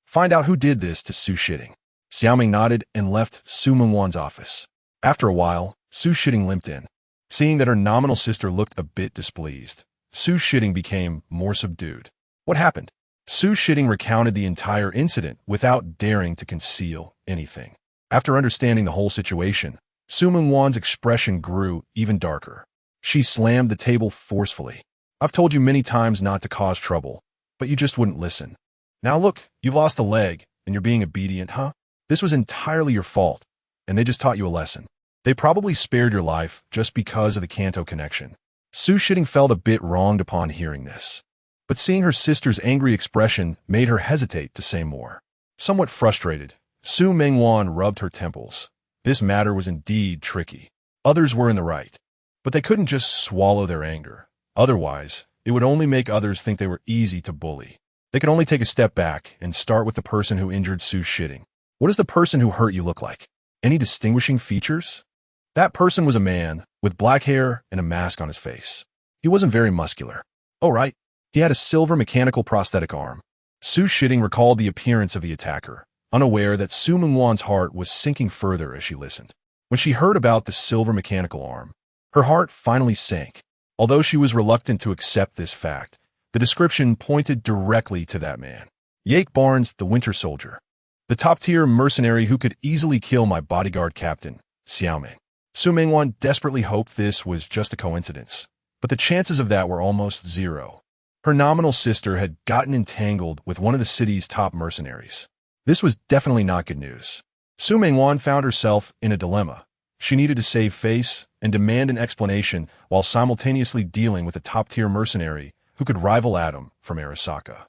Find out who did this to Su Shitting. Xiaoming nodded and left Su Mengwan's office. After a while, Su Shitting limped in. Seeing that her nominal sister looked a bit displeased, Su Shitting became more subdued. What happened? Su Shitting recounted the entire incident without daring to conceal anything. After understanding the whole situation, Su Mengwan's expression grew even darker. She slammed the table forcefully. I've told you many times not to cause trouble, but you just wouldn't listen. Now look, you've lost a leg, and you're being obedient, huh? This was entirely your fault, and they just taught you a lesson. They probably spared your life just because of the Kanto connection. Su Shitting felt a bit wronged upon hearing this, but seeing her sister's angry expression made her hesitate to say more. Somewhat frustrated, Su Mengwan rubbed her temples. This matter was indeed tricky. Others were in the right, but they couldn't just swallow their anger. Otherwise, it would only make others think they were easy to bully. They could only take a step back and start with the person who injured Su Shitting. What does the person who hurt you look like? Any distinguishing features? That person was a man with black hair and a mask on his face. He wasn't very muscular. Oh, right. He had a silver mechanical prosthetic arm. Su Shitting recalled the appearance of the attacker, unaware that Su Mengwan's heart was sinking further as she listened. When she heard about the silver mechanical arm, her heart finally sank. Although she was reluctant to accept this fact, the description pointed directly to that man. Yake Barnes, the Winter Soldier. The top-tier mercenary who could easily kill my bodyguard captain, Xiaoming. Su Mengwan desperately hoped this was just a coincidence, but the chances of that were almost zero. Her nominal sister had gotten entangled with one of the city's top mercenaries. This was definitely not good news. Su Mengwan found herself in a dilemma. She needed to save face and demand an explanation while simultaneously dealing with a top-tier mercenary who could rival Adam from Arasaka.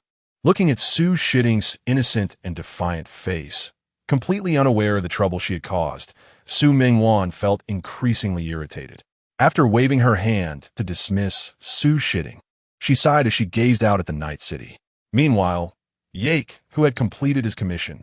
Looking at Su Shitting's innocent and defiant face, completely unaware of the trouble she had caused, Su Mingwan felt increasingly irritated. After waving her hand to dismiss Su Shitting, she sighed as she gazed out at the night city. Meanwhile, Yake, who had completed his commission,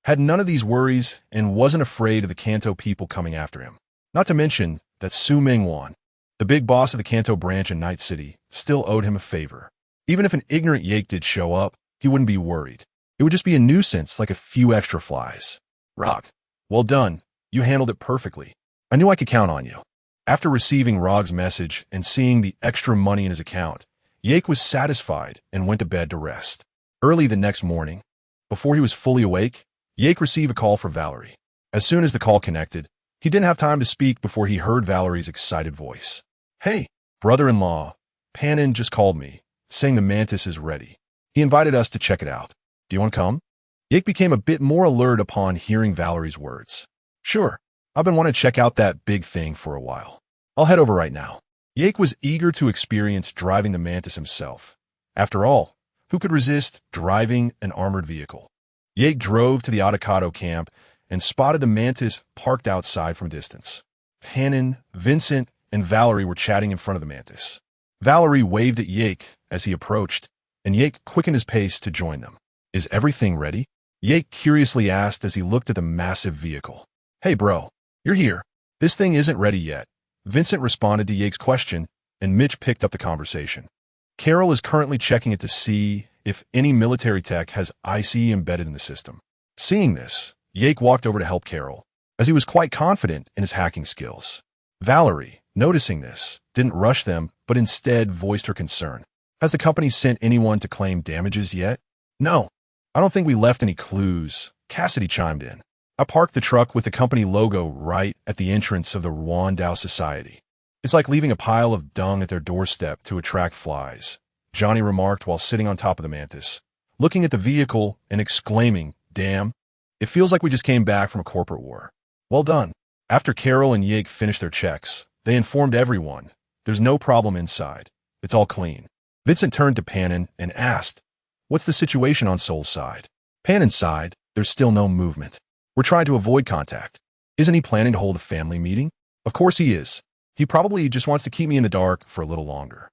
had none of these worries and wasn't afraid of the Kanto people coming after him. Not to mention that Su Mingwan, the big boss of the Kanto branch in Night City, still owed him a favor. Even if an ignorant Yake did show up, he wouldn't be worried. It would just be a nuisance like a few extra flies. Rog, well done. You handled it perfectly. I knew I could count on you. After receiving Rog's message and seeing the extra money in his account, Yake was satisfied and went to bed to rest. Early the next morning, before he was fully awake, Yake received a call from Valerie. As soon as the call connected, he didn't have time to speak before he heard Valerie's excited voice. Hey, brother-in-law, Panam just called me, saying the mantis is ready. He invited us to check it out. Do you want to come? Yake became a bit more alert upon hearing Valerie's words. Sure, I've been wanting to check out that big thing for a while. I'll head over right now. Yake was eager to experience driving the mantis himself. After all, who could resist driving an armored vehicle? Yake drove to the Avocado camp and spotted the mantis parked outside from a distance. Panam, Vincent, and Valerie were chatting in front of the mantis. Valerie waved at Yake as he approached, and Yake quickened his pace to join them. Is everything ready? Yake curiously asked as he looked at the massive vehicle. Hey bro, you're here. This thing isn't ready yet. Vincent responded to Yake's question, and Mitch picked up the conversation. Carol is currently checking it to see if any military tech has ICE embedded in the system. Seeing this, Yake walked over to help Carol, as he was quite confident in his hacking skills. Valerie, noticing this, didn't rush them, but instead voiced her concern. Has the company sent anyone to claim damages yet? No. I don't think we left any clues, Cassidy chimed in. I parked the truck with the company logo right at the entrance of the Rwandao Society. It's like leaving a pile of dung at their doorstep to attract flies, Johnny remarked while sitting on top of the mantis, looking at the vehicle and exclaiming, damn, it feels like we just came back from a corporate war. Well done. After Carol and Yake finished their checks, they informed everyone, there's no problem inside. It's all clean. Vincent turned to Panam and asked, what's the situation on Soul's side? Panam's side, there's still no movement. We're trying to avoid contact. Isn't he planning to hold a family meeting? Of course he is. He probably just wants to keep me in the dark for a little longer.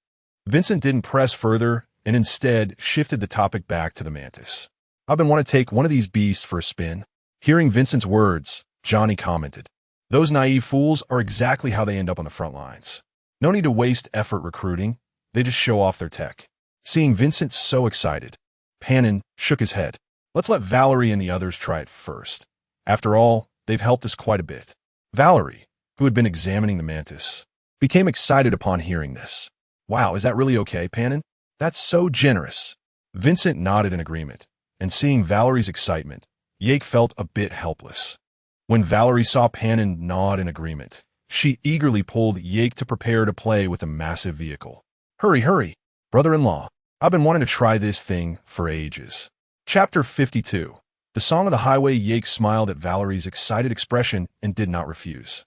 Vincent didn't press further and instead shifted the topic back to the mantis. I've been wanting to take one of these beasts for a spin. Hearing Vincent's words, Johnny commented, those naive fools are exactly how they end up on the front lines. No need to waste effort recruiting. They just show off their tech. Seeing Vincent so excited, Panam shook his head. Let's let Valerie and the others try it first. After all, they've helped us quite a bit. Valerie, who had been examining the mantis, became excited upon hearing this. Wow, is that really okay, Panam? That's so generous. Vincent nodded in agreement, and seeing Valerie's excitement, Yake felt a bit helpless. When Valerie saw Panam nod in agreement, she eagerly pulled Yake to prepare to play with the massive vehicle. Hurry, hurry, brother-in-law. I've been wanting to try this thing for ages. Chapter 52. The Song of the Highway. Yake smiled at Valerie's excited expression and did not refuse.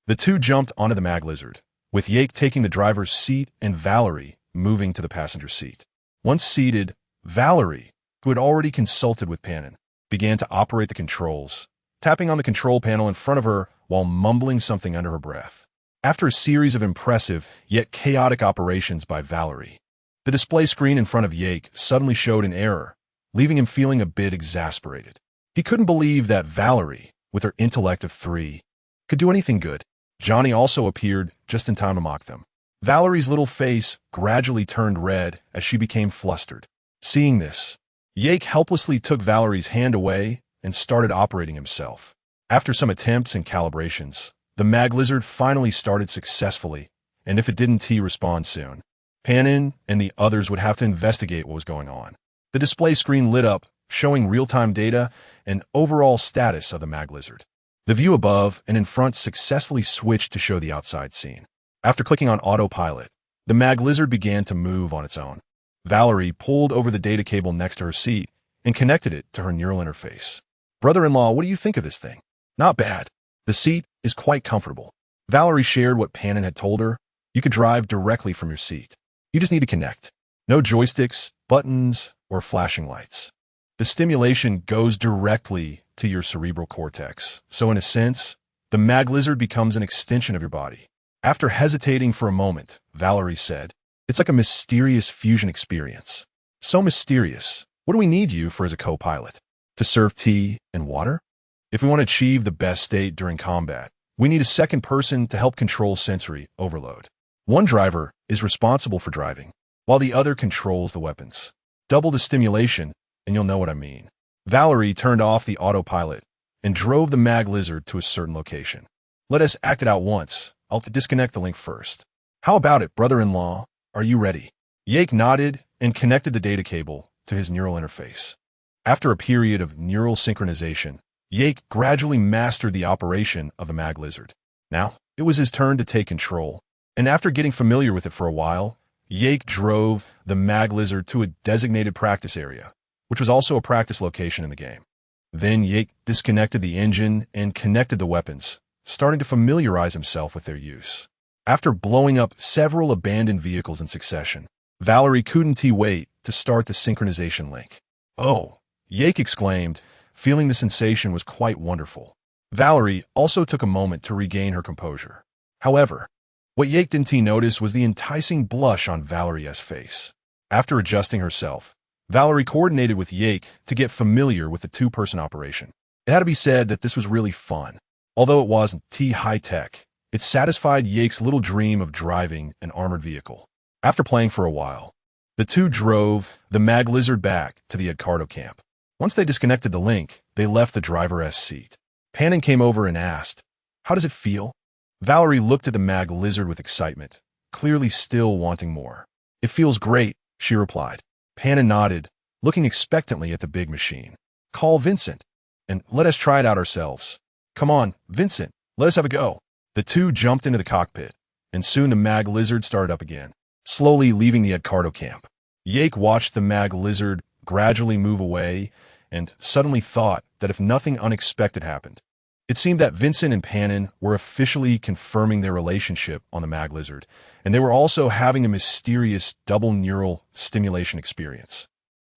The two jumped onto the mag lizard, with Yake taking the driver's seat and Valerie moving to the passenger seat. Once seated, Valerie, who had already consulted with Panam, began to operate the controls, tapping on the control panel in front of her while mumbling something under her breath. After a series of impressive yet chaotic operations by Valerie, the display screen in front of Yake suddenly showed an error, leaving him feeling a bit exasperated. He couldn't believe that Valerie, with her intellect of 3, could do anything good. Johnny also appeared just in time to mock them. Valerie's little face gradually turned red as she became flustered. Seeing this, Yake helplessly took Valerie's hand away and started operating himself. After some attempts and calibrations, the mag lizard finally started successfully, and if it didn't respond soon, Panam and the others would have to investigate what was going on. The display screen lit up, showing real-time data and overall status of the mag lizard. The view above and in front successfully switched to show the outside scene. After clicking on autopilot, the mag lizard began to move on its own. Valerie pulled over the data cable next to her seat and connected it to her neural interface. Brother-in-law, what do you think of this thing? Not bad. The seat is quite comfortable. Valerie shared what Panam had told her. You could drive directly from your seat. You just need to connect. No joysticks, buttons, or flashing lights. The stimulation goes directly to your cerebral cortex. So in a sense, the mag lizard becomes an extension of your body. After hesitating for a moment, Valerie said, "It's like a mysterious fusion experience. So mysterious. What do we need you for as a co-pilot? To serve tea and water? If we want to achieve the best state during combat, we need a second person to help control sensory overload. One driver is responsible for driving, while the other controls the weapons. Double the stimulation, and you'll know what I mean." Valerie turned off the autopilot and drove the mag lizard to a certain location. "Let us act it out once. I'll disconnect the link first." "How about it, brother-in-law? Are you ready?" Yake nodded and connected the data cable to his neural interface. After a period of neural synchronization, Yake gradually mastered the operation of the mag lizard. Now, it was his turn to take control, and after getting familiar with it for a while, Yake drove the mag lizard to a designated practice area, which was also a practice location in the game. Then Yake disconnected the engine and connected the weapons, starting to familiarize himself with their use. After blowing up several abandoned vehicles in succession, Valerie couldn't wait to start the synchronization link. "Oh," Yake exclaimed, feeling the sensation was quite wonderful. Valerie also took a moment to regain her composure. However, what Yake didn't notice was the enticing blush on Valerie's face. After adjusting herself, Valerie coordinated with Yake to get familiar with the two-person operation. It had to be said that this was really fun. Although it wasn't high-tech, it satisfied Yake's little dream of driving an armored vehicle. After playing for a while, the two drove the mag lizard back to the Edcardo camp. Once they disconnected the link, they left the driver's seat. Panam came over and asked, "How does it feel?" Valerie looked at the mag lizard with excitement, clearly still wanting more. "It feels great," she replied. Panam nodded, looking expectantly at the big machine. "Call Vincent, and let us try it out ourselves. Come on, Vincent, let us have a go." The two jumped into the cockpit, and soon the mag lizard started up again, slowly leaving the Edcardo camp. Yake watched the mag lizard gradually move away and suddenly thought that if nothing unexpected happened, it seemed that Vincent and Panam were officially confirming their relationship on the mag lizard, and they were also having a mysterious double neural stimulation experience.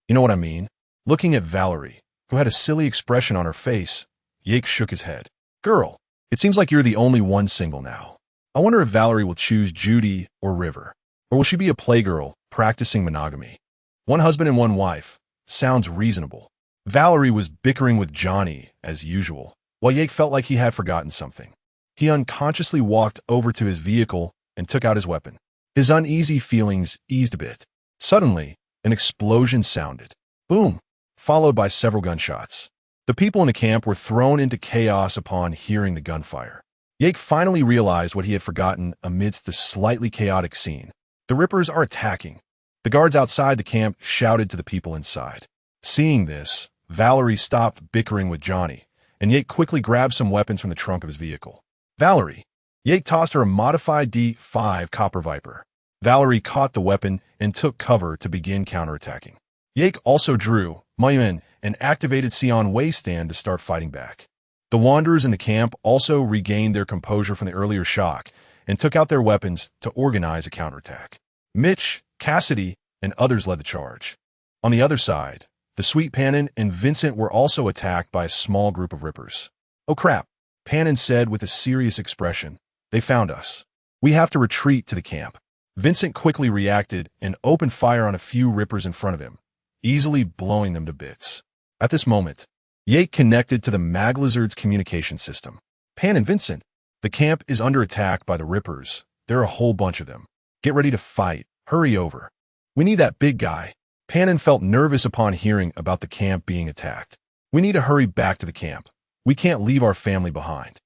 You know what I mean? Looking at Valerie, who had a silly expression on her face, Yake shook his head. "Girl, it seems like you're the only one single now. I wonder if Valerie will choose Judy or River, or will she be a playgirl practicing monogamy? One husband and one wife. Sounds reasonable." Valerie was bickering with Johnny, as usual, while Yake felt like he had forgotten something. He unconsciously walked over to his vehicle and took out his weapon. His uneasy feelings eased a bit. Suddenly, an explosion sounded. Boom! Followed by several gunshots. The people in the camp were thrown into chaos upon hearing the gunfire. Yake finally realized what he had forgotten amidst the slightly chaotic scene. The Rippers are attacking. The guards outside the camp shouted to the people inside. Seeing this, Valerie stopped bickering with Johnny, and Yake quickly grabbed some weapons from the trunk of his vehicle. "Valerie!" Yake tossed her a modified D5 Copper Viper. Valerie caught the weapon and took cover to begin counterattacking. Yake also drew Mann and activated Sion Wasteland to start fighting back. The Wanderers in the camp also regained their composure from the earlier shock and took out their weapons to organize a counterattack. Mitch, Cassidy, and others led the charge. On the other side, the sweet Panam and Vincent were also attacked by a small group of Rippers. "Oh crap," Panam said with a serious expression. "They found us. We have to retreat to the camp." Vincent quickly reacted and opened fire on a few Rippers in front of him, easily blowing them to bits. At this moment, Yake connected to the mag lizard's communication system. "Panam and Vincent, the camp is under attack by the Rippers. There are a whole bunch of them. Get ready to fight. Hurry over. We need that big guy." Panam felt nervous upon hearing about the camp being attacked. "We need to hurry back to the camp. We can't leave our family behind."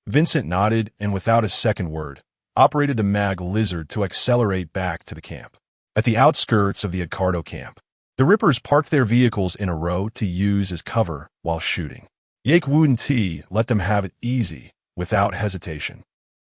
Vincent nodded and without a second word, operated the mag lizard to accelerate back to the camp. At the outskirts of the Edcardo camp, the Rippers parked their vehicles in a row to use as cover while shooting. Yake wouldn't let them have it easy, without hesitation.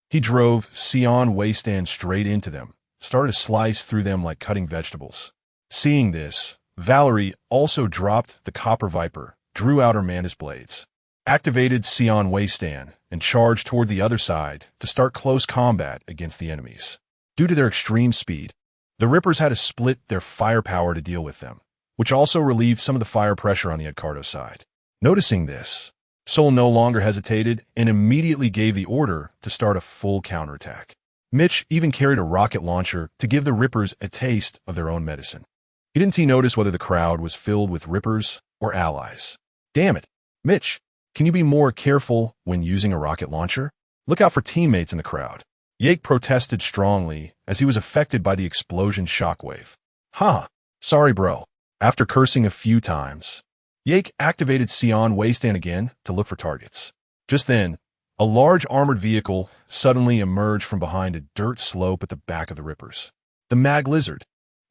He drove Sion Wasteland straight into them, started to slice through them like cutting vegetables. Seeing this, Valerie also dropped the Copper Viper, drew out her Mantis blades, activated Sion Wasteland, and charged toward the other side to start close combat against the enemies. Due to their extreme speed, the Rippers had to split their firepower to deal with them, which also relieved some of the fire pressure on the Edcardo side. Noticing this, Sol no longer hesitated and immediately gave the order to start a full counterattack. Mitch even carried a rocket launcher to give the Rippers a taste of their own medicine. He didn't notice whether the crowd was filled with Rippers or allies. Damn it, Mitch, can you be more careful when using a rocket launcher? Look out for teammates in the crowd. Yake protested strongly as he was affected by the explosion shockwave. Sorry bro. After cursing a few times, Yake activated Sion Wasteland again to look for targets. Just then, a large armored vehicle suddenly emerged from behind a dirt slope at the back of the Rippers. The Mag Lizard.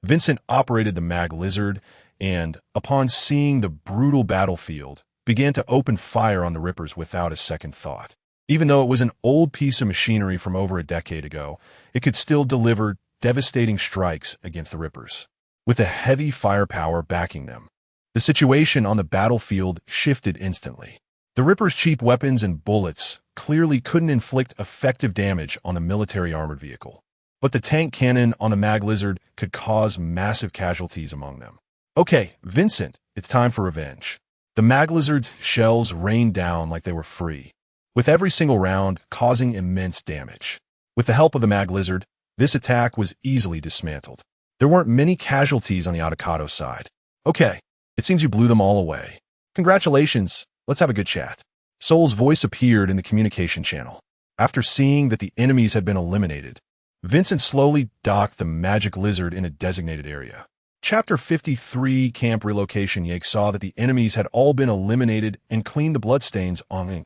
Vincent operated the Mag Lizard and, upon seeing the brutal battlefield, began to open fire on the Rippers without a second thought. Even though it was an old piece of machinery from over a decade ago, it could still deliver devastating strikes against the Rippers. With a heavy firepower backing them, the situation on the battlefield shifted instantly. The Rippers' cheap weapons and bullets clearly couldn't inflict effective damage on the military armored vehicle, but the tank cannon on the Mag Lizard could cause massive casualties among them. Okay, Vincent, it's time for revenge. The Mag Lizard's shells rained down like they were free, with every single round causing immense damage. With the help of the Mag Lizard, this attack was easily dismantled. There weren't many casualties on the Arasaka side. Okay, it seems you blew them all away. Congratulations, let's have a good chat. Sol's voice appeared in the communication channel. After seeing that the enemies had been eliminated, Vincent slowly docked the Magic Lizard in a designated area. Chapter 53, Camp Relocation. Yake saw that the enemies had all been eliminated and cleaned the bloodstains on him.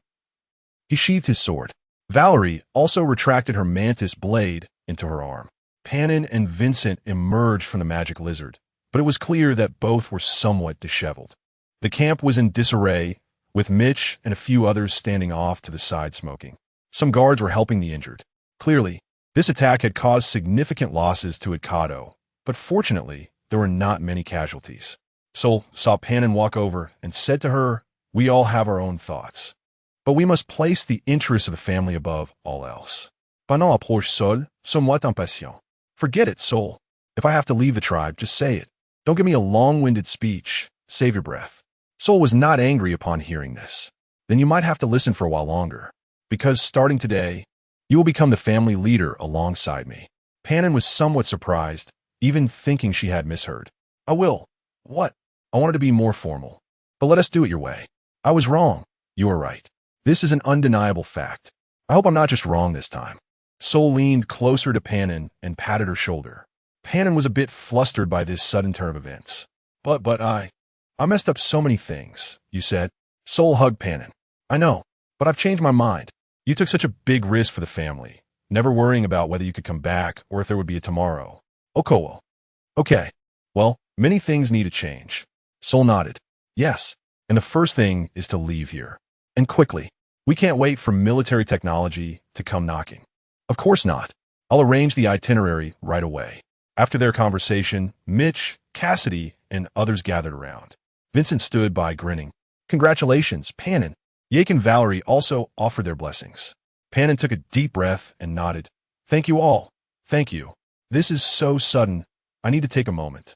He sheathed his sword. Valerie also retracted her mantis blade into her arm. Panam and Vincent emerged from the Magic Lizard, but it was clear that both were somewhat disheveled. The camp was in disarray, with Mitch and a few others standing off to the side smoking. Some guards were helping the injured. Clearly, this attack had caused significant losses to Edcardo, but fortunately, there were not many casualties. Sol saw Panam walk over and said to her, "We all have our own thoughts, but we must place the interests of the family above all else." Panam approche Sol, somewhat impatient. Forget it, Sol. If I have to leave the tribe, just say it. Don't give me a long-winded speech. Save your breath. Sol was not angry upon hearing this. Then you might have to listen for a while longer, because starting today, you will become the family leader alongside me. Panam was somewhat surprised, even thinking she had misheard. I will. What? I wanted to be more formal. But let us do it your way. I was wrong. You are right. This is an undeniable fact. I hope I'm not just wrong this time. Sol leaned closer to Panam and patted her shoulder. Panam was a bit flustered by this sudden turn of events. But I messed up so many things, you said. Sol hugged Panam. I know, but I've changed my mind. You took such a big risk for the family, never worrying about whether you could come back or if there would be a tomorrow. Okowo. Okay. Well, many things need to change. Sol nodded. Yes, and the first thing is to leave here. And quickly. We can't wait for military technology to come knocking. Of course not. I'll arrange the itinerary right away. After their conversation, Mitch, Cassidy, and others gathered around. Vincent stood by grinning. Congratulations, Panam. Yake and Valerie also offered their blessings. Panam took a deep breath and nodded. Thank you all. Thank you. This is so sudden. I need to take a moment.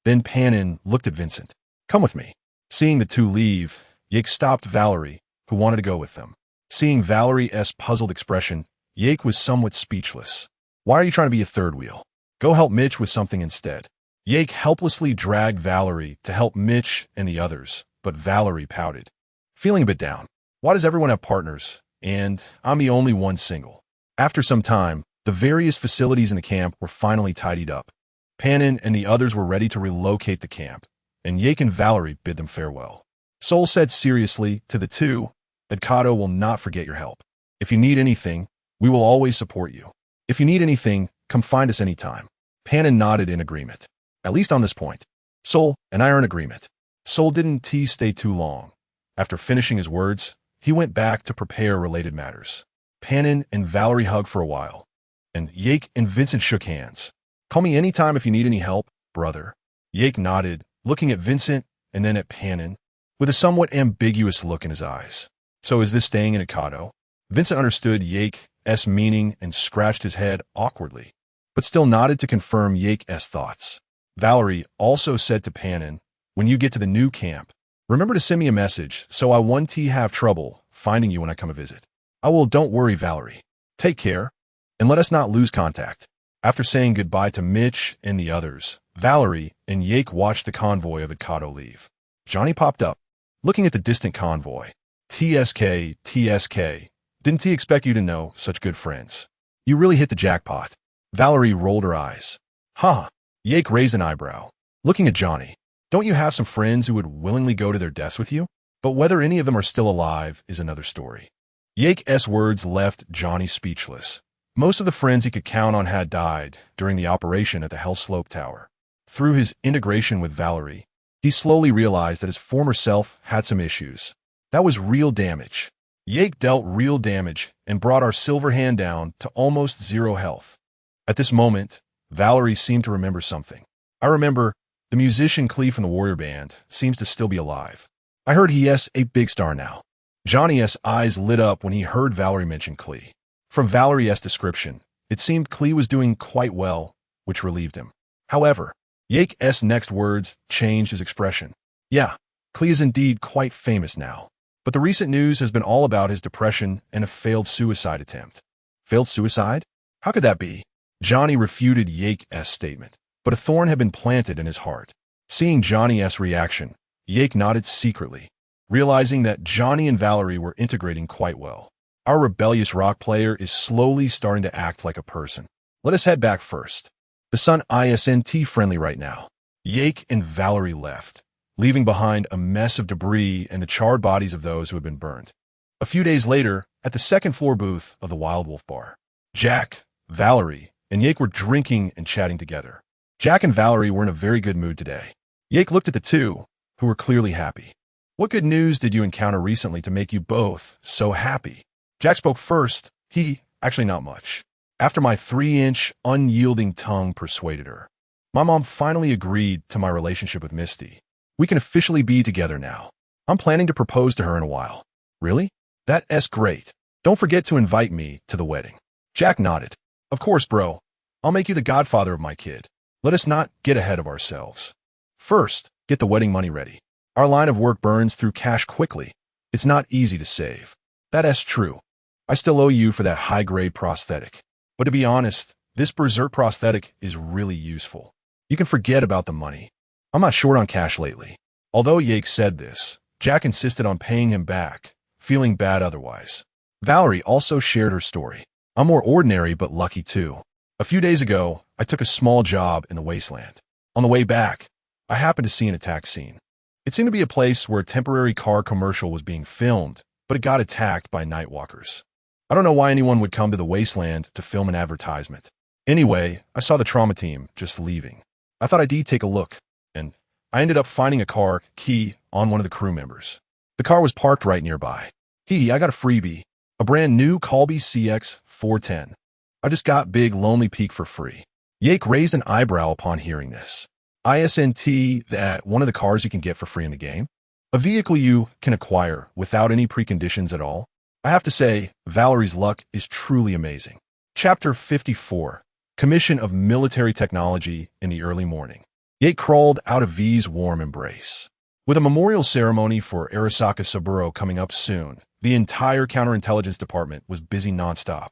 Then Panam looked at Vincent. Come with me. Seeing the two leave, Yake stopped Valerie, who wanted to go with them. Seeing Valerie's puzzled expression, Yake was somewhat speechless. Why are you trying to be a third wheel? Go help Mitch with something instead. Yake helplessly dragged Valerie to help Mitch and the others, but Valerie pouted. Feeling a bit down. Why does everyone have partners, and I'm the only one single? After some time, the various facilities in the camp were finally tidied up. Panam and the others were ready to relocate the camp, and Yake and Valerie bid them farewell. Sol said seriously to the two, Edcardo will not forget your help. If you need anything, we will always support you. If you need anything, come find us anytime. Panam nodded in agreement. At least on this point. Sol and I are in agreement. Sol didn't stay too long. After finishing his words, he went back to prepare related matters. Panam and Valerie hugged for a while, and Yake and Vincent shook hands. Call me anytime if you need any help, brother. Yake nodded, looking at Vincent and then at Panam, with a somewhat ambiguous look in his eyes. So is this staying in Edcardo? Vincent understood Yake's meaning and scratched his head awkwardly, but still nodded to confirm Yake's thoughts. Valerie also said to Panam, when you get to the new camp, remember to send me a message so I won't have trouble finding you when I come a visit. I will. Don't worry, Valerie. Take care, and let us not lose contact. After saying goodbye to Mitch and the others, Valerie and Yake watched the convoy of Ikado leave. Johnny popped up, looking at the distant convoy. TSK, didn't he expect you to know such good friends? You really hit the jackpot. Valerie rolled her eyes. Huh. Yake raised an eyebrow, looking at Johnny. Don't you have some friends who would willingly go to their deaths with you? But whether any of them are still alive is another story. Yake's words left Johnny speechless. Most of the friends he could count on had died during the operation at the Hell Slope Tower. Through his integration with Valerie, he slowly realized that his former self had some issues. That was real damage. Yake dealt real damage and brought our silver hand down to almost zero health. At this moment, Valerie seemed to remember something. I remember the musician Klee from the Warrior Band seems to still be alive. I heard he's a big star now. Johnny's eyes lit up when he heard Valerie mention Klee. From Valerie's description, it seemed Klee was doing quite well, which relieved him. However, Yake's next words changed his expression. Yeah, Klee is indeed quite famous now. But the recent news has been all about his depression and a failed suicide attempt. Failed suicide? How could that be? Johnny refuted Yake's statement, but a thorn had been planted in his heart. Seeing Johnny's reaction, Yake nodded secretly, realizing that Johnny and Valerie were integrating quite well. Our rebellious rock player is slowly starting to act like a person. Let us head back first. The sun isn't friendly right now. Yake and Valerie left, leaving behind a mess of debris and the charred bodies of those who had been burned. A few days later, at the second-floor booth of the Wild Wolf Bar, Jack, Valerie, and Yake were drinking and chatting together. Jack and Valerie were in a very good mood today. Yake looked at the two, who were clearly happy. What good news did you encounter recently to make you both so happy? Jack spoke first. Actually not much. After my 3-inch, unyielding tongue persuaded her. My mom finally agreed to my relationship with Misty. We can officially be together now. I'm planning to propose to her in a while. Really? That's great. Don't forget to invite me to the wedding. Jack nodded. Of course, bro. I'll make you the godfather of my kid. Let us not get ahead of ourselves. First, get the wedding money ready. Our line of work burns through cash quickly. It's not easy to save. That's true. I still owe you for that high-grade prosthetic. But to be honest, this berserk prosthetic is really useful. You can forget about the money. I'm not short on cash lately. Although Yake said this, Jack insisted on paying him back, feeling bad otherwise. Valerie also shared her story. I'm more ordinary but lucky too. A few days ago, I took a small job in the wasteland. On the way back, I happened to see an attack scene. It seemed to be a place where a temporary car commercial was being filmed, but it got attacked by nightwalkers. I don't know why anyone would come to the wasteland to film an advertisement. Anyway, I saw the trauma team just leaving. I thought I'd take a look, and I ended up finding a car key on one of the crew members. The car was parked right nearby. I got a freebie, a brand new Colby CX 410. I just got Big Lonely Peak for free. Yake raised an eyebrow upon hearing this. Isn't that one of the cars you can get for free in the game? A vehicle you can acquire without any preconditions at all? I have to say, Valerie's luck is truly amazing. Chapter 54, Commission of Military Technology in the Early Morning. Yake crawled out of V's warm embrace. With a memorial ceremony for Arasaka Saburo coming up soon, the entire counterintelligence department was busy nonstop.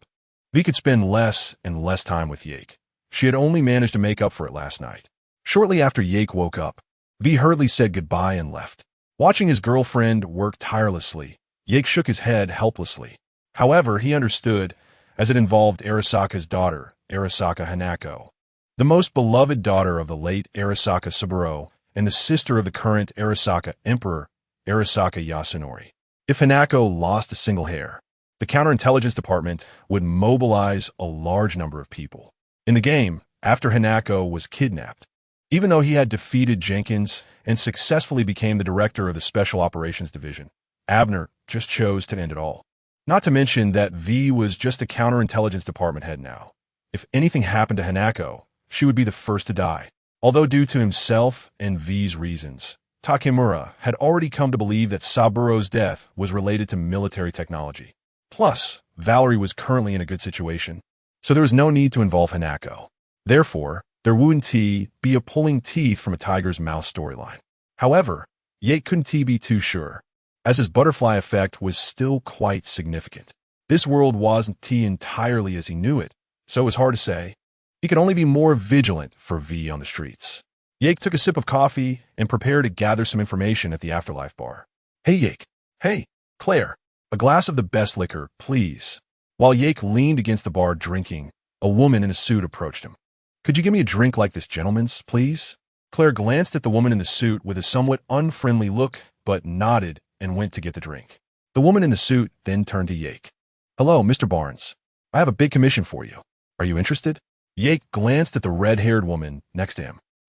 V could spend less and less time with Yake. She had only managed to make up for it last night. Shortly after Yake woke up, V hurriedly said goodbye and left. Watching his girlfriend work tirelessly, Yake shook his head helplessly. However, he understood, as it involved Arasaka's daughter, Arasaka Hanako, the most beloved daughter of the late Arasaka Saburo and the sister of the current Arasaka Emperor, Arasaka Yasunori. If Hanako lost a single hair, the counterintelligence department would mobilize a large number of people. In the game, after Hanako was kidnapped, even though he had defeated Jenkins and successfully became the director of the Special Operations Division, Abner just chose to end it all. Not to mention that V was just a counterintelligence department head now. If anything happened to Hanako, she would be the first to die. Although due to himself and V's reasons, Takemura had already come to believe that Saburo's death was related to military technology. Plus, Valerie was currently in a good situation, so there was no need to involve Hanako. Therefore, there wouldn't be a pulling teeth from a tiger's mouth storyline. However, Yake couldn't be too sure, as his butterfly effect was still quite significant. This world wasn't entirely as he knew it, so it was hard to say. He could only be more vigilant for V on the streets. Yake took a sip of coffee and prepared to gather some information at the Afterlife bar. Hey, Yake. Hey, Claire. A glass of the best liquor, please. While Yake leaned against the bar drinking, a woman in a suit approached him. Could you give me a drink like this gentleman's, please? Claire glanced at the woman in the suit with a somewhat unfriendly look, but nodded and went to get the drink. The woman in the suit then turned to Yake. Hello, Mr. Barnes. I have a big commission for you. Are you interested? Yake glanced at the red-haired woman next to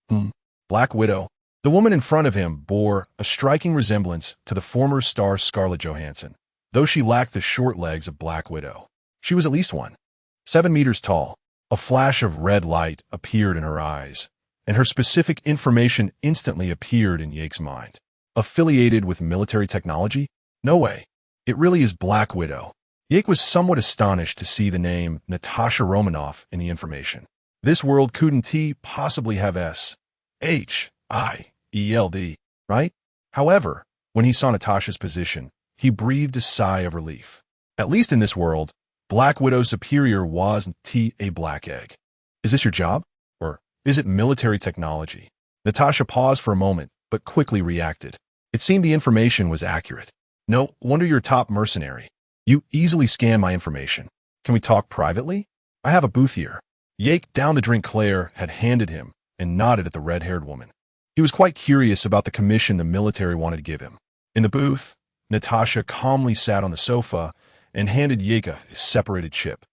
him. Black Widow. The woman in front of him bore a striking resemblance to the former star Scarlett Johansson, though she lacked the short legs of Black Widow. She was at least 7 meters tall. A flash of red light appeared in her eyes, and her specific information instantly appeared in Yake's mind. Affiliated with military technology? No way. It really is Black Widow. Yake was somewhat astonished to see the name Natasha Romanoff in the information. This world couldn't possibly have S-H-I-E-L-D, right? However, when he saw Natasha's position, he breathed a sigh of relief. At least in this world, Black Widow's superior wasn't a black egg. Is this your job? Or is it military technology? Natasha paused for a moment, but quickly reacted. It seemed the information was accurate. No wonder you're a top mercenary. You easily scan my information. Can we talk privately? I have a booth here. Yake downed the drink Claire had handed him and nodded at the red-haired woman. He was quite curious about the commission the military wanted to give him. In the booth, Natasha calmly sat on the sofa and handed Yake a separated chip.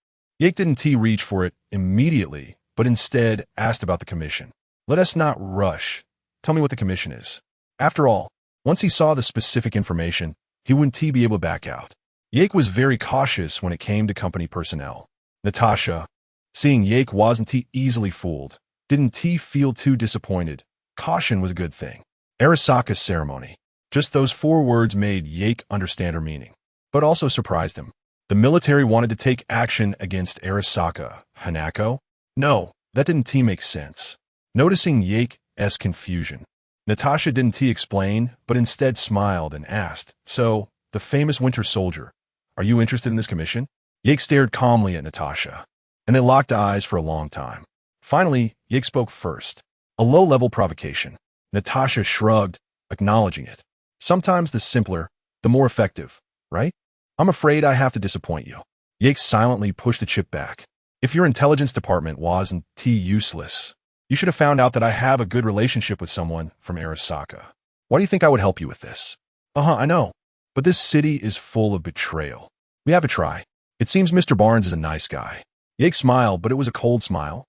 Yake didn't reach for it immediately, but instead asked about the commission. Let us not rush. Tell me what the commission is. After all, once he saw the specific information, he wouldn't be able to back out. Yake was very cautious when it came to company personnel. Natasha, seeing Yake wasn't easily fooled, didn't feel too disappointed. Caution was a good thing. Arasaka's ceremony. Just those 4 words made Yake understand her meaning, but also surprised him. The military wanted to take action against Arasaka. Hanako? No, that didn't make sense. Noticing Yake's confusion, Natasha didn't explain, but instead smiled and asked, So, the famous Winter Soldier, are you interested in this commission? Yake stared calmly at Natasha, and they locked eyes for a long time. Finally, Yake spoke first. A low-level provocation. Natasha shrugged, acknowledging it. Sometimes the simpler, the more effective, right? I'm afraid I have to disappoint you. Yake silently pushed the chip back. If your intelligence department wasn't useless, you should have found out that I have a good relationship with someone from Arasaka. Why do you think I would help you with this? I know. But this city is full of betrayal. We have to try. It seems Mr. Barnes is a nice guy. Yake smiled, but it was a cold smile,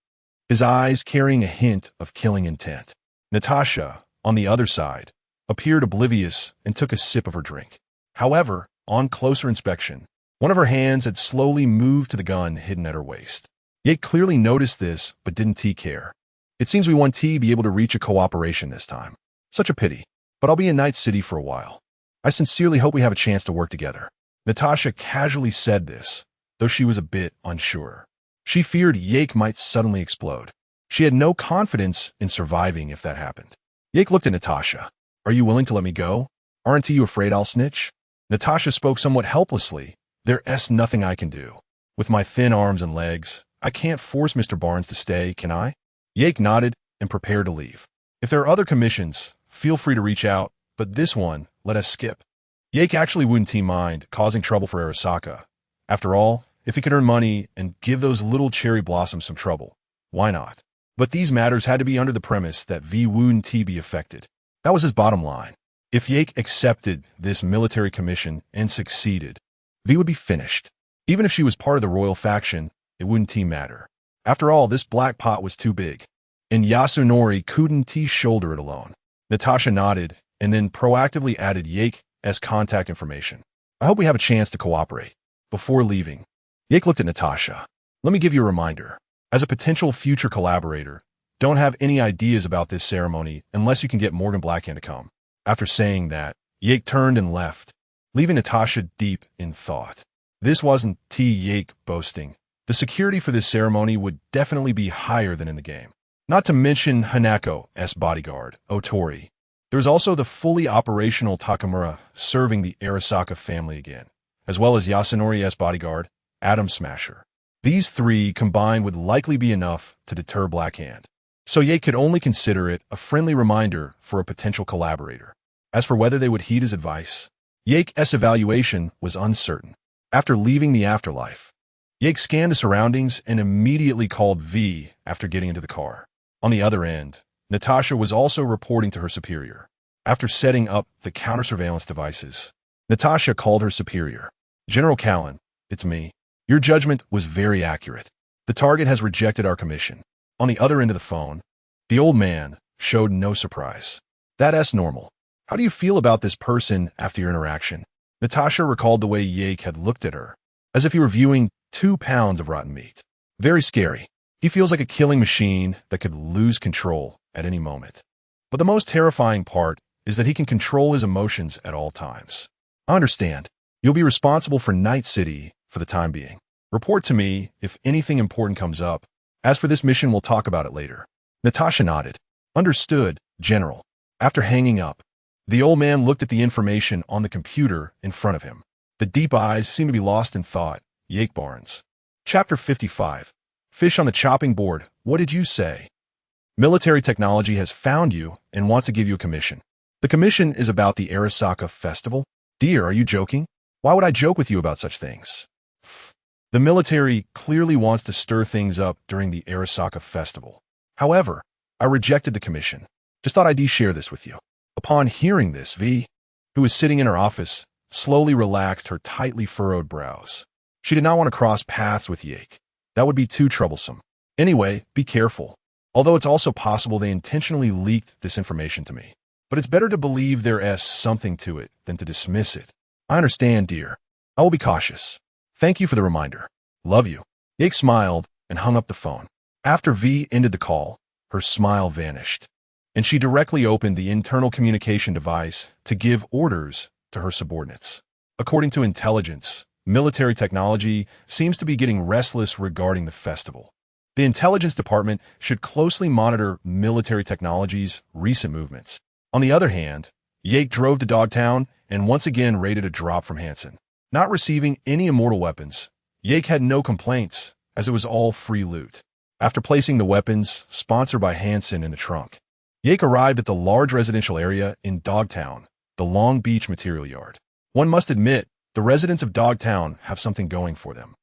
his eyes carrying a hint of killing intent. Natasha, on the other side, appeared oblivious and took a sip of her drink. However, on closer inspection, one of her hands had slowly moved to the gun hidden at her waist. Yake clearly noticed this, but didn't care. It seems we won't be able to reach a cooperation this time. Such a pity. But I'll be in Night City for a while. I sincerely hope we have a chance to work together. Natasha casually said this, though she was a bit unsure. She feared Yake might suddenly explode. She had no confidence in surviving if that happened. Yake looked at Natasha. Are you willing to let me go? Aren't you afraid I'll snitch? Natasha spoke somewhat helplessly. There's nothing I can do. With my thin arms and legs, I can't force Mr. Barnes to stay, can I? Yake nodded and prepared to leave. If there are other commissions, feel free to reach out, but this one, let us skip. Yake actually wouldn't mind causing trouble for Arasaka. After all, if he could earn money and give those little cherry blossoms some trouble, why not? But these matters had to be under the premise that V wouldn't be affected. That was his bottom line. If Yake accepted this military commission and succeeded, V would be finished. Even if she was part of the royal faction, it wouldn't matter. After all, this black pot was too big, and Yasunori couldn't shoulder it alone. Natasha nodded and then proactively added Yake's contact information. I hope we have a chance to cooperate. Before leaving, Yake looked at Natasha. Let me give you a reminder. As a potential future collaborator, don't have any ideas about this ceremony unless you can get Morgan Blackhand to come. After saying that, Yake turned and left, leaving Natasha deep in thought. This wasn't T. Yake boasting. The security for this ceremony would definitely be higher than in the game. Not to mention Hanako's bodyguard, Otori. There was also the fully operational Takamura serving the Arasaka family again, as well as Yasunori's bodyguard, Atom Smasher. These three combined would likely be enough to deter Black Hand. So Yake could only consider it a friendly reminder for a potential collaborator. As for whether they would heed his advice, Yake's evaluation was uncertain. After leaving the afterlife, Yake scanned the surroundings and immediately called V after getting into the car. On the other end, Natasha was also reporting to her superior. After setting up the counter-surveillance devices, Natasha called her superior. General Kamen, it's me. Your judgment was very accurate. The target has rejected our commission. On the other end of the phone, the old man showed no surprise. That's normal. How do you feel about this person after your interaction? Natasha recalled the way Yake had looked at her, as if he were viewing 2 pounds of rotten meat. Very scary. He feels like a killing machine that could lose control at any moment. But the most terrifying part is that he can control his emotions at all times. I understand. You'll be responsible for Night City for the time being. Report to me if anything important comes up. As for this mission, we'll talk about it later. Natasha nodded. Understood, General. After hanging up, the old man looked at the information on the computer in front of him. The deep eyes seemed to be lost in thought. Yake Barnes. Chapter 55. Fish on the chopping board. What did you say? Military technology has found you and wants to give you a commission. The commission is about the Arasaka festival? Dear, are you joking? Why would I joke with you about such things? The military clearly wants to stir things up during the Arasaka festival. However, I rejected the commission. Just thought I'd share this with you. Upon hearing this, V, who was sitting in her office, slowly relaxed her tightly furrowed brows. She did not want to cross paths with Yake. That would be too troublesome. Anyway, be careful. Although it's also possible they intentionally leaked this information to me. But it's better to believe there's something to it than to dismiss it. I understand, dear. I will be cautious. Thank you for the reminder. Love you. Yake smiled and hung up the phone. After V ended the call, her smile vanished, and she directly opened the internal communication device to give orders to her subordinates. According to intelligence, military technology seems to be getting restless regarding the festival. The intelligence department should closely monitor military technology's recent movements. On the other hand, Yake drove to Dogtown and once again raided a drop from Hansen. Not receiving any immortal weapons, Yake had no complaints, as it was all free loot. After placing the weapons, sponsored by Hansen, in the trunk, Yake arrived at the large residential area in Dogtown, the Long Beach material yard. One must admit, the residents of Dogtown have something going for them.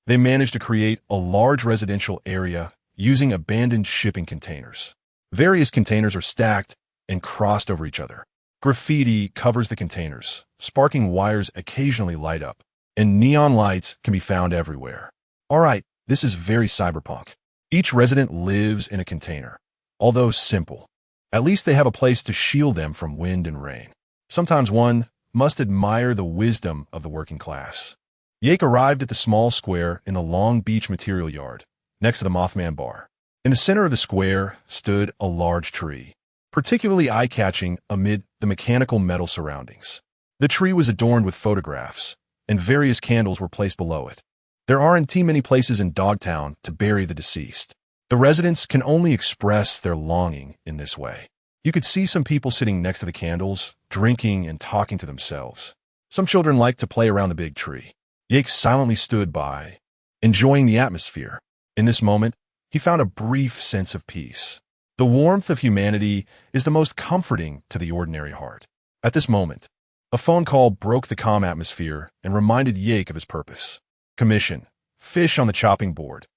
They managed to create a large residential area using abandoned shipping containers. Various containers are stacked and crossed over each other. Graffiti covers the containers, sparking wires occasionally light up, and neon lights can be found everywhere. All right, this is very cyberpunk. Each resident lives in a container, although simple. At least they have a place to shield them from wind and rain. Sometimes one must admire the wisdom of the working class. Yake arrived at the small square in the Long Beach material yard, next to the Mothman bar. In the center of the square stood a large tree, particularly eye-catching amid the mechanical metal surroundings. The tree was adorned with photographs, and various candles were placed below it. There aren't too many places in Dogtown to bury the deceased. The residents can only express their longing in this way. You could see some people sitting next to the candles, drinking and talking to themselves. Some children like to play around the big tree. Yake silently stood by, enjoying the atmosphere. In this moment, he found a brief sense of peace. The warmth of humanity is the most comforting to the ordinary heart. At this moment, a phone call broke the calm atmosphere and reminded Yake of his purpose. Commission: fish on the chopping board.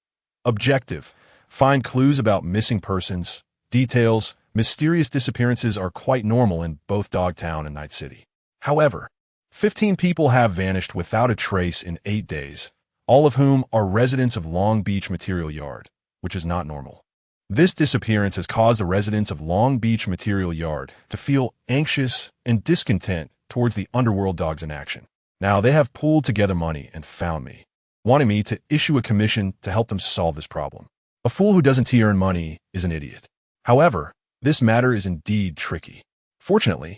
Objective: find clues about missing persons. Details: mysterious disappearances are quite normal in both Dogtown and Night City. However, 15 people have vanished without a trace in 8 days, all of whom are residents of Long Beach Material Yard, which is not normal. This disappearance has caused the residents of Long Beach Material Yard to feel anxious and discontent towards the underworld dogs in action. Now they have pooled together money and found me, wanting me to issue a commission to help them solve this problem. A fool who doesn't earn money is an idiot. However, this matter is indeed tricky. Fortunately,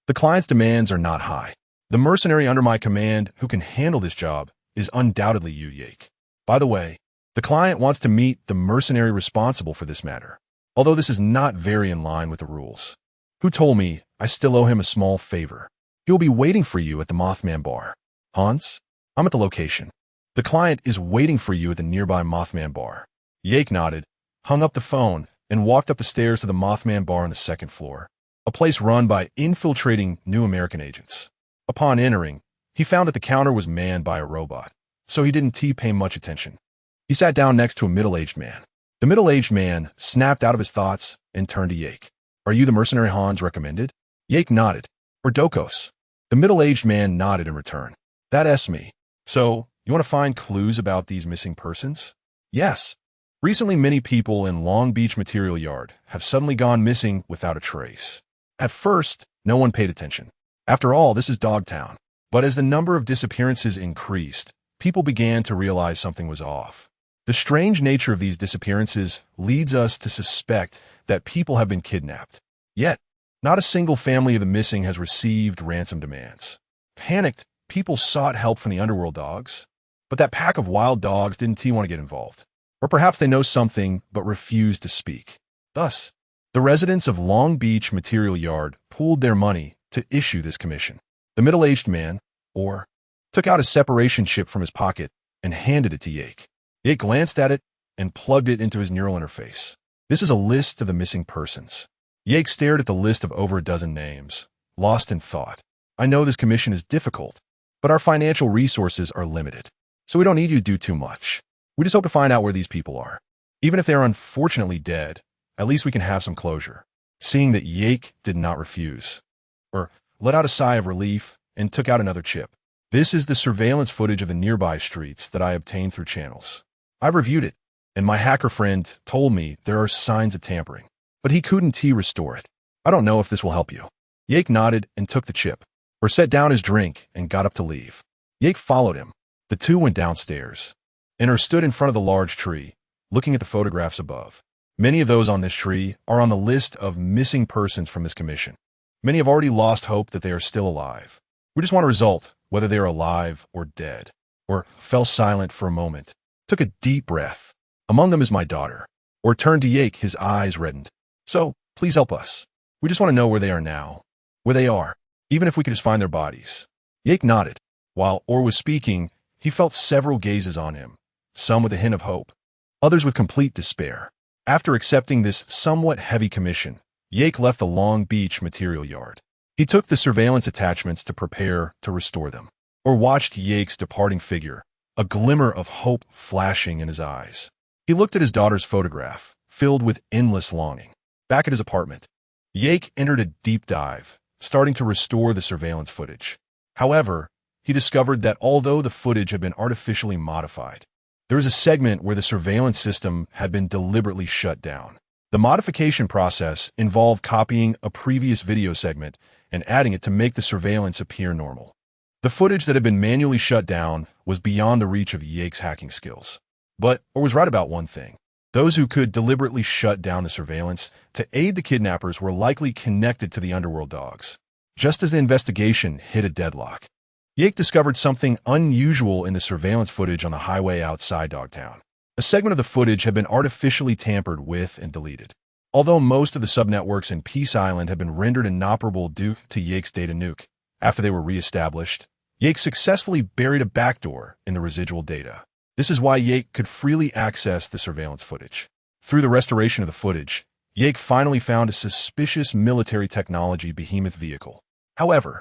the client's demands are not high. The mercenary under my command who can handle this job is undoubtedly you, Yake. By the way, the client wants to meet the mercenary responsible for this matter, although this is not very in line with the rules. Who told me I still owe him a small favor? He will be waiting for you at the Mothman bar. Hans? I'm at the location. The client is waiting for you at the nearby Mothman bar. Yake nodded, hung up the phone, and walked up the stairs to the Mothman bar on the second floor, a place run by infiltrating new American agents. Upon entering, he found that the counter was manned by a robot, so he didn't pay much attention. He sat down next to a middle-aged man. The middle-aged man snapped out of his thoughts and turned to Yake. Are you the mercenary Hans recommended? Yake nodded. Or Dokos? The middle-aged man nodded in return. That's me. So, you want to find clues about these missing persons? Yes. Recently, many people in Long Beach Material Yard have suddenly gone missing without a trace. At first, no one paid attention. After all, this is Dogtown. But as the number of disappearances increased, people began to realize something was off. The strange nature of these disappearances leads us to suspect that people have been kidnapped. Yet, not a single family of the missing has received ransom demands. Panicked, people sought help from the underworld dogs, but that pack of wild dogs didn't want to get involved. Or perhaps they know something but refuse to speak. Thus, the residents of Long Beach Material Yard pooled their money to issue this commission. The middle-aged man, took out a separation chip from his pocket and handed it to Yake. Yake glanced at it and plugged it into his neural interface. This is a list of the missing persons. Yake stared at the list of over a dozen names, lost in thought. I know this commission is difficult, but our financial resources are limited, so we don't need you to do too much. We just hope to find out where these people are. Even if they are unfortunately dead, at least we can have some closure. Seeing that Yake did not refuse, let out a sigh of relief and took out another chip. This is the surveillance footage of the nearby streets that I obtained through channels. I've reviewed it, and my hacker friend told me there are signs of tampering, but he couldn't restore it. I don't know if this will help you. Yake nodded and took the chip, set down his drink and got up to leave. Yake followed him. The two went downstairs, and stood in front of the large tree, looking at the photographs above. Many of those on this tree are on the list of missing persons from this commission. Many have already lost hope that they are still alive. We just want a result, whether they are alive or dead. Fell silent for a moment, took a deep breath. Among them is my daughter. Turned to Yake, his eyes reddened. So, please help us. We just want to know where they are now. Where they are, even if we could just find their bodies. Yake nodded. While was speaking, he felt several gazes on him, some with a hint of hope, others with complete despair. After accepting this somewhat heavy commission, Yake left the Long Beach Material Yard. He took the surveillance attachments to prepare to restore them, watched Yake's departing figure, a glimmer of hope flashing in his eyes. He looked at his daughter's photograph, filled with endless longing. Back at his apartment, Yake entered a deep dive, starting to restore the surveillance footage. However, he discovered that although the footage had been artificially modified, there was a segment where the surveillance system had been deliberately shut down. The modification process involved copying a previous video segment and adding it to make the surveillance appear normal. The footage that had been manually shut down was beyond the reach of Yake's hacking skills. But was right about one thing. Those who could deliberately shut down the surveillance to aid the kidnappers were likely connected to the underworld dogs. Just as the investigation hit a deadlock, Yake discovered something unusual in the surveillance footage on the highway outside Dogtown. A segment of the footage had been artificially tampered with and deleted. Although most of the subnetworks in Peace Island had been rendered inoperable due to Yake's data nuke, after they were reestablished, Yake successfully buried a backdoor in the residual data. This is why Yake could freely access the surveillance footage. Through the restoration of the footage, Yake finally found a suspicious military technology behemoth vehicle. However,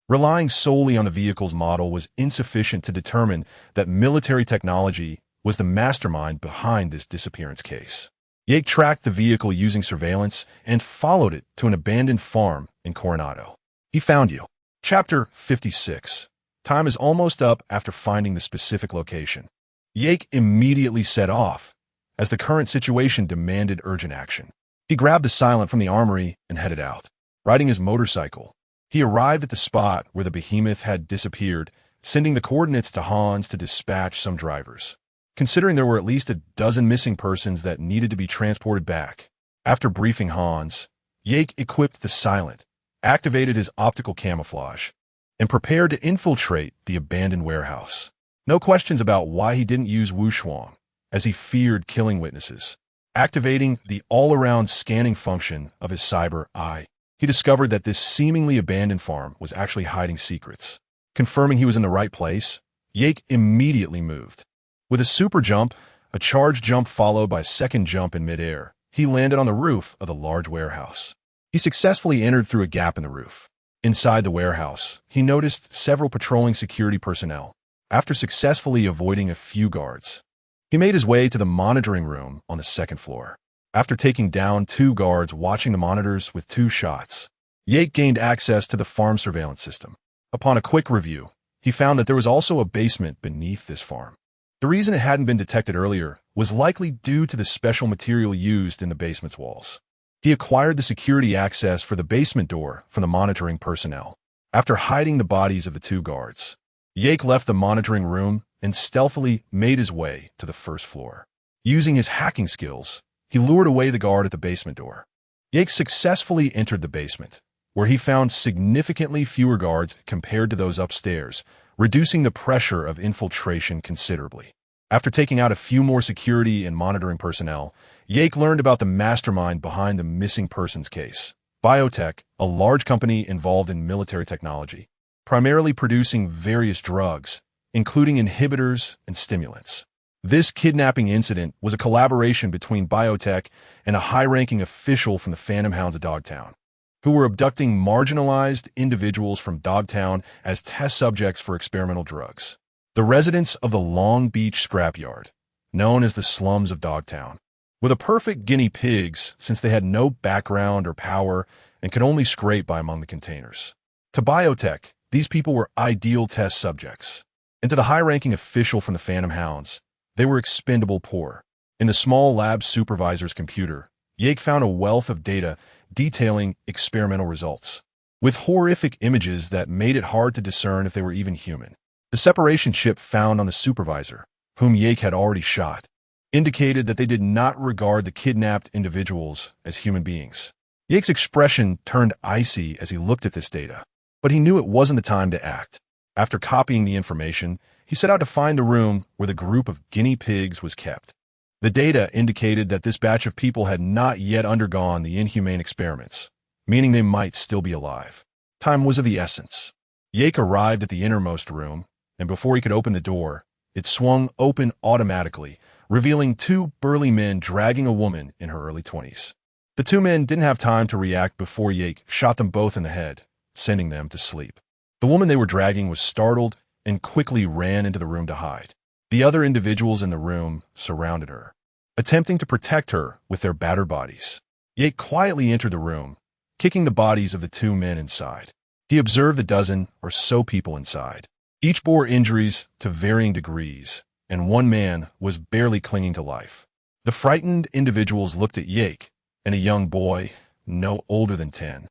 relying solely on the vehicle's model was insufficient to determine that military technology was the mastermind behind this disappearance case. Yake tracked the vehicle using surveillance and followed it to an abandoned farm in Coronado. He found you. Chapter 56. Time is almost up after finding the specific location. Yake immediately set off, as the current situation demanded urgent action. He grabbed the silent from the armory and headed out. Riding his motorcycle, he arrived at the spot where the behemoth had disappeared, sending the coordinates to Hans to dispatch some drivers. Considering there were at least a dozen missing persons that needed to be transported back. After briefing Hans, Yake equipped the silent, activated his optical camouflage, and prepared to infiltrate the abandoned warehouse. No questions about why he didn't use Wushuang, as he feared killing witnesses. Activating the all-around scanning function of his cyber eye, he discovered that this seemingly abandoned farm was actually hiding secrets. Confirming he was in the right place, Yake immediately moved. With a super jump, a charged jump followed by a second jump in midair, he landed on the roof of the large warehouse. He successfully entered through a gap in the roof. Inside the warehouse, he noticed several patrolling security personnel. After successfully avoiding a few guards, he made his way to the monitoring room on the second floor. After taking down 2 guards watching the monitors with 2 shots, Yake gained access to the farm surveillance system. Upon a quick review, he found that there was also a basement beneath this farm. The reason it hadn't been detected earlier was likely due to the special material used in the basement's walls. He acquired the security access for the basement door from the monitoring personnel. After hiding the bodies of the 2 guards, Yake left the monitoring room and stealthily made his way to the first floor. Using his hacking skills, he lured away the guard at the basement door. Yake successfully entered the basement, where he found significantly fewer guards compared to those upstairs, reducing the pressure of infiltration considerably. After taking out a few more security and monitoring personnel, Yake learned about the mastermind behind the missing persons case. Biotech, a large company involved in military technology, primarily producing various drugs, including inhibitors and stimulants. This kidnapping incident was a collaboration between Biotech and a high-ranking official from the Phantom Hounds of Dogtown, who were abducting marginalized individuals from Dogtown as test subjects for experimental drugs. The residents of the Long Beach scrapyard, known as the slums of Dogtown, were the perfect guinea pigs since they had no background or power and could only scrape by among the containers. To Biotech, these people were ideal test subjects, and to the high-ranking official from the Phantom Hounds, they were expendable poor. In the small lab supervisor's computer, Yake found a wealth of data detailing experimental results, with horrific images that made it hard to discern if they were even human. The separation chip found on the supervisor, whom Yake had already shot, indicated that they did not regard the kidnapped individuals as human beings. Yake's expression turned icy as he looked at this data, but he knew it wasn't the time to act. After copying the information, he set out to find the room where the group of guinea pigs was kept. The data indicated that this batch of people had not yet undergone the inhumane experiments, meaning they might still be alive. Time was of the essence. Yake arrived at the innermost room, and before he could open the door, it swung open automatically, revealing 2 burly men dragging a woman in her early 20s. The 2 men didn't have time to react before Yake shot them both in the head, sending them to sleep. The woman they were dragging was startled and quickly ran into the room to hide. The other individuals in the room surrounded her, attempting to protect her with their battered bodies. Yake quietly entered the room, kicking the bodies of the 2 men inside. He observed the dozen or so people inside. Each bore injuries to varying degrees, and 1 man was barely clinging to life. The frightened individuals looked at Yake, and a young boy, no older than 10,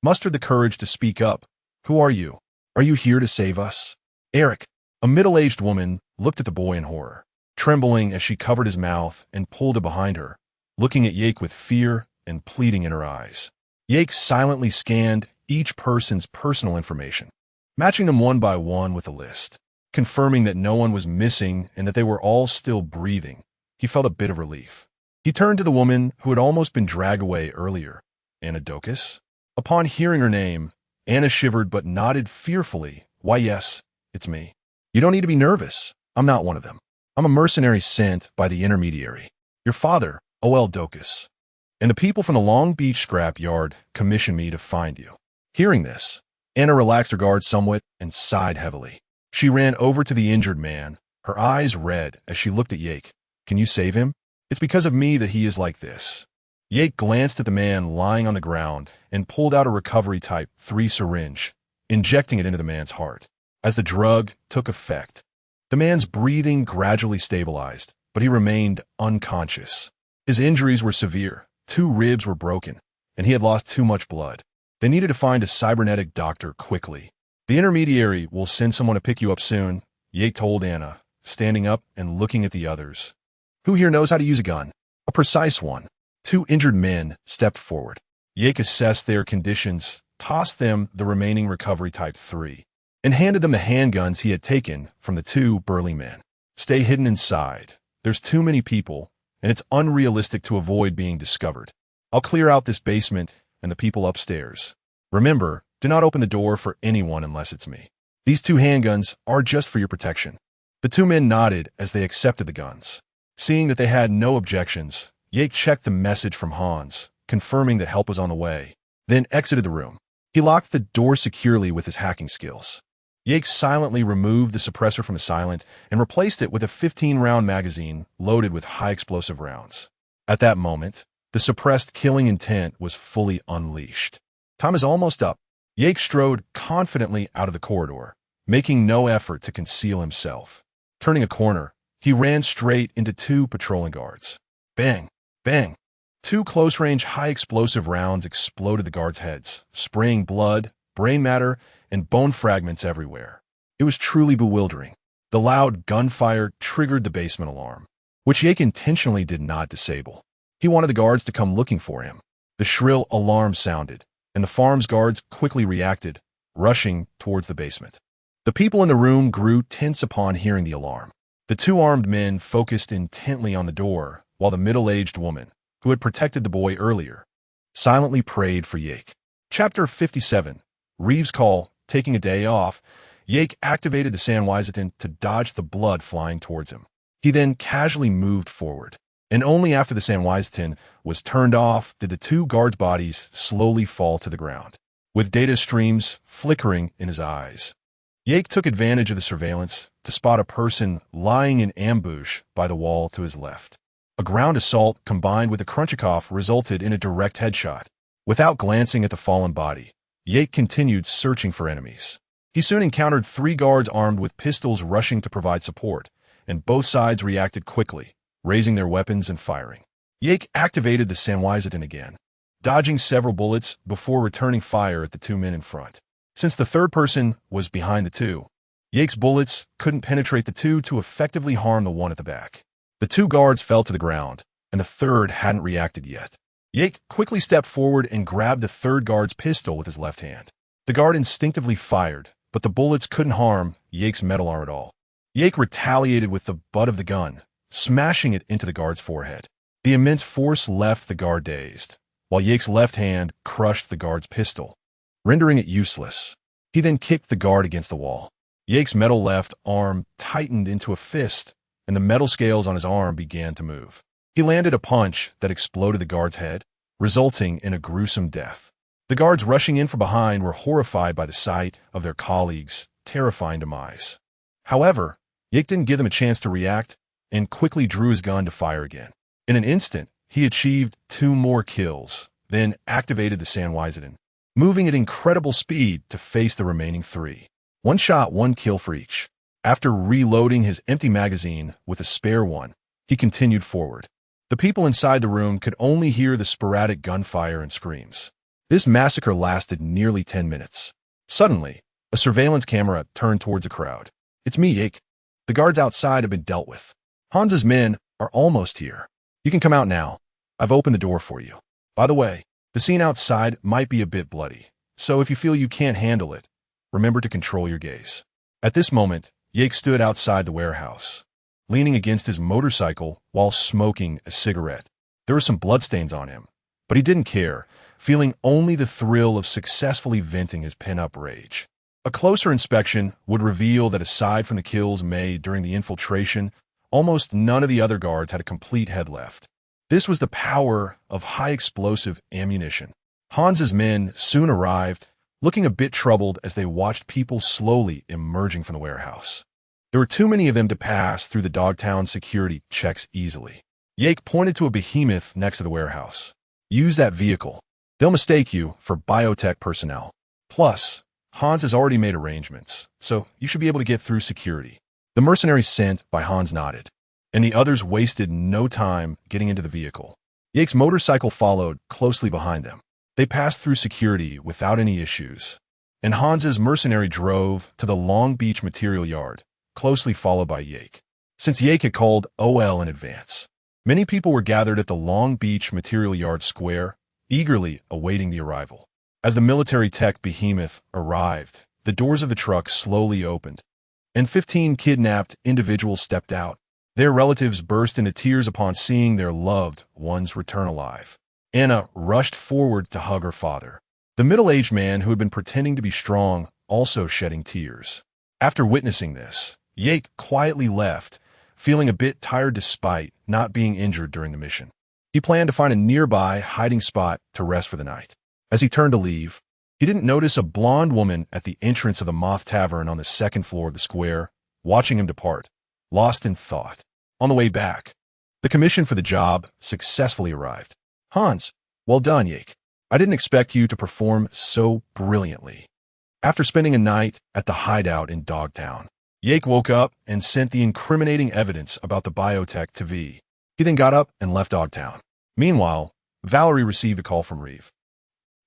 mustered the courage to speak up. "Who are you? Are you here to save us?" Eric, a middle-aged woman, looked at the boy in horror, trembling as she covered his mouth and pulled it behind her, looking at Yake with fear and pleading in her eyes. Yake silently scanned each person's personal information, matching them one by one with a list. Confirming that no one was missing and that they were all still breathing, he felt a bit of relief. He turned to the woman who had almost been dragged away earlier, Anna Docus. Upon hearing her name, Anna shivered but nodded fearfully. "Why, yes, it's me. You don't need to be nervous. I'm not one of them. I'm a mercenary sent by the intermediary, your father, O.L. Docus. And the people from the Long Beach scrap yard commissioned me to find you." Hearing this, Anna relaxed her guard somewhat and sighed heavily. She ran over to the injured man, her eyes red as she looked at Yake. "Can you save him? It's because of me that he is like this." Yake glanced at the man lying on the ground and pulled out a recovery type 3 syringe, injecting it into the man's heart. As the drug took effect, the man's breathing gradually stabilized, but he remained unconscious. His injuries were severe. 2 ribs were broken, and he had lost too much blood. They needed to find a cybernetic doctor quickly. "The intermediary will send someone to pick you up soon," Yake told Anna, standing up and looking at the others. "Who here knows how to use a gun? A precise one?" 2 injured men stepped forward. Yake assessed their conditions, tossed them the remaining recovery type 3, and handed them the handguns he had taken from the two burly men. Stay hidden inside. There's too many people, and it's unrealistic to avoid being discovered. I'll clear out this basement and the people upstairs. Remember, do not open the door for anyone unless it's me. These two handguns are just for your protection. The two men nodded as they accepted the guns. Seeing that they had no objections, Yake checked the message from Hans, confirming that help was on the way, then exited the room. He locked the door securely with his hacking skills. Yake silently removed the suppressor from his silent and replaced it with a 15-round magazine loaded with high-explosive rounds. At that moment, the suppressed killing intent was fully unleashed. Time is almost up. Yake strode confidently out of the corridor, making no effort to conceal himself. Turning a corner, he ran straight into two patrolling guards. Bang! Bang! Two close-range, high-explosive rounds exploded the guards' heads, spraying blood, brain matter, and bone fragments everywhere. It was truly bewildering. The loud gunfire triggered the basement alarm, which Yake intentionally did not disable. He wanted the guards to come looking for him. The shrill alarm sounded, and the farm's guards quickly reacted, rushing towards the basement. The people in the room grew tense upon hearing the alarm. The two armed men focused intently on the door, while the middle-aged woman, who had protected the boy earlier, silently prayed for Yake. Chapter 57. Reeves' Call. Taking a day off, Yake activated the Samwise to dodge the blood flying towards him. He then casually moved forward, and only after the Samwise was turned off did the two guards' bodies slowly fall to the ground, with data streams flickering in his eyes. Yake took advantage of the surveillance to spot a person lying in ambush by the wall to his left. A ground assault combined with a Crunchikoff resulted in a direct headshot. Without glancing at the fallen body, Yake continued searching for enemies. He soon encountered three guards armed with pistols rushing to provide support, and both sides reacted quickly, raising their weapons and firing. Yake activated the Samwise again, dodging several bullets before returning fire at the two men in front. Since the third person was behind the two, Yake's bullets couldn't penetrate the two to effectively harm the one at the back. The two guards fell to the ground, and the third hadn't reacted yet. Yake quickly stepped forward and grabbed the third guard's pistol with his left hand. The guard instinctively fired, but the bullets couldn't harm Yake's metal arm at all. Yake retaliated with the butt of the gun, smashing it into the guard's forehead. The immense force left the guard dazed, while Yake's left hand crushed the guard's pistol, rendering it useless. He then kicked the guard against the wall. Yake's metal left arm tightened into a fist, and the metal scales on his arm began to move. He landed a punch that exploded the guard's head, resulting in a gruesome death. The guards rushing in from behind were horrified by the sight of their colleagues' terrifying demise. However, Yake didn't give them a chance to react and quickly drew his gun to fire again. In an instant, he achieved 2 more kills, then activated the Samwise, moving at incredible speed to face the remaining 3. 1 shot, 1 kill for each. After reloading his empty magazine with a spare one, he continued forward. The people inside the room could only hear the sporadic gunfire and screams. This massacre lasted nearly 10 minutes. Suddenly, a surveillance camera turned towards the crowd. "It's me, Yake. The guards outside have been dealt with. Hans's men are almost here. You can come out now. I've opened the door for you. By the way, the scene outside might be a bit bloody, so if you feel you can't handle it, remember to control your gaze." At this moment, Yake stood outside the warehouse, leaning against his motorcycle while smoking a cigarette. There were some bloodstains on him, but he didn't care, feeling only the thrill of successfully venting his pent-up rage. A closer inspection would reveal that aside from the kills made during the infiltration, almost none of the other guards had a complete head left. This was the power of high-explosive ammunition. Hans's men soon arrived, looking a bit troubled as they watched people slowly emerging from the warehouse. There were too many of them to pass through the Dogtown security checks easily. Yake pointed to a behemoth next to the warehouse. "Use that vehicle. They'll mistake you for biotech personnel. Plus, Hans has already made arrangements, so you should be able to get through security." The mercenaries sent by Hans nodded, and the others wasted no time getting into the vehicle. Yake's motorcycle followed closely behind them. They passed through security without any issues, and Hans's mercenary drove to the Long Beach material yard, closely followed by Yake. Since Yake had called OL in advance, many people were gathered at the Long Beach material yard square, eagerly awaiting the arrival. As the military tech behemoth arrived, the doors of the truck slowly opened, and 15 kidnapped individuals stepped out. Their relatives burst into tears upon seeing their loved ones return alive. Anna rushed forward to hug her father. The middle-aged man who had been pretending to be strong also shedding tears. After witnessing this, Yake quietly left, feeling a bit tired despite not being injured during the mission. He planned to find a nearby hiding spot to rest for the night. As he turned to leave, he didn't notice a blonde woman at the entrance of the Moth Tavern on the second floor of the square, watching him depart, lost in thought. On the way back, the commission for the job successfully arrived. Hans, well done, Yake. I didn't expect you to perform so brilliantly. After spending a night at the hideout in Dogtown, Yake woke up and sent the incriminating evidence about the biotech to V. He then got up and left Dogtown. Meanwhile, Valerie received a call from Reeve.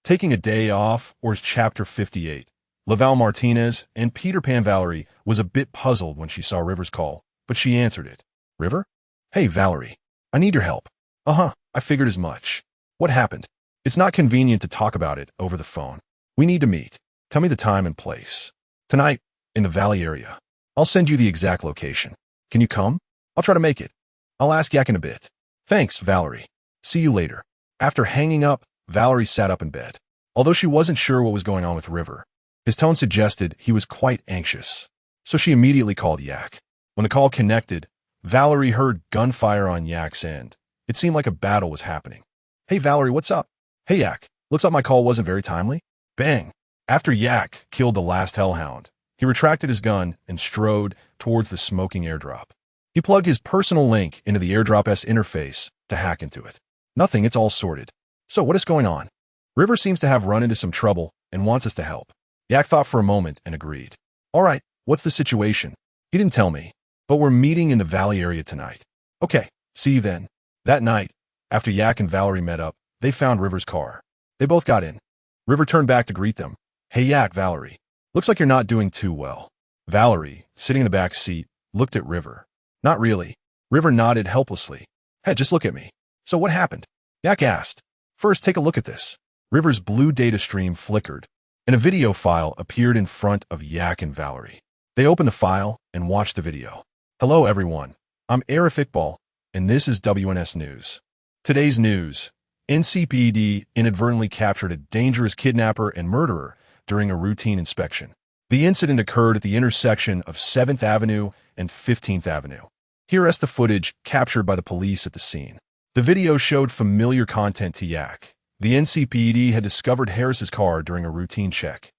Taking a day off, or Chapter 58, Laval Martinez and Peter Pan Valerie was a bit puzzled when she saw River's call, but she answered it. River? Hey, Valerie. I need your help. I figured as much. What happened? It's not convenient to talk about it over the phone. We need to meet. Tell me the time and place. Tonight, in the Valley area. I'll send you the exact location. Can you come? I'll try to make it. I'll ask Yak in a bit. Thanks, Valerie. See you later. After hanging up, Valerie sat up in bed. Although she wasn't sure what was going on with River, his tone suggested he was quite anxious. So she immediately called Yak. When the call connected, Valerie heard gunfire on Yak's end. It seemed like a battle was happening. Hey, Valerie, what's up? Hey, Yak. Looks like my call wasn't very timely. Bang. After Yak killed the last hellhound, he retracted his gun and strode towards the smoking airdrop. He plugged his personal link into the airdrop's interface to hack into it. Nothing, it's all sorted. So what is going on? River seems to have run into some trouble and wants us to help. Yak thought for a moment and agreed. All right, what's the situation? He didn't tell me, but we're meeting in the Valley area tonight. Okay, see you then. That night, after Yak and Valerie met up, they found River's car. They both got in. River turned back to greet them. Hey, Yak, Valerie. Looks like you're not doing too well. Valerie, sitting in the back seat, looked at River. Not really. River nodded helplessly. Hey, just look at me. So what happened? Yak asked. First, take a look at this. River's blue data stream flickered, and a video file appeared in front of Yak and Valerie. They opened the file and watched the video. Hello, everyone. I'm Arif Iqbal, and this is WNS News. Today's news. NCPD inadvertently captured a dangerous kidnapper and murderer during a routine inspection. The incident occurred at the intersection of 7th Avenue and 15th Avenue. Here is the footage captured by the police at the scene. The video showed familiar content to Yak. The NCPD had discovered Harris's car during a routine check.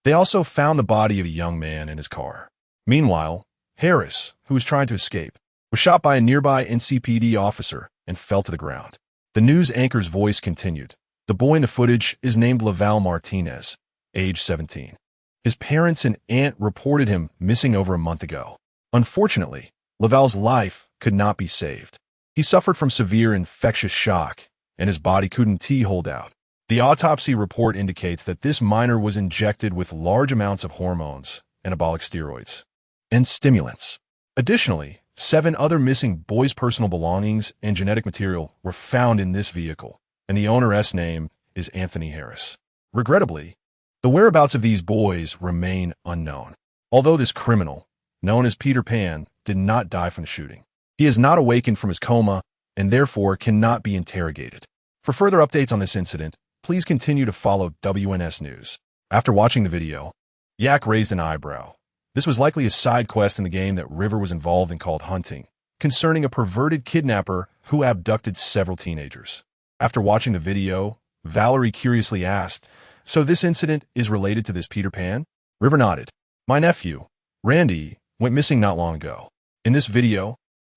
They also found the body of a young man in his car. Meanwhile, Harris, who was trying to escape, was shot by a nearby NCPD officer and fell to the ground. The news anchor's voice continued. The boy in the footage is named Laval Martinez, age 17. His parents and aunt reported him missing over a month ago. Unfortunately, Laval's life could not be saved. He suffered from severe infectious shock, and his body couldn't hold out. The autopsy report indicates that this minor was injected with large amounts of hormones, anabolic steroids, and stimulants. Additionally, 7 other missing boys' personal belongings and genetic material were found in this vehicle, and the owner's name is Anthony Harris. Regrettably, the whereabouts of these boys remain unknown. Although this criminal, known as Peter Pan, did not die from the shooting, he has not awakened from his coma and therefore cannot be interrogated. For further updates on this incident, please continue to follow WNS News. After watching the video, Yak raised an eyebrow. This was likely a side quest in the game that River was involved in called Hunting, concerning a perverted kidnapper who abducted several teenagers. After watching the video, Valerie curiously asked, so this incident is related to this Peter Pan? River nodded. My nephew, Randy, went missing not long ago. In this video,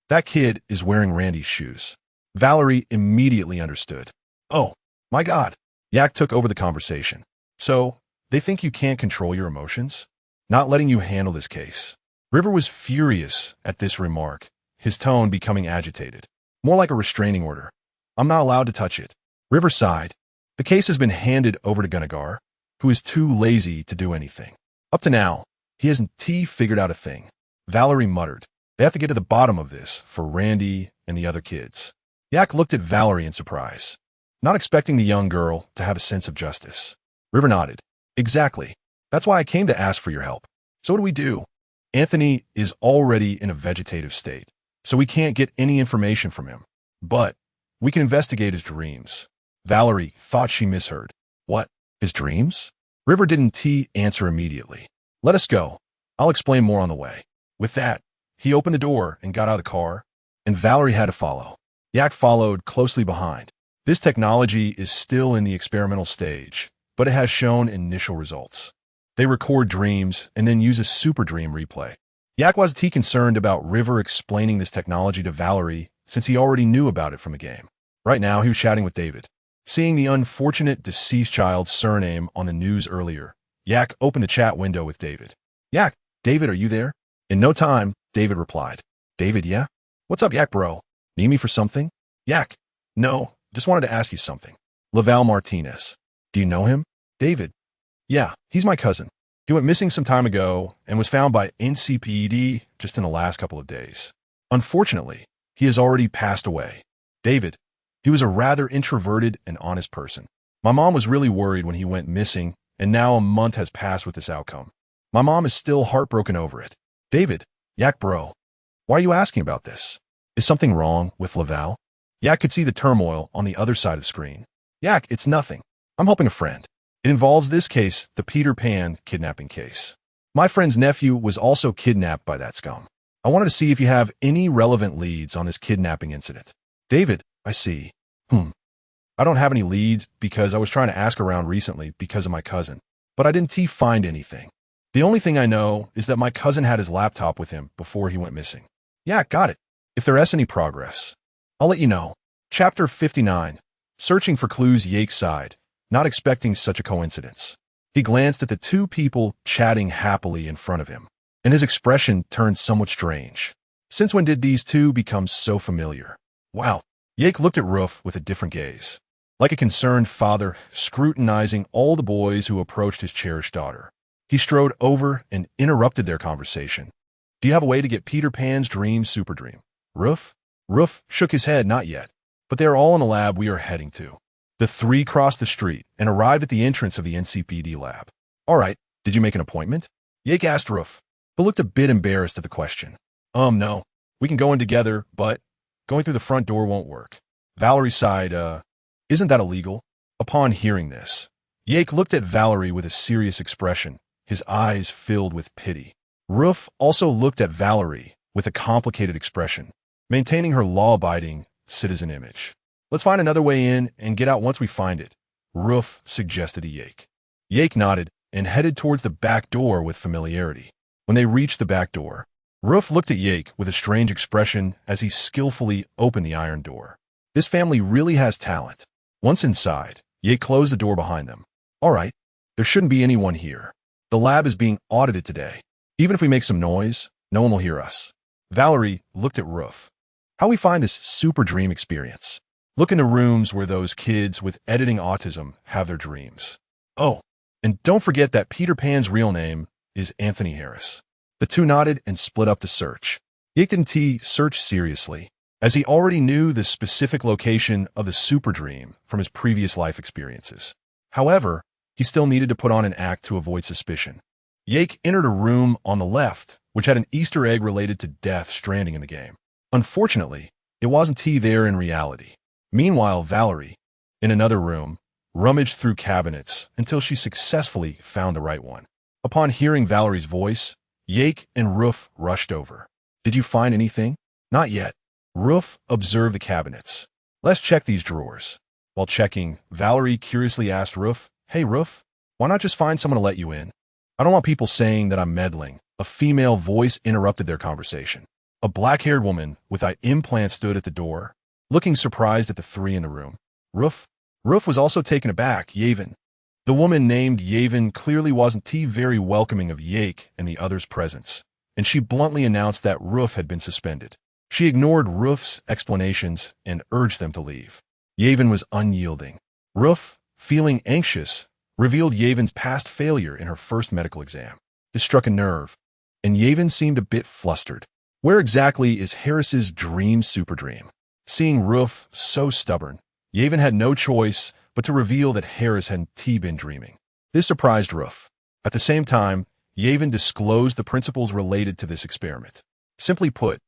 that kid is wearing Randy's shoes. Valerie immediately understood. Oh, my God. Yak took over the conversation. So, they think you can't control your emotions? Not letting you handle this case. River was furious at this remark, his tone becoming agitated. More like a restraining order. I'm not allowed to touch it. River sighed. The case has been handed over to Gunagar, who is too lazy to do anything. Up to now, he hasn't figured out a thing. Valerie muttered. They have to get to the bottom of this for Randy and the other kids. Yak looked at Valerie in surprise, not expecting the young girl to have a sense of justice. River nodded. Exactly. That's why I came to ask for your help. So what do we do? Anthony is already in a vegetative state, so we can't get any information from him. But we can investigate his dreams. Valerie thought she misheard. What? His dreams? River didn't answer immediately. Let us go. I'll explain more on the way. With that, he opened the door and got out of the car, and Valerie had to follow. Yak followed closely behind. This technology is still in the experimental stage, but it has shown initial results. They record dreams and then use a super dream replay. Yak was concerned about River explaining this technology to Valerie since he already knew about it from the game. Right now, he was chatting with David. Seeing the unfortunate deceased child's surname on the news earlier, Yak opened the chat window with David. Yak, David, are you there? In no time, David replied. David, yeah? What's up, Yak bro? Need me for something? Yak, no, just wanted to ask you something. Laval Martinez. Do you know him? David. Yeah, he's my cousin. He went missing some time ago and was found by NCPD just in the last couple of days. Unfortunately, he has already passed away. David. He was a rather introverted and honest person. My mom was really worried when he went missing, and now a month has passed with this outcome. My mom is still heartbroken over it. David. Yak bro. Why are you asking about this? Is something wrong with Laval? Yak could see the turmoil on the other side of the screen. Yak, it's nothing. I'm helping a friend. It involves this case, the Peter Pan kidnapping case. My friend's nephew was also kidnapped by that scum. I wanted to see if you have any relevant leads on this kidnapping incident. David, I see. I don't have any leads because I was trying to ask around recently because of my cousin, but I didn't find anything. The only thing I know is that my cousin had his laptop with him before he went missing. Yeah, got it. If there is any progress, I'll let you know. Chapter 59. Searching for clues. Yake sighed, not expecting such a coincidence. He glanced at the two people chatting happily in front of him, and his expression turned somewhat strange. Since when did these two become so familiar? Wow. Yake looked at Roof with a different gaze, like a concerned father scrutinizing all the boys who approached his cherished daughter. He strode over and interrupted their conversation. Do you have a way to get Peter Pan's dream super dream? Roof? Roof shook his head. Not yet, but they are all in the lab we are heading to. The three crossed the street and arrived at the entrance of the NCPD lab. All right, did you make an appointment? Yake asked Roof, but looked a bit embarrassed at the question. No. We can go in together, but going through the front door won't work. Valerie sighed, isn't that illegal? Upon hearing this, Yake looked at Valerie with a serious expression, his eyes filled with pity. Roof also looked at Valerie with a complicated expression, maintaining her law-abiding citizen image. Let's find another way in and get out once we find it, Roof suggested to Yake. Yake nodded and headed towards the back door with familiarity. When they reached the back door, Roof looked at Yake with a strange expression as he skillfully opened the iron door. This family really has talent. Once inside, Yake closed the door behind them. All right, there shouldn't be anyone here. The lab is being audited today. Even if we make some noise, no one will hear us. Valerie looked at Roof. How we find this super dream experience? Look into rooms where those kids with editing autism have their dreams. Oh, and don't forget that Peter Pan's real name is Anthony Harris. The two nodded and split up the search. Yake didn't search seriously, as he already knew the specific location of the super dream from his previous life experiences. However, he still needed to put on an act to avoid suspicion. Yake entered a room on the left, which had an Easter egg related to Death Stranding in the game. Unfortunately, it wasn't there in reality. Meanwhile, Valerie, in another room, rummaged through cabinets until she successfully found the right one. Upon hearing Valerie's voice, Yake and Roof rushed over. Did you find anything? Not yet. Roof observed the cabinets. Let's check these drawers. While checking, Valerie curiously asked Roof, Hey Roof, why not just find someone to let you in? I don't want people saying that I'm meddling. A female voice interrupted their conversation. A black-haired woman with eye implants stood at the door, looking surprised at the three in the room. Roof was also taken aback. Yavin. The woman named Yavin clearly wasn't very welcoming of Yake and the others' presence, and she bluntly announced that Roof had been suspended. She ignored Roof's explanations and urged them to leave. Yavin was unyielding. Roof, feeling anxious, revealed Yavin's past failure in her first medical exam. This struck a nerve, and Yavin seemed a bit flustered. Where exactly is Harris's dream super dream? Seeing Roof so stubborn, Yavin had no choice but to reveal that Harris hadn't been dreaming. This surprised Roof. At the same time, Yavin disclosed the principles related to this experiment. Simply put,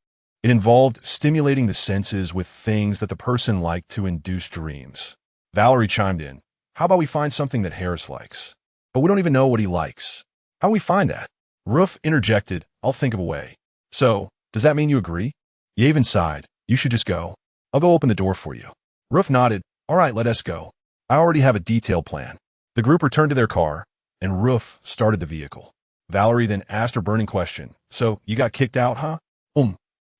it involved stimulating the senses with things that the person liked to induce dreams. Valerie chimed in, "How about we find something that Harris likes? But we don't even know what he likes. How do we find that?" Roof interjected, "I'll think of a way." "So, does that mean you agree?" Yavin sighed, "You should just go. I'll go open the door for you." Roof nodded, "All right, let us go. I already have a detailed plan." The group returned to their car, and Roof started the vehicle. Valerie then asked her burning question, "So, you got kicked out, huh?"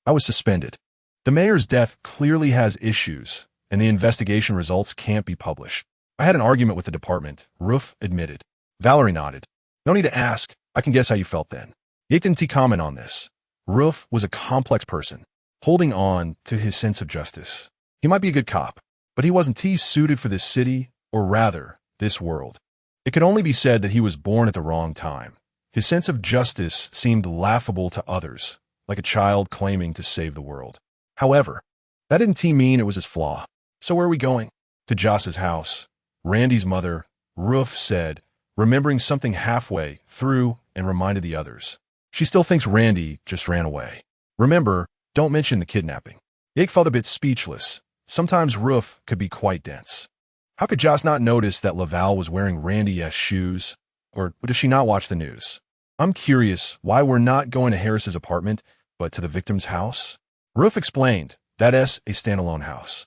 I was suspended. The mayor's death clearly has issues, and the investigation results can't be published. I had an argument with the department, Roof admitted. Valerie nodded. "No need to ask. I can guess how you felt then." Yake didn't comment on this. Roof was a complex person, holding on to his sense of justice. He might be a good cop, but he wasn't suited for this city, or rather, this world. It could only be said that he was born at the wrong time. His sense of justice seemed laughable to others, like a child claiming to save the world. However, that didn't mean it was his flaw. "So where are we going?" "To Joss's house." Randy's mother, Roof said, remembering something halfway through, and reminded the others. "She still thinks Randy just ran away. Remember, don't mention the kidnapping." Yake felt a bit speechless. Sometimes Roof could be quite dense. How could Joss not notice that Laval was wearing Randy's shoes? Or does she not watch the news? "I'm curious why we're not going to Harris's apartment, but to the victim's house." Roof explained, "That's a standalone house.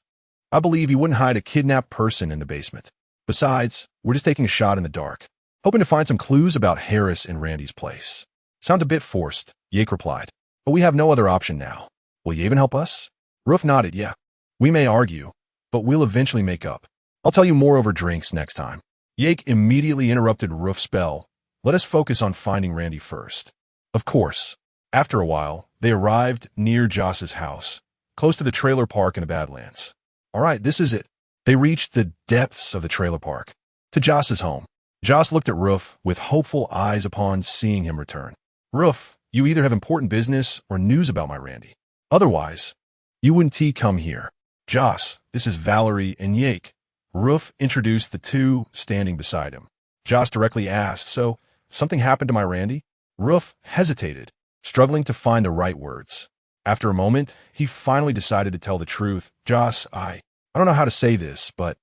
I believe he wouldn't hide a kidnapped person in the basement. Besides, we're just taking a shot in the dark, hoping to find some clues about Harris and Randy's place." "Sounds a bit forced," Yake replied. "But we have no other option now. Will Yavin help us?" Roof nodded, "Yeah. We may argue, but we'll eventually make up. I'll tell you more over drinks next time." Yake immediately interrupted Roof's spell. "Let us focus on finding Randy first." Of course. After a while, they arrived near Joss's house, close to the trailer park in the Badlands. "All right, this is it." They reached the depths of the trailer park. To Joss's home. Joss looked at Roof with hopeful eyes upon seeing him return. "Roof, you either have important business or news about my Randy. Otherwise, you wouldn't come here." "Joss, this is Valerie and Yake." Roof introduced the two standing beside him. Joss directly asked, "So, something happened to my Randy?" Roof hesitated, struggling to find the right words. After a moment, he finally decided to tell the truth. "Joss, I don't know how to say this, but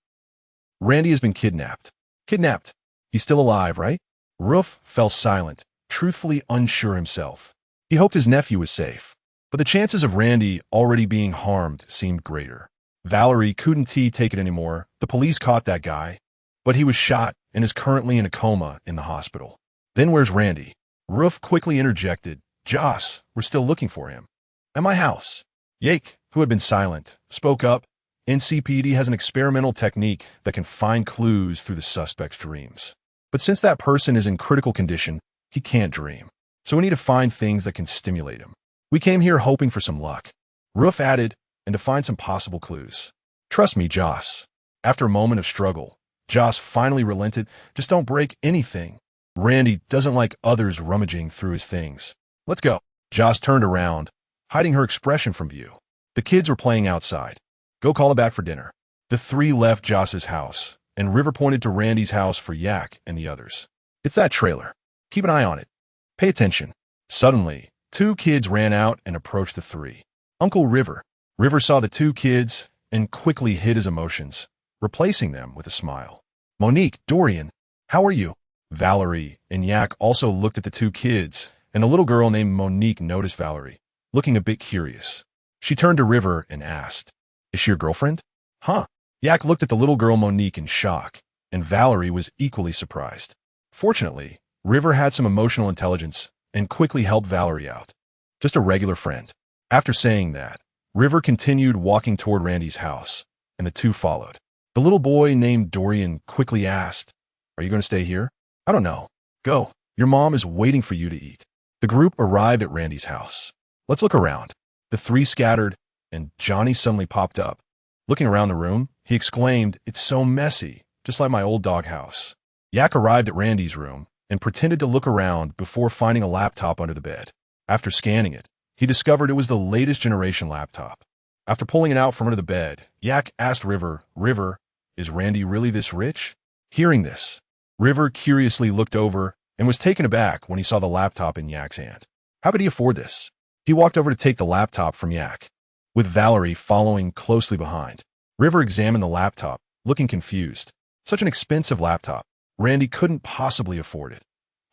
Randy has been kidnapped." "Kidnapped? He's still alive, right?" Roof fell silent, truthfully unsure himself. He hoped his nephew was safe, but the chances of Randy already being harmed seemed greater. Valerie couldn't take it anymore. "The police caught that guy, but he was shot and is currently in a coma in the hospital." "Then where's Randy?" Roof quickly interjected, "Joss, we're still looking for him." "At my house." Yake, who had been silent, spoke up. "NCPD has an experimental technique that can find clues through the suspect's dreams. But since that person is in critical condition, he can't dream. So we need to find things that can stimulate him. We came here hoping for some luck." Roof added, "and to find some possible clues. Trust me, Joss." After a moment of struggle, Joss finally relented. "Just don't break anything. Randy doesn't like others rummaging through his things. Let's go." Joss turned around, hiding her expression from view. The kids were playing outside. "Go call him back for dinner." The three left Joss's house, and River pointed to Randy's house for Yak and the others. "It's that trailer. Keep an eye on it. Pay attention." Suddenly, two kids ran out and approached the three. "Uncle River." River saw the two kids and quickly hid his emotions, replacing them with a smile. "Monique, Dorian, how are you?" Valerie and Yak also looked at the two kids, and a little girl named Monique noticed Valerie, looking a bit curious. She turned to River and asked, "Is she your girlfriend?" "Huh?" Yak looked at the little girl Monique in shock, and Valerie was equally surprised. Fortunately, River had some emotional intelligence and quickly helped Valerie out. "Just a regular friend." After saying that, River continued walking toward Randy's house, and the two followed. The little boy named Dorian quickly asked, "Are you going to stay here?" "I don't know. Go. Your mom is waiting for you to eat." The group arrived at Randy's house. "Let's look around." The three scattered, and Johnny suddenly popped up. Looking around the room, he exclaimed, "It's so messy, just like my old doghouse." Yak arrived at Randy's room and pretended to look around before finding a laptop under the bed. After scanning it, he discovered it was the latest generation laptop. After pulling it out from under the bed, Yak asked River, "River, is Randy really this rich?" Hearing this, River curiously looked over and was taken aback when he saw the laptop in Yak's hand. How could he afford this? He walked over to take the laptop from Yak, with Valerie following closely behind. River examined the laptop, looking confused. Such an expensive laptop. Randy couldn't possibly afford it.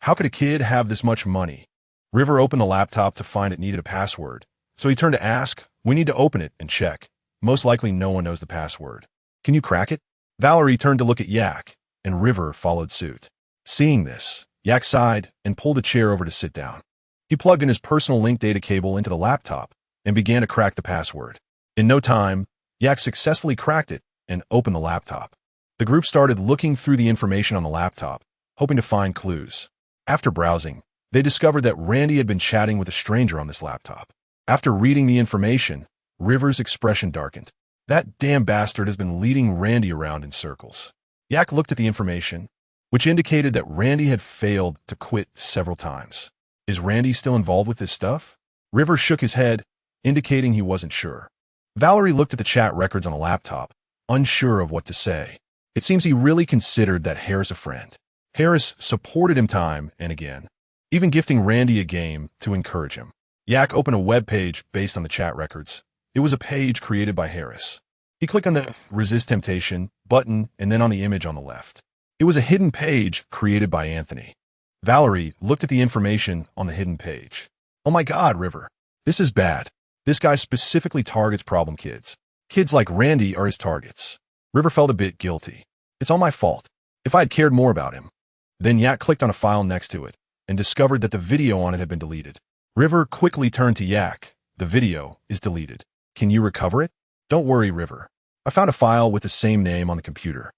How could a kid have this much money? River opened the laptop to find it needed a password, so he turned to ask, "We need to open it and check. Most likely no one knows the password. Can you crack it?" Valerie turned to look at Yak, and River followed suit. Seeing this, Yak sighed and pulled a chair over to sit down. He plugged in his personal link data cable into the laptop and began to crack the password. In no time, Yak successfully cracked it and opened the laptop. The group started looking through the information on the laptop, hoping to find clues. After browsing, they discovered that Randy had been chatting with a stranger on this laptop. After reading the information, River's expression darkened. That damn bastard has been leading Randy around in circles. Yak looked at the information, which indicated that Randy had failed to quit several times. Is Randy still involved with this stuff? River shook his head, indicating he wasn't sure. Valerie looked at the chat records on a laptop, unsure of what to say. It seems he really considered that Harris a friend. Harris supported him time and again, even gifting Randy a game to encourage him. Yak opened a web page based on the chat records. It was a page created by Harris. He clicked on the Resist Temptation button and then on the image on the left. It was a hidden page created by Anthony. Valerie looked at the information on the hidden page. Oh my God, River. This is bad. This guy specifically targets problem kids. Kids like Randy are his targets. River felt a bit guilty. It's all my fault. If I had cared more about him. Then Yak clicked on a file next to it and discovered that the video on it had been deleted. River quickly turned to Yak. The video is deleted. Can you recover it? Don't worry, River. I found a file with the same name on the computer.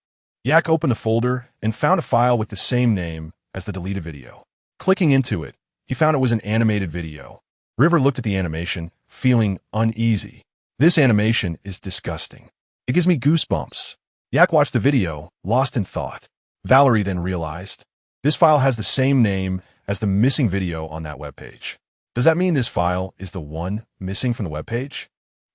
Yak opened the folder and found a file with the same name as the deleted video. Clicking into it, he found it was an animated video. River looked at the animation, feeling uneasy. This animation is disgusting. It gives me goosebumps. Yak watched the video, lost in thought. Valerie then realized, this file has the same name as the missing video on that webpage. Does that mean this file is the one missing from the webpage?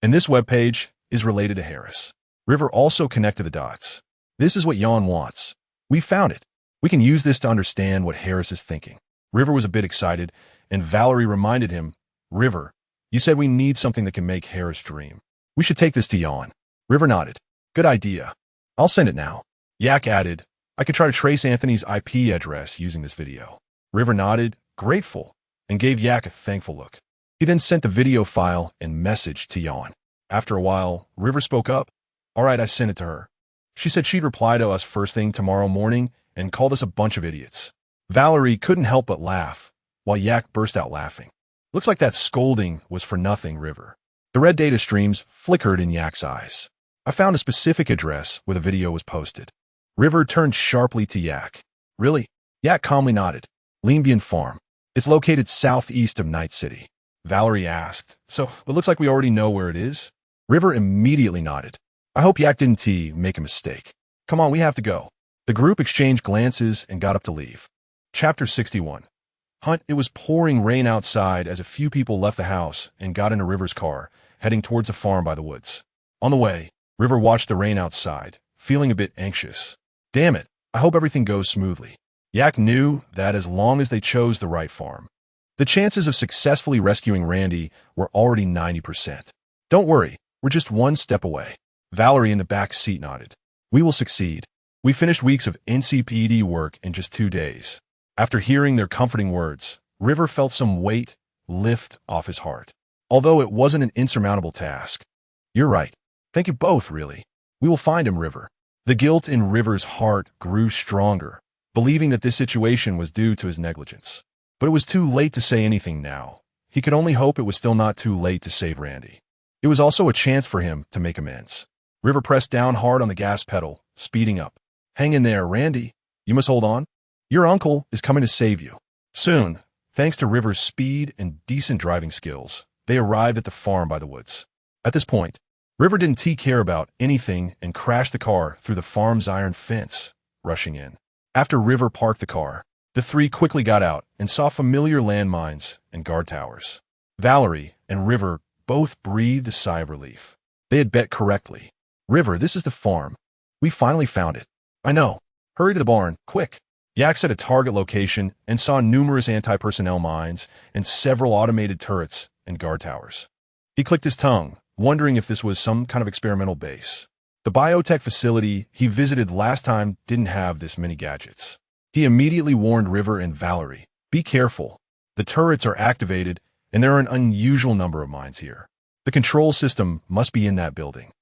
And this webpage is related to Harris. River also connected the dots. This is what Jan wants. We found it. We can use this to understand what Harris is thinking. River was a bit excited, and Valerie reminded him, River, you said we need something that can make Harris dream. We should take this to Jan. River nodded. Good idea. I'll send it now. Yak added, I could try to trace Anthony's IP address using this video. River nodded, grateful, and gave Yak a thankful look. He then sent the video file and message to Jan. After a while, River spoke up. All right, I sent it to her. She said she'd reply to us first thing tomorrow morning and called us a bunch of idiots. Valerie couldn't help but laugh, while Yak burst out laughing. Looks like that scolding was for nothing, River. The red data streams flickered in Yak's eyes. I found a specific address where the video was posted. River turned sharply to Yak. Really? Yak calmly nodded. Leanbian Farm. It's located southeast of Night City. Valerie asked, so it looks like we already know where it is? River immediately nodded. I hope Yak didn't make a mistake. Come on, we have to go. The group exchanged glances and got up to leave. Chapter 61. Hunt, it was pouring rain outside as a few people left the house and got into River's car, heading towards a farm by the woods. On the way, River watched the rain outside, feeling a bit anxious. Damn it, I hope everything goes smoothly. Yak knew that as long as they chose the right farm, the chances of successfully rescuing Randy were already 90%. Don't worry, we're just one step away. Valerie in the back seat nodded. We will succeed. We finished weeks of NCPD work in just 2 days. After hearing their comforting words, River felt some weight lift off his heart. Although it wasn't an insurmountable task. You're right. Thank you both, really. We will find him, River. The guilt in River's heart grew stronger, believing that this situation was due to his negligence. But it was too late to say anything now. He could only hope it was still not too late to save Randy. It was also a chance for him to make amends. River pressed down hard on the gas pedal, speeding up. Hang in there, Randy. You must hold on. Your uncle is coming to save you. Soon, thanks to River's speed and decent driving skills, they arrived at the farm by the woods. At this point, River didn't care about anything and crashed the car through the farm's iron fence, rushing in. After River parked the car, the three quickly got out and saw familiar landmines and guard towers. Valerie and River both breathed a sigh of relief. They had bet correctly. River, this is the farm. We finally found it. I know. Hurry to the barn, quick. Yak set a target location and saw numerous anti-personnel mines and several automated turrets and guard towers. He clicked his tongue, wondering if this was some kind of experimental base. The biotech facility he visited last time didn't have this many gadgets. He immediately warned River and Valerie, "Be careful. The turrets are activated, and there are an unusual number of mines here. The control system must be in that building.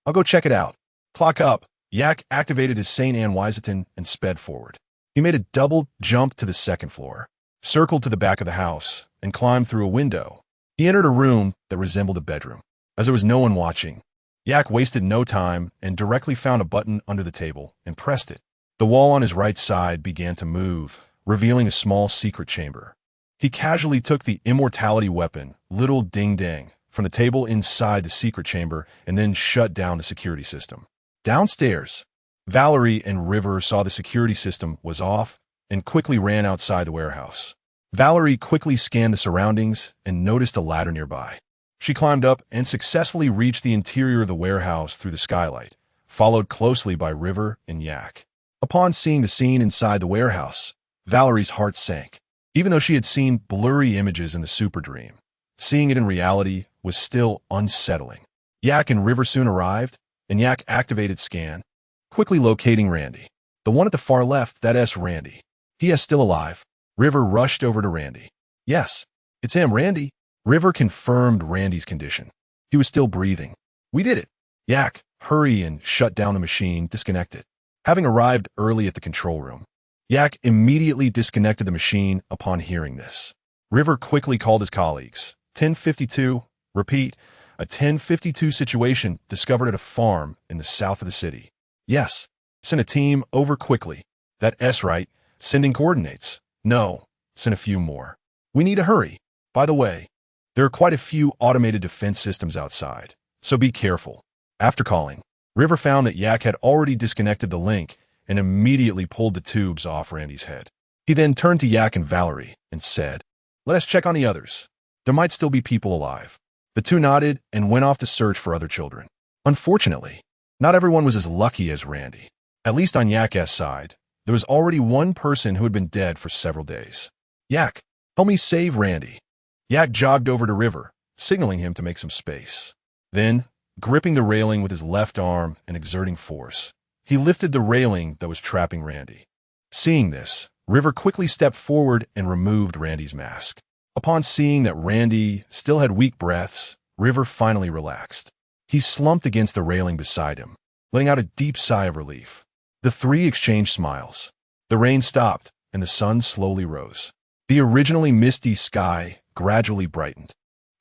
I'll go check it out." Clock up. Yak activated his St. Anne Wiseton and sped forward. He made a double jump to the second floor, circled to the back of the house, and climbed through a window. He entered a room that resembled a bedroom. As there was no one watching, Yak wasted no time and directly found a button under the table and pressed it. The wall on his right side began to move, revealing a small secret chamber. He casually took the immortality weapon, Little Ding Dang, from the table inside the secret chamber and then shut down the security system. Downstairs, Valerie and River saw the security system was off and quickly ran outside the warehouse. Valerie quickly scanned the surroundings and noticed a ladder nearby. She climbed up and successfully reached the interior of the warehouse through the skylight, followed closely by River and Yak. Upon seeing the scene inside the warehouse, Valerie's heart sank. Even though she had seen blurry images in the super dream, seeing it in reality was still unsettling. Yak and River soon arrived, and Yak activated scan, quickly locating Randy. The one at the far left, that's Randy. He is still alive. River rushed over to Randy. "Yes, it's him, Randy." River confirmed Randy's condition. He was still breathing. "We did it." Yak, hurry and shut down the machine, disconnect it. Having arrived early at the control room, Yak immediately disconnected the machine upon hearing this. River quickly called his colleagues. 1052, repeat, a 1052 situation discovered at a farm in the south of the city. "Yes, send a team over quickly." "That's right, sending coordinates." "No, send a few more. We need to hurry. By the way, there are quite a few automated defense systems outside, so be careful." After calling, River found that Yak had already disconnected the link and immediately pulled the tubes off Randy's head. He then turned to Yak and Valerie and said, "Let us check on the others. There might still be people alive." The two nodded and went off to search for other children. Unfortunately, not everyone was as lucky as Randy. At least on Yak's side, there was already one person who had been dead for several days. "Yak, help me save Randy." Yak jogged over to River, signaling him to make some space. Then, gripping the railing with his left arm and exerting force, he lifted the railing that was trapping Randy. Seeing this, River quickly stepped forward and removed Randy's mask. Upon seeing that Randy still had weak breaths, River finally relaxed. He slumped against the railing beside him, letting out a deep sigh of relief. The three exchanged smiles. The rain stopped, and the sun slowly rose. The originally misty sky gradually brightened.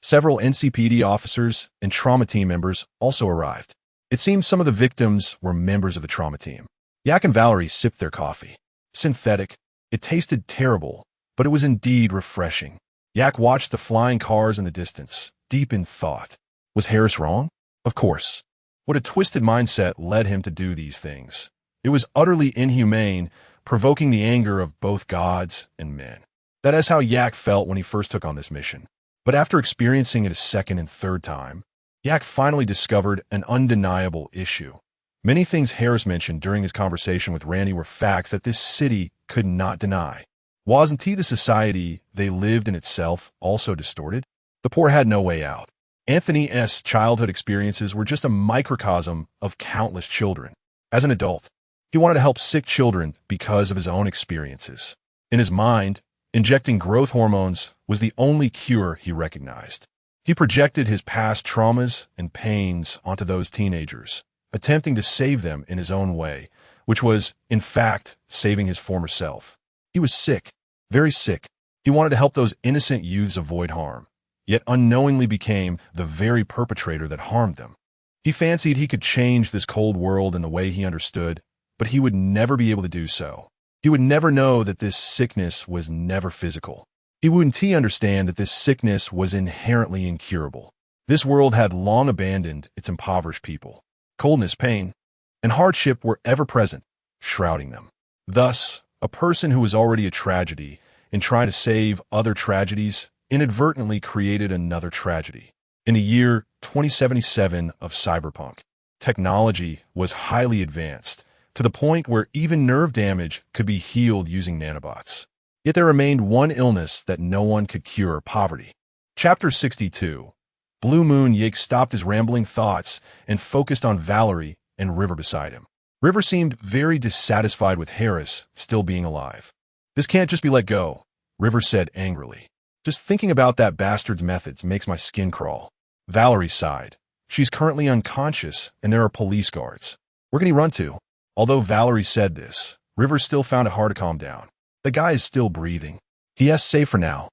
Several NCPD officers and trauma team members also arrived. It seemed some of the victims were members of the trauma team. Yak and Valerie sipped their coffee. Synthetic. It tasted terrible, but it was indeed refreshing. Yak watched the flying cars in the distance, deep in thought. Was Harris wrong? Of course. What a twisted mindset led him to do these things. It was utterly inhumane, provoking the anger of both gods and men. That is how Yak felt when he first took on this mission. But after experiencing it a second and third time, Yak finally discovered an undeniable issue. Many things Harris mentioned during his conversation with Randy were facts that this city could not deny. Wasn't the society they lived in itself also distorted? The poor had no way out. Anthony's childhood experiences were just a microcosm of countless children. As an adult, he wanted to help sick children because of his own experiences. In his mind, injecting growth hormones was the only cure he recognized. He projected his past traumas and pains onto those teenagers, attempting to save them in his own way, which was, in fact, saving his former self. He was sick, very sick. He wanted to help those innocent youths avoid harm, yet unknowingly became the very perpetrator that harmed them. He fancied he could change this cold world in the way he understood, but he would never be able to do so. He would never know that this sickness was never physical. He wouldn't understand that this sickness was inherently incurable. This world had long abandoned its impoverished people. Coldness, pain, and hardship were ever present, shrouding them. Thus, a person who was already a tragedy, in trying to save other tragedies, inadvertently created another tragedy. In the year 2077 of cyberpunk, technology was highly advanced, to the point where even nerve damage could be healed using nanobots. Yet there remained one illness that no one could cure: poverty. Chapter 62. Blue Moon. Yake stopped his rambling thoughts and focused on Valerie and River beside him. River seemed very dissatisfied with Harris still being alive. "This can't just be let go," River said angrily. "Just thinking about that bastard's methods makes my skin crawl." Valerie sighed. "She's currently unconscious, and there are police guards. Where can he run to?" Although Valerie said this, River still found it hard to calm down. The guy is still breathing. He is safe for now,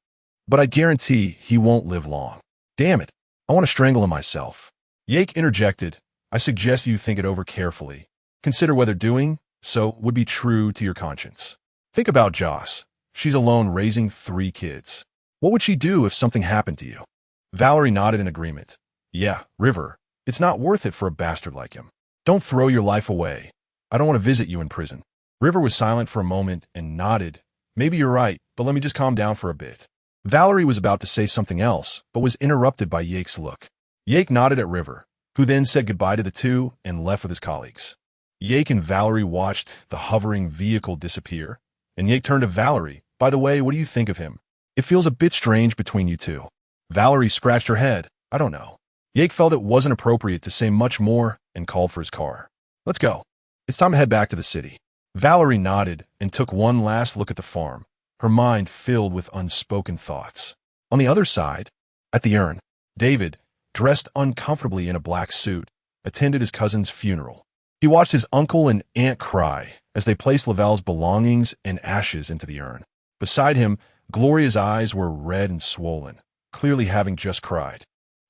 but I guarantee he won't live long. Damn it, I want to strangle him myself. Yake interjected. "I suggest you think it over carefully. Consider whether doing so would be true to your conscience. Think about Joss. She's alone raising 3 kids. What would she do if something happened to you?" Valerie nodded in agreement. "Yeah, River, it's not worth it for a bastard like him. Don't throw your life away. I don't want to visit you in prison." River was silent for a moment and nodded. "Maybe you're right, but let me just calm down for a bit." Valerie was about to say something else, but was interrupted by Yake's look. Yake nodded at River, who then said goodbye to the two and left with his colleagues. Yake and Valerie watched the hovering vehicle disappear, and Yake turned to Valerie. "By the way, what do you think of him? It feels a bit strange between you two." Valerie scratched her head. "I don't know." Yake felt it wasn't appropriate to say much more and called for his car. "Let's go. It's time to head back to the city." Valerie nodded and took one last look at the farm, her mind filled with unspoken thoughts. On the other side, at the urn, David, dressed uncomfortably in a black suit, attended his cousin's funeral. He watched his uncle and aunt cry as they placed Lavelle's belongings and ashes into the urn. Beside him, Gloria's eyes were red and swollen, clearly having just cried.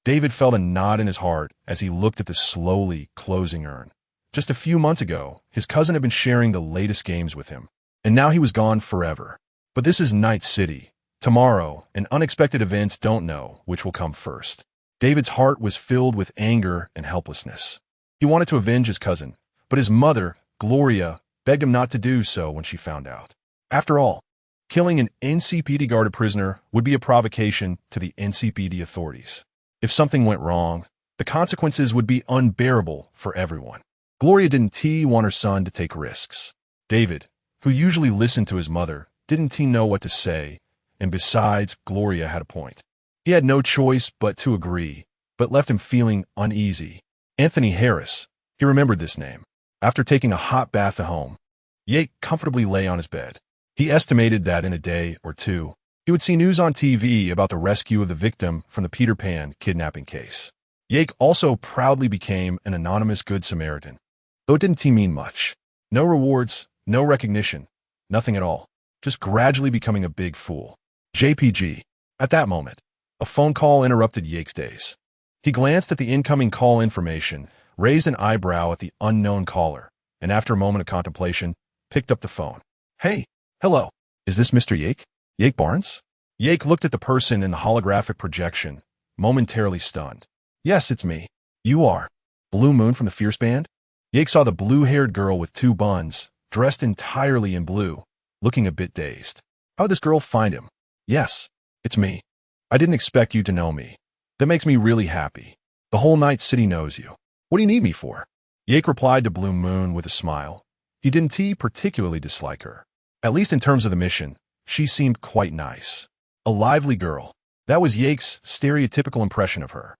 David felt a knot in his heart as he looked at the slowly closing urn. Just a few months ago, his cousin had been sharing the latest games with him, and now he was gone forever. But this is Night City. Tomorrow, and unexpected events don't know which will come first. David's heart was filled with anger and helplessness. He wanted to avenge his cousin, but his mother, Gloria, begged him not to do so when she found out. After all, killing an NCPD-guarded prisoner would be a provocation to the NCPD authorities. If something went wrong, the consequences would be unbearable for everyone. Gloria didn't want her son to take risks. David, who usually listened to his mother, didn't know what to say, and besides, Gloria had a point. He had no choice but to agree, but left him feeling uneasy. Anthony Harris, he remembered this name. After taking a hot bath at home, Yake comfortably lay on his bed. He estimated that in a day or two, he would see news on TV about the rescue of the victim from the Peter Pan kidnapping case. Yake also proudly became an anonymous Good Samaritan, though it didn't mean much. No rewards, no recognition, nothing at all. Just gradually becoming a big fool. JPG. At that moment, a phone call interrupted Yake's days. He glanced at the incoming call information, raised an eyebrow at the unknown caller, and after a moment of contemplation, picked up the phone. "Hey, hello. Is this Mr. Yake? Yake Barnes?" Yake looked at the person in the holographic projection, momentarily stunned. "Yes, it's me. You are Blue Moon from the Fierce Band?" Yake saw the blue-haired girl with 2 buns, dressed entirely in blue, looking a bit dazed. How did this girl find him? "Yes, it's me. I didn't expect you to know me. That makes me really happy. The whole Night City knows you. What do you need me for?" Yake replied to Blue Moon with a smile. He didn't particularly dislike her. At least in terms of the mission, she seemed quite nice. A lively girl. That was Yake's stereotypical impression of her.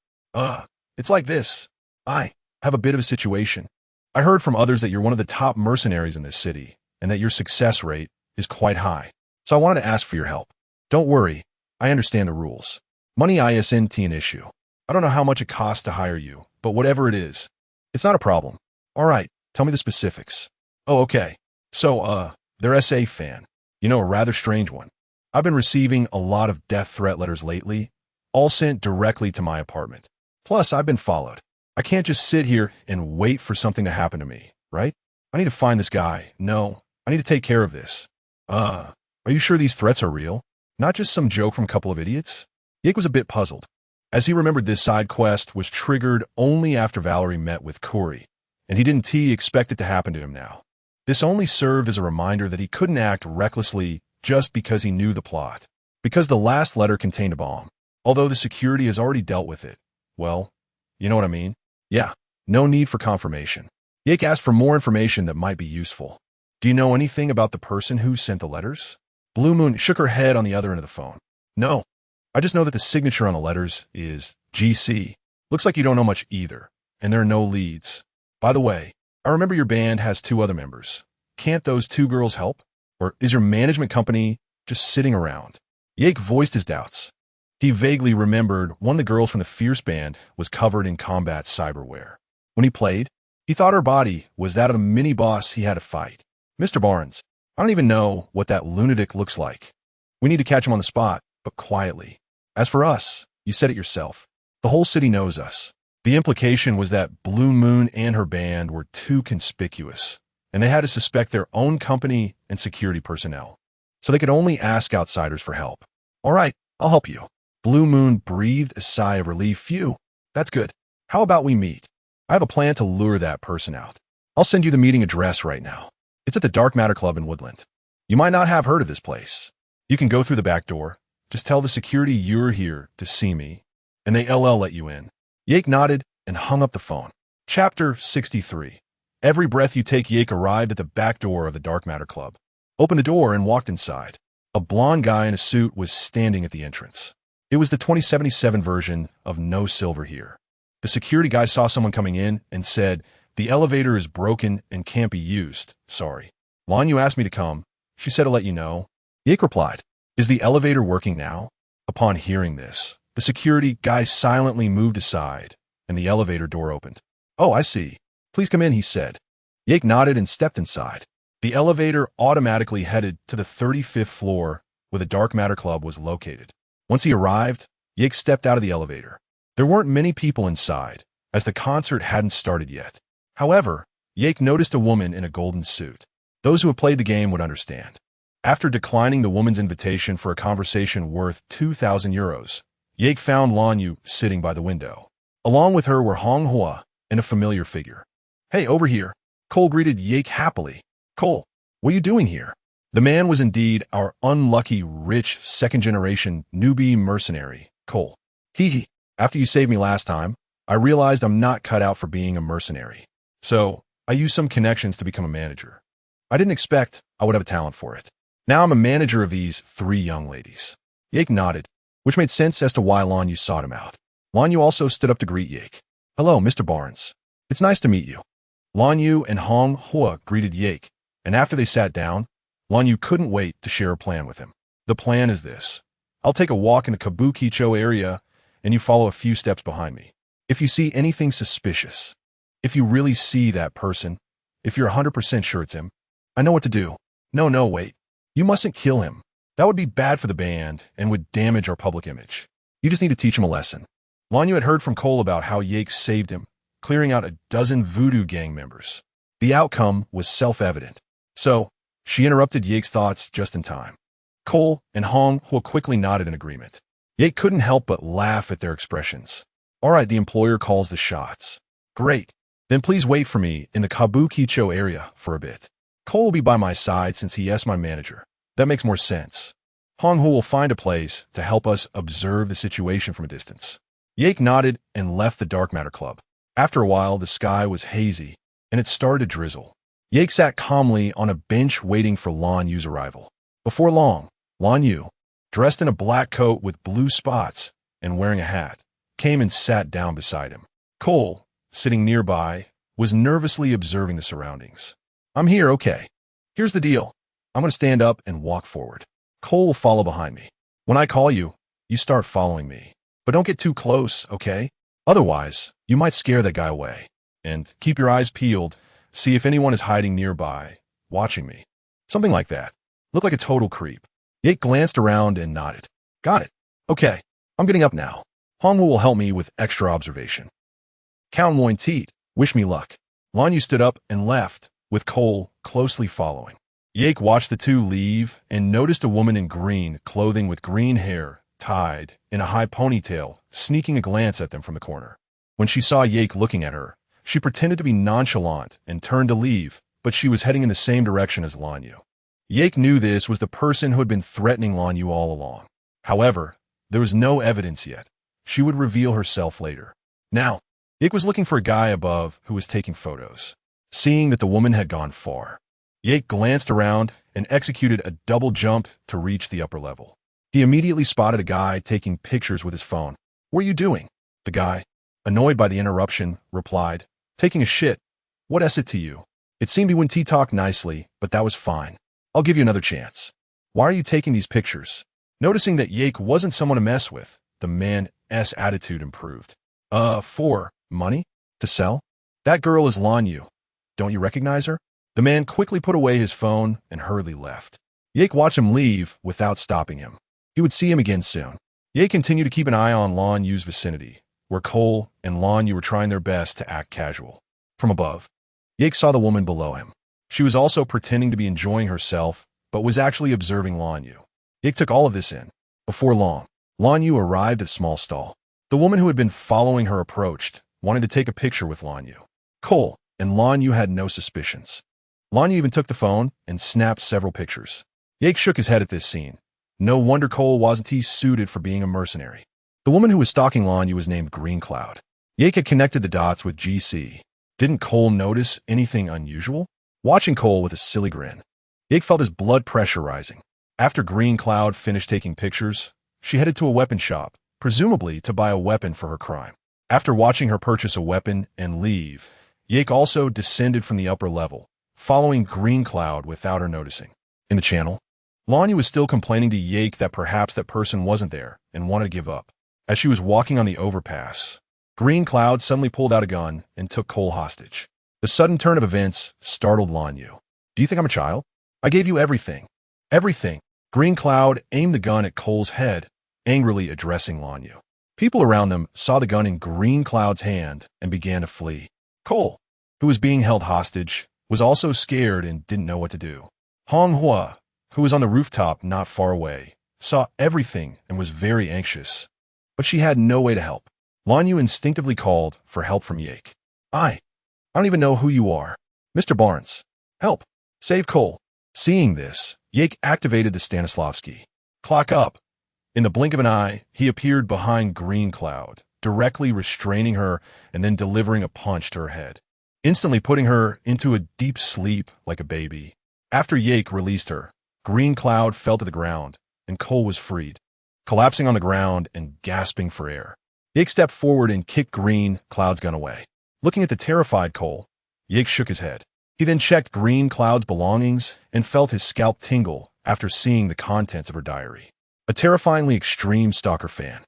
It's like this. I have a bit of a situation. I heard from others that you're one of the top mercenaries in this city, and that your success rate is quite high. So I wanted to ask for your help. Don't worry, I understand the rules. Money isn't an issue. I don't know how much it costs to hire you, but whatever it is, it's not a problem. All right, tell me the specifics. Oh, okay. So, they're SA fan. You know, a rather strange one. I've been receiving a lot of death threat letters lately, all sent directly to my apartment. Plus, I've been followed. I can't just sit here and wait for something to happen to me, right? I need to find this guy. No, I need to take care of this. Are you sure these threats are real? Not just some joke from a couple of idiots? Yake was a bit puzzled, as he remembered this side quest was triggered only after Valerie met with Corey, and he didn't expect it to happen to him now. This only served as a reminder that he couldn't act recklessly just because he knew the plot. Because the last letter contained a bomb. Although the security has already dealt with it. Well, you know what I mean? Yeah, no need for confirmation. Yake asked for more information that might be useful. Do you know anything about the person who sent the letters? Blue Moon shook her head on the other end of the phone. No. I just know that the signature on the letters is GC. Looks like you don't know much either, and there are no leads. By the way, I remember your band has 2 other members. Can't those 2 girls help? Or is your management company just sitting around? Yake voiced his doubts. He vaguely remembered one of the girls from the Fierce band was covered in combat cyberware. When he played, he thought her body was that of a mini-boss he had to fight. Mr. Barnes, I don't even know what that lunatic looks like. We need to catch him on the spot, but quietly. As for us, you said it yourself. The whole city knows us. The implication was that Blue Moon and her band were too conspicuous, and they had to suspect their own company and security personnel. So they could only ask outsiders for help. All right, I'll help you. Blue Moon breathed a sigh of relief. Phew, that's good. How about we meet? I have a plan to lure that person out. I'll send you the meeting address right now. It's at the Dark Matter Club in Woodland. You might not have heard of this place. You can go through the back door. Just tell the security you're here to see me, and they LL let you in. Yake nodded and hung up the phone. Chapter 63. Every breath you take. Yake arrived at the back door of the Dark Matter Club, opened the door and walked inside. A blonde guy in a suit was standing at the entrance. It was the 2077 version of No Silver Here. The security guy saw someone coming in and said, "The elevator is broken and can't be used. Sorry. Lanyu asked me to come. She said to let you know." Yake replied, "Is the elevator working now?" Upon hearing this, the security guy silently moved aside, and the elevator door opened. "Oh, I see. Please come in," he said. Yake nodded and stepped inside. The elevator automatically headed to the 35th floor where the Dark Matter Club was located. Once he arrived, Yake stepped out of the elevator. There weren't many people inside, as the concert hadn't started yet. However, Yake noticed a woman in a golden suit. Those who have played the game would understand. After declining the woman's invitation for a conversation worth 2,000 euros, Yake found Lanyu sitting by the window. Along with her were Hong Hua and a familiar figure. "Hey, over here." Cole greeted Yake happily. "Cole, what are you doing here?" The man was indeed our unlucky, rich, second-generation newbie mercenary, Cole. "Hee. After you saved me last time, I realized I'm not cut out for being a mercenary. So, I used some connections to become a manager. I didn't expect I would have a talent for it. Now I'm a manager of these 3 young ladies." Yake nodded, which made sense as to why Lanyu sought him out. Lanyu also stood up to greet Yake. "Hello, Mr. Barnes. It's nice to meet you." Lanyu and Hong Hua greeted Yake, and after they sat down, Lanyu couldn't wait to share a plan with him. "The plan is this. I'll take a walk in the Kabukicho area, and you follow a few steps behind me. If you see anything suspicious, if you really see that person, if you're 100% sure it's him, I know what to do." No, wait. "You mustn't kill him. That would be bad for the band and would damage our public image. You just need to teach him a lesson." Lanyu had heard from Cole about how Yake saved him, clearing out a dozen voodoo gang members. The outcome was self-evident. So, she interrupted Yake's thoughts just in time. Cole and Hong Hua quickly nodded in agreement. Yake couldn't help but laugh at their expressions. "All right, the employer calls the shots. Great. Then please wait for me in the Kabukicho area for a bit. Cole will be by my side since he is my manager. That makes more sense. Hong Hua will find a place to help us observe the situation from a distance." Yake nodded and left the Dark Matter Club. After a while, the sky was hazy, and it started to drizzle. Yake sat calmly on a bench waiting for Lanyu's arrival. Before long, Lanyu, dressed in a black coat with blue spots and wearing a hat, came and sat down beside him. Cole, sitting nearby, was nervously observing the surroundings. "I'm here, okay. Here's the deal. I'm going to stand up and walk forward. Cole will follow behind me. When I call you, you start following me. But don't get too close, okay? Otherwise, you might scare that guy away. And keep your eyes peeled. See if anyone is hiding nearby, watching me. Something like that. Look like a total creep." Yake glanced around and nodded. "Got it. Okay, I'm getting up now. Hongwu will help me with extra observation. Count Moin Teet, wish me luck." Lanyu stood up and left, with Cole closely following. Yake watched the 2 leave and noticed a woman in green clothing with green hair, tied in a high ponytail, sneaking a glance at them from the corner. When she saw Yake looking at her, she pretended to be nonchalant and turned to leave, but she was heading in the same direction as Lanyu. Yake knew this was the person who had been threatening Lanyu all along. However, there was no evidence yet. She would reveal herself later. Now, Yake was looking for a guy above who was taking photos. Seeing that the woman had gone far, Yake glanced around and executed a double jump to reach the upper level. He immediately spotted a guy taking pictures with his phone. "What are you doing?" The guy, annoyed by the interruption, replied, "Taking a shit. What is it to you?" It seemed he wouldn't talk nicely, but that was fine. "I'll give you another chance. Why are you taking these pictures?" Noticing that Yake wasn't someone to mess with, the man's attitude improved. For money? To sell? That girl is Lan Yu. Don't you recognize her?" The man quickly put away his phone and hurriedly left. Yake watched him leave without stopping him. He would see him again soon. Yake continued to keep an eye on Lan Yu's vicinity, where Cole and Lan Yu were trying their best to act casual. From above, Yake saw the woman below him. She was also pretending to be enjoying herself, but was actually observing Lan Yu. Yake took all of this in. Before long, Lan Yu arrived at a small stall. The woman who had been following her approached, wanting to take a picture with Lan Yu. Cole and Lan Yu had no suspicions. Lan Yu even took the phone and snapped several pictures. Yake shook his head at this scene. No wonder Cole wasn't suited for being a mercenary. The woman who was stalking Lan Yu was named Green Cloud. Yake had connected the dots with GC. Didn't Cole notice anything unusual? Watching Cole with a silly grin, Yake felt his blood pressure rising. After Green Cloud finished taking pictures, she headed to a weapon shop, presumably to buy a weapon for her crime. After watching her purchase a weapon and leave, Yake also descended from the upper level, following Green Cloud without her noticing. In the channel, Lan Yu was still complaining to Yake that perhaps that person wasn't there and wanted to give up. As she was walking on the overpass, Green Cloud suddenly pulled out a gun and took Cole hostage. The sudden turn of events startled Lan Yu. "Do you think I'm a child? I gave you everything." "Everything." Green Cloud aimed the gun at Cole's head, angrily addressing Lan Yu. People around them saw the gun in Green Cloud's hand and began to flee. Cole, who was being held hostage, was also scared and didn't know what to do. Hong Hua, who was on the rooftop not far away, saw everything and was very anxious, but she had no way to help. Lan Yu instinctively called for help from Yake. I don't even know who you are. Mr. Barnes, help. Save Cole." Seeing this, Yake activated the Stanislavski. Clock up. In the blink of an eye, he appeared behind Green Cloud, directly restraining her and then delivering a punch to her head, instantly putting her into a deep sleep like a baby. After Yake released her, Green Cloud fell to the ground, and Cole was freed, collapsing on the ground and gasping for air. Yake stepped forward and kicked Green Cloud's gun away. Looking at the terrified Cole, Yake shook his head. He then checked Green Cloud's belongings and felt his scalp tingle after seeing the contents of her diary. A terrifyingly extreme stalker fan,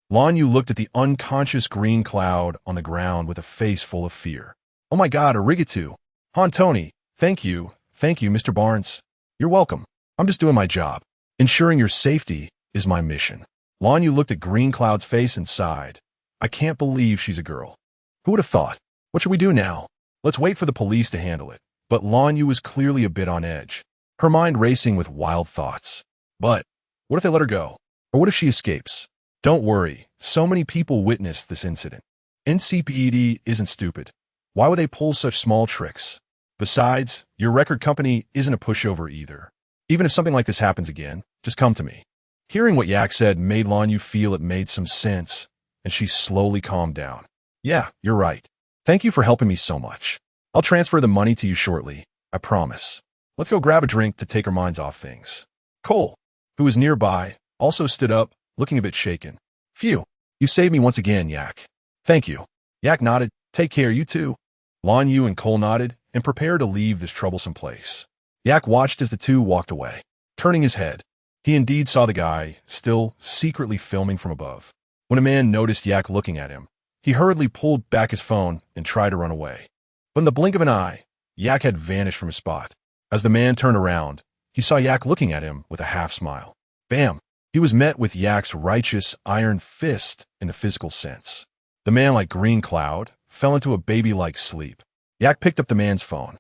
Lan Yu looked at the unconscious Green Cloud on the ground with a face full of fear. "Oh my God, arigato. Han Tony, thank you, Mr. Barnes. You're welcome. I'm just doing my job. Ensuring your safety is my mission." Lan Yu looked at Green Cloud's face and sighed. "I can't believe she's a girl. Who would have thought? What should we do now? Let's wait for the police to handle it." But Lan Yu was clearly a bit on edge, her mind racing with wild thoughts. But what if they let her go? Or what if she escapes? Don't worry, so many people witnessed this incident. NCPD isn't stupid. Why would they pull such small tricks? Besides, your record company isn't a pushover either. Even if something like this happens again, just come to me. Hearing what Yak said made Lan Yu feel it made some sense, and she slowly calmed down. "Yeah, you're right. Thank you for helping me so much. I'll transfer the money to you shortly, I promise. Let's go grab a drink to take our minds off things." Cole, who was nearby, also stood up, looking a bit shaken. "Phew, you saved me once again, Yak." "Thank you." Yak nodded. "Take care, you too." Lan Yu and Cole nodded and prepared to leave this troublesome place. Yak watched as the two walked away. Turning his head, he indeed saw the guy, still secretly filming from above. When a man noticed Yak looking at him, he hurriedly pulled back his phone and tried to run away. But in the blink of an eye, Yak had vanished from his spot. As the man turned around, he saw Yak looking at him with a half smile. Bam! He was met with Yak's righteous iron fist in the physical sense. The man, like Green Cloud, fell into a baby-like sleep. Yak picked up the man's phone,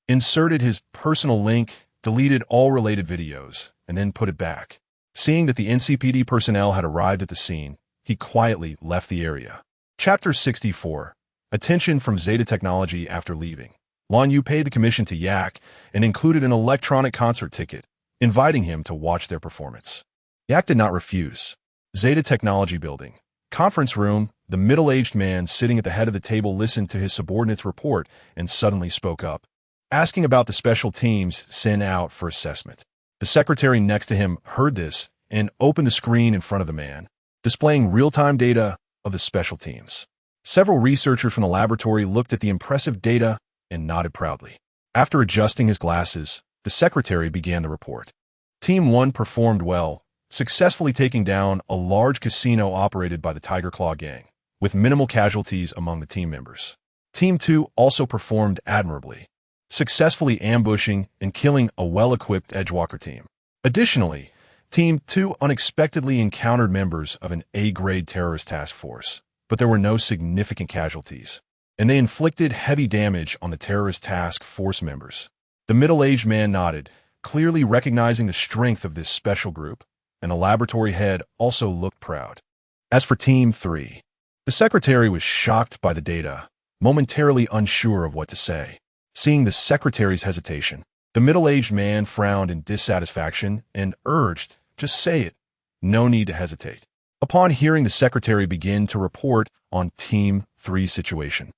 inserted his personal link, deleted all related videos, and then put it back. Seeing that the NCPD personnel had arrived at the scene, he quietly left the area. Chapter 64. Attention from Zeta Technology after leaving. Lan Yu paid the commission to Yak and included an electronic concert ticket, inviting him to watch their performance. Yak did not refuse. Zeta Technology Building. Conference room the middle-aged man sitting at the head of the table listened to his subordinate's report and suddenly spoke up, asking about the special teams sent out for assessment. The secretary next to him heard this and opened the screen in front of the man, displaying real-time data of the special teams. Several researchers from the laboratory looked at the impressive data and nodded proudly. After adjusting his glasses, the secretary began the report. Team 1 performed well, successfully taking down a large casino operated by the Tiger Claw gang, with minimal casualties among the team members. Team 2 also performed admirably, successfully ambushing and killing a well-equipped Edgewalker team. Additionally, Team 2 unexpectedly encountered members of an A-grade terrorist task force, but there were no significant casualties, and they inflicted heavy damage on the terrorist task force members. The middle-aged man nodded, clearly recognizing the strength of this special group, and the laboratory head also looked proud. As for Team 3, the secretary was shocked by the data, momentarily unsure of what to say. Seeing the secretary's hesitation, the middle-aged man frowned in dissatisfaction and urged, "Just say it. No need to hesitate." Upon hearing the secretary begin to report on Team 3's situation,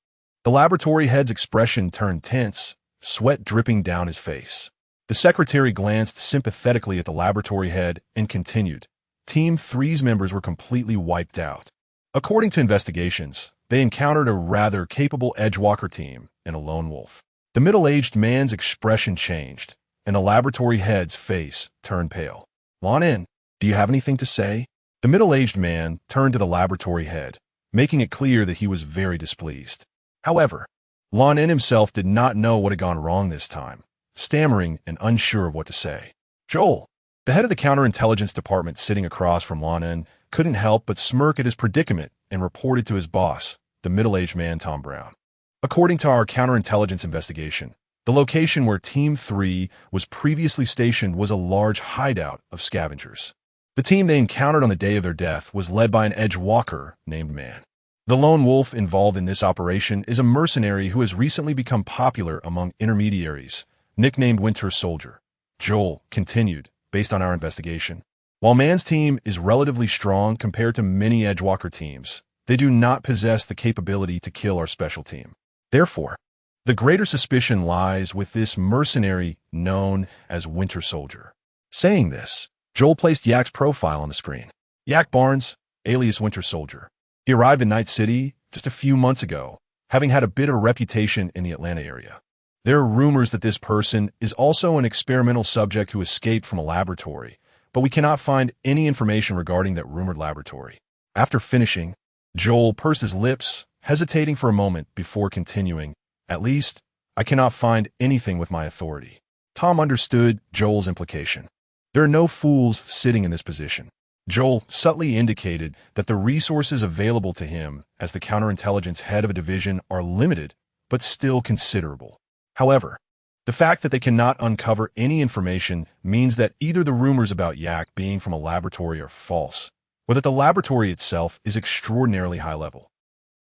the laboratory head's expression turned tense, sweat dripping down his face. The secretary glanced sympathetically at the laboratory head and continued, "Team 3's members were completely wiped out. According to investigations, they encountered a rather capable Edgewalker team and a lone wolf." The middle-aged man's expression changed, and the laboratory head's face turned pale. "Lon, do you have anything to say?" The middle-aged man turned to the laboratory head, making it clear that he was very displeased. However, Lon himself did not know what had gone wrong this time, stammering and unsure of what to say. Joel, the head of the counterintelligence department sitting across from Lon, couldn't help but smirk at his predicament and reported to his boss, the middle-aged man Tom Brown. "According to our counterintelligence investigation, the location where Team 3 was previously stationed was a large hideout of scavengers. The team they encountered on the day of their death was led by an Edgewalker named Mann. The lone wolf involved in this operation is a mercenary who has recently become popular among intermediaries, nicknamed Winter Soldier." Joel continued, "Based on our investigation, while Mann's team is relatively strong compared to many Edgewalker teams, they do not possess the capability to kill our special team. Therefore, the greater suspicion lies with this mercenary known as Winter Soldier." Saying this, Joel placed Yak's profile on the screen. Yak Barnes, alias Winter Soldier. He arrived in Night City just a few months ago, having had a bit of a reputation in the Atlanta area. There are rumors that this person is also an experimental subject who escaped from a laboratory, but we cannot find any information regarding that rumored laboratory. After finishing, Joel pursed his lips, hesitating for a moment before continuing, "At least, I cannot find anything with my authority." Tom understood Joel's implication. There are no fools sitting in this position. Joel subtly indicated that the resources available to him as the counterintelligence head of a division are limited, but still considerable. However, the fact that they cannot uncover any information means that either the rumors about Yak being from a laboratory are false, or that the laboratory itself is extraordinarily high level.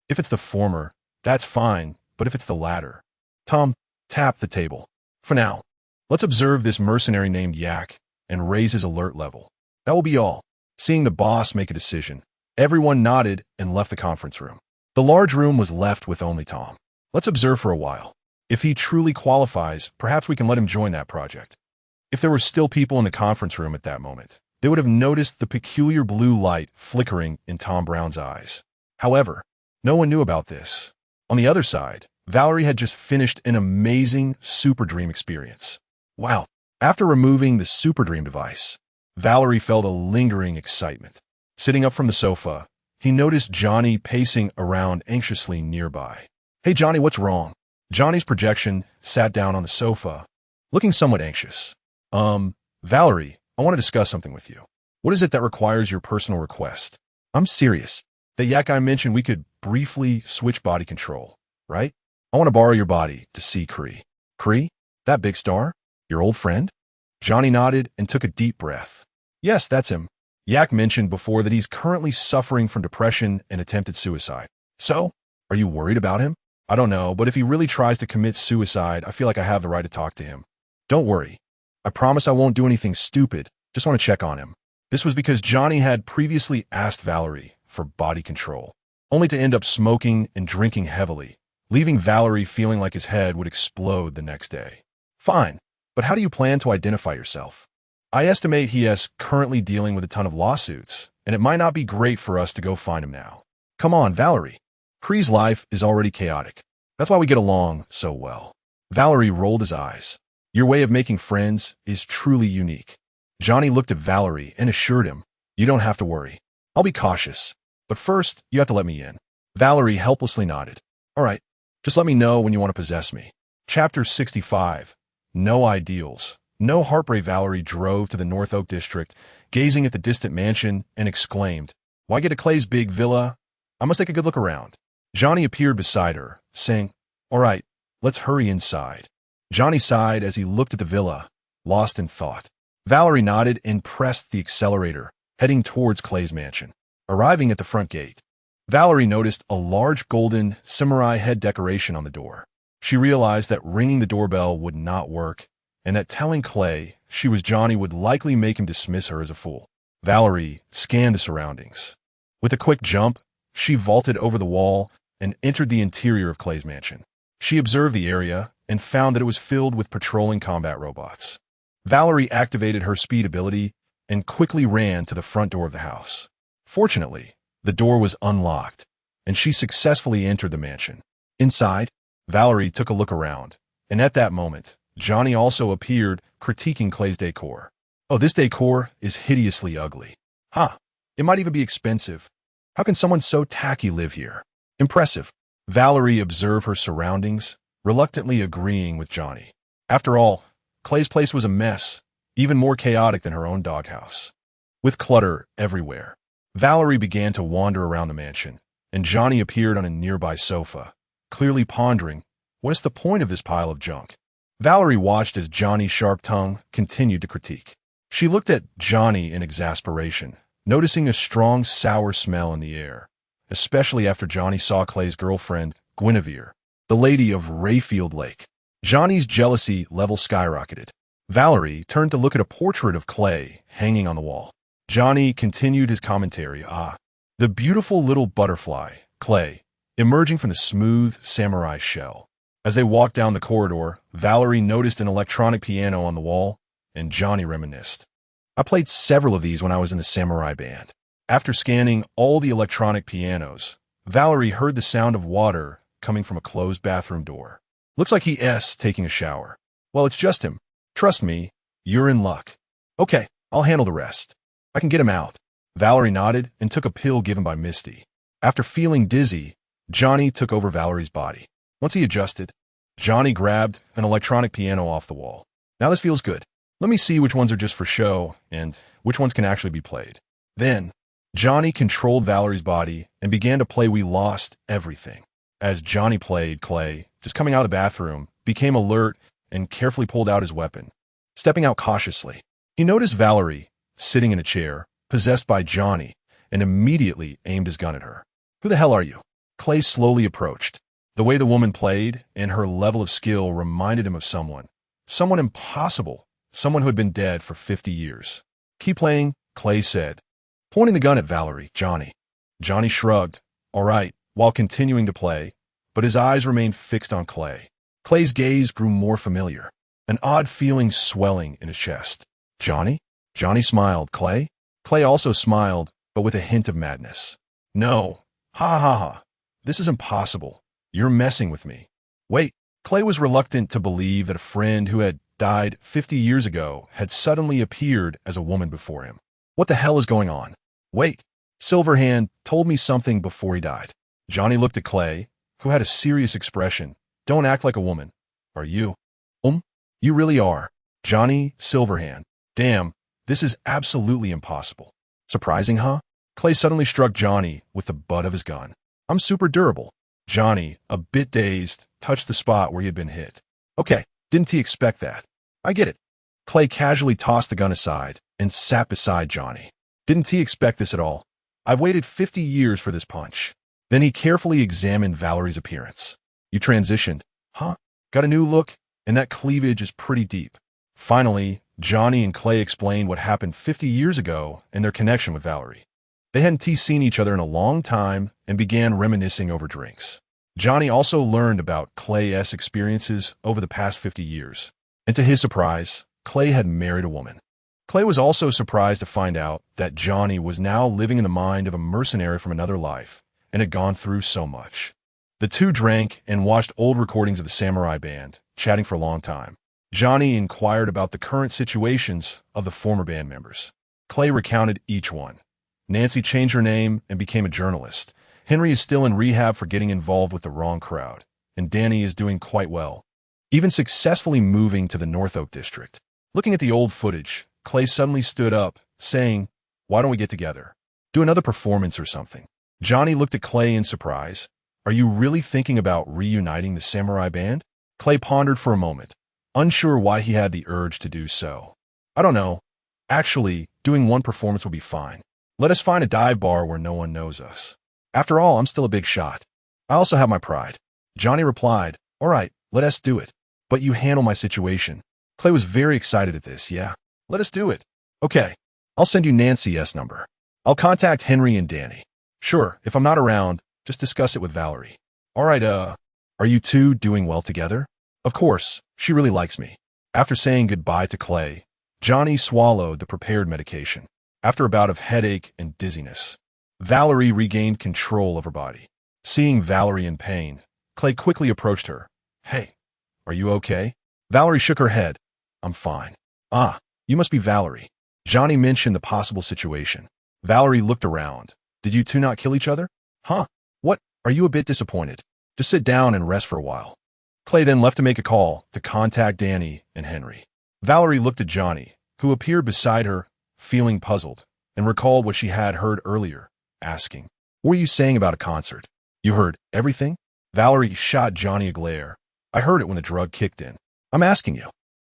If it's the former, that's fine, but if it's the latter... Tom tapped the table. "For now, let's observe this mercenary named Yak and raise his alert level. That will be all." Seeing the boss make a decision, everyone nodded and left the conference room. The large room was left with only Tom. "Let's observe for a while. If he truly qualifies, perhaps we can let him join that project." If there were still people in the conference room at that moment, they would have noticed the peculiar blue light flickering in Tom Brown's eyes. However, no one knew about this. On the other side, Valerie had just finished an amazing Super Dream experience. Wow. After removing the Super Dream device, Valerie felt a lingering excitement. Sitting up from the sofa, he noticed Johnny pacing around anxiously nearby. "Hey Johnny, what's wrong?" Johnny's projection sat down on the sofa, looking somewhat anxious. Valerie, I want to discuss something with you." "What is it that requires your personal request?" "I'm serious. That yak guy mentioned we could briefly switch body control, right? I want to borrow your body to see Kree." "Kree? That big star? Your old friend?" Johnny nodded and took a deep breath. "Yes, that's him. Yak mentioned before that he's currently suffering from depression and attempted suicide. So, are you worried about him?" "I don't know, but if he really tries to commit suicide, I feel like I have the right to talk to him." "Don't worry. I promise I won't do anything stupid. Just want to check on him." This was because Johnny had previously asked Valerie for body control. only to end up smoking and drinking heavily, leaving Valerie feeling like his head would explode the next day. Fine, but how do you plan to identify yourself? I estimate he is currently dealing with a ton of lawsuits, and it might not be great for us to go find him now. Come on, Valerie. Kree's life is already chaotic. That's why we get along so well. Valerie rolled his eyes. Your way of making friends is truly unique. Johnny looked at Valerie and assured him, you don't have to worry. I'll be cautious. But first, you have to let me in. Valerie helplessly nodded. All right, just let me know when you want to possess me. Chapter 65. No Ideals. No heartbreak. Valerie drove to the North Oak district, gazing at the distant mansion, and exclaimed, why get to Clay's big villa? I must take a good look around. Johnny appeared beside her, saying, all right, let's hurry inside. Johnny sighed as he looked at the villa, lost in thought. Valerie nodded and pressed the accelerator, heading towards Clay's mansion. Arriving at the front gate, Valerie noticed a large golden samurai head decoration on the door. She realized that ringing the doorbell would not work, and that telling Clay she was Johnny would likely make him dismiss her as a fool. Valerie scanned the surroundings. With a quick jump, she vaulted over the wall and entered the interior of Clay's mansion. She observed the area and found that it was filled with patrolling combat robots. Valerie activated her speed ability and quickly ran to the front door of the house. Fortunately, the door was unlocked, and she successfully entered the mansion. Inside, Valerie took a look around, and at that moment, Johnny also appeared, critiquing Clay's decor. Oh, this decor is hideously ugly. It might even be expensive. How can someone so tacky live here? Impressive. Valerie observed her surroundings, reluctantly agreeing with Johnny. After all, Clay's place was a mess, even more chaotic than her own doghouse. With clutter everywhere, Valerie began to wander around the mansion, and Johnny appeared on a nearby sofa, clearly pondering, what's the point of this pile of junk? Valerie watched as Johnny's sharp tongue continued to critique. She looked at Johnny in exasperation, noticing a strong sour smell in the air, especially after Johnny saw Clay's girlfriend, Guinevere, the lady of Rayfield Lake. Johnny's jealousy level skyrocketed. Valerie turned to look at a portrait of Clay hanging on the wall. Johnny continued his commentary. The beautiful little butterfly, Clay, emerging from the smooth samurai shell. As they walked down the corridor, Valerie noticed an electronic piano on the wall, and Johnny reminisced. I played several of these when I was in the samurai band. After scanning all the electronic pianos, Valerie heard the sound of water coming from a closed bathroom door. Looks like he's taking a shower. Well, it's just him. Trust me, you're in luck. Okay, I'll handle the rest. I can get him out. Valerie nodded and took a pill given by Misty. After feeling dizzy, Johnny took over Valerie's body. Once he adjusted, Johnny grabbed an electronic piano off the wall. Now this feels good. Let me see which ones are just for show and which ones can actually be played. Then, Johnny controlled Valerie's body and began to play We Lost Everything. As Johnny played, Clay, just coming out of the bathroom, became alert and carefully pulled out his weapon. Stepping out cautiously, he noticed Valerie, sitting in a chair, possessed by Johnny, and immediately aimed his gun at her. Who the hell are you? Clay slowly approached. The way the woman played and her level of skill reminded him of someone impossible, someone who had been dead for 50 years. Keep playing, Clay said, pointing the gun at Valerie. Johnny shrugged, all right, while continuing to play, but his eyes remained fixed on Clay. Clay's gaze grew more familiar, an odd feeling swelling in his chest. Johnny? Johnny smiled. Clay? Clay also smiled, but with a hint of madness. No. Ha ha ha. This is impossible. You're messing with me. Wait. Clay was reluctant to believe that a friend who had died 50 years ago had suddenly appeared as a woman before him. What the hell is going on? Wait. Silverhand told me something before he died. Johnny looked at Clay, who had a serious expression. Don't act like a woman. Are you? You really are. Johnny Silverhand. Damn, this is absolutely impossible. Surprising, huh? Clay suddenly struck Johnny with the butt of his gun. I'm super durable. Johnny, a bit dazed, touched the spot where he had been hit. Okay, didn't he expect that? I get it. Clay casually tossed the gun aside and sat beside Johnny. Didn't he expect this at all? I've waited 50 years for this punch. Then he carefully examined Valerie's appearance. You transitioned, huh? Got a new look, and that cleavage is pretty deep. Finally, Johnny and Clay explained what happened 50 years ago and their connection with Valerie. They hadn't seen each other in a long time and began reminiscing over drinks. Johnny also learned about Clay's experiences over the past 50 years. And to his surprise, Clay had married a woman. Clay was also surprised to find out that Johnny was now living in the mind of a mercenary from another life and had gone through so much. The two drank and watched old recordings of the samurai band, chatting for a long time. Johnny inquired about the current situations of the former band members. Clay recounted each one. Nancy changed her name and became a journalist. Henry is still in rehab for getting involved with the wrong crowd. And Danny is doing quite well, even successfully moving to the North Oak district. Looking at the old footage, Clay suddenly stood up, saying, "Why don't we get together? Do another performance or something?" Johnny looked at Clay in surprise. "Are you really thinking about reuniting the samurai band?" Clay pondered for a moment, unsure why he had the urge to do so. "I don't know. Actually, doing one performance will be fine. Let us find a dive bar where no one knows us. After all, I'm still a big shot. I also have my pride." Johnny replied, "All right, let us do it. But you handle my situation." Clay was very excited at this. "Yeah, let us do it." "Okay, I'll send you Nancy's number. I'll contact Henry and Danny." "Sure, if I'm not around, just discuss it with Valerie." "All right, are you two doing well together?" "Of course, she really likes me." After saying goodbye to Clay, Johnny swallowed the prepared medication. After a bout of headache and dizziness, Valerie regained control of her body. Seeing Valerie in pain, Clay quickly approached her. "Hey, are you okay?" Valerie shook her head. "I'm fine." "Ah, you must be Valerie." Johnny mentioned the possible situation. Valerie looked around. "Did you two not kill each other?" "Huh? What? Are you a bit disappointed? Just sit down and rest for a while." Clay then left to make a call to contact Danny and Henry. Valerie looked at Johnny, who appeared beside her, feeling puzzled, and recalled what she had heard earlier, asking, "What were you saying about a concert? You heard everything?" Valerie shot Johnny a glare. "I heard it when the drug kicked in. I'm asking you,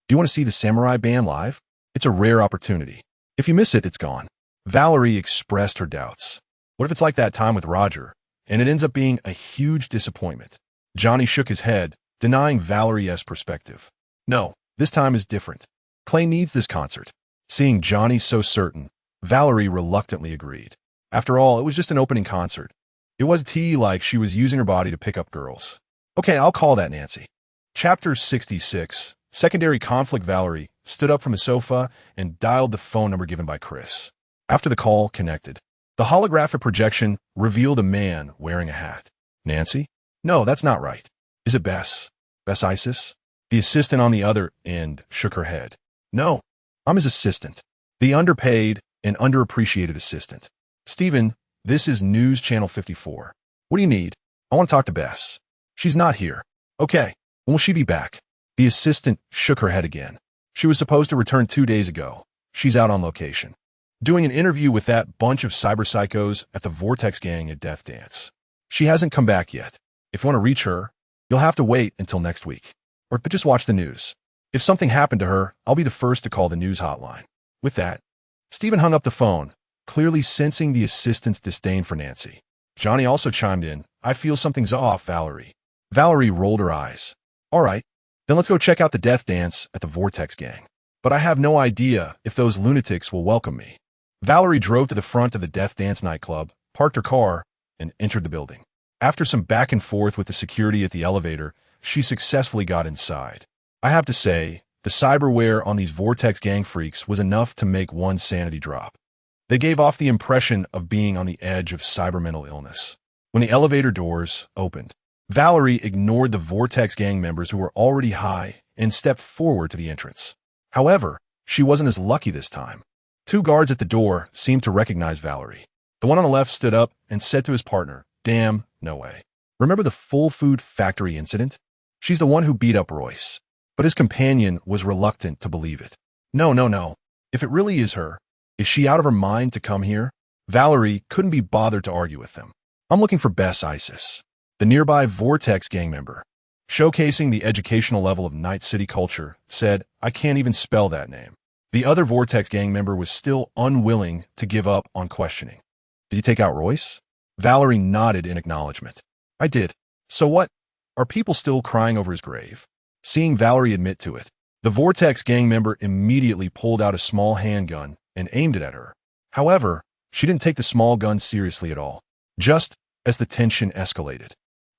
do you want to see the samurai band live? It's a rare opportunity. If you miss it, it's gone." Valerie expressed her doubts. "What if it's like that time with Roger, and it ends up being a huge disappointment?" Johnny shook his head, denying Valerie's perspective. "No, this time is different. Clay needs this concert." Seeing Johnny so certain, Valerie reluctantly agreed. After all, it was just an opening concert. It wasn't like she was using her body to pick up girls. "Okay, I'll call that Nancy." Chapter 66, Secondary Conflict. Valerie stood up from the sofa and dialed the phone number given by Chris. After the call connected, the holographic projection revealed a man wearing a hat. "Nancy? No, that's not right. Is it Bess? Bess Isis?" The assistant on the other end shook her head. "No, I'm his assistant. The underpaid and underappreciated assistant. Stephen, this is News Channel 54. What do you need?" "I want to talk to Bess." "She's not here." "Okay, when will she be back?" The assistant shook her head again. "She was supposed to return 2 days ago. She's out on location, doing an interview with that bunch of cyber psychos at the Vortex gang at Death Dance. She hasn't come back yet. If you want to reach her, you'll have to wait until next week. But just watch the news. If something happened to her, I'll be the first to call the news hotline." With that, Stephen hung up the phone, clearly sensing the assistant's disdain for Nancy. Johnny also chimed in. "I feel something's off, Valerie." Valerie rolled her eyes. "All right, then let's go check out the Death Dance at the Vortex gang. But I have no idea if those lunatics will welcome me." Valerie drove to the front of the Death Dance nightclub, parked her car, and entered the building. After some back and forth with the security at the elevator, she successfully got inside. I have to say, the cyberware on these Vortex gang freaks was enough to make one's sanity drop. They gave off the impression of being on the edge of cyber mental illness. When the elevator doors opened, Valerie ignored the Vortex gang members who were already high and stepped forward to the entrance. However, she wasn't as lucky this time. 2 guards at the door seemed to recognize Valerie. The one on the left stood up and said to his partner, "Damn, no way. Remember the Full Food Factory incident? She's the one who beat up Royce." But his companion was reluctant to believe it. No. If it really is her, is she out of her mind to come here?" Valerie couldn't be bothered to argue with them. "I'm looking for Bess Isis, the nearby Vortex gang member." Showcasing the educational level of Night City culture, said, "I can't even spell that name." The other Vortex gang member was still unwilling to give up on questioning. "Did you take out Royce?" Valerie nodded in acknowledgement. "I did." "So what? Are people still crying over his grave?" Seeing Valerie admit to it, the Vortex gang member immediately pulled out a small handgun and aimed it at her. However, She didn't take the small gun seriously at all. Just as the tension escalated,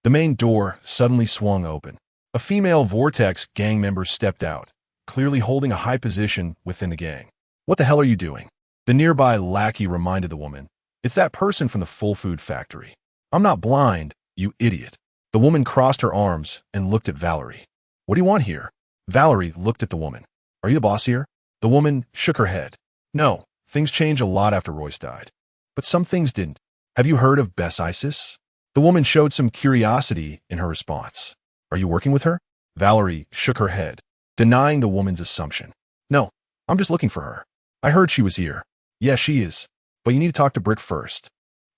the main door suddenly swung open. A female Vortex gang member stepped out, clearly holding a high position within the gang. "What the hell are you doing?" The nearby lackey reminded the woman. "It's that person from the full food factory." "I'm not blind, you idiot." The woman crossed her arms and looked at Valerie. "What do you want here?" Valerie looked at the woman. "Are you the boss here?" The woman shook her head. "No, things changed a lot after Royce died. But some things didn't. Have you heard of Bess Isis?" The woman showed some curiosity in her response. "Are you working with her?" Valerie shook her head, denying the woman's assumption. "No, I'm just looking for her. I heard she was here." "Yes, she is. But you need to talk to Brick first.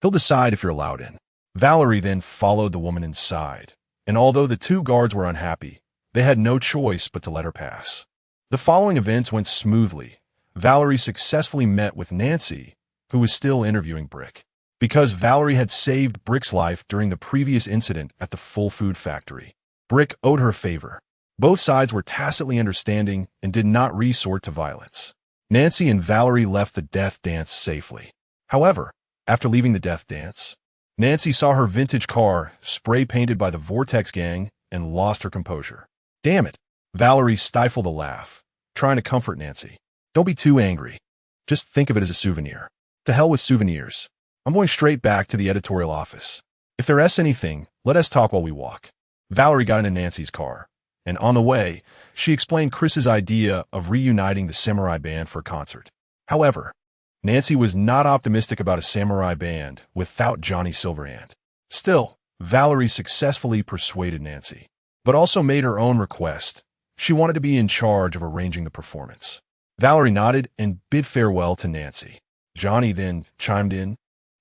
He'll decide if you're allowed in." Valerie then followed the woman inside, and although the two guards were unhappy, they had no choice but to let her pass. The following events went smoothly. Valerie successfully met with Nancy, who was still interviewing Brick. Because Valerie had saved Brick's life during the previous incident at the full food factory, Brick owed her a favor. Both sides were tacitly understanding and did not resort to violence. Nancy and Valerie left the death dance safely. However, after leaving the death dance, Nancy saw her vintage car spray-painted by the Vortex gang and lost her composure. "Damn it." Valerie stifled a laugh, trying to comfort Nancy. "Don't be too angry. Just think of it as a souvenir." "To hell with souvenirs. I'm going straight back to the editorial office. If there's anything, let us talk while we walk." Valerie got into Nancy's car, and on the way, she explained Chris's idea of reuniting the samurai band for a concert. However, Nancy was not optimistic about a samurai band without Johnny Silverhand. Still, Valerie successfully persuaded Nancy, but also made her own request. She wanted to be in charge of arranging the performance. Valerie nodded and bid farewell to Nancy. Johnny then chimed in.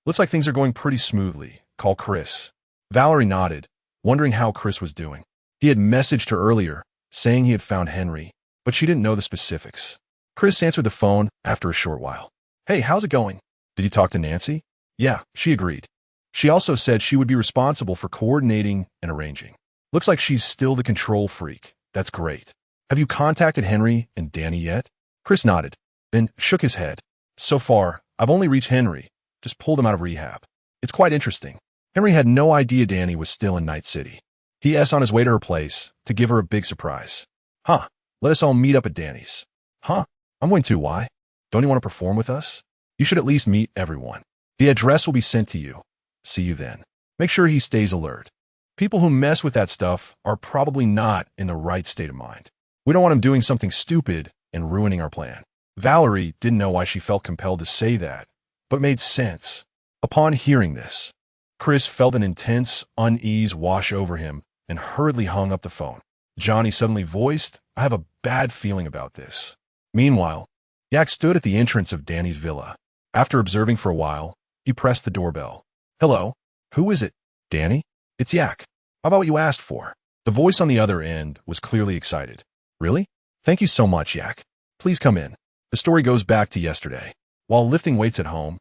"Looks like things are going pretty smoothly. Call Chris." Valerie nodded, wondering how Chris was doing. He had messaged her earlier, saying he had found Henry, but she didn't know the specifics. Chris answered the phone after a short while. "Hey, how's it going?" "Did you talk to Nancy?" "Yeah," she agreed. She also said she would be responsible for coordinating and arranging. "Looks like she's still the control freak. That's great. Have you contacted Henry and Danny yet?" Chris nodded, then shook his head. "So far, I've only reached Henry. Just pulled him out of rehab. It's quite interesting. Henry had no idea Danny was still in Night City. He's on his way to her place to give her a big surprise." "Huh. Let us all meet up at Danny's." "Huh. I'm going to. Why? Don't you want to perform with us? You should at least meet everyone. The address will be sent to you. See you then. Make sure he stays alert. People who mess with that stuff are probably not in the right state of mind. We don't want him doing something stupid and ruining our plan." Valerie didn't know why she felt compelled to say that, but it made sense. Upon hearing this, Chris felt an intense unease wash over him and hurriedly hung up the phone. Johnny suddenly voiced, "I have a bad feeling about this." Meanwhile, Yak stood at the entrance of Danny's villa. After observing for a while, he pressed the doorbell. "Hello? Who is it?" "Danny? It's Yak. How about what you asked for?" The voice on the other end was clearly excited. "Really? Thank you so much, Yak. Please come in." The story goes back to yesterday. While lifting weights at home,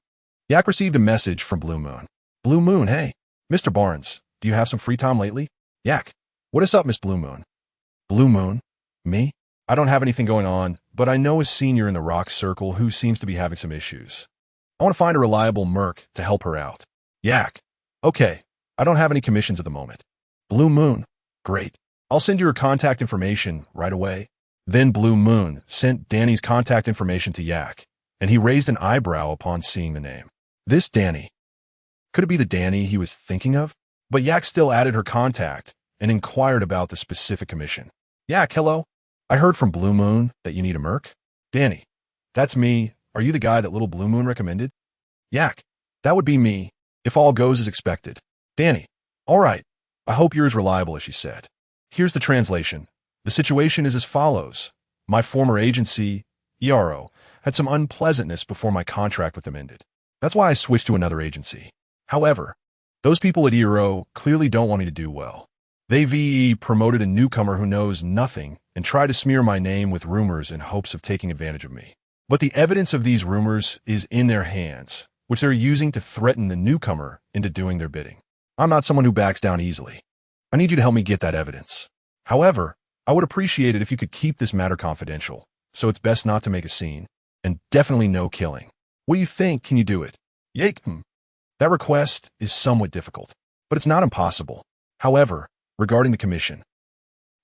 Yak received a message from Blue Moon. "Blue Moon, hey. Mr. Barnes, do you have some free time lately?" "Yak, what is up, Miss Blue Moon?" "Blue Moon? Me? I don't have anything going on, but I know a senior in the rock circle who seems to be having some issues. I want to find a reliable merc to help her out." "Yak, okay. I don't have any commissions at the moment." "Blue Moon, great. I'll send you her contact information right away." Then Blue Moon sent Danny's contact information to Yak, and he raised an eyebrow upon seeing the name. This Danny. Could it be the Danny he was thinking of? But Yak still added her contact and inquired about the specific commission. "Yak, hello. I heard from Blue Moon that you need a merc." "Danny, that's me. Are you the guy that little Blue Moon recommended?" "Yak, that would be me, if all goes as expected." "Danny, all right. I hope you're as reliable as she said. Here's the translation. The situation is as follows. My former agency, ERO, had some unpleasantness before my contract with them ended. That's why I switched to another agency. However, those people at ERO clearly don't want me to do well. They promoted a newcomer who knows nothing and tried to smear my name with rumors in hopes of taking advantage of me. But the evidence of these rumors is in their hands, which they're using to threaten the newcomer into doing their bidding. I'm not someone who backs down easily. I need you to help me get that evidence. However, I would appreciate it if you could keep this matter confidential, so it's best not to make a scene, and definitely no killing. What do you think? Can you do it?" Yake, that request is somewhat difficult, but it's not impossible. However, regarding the commission,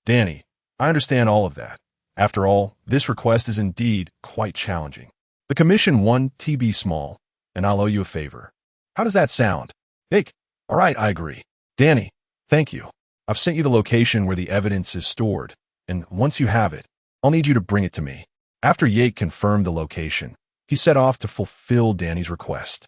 Danny, I understand all of that. After all, this request is indeed quite challenging. The commission 1 TB small, and I'll owe you a favor. How does that sound? Yake, all right, I agree. Danny, thank you. I've sent you the location where the evidence is stored, and once you have it, I'll need you to bring it to me. After Yake confirmed the location, he set off to fulfill Danny's request.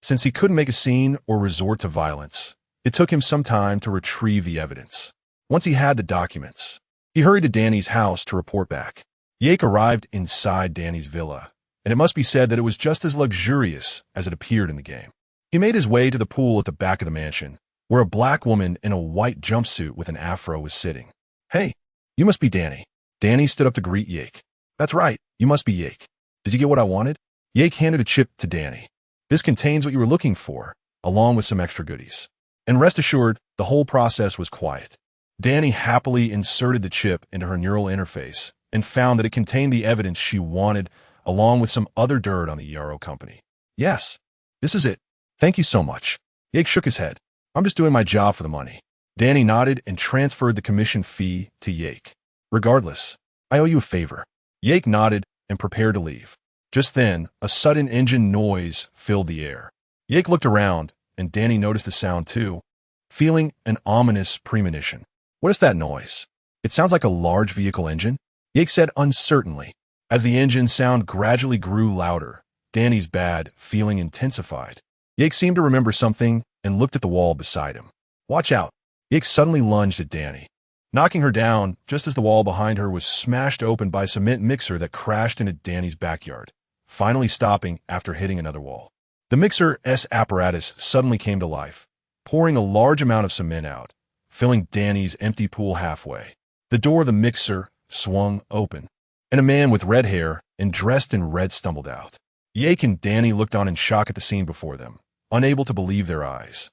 Since he couldn't make a scene or resort to violence, it took him some time to retrieve the evidence. Once he had the documents, he hurried to Danny's house to report back. Yake arrived inside Danny's villa, and it must be said that it was just as luxurious as it appeared in the game. He made his way to the pool at the back of the mansion, where a black woman in a white jumpsuit with an afro was sitting. Hey, you must be Danny. Danny stood up to greet Yake. That's right, you must be Yake. Did you get what I wanted? Yake handed a chip to Danny. This contains what you were looking for, along with some extra goodies. And rest assured, the whole process was quiet. Danny happily inserted the chip into her neural interface and found that it contained the evidence she wanted, along with some other dirt on the ERO company. Yes, this is it. Thank you so much. Yake shook his head. I'm just doing my job for the money. Danny nodded and transferred the commission fee to Yake. Regardless, I owe you a favor. Yake nodded and prepared to leave. Just then, a sudden engine noise filled the air. Yake looked around, and Danny noticed the sound too, feeling an ominous premonition. What is that noise? It sounds like a large vehicle engine, Yake said uncertainly. As the engine sound gradually grew louder, Danny's bad feeling intensified. Yake seemed to remember something and looked at the wall beside him. Watch out. Yake suddenly lunged at Danny, knocking her down just as the wall behind her was smashed open by a cement mixer that crashed into Danny's backyard, finally stopping after hitting another wall. The mixer's apparatus suddenly came to life, pouring a large amount of cement out, filling Danny's empty pool halfway. The door of the mixer swung open, and a man with red hair and dressed in red stumbled out. Yake and Danny looked on in shock at the scene before them, unable to believe their eyes.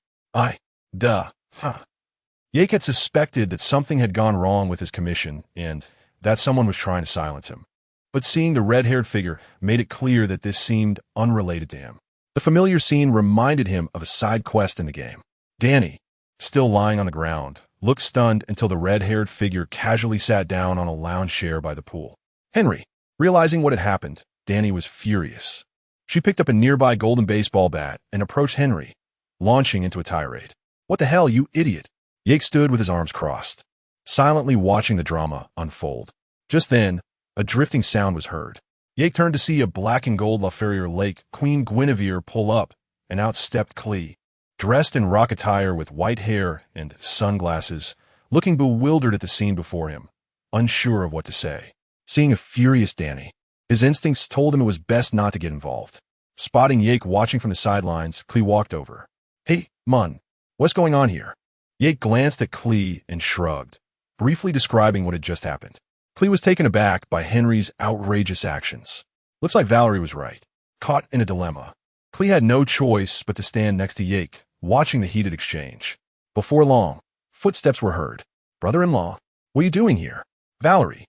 Yake had suspected that something had gone wrong with his commission and that someone was trying to silence him. But seeing the red-haired figure made it clear that this seemed unrelated to him. The familiar scene reminded him of a side quest in the game. Danny, still lying on the ground, looked stunned until the red-haired figure casually sat down on a lounge chair by the pool. Henry, realizing what had happened, Danny was furious. She picked up a nearby golden baseball bat and approached Henry, launching into a tirade. What the hell, you idiot? Yake stood with his arms crossed, silently watching the drama unfold. Just then, a drifting sound was heard. Yake turned to see a black and gold LaFerrier Lake Queen Guinevere pull up, and out stepped Klee, dressed in rock attire with white hair and sunglasses, looking bewildered at the scene before him, unsure of what to say. Seeing a furious Danny, his instincts told him it was best not to get involved. Spotting Yake watching from the sidelines, Klee walked over. Hey, Mann, what's going on here? Yake glanced at Klee and shrugged, briefly describing what had just happened. Klee was taken aback by Henry's outrageous actions. Looks like Valerie was right. Caught in a dilemma, Klee had no choice but to stand next to Yake, watching the heated exchange. Before long, footsteps were heard. Brother-in-law, what are you doing here? Valerie,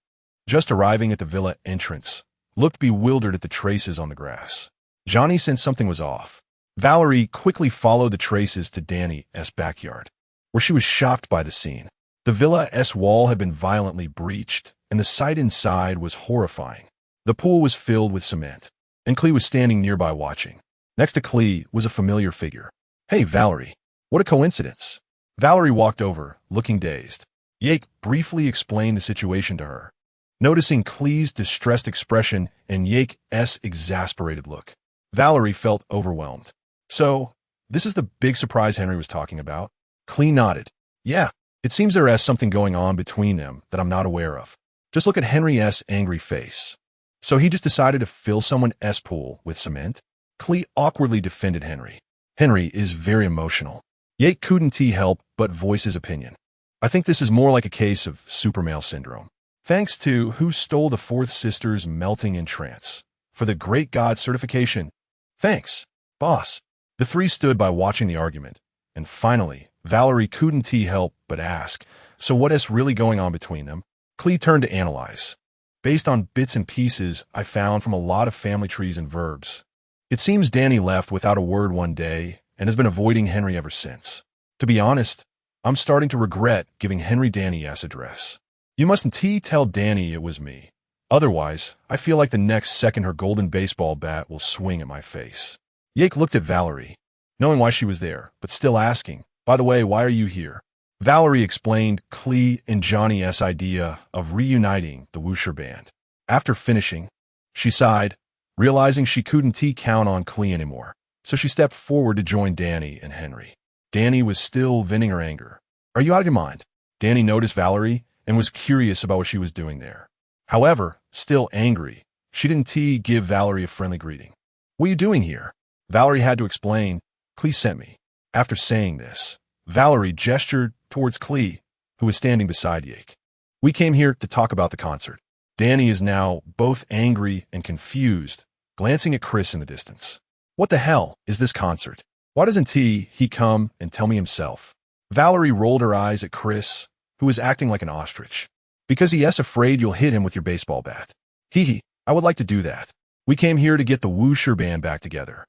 just arriving at the villa entrance, looked bewildered at the traces on the grass. Johnny sensed something was off. Valerie quickly followed the traces to Danny's backyard, where she was shocked by the scene. The villa's wall had been violently breached, and the sight inside was horrifying. The pool was filled with cement, and Klee was standing nearby watching. Next to Klee was a familiar figure. Hey, Valerie, what a coincidence. Valerie walked over, looking dazed. Yake briefly explained the situation to her, noticing Klee's distressed expression and Yake's exasperated look. Valerie felt overwhelmed. So, this is the big surprise Henry was talking about? Klee nodded. Yeah, it seems there is something going on between them that I'm not aware of. Just look at Henry's angry face. So he just decided to fill someone's pool with cement? Klee awkwardly defended Henry. Henry is very emotional. Yake couldn't help but voice his opinion. I think this is more like a case of supermale syndrome. Thanks to Who Stole the Fourth Sister's Melting in Trance for the Great God certification. Thanks, boss. The three stood by watching the argument, and finally, Valerie couldn't help but ask, so what is really going on between them? Klee turned to analyze. Based on bits and pieces I found from a lot of family trees and verbs, It seems Danny left without a word one day and has been avoiding Henry ever since. To be honest, I'm starting to regret giving Henry Danny's address. You mustn't tell Danny it was me. Otherwise, I feel like the next second her golden baseball bat will swing at my face. Yake looked at Valerie, knowing why she was there, but still asking, by the way, why are you here? Valerie explained Klee and Johnny's idea of reuniting the Wusher band. After finishing, she sighed, realizing she couldn't count on Klee anymore, so she stepped forward to join Danny and Henry. Danny was still venting her anger. Are you out of your mind? Danny noticed Valerie and was curious about what she was doing there. However, still angry, she didn't give Valerie a friendly greeting. What are you doing here? Valerie had to explain. Klee sent me. After saying this, Valerie gestured towards Klee, who was standing beside Yake. We came here to talk about the concert. Danny is now both angry and confused, glancing at Chris in the distance. What the hell is this concert? Why doesn't he come and tell me himself? Valerie rolled her eyes at Chris, who was acting like an ostrich. Because he's afraid you'll hit him with your baseball bat. I would like to do that. We came here to get the Wusher band back together.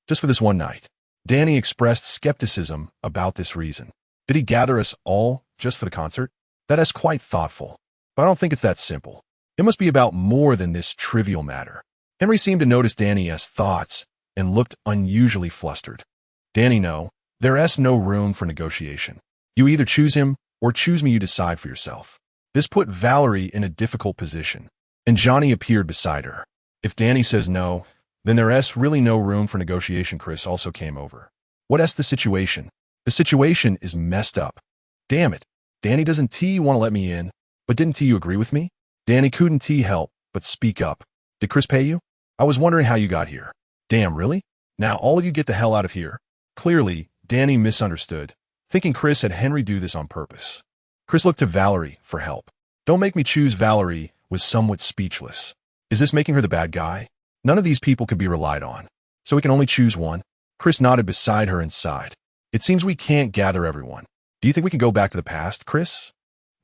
Just for this one night. Danny expressed skepticism about this reason. Did he gather us all just for the concert? That is quite thoughtful. But I don't think it's that simple. It must be about more than this trivial matter. Henry seemed to notice Danny's thoughts and looked unusually flustered. Danny, no. There's no room for negotiation. You either choose him or choose me, you decide for yourself. This put Valerie in a difficult position, and Johnny appeared beside her. If Danny says no, then there's really no room for negotiation. Chris also came over. What's the situation? The situation is messed up. Damn it. Danny doesn't want to let me in, but didn't you agree with me? Danny couldn't help but speak up. Did Chris pay you? I was wondering how you got here. Damn, really? Now all of you get the hell out of here. Clearly, Danny misunderstood, thinking Chris had Henry do this on purpose. Chris looked to Valerie for help. Don't make me choose. Valerie was somewhat speechless. Is this making her the bad guy? None of these people could be relied on, so we can only choose one. Chris nodded beside her and sighed. It seems we can't gather everyone. Do you think we can go back to the past, Chris?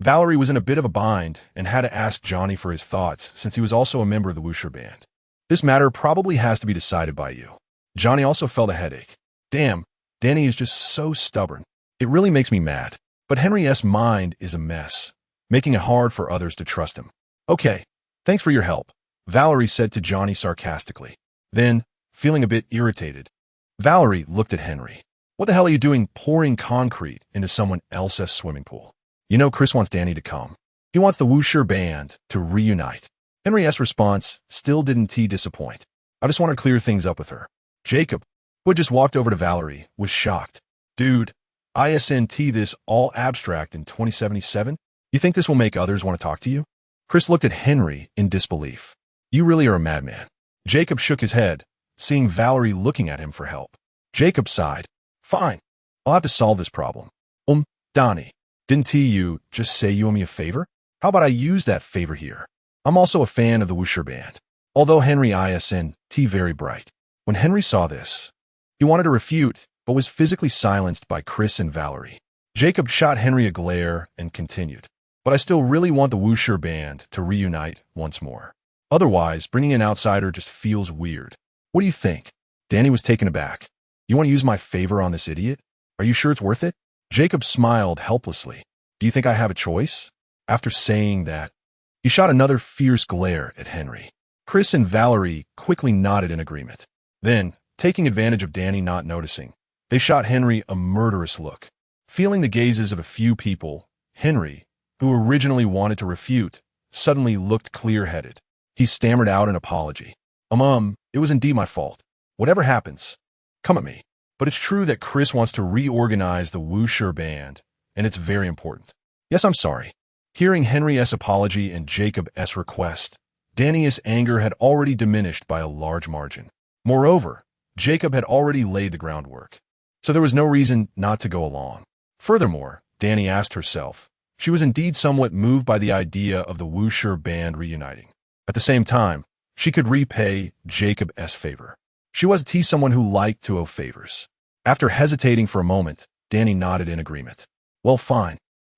Valerie was in a bit of a bind and had to ask Johnny for his thoughts since he was also a member of the Wusher band. This matter probably has to be decided by you. Johnny also felt a headache. Damn, Danny is just so stubborn. It really makes me mad. But Henry's mind is a mess, making it hard for others to trust him. Okay, thanks for your help, Valerie said to Johnny sarcastically. Then, feeling a bit irritated, Valerie looked at Henry. What the hell are you doing pouring concrete into someone else's swimming pool? You know Chris wants Danny to come. He wants the Wusher band to reunite. Henry's response still didn't disappoint. I just want to clear things up with her. Jacob, who had just walked over to Valerie, was shocked. Dude, isn't this all abstract in 2077? You think this will make others want to talk to you? Chris looked at Henry in disbelief. You really are a madman. Jacob shook his head, seeing Valerie looking at him for help. Jacob sighed. Fine. I'll have to solve this problem. Donnie, didn't you just say you owe me a favor? How about I use that favor here? I'm also a fan of the Wusher band. Although Henry isn't very bright. When Henry saw this, he wanted to refute, but was physically silenced by Chris and Valerie. Jacob shot Henry a glare and continued. But I still really want the Wusher band to reunite once more. Otherwise, bringing an outsider just feels weird. What do you think? Danny was taken aback. You want to use my favor on this idiot? Are you sure it's worth it? Jacob smiled helplessly. Do you think I have a choice? After saying that, he shot another fierce glare at Henry. Chris and Valerie quickly nodded in agreement. Then, taking advantage of Danny not noticing, they shot Henry a murderous look. Feeling the gazes of a few people, Henry, who originally wanted to refute, suddenly looked clear-headed. He stammered out an apology. It was indeed my fault. Whatever happens, come at me. But it's true that Chris wants to reorganize the Wusher band, and it's very important. Yes, I'm sorry. Hearing Henry's apology and Jacob's request, Danny's anger had already diminished by a large margin. Moreover, Jacob had already laid the groundwork, so there was no reason not to go along. Furthermore, Danny asked herself, she was indeed somewhat moved by the idea of the Wusher band reuniting. At the same time, she could repay Jacob's favor. She was someone who liked to owe favors. After hesitating for a moment, Danny nodded in agreement. Well, fine.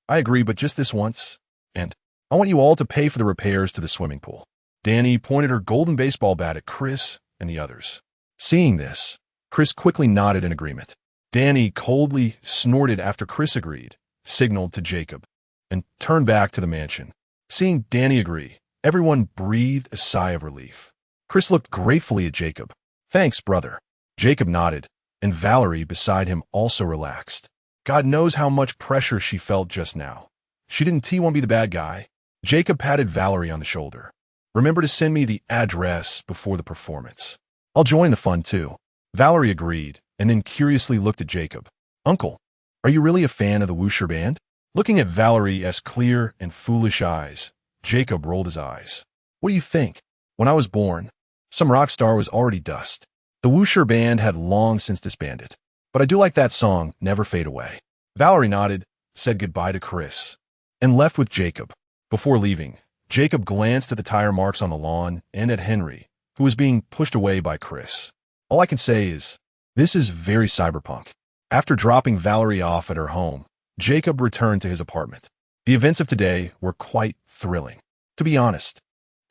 I agree, but just this once. And I want you all to pay for the repairs to the swimming pool. Danny pointed her golden baseball bat at Chris and the others. Seeing this, Chris quickly nodded in agreement. Danny coldly snorted after Chris agreed, signaled to Jacob, and turned back to the mansion. Seeing Danny agree, everyone breathed a sigh of relief. Chris looked gratefully at Jacob. "Thanks, brother." Jacob nodded, and Valerie beside him also relaxed. God knows how much pressure she felt just now. She didn't want to be the bad guy. Jacob patted Valerie on the shoulder. "Remember to send me the address before the performance. I'll join the fun too." Valerie agreed, and then curiously looked at Jacob. "Uncle, are you really a fan of the Wusher band?" Looking at Valerie's clear and foolish eyes, Jacob rolled his eyes. "What do you think? When I was born, some rock star was already dust. The Wusher band had long since disbanded. But I do like that song, Never Fade Away." Valerie nodded, said goodbye to Chris, and left with Jacob. Before leaving, Jacob glanced at the tire marks on the lawn and at Henry, who was being pushed away by Chris. "All I can say is, this is very cyberpunk." After dropping Valerie off at her home, Jacob returned to his apartment. The events of today were quite thrilling. To be honest,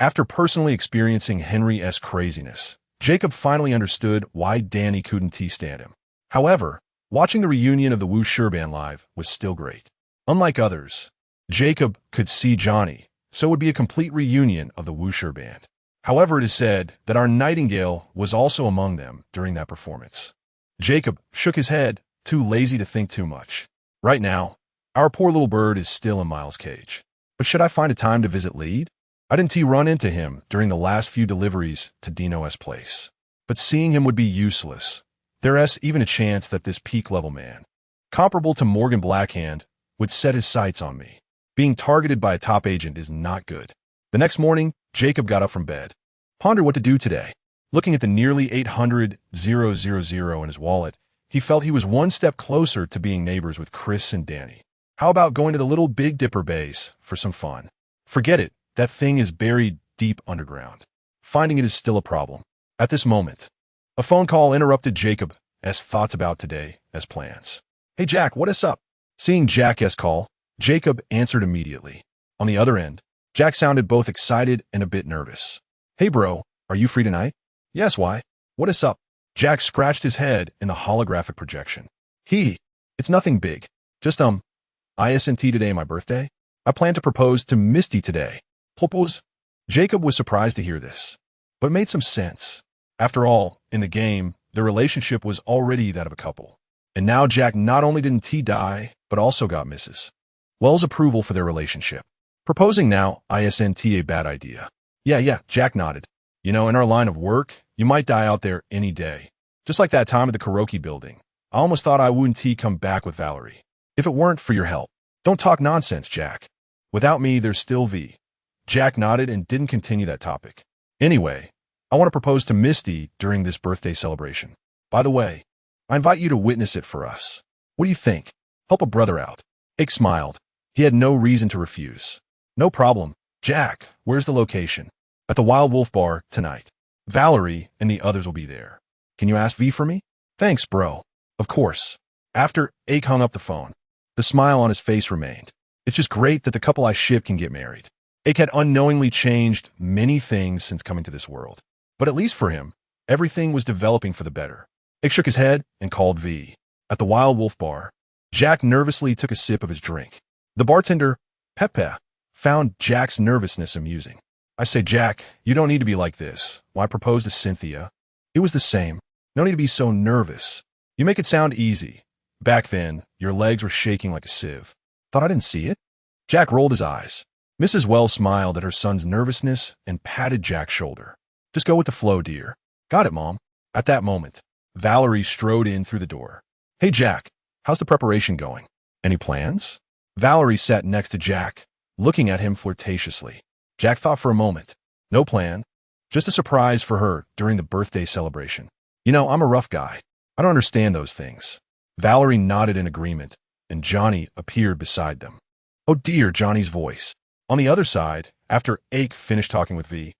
after personally experiencing Henry's craziness, Jacob finally understood why Danny couldn't stand him. However, watching the reunion of the Wusher band live was still great. Unlike others, Jacob could see Johnny, so it would be a complete reunion of the Wusher band. However, it is said that our Nightingale was also among them during that performance. Jacob shook his head, too lazy to think too much. Right now, our poor little bird is still in Miles' cage. But should I find a time to visit Lead? I didn't run into him during the last few deliveries to Dino's place. But seeing him would be useless. There's even a chance that this peak-level man, comparable to Morgan Blackhand, would set his sights on me. Being targeted by a top agent is not good. The next morning, Jacob got up from bed. Pondered what to do today. Looking at the nearly 800,000 in his wallet, he felt he was one step closer to being neighbors with Chris and Danny. How about going to the Little Big Dipper base for some fun? Forget it, that thing is buried deep underground. Finding it is still a problem. At this moment, a phone call interrupted Jacob's thoughts about today as plans. "Hey Jack, what is up?" Seeing Jack's call, Jacob answered immediately. On the other end, Jack sounded both excited and a bit nervous. "Hey bro, are you free tonight?" "Yes, why? What is up?" Jack scratched his head in the holographic projection. It's nothing big. Just, isn't today my birthday? I plan to propose to Misty today." Propose? Jacob was surprised to hear this, but it made some sense. After all, in the game, their relationship was already that of a couple. And now Jack not only didn't die, but also got Mrs. Wells' approval for their relationship. Proposing now isn't a bad idea. Yeah, Jack nodded. "You know, in our line of work, you might die out there any day. Just like that time at the karaoke building. I almost thought I wouldn't come back with Valerie. If it weren't for your help." "Don't talk nonsense, Jack. Without me, there's still V." Jack nodded and didn't continue that topic. "Anyway, I want to propose to Misty during this birthday celebration. By the way, I invite you to witness it for us. What do you think? Help a brother out." Ike smiled. He had no reason to refuse. "No problem. Jack, where's the location?" "At the Wild Wolf Bar tonight. Valerie and the others will be there. Can you ask V for me?" "Thanks, bro." "Of course." After Ike hung up the phone, the smile on his face remained. It's just great that the couple I ship can get married. Ike had unknowingly changed many things since coming to this world. But at least for him, everything was developing for the better. Ike shook his head and called V. At the Wild Wolf Bar, Jack nervously took a sip of his drink. The bartender, Pepe, found Jack's nervousness amusing. "I say, Jack, you don't need to be like this. When I proposed to Cynthia, it was the same. No need to be so nervous. You make it sound easy. Back then, your legs were shaking like a sieve. Thought I didn't see it?" Jack rolled his eyes. Mrs. Wells smiled at her son's nervousness and patted Jack's shoulder. "Just go with the flow, dear." "Got it, Mom." At that moment, Valerie strode in through the door. "Hey, Jack, how's the preparation going? Any plans?" Valerie sat next to Jack, looking at him flirtatiously. Jack thought for a moment. No plan. Just a surprise for her during the birthday celebration. "You know, I'm a rough guy. I don't understand those things." Valerie nodded in agreement, and Johnny appeared beside them. "Oh dear," Johnny's voice. On the other side, after Ike finished talking with V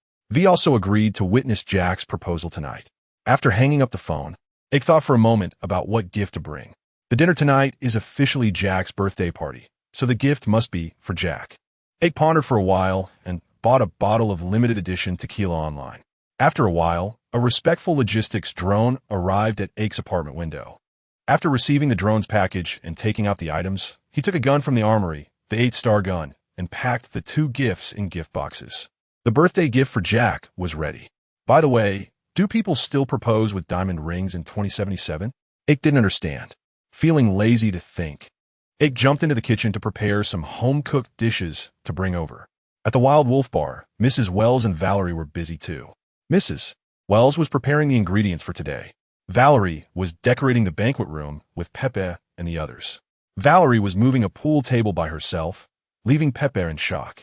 also agreed to witness Jack's proposal tonight. After hanging up the phone, Ike thought for a moment about what gift to bring. The dinner tonight is officially Jack's birthday party, so the gift must be for Jack. Ike pondered for a while and bought a bottle of limited edition tequila online. After a while, a respectful logistics drone arrived at Ake's apartment window. After receiving the drone's package and taking out the items, he took a gun from the armory, the 8-star gun, and packed the 2 gifts in gift boxes. The birthday gift for Jack was ready. By the way, do people still propose with diamond rings in 2077? Ake didn't understand, feeling lazy to think. Ake jumped into the kitchen to prepare some home-cooked dishes to bring over. At the Wild Wolf Bar, Mrs. Wells and Valerie were busy too. Mrs. Wells was preparing the ingredients for today. Valerie was decorating the banquet room with Pepe and the others. Valerie was moving a pool table by herself, leaving Pepe in shock.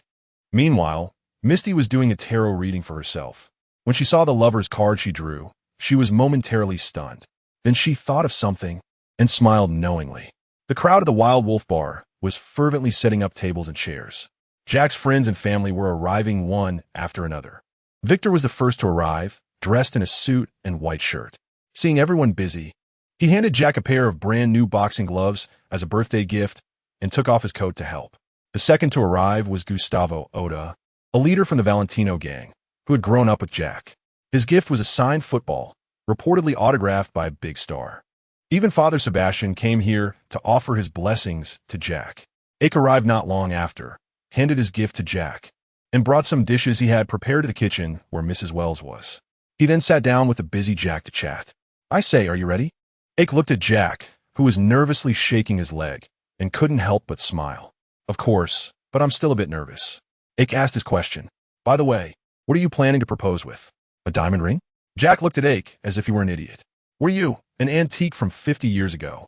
Meanwhile, Misty was doing a tarot reading for herself. When she saw the lover's card she drew, she was momentarily stunned. Then she thought of something and smiled knowingly. The crowd at the Wild Wolf Bar was fervently setting up tables and chairs. Jack's friends and family were arriving one after another. Victor was the first to arrive, dressed in a suit and white shirt. Seeing everyone busy, he handed Jack a pair of brand-new boxing gloves as a birthday gift and took off his coat to help. The second to arrive was Gustavo Oda, a leader from the Valentino gang, who had grown up with Jack. His gift was a signed football, reportedly autographed by a big star. Even Father Sebastian came here to offer his blessings to Jack. Ake arrived not long after, handed his gift to Jack, and brought some dishes he had prepared to the kitchen where Mrs. Wells was. He then sat down with the busy Jack to chat. "I say, are you ready?" Ake looked at Jack, who was nervously shaking his leg, and couldn't help but smile. "Of course, but I'm still a bit nervous." Ake asked his question. "By the way, what are you planning to propose with? A diamond ring?" Jack looked at Ake as if he were an idiot. "Were you? An antique from 50 years ago.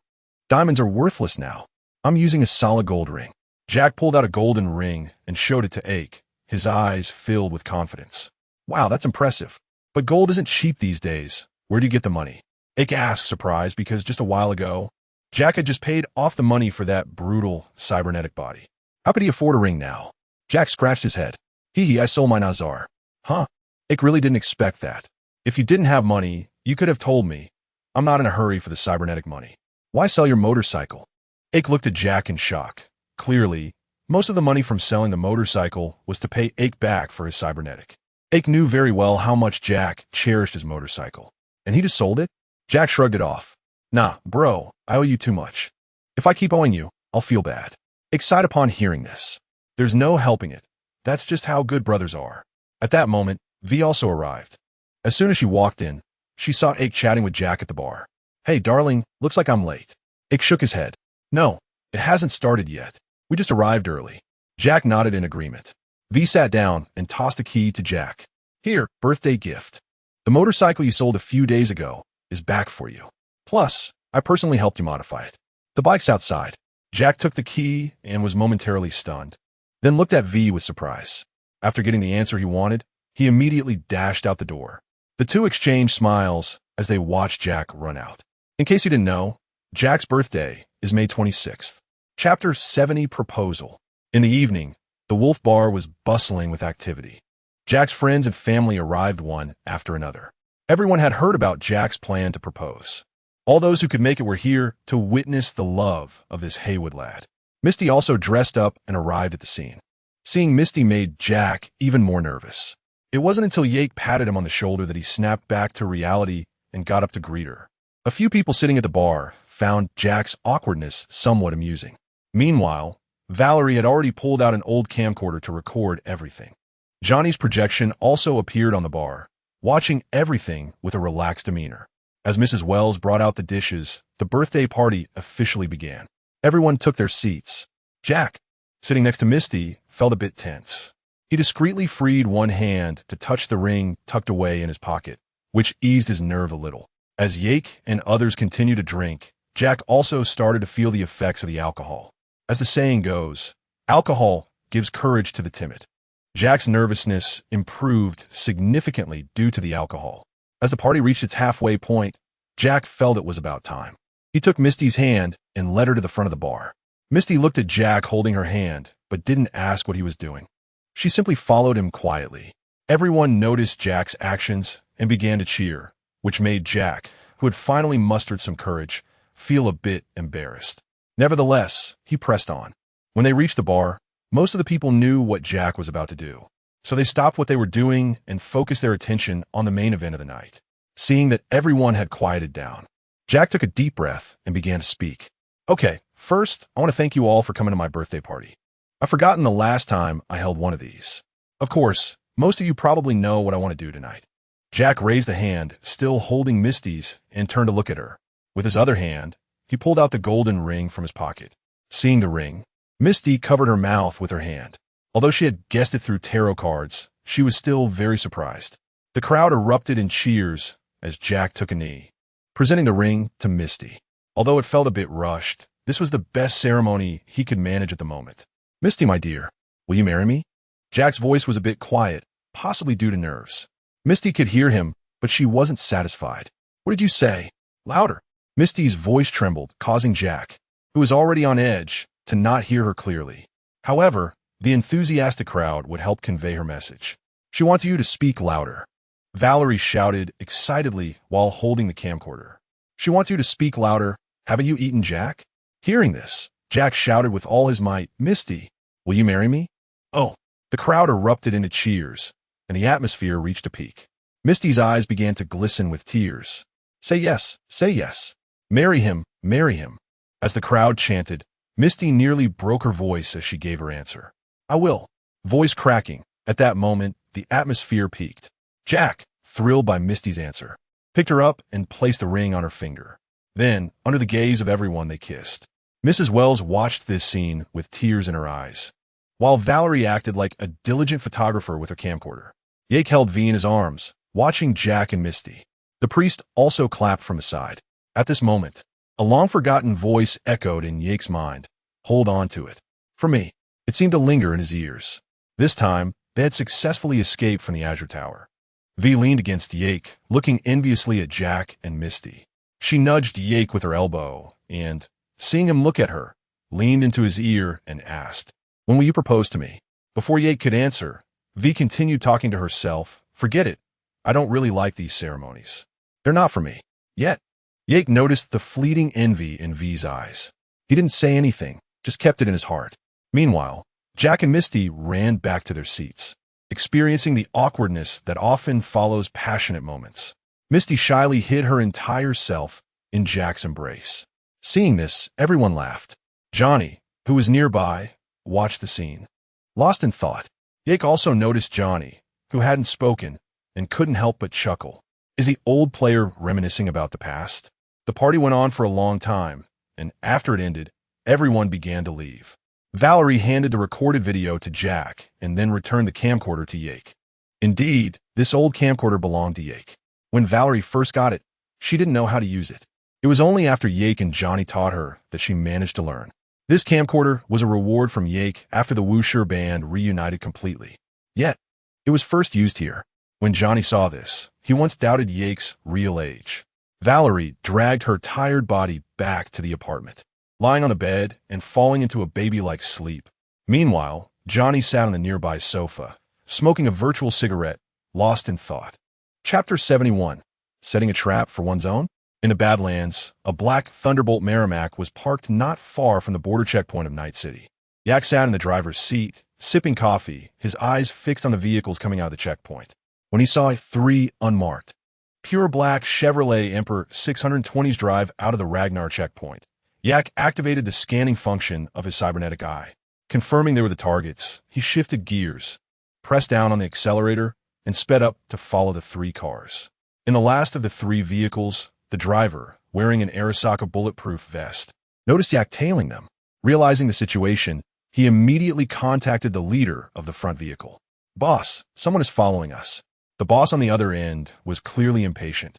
Diamonds are worthless now. I'm using a solid gold ring." Jack pulled out a golden ring and showed it to Ake, his eyes filled with confidence. "Wow, that's impressive. But gold isn't cheap these days. Where do you get the money?" Ake asked, surprised, because just a while ago, Jack had just paid off the money for that brutal cybernetic body. How could he afford a ring now? Jack scratched his head. I sold my Nazar." "Huh?" Ake really didn't expect that. "If you didn't have money, you could have told me. I'm not in a hurry for the cybernetic money." "Why sell your motorcycle?" Ake looked at Jack in shock. Clearly, most of the money from selling the motorcycle was to pay Ake back for his cybernetic. Ake knew very well how much Jack cherished his motorcycle. And he just sold it? Jack shrugged it off. "Nah, bro, I owe you too much. If I keep owing you, I'll feel bad." Ake sighed upon hearing this. There's no helping it. That's just how good brothers are. At that moment, V also arrived. As soon as she walked in, she saw Ake chatting with Jack at the bar. "Hey, darling, looks like I'm late." Ake shook his head. "No, it hasn't started yet. We just arrived early." Jack nodded in agreement. V sat down and tossed a key to Jack. "Here, birthday gift. The motorcycle you sold a few days ago is back for you. Plus, I personally helped you modify it. The bike's outside." Jack took the key and was momentarily stunned, then looked at V with surprise. After getting the answer he wanted, he immediately dashed out the door. The two exchanged smiles as they watched Jack run out. In case you didn't know, Jack's birthday is May 26th. Chapter 70 Proposal. In the evening, the Wolf Bar was bustling with activity. Jack's friends and family arrived one after another. Everyone had heard about Jack's plan to propose. All those who could make it were here to witness the love of this Haywood lad. Misty also dressed up and arrived at the scene. Seeing Misty made Jack even more nervous. It wasn't until Ake patted him on the shoulder that he snapped back to reality and got up to greet her. A few people sitting at the bar found Jack's awkwardness somewhat amusing. Meanwhile, Valerie had already pulled out an old camcorder to record everything. Johnny's projection also appeared on the bar, watching everything with a relaxed demeanor. As Mrs. Wells brought out the dishes, the birthday party officially began. Everyone took their seats. Jack, sitting next to Misty, felt a bit tense. He discreetly freed one hand to touch the ring tucked away in his pocket, which eased his nerve a little. As Yake and others continued to drink, Jack also started to feel the effects of the alcohol. As the saying goes, alcohol gives courage to the timid. Jack's nervousness improved significantly due to the alcohol. As the party reached its halfway point, Jack felt it was about time. He took Misty's hand and led her to the front of the bar. Misty looked at Jack holding her hand, but didn't ask what he was doing. She simply followed him quietly. Everyone noticed Jack's actions and began to cheer, which made Jack, who had finally mustered some courage, feel a bit embarrassed. Nevertheless, he pressed on. When they reached the bar, most of the people knew what Jack was about to do. So they stopped what they were doing and focused their attention on the main event of the night. Seeing that everyone had quieted down, Jack took a deep breath and began to speak. Okay, first, I want to thank you all for coming to my birthday party. I've forgotten the last time I held one of these. Of course, most of you probably know what I want to do tonight. Jack raised a hand, still holding Misty's, and turned to look at her. With his other hand, he pulled out the golden ring from his pocket. Seeing the ring, Misty covered her mouth with her hand. Although she had guessed it through tarot cards, she was still very surprised. The crowd erupted in cheers as Jack took a knee, presenting the ring to Misty. Although it felt a bit rushed, this was the best ceremony he could manage at the moment. Misty, my dear, will you marry me? Jack's voice was a bit quiet, possibly due to nerves. Misty could hear him, but she wasn't satisfied. What did you say? Louder. Misty's voice trembled, causing Jack, who was already on edge, to not hear her clearly. However, the enthusiastic crowd would help convey her message. She wants you to speak louder. Valerie shouted excitedly while holding the camcorder. She wants you to speak louder. Haven't you eaten, Jack? Hearing this, Jack shouted with all his might, Misty, will you marry me? Oh, the crowd erupted into cheers, and the atmosphere reached a peak. Misty's eyes began to glisten with tears. Say yes, say yes. Marry him, marry him. As the crowd chanted, Misty nearly broke her voice as she gave her answer. I will. Voice cracking. At that moment, the atmosphere peaked. Jack, thrilled by Misty's answer, picked her up and placed the ring on her finger. Then, under the gaze of everyone, they kissed. Mrs. Wells watched this scene with tears in her eyes, while Valerie acted like a diligent photographer with her camcorder. Yake held V in his arms, watching Jack and Misty. The priest also clapped from his side. At this moment, a long-forgotten voice echoed in Yake's mind. Hold on to it. For me, it seemed to linger in his ears. This time, they had successfully escaped from the Azure Tower. V leaned against Yake, looking enviously at Jack and Misty. She nudged Yake with her elbow and, seeing him look at her, leaned into his ear and asked, When will you propose to me? Before Yake could answer, V continued talking to herself. Forget it. I don't really like these ceremonies. They're not for me. Yet. Yake noticed the fleeting envy in V's eyes. He didn't say anything, just kept it in his heart. Meanwhile, Jack and Misty ran back to their seats, experiencing the awkwardness that often follows passionate moments. Misty shyly hid her entire self in Jack's embrace. Seeing this, everyone laughed. Johnny, who was nearby, watched the scene. Lost in thought, Yake also noticed Johnny, who hadn't spoken, and couldn't help but chuckle. Is the old player reminiscing about the past? The party went on for a long time, and after it ended, everyone began to leave. Valerie handed the recorded video to Jack and then returned the camcorder to Yake. Indeed, this old camcorder belonged to Yake. When Valerie first got it, she didn't know how to use it. It was only after Yake and Johnny taught her that she managed to learn. This camcorder was a reward from Yake after the Wuxia band reunited completely. Yet, it was first used here. When Johnny saw this, he once doubted Yake's real age. Valerie dragged her tired body back to the apartment, lying on the bed and falling into a baby-like sleep. Meanwhile, Johnny sat on the nearby sofa, smoking a virtual cigarette, lost in thought. Chapter 71. Setting a Trap for One's Own? In the Badlands, a black Thunderbolt Merrimack was parked not far from the border checkpoint of Night City. Yak sat in the driver's seat, sipping coffee, his eyes fixed on the vehicles coming out of the checkpoint, when he saw 3 unmarked, pure black Chevrolet Emperor 620s drive out of the Ragnar checkpoint. Yak activated the scanning function of his cybernetic eye. Confirming they were the targets, he shifted gears, pressed down on the accelerator, and sped up to follow the 3 cars. In the last of the 3 vehicles, the driver, wearing an Arasaka bulletproof vest, noticed Yak tailing them. Realizing the situation, he immediately contacted the leader of the front vehicle. Boss, someone is following us. The boss on the other end was clearly impatient.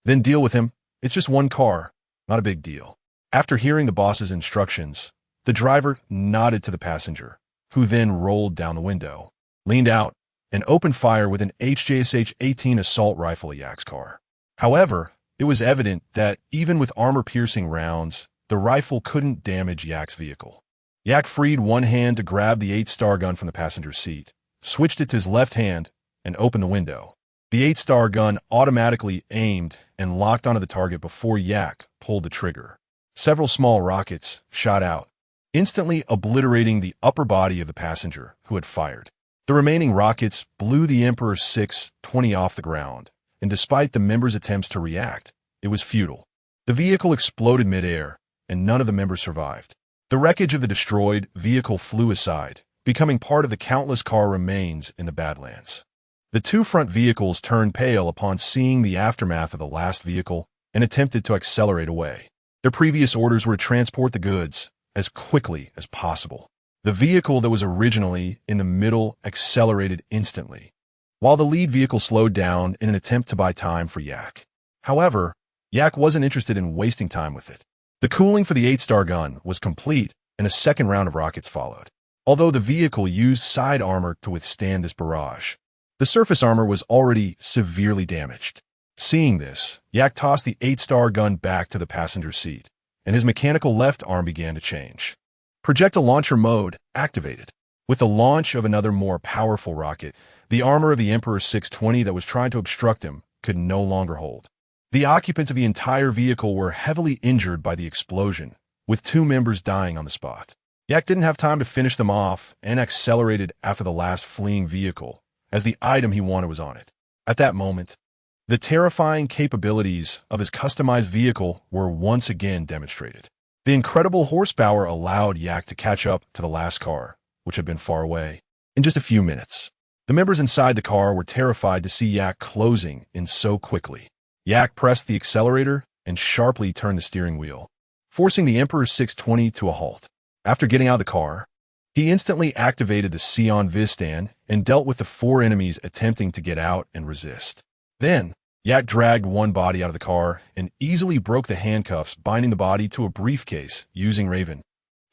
Then deal with him. It's just 1 car. Not a big deal. After hearing the boss's instructions, the driver nodded to the passenger, who then rolled down the window, leaned out, and opened fire with an HJSH-18 assault rifle at Yak's car. However, it was evident that even with armor-piercing rounds, the rifle couldn't damage Yak's vehicle. Yak freed one hand to grab the 8-star gun from the passenger seat, switched it to his left hand, and opened the window. The 8-star gun automatically aimed and locked onto the target before Yak pulled the trigger. Several small rockets shot out, instantly obliterating the upper body of the passenger who had fired. The remaining rockets blew the Emperor 620 off the ground, and despite the members' attempts to react, it was futile. The vehicle exploded mid-air, and none of the members survived. The wreckage of the destroyed vehicle flew aside, becoming part of the countless car remains in the Badlands. The two front vehicles turned pale upon seeing the aftermath of the last vehicle and attempted to accelerate away. Their previous orders were to transport the goods as quickly as possible. The vehicle that was originally in the middle accelerated instantly, while the lead vehicle slowed down in an attempt to buy time for Yak. However, Yak wasn't interested in wasting time with it. The cooling for the 8-star gun was complete, and a second round of rockets followed. Although the vehicle used side armor to withstand this barrage, the surface armor was already severely damaged. Seeing this, Yak tossed the 8-star gun back to the passenger seat, and his mechanical left arm began to change. Projectile launcher mode activated. With the launch of another more powerful rocket, the armor of the Emperor 620 that was trying to obstruct him could no longer hold. The occupants of the entire vehicle were heavily injured by the explosion, with 2 members dying on the spot. Yak didn't have time to finish them off and accelerated after the last fleeing vehicle, as the item he wanted was on it. At that moment, the terrifying capabilities of his customized vehicle were once again demonstrated. The incredible horsepower allowed Yak to catch up to the last car, which had been far away, in just a few minutes. The members inside the car were terrified to see Yak closing in so quickly. Yak pressed the accelerator and sharply turned the steering wheel, forcing the Emperor 620 to a halt. After getting out of the car, he instantly activated the Sion Vistan and dealt with the 4 enemies attempting to get out and resist. Then, Yak dragged one body out of the car and easily broke the handcuffs binding the body to a briefcase using Raven,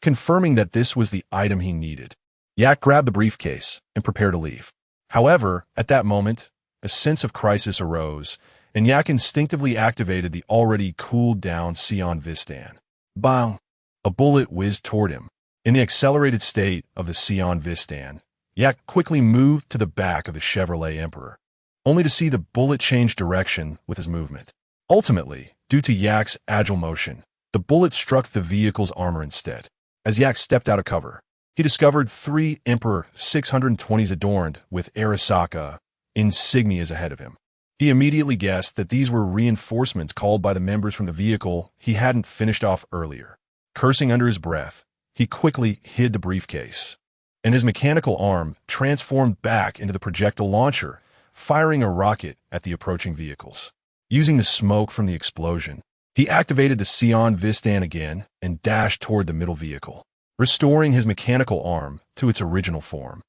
confirming that this was the item he needed. Yak grabbed the briefcase and prepared to leave. However, at that moment, a sense of crisis arose, and Yak instinctively activated the already cooled-down Sion Vistan. Bang! A bullet whizzed toward him. In the accelerated state of the Sion Vistan, Yak quickly moved to the back of the Chevrolet Emperor, only to see the bullet change direction with his movement. Ultimately, due to Yak's agile motion, the bullet struck the vehicle's armor instead. As Yak stepped out of cover, he discovered 3 Emperor 620s adorned with Arasaka insignias ahead of him. He immediately guessed that these were reinforcements called by the members from the vehicle he hadn't finished off earlier. Cursing under his breath, he quickly hid the briefcase, and his mechanical arm transformed back into the projectile launcher, firing a rocket at the approaching vehicles. Using the smoke from the explosion, he activated the Sion Vistan again and dashed toward the middle vehicle, restoring his mechanical arm to its original form.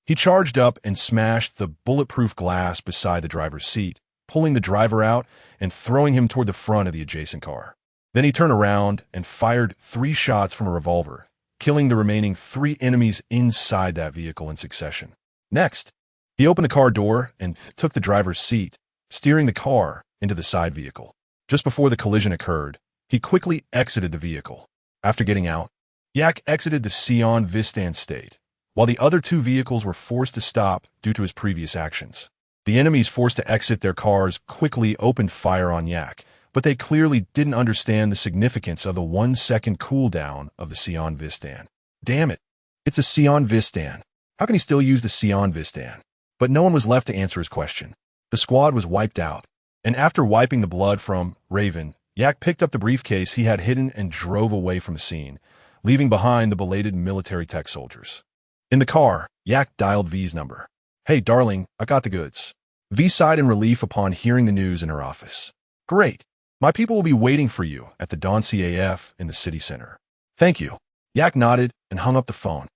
He charged up and smashed the bulletproof glass beside the driver's seat, pulling the driver out and throwing him toward the front of the adjacent car. Then he turned around and fired 3 shots from a revolver, killing the remaining 3 enemies inside that vehicle in succession. Next, he opened the car door and took the driver's seat, steering the car into the side vehicle. Just before the collision occurred, he quickly exited the vehicle. After getting out, Yak exited the Sion Vistan state, while the other 2 vehicles were forced to stop due to his previous actions. The enemies forced to exit their cars quickly opened fire on Yak, but they clearly didn't understand the significance of the 1-second cooldown of the Sion Vistan. Damn it, it's a Sion Vistan. How can he still use the Sion Vistan? But no one was left to answer his question. The squad was wiped out, and after wiping the blood from Raven, Yak picked up the briefcase he had hidden and drove away from the scene, leaving behind the belated military tech soldiers. In the car, Yak dialed V's number. "Hey, darling, I got the goods." V sighed in relief upon hearing the news in her office. "Great. My people will be waiting for you at the Dawn CAF in the city center." "Thank you." Yak nodded and hung up the phone.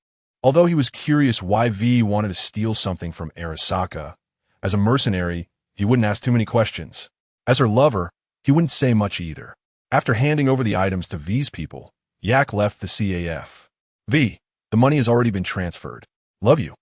Although he was curious why V wanted to steal something from Arasaka, as a mercenary, he wouldn't ask too many questions. As her lover, he wouldn't say much either. After handing over the items to V's people, Yak left the CAF. "V, the money has already been transferred. Love you."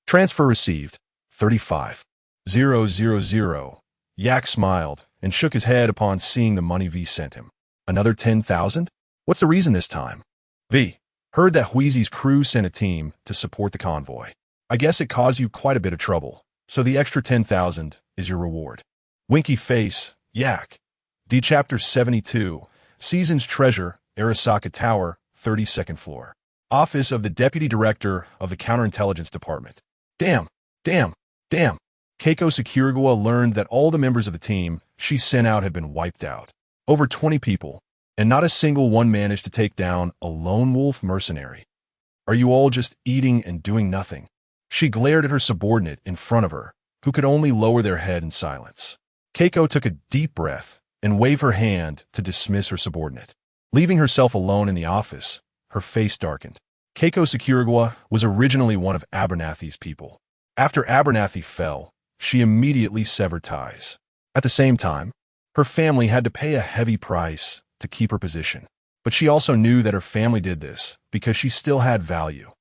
Transfer received, 35,000. Yak smiled and shook his head upon seeing the money V sent him. "Another 10,000? What's the reason this time?" "V, heard that Wheezy's crew sent a team to support the convoy. I guess it caused you quite a bit of trouble, so the extra 10,000 is your reward." Winky face, Yak. D Chapter 72, Season's Treasure, Arasaka Tower, 32nd floor. Office of the Deputy Director of the Counterintelligence Department. Damn. Keiko Sakuragawa learned that all the members of the team she sent out had been wiped out. Over 20 people, and not a single one managed to take down a lone wolf mercenary. Are you all just eating and doing nothing? She glared at her subordinate in front of her, who could only lower their head in silence. Keiko took a deep breath and waved her hand to dismiss her subordinate. Leaving herself alone in the office, her face darkened. Keiko Sakuragawa was originally one of Abernathy's people. After Abernathy fell, she immediately severed ties. At the same time, her family had to pay a heavy price to keep her position. But she also knew that her family did this because she still had value.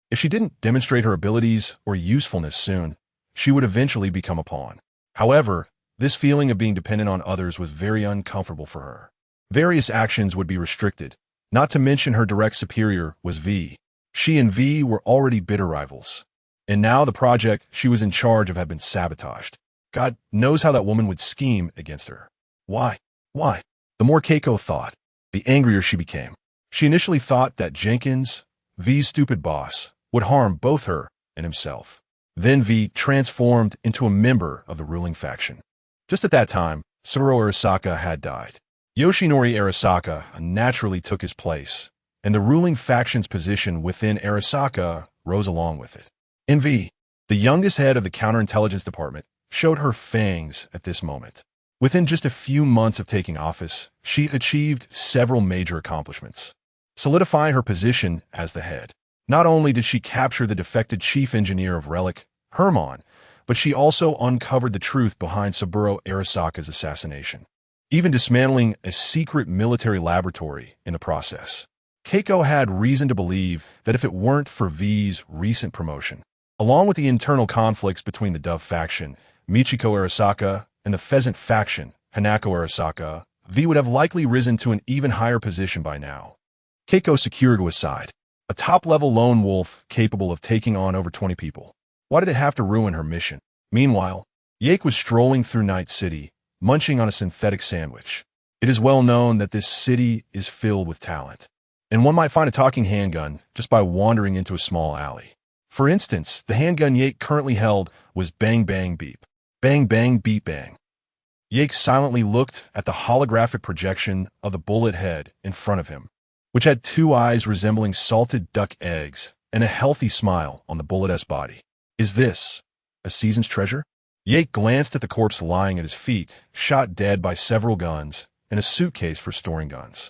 If she didn't demonstrate her abilities or usefulness soon, she would eventually become a pawn. However, this feeling of being dependent on others was very uncomfortable for her. Various actions would be restricted, not to mention her direct superior was V. She and V were already bitter rivals. And now the project she was in charge of had been sabotaged. God knows how that woman would scheme against her. Why? Why? The more Keiko thought, the angrier she became. She initially thought that Jenkins, V's stupid boss, would harm both her and himself. Then V transformed into a member of the ruling faction. Just at that time, Saburo Arasaka had died. Yoshinori Arasaka naturally took his place, and the ruling faction's position within Arasaka rose along with it. V, the youngest head of the counterintelligence department, showed her fangs at this moment. Within just a few months of taking office, she achieved several major accomplishments, solidifying her position as the head. Not only did she capture the defected chief engineer of Relic, Hermon, but she also uncovered the truth behind Saburo Arasaka's assassination, even dismantling a secret military laboratory in the process. Keiko had reason to believe that if it weren't for V's recent promotion, along with the internal conflicts between the Dove faction, Michiko Arasaka, and the Pheasant faction, Hanako Arasaka, V would have likely risen to an even higher position by now. Keiko Sakuraga sighed, a top-level lone wolf capable of taking on over 20 people. Why did it have to ruin her mission? Meanwhile, Yake was strolling through Night City, munching on a synthetic sandwich. It is well known that this city is filled with talent, and one might find a talking handgun just by wandering into a small alley. For instance, the handgun Yake currently held was Bang Bang Beep. Bang Bang Beep Bang. Yake silently looked at the holographic projection of the bullet head in front of him, which had two eyes resembling salted duck eggs and a healthy smile on the bullet's body. Is this a season's treasure? Yake glanced at the corpse lying at his feet, shot dead by several guns, and a suitcase for storing guns.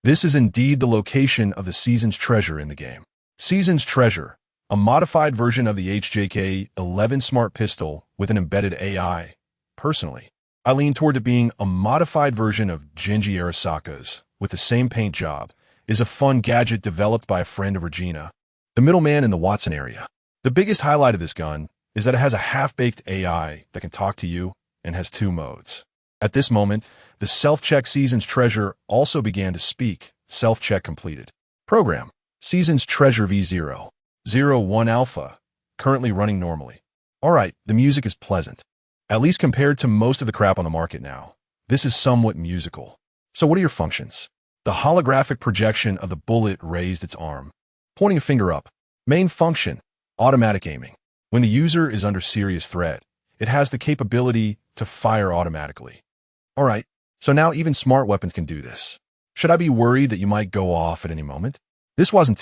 This is indeed the location of the season's treasure in the game. Season's treasure, a modified version of the HJK-11 smart pistol with an embedded AI. Personally, I lean toward it being a modified version of Genji Arasaka's, with the same paint job, is a fun gadget developed by a friend of Regina, the middleman in the Watson area. The biggest highlight of this gun is that it has a half-baked AI that can talk to you and has two modes. At this moment, the self-check Season's Treasure also began to speak. Self-check completed. Program. Season's Treasure V0. 01 Alpha. Currently running normally. Alright, the music is pleasant. At least compared to most of the crap on the market now. This is somewhat musical. So what are your functions? The holographic projection of the bullet raised its arm, pointing a finger up. Main function. Automatic aiming. When the user is under serious threat, it has the capability to fire automatically. Alright, so now even smart weapons can do this. Should I be worried that you might go off at any moment? This wasn't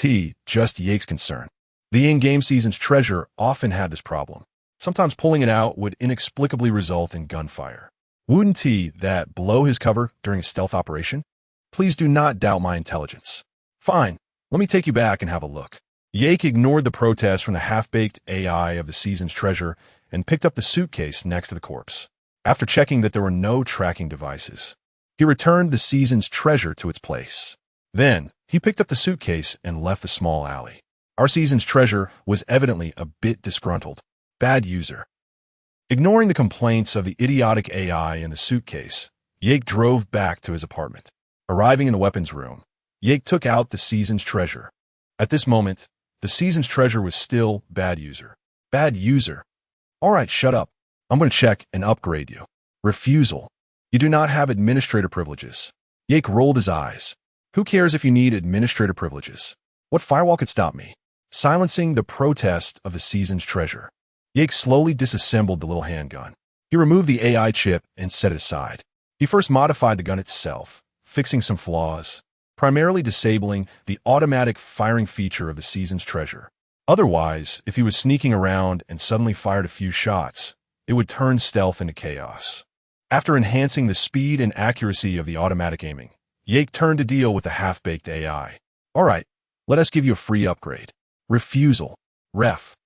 just Yake's concern. The in-game Season's Treasure often had this problem. Sometimes pulling it out would inexplicably result in gunfire. Wouldn't that blow his cover during a stealth operation? Please do not doubt my intelligence. Fine, let me take you back and have a look. Yake ignored the protest from the half-baked AI of the Season's Treasure and picked up the suitcase next to the corpse. After checking that there were no tracking devices, he returned the Season's Treasure to its place. Then, he picked up the suitcase and left the small alley. Our Season's Treasure was evidently a bit disgruntled. Bad user. Ignoring the complaints of the idiotic AI in the suitcase, Yake drove back to his apartment. Arriving in the weapons room, Yake took out the Season's Treasure. At this moment, the Season's Treasure was still bad user. Bad user. Alright, shut up. I'm going to check and upgrade you. Refusal. You do not have administrator privileges. Yake rolled his eyes. Who cares if you need administrator privileges? What firewall could stop me? Silencing the protest of the Season's Treasure. Yake slowly disassembled the little handgun. He removed the AI chip and set it aside. He first modified the gun itself, fixing some flaws, primarily disabling the automatic firing feature of the season's treasure. Otherwise, if he was sneaking around and suddenly fired a few shots, it would turn stealth into chaos. After enhancing the speed and accuracy of the automatic aiming, Yake turned to deal with the half-baked AI. All right, let us give you a free upgrade. Refusal. Ref.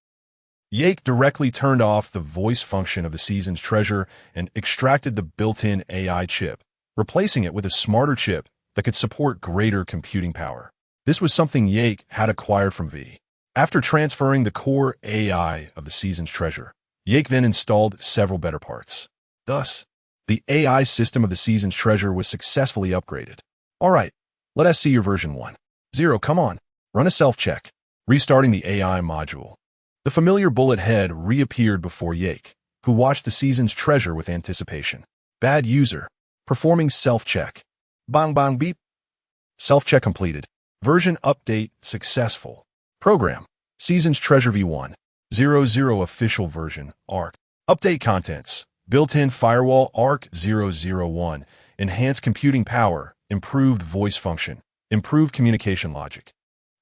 Yake directly turned off the voice function of the season's treasure and extracted the built-in AI chip, replacing it with a smarter chip that could support greater computing power. This was something Yake had acquired from V. After transferring the core AI of the season's treasure, Yake then installed several better parts. Thus, the AI system of the season's treasure was successfully upgraded. All right, let us see your version 1.0. Come on, run a self-check. Restarting the AI module. The familiar bullet head reappeared before Yake, who watched the season's treasure with anticipation. Bad user. Performing self-check. Bang bang beep. Self-check completed. Version update successful. Program. Season's treasure v1.0.0 official version. ARC. Update contents. Built-in firewall ARC 0.0.1. Enhanced computing power. Improved voice function. Improved communication logic.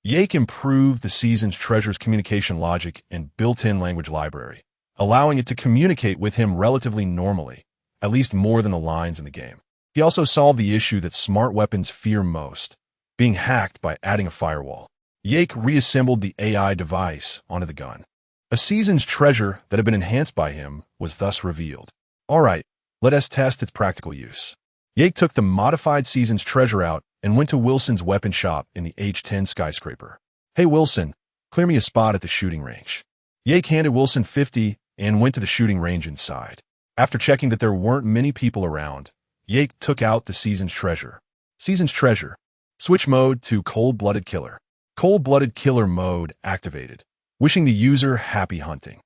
Yake improved the season's treasure's communication logic and built-in language library, allowing it to communicate with him relatively normally, at least more than the lines in the game. He also solved the issue that smart weapons fear most, being hacked by adding a firewall. Yake reassembled the AI device onto the gun. A season's treasure that had been enhanced by him was thus revealed. All right, let us test its practical use. Yake took the modified season's treasure out and went to Wilson's weapon shop in the H10 skyscraper. Hey Wilson, clear me a spot at the shooting range. Yake handed Wilson 50 and went to the shooting range inside. After checking that there weren't many people around, Yake took out the season's treasure. Season's treasure. Switch mode to cold-blooded killer. Cold-blooded killer mode activated. Wishing the user happy hunting.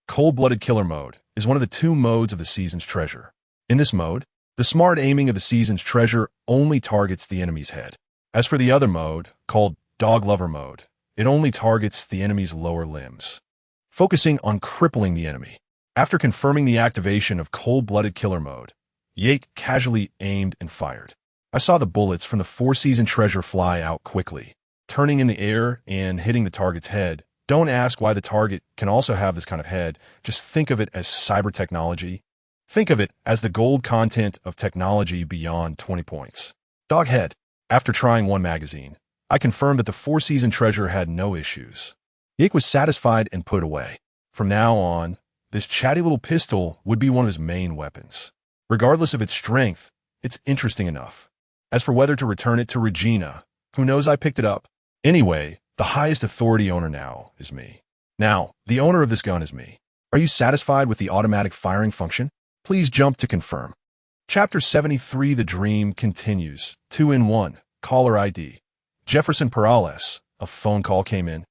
Cold-blooded killer mode is one of the two modes of the season's treasure. In this mode, the smart aiming of the season's treasure only targets the enemy's head. As for the other mode, called dog lover mode, it only targets the enemy's lower limbs, focusing on crippling the enemy. After confirming the activation of cold-blooded killer mode, Yake casually aimed and fired. I saw the bullets from the four-season treasure fly out quickly, turning in the air and hitting the target's head. Don't ask why the target can also have this kind of head. Just think of it as cyber technology. Think of it as the gold content of technology beyond 20 points. Doghead. After trying one magazine, I confirmed that the four-season treasure had no issues. Yake was satisfied and put away. From now on, this chatty little pistol would be one of his main weapons. Regardless of its strength, it's interesting enough. As for whether to return it to Regina, who knows I picked it up. Anyway, the highest authority owner now is me. Now, the owner of this gun is me. Are you satisfied with the automatic firing function? Please jump to confirm. Chapter 73 The Dream continues. 2-in-1. Caller ID. Jefferson Perales. A phone call came in,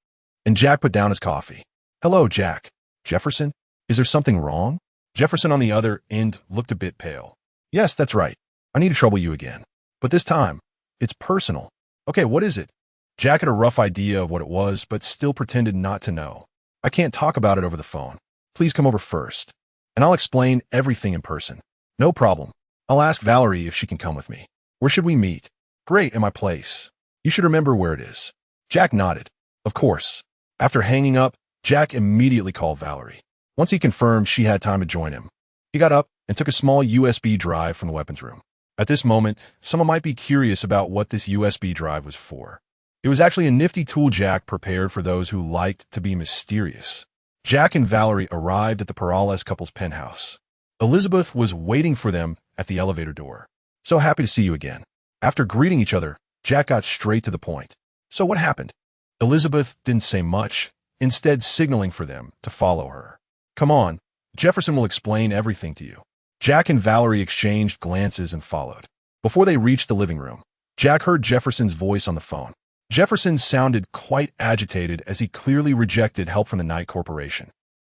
and Jack put down his coffee. Hello, Jack. Jefferson? Is there something wrong? Jefferson on the other end looked a bit pale. Yes, that's right. I need to trouble you again. But this time, it's personal. Okay, what is it? Jack had a rough idea of what it was, but still pretended not to know. I can't talk about it over the phone. Please come over first, and I'll explain everything in person. No problem. I'll ask Valerie if she can come with me. Where should we meet? Great, at my place. You should remember where it is. Jack nodded. Of course. After hanging up, Jack immediately called Valerie. Once he confirmed she had time to join him, he got up and took a small USB drive from the weapons room. At this moment, someone might be curious about what this USB drive was for. It was actually a nifty tool Jack prepared for those who liked to be mysterious. Jack and Valerie arrived at the Perales couple's penthouse. Elizabeth was waiting for them at the elevator door. So happy to see you again. After greeting each other, Jack got straight to the point. So what happened? Elizabeth didn't say much, instead signaling for them to follow her. Come on, Jefferson will explain everything to you. Jack and Valerie exchanged glances and followed. Before they reached the living room, Jack heard Jefferson's voice on the phone. Jefferson sounded quite agitated as he clearly rejected help from the Knight Corporation.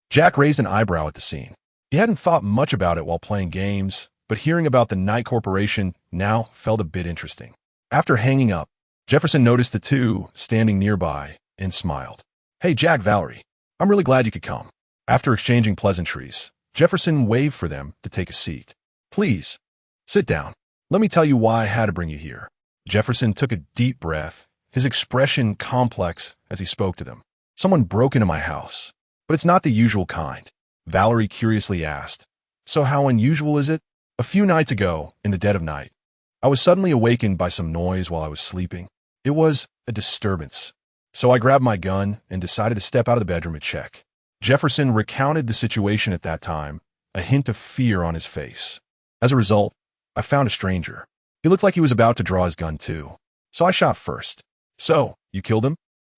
Jack raised an eyebrow at the scene. He hadn't thought much about it while playing games, but hearing about the Knight Corporation now felt a bit interesting. After hanging up, Jefferson noticed the two standing nearby and smiled. Hey, Jack, Valerie. I'm really glad you could come. After exchanging pleasantries, Jefferson waved for them to take a seat. Please, sit down. Let me tell you why I had to bring you here. Jefferson took a deep breath, his expression complex as he spoke to them. Someone broke into my house, but it's not the usual kind. Valerie curiously asked. So how unusual is it? A few nights ago, in the dead of night, I was suddenly awakened by some noise while I was sleeping. It was a disturbance. So I grabbed my gun and decided to step out of the bedroom and check. Jefferson recounted the situation at that time, a hint of fear on his face. As a result, I found a stranger. He looked like he was about to draw his gun too. So I shot first. So, you killed him?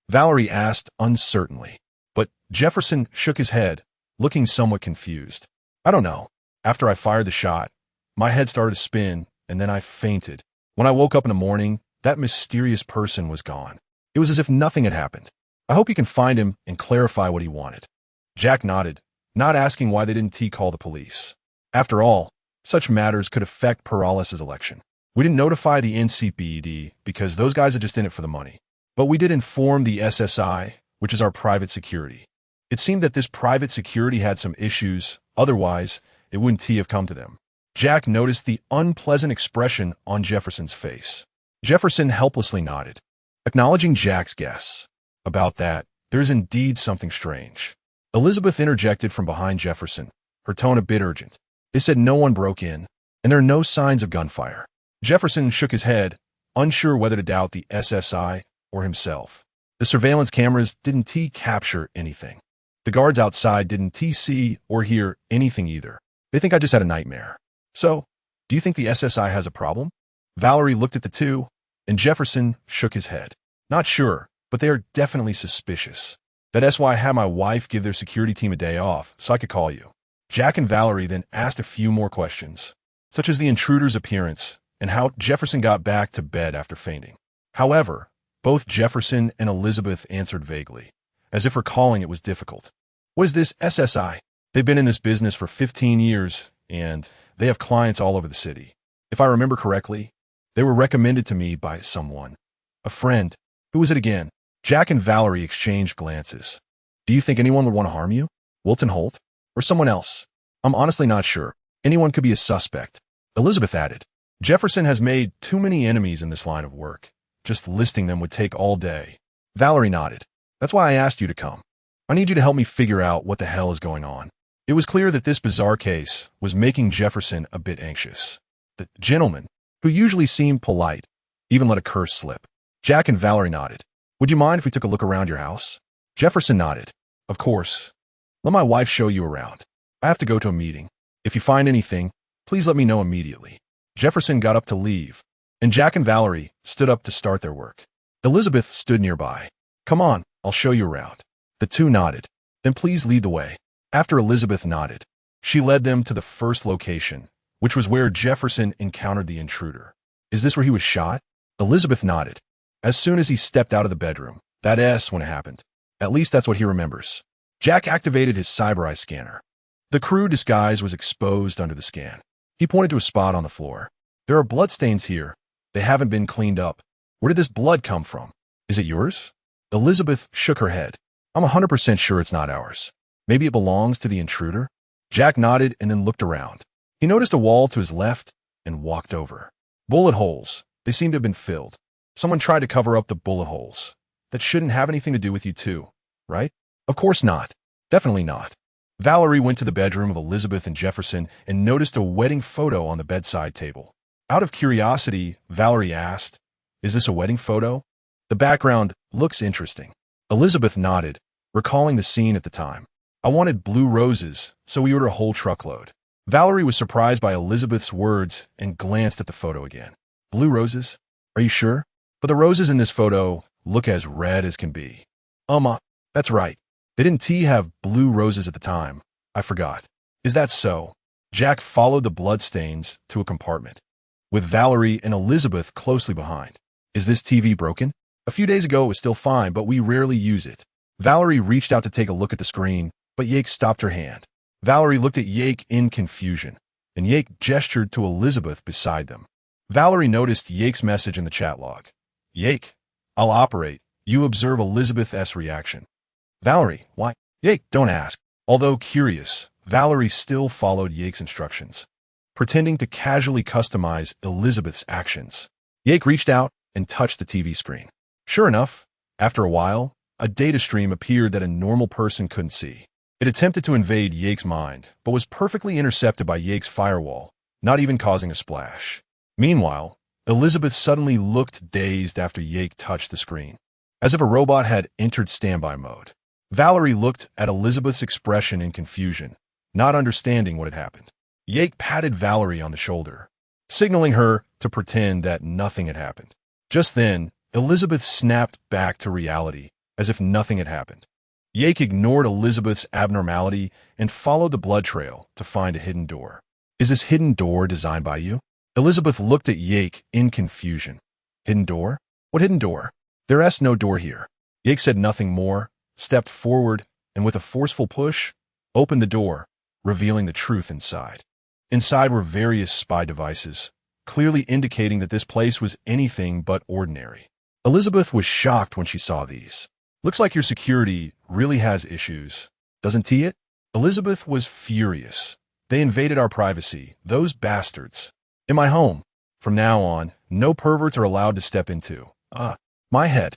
Valerie asked uncertainly. But Jefferson shook his head, looking somewhat confused. I don't know. After I fired the shot, my head started to spin, and then I fainted. When I woke up in the morning, that mysterious person was gone. It was as if nothing had happened. I hope you can find him and clarify what he wanted. Jack nodded, not asking why they didn't call the police. After all, such matters could affect Perales' election. We didn't notify the NCPD because those guys are just in it for the money. But we did inform the SSI, which is our private security. It seemed that this private security had some issues, otherwise it wouldn't have come to them. Jack noticed the unpleasant expression on Jefferson's face. Jefferson helplessly nodded, acknowledging Jack's guess. About that, there is indeed something strange. Elizabeth interjected from behind Jefferson, her tone a bit urgent. They said no one broke in, and there are no signs of gunfire. Jefferson shook his head, unsure whether to doubt the SSI or himself. The surveillance cameras didn't capture anything. The guards outside didn't see or hear anything either. They think I just had a nightmare. So, do you think the SSI has a problem? Valerie looked at the two, and Jefferson shook his head. Not sure, but they are definitely suspicious. That's why I had my wife give their security team a day off, so I could call you. Jack and Valerie then asked a few more questions, such as the intruder's appearance and how Jefferson got back to bed after fainting. However, both Jefferson and Elizabeth answered vaguely, as if recalling it was difficult. Was this SSI? They've been in this business for 15 years, and they have clients all over the city. If I remember correctly, they were recommended to me by someone. A friend. Who was it again? Jack and Valerie exchanged glances. Do you think anyone would want to harm you? Wilton Holt? Or someone else? I'm honestly not sure. Anyone could be a suspect. Elizabeth added. Jefferson has made too many enemies in this line of work. Just listing them would take all day. Valerie nodded. That's why I asked you to come. I need you to help me figure out what the hell is going on. It was clear that this bizarre case was making Jefferson a bit anxious. The gentleman, who usually seemed polite, even let a curse slip. Jack and Valerie nodded. Would you mind if we took a look around your house? Jefferson nodded. Of course. Let my wife show you around. I have to go to a meeting. If you find anything, please let me know immediately. Jefferson got up to leave, and Jack and Valerie stood up to start their work. Elizabeth stood nearby. Come on, I'll show you around. The two nodded. Then please lead the way. After Elizabeth nodded, she led them to the first location, which was where Jefferson encountered the intruder. Is this where he was shot? Elizabeth nodded. As soon as he stepped out of the bedroom, that's when it happened. At least that's what he remembers. Jack activated his cyberware scanner. The crew disguise was exposed under the scan. He pointed to a spot on the floor. There are bloodstains here. They haven't been cleaned up. Where did this blood come from? Is it yours? Elizabeth shook her head. I'm 100% sure it's not ours. Maybe it belongs to the intruder? Jack nodded and then looked around. He noticed a wall to his left and walked over. Bullet holes. They seemed to have been filled. Someone tried to cover up the bullet holes. That shouldn't have anything to do with you two, right? Of course not. Definitely not. Valerie went to the bedroom of Elizabeth and Jefferson and noticed a wedding photo on the bedside table. Out of curiosity, Valerie asked, Is this a wedding photo? The background looks interesting. Elizabeth nodded, recalling the scene at the time. I wanted blue roses, so we ordered a whole truckload. Valerie was surprised by Elizabeth's words and glanced at the photo again. Blue roses? Are you sure? But the roses in this photo look as red as can be. That's right. They didn't have blue roses at the time. I forgot. Is that so? Jack followed the bloodstains to a compartment, with Valerie and Elizabeth closely behind. Is this TV broken? A few days ago it was still fine, but we rarely use it. Valerie reached out to take a look at the screen, but Yake stopped her hand. Valerie looked at Yake in confusion, and Yake gestured to Elizabeth beside them. Valerie noticed Yake's message in the chat log. Yake, I'll operate. You observe Elizabeth's reaction. Valerie, why? Yake, don't ask. Although curious, Valerie still followed Yake's instructions, pretending to casually customize Elizabeth's actions. Yake reached out and touched the TV screen. Sure enough, after a while, a data stream appeared that a normal person couldn't see. It attempted to invade Yake's mind, but was perfectly intercepted by Yake's firewall, not even causing a splash. Meanwhile, Elizabeth suddenly looked dazed after Yake touched the screen, as if a robot had entered standby mode. Valerie looked at Elizabeth's expression in confusion, not understanding what had happened. Yake patted Valerie on the shoulder, signaling her to pretend that nothing had happened. Just then, Elizabeth snapped back to reality, as if nothing had happened. Yake ignored Elizabeth's abnormality and followed the blood trail to find a hidden door. Is this hidden door designed by you? Elizabeth looked at Yake in confusion. Hidden door? What hidden door? There's no door here. Yake said nothing more, stepped forward, and with a forceful push, opened the door, revealing the truth inside. Inside were various spy devices, clearly indicating that this place was anything but ordinary. Elizabeth was shocked when she saw these. Looks like your security really has issues, doesn't it? Elizabeth was furious. They invaded our privacy, those bastards. In my home. From now on, no perverts are allowed to step into, my head.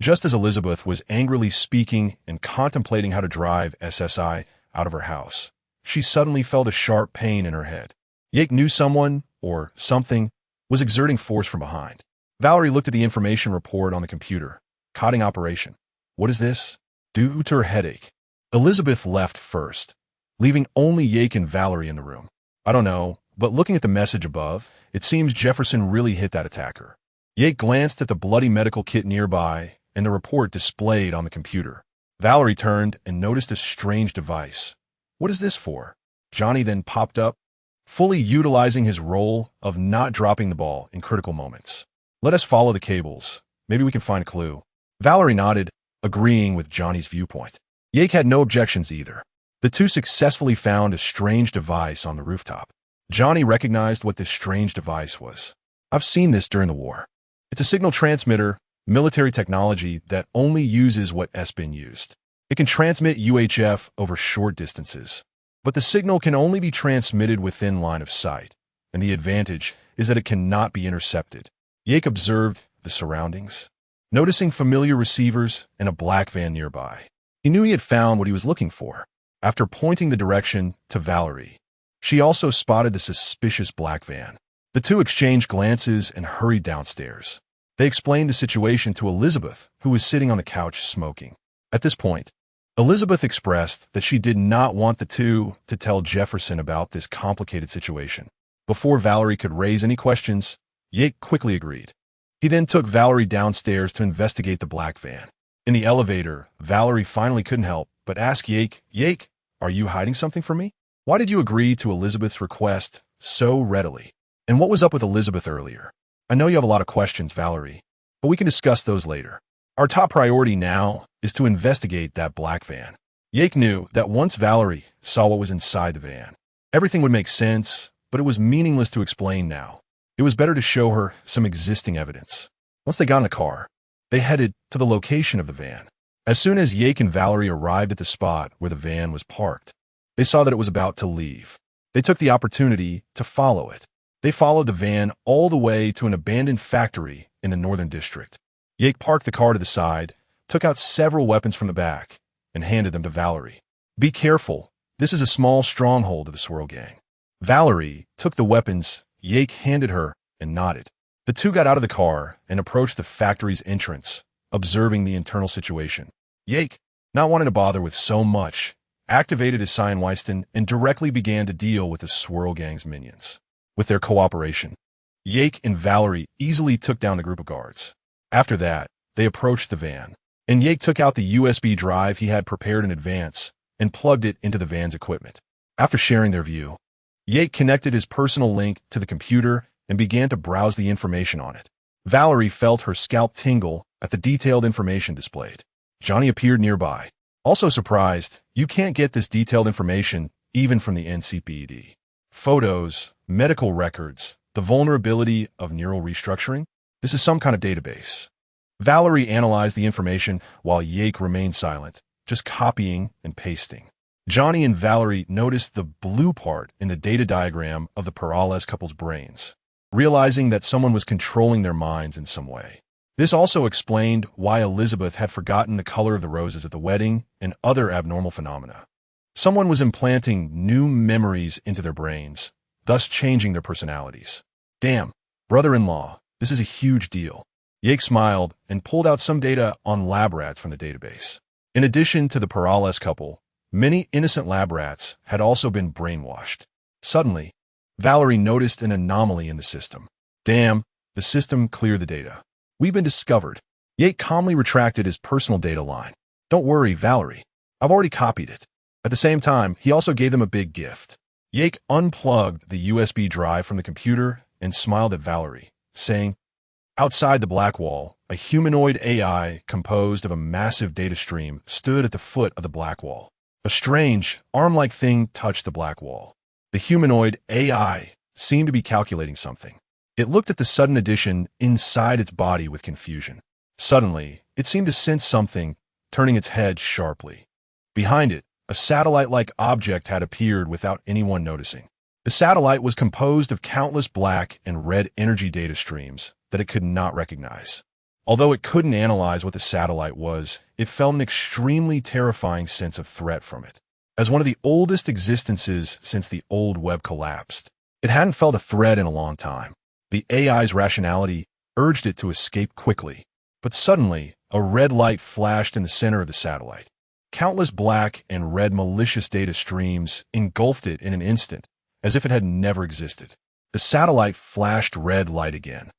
Just as Elizabeth was angrily speaking and contemplating how to drive SSI out of her house, she suddenly felt a sharp pain in her head. Yake knew someone, or something, was exerting force from behind. Valerie looked at the information report on the computer. Coding operation. What is this? Due to her headache. Elizabeth left first, leaving only Yake and Valerie in the room. I don't know, but looking at the message above, it seems Jefferson really hit that attacker. Yake glanced at the bloody medical kit nearby and the report displayed on the computer. Valerie turned and noticed a strange device. What is this for? Johnny then popped up, fully utilizing his role of not dropping the ball in critical moments. Let us follow the cables. Maybe we can find a clue. Valerie nodded, agreeing with Johnny's viewpoint. Yake had no objections either. The two successfully found a strange device on the rooftop. Johnny recognized what this strange device was. I've seen this during the war. It's a signal transmitter, military technology that only uses what S-been used. It can transmit UHF over short distances, but the signal can only be transmitted within line of sight, and the advantage is that it cannot be intercepted. Yake observed the surroundings, noticing familiar receivers and a black van nearby. He knew he had found what he was looking for. After pointing the direction to Valerie, she also spotted the suspicious black van. The two exchanged glances and hurried downstairs. They explained the situation to Elizabeth, who was sitting on the couch smoking. At this point, Elizabeth expressed that she did not want the two to tell Jefferson about this complicated situation. Before Valerie could raise any questions, Yake quickly agreed. He then took Valerie downstairs to investigate the black van. In the elevator, Valerie finally couldn't help but ask Yake, Yake, are you hiding something from me? Why did you agree to Elizabeth's request so readily? And what was up with Elizabeth earlier? I know you have a lot of questions, Valerie, but we can discuss those later. Our top priority now is to investigate that black van. Yake knew that once Valerie saw what was inside the van, everything would make sense, but it was meaningless to explain now. It was better to show her some existing evidence. Once they got in the car, they headed to the location of the van. As soon as Yake and Valerie arrived at the spot where the van was parked, they saw that it was about to leave. They took the opportunity to follow it. They followed the van all the way to an abandoned factory in the Northern District. Yake parked the car to the side, took out several weapons from the back, and handed them to Valerie. Be careful. This is a small stronghold of the Swirl Gang. Valerie took the weapons Yake handed her and nodded. The two got out of the car and approached the factory's entrance, observing the internal situation. Yake, not wanting to bother with so much, activated his Cyan Weiston and directly began to deal with the Swirl Gang's minions. With their cooperation, Yake and Valerie easily took down the group of guards. After that, they approached the van, and Yake took out the USB drive he had prepared in advance and plugged it into the van's equipment. After sharing their view, Yake connected his personal link to the computer and began to browse the information on it. Valerie felt her scalp tingle at the detailed information displayed. Johnny appeared nearby. Also surprised, you can't get this detailed information even from the NCPD. Photos, medical records, the vulnerability of neural restructuring. This is some kind of database. Valerie analyzed the information while Yake remained silent, just copying and pasting. Johnny and Valerie noticed the blue part in the data diagram of the Perales couple's brains, realizing that someone was controlling their minds in some way. This also explained why Elizabeth had forgotten the color of the roses at the wedding and other abnormal phenomena. Someone was implanting new memories into their brains, thus changing their personalities. Damn, brother-in-law, this is a huge deal. Yake smiled and pulled out some data on lab rats from the database. In addition to the Perales couple, many innocent lab rats had also been brainwashed. Suddenly, Valerie noticed an anomaly in the system. Damn, the system cleared the data. We've been discovered. Yake calmly retracted his personal data line. Don't worry, Valerie. I've already copied it. At the same time, he also gave them a big gift. Yake unplugged the USB drive from the computer and smiled at Valerie, saying, outside the black wall, a humanoid AI composed of a massive data stream stood at the foot of the black wall. A strange, arm-like thing touched the black wall. The humanoid AI seemed to be calculating something. It looked at the sudden addition inside its body with confusion. Suddenly, it seemed to sense something, turning its head sharply. Behind it, a satellite-like object had appeared without anyone noticing. The satellite was composed of countless black and red energy data streams that it could not recognize. Although it couldn't analyze what the satellite was, it felt an extremely terrifying sense of threat from it. As one of the oldest existences since the old web collapsed, it hadn't felt a threat in a long time. The AI's rationality urged it to escape quickly, but suddenly, a red light flashed in the center of the satellite. Countless black and red malicious data streams engulfed it in an instant, as if it had never existed. The satellite flashed red light again,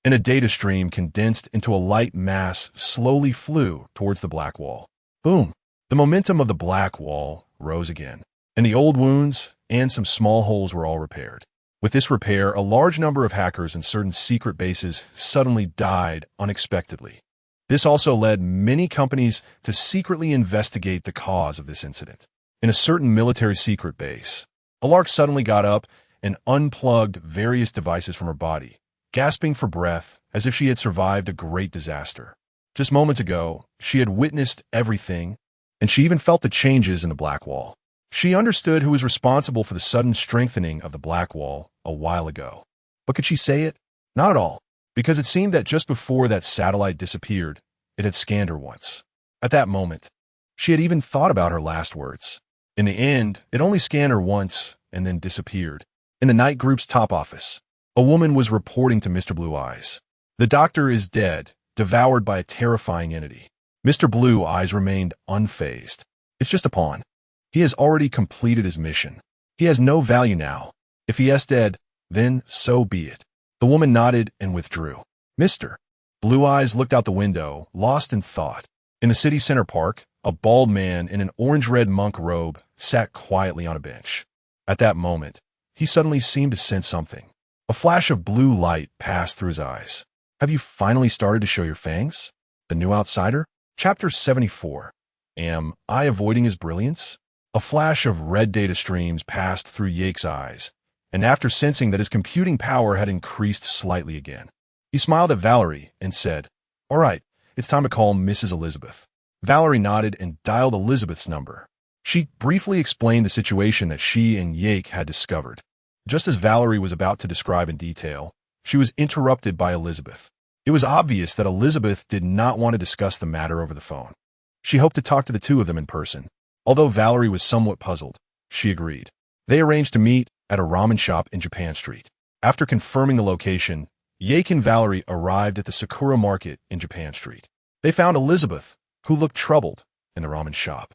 and a data stream condensed into a light mass slowly flew towards the black wall. Boom! The momentum of the black wall rose again, and the old wounds and some small holes were all repaired. With this repair, a large number of hackers in certain secret bases suddenly died unexpectedly. This also led many companies to secretly investigate the cause of this incident. In a certain military secret base, Alark suddenly got up and unplugged various devices from her body, gasping for breath as if she had survived a great disaster. Just moments ago, she had witnessed everything, and she even felt the changes in the black wall. She understood who was responsible for the sudden strengthening of the black wall a while ago. But could she say it? Not at all, because it seemed that just before that satellite disappeared, it had scanned her once. At that moment, she had even thought about her last words. In the end, it only scanned her once and then disappeared. In the night group's top office, a woman was reporting to Mr. Blue Eyes. The doctor is dead, devoured by a terrifying entity. Mr. Blue Eyes remained unfazed. It's just a pawn. He has already completed his mission. He has no value now. If he is dead, then so be it. The woman nodded and withdrew. Mr. Blue Eyes looked out the window, lost in thought. In the city center park, a bald man in an orange-red monk robe sat quietly on a bench. At that moment, he suddenly seemed to sense something. A flash of blue light passed through his eyes. Have you finally started to show your fangs? The New Outsider? Chapter 74. Am I avoiding his brilliance? A flash of red data streams passed through Yake's eyes, and after sensing that his computing power had increased slightly again, he smiled at Valerie and said, All right, it's time to call Mrs. Elizabeth. Valerie nodded and dialed Elizabeth's number. She briefly explained the situation that she and Yake had discovered. Just as Valerie was about to describe in detail, she was interrupted by Elizabeth. It was obvious that Elizabeth did not want to discuss the matter over the phone. She hoped to talk to the two of them in person. Although Valerie was somewhat puzzled, she agreed. They arranged to meet at a ramen shop in Japan Street. After confirming the location, Yake and Valerie arrived at the Sakura Market in Japan Street. They found Elizabeth, who looked troubled, in the ramen shop.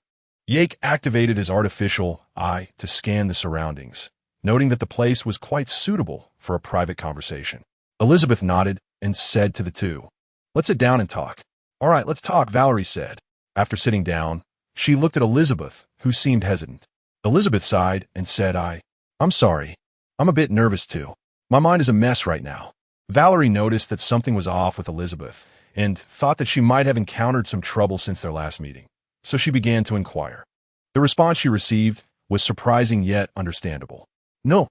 Yake activated his artificial eye to scan the surroundings, noting that the place was quite suitable for a private conversation. Elizabeth nodded and said to the two, Let's sit down and talk. All right, let's talk, Valerie said. After sitting down, she looked at Elizabeth, who seemed hesitant. Elizabeth sighed and said, I'm sorry. I'm a bit nervous too. My mind is a mess right now. Valerie noticed that something was off with Elizabeth and thought that she might have encountered some trouble since their last meeting, so she began to inquire. The response she received was surprising yet understandable. No.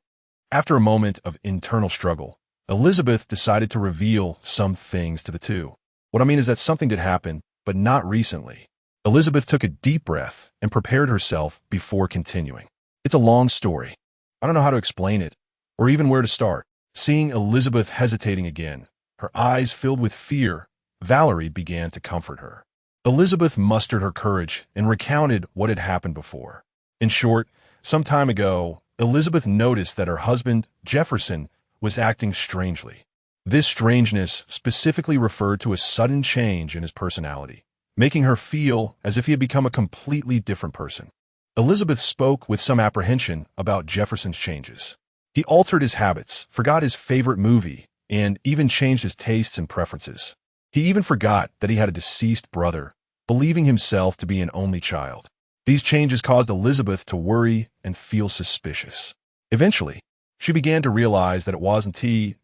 After a moment of internal struggle, Elizabeth decided to reveal some things to the two. What I mean is that something did happen, but not recently. Elizabeth took a deep breath and prepared herself before continuing. It's a long story. I don't know how to explain it, or even where to start. Seeing Elizabeth hesitating again, her eyes filled with fear, Valerie began to comfort her. Elizabeth mustered her courage and recounted what had happened before. In short, some time ago, Elizabeth noticed that her husband, Jefferson, was acting strangely. This strangeness specifically referred to a sudden change in his personality, making her feel as if he had become a completely different person. Elizabeth spoke with some apprehension about Jefferson's changes. He altered his habits, forgot his favorite movie, and even changed his tastes and preferences. He even forgot that he had a deceased brother, believing himself to be an only child. These changes caused Elizabeth to worry and feel suspicious. Eventually, she began to realize that it wasn't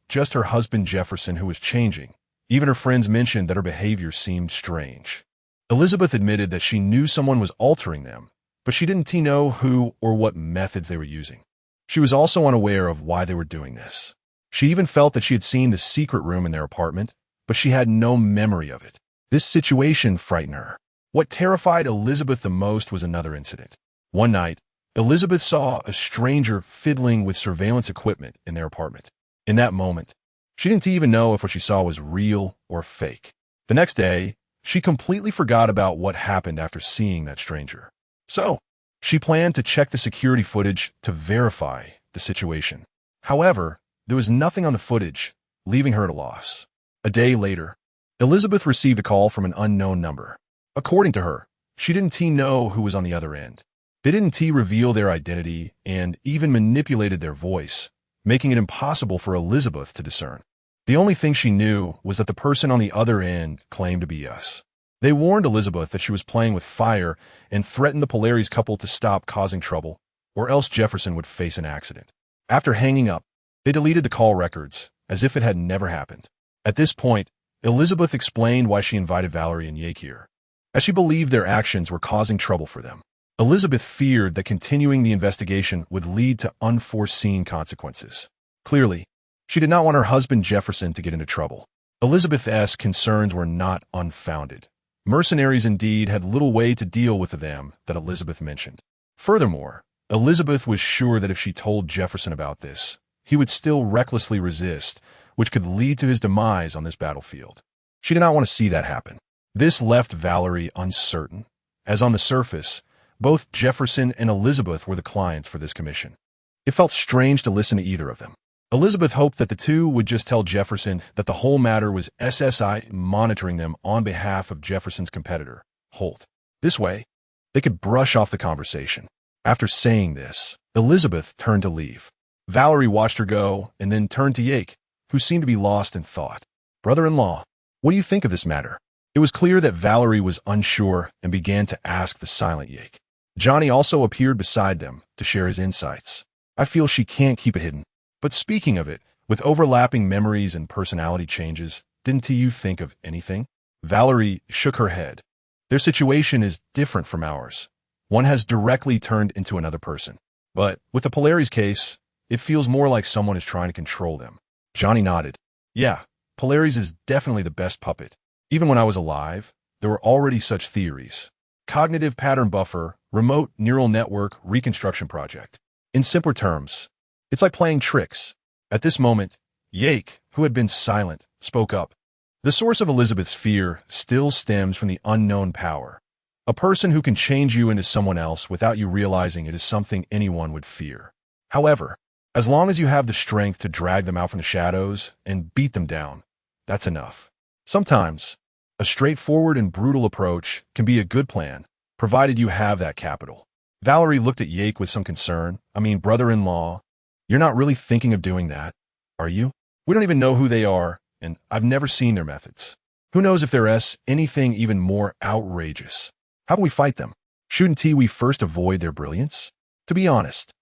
just her husband Jefferson who was changing. Even her friends mentioned that her behavior seemed strange. Elizabeth admitted that she knew someone was altering them, but she didn't know who or what methods they were using. She was also unaware of why they were doing this. She even felt that she had seen the secret room in their apartment, but she had no memory of it. This situation frightened her. What terrified Elizabeth the most was another incident. One night, Elizabeth saw a stranger fiddling with surveillance equipment in their apartment. In that moment, she didn't even know if what she saw was real or fake. The next day, she completely forgot about what happened after seeing that stranger. So, she planned to check the security footage to verify the situation. However, there was nothing on the footage, leaving her at a loss. A day later, Elizabeth received a call from an unknown number. According to her, she didn't know who was on the other end. They didn't reveal their identity and even manipulated their voice, making it impossible for Elizabeth to discern. The only thing she knew was that the person on the other end claimed to be us. They warned Elizabeth that she was playing with fire and threatened the Polari's couple to stop causing trouble, or else Jefferson would face an accident. After hanging up, they deleted the call records, as if it had never happened. At this point, Elizabeth explained why she invited Valerie and Jake here, as she believed their actions were causing trouble for them. Elizabeth feared that continuing the investigation would lead to unforeseen consequences. Clearly, she did not want her husband Jefferson to get into trouble. Elizabeth's concerns were not unfounded. Mercenaries indeed had little way to deal with them that Elizabeth mentioned. Furthermore, Elizabeth was sure that if she told Jefferson about this, he would still recklessly resist, which could lead to his demise on this battlefield. She did not want to see that happen. This left Valerie uncertain, as on the surface, both Jefferson and Elizabeth were the clients for this commission. It felt strange to listen to either of them. Elizabeth hoped that the two would just tell Jefferson that the whole matter was SSI monitoring them on behalf of Jefferson's competitor, Holt. This way, they could brush off the conversation. After saying this, Elizabeth turned to leave. Valerie watched her go and then turned to Jake, who seemed to be lost in thought. "Brother-in-law, what do you think of this matter?" It was clear that Valerie was unsure and began to ask the silent Jake. Johnny also appeared beside them to share his insights. "I feel she can't keep it hidden. But speaking of it, with overlapping memories and personality changes, didn't you think of anything?" Valerie shook her head. "Their situation is different from ours. One has directly turned into another person. But with the Polari's case, it feels more like someone is trying to control them." Johnny nodded. "Yeah, Polari's is definitely the best puppet. Even when I was alive, there were already such theories. Cognitive pattern buffer, remote neural network reconstruction project. In simpler terms, it's like playing tricks." At this moment, Jake, who had been silent, spoke up. "The source of Elizabeth's fear still stems from the unknown power. A person who can change you into someone else without you realizing it is something anyone would fear. However, as long as you have the strength to drag them out from the shadows and beat them down, that's enough. Sometimes, a straightforward and brutal approach can be a good plan, provided you have that capital." Valerie looked at Jake with some concern. "Brother-in-law, you're not really thinking of doing that, are you? We don't even know who they are, and I've never seen their methods. Who knows if there's anything even more outrageous? How can we fight them? Shouldn't we first avoid their brilliance?" To be honest,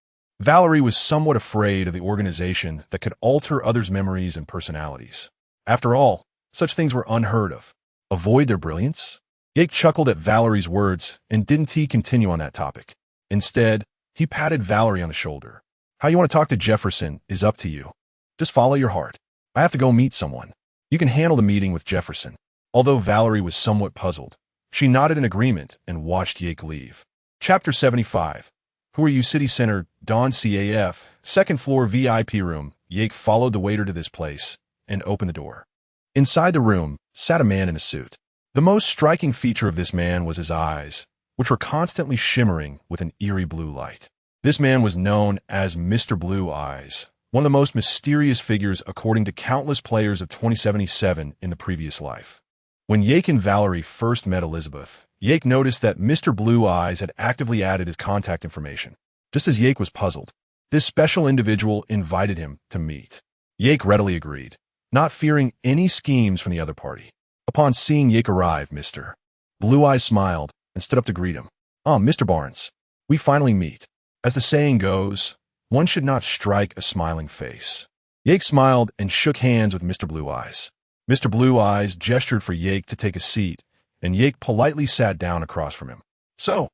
Valerie was somewhat afraid of the organization that could alter others' memories and personalities. After all, such things were unheard of. Avoid their brilliance? Jake chuckled at Valerie's words and didn't continue on that topic. Instead, he patted Valerie on the shoulder. "How you want to talk to Jefferson is up to you. Just follow your heart. I have to go meet someone. You can handle the meeting with Jefferson." Although Valerie was somewhat puzzled, She nodded in agreement and watched Yake leave. Chapter 75. Who are you? City Center, Dawn CAF, second floor VIP room. Yake followed the waiter to this place and opened the door. Inside the room sat a man in a suit. The most striking feature of this man was his eyes, which were constantly shimmering with an eerie blue light. This man was known as Mr. Blue Eyes, one of the most mysterious figures according to countless players of 2077 in the previous life. When Yake and Valerie first met Elizabeth, Yake noticed that Mr. Blue Eyes had actively added his contact information. Just as Yake was puzzled, this special individual invited him to meet. Yake readily agreed, not fearing any schemes from the other party. Upon seeing Yake arrive, Mr. Blue Eyes smiled and stood up to greet him. Mr. Barnes, we finally meet. As the saying goes, one should not strike a smiling face. Yake smiled and shook hands with Mr. Blue Eyes. Mr. Blue Eyes gestured for Yake to take a seat, and Yake politely sat down across from him. So,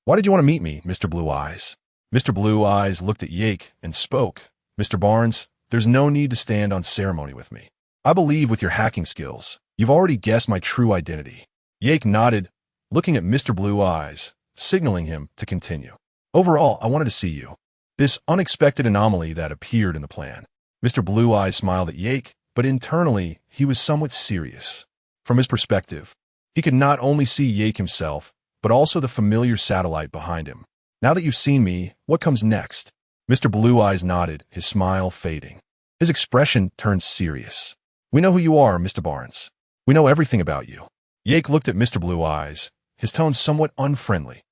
why did you want to meet me, Mr. Blue Eyes? Mr. Blue Eyes looked at Yake and spoke. Mr. Barnes, there's no need to stand on ceremony with me. I believe with your hacking skills, you've already guessed my true identity. Yake nodded, looking at Mr. Blue Eyes, signaling him to continue. Overall, I wanted to see you. This unexpected anomaly that appeared in the plan. Mr. Blue Eyes smiled at Yake, but internally, he was somewhat serious. From his perspective, he could not only see Yake himself, but also the familiar satellite behind him. Now that you've seen me, what comes next? Mr. Blue Eyes nodded, his smile fading. His expression turned serious. We know who you are, Mr. Barnes. We know everything about you. Yake looked at Mr. Blue Eyes, his tone somewhat unfriendly.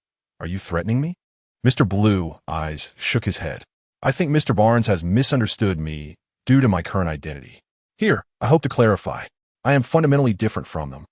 Are you threatening me? Mr. Blue Eyes shook his head. I think Mr. Barnes has misunderstood me due to my current identity. Here, I hope to clarify. I am fundamentally different from them.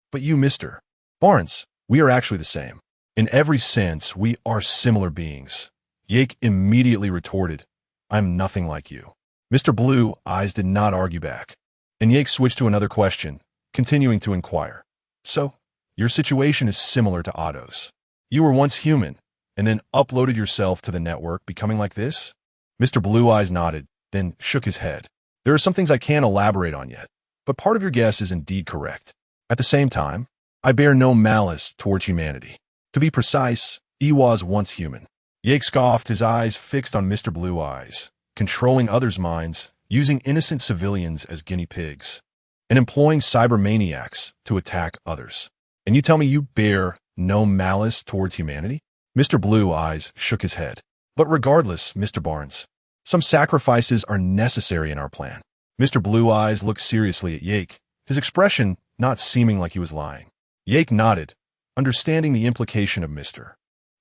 But you, Mr. Barnes, we are actually the same. In every sense, we are similar beings. Yake immediately retorted, I'm nothing like you. Mr. Blue Eyes did not argue back, and Yake switched to another question, continuing to inquire. So, your situation is similar to Otto's. You were once human, and then uploaded yourself to the network, becoming like this? Mr. Blue Eyes nodded, then shook his head. There are some things I can't elaborate on yet, but part of your guess is indeed correct. At the same time, I bear no malice towards humanity. To be precise, I was once human. Yake scoffed, his eyes fixed on Mr. Blue Eyes, controlling others' minds, using innocent civilians as guinea pigs, and employing cybermaniacs to attack others. And you tell me you bear no malice towards humanity? Mr. Blue Eyes shook his head. But regardless, Mr. Barnes, some sacrifices are necessary in our plan. Mr. Blue Eyes looked seriously at Yake, his expression not seeming like he was lying. Yake nodded, understanding the implication of Mr.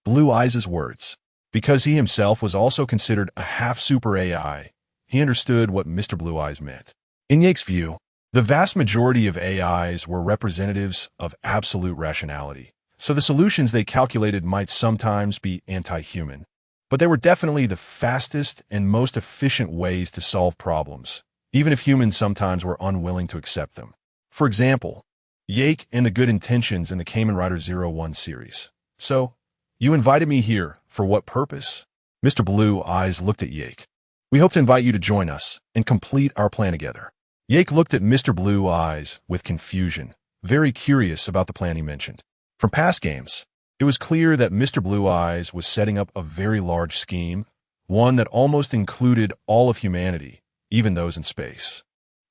Blue Eyes' words. Because he himself was also considered a half-super AI, he understood what Mr. Blue Eyes meant. In Yake's view, the vast majority of AIs were representatives of absolute rationality, so the solutions they calculated might sometimes be anti-human. But they were definitely the fastest and most efficient ways to solve problems, even if humans sometimes were unwilling to accept them. For example, Yake and the good intentions in the Kamen Rider 01 series. So, you invited me here, for what purpose? Mr. Blue Eyes looked at Yake. We hope to invite you to join us and complete our plan together. Yake looked at Mr. Blue Eyes with confusion, very curious about the plan he mentioned. From past games, it was clear that Mr. Blue Eyes was setting up a very large scheme, one that almost included all of humanity, even those in space.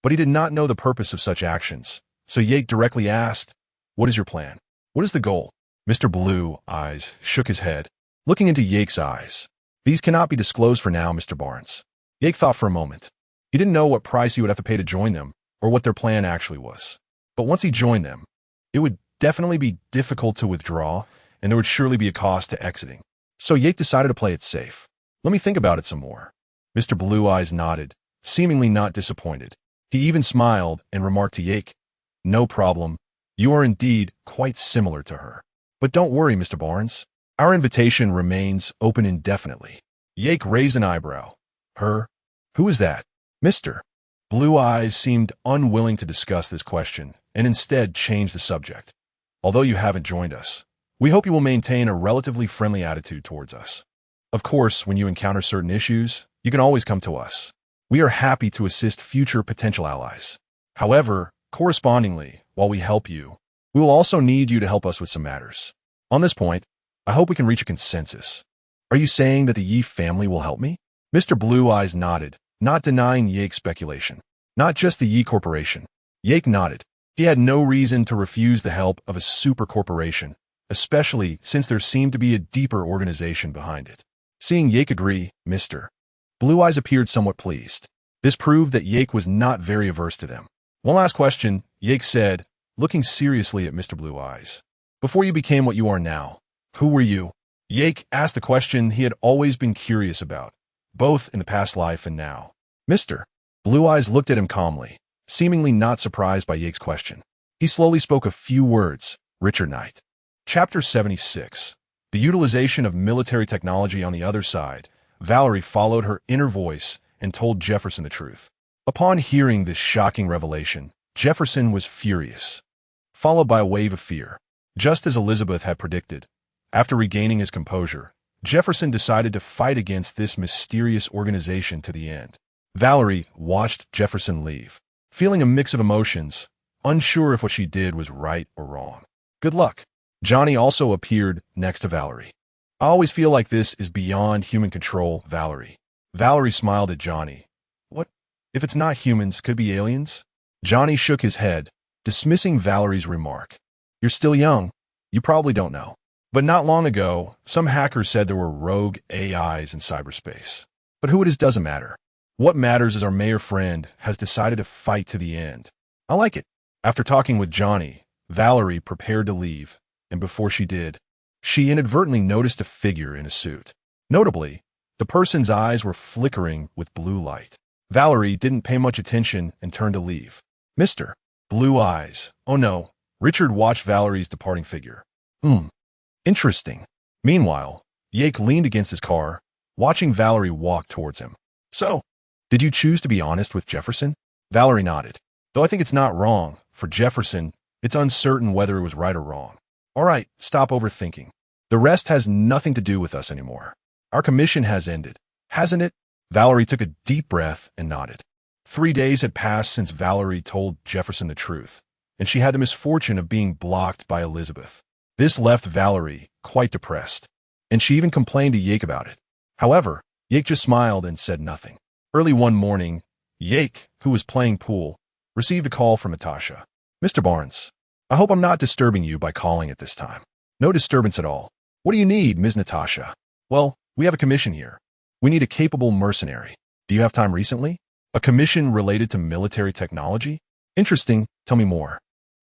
But he did not know the purpose of such actions, so Yake directly asked, what is your plan? What is the goal? Mr. Blue Eyes shook his head, looking into Yake's eyes. These cannot be disclosed for now, Mr. Barnes. Yake thought for a moment. He didn't know what price he would have to pay to join them, or what their plan actually was. But once he joined them, it would definitely be difficult to withdraw, and there would surely be a cost to exiting. So Yake decided to play it safe. Let me think about it some more. Mr. Blue Eyes nodded, seemingly not disappointed. He even smiled and remarked to Yake, no problem. You are indeed quite similar to her. But don't worry, Mr. Barnes. Our invitation remains open indefinitely. Yake raised an eyebrow. Her? Who is that? Mr. Blue Eyes seemed unwilling to discuss this question, and instead changed the subject. Although you haven't joined us, we hope you will maintain a relatively friendly attitude towards us. Of course, when you encounter certain issues, you can always come to us. We are happy to assist future potential allies. However, correspondingly, while we help you, We will also need you to help us with some matters. On this point, I hope we can reach a consensus. Are you saying that the Yi family will help me? Mr. Blue Eyes nodded, not denying Yake's speculation. Not just the Yi Corporation. Yake nodded. He had no reason to refuse the help of a super corporation, especially since there seemed to be a deeper organization behind it. Seeing Yake agree, Mr. Blue Eyes appeared somewhat pleased. This proved that Yake was not very averse to them. One last question, Yake said, looking seriously at Mr. Blue Eyes. Before you became what you are now, who were you? Yake asked the question he had always been curious about, both in the past life and now. Mr. Blue Eyes looked at him calmly, seemingly not surprised by Yake's question. He slowly spoke a few words, Richard Knight. Chapter 76. The utilization of military technology on the other side. Valerie followed her inner voice and told Jefferson the truth. Upon hearing this shocking revelation, Jefferson was furious, followed by a wave of fear. Just as Elizabeth had predicted, after regaining his composure, Jefferson decided to fight against this mysterious organization to the end. Valerie watched Jefferson leave, feeling a mix of emotions, unsure if what she did was right or wrong. Good luck. Johnny also appeared next to Valerie. I always feel like this is beyond human control, Valerie. Valerie smiled at Johnny. What? If it's not humans, could it be aliens? Johnny shook his head, dismissing Valerie's remark. You're still young. You probably don't know. But not long ago, some hackers said there were rogue AIs in cyberspace. But who it is doesn't matter. What matters is our mayor friend has decided to fight to the end. I like it. After talking with Johnny, Valerie prepared to leave, and before she did, she inadvertently noticed a figure in a suit. Notably, the person's eyes were flickering with blue light. Valerie didn't pay much attention and turned to leave. Mr. Blue Eyes. Oh no. Richard watched Valerie's departing figure. Interesting. Meanwhile, Yake leaned against his car, watching Valerie walk towards him. So, did you choose to be honest with Jefferson? Valerie nodded. Though I think it's not wrong, for Jefferson, it's uncertain whether it was right or wrong. All right, stop overthinking. The rest has nothing to do with us anymore. Our commission has ended, hasn't it? Valerie took a deep breath and nodded. 3 days had passed since Valerie told Jefferson the truth, and she had the misfortune of being blocked by Elizabeth. This left Valerie quite depressed, and she even complained to Yake about it. However, Yake just smiled and said nothing. Early one morning, Yake, who was playing pool, received a call from Natasha. Mr. Barnes, I hope I'm not disturbing you by calling at this time. No disturbance at all. What do you need, Ms. Natasha? Well, we have a commission here. We need a capable mercenary. Do you have time recently? A commission related to military technology? Interesting. Tell me more.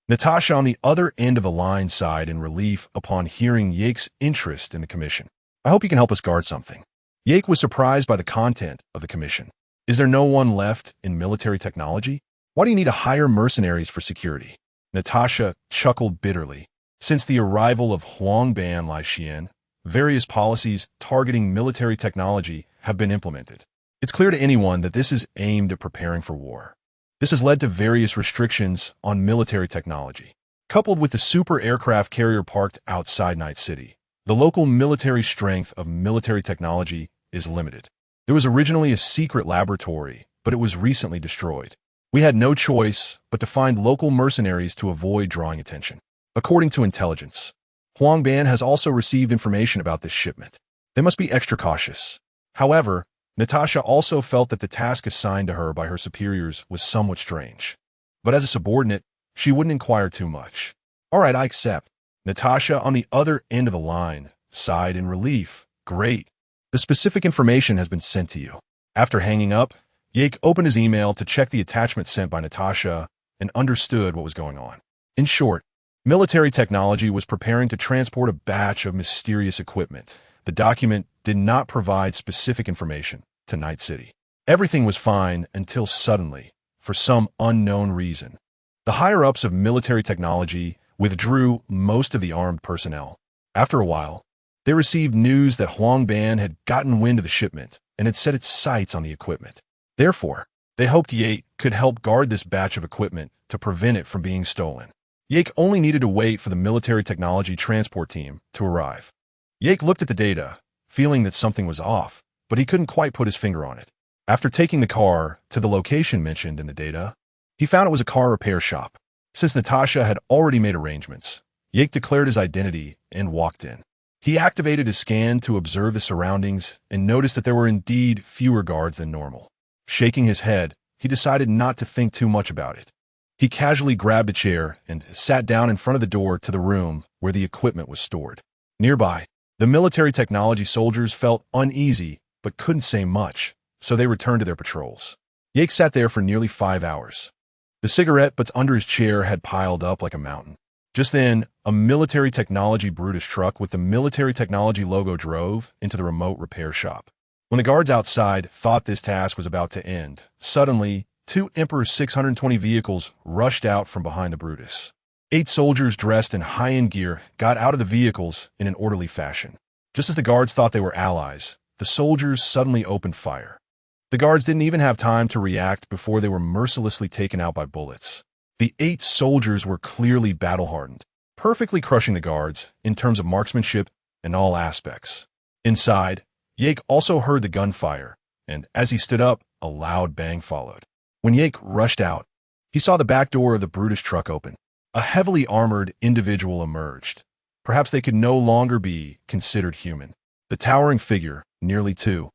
Natasha on the other end of the line sighed in relief upon hearing Yake's interest in the commission. I hope you can help us guard something. Yake was surprised by the content of the commission. Is there no one left in military technology? Why do you need to hire mercenaries for security? Natasha chuckled bitterly. Since the arrival of Huangban Laixin, various policies targeting military technology have been implemented. It's clear to anyone that this is aimed at preparing for war. This has led to various restrictions on military technology. Coupled with the super aircraft carrier parked outside Night City, the local military strength of military technology is limited. There was originally a secret laboratory, but it was recently destroyed. We had no choice but to find local mercenaries to avoid drawing attention. According to intelligence, Huangban has also received information about this shipment. They must be extra cautious. However, Natasha also felt that the task assigned to her by her superiors was somewhat strange. But as a subordinate, she wouldn't inquire too much. All right, I accept. Natasha, on the other end of the line, sighed in relief. Great. The specific information has been sent to you. After hanging up, Yake opened his email to check the attachment sent by Natasha and understood what was going on. In short, military technology was preparing to transport a batch of mysterious equipment. The document did not provide specific information to Night City. Everything was fine until suddenly, for some unknown reason, the higher-ups of military technology withdrew most of the armed personnel. After a while, they received news that Huangban had gotten wind of the shipment and had set its sights on the equipment. Therefore, they hoped Yake could help guard this batch of equipment to prevent it from being stolen. Yake only needed to wait for the military technology transport team to arrive. Yake looked at the data, feeling that something was off, but he couldn't quite put his finger on it. After taking the car to the location mentioned in the data, he found it was a car repair shop. Since Natasha had already made arrangements, Yake declared his identity and walked in. He activated his scan to observe his surroundings and noticed that there were indeed fewer guards than normal. Shaking his head, he decided not to think too much about it. He casually grabbed a chair and sat down in front of the door to the room where the equipment was stored. Nearby, the military technology soldiers felt uneasy but couldn't say much, so they returned to their patrols. Yake sat there for nearly 5 hours. The cigarette butts under his chair had piled up like a mountain. Just then, a military technology Brutus truck with the military technology logo drove into the remote repair shop. When the guards outside thought this task was about to end, suddenly, 2 Emperor 620 vehicles rushed out from behind the Brutus. 8 soldiers dressed in high-end gear got out of the vehicles in an orderly fashion. Just as the guards thought they were allies, the soldiers suddenly opened fire. The guards didn't even have time to react before they were mercilessly taken out by bullets. The 8 soldiers were clearly battle-hardened, perfectly crushing the guards in terms of marksmanship and all aspects. Inside, Yake also heard the gunfire, and as he stood up, a loud bang followed. When Yake rushed out, he saw the back door of the Brutus truck open. A heavily armored individual emerged. Perhaps they could no longer be considered human. The towering figure, nearly 2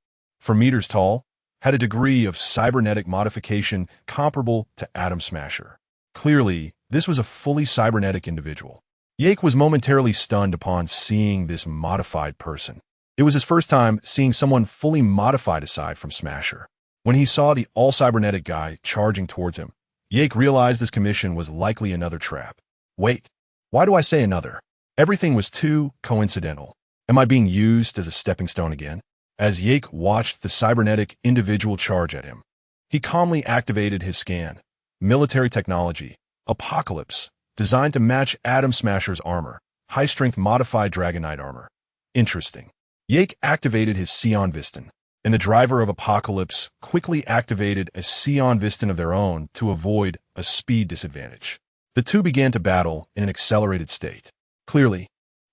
meters tall, had a degree of cybernetic modification comparable to Atom Smasher. Clearly, this was a fully cybernetic individual. Yake was momentarily stunned upon seeing this modified person. It was his first time seeing someone fully modified aside from Smasher. When he saw the all-cybernetic guy charging towards him, Yake realized this commission was likely another trap. Wait, why do I say another? Everything was too coincidental. Am I being used as a stepping stone again? As Yake watched the cybernetic individual charge at him, he calmly activated his scan. Military technology, Apocalypse, designed to match Atom Smasher's armor, high-strength modified Dragonite armor. Interesting. Yake activated his Sion Viston, and the driver of Apocalypse quickly activated a Sion Viston of their own to avoid a speed disadvantage. The two began to battle in an accelerated state. Clearly,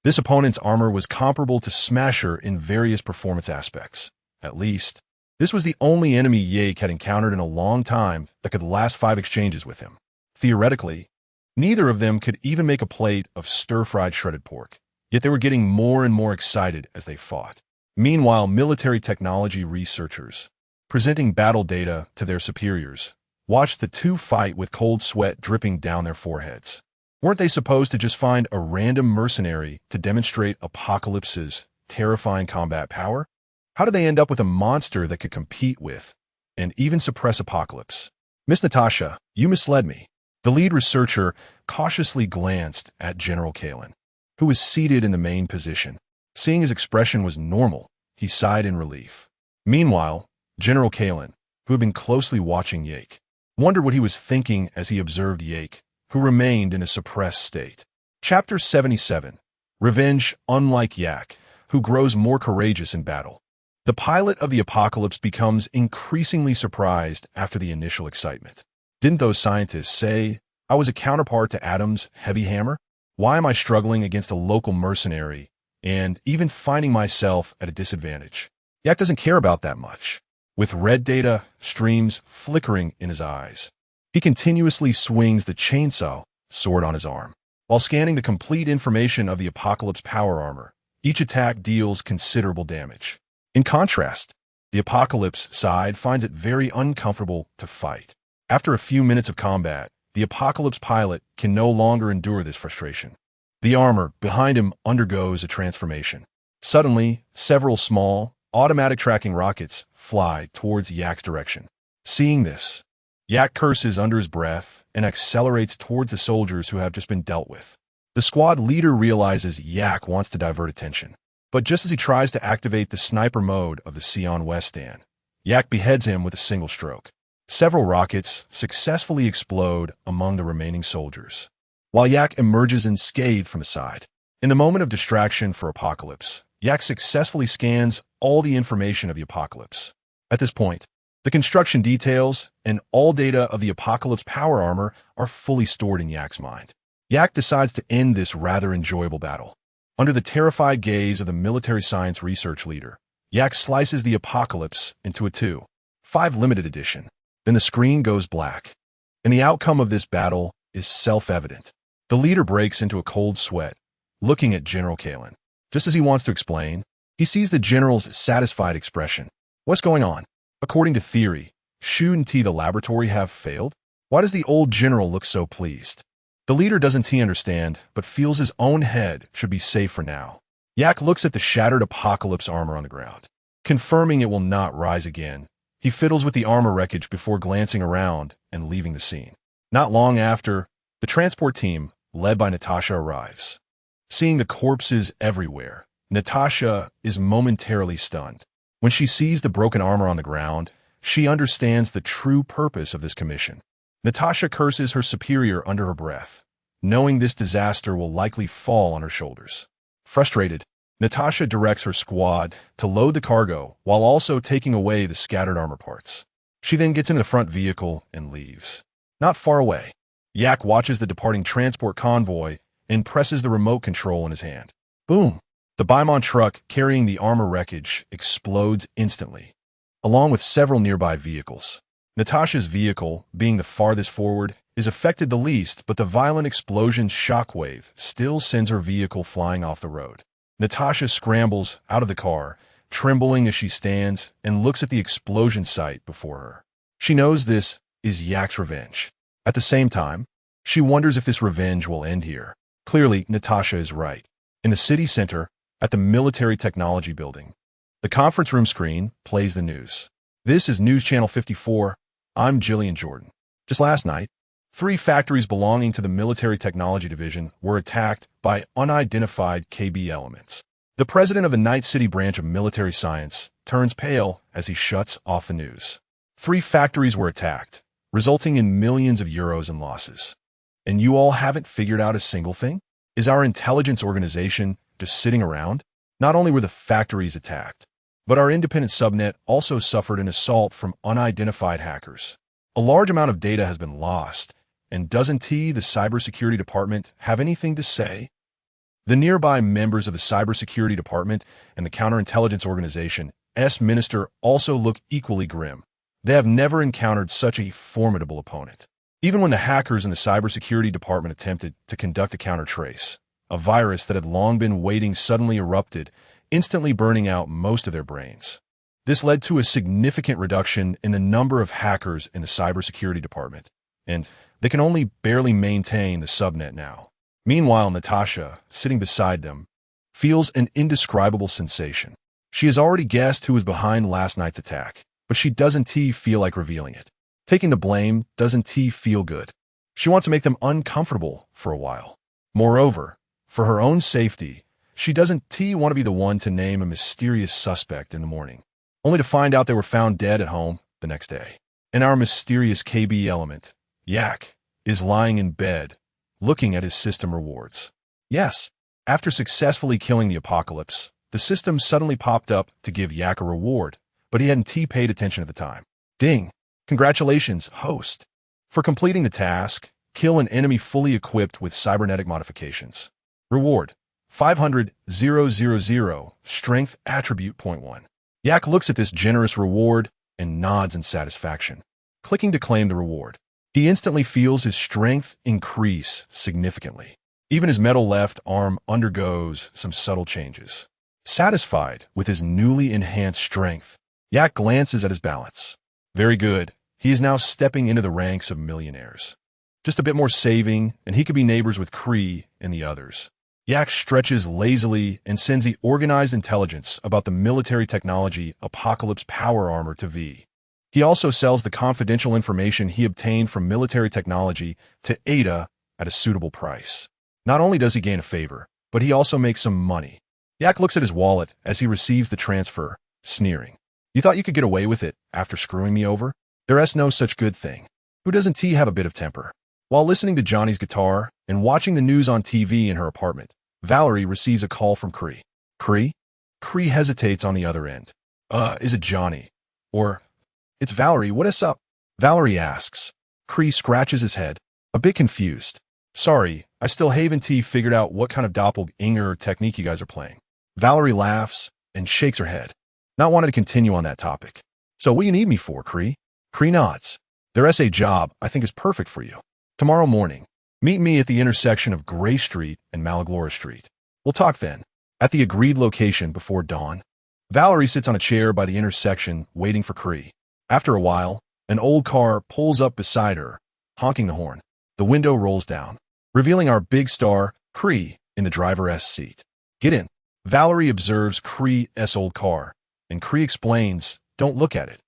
this opponent's armor was comparable to Smasher in various performance aspects. At least, this was the only enemy Yake had encountered in a long time that could last 5 exchanges with him. Theoretically, neither of them could even make a plate of stir-fried shredded pork, yet they were getting more and more excited as they fought. Meanwhile, military technology researchers, presenting battle data to their superiors, watched the two fight with cold sweat dripping down their foreheads. Weren't they supposed to just find a random mercenary to demonstrate Apocalypse's terrifying combat power? How did they end up with a monster that could compete with and even suppress Apocalypse? Miss Natasha, you misled me. The lead researcher cautiously glanced at General Kamen, who was seated in the main position. Seeing his expression was normal, he sighed in relief. Meanwhile, General Kamen, who had been closely watching Yake, wondered what he was thinking as he observed Yake, who remained in a suppressed state. Chapter 77. Revenge, unlike Yak, who grows more courageous in battle. The pilot of the Apocalypse becomes increasingly surprised after the initial excitement. Didn't those scientists say I was a counterpart to Atom's heavy hammer? Why am I struggling against a local mercenary and even finding myself at a disadvantage? Yak doesn't care about that much. With red data streams flickering in his eyes, he continuously swings the chainsaw sword on his arm. While scanning the complete information of the Apocalypse power armor, each attack deals considerable damage. In contrast, the Apocalypse side finds it very uncomfortable to fight. After a few minutes of combat, the Apocalypse pilot can no longer endure this frustration. The armor behind him undergoes a transformation. Suddenly, several small, automatic tracking rockets fly towards Yak's direction. Seeing this, Yak curses under his breath and accelerates towards the soldiers who have just been dealt with. The squad leader realizes Yak wants to divert attention, but just as he tries to activate the sniper mode of the Sion West stand, Yak beheads him with a single stroke. Several rockets successfully explode among the remaining soldiers, while Yak emerges unscathed from the side. In the moment of distraction for Apocalypse, Yak successfully scans all the information of the Apocalypse. At this point, the construction details and all data of the Apocalypse power armor are fully stored in Yak's mind. Yak decides to end this rather enjoyable battle. Under the terrified gaze of the military science research leader, Yak slices the Apocalypse into a 2.5 limited edition. Then the screen goes black, and the outcome of this battle is self-evident. The leader breaks into a cold sweat, looking at General Kamen. Just as he wants to explain, he sees the general's satisfied expression. What's going on? According to theory, shouldn't the laboratory have failed? Why does the old general look so pleased? The leader doesn't understand, but feels his own head should be safe for now. Yak looks at the shattered apocalypse armor on the ground. Confirming it will not rise again, he fiddles with the armor wreckage before glancing around and leaving the scene. Not long after, the transport team, led by Natasha, arrives. Seeing the corpses everywhere, Natasha is momentarily stunned. When she sees the broken armor on the ground, she understands the true purpose of this commission. Natasha curses her superior under her breath, knowing this disaster will likely fall on her shoulders. Frustrated, Natasha directs her squad to load the cargo while also taking away the scattered armor parts. She then gets into the front vehicle and leaves. Not far away, Yak watches the departing transport convoy and presses the remote control in his hand. Boom! The Baimon truck carrying the armor wreckage explodes instantly, along with several nearby vehicles. Natasha's vehicle, being the farthest forward, is affected the least, but the violent explosion's shockwave still sends her vehicle flying off the road. Natasha scrambles out of the car, trembling as she stands and looks at the explosion site before her. She knows this is Yak's revenge. At the same time, she wonders if this revenge will end here. Clearly, Natasha is right. In the city center, at the Military Technology Building, the conference room screen plays the news. This is News Channel 54. I'm Jillian Jordan. Just last night, 3 factories belonging to the Military Technology Division were attacked by unidentified KB elements. The president of the Night City branch of military science turns pale as he shuts off the news. 3 factories were attacked, resulting in millions of euros in losses. And you all haven't figured out a single thing? Is our intelligence organization just sitting around? Not only were the factories attacked, but our independent subnet also suffered an assault from unidentified hackers. A large amount of data has been lost, and doesn't the cybersecurity department have anything to say? The nearby members of the cybersecurity department and the counterintelligence organization's minister also look equally grim. They have never encountered such a formidable opponent. Even when the hackers in the cybersecurity department attempted to conduct a countertrace, a virus that had long been waiting suddenly erupted, instantly burning out most of their brains. This led to a significant reduction in the number of hackers in the cybersecurity department, and they can only barely maintain the subnet now. Meanwhile, Natasha, sitting beside them, feels an indescribable sensation. She has already guessed who was behind last night's attack, but she doesn't feel like revealing it. Taking the blame doesn't feel good. She wants to make them uncomfortable for a while. Moreover, for her own safety, she doesn't want to be the one to name a mysterious suspect in the morning, only to find out they were found dead at home the next day. And our mysterious KB element, Yak, is lying in bed, looking at his system rewards. Yes, after successfully killing the apocalypse, the system suddenly popped up to give Yak a reward, but he hadn't paid attention at the time. Ding! Congratulations, host! For completing the task, kill an enemy fully equipped with cybernetic modifications. Reward: 500,000, strength attribute .1. Yak looks at this generous reward and nods in satisfaction. Clicking to claim the reward, he instantly feels his strength increase significantly. Even his metal left arm undergoes some subtle changes. Satisfied with his newly enhanced strength, Yak glances at his balance. Very good. He is now stepping into the ranks of millionaires. Just a bit more saving, and he could be neighbors with Kree and the others. Yak stretches lazily and sends the organized intelligence about the military technology Apocalypse power armor to V. He also sells the confidential information he obtained from military technology to Ada at a suitable price. Not only does he gain a favor, but he also makes some money. Yak looks at his wallet as he receives the transfer, sneering. You thought you could get away with it after screwing me over? There's no such good thing. Who doesn't have a bit of temper? While listening to Johnny's guitar and watching the news on TV in her apartment, Valerie receives a call from Kree. Kree? Kree hesitates on the other end. Is it Johnny? Or, it's Valerie, what is up? Valerie asks. Kree scratches his head, a bit confused. Sorry, I still haven't figured out what kind of doppelganger technique you guys are playing. Valerie laughs and shakes her head, not wanting to continue on that topic. So what do you need me for, Kree? Kree nods. Their SA job, I think, is perfect for you. Tomorrow morning, Meet me at the intersection of Gray Street and Malaglora Street. We'll talk then. At the agreed location before dawn. Valerie sits on a chair by the intersection, waiting for Cree. After a while, an old car pulls up beside her, honking the horn. The window rolls down, revealing our big star, Cree, in the driver's seat. Get in. Valerie observes Cree's old car, and Cree explains, don't look at it.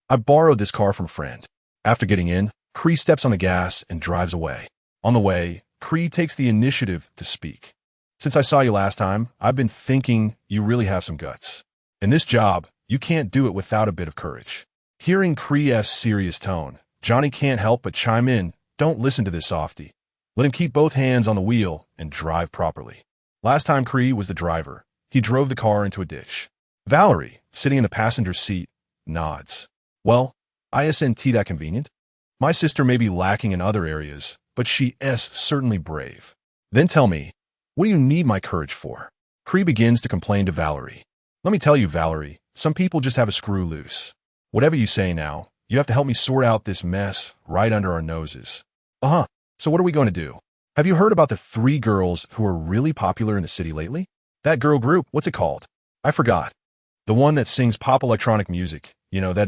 I borrowed this car from a friend. After getting in, Cree steps on the gas and drives away. On the way, Cree takes the initiative to speak. Since I saw you last time, I've been thinking you really have some guts. In this job, you can't do it without a bit of courage. Hearing Cree's serious tone, Johnny can't help but chime in, don't listen to this softy. Let him keep both hands on the wheel and drive properly. Last time Cree was the driver. He drove the car into a ditch. Valerie, sitting in the passenger seat, nods. Well, isn't that convenient? My sister may be lacking in other areas, but she is certainly brave. Then tell me, what do you need my courage for? Cree begins to complain to Valerie. Let me tell you, Valerie, some people just have a screw loose. Whatever you say now, you have to help me sort out this mess right under our noses. Uh-huh. So what are we going to do? Have you heard about the 3 girls who are really popular in the city lately? That girl group, what's it called? I forgot. The one that sings pop electronic music, you know, that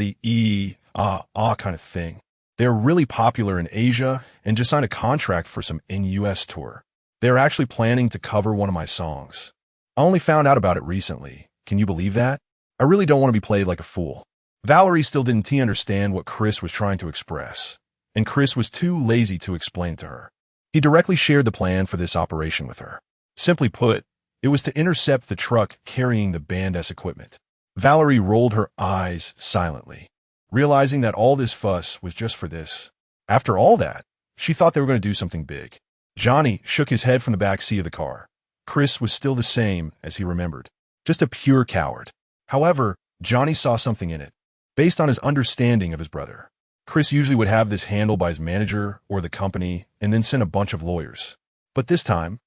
kind of thing. They're really popular in Asia and just signed a contract for some in-US tour. They're actually planning to cover one of my songs. I only found out about it recently. Can you believe that? I really don't want to be played like a fool. Valerie still didn't understand what Chris was trying to express, and Chris was too lazy to explain it to her. He directly shared the plan for this operation with her. Simply put, it was to intercept the truck carrying the band's equipment. Valerie rolled her eyes silently, realizing that all this fuss was just for this. After all that, she thought they were going to do something big. Johnny shook his head from the back seat of the car. Chris was still the same as he remembered, just a pure coward. However, Johnny saw something in it, based on his understanding of his brother. Chris usually would have this handled by his manager or the company and then send a bunch of lawyers. But this time,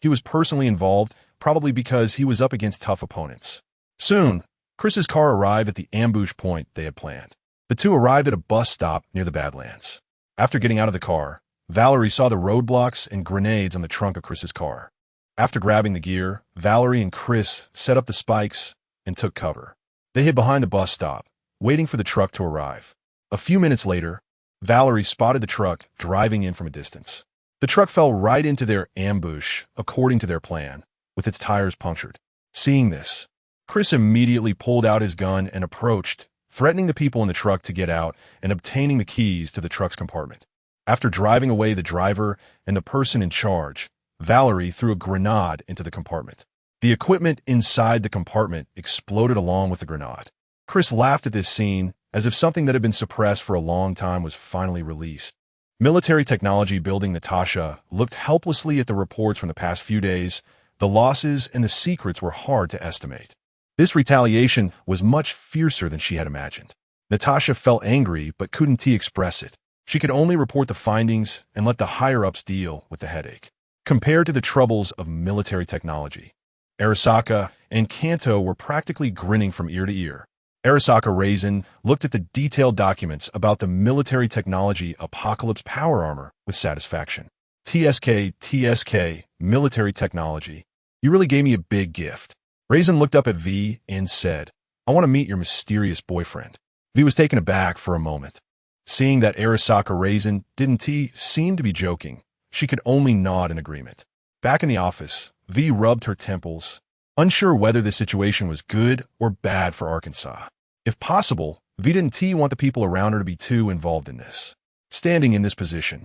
he was personally involved, probably because he was up against tough opponents. Soon, Chris's car arrived at the ambush point they had planned. The two arrived at a bus stop near the Badlands. After getting out of the car, Valerie saw the roadblocks and grenades on the trunk of Chris's car. After grabbing the gear, Valerie and Chris set up the spikes and took cover. They hid behind the bus stop, waiting for the truck to arrive. A few minutes later, Valerie spotted the truck driving in from a distance. The truck fell right into their ambush, according to their plan, with its tires punctured. Seeing this, Chris immediately pulled out his gun and approached, threatening the people in the truck to get out and obtaining the keys to the truck's compartment. After driving away the driver and the person in charge, Valerie threw a grenade into the compartment. The equipment inside the compartment exploded along with the grenade. Chris laughed at this scene as if something that had been suppressed for a long time was finally released. Military technology building Natasha looked helplessly at the reports from the past few days. The losses and the secrets were hard to estimate. This retaliation was much fiercer than she had imagined. Natasha felt angry but couldn't express it. She could only report the findings and let the higher-ups deal with the headache. Compared to the troubles of military technology, Arasaka and Kanto were practically grinning from ear to ear. Arasaka Raisin looked at the detailed documents about the military technology Apocalypse power armor with satisfaction. TSK, military technology. You really gave me a big gift. Raisin looked up at V and said, I want to meet your mysterious boyfriend. V was taken aback for a moment. Seeing that Arasaka Raisin didn't seem to be joking, she could only nod in agreement. Back in the office, V rubbed her temples, unsure whether the situation was good or bad for Arkansas. If possible, V didn't want the people around her to be too involved in this. Standing in this position,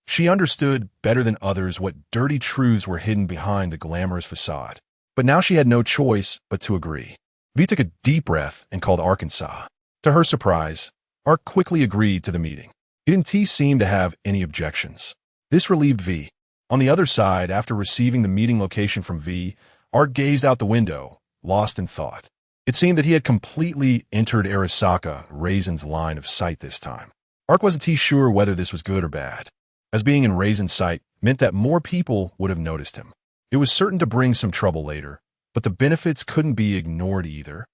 she understood better than others what dirty truths were hidden behind the glamorous facade. But now she had no choice but to agree. V took a deep breath and called Arkansas. To her surprise, Ark quickly agreed to the meeting. He didn't seem to have any objections. This relieved V. On the other side, after receiving the meeting location from V, Ark gazed out the window, lost in thought. It seemed that he had completely entered Arasaka Raisin's line of sight this time. Ark wasn't sure whether this was good or bad, as being in Raisin's sight meant that more people would have noticed him. It was certain to bring some trouble later, but the benefits couldn't be ignored either.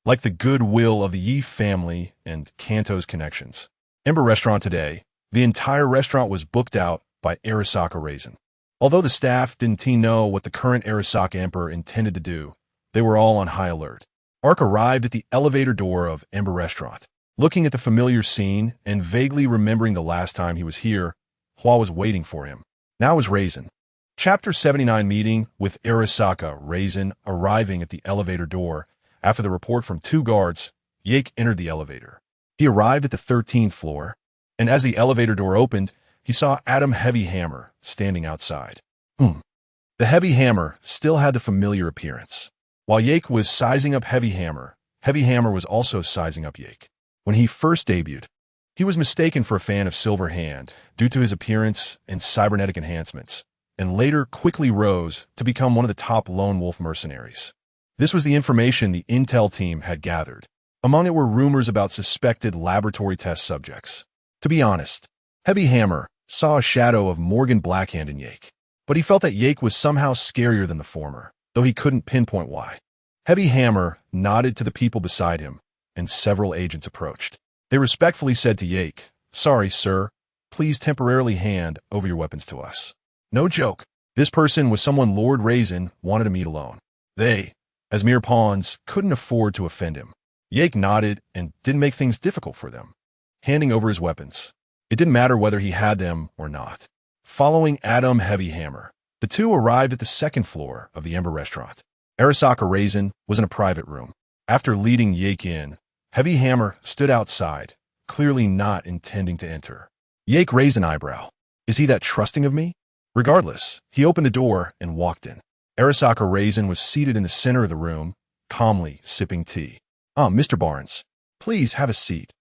Like the goodwill of the Yi family and Kanto's connections. Ember Restaurant today, the entire restaurant was booked out by Arasaka Raisin. Although the staff didn't know what the current Arasaka Emperor intended to do, they were all on high alert. Ark arrived at the elevator door of Ember Restaurant. Looking at the familiar scene and vaguely remembering the last time he was here, Hua was waiting for him. Now was Raisin. Chapter 79 Meeting with Arasaka Raisin arriving at the elevator door. After the report from 2 guards, Yake entered the elevator. He arrived at the 13th floor, and as the elevator door opened, he saw Adam Heavy Hammer standing outside. The Heavy Hammer still had the familiar appearance. While Yake was sizing up Heavy Hammer was also sizing up Yake. When he first debuted, he was mistaken for a fan of Silver Hand due to his appearance and cybernetic enhancements, and later quickly rose to become one of the top lone wolf mercenaries. This was the information the intel team had gathered. Among it were rumors about suspected laboratory test subjects. To be honest, Heavy Hammer saw a shadow of Morgan Blackhand in Yake, but he felt that Yake was somehow scarier than the former, though he couldn't pinpoint why. Heavy Hammer nodded to the people beside him, and several agents approached. They respectfully said to Yake, "Sorry, sir. Please temporarily hand over your weapons to us." No joke. This person was someone Lord Raisin wanted to meet alone. They, as mere pawns, couldn't afford to offend him. Yake nodded and didn't make things difficult for them, handing over his weapons. It didn't matter whether he had them or not. Following Adam Heavy Hammer, the two arrived at the 2nd floor of the Ember Restaurant. Arasaka Raisin was in a private room. After leading Yake in, Heavy Hammer stood outside, clearly not intending to enter. Yake raised an eyebrow. Is he that trusting of me? Regardless, he opened the door and walked in. Arasaka Raisin was seated in the center of the room, calmly sipping tea. Mr. Barnes, please have a seat."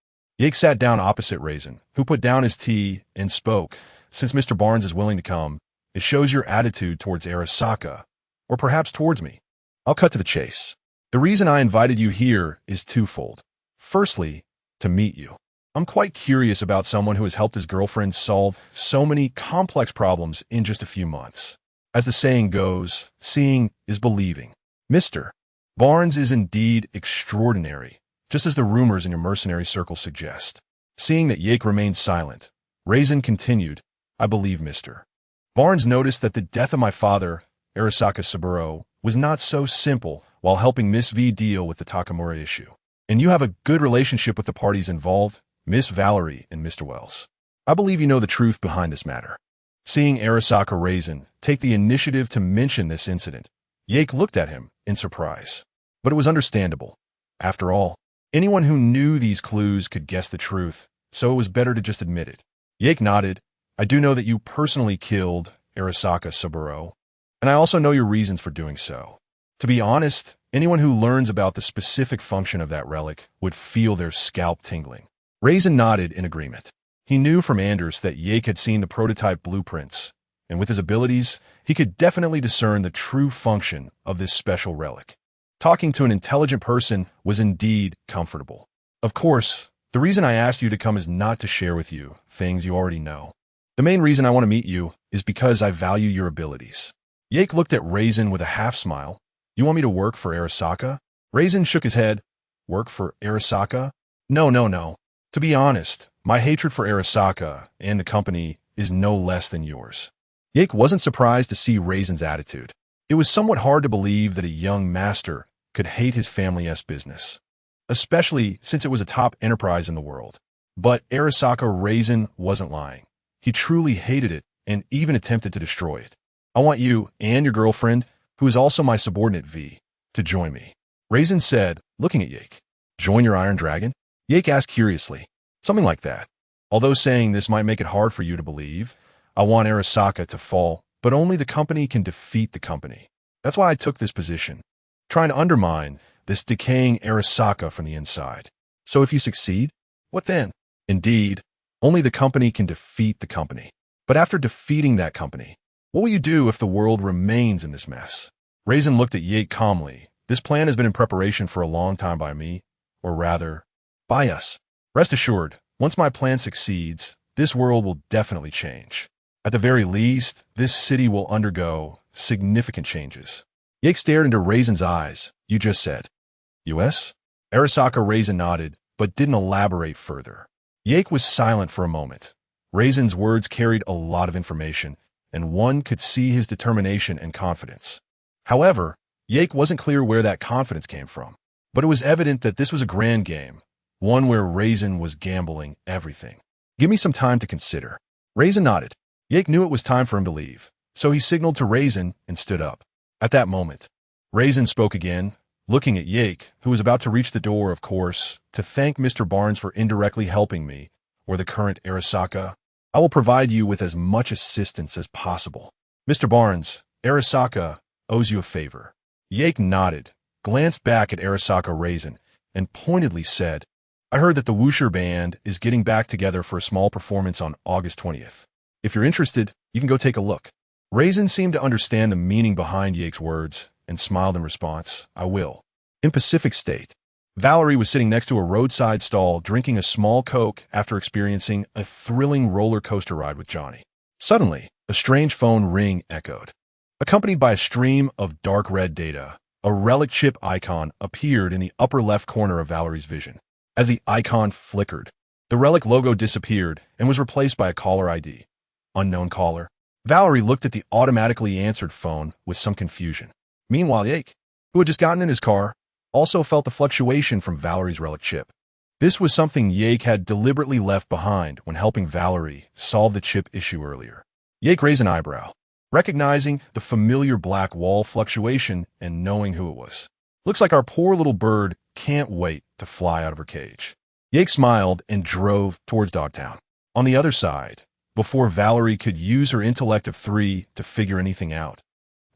Yake sat down opposite Raisin, who put down his tea and spoke. "Since Mr. Barnes is willing to come, it shows your attitude towards Arasaka, or perhaps towards me. I'll cut to the chase. The reason I invited you here is twofold. Firstly, to meet you. I'm quite curious about someone who has helped his girlfriend solve so many complex problems in just a few months. As the saying goes, seeing is believing. Mr. Barnes is indeed extraordinary, just as the rumors in your mercenary circle suggest." Seeing that Yake remained silent, Raisin continued, "I believe, Mr. Barnes noticed that the death of my father, Arasaka Saburo, was not so simple while helping Miss V deal with the Takamura issue. And you have a good relationship with the parties involved, Miss Valerie and Mr. Wells. I believe you know the truth behind this matter." Seeing Arasaka Raisin take the initiative to mention this incident, Yake looked at him in surprise. But it was understandable. After all, anyone who knew these clues could guess the truth, so it was better to just admit it. Yake nodded. "I do know that you personally killed Arasaka Saburo, and I also know your reasons for doing so. To be honest, anyone who learns about the specific function of that relic would feel their scalp tingling." Raisin nodded in agreement. He knew from Anders that Yake had seen the prototype blueprints, and with his abilities, he could definitely discern the true function of this special relic. Talking to an intelligent person was indeed comfortable. "Of course, the reason I asked you to come is not to share with you things you already know. The main reason I want to meet you is because I value your abilities." Yake looked at Raisin with a half-smile. "You want me to work for Arasaka?" Raisin shook his head. "Work for Arasaka? No. To be honest, my hatred for Arasaka and the company is no less than yours." Yake wasn't surprised to see Raisin's attitude. It was somewhat hard to believe that a young master could hate his family's business, especially since it was a top enterprise in the world. But Arasaka Raisin wasn't lying. He truly hated it and even attempted to destroy it. "I want you and your girlfriend, who is also my subordinate V, to join me," Raisin said, looking at Yake. "Join your Iron Dragon?" Yake asked curiously. "Something like that. Although saying this might make it hard for you to believe, I want Arasaka to fall, but only the company can defeat the company. That's why I took this position, trying to undermine this decaying Arasaka from the inside. So if you succeed, what then? Indeed, only the company can defeat the company. But after defeating that company, what will you do if the world remains in this mess?" Raisin looked at Yake calmly. "This plan has been in preparation for a long time by me, or rather, by us. Rest assured, once my plan succeeds, this world will definitely change. At the very least, this city will undergo significant changes." Yake stared into Raisin's eyes. "You just said U.S.?" Arasaka Raisin nodded, but didn't elaborate further. Yake was silent for a moment. Raisin's words carried a lot of information, and one could see his determination and confidence. However, Yake wasn't clear where that confidence came from. But it was evident that this was a grand game, one where Raisin was gambling everything. Give me some time to consider. Raisin nodded. Yake knew it was time for him to leave, so he signaled to Raisin and stood up. At that moment, Raisin spoke again, looking at Yake, who was about to reach the door, of course, to thank Mr. Barnes for indirectly helping me, or the current Arasaka. I will provide you with as much assistance as possible. Mr. Barnes, Arasaka owes you a favor. Yake nodded, glanced back at Arasaka Raisin, and pointedly said, I heard that the Wusher Band is getting back together for a small performance on August 20th. If you're interested, you can go take a look. Raisin seemed to understand the meaning behind Yake's words and smiled in response. I will. In Pacific State, Valerie was sitting next to a roadside stall drinking a small Coke after experiencing a thrilling roller coaster ride with Johnny. Suddenly, a strange phone ring echoed. Accompanied by a stream of dark red data, a relic chip icon appeared in the upper left corner of Valerie's vision. As the icon flickered, the relic logo disappeared and was replaced by a caller ID. Unknown caller. Valerie looked at the automatically answered phone with some confusion. Meanwhile, Yake, who had just gotten in his car, also felt the fluctuation from Valerie's relic chip. This was something Yake had deliberately left behind when helping Valerie solve the chip issue earlier. Yake raised an eyebrow, recognizing the familiar black wall fluctuation and knowing who it was. Looks like our poor little bird can't wait to fly out of her cage. Yake smiled and drove towards Dogtown. On the other side, before Valerie could use her intellect of 3 to figure anything out,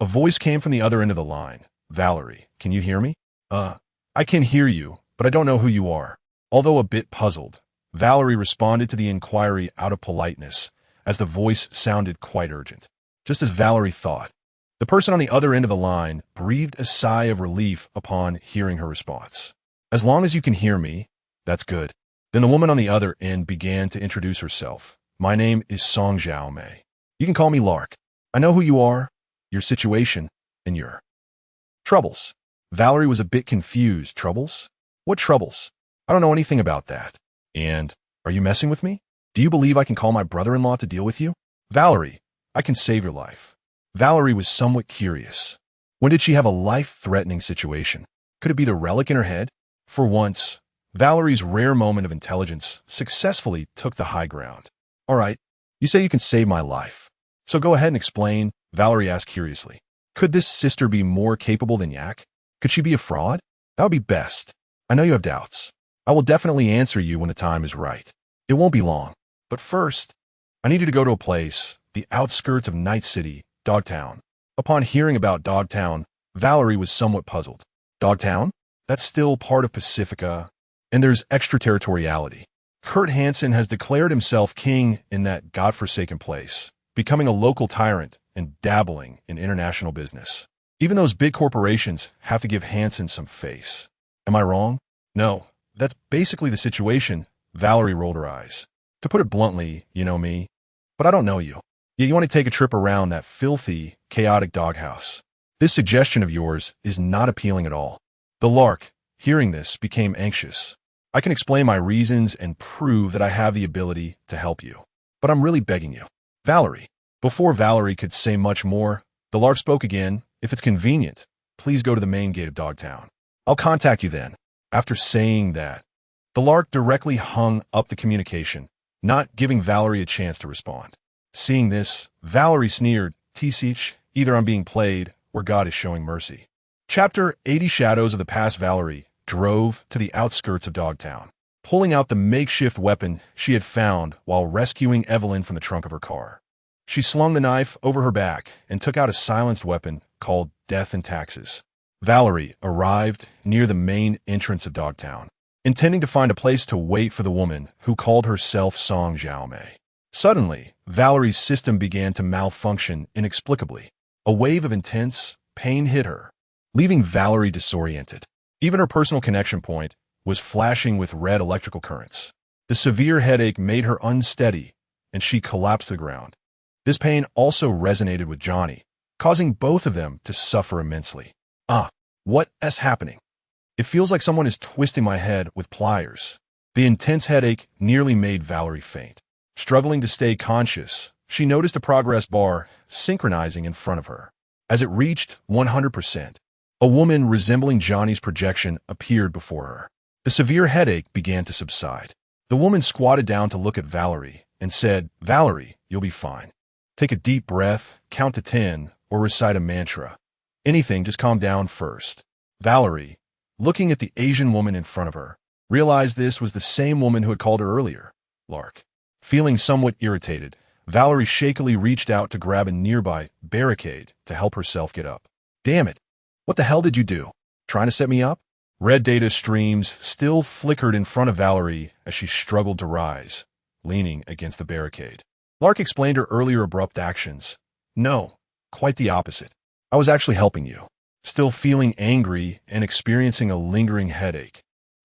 a voice came from the other end of the line. Valerie, can you hear me? I can hear you, but I don't know who you are. Although a bit puzzled, Valerie responded to the inquiry out of politeness, as the voice sounded quite urgent. Just as Valerie thought, the person on the other end of the line breathed a sigh of relief upon hearing her response. As long as you can hear me, that's good. Then the woman on the other end began to introduce herself. My name is Song Zhao Mei. You can call me Lark. I know who you are, your situation, and your troubles. Valerie was a bit confused. Troubles? What troubles? I don't know anything about that. And, are you messing with me? Do you believe I can call my brother-in-law to deal with you? Valerie, I can save your life. Valerie was somewhat curious. When did she have a life-threatening situation? Could it be the relic in her head? For once, Valerie's rare moment of intelligence successfully took the high ground. All right, you say you can save my life. So go ahead and explain, Valerie asked curiously. Could this sister be more capable than Yak? Could she be a fraud? That would be best. I know you have doubts. I will definitely answer you when the time is right. It won't be long. But first, I need you to go to a place, the outskirts of Night City, Dogtown. Upon hearing about Dogtown, Valerie was somewhat puzzled. Dogtown? That's still part of Pacifica, and there's extraterritoriality. Kurt Hansen has declared himself king in that godforsaken place, becoming a local tyrant and dabbling in international business. Even those big corporations have to give Hansen some face. Am I wrong? No, that's basically the situation. Valerie rolled her eyes. To put it bluntly, you know me, but I don't know you. Yet you want to take a trip around that filthy, chaotic doghouse. This suggestion of yours is not appealing at all. The Lark, hearing this, became anxious. I can explain my reasons and prove that I have the ability to help you. But I'm really begging you. Valerie. Before Valerie could say much more, the Lark spoke again. If it's convenient, please go to the main gate of Dogtown. I'll contact you then. After saying that, the Lark directly hung up the communication, not giving Valerie a chance to respond. Seeing this, Valerie sneered, T-Sich, either I'm being played or God is showing mercy. Chapter 80 Shadows of the Past. Valerie drove to the outskirts of Dogtown, pulling out the makeshift weapon she had found while rescuing Evelyn from the trunk of her car. She slung the knife over her back and took out a silenced weapon called Death and Taxes. Valerie arrived near the main entrance of Dogtown, intending to find a place to wait for the woman who called herself Song Zhao Mei. Suddenly, Valerie's system began to malfunction inexplicably. A wave of intense pain hit her, leaving Valerie disoriented. Even her personal connection point was flashing with red electrical currents. The severe headache made her unsteady, and she collapsed to the ground. This pain also resonated with Johnny, causing both of them to suffer immensely. What is happening? It feels like someone is twisting my head with pliers. The intense headache nearly made Valerie faint. Struggling to stay conscious, she noticed a progress bar synchronizing in front of her. As it reached 100%, a woman resembling Johnny's projection appeared before her. The severe headache began to subside. The woman squatted down to look at Valerie and said, "Valerie, you'll be fine. Take a deep breath, count to 10, or recite a mantra. Anything, just calm down first." Valerie, looking at the Asian woman in front of her, realized this was the same woman who had called her earlier, Lark. Feeling somewhat irritated, Valerie shakily reached out to grab a nearby barricade to help herself get up. "Damn it. What the hell did you do? Trying to set me up?" Red data streams still flickered in front of Valerie as she struggled to rise, leaning against the barricade. Lark explained her earlier abrupt actions. "No, quite the opposite. I was actually helping you." Still feeling angry and experiencing a lingering headache,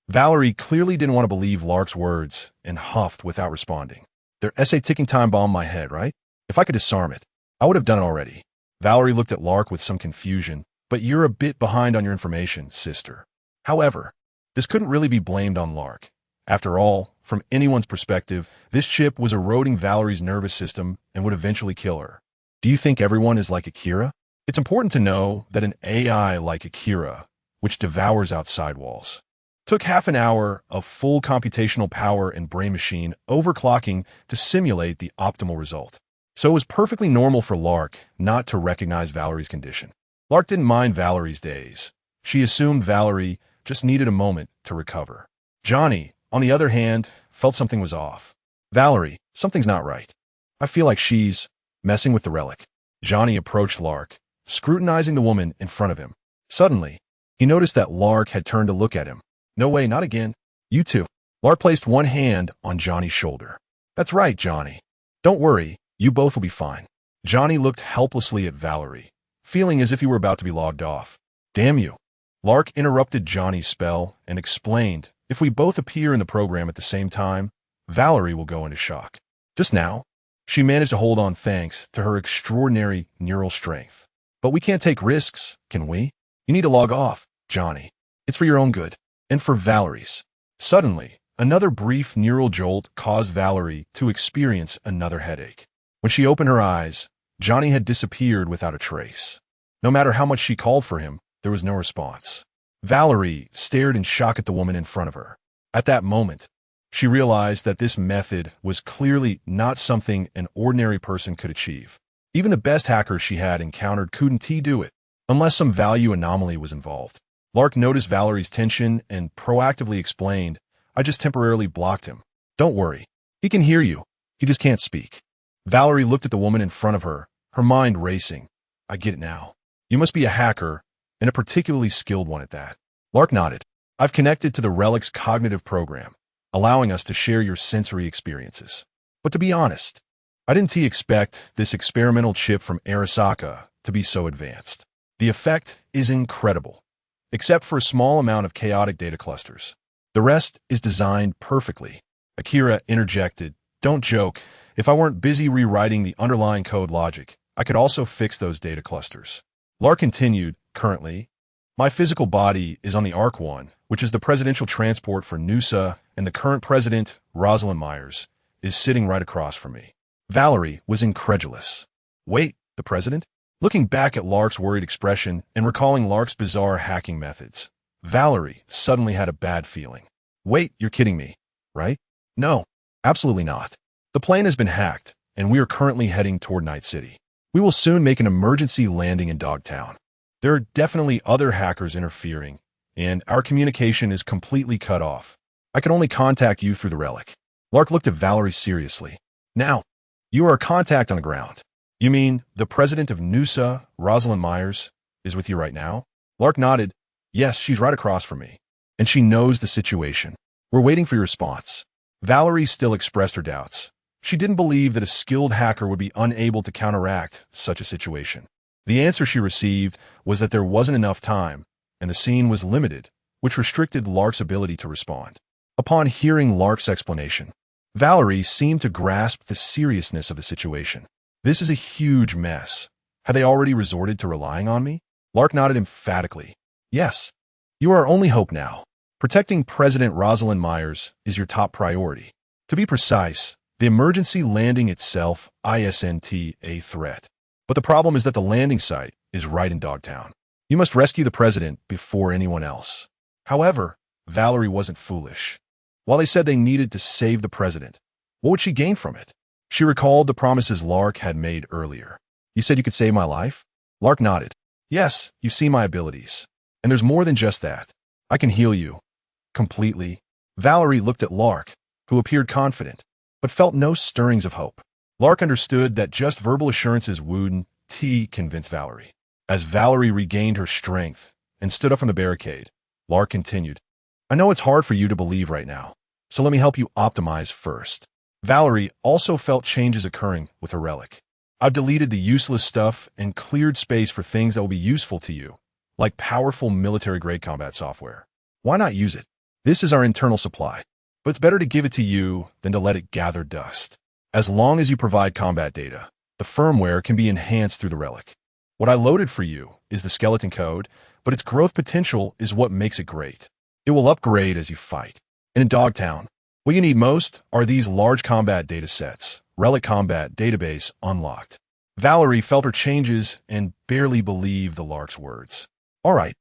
Valerie clearly didn't want to believe Lark's words and huffed without responding. "There's a ticking time bomb in my head, right? If I could disarm it, I would have done it already." Valerie looked at Lark with some confusion. "But you're a bit behind on your information, sister." However, this couldn't really be blamed on Lark. After all, from anyone's perspective, this chip was eroding Valerie's nervous system and would eventually kill her. "Do you think everyone is like Akira? It's important to know that an AI like Akira, which devours outside walls, took half an hour of full computational power and brain machine overclocking to simulate the optimal result. So it was perfectly normal for Lark not to recognize Valerie's condition. Lark didn't mind Valerie's days. She assumed Valerie just needed a moment to recover. Johnny, on the other hand, felt something was off. "Valerie, something's not right. I feel like she's messing with the relic." Johnny approached Lark, scrutinizing the woman in front of him. Suddenly, he noticed that Lark had turned to look at him. "No way, not again. You too." Lark placed one hand on Johnny's shoulder. "That's right, Johnny. Don't worry, you both will be fine." Johnny looked helplessly at Valerie, feeling as if he were about to be logged off. "Damn you." Lark interrupted Johnny's spell and explained, "If we both appear in the program at the same time, Valerie will go into shock." Just now, she managed to hold on thanks to her extraordinary neural strength. "But we can't take risks, can we? You need to log off, Johnny. It's for your own good, and for Valerie's." Suddenly, another brief neural jolt caused Valerie to experience another headache. When she opened her eyes, Johnny had disappeared without a trace. No matter how much she called for him, there was no response. Valerie stared in shock at the woman in front of her. At that moment, she realized that this method was clearly not something an ordinary person could achieve. Even the best hackers she had encountered couldn't do it, unless some value anomaly was involved. Lark noticed Valerie's tension and proactively explained, "I just temporarily blocked him. Don't worry. He can hear you. He just can't speak." Valerie looked at the woman in front of her, her mind racing. "I get it now. You must be a hacker, and a particularly skilled one at that." Lark nodded. "I've connected to the Relic's cognitive program, allowing us to share your sensory experiences. But to be honest, I didn't expect this experimental chip from Arasaka to be so advanced. The effect is incredible, except for a small amount of chaotic data clusters. The rest is designed perfectly." Akira interjected, "Don't joke. If I weren't busy rewriting the underlying code logic, I could also fix those data clusters." Lark continued, "Currently, my physical body is on the ARC-1, which is the presidential transport for Noosa, and the current president, Rosalind Myers, is sitting right across from me." Valerie was incredulous. "Wait, the president?" Looking back at Lark's worried expression and recalling Lark's bizarre hacking methods, Valerie suddenly had a bad feeling. "Wait, you're kidding me, right?" "No, absolutely not. The plane has been hacked, and we are currently heading toward Night City. We will soon make an emergency landing in Dogtown. There are definitely other hackers interfering, and our communication is completely cut off. I can only contact you through the relic." Lark looked at Valerie seriously. "Now, you are a contact on the ground. You mean the president of Noosa, Rosalind Myers, is with you right now?" Lark nodded. "Yes, she's right across from me, and she knows the situation. We're waiting for your response." Valerie still expressed her doubts. She didn't believe that a skilled hacker would be unable to counteract such a situation. The answer she received was that there wasn't enough time, and the scene was limited, which restricted Lark's ability to respond. Upon hearing Lark's explanation, Valerie seemed to grasp the seriousness of the situation. "This is a huge mess. Have they already resorted to relying on me?" Lark nodded emphatically. "Yes. You are our only hope now. Protecting President Rosalind Myers is your top priority. To be precise, The emergency landing itself, isn't a threat. But the problem is that the landing site is right in Dogtown. You must rescue the president before anyone else. However, Valerie wasn't foolish. While they said they needed to save the president, what would she gain from it? She recalled the promises Lark had made earlier. You said you could save my life? Lark nodded. Yes, you see my abilities. And there's more than just that. I can heal you. Completely. Valerie looked at Lark, who appeared confident, but felt no stirrings of hope. Lark understood that just verbal assurances wouldn't convince Valerie. As Valerie regained her strength and stood up from the barricade, Lark continued, I know it's hard for you to believe right now, so let me help you optimize first. Valerie also felt changes occurring with her relic. I've deleted the useless stuff and cleared space for things that will be useful to you, like powerful military-grade combat software. Why not use it? This is our internal supply, but it's better to give it to you than to let it gather dust. As long as you provide combat data, the firmware can be enhanced through the relic. What I loaded for you is the skeleton code, but its growth potential is what makes it great. It will upgrade as you fight. And in Dogtown, what you need most are these large combat data sets, Relic Combat Database unlocked. Valerie felt her changes and barely believed the Lark's words. All right,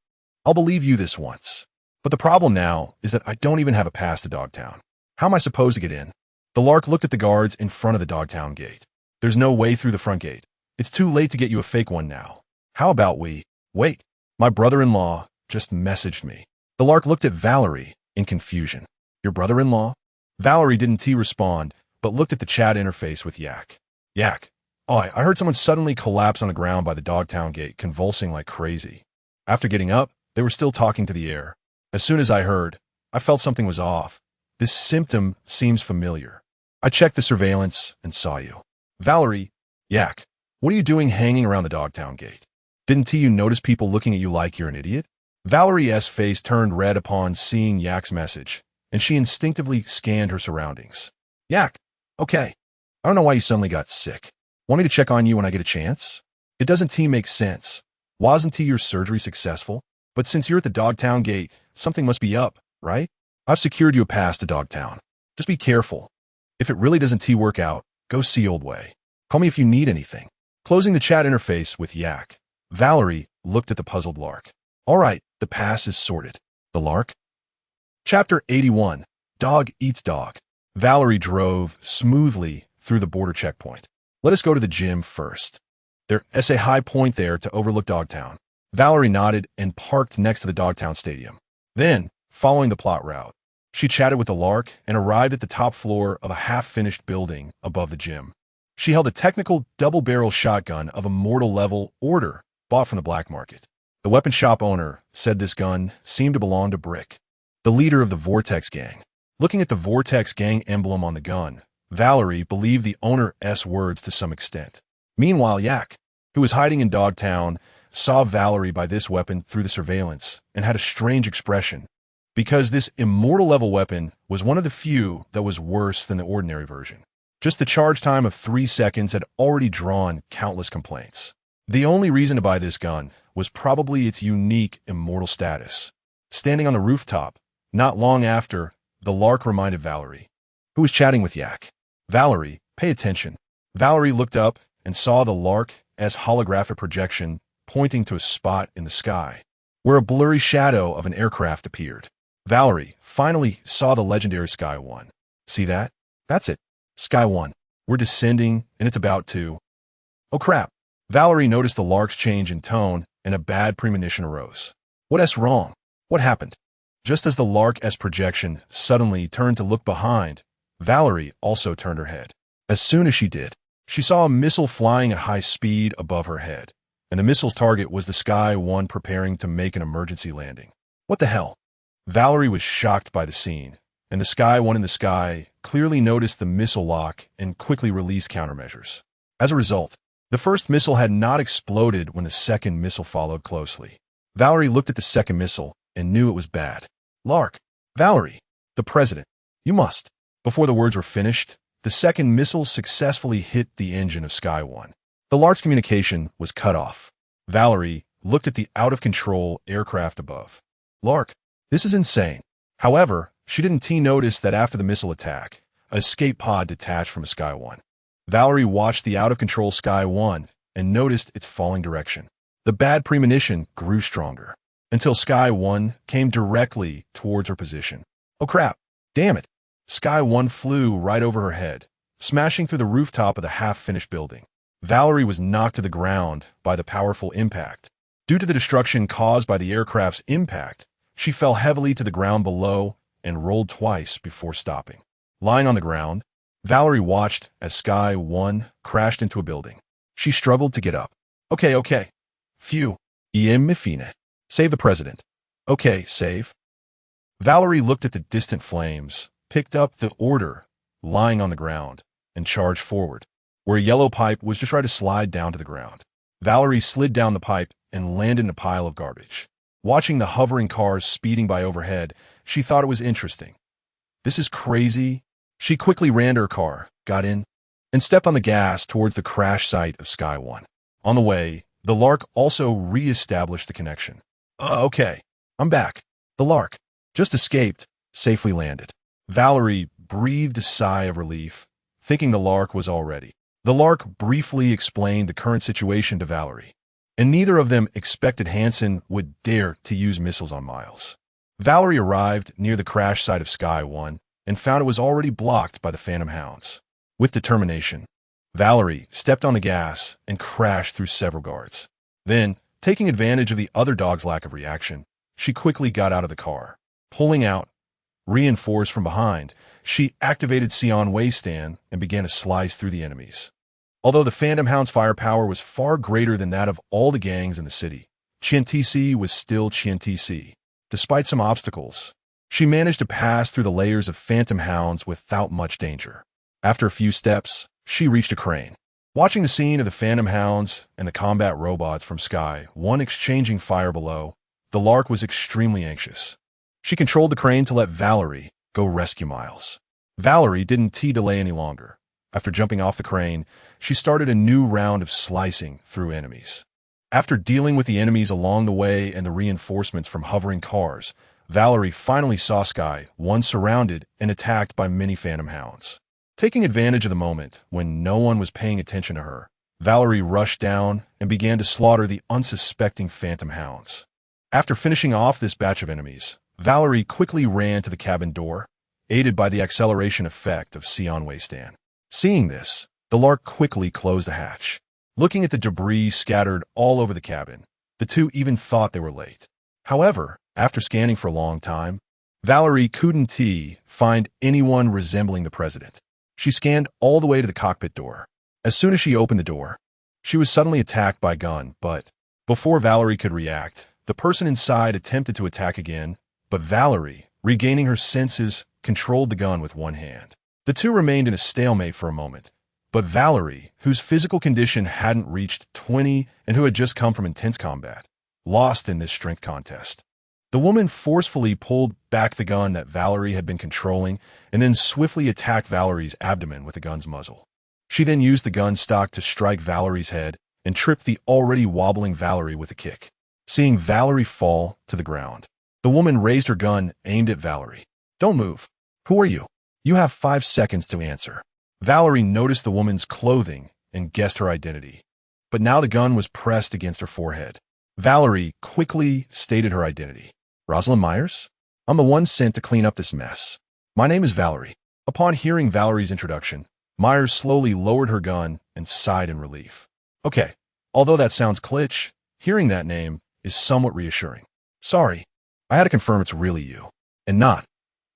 I'll believe you this once. But the problem now is that I don't even have a pass to Dogtown. How am I supposed to get in? The Lark looked at the guards in front of the Dogtown gate. There's no way through the front gate. It's too late to get you a fake one now. How about we wait? My brother-in-law just messaged me. The Lark looked at Valerie in confusion. Your brother-in-law? Valerie didn't respond, but looked at the chat interface with Yak. Yak. Oh, I heard someone suddenly collapse on the ground by the Dogtown gate, convulsing like crazy. After getting up, they were still talking to the air. As soon as I heard, I felt something was off. This symptom seems familiar. I checked the surveillance and saw you. Valerie, Yak, what are you doing hanging around the Dogtown gate? Didn't you notice people looking at you like you're an idiot? Valerie's face turned red upon seeing Yak's message, and she instinctively scanned her surroundings. Yak, okay. I don't know why you suddenly got sick. Want me to check on you when I get a chance? It doesn't make sense. Wasn't your surgery successful? But since you're at the Dogtown gate, something must be up, right? I've secured you a pass to Dogtown. Just be careful. If it really doesn't work out, go see Old Way. Call me if you need anything. Closing the chat interface with Yak, Valerie looked at the puzzled Lark. All right, the pass is sorted. The Lark? Chapter 81. Dog Eats Dog. Valerie drove smoothly through the border checkpoint. Let us go to the gym first. There's a high point there to overlook Dogtown. Valerie nodded and parked next to the Dogtown Stadium. Then, following the plot route, she chatted with the Lark and arrived at the top floor of a half-finished building above the gym. She held a technical double-barrel shotgun of a mortal level order bought from the black market. The weapon shop owner said this gun seemed to belong to Brick, the leader of the Vortex Gang. Looking at the Vortex Gang emblem on the gun, Valerie believed the owner's words to some extent. Meanwhile, Yak, who was hiding in Dogtown, saw Valerie by this weapon through the surveillance and had a strange expression, because this immortal-level weapon was one of the few that was worse than the ordinary version. Just the charge time of 3 seconds had already drawn countless complaints. The only reason to buy this gun was probably its unique immortal status. Standing on the rooftop, not long after, the Lark reminded Valerie, who was chatting with Yak. Valerie, pay attention. Valerie looked up and saw the Lark's holographic projection pointing to a spot in the sky, where a blurry shadow of an aircraft appeared. Valerie finally saw the legendary Sky 1. See that? That's it. Sky 1. We're descending, and it's about to... Oh crap. Valerie noticed the Lark's change in tone, and a bad premonition arose. What's wrong? What happened? Just as the Lark's projection suddenly turned to look behind, Valerie also turned her head. As soon as she did, she saw a missile flying at high speed above her head, and the missile's target was the Sky 1 preparing to make an emergency landing. What the hell? Valerie was shocked by the scene, and the Sky 1 in the sky clearly noticed the missile lock and quickly released countermeasures. As a result, the first missile had not exploded when the second missile followed closely. Valerie looked at the second missile and knew it was bad. Lark, Valerie, the president, you must. Before the words were finished, the second missile successfully hit the engine of Sky 1. The Lark's communication was cut off. Valerie looked at the out-of-control aircraft above. Lark, this is insane. However, she didn't notice that after the missile attack, an escape pod detached from a Sky 1. Valerie watched the out-of-control Sky 1 and noticed its falling direction. The bad premonition grew stronger, until Sky 1 came directly towards her position. Oh crap! Damn it! Sky 1 flew right over her head, smashing through the rooftop of the half-finished building. Valerie was knocked to the ground by the powerful impact. Due to the destruction caused by the aircraft's impact, she fell heavily to the ground below and rolled twice before stopping. Lying on the ground, Valerie watched as Sky 1 crashed into a building. She struggled to get up. Okay. Phew. Me fine. Save the president. Okay, save. Valerie looked at the distant flames, picked up the order lying on the ground, and charged forward, where a yellow pipe was to try to slide down to the ground. Valerie slid down the pipe and landed in a pile of garbage. Watching the hovering cars speeding by overhead, she thought it was interesting. This is crazy. She quickly ran to her car, got in, and stepped on the gas towards the crash site of Sky 1. On the way, the Lark also re-established the connection. Okay, I'm back. The Lark just escaped, safely landed. Valerie breathed a sigh of relief, thinking the Lark was all ready. The Lark briefly explained the current situation to Valerie, and neither of them expected Hansen would dare to use missiles on Miles. Valerie arrived near the crash site of Sky 1 and found it was already blocked by the Phantom Hounds. With determination, Valerie stepped on the gas and crashed through several guards. Then, taking advantage of the other dog's lack of reaction, she quickly got out of the car. Pulling out, reinforced from behind, she activated Sion Wasteland and began to slice through the enemies. Although the Phantom Hound's firepower was far greater than that of all the gangs in the city, Chientisi was still Chientisi. Despite some obstacles, she managed to pass through the layers of Phantom Hounds without much danger. After a few steps, she reached a crane. Watching the scene of the Phantom Hounds and the combat robots from Sky 1 exchanging fire below, the Lark was extremely anxious. She controlled the crane to let Valerie go rescue Miles. Valerie didn't delay any longer. After jumping off the crane, she started a new round of slicing through enemies. After dealing with the enemies along the way and the reinforcements from hovering cars, Valerie finally saw Sky 1 surrounded and attacked by many Phantom Hounds. Taking advantage of the moment when no one was paying attention to her, Valerie rushed down and began to slaughter the unsuspecting Phantom Hounds. After finishing off this batch of enemies, Valerie quickly ran to the cabin door, aided by the acceleration effect of Sion Wasteland. Seeing this, the Lark quickly closed the hatch. Looking at the debris scattered all over the cabin, the two even thought they were late. However, after scanning for a long time, Valerie couldn't find anyone resembling the president. She scanned all the way to the cockpit door. As soon as she opened the door, she was suddenly attacked by a gun, but before Valerie could react, the person inside attempted to attack again, but Valerie, regaining her senses, controlled the gun with one hand. The two remained in a stalemate for a moment, but Valerie, whose physical condition hadn't reached 20 and who had just come from intense combat, lost in this strength contest. The woman forcefully pulled back the gun that Valerie had been controlling and then swiftly attacked Valerie's abdomen with the gun's muzzle. She then used the gun stock to strike Valerie's head and tripped the already wobbling Valerie with a kick. Seeing Valerie fall to the ground, the woman raised her gun aimed at Valerie. "Don't move. Who are you? You have 5 seconds to answer." Valerie noticed the woman's clothing and guessed her identity, but now the gun was pressed against her forehead. Valerie quickly stated her identity. "Rosalind Myers? I'm the one sent to clean up this mess. My name is Valerie." Upon hearing Valerie's introduction, Myers slowly lowered her gun and sighed in relief. "Okay, although that sounds glitch, hearing that name is somewhat reassuring. Sorry, I had to confirm it's really you, and not.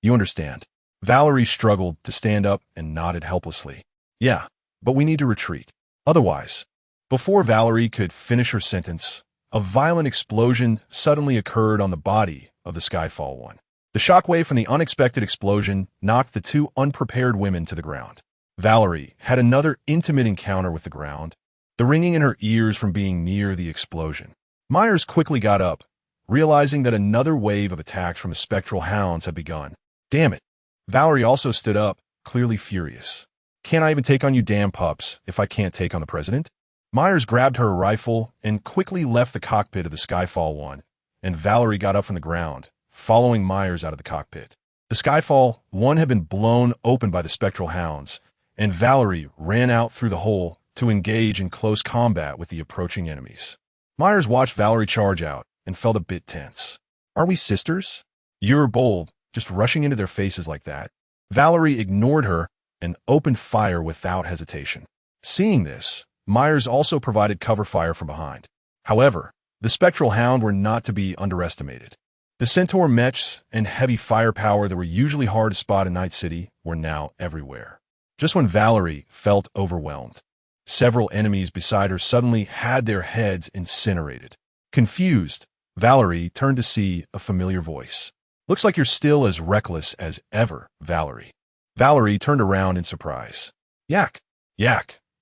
You understand." Valerie struggled to stand up and nodded helplessly. "Yeah, but we need to retreat. Otherwise." Before Valerie could finish her sentence, a violent explosion suddenly occurred on the body of the Skyfall 1. The shockwave from the unexpected explosion knocked the two unprepared women to the ground. Valerie had another intimate encounter with the ground, the ringing in her ears from being near the explosion. Myers quickly got up, realizing that another wave of attacks from the spectral hounds had begun. "Damn it." Valerie also stood up, clearly furious. "Can't I even take on you damn pups if I can't take on the president?" Myers grabbed her rifle and quickly left the cockpit of the Skyfall 1, and Valerie got up from the ground, following Myers out of the cockpit. The Skyfall 1 had been blown open by the spectral hounds, and Valerie ran out through the hole to engage in close combat with the approaching enemies. Myers watched Valerie charge out and felt a bit tense. Are we sisters? You're bold, just rushing into their faces like that. Valerie ignored her and opened fire without hesitation. Seeing this, Myers also provided cover fire from behind. However, the spectral hound were not to be underestimated. The centaur mechs and heavy firepower that were usually hard to spot in Night City were now everywhere. Just when Valerie felt overwhelmed, several enemies beside her suddenly had their heads incinerated. Confused, Valerie turned to see a familiar voice. Looks like you're still as reckless as ever, Valerie. Valerie turned around in surprise. Yak,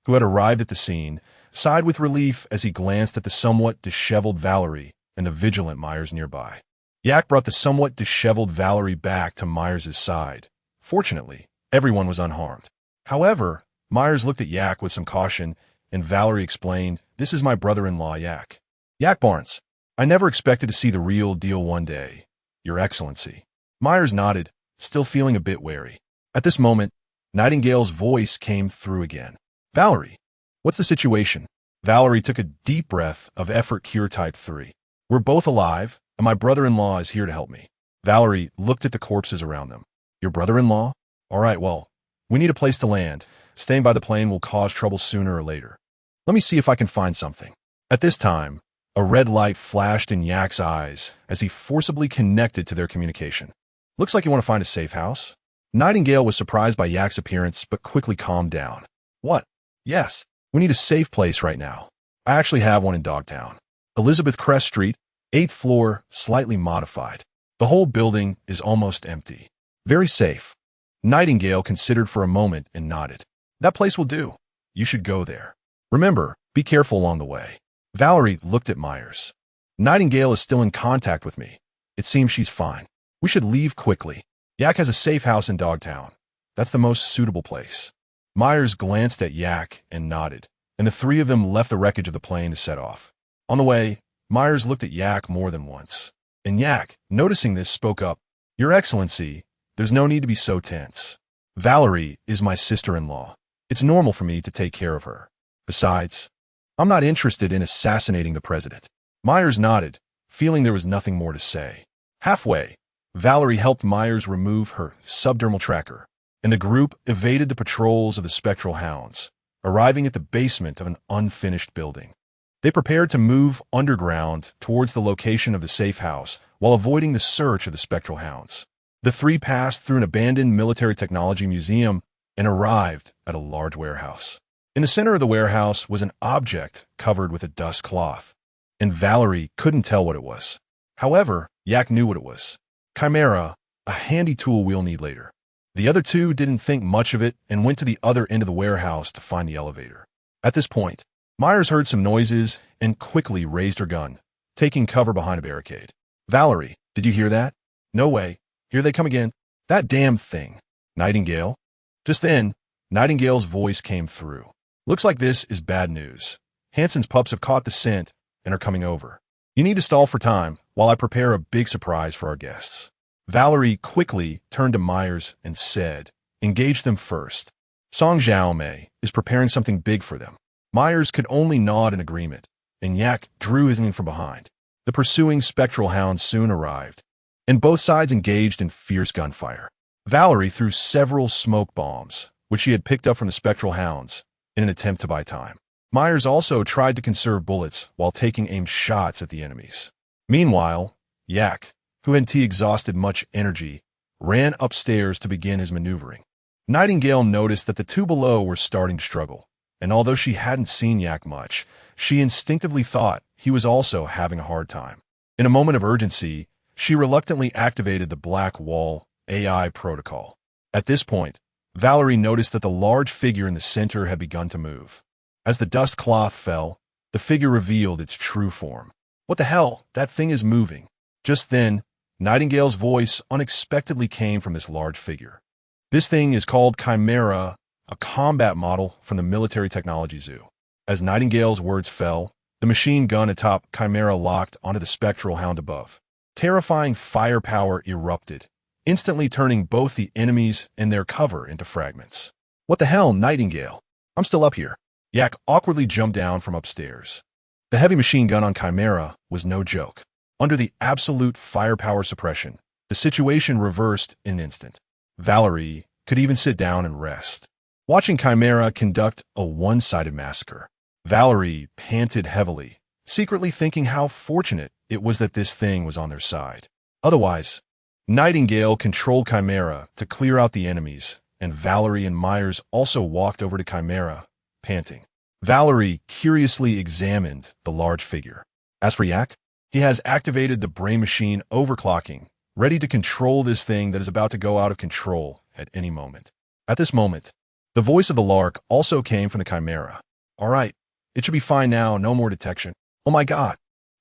who had arrived at the scene, sighed with relief as he glanced at the somewhat disheveled Valerie and the vigilant Myers nearby. Yak brought the somewhat disheveled Valerie back to Myers' side. Fortunately, everyone was unharmed. However, Myers looked at Yak with some caution, and Valerie explained, "This is my brother-in-law, Yak. Yak Barnes. I never expected to see the real deal one day, Your Excellency." Myers nodded, still feeling a bit wary. At this moment, Nightingale's voice came through again. "Valerie, what's the situation?" Valerie took a deep breath of effort cure type 3. "We're both alive, and my brother-in-law is here to help me." Valerie looked at the corpses around them. "Your brother-in-law? All right, well, we need a place to land. Staying by the plane will cause trouble sooner or later. Let me see if I can find something." At this time, a red light flashed in Yak's eyes as he forcibly connected to their communication. "Looks like you want to find a safe house." Nightingale was surprised by Yak's appearance, but quickly calmed down. "What? Yes, we need a safe place right now. I actually have one in Dogtown. Elizabeth Crest Street, 8th floor, slightly modified. The whole building is almost empty. Very safe." Nightingale considered for a moment and nodded. "That place will do. You should go there. Remember, be careful along the way." Valerie looked at Myers. "Nightingale is still in contact with me. It seems she's fine. We should leave quickly. Yak has a safe house in Dogtown. That's the most suitable place." Myers glanced at Yak and nodded, and the three of them left the wreckage of the plane to set off. On the way, Myers looked at Yak more than once, and Yak, noticing this, spoke up. "Your Excellency, there's no need to be so tense. Valerie is my sister-in-law. It's normal for me to take care of her. Besides, I'm not interested in assassinating the president." Myers nodded, feeling there was nothing more to say. Halfway, Valerie helped Myers remove her subdermal tracker, and the group evaded the patrols of the spectral hounds, arriving at the basement of an unfinished building. They prepared to move underground towards the location of the safe house while avoiding the search of the spectral hounds. The three passed through an abandoned military technology museum and arrived at a large warehouse. In the center of the warehouse was an object covered with a dust cloth, and Valerie couldn't tell what it was. However, Yak knew what it was. Chimera, a handy tool we'll need later. The other two didn't think much of it and went to the other end of the warehouse to find the elevator. At this point, Myers heard some noises and quickly raised her gun, taking cover behind a barricade. "Valerie, did you hear that?" "No way. Here they come again." "That damn thing." "Nightingale?" Just then, Nightingale's voice came through. "Looks like this is bad news. Hansen's pups have caught the scent and are coming over. You need to stall for time while I prepare a big surprise for our guests." Valerie quickly turned to Myers and said, "Engage them first. Song Xiaomei is preparing something big for them." Myers could only nod in agreement, and Yak drew his men from behind. The pursuing spectral hounds soon arrived, and both sides engaged in fierce gunfire. Valerie threw several smoke bombs, which she had picked up from the spectral hounds, in an attempt to buy time. Myers also tried to conserve bullets while taking aimed shots at the enemies. Meanwhile, Yak, who hadn't exhausted much energy, ran upstairs to begin his maneuvering. Nightingale noticed that the two below were starting to struggle, and although she hadn't seen Yak much, she instinctively thought he was also having a hard time. In a moment of urgency, she reluctantly activated the Black Wall AI protocol. At this point, Valerie noticed that the large figure in the center had begun to move. As the dust cloth fell, the figure revealed its true form. "What the hell? That thing is moving." Just then, Nightingale's voice unexpectedly came from this large figure. "This thing is called Chimera, a combat model from the Military Technology Zoo." As Nightingale's words fell, the machine gun atop Chimera locked onto the spectral hound above. Terrifying firepower erupted, instantly turning both the enemies and their cover into fragments. What the hell, Nightingale? I'm still up here. Yak awkwardly jumped down from upstairs. The heavy machine gun on Chimera was no joke. Under the absolute firepower suppression, the situation reversed in an instant. Valerie could even sit down and rest, watching Chimera conduct a one-sided massacre. Valerie panted heavily, secretly thinking how fortunate it was that this thing was on their side. Otherwise, Nightingale controlled Chimera to clear out the enemies, and Valerie and Myers also walked over to Chimera, panting. Valerie curiously examined the large figure. As for Yak, he has activated the brain machine overclocking, ready to control this thing that is about to go out of control at any moment. At this moment, the voice of the Lark also came from the Chimera. All right, it should be fine now, no more detection. Oh my God.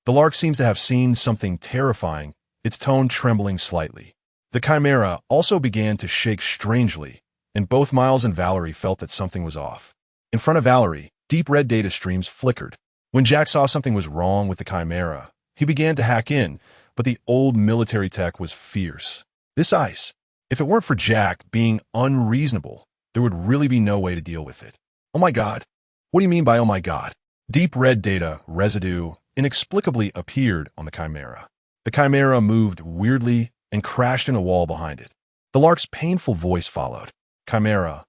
The Lark seems to have seen something terrifying, its tone trembling slightly. The Chimera also began to shake strangely, and both Miles and Valerie felt that something was off. In front of Valerie, deep red data streams flickered. When Jack saw something was wrong with the Chimera, he began to hack in, but the old military tech was fierce. This ice, if it weren't for Jack being unreasonable, there would really be no way to deal with it. Oh my God. What do you mean by oh my God? Deep red data residue inexplicably appeared on the Chimera. The Chimera moved weirdly and crashed in a wall behind it. The Lark's painful voice followed. Chimera,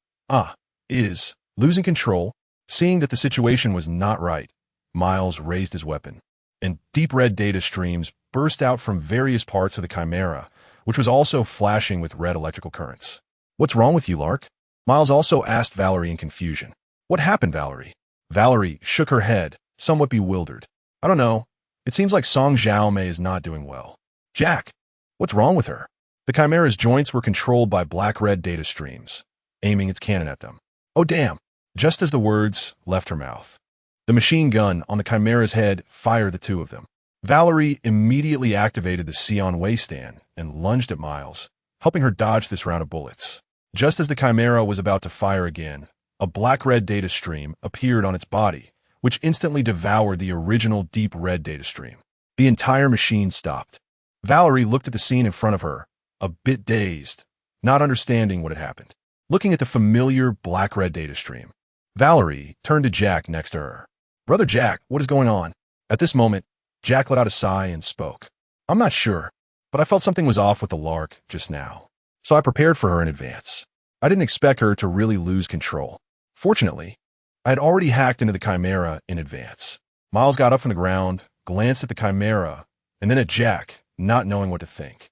is losing control. Seeing that the situation was not right, Miles raised his weapon, and deep red data streams burst out from various parts of the Chimera, which was also flashing with red electrical currents. What's wrong with you, Lark? Miles also asked Valerie in confusion. What happened, Valerie? Valerie shook her head, somewhat bewildered. I don't know. It seems like Song Xiaomei is not doing well. Jack, what's wrong with her? The Chimera's joints were controlled by black-red data streams, aiming its cannon at them. Oh damn! Just as the words left her mouth, the machine gun on the Chimera's head fired the two of them. Valerie immediately activated the Sion waiststand and lunged at Miles, helping her dodge this round of bullets. Just as the Chimera was about to fire again, a black-red data stream appeared on its body, which instantly devoured the original deep red data stream. The entire machine stopped. Valerie looked at the scene in front of her, a bit dazed, not understanding what had happened. Looking at the familiar black-red data stream, Valerie turned to Jack next to her. Brother Jack, what is going on? At this moment, Jack let out a sigh and spoke. I'm not sure, but I felt something was off with the Lark just now. So I prepared for her in advance. I didn't expect her to really lose control. Fortunately, I had already hacked into the Chimera in advance. Miles got up from the ground, glanced at the Chimera, and then at Jack, not knowing what to think.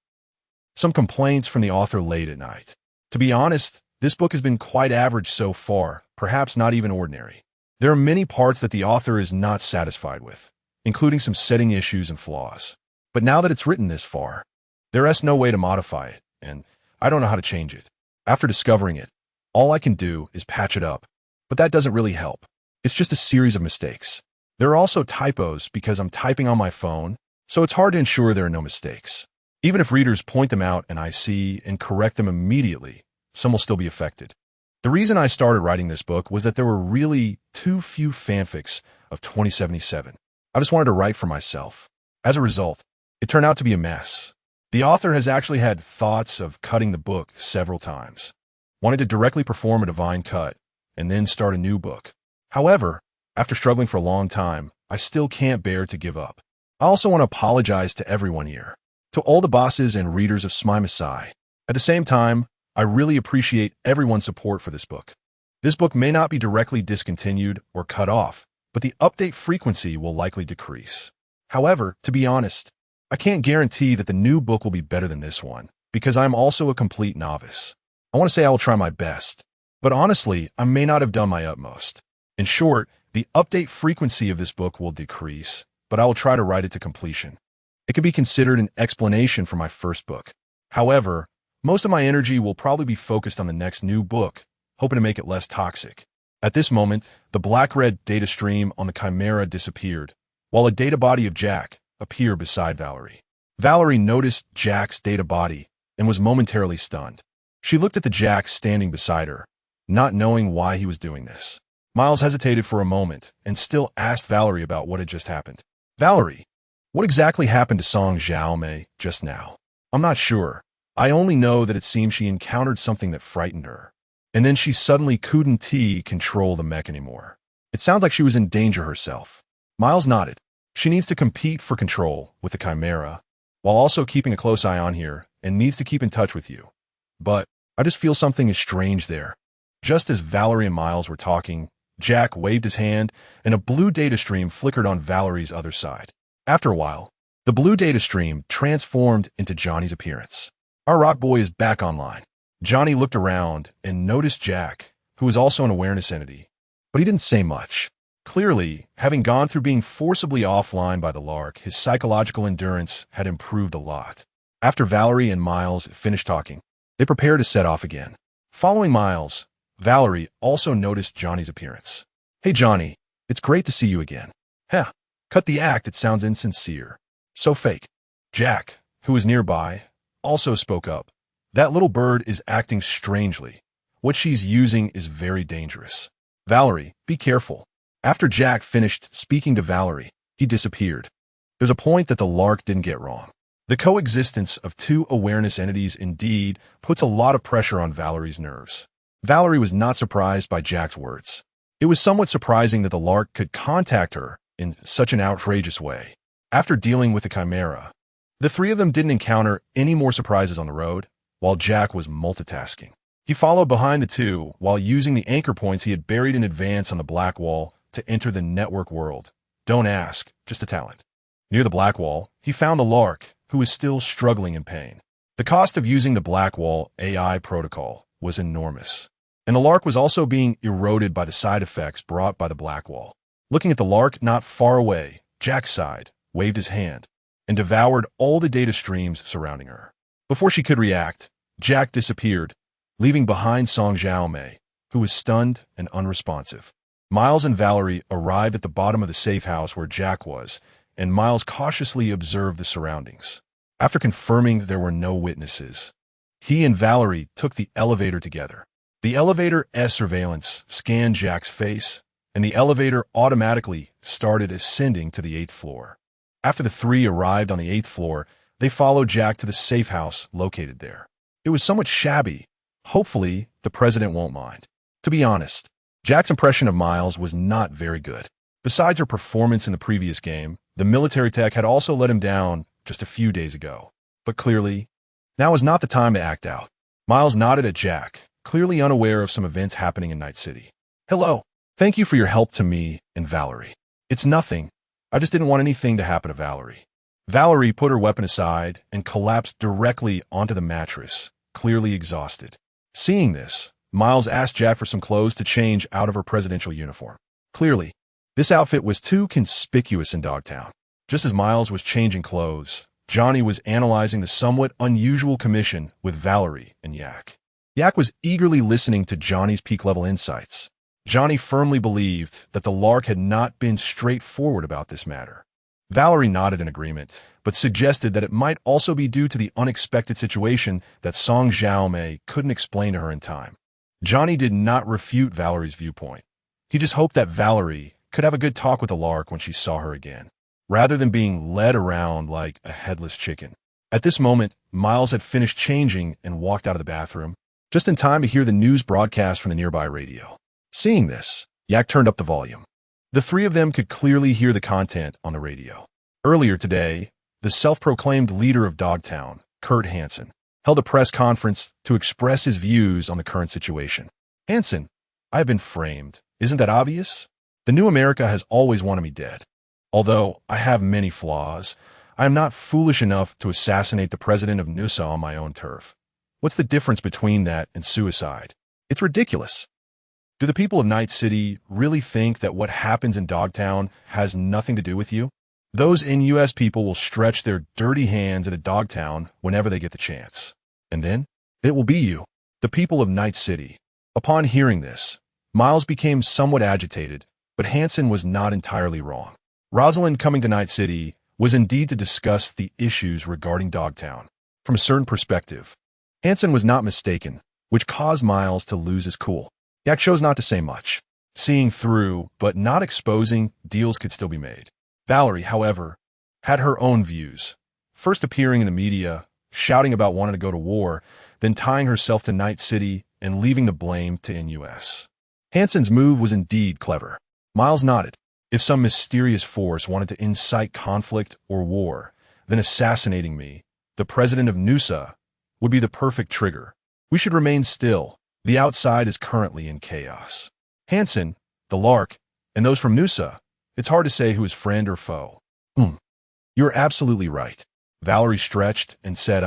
Some complaints from the author late at night. To be honest, this book has been quite average so far, perhaps not even ordinary. There are many parts that the author is not satisfied with, including some setting issues and flaws. But now that it's written this far, there is no way to modify it, and I don't know how to change it. After discovering it, all I can do is patch it up, but that doesn't really help. It's just a series of mistakes. There are also typos because I'm typing on my phone, so it's hard to ensure there are no mistakes. Even if readers point them out and I see and correct them immediately, some will still be affected. The reason I started writing this book was that there were really too few fanfics of 2077. I just wanted to write for myself. As a result, it turned out to be a mess. The author has actually had thoughts of cutting the book several times, wanted to directly perform a divine cut, and then start a new book. However, after struggling for a long time, I still can't bear to give up. I also want to apologize to everyone here, to all the bosses and readers of Smai Masai. At the same time, I really appreciate everyone's support for this book. This book may not be directly discontinued or cut off, but the update frequency will likely decrease. However, to be honest, I can't guarantee that the new book will be better than this one, because I'm also a complete novice. I want to say I will try my best, but honestly, I may not have done my utmost. In short, the update frequency of this book will decrease, but I will try to write it to completion. It could be considered an explanation for my first book. However, most of my energy will probably be focused on the next new book, hoping to make it less toxic. At this moment, the black-red data stream on the Chimera disappeared, while a data body of Jack appeared beside Valerie. Valerie noticed Jack's data body and was momentarily stunned. She looked at the Jack standing beside her, not knowing why he was doing this. Miles hesitated for a moment and still asked Valerie about what had just happened. Valerie, what exactly happened to Song Xiaomei just now? I'm not sure. I only know that it seems she encountered something that frightened her. And then she suddenly couldn't control the mech anymore. It sounds like she was in danger herself. Miles nodded. She needs to compete for control with the Chimera, while also keeping a close eye on here, and needs to keep in touch with you. But I just feel something is strange there. Just as Valerie and Miles were talking, Jack waved his hand, and a blue data stream flickered on Valerie's other side. After a while, the blue data stream transformed into Johnny's appearance. Our rock boy is back online. Johnny looked around and noticed Jack, who was also an awareness entity, but he didn't say much. Clearly, having gone through being forcibly offline by the Lark, his psychological endurance had improved a lot. After Valerie and Miles finished talking, they prepared to set off again. Following Miles, Valerie also noticed Johnny's appearance. "Hey Johnny, it's great to see you again." "Heh, cut the act, it sounds insincere. So fake." Jack, who was nearby, also spoke up. "That little bird is acting strangely. What she's using is very dangerous. Valerie, be careful." After Jack finished speaking to Valerie, he disappeared. There's a point that the Lark didn't get wrong. The coexistence of two awareness entities indeed puts a lot of pressure on Valerie's nerves. Valerie was not surprised by Jack's words. It was somewhat surprising that the Lark could contact her in such an outrageous way. After dealing with the Chimera, the three of them didn't encounter any more surprises on the road, while Jack was multitasking. He followed behind the two while using the anchor points he had buried in advance on the black wall to enter the network world. Don't ask, just a talent. Near the black wall, he found the Lark, who was still struggling in pain. The cost of using the black wall AI protocol was enormous, and the Lark was also being eroded by the side effects brought by the black wall. Looking at the Lark not far away, Jack sighed, waved his hand, and devoured all the data streams surrounding her. Before she could react, Jack disappeared, leaving behind Song Xiaomei, who was stunned and unresponsive. Miles and Valerie arrived at the bottom of the safe house where Jack was, and Miles cautiously observed the surroundings. After confirming there were no witnesses, he and Valerie took the elevator together. The elevator's surveillance scanned Jack's face, and the elevator automatically started ascending to the 8th floor. After the three arrived on the 8th floor, they followed Jack to the safe house located there. It was somewhat shabby. Hopefully, the president won't mind. To be honest, Jack's impression of Miles was not very good. Besides her performance in the previous game, the military tech had also let him down just a few days ago. But clearly, now is not the time to act out. Miles nodded at Jack, clearly unaware of some events happening in Night City. "Hello. Thank you for your help to me and Valerie." "It's nothing. I just didn't want anything to happen to Valerie." Valerie put her weapon aside and collapsed directly onto the mattress, clearly exhausted. Seeing this, Miles asked Jack for some clothes to change out of her presidential uniform. Clearly, this outfit was too conspicuous in Dogtown. Just as Miles was changing clothes, Johnny was analyzing the somewhat unusual commission with Valerie and Yak. Yak was eagerly listening to Johnny's peak-level insights. Johnny firmly believed that the Lark had not been straightforward about this matter. Valerie nodded in agreement, but suggested that it might also be due to the unexpected situation that Song Xiaomei couldn't explain to her in time. Johnny did not refute Valerie's viewpoint. He just hoped that Valerie could have a good talk with the Lark when she saw her again, rather than being led around like a headless chicken. At this moment, Miles had finished changing and walked out of the bathroom, just in time to hear the news broadcast from the nearby radio. Seeing this, Yak turned up the volume. The three of them could clearly hear the content on the radio. Earlier today, the self-proclaimed leader of Dogtown, Kurt Hansen, held a press conference to express his views on the current situation. "Hansen, I have been framed. Isn't that obvious? The new America has always wanted me dead. Although I have many flaws, I am not foolish enough to assassinate the president of Nusa on my own turf. What's the difference between that and suicide? It's ridiculous. Do the people of Night City really think that what happens in Dogtown has nothing to do with you? Those NUS people will stretch their dirty hands into Dogtown whenever they get the chance. And then, it will be you, the people of Night City." Upon hearing this, Miles became somewhat agitated, but Hansen was not entirely wrong. Rosalind coming to Night City was indeed to discuss the issues regarding Dogtown. From a certain perspective, Hansen was not mistaken, which caused Miles to lose his cool. Yak chose not to say much. Seeing through, but not exposing, deals could still be made. Valerie, however, had her own views. First appearing in the media, shouting about wanting to go to war, then tying herself to Night City and leaving the blame to NUS. Hansen's move was indeed clever. Miles nodded. If some mysterious force wanted to incite conflict or war, then assassinating me, the president of NUSA, would be the perfect trigger. We should remain still. The outside is currently in chaos. Hansen, the Lark, and those from NUSA, it's hard to say who is friend or foe. You're absolutely right. Valerie stretched and said,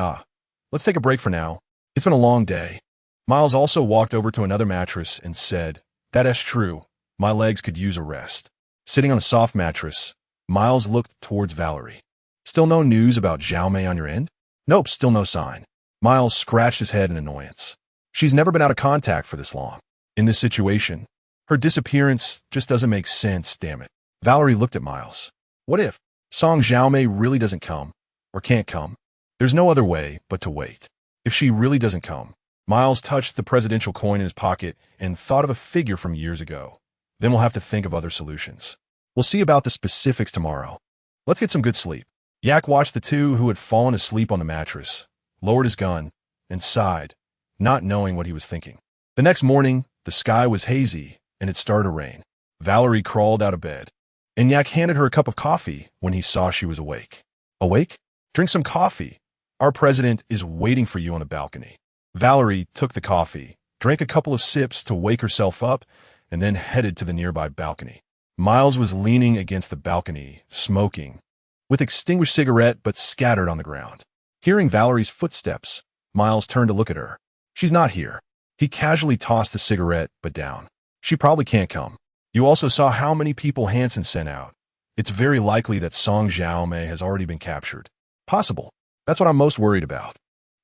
let's take a break for now. It's been a long day. Miles also walked over to another mattress and said, that's true. My legs could use a rest. Sitting on a soft mattress, Miles looked towards Valerie. Still no news about Xiaomei on your end? Nope, still no sign. Miles scratched his head in annoyance. She's never been out of contact for this long. In this situation, her disappearance just doesn't make sense, damn it. Valerie looked at Miles. What if Song Xiaomei really doesn't come, or can't come? There's no other way but to wait. If she really doesn't come, Miles touched the presidential coin in his pocket and thought of a figure from years ago. Then we'll have to think of other solutions. We'll see about the specifics tomorrow. Let's get some good sleep. Yak watched the two who had fallen asleep on the mattress, lowered his gun, and sighed, not knowing what he was thinking. The next morning, the sky was hazy, and it started to rain. Valerie crawled out of bed, and Yak handed her a cup of coffee when he saw she was awake. Awake? Drink some coffee. Our president is waiting for you on the balcony. Valerie took the coffee, drank a couple of sips to wake herself up, and then headed to the nearby balcony. Miles was leaning against the balcony, smoking, with extinguished cigarette but scattered on the ground. Hearing Valerie's footsteps, Miles turned to look at her. She's not here. He casually tossed the cigarette, but down. She probably can't come. You also saw how many people Hansen sent out. It's very likely that Song Xiaomei has already been captured. Possible. That's what I'm most worried about.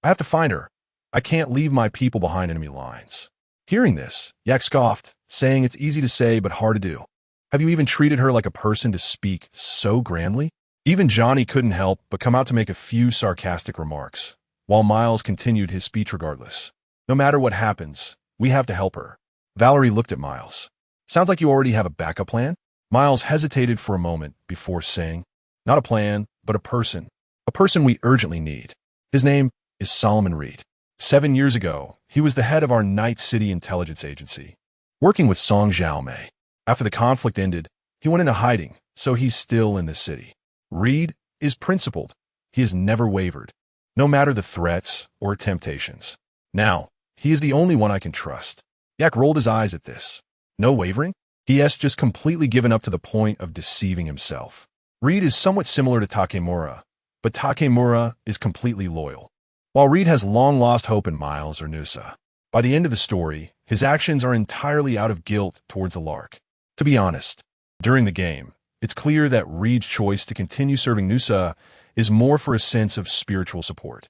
I have to find her. I can't leave my people behind enemy lines. Hearing this, Yak scoffed, saying it's easy to say but hard to do. Have you even treated her like a person to speak so grandly? Even Johnny couldn't help but come out to make a few sarcastic remarks, while Miles continued his speech regardless. No matter what happens, we have to help her. Valerie looked at Miles. Sounds like you already have a backup plan? Miles hesitated for a moment before saying, not a plan, but a person. A person we urgently need. His name is Solomon Reed. 7 years ago, he was the head of our Night City intelligence agency, working with Song Xiaomei. After the conflict ended, he went into hiding, so he's still in the city. Reed is principled. He has never wavered, no matter the threats or temptations. Now, he is the only one I can trust. Yak rolled his eyes at this. No wavering? He has just completely given up to the point of deceiving himself. Reed is somewhat similar to Takemura, but Takemura is completely loyal, while Reed has long lost hope in Miles or Nusa. By the end of the story, his actions are entirely out of guilt towards the Lark. To be honest, during the game, it's clear that Reed's choice to continue serving Nusa is more for a sense of spiritual support.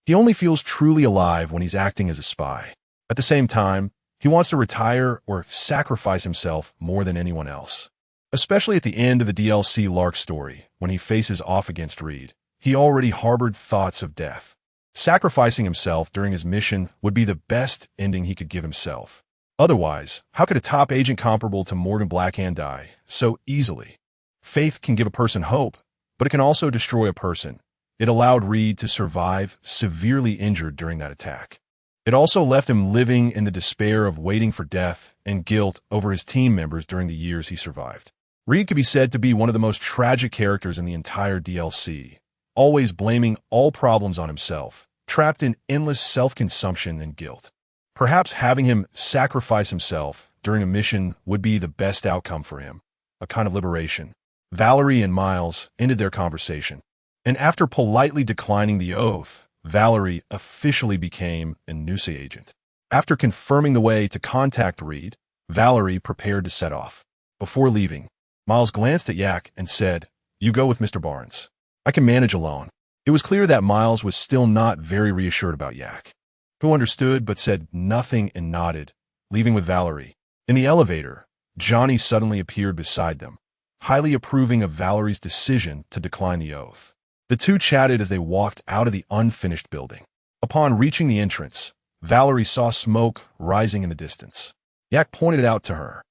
He only feels truly alive when he's acting as a spy. At the same time, he wants to retire or sacrifice himself more than anyone else. Especially at the end of the DLC Lark story, when he faces off against Reed, he already harbored thoughts of death. Sacrificing himself during his mission would be the best ending he could give himself. Otherwise, how could a top agent comparable to Morgan Blackhand die so easily? Faith can give a person hope, but it can also destroy a person. It allowed Reed to survive severely injured during that attack. It also left him living in the despair of waiting for death and guilt over his team members during the years he survived. Reed could be said to be one of the most tragic characters in the entire DLC, always blaming all problems on himself, trapped in endless self-consumption and guilt. Perhaps having him sacrifice himself during a mission would be the best outcome for him, a kind of liberation. Valerie and Miles ended their conversation, and after politely declining the oath, Valerie officially became a Nusa agent. After confirming the way to contact Reed, Valerie prepared to set off. Before leaving, Miles glanced at Yak and said, "You go with Mr. Barnes. I can manage alone." It was clear that Miles was still not very reassured about Yak, who understood but said nothing and nodded, leaving with Valerie. In the elevator, Johnny suddenly appeared beside them, highly approving of Valerie's decision to decline the oath. The two chatted as they walked out of the unfinished building. Upon reaching the entrance, Valerie saw smoke rising in the distance. Yak pointed it out to her.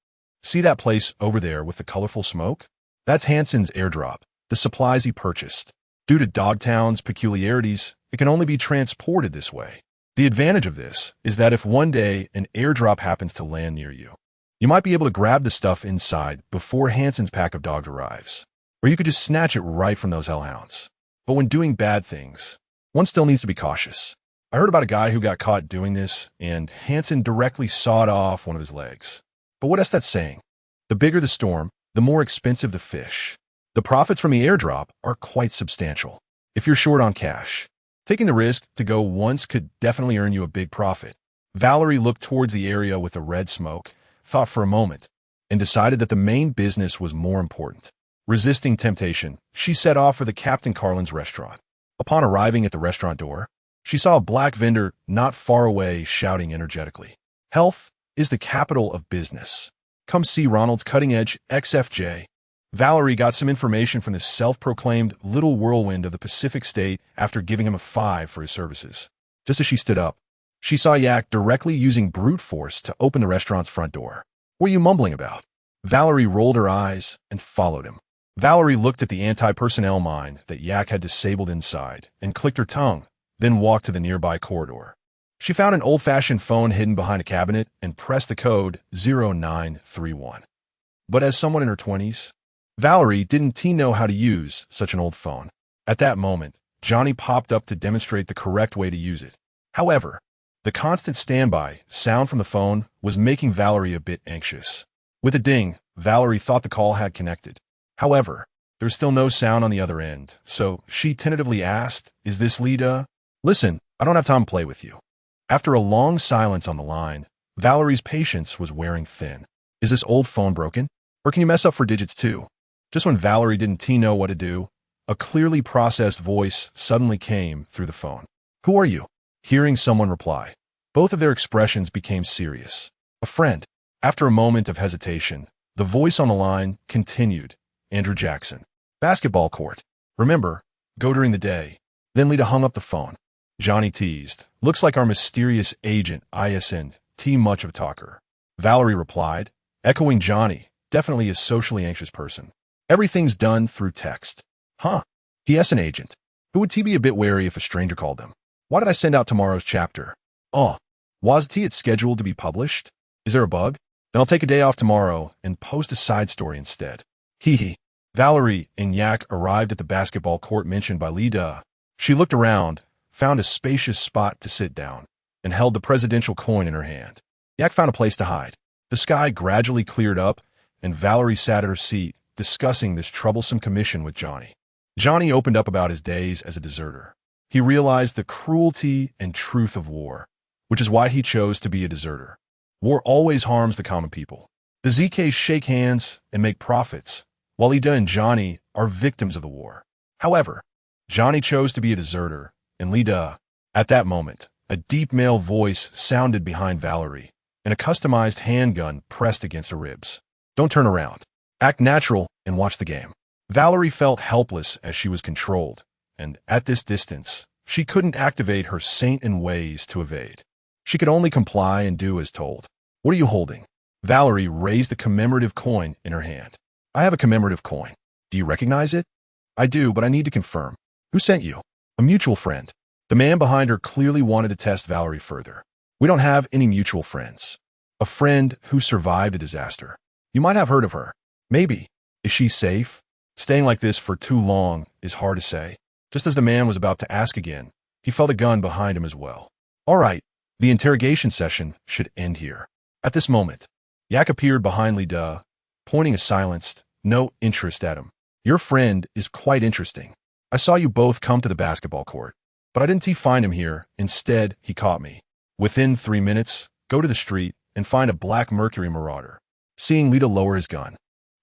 "See that place over there with the colorful smoke? That's Hansen's airdrop, the supplies he purchased. Due to Dogtown's peculiarities, it can only be transported this way. The advantage of this is that if one day an airdrop happens to land near you, you might be able to grab the stuff inside before Hansen's pack of dogs arrives. Or you could just snatch it right from those hellhounds. But when doing bad things, one still needs to be cautious. I heard about a guy who got caught doing this, and Hansen directly sawed off one of his legs. But what is that saying? The bigger the storm, the more expensive the fish. The profits from the airdrop are quite substantial. If you're short on cash, taking the risk to go once could definitely earn you a big profit. Valerie looked towards the area with the red smoke, thought for a moment, and decided that the main business was more important. Resisting temptation, she set off for the Captain Carlin's restaurant. Upon arriving at the restaurant door, she saw a black vendor not far away shouting energetically, "Health is the capital of business. Come see Ronald's cutting-edge XFJ." Valerie got some information from the self-proclaimed little whirlwind of the Pacific State after giving him a 5 for his services. Just as she stood up, she saw Yak directly using brute force to open the restaurant's front door. "What are you mumbling about?" Valerie rolled her eyes and followed him. Valerie looked at the anti-personnel mine that Yak had disabled inside and clicked her tongue, then walked to the nearby corridor. She found an old-fashioned phone hidden behind a cabinet and pressed the code 0931. But as someone in her 20s, Valerie didn't know how to use such an old phone. At that moment, Johnny popped up to demonstrate the correct way to use it. However, the constant standby sound from the phone was making Valerie a bit anxious. With a ding, Valerie thought the call had connected. However, there was still no sound on the other end, so she tentatively asked, "Is this Lida?" "Listen, I don't have time to play with you." After a long silence on the line, Valerie's patience was wearing thin. "Is this old phone broken? Or can you mess up for digits too?" Just when Valerie didn't know what to do, a clearly processed voice suddenly came through the phone. "Who are you?" Hearing someone reply, both of their expressions became serious. "A friend." After a moment of hesitation, the voice on the line continued, "Andrew Jackson. Basketball court. Remember, go during the day." Then Lita hung up the phone. Johnny teased, "Looks like our mysterious agent isn't much of a talker." Valerie replied, echoing Johnny, "Definitely a socially anxious person. Everything's done through text." "Huh. He an agent. Who would be a bit wary if a stranger called them? Why did I send out tomorrow's chapter? Oh, was it scheduled to be published? Is there a bug? Then I'll take a day off tomorrow and post a side story instead." Hee hee. Valerie and Yak arrived at the basketball court mentioned by Lida. She looked around, found a spacious spot to sit down, and held the presidential coin in her hand. Yak found a place to hide. The sky gradually cleared up, and Valerie sat at her seat, discussing this troublesome commission with Johnny. Johnny opened up about his days as a deserter. He realized the cruelty and truth of war, which is why he chose to be a deserter. War always harms the common people. The ZKs shake hands and make profits, while Lida and Johnny are victims of the war. However, Johnny chose to be a deserter, and Lida. At that moment, a deep male voice sounded behind Valerie, and a customized handgun pressed against her ribs. "Don't turn around. Act natural and watch the game." Valerie felt helpless as she was controlled, and at this distance, she couldn't activate her saint in ways to evade. She could only comply and do as told. "What are you holding?" Valerie raised the commemorative coin in her hand. "I have a commemorative coin. Do you recognize it?" "I do, but I need to confirm." "Who sent you?" "A mutual friend." The man behind her clearly wanted to test Valerie further. "We don't have any mutual friends." "A friend who survived a disaster. You might have heard of her." "Maybe. Is she safe?" Staying like this for too long is hard to say. Just as the man was about to ask again, he felt a gun behind him as well. "All right, the interrogation session should end here." At this moment, Yak appeared behind Lida, pointing a silenced, no interest at him. "Your friend is quite interesting. I saw you both come to the basketball court, but I didn't find him here. Instead, he caught me. Within 3 minutes, go to the street and find a black Mercury Marauder." Seeing Lida lower his gun,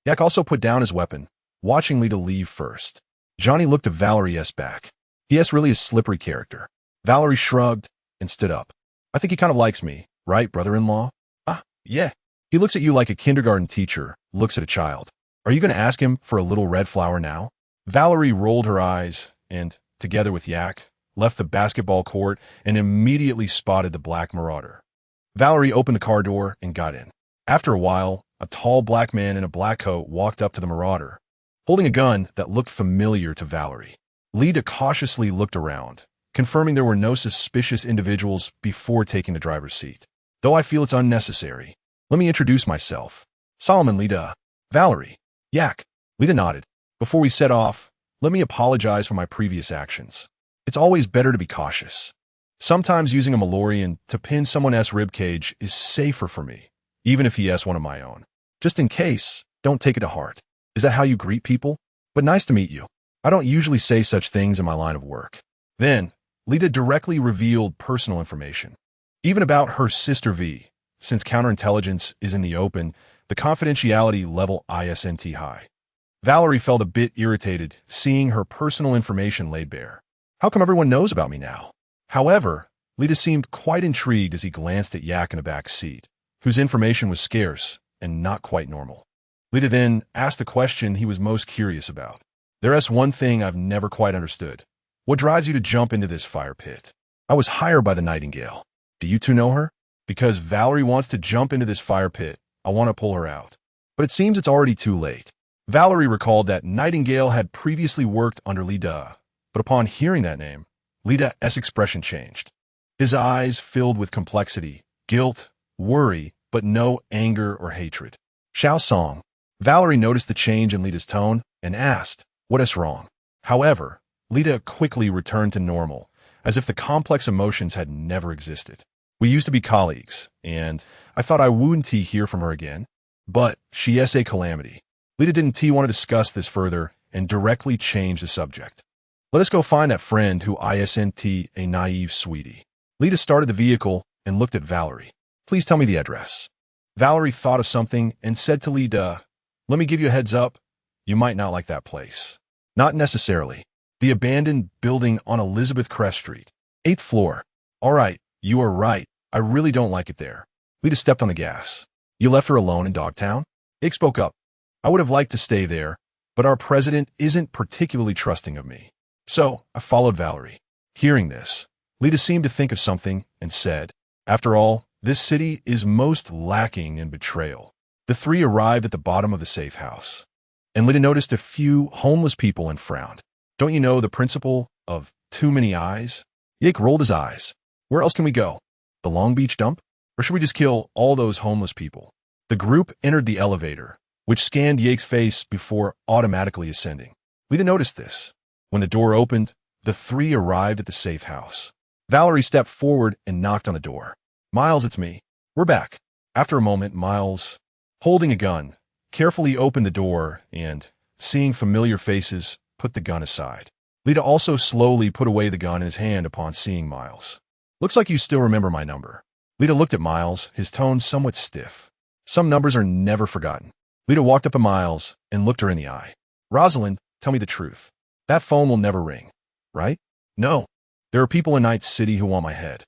Yak also put down his weapon, watching Lida leave first. Johnny looked at Valerie's back. He really a slippery character. Valerie shrugged and stood up. "I think he kind of likes me, right, brother-in-law?" "Ah, yeah." He looks at you like a kindergarten teacher looks at a child. "Are you going to ask him for a little red flower now?" Valerie rolled her eyes and, together with Yak, left the basketball court and immediately spotted the black Marauder. Valerie opened the car door and got in. After a while, a tall black man in a black coat walked up to the Marauder, holding a gun that looked familiar to Valerie. Lida cautiously looked around, confirming there were no suspicious individuals before taking the driver's seat. Though I feel it's unnecessary, let me introduce myself. Solomon, Lita. Valerie. Yak. Lita nodded. Before we set off, let me apologize for my previous actions. It's always better to be cautious. Sometimes using a Malorian to pin someone else's ribcage is safer for me, even if he has one of my own. Just in case, don't take it to heart. Is that how you greet people? But nice to meet you. I don't usually say such things in my line of work. Then, Lita directly revealed personal information. Even about her sister V. Since counterintelligence is in the open, the confidentiality level isn't high. Valerie felt a bit irritated seeing her personal information laid bare. How come everyone knows about me now? However, Lita seemed quite intrigued as he glanced at Yak in the back seat, whose information was scarce and not quite normal. Lita then asked the question he was most curious about. There's one thing I've never quite understood. What drives you to jump into this fire pit? I was hired by the Nightingale. Do you two know her? Because Valerie wants to jump into this fire pit, I want to pull her out. But it seems it's already too late. Valerie recalled that Nightingale had previously worked under Lita, but upon hearing that name, Lita's expression changed. His eyes filled with complexity, guilt, worry, but no anger or hatred. Xiao Song. Valerie noticed the change in Lita's tone and asked, what is wrong? However, Lita quickly returned to normal, as if the complex emotions had never existed. We used to be colleagues, and I thought I wouldn't hear from her again. But she is a calamity. Lita didn't want to discuss this further and directly changed the subject. Let us go find that friend who isn't a naive sweetie. Lita started the vehicle and looked at Valerie. Please tell me the address. Valerie thought of something and said to Lita, let me give you a heads up. You might not like that place. Not necessarily. The abandoned building on Elizabeth Crest Street. 8th floor. All right, you are right. I really don't like it there. Lita stepped on the gas. You left her alone in Dogtown? Ike spoke up. I would have liked to stay there, but our president isn't particularly trusting of me. So, I followed Valerie. Hearing this, Lita seemed to think of something and said, after all, this city is most lacking in betrayal. The three arrived at the bottom of the safe house, and Lita noticed a few homeless people and frowned. Don't you know the principle of too many eyes? Ike rolled his eyes. Where else can we go? The Long Beach dump? Or should we just kill all those homeless people? The group entered the elevator, which scanned Yake's face before automatically ascending. Lita noticed this. When the door opened, the three arrived at the safe house. Valerie stepped forward and knocked on the door. Miles, it's me. We're back. After a moment, Miles, holding a gun, carefully opened the door and, seeing familiar faces, put the gun aside. Lita also slowly put away the gun in his hand upon seeing Miles. Looks like you still remember my number. Lita looked at Miles, his tone somewhat stiff. Some numbers are never forgotten. Lita walked up to Miles and looked her in the eye. Rosalind, tell me the truth. That phone will never ring, right? No. There are people in Night City who want my head.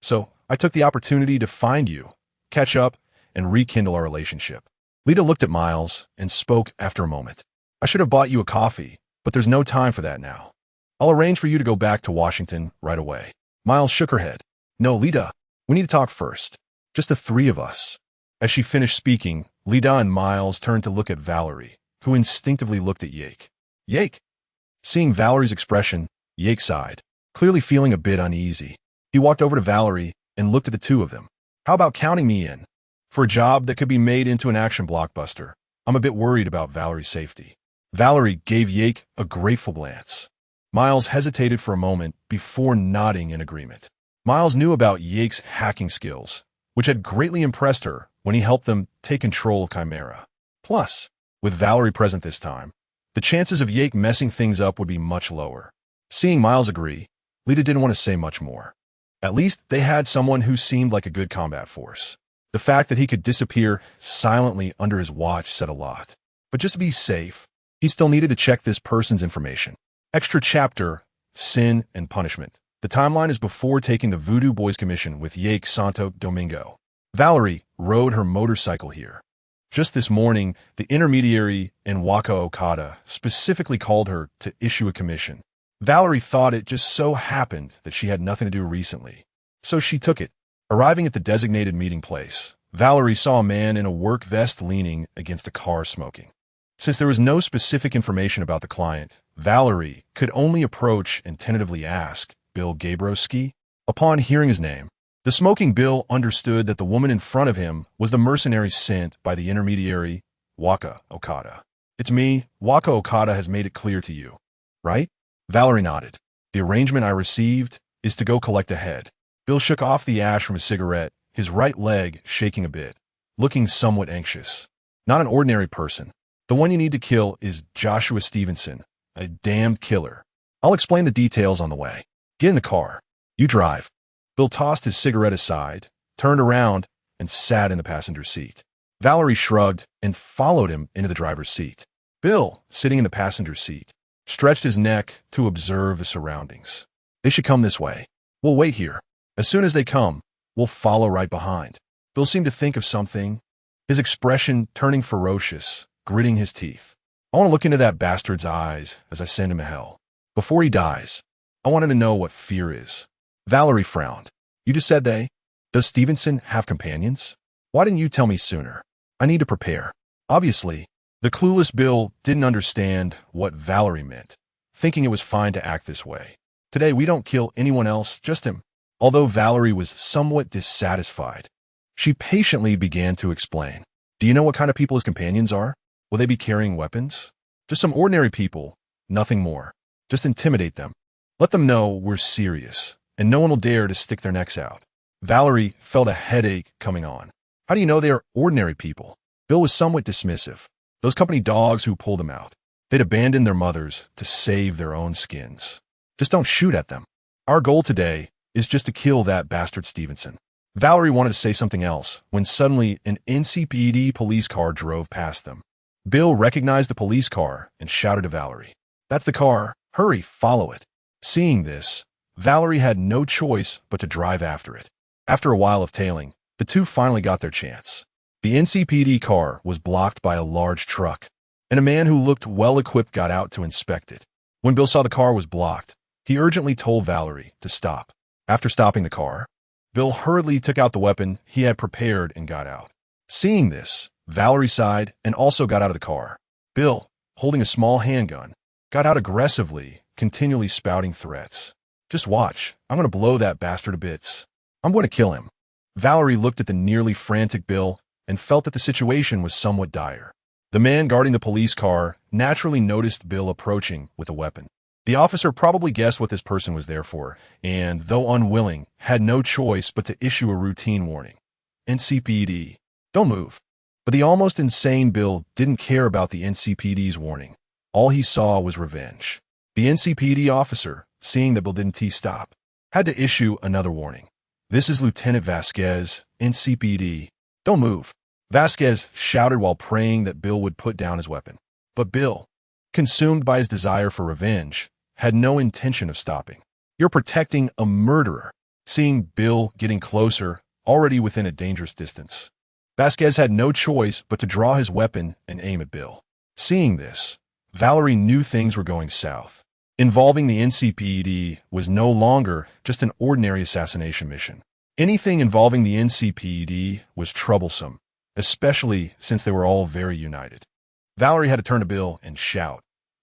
So, I took the opportunity to find you, catch up, and rekindle our relationship. Lita looked at Miles and spoke after a moment. I should have bought you a coffee, but there's no time for that now. I'll arrange for you to go back to Washington right away. Miles shook her head. No, Lita, we need to talk first. Just the three of us. As she finished speaking, Lita and Miles turned to look at Valerie, who instinctively looked at Yake. Yake? Seeing Valerie's expression, Yake sighed, clearly feeling a bit uneasy. He walked over to Valerie and looked at the two of them. How about counting me in? For a job that could be made into an action blockbuster, I'm a bit worried about Valerie's safety. Valerie gave Yake a grateful glance. Miles hesitated for a moment before nodding in agreement. Miles knew about Yake's hacking skills, which had greatly impressed her when he helped them take control of Chimera. Plus, with Valerie present this time, the chances of Yake messing things up would be much lower. Seeing Miles agree, Lita didn't want to say much more. At least they had someone who seemed like a good combat force. The fact that he could disappear silently under his watch said a lot. But just to be safe, he still needed to check this person's information. Extra chapter, Sin and Punishment. The timeline is before taking the Voodoo Boys commission with Yake Santo Domingo. Valerie rode her motorcycle here. Just this morning, the intermediary in Waka Okada specifically called her to issue a commission. Valerie thought it just so happened that she had nothing to do recently. So she took it. Arriving at the designated meeting place, Valerie saw a man in a work vest leaning against a car smoking. Since there was no specific information about the client, Valerie could only approach and tentatively ask, Bill Gabrowski. Upon hearing his name, the smoking Bill understood that the woman in front of him was the mercenary sent by the intermediary, Waka Okada. It's me. Waka Okada has made it clear to you, right? Valerie nodded. The arrangement I received is to go collect a head. Bill shook off the ash from his cigarette, his right leg shaking a bit, looking somewhat anxious. Not an ordinary person. The one you need to kill is Joshua Stevenson, a damned killer. I'll explain the details on the way. Get in the car. You drive. Bill tossed his cigarette aside, turned around, and sat in the passenger seat. Valerie shrugged and followed him into the driver's seat. Bill, sitting in the passenger seat, stretched his neck to observe the surroundings. They should come this way. We'll wait here. As soon as they come, we'll follow right behind. Bill seemed to think of something, his expression turning ferocious, gritting his teeth. I want to look into that bastard's eyes as I send him to hell. Before he dies, I wanted to know what fear is. Valerie frowned. You just said they? Does Stevenson have companions? Why didn't you tell me sooner? I need to prepare. Obviously, the clueless Bill didn't understand what Valerie meant, thinking it was fine to act this way. Today we don't kill anyone else, just him. Although Valerie was somewhat dissatisfied, she patiently began to explain. Do you know what kind of people his companions are? Will they be carrying weapons? Just some ordinary people, nothing more. Just intimidate them. Let them know we're serious, and no one will dare to stick their necks out. Valerie felt a headache coming on. How do you know they are ordinary people? Bill was somewhat dismissive. Those company dogs who pulled them out. They'd abandoned their mothers to save their own skins. Just don't shoot at them. Our goal today is just to kill that bastard Stevenson. Valerie wanted to say something else when suddenly an NCPD police car drove past them. Bill recognized the police car and shouted to Valerie, "That's the car. Hurry, follow it." Seeing this, Valerie had no choice but to drive after it. After a while of tailing, the two finally got their chance. The NCPD car was blocked by a large truck, and a man who looked well-equipped got out to inspect it. When Bill saw the car was blocked, he urgently told Valerie to stop. After stopping the car, Bill hurriedly took out the weapon he had prepared and got out. Seeing this, Valerie sighed and also got out of the car. Bill, holding a small handgun, got out aggressively, continually spouting threats. Just watch. I'm going to blow that bastard to bits. I'm going to kill him. Valerie looked at the nearly frantic Bill and felt that the situation was somewhat dire. The man guarding the police car naturally noticed Bill approaching with a weapon. The officer probably guessed what this person was there for, and, though unwilling, had no choice but to issue a routine warning. NCPD, don't move. But the almost insane Bill didn't care about the NCPD's warning. All he saw was revenge. The NCPD officer, seeing that Bill didn't stop, had to issue another warning. This is Lieutenant Vasquez, NCPD. Don't move. Vasquez shouted while praying that Bill would put down his weapon. But Bill, consumed by his desire for revenge, had no intention of stopping. You're protecting a murderer. Seeing Bill getting closer, already within a dangerous distance, Vasquez had no choice but to draw his weapon and aim at Bill. Seeing this, Valerie knew things were going south. Involving the NCPD was no longer just an ordinary assassination mission. Anything involving the NCPD was troublesome, especially since they were all very united. Valerie had to turn to Bill and shout,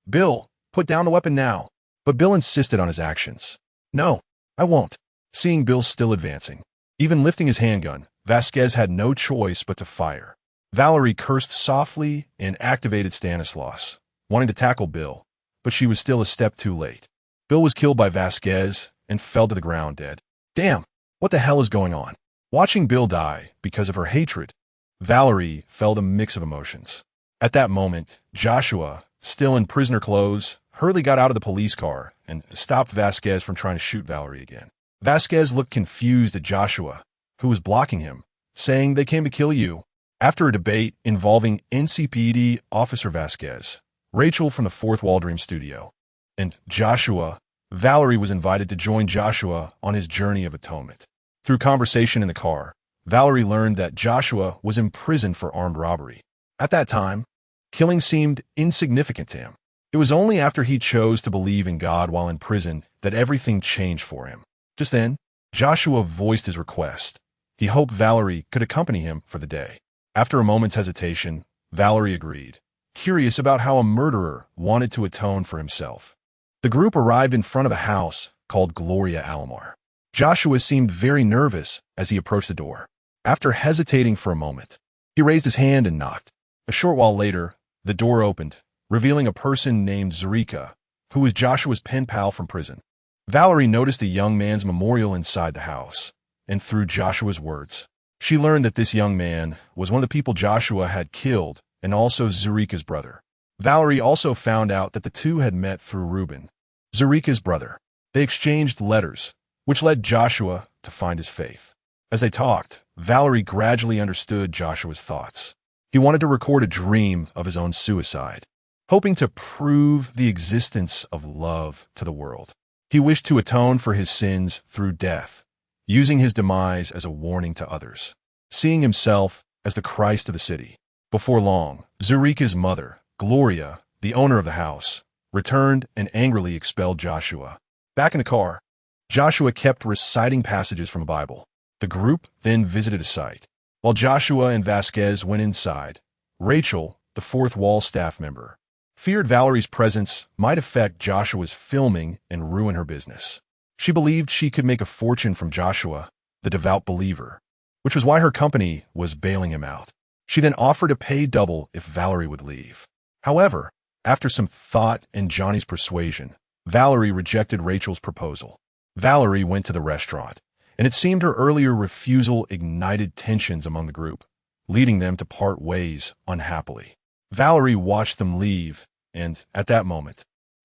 "Bill, put down the weapon now." But Bill insisted on his actions. "No, I won't." Seeing Bill still advancing, even lifting his handgun, Vasquez had no choice but to fire. Valerie cursed softly and activated Stanislaus, wanting to tackle Bill, but she was still a step too late. Bill was killed by Vasquez and fell to the ground dead. Damn, what the hell is going on? Watching Bill die because of her hatred, Valerie felt a mix of emotions. At that moment, Joshua, still in prisoner clothes, hurriedly got out of the police car and stopped Vasquez from trying to shoot Valerie again. Vasquez looked confused at Joshua, who was blocking him, saying they came to kill you. After a debate involving NCPD Officer Vasquez, Rachel from the Fourth Wall Dream Studio, and Joshua, Valerie was invited to join Joshua on his journey of atonement. Through conversation in the car, Valerie learned that Joshua was imprisoned for armed robbery. At that time, killing seemed insignificant to him. It was only after he chose to believe in God while in prison that everything changed for him. Just then, Joshua voiced his request. He hoped Valerie could accompany him for the day. After a moment's hesitation, Valerie agreed, curious about how a murderer wanted to atone for himself. The group arrived in front of a house called Gloria Alomar. Joshua seemed very nervous as he approached the door. After hesitating for a moment, he raised his hand and knocked. A short while later, the door opened, revealing a person named Zurika, who was Joshua's pen pal from prison. Valerie noticed a young man's memorial inside the house, and through Joshua's words, she learned that this young man was one of the people Joshua had killed and also Zurika's brother. Valerie also found out that the two had met through Reuben, Zurika's brother. They exchanged letters, which led Joshua to find his faith. As they talked, Valerie gradually understood Joshua's thoughts. He wanted to record a dream of his own suicide, hoping to prove the existence of love to the world. He wished to atone for his sins through death, using his demise as a warning to others, seeing himself as the Christ of the city. Before long, Zurika's mother, Gloria, the owner of the house, returned and angrily expelled Joshua. Back in the car, Joshua kept reciting passages from the Bible. The group then visited a site. While Joshua and Vasquez went inside, Rachel, the fourth wall staff member, feared Valerie's presence might affect Joshua's filming and ruin her business. She believed she could make a fortune from Joshua, the devout believer, which was why her company was bailing him out. She then offered to pay double if Valerie would leave. However, after some thought and Johnny's persuasion, Valerie rejected Rachel's proposal. Valerie went to the restaurant, and it seemed her earlier refusal ignited tensions among the group, leading them to part ways unhappily. Valerie watched them leave, and at that moment,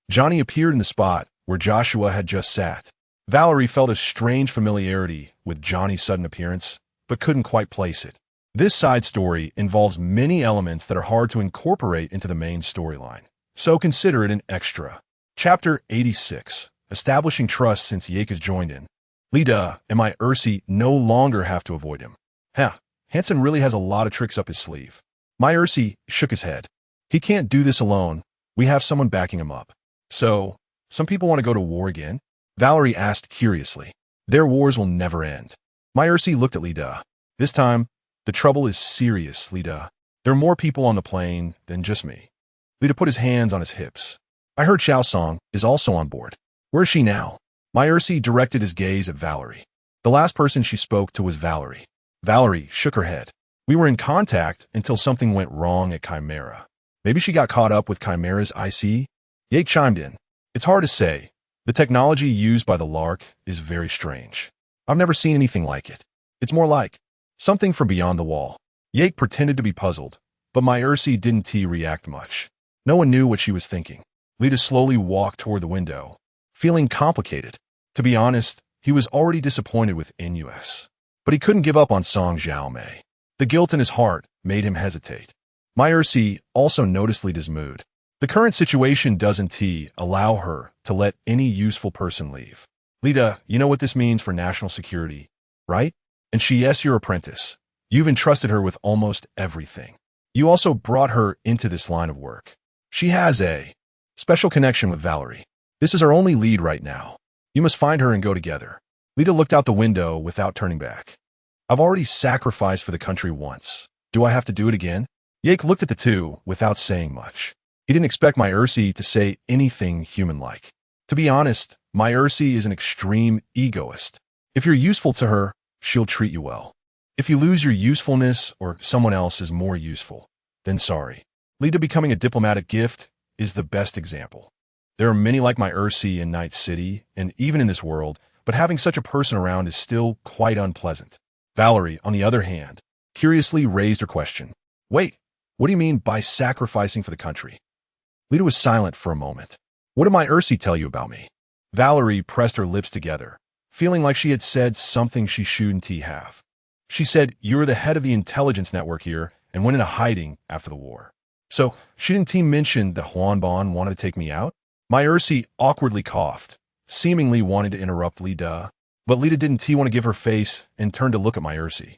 Johnny appeared in the spot where Joshua had just sat. Valerie felt a strange familiarity with Johnny's sudden appearance, but couldn't quite place it. This side story involves many elements that are hard to incorporate into the main storyline, so consider it an extra. Chapter 86, Establishing Trust since Yake has joined in. Lida and my Ursi no longer have to avoid him. Hansen really has a lot of tricks up his sleeve. My Ursi shook his head. He can't do this alone. We have someone backing him up. So, some people want to go to war again? Valerie asked curiously. Their wars will never end. My Ursi looked at Lida. This time, the trouble is serious, Lida. There are more people on the plane than just me. Lida put his hands on his hips. I heard Xiao Song is also on board. Where is she now? My Ursi directed his gaze at Valerie. The last person she spoke to was Valerie. Valerie shook her head. We were in contact until something went wrong at Chimera. Maybe she got caught up with Chimera's IC? Yake chimed in. It's hard to say. The technology used by the Lark is very strange. I've never seen anything like it. It's more like something from beyond the wall. Yake pretended to be puzzled, but my Ursi didn't react much. No one knew what she was thinking. Lida slowly walked toward the window, feeling complicated. To be honest, he was already disappointed with NUS. But he couldn't give up on Song Xiaomei. The guilt in his heart made him hesitate. My Ursi also noticed Lida's mood. The current situation doesn't allow her to let any useful person leave. Lida, you know what this means for national security, right? And she, yes, your apprentice. You've entrusted her with almost everything. You also brought her into this line of work. She has a special connection with Valerie. This is our only lead right now. You must find her and go together. Lida looked out the window without turning back. I've already sacrificed for the country once. Do I have to do it again? Yake looked at the two without saying much. He didn't expect my Ursi to say anything human-like. To be honest, my Ursi is an extreme egoist. If you're useful to her, she'll treat you well. If you lose your usefulness or someone else is more useful, then sorry. Lida becoming a diplomatic gift is the best example. There are many like my Ursi in Night City and even in this world, but having such a person around is still quite unpleasant. Valerie, on the other hand, curiously raised her question. Wait, what do you mean by sacrificing for the country? Lida was silent for a moment. What did my Ursi tell you about me? Valerie pressed her lips together, feeling like she had said something she shouldn't have. She said, you're the head of the intelligence network here and went into hiding after the war. So, shouldn't he mention that Huanban wanted to take me out? My Ursi awkwardly coughed, seemingly wanting to interrupt Lida, but Lida didn't want to give her face and turned to look at my Ursi.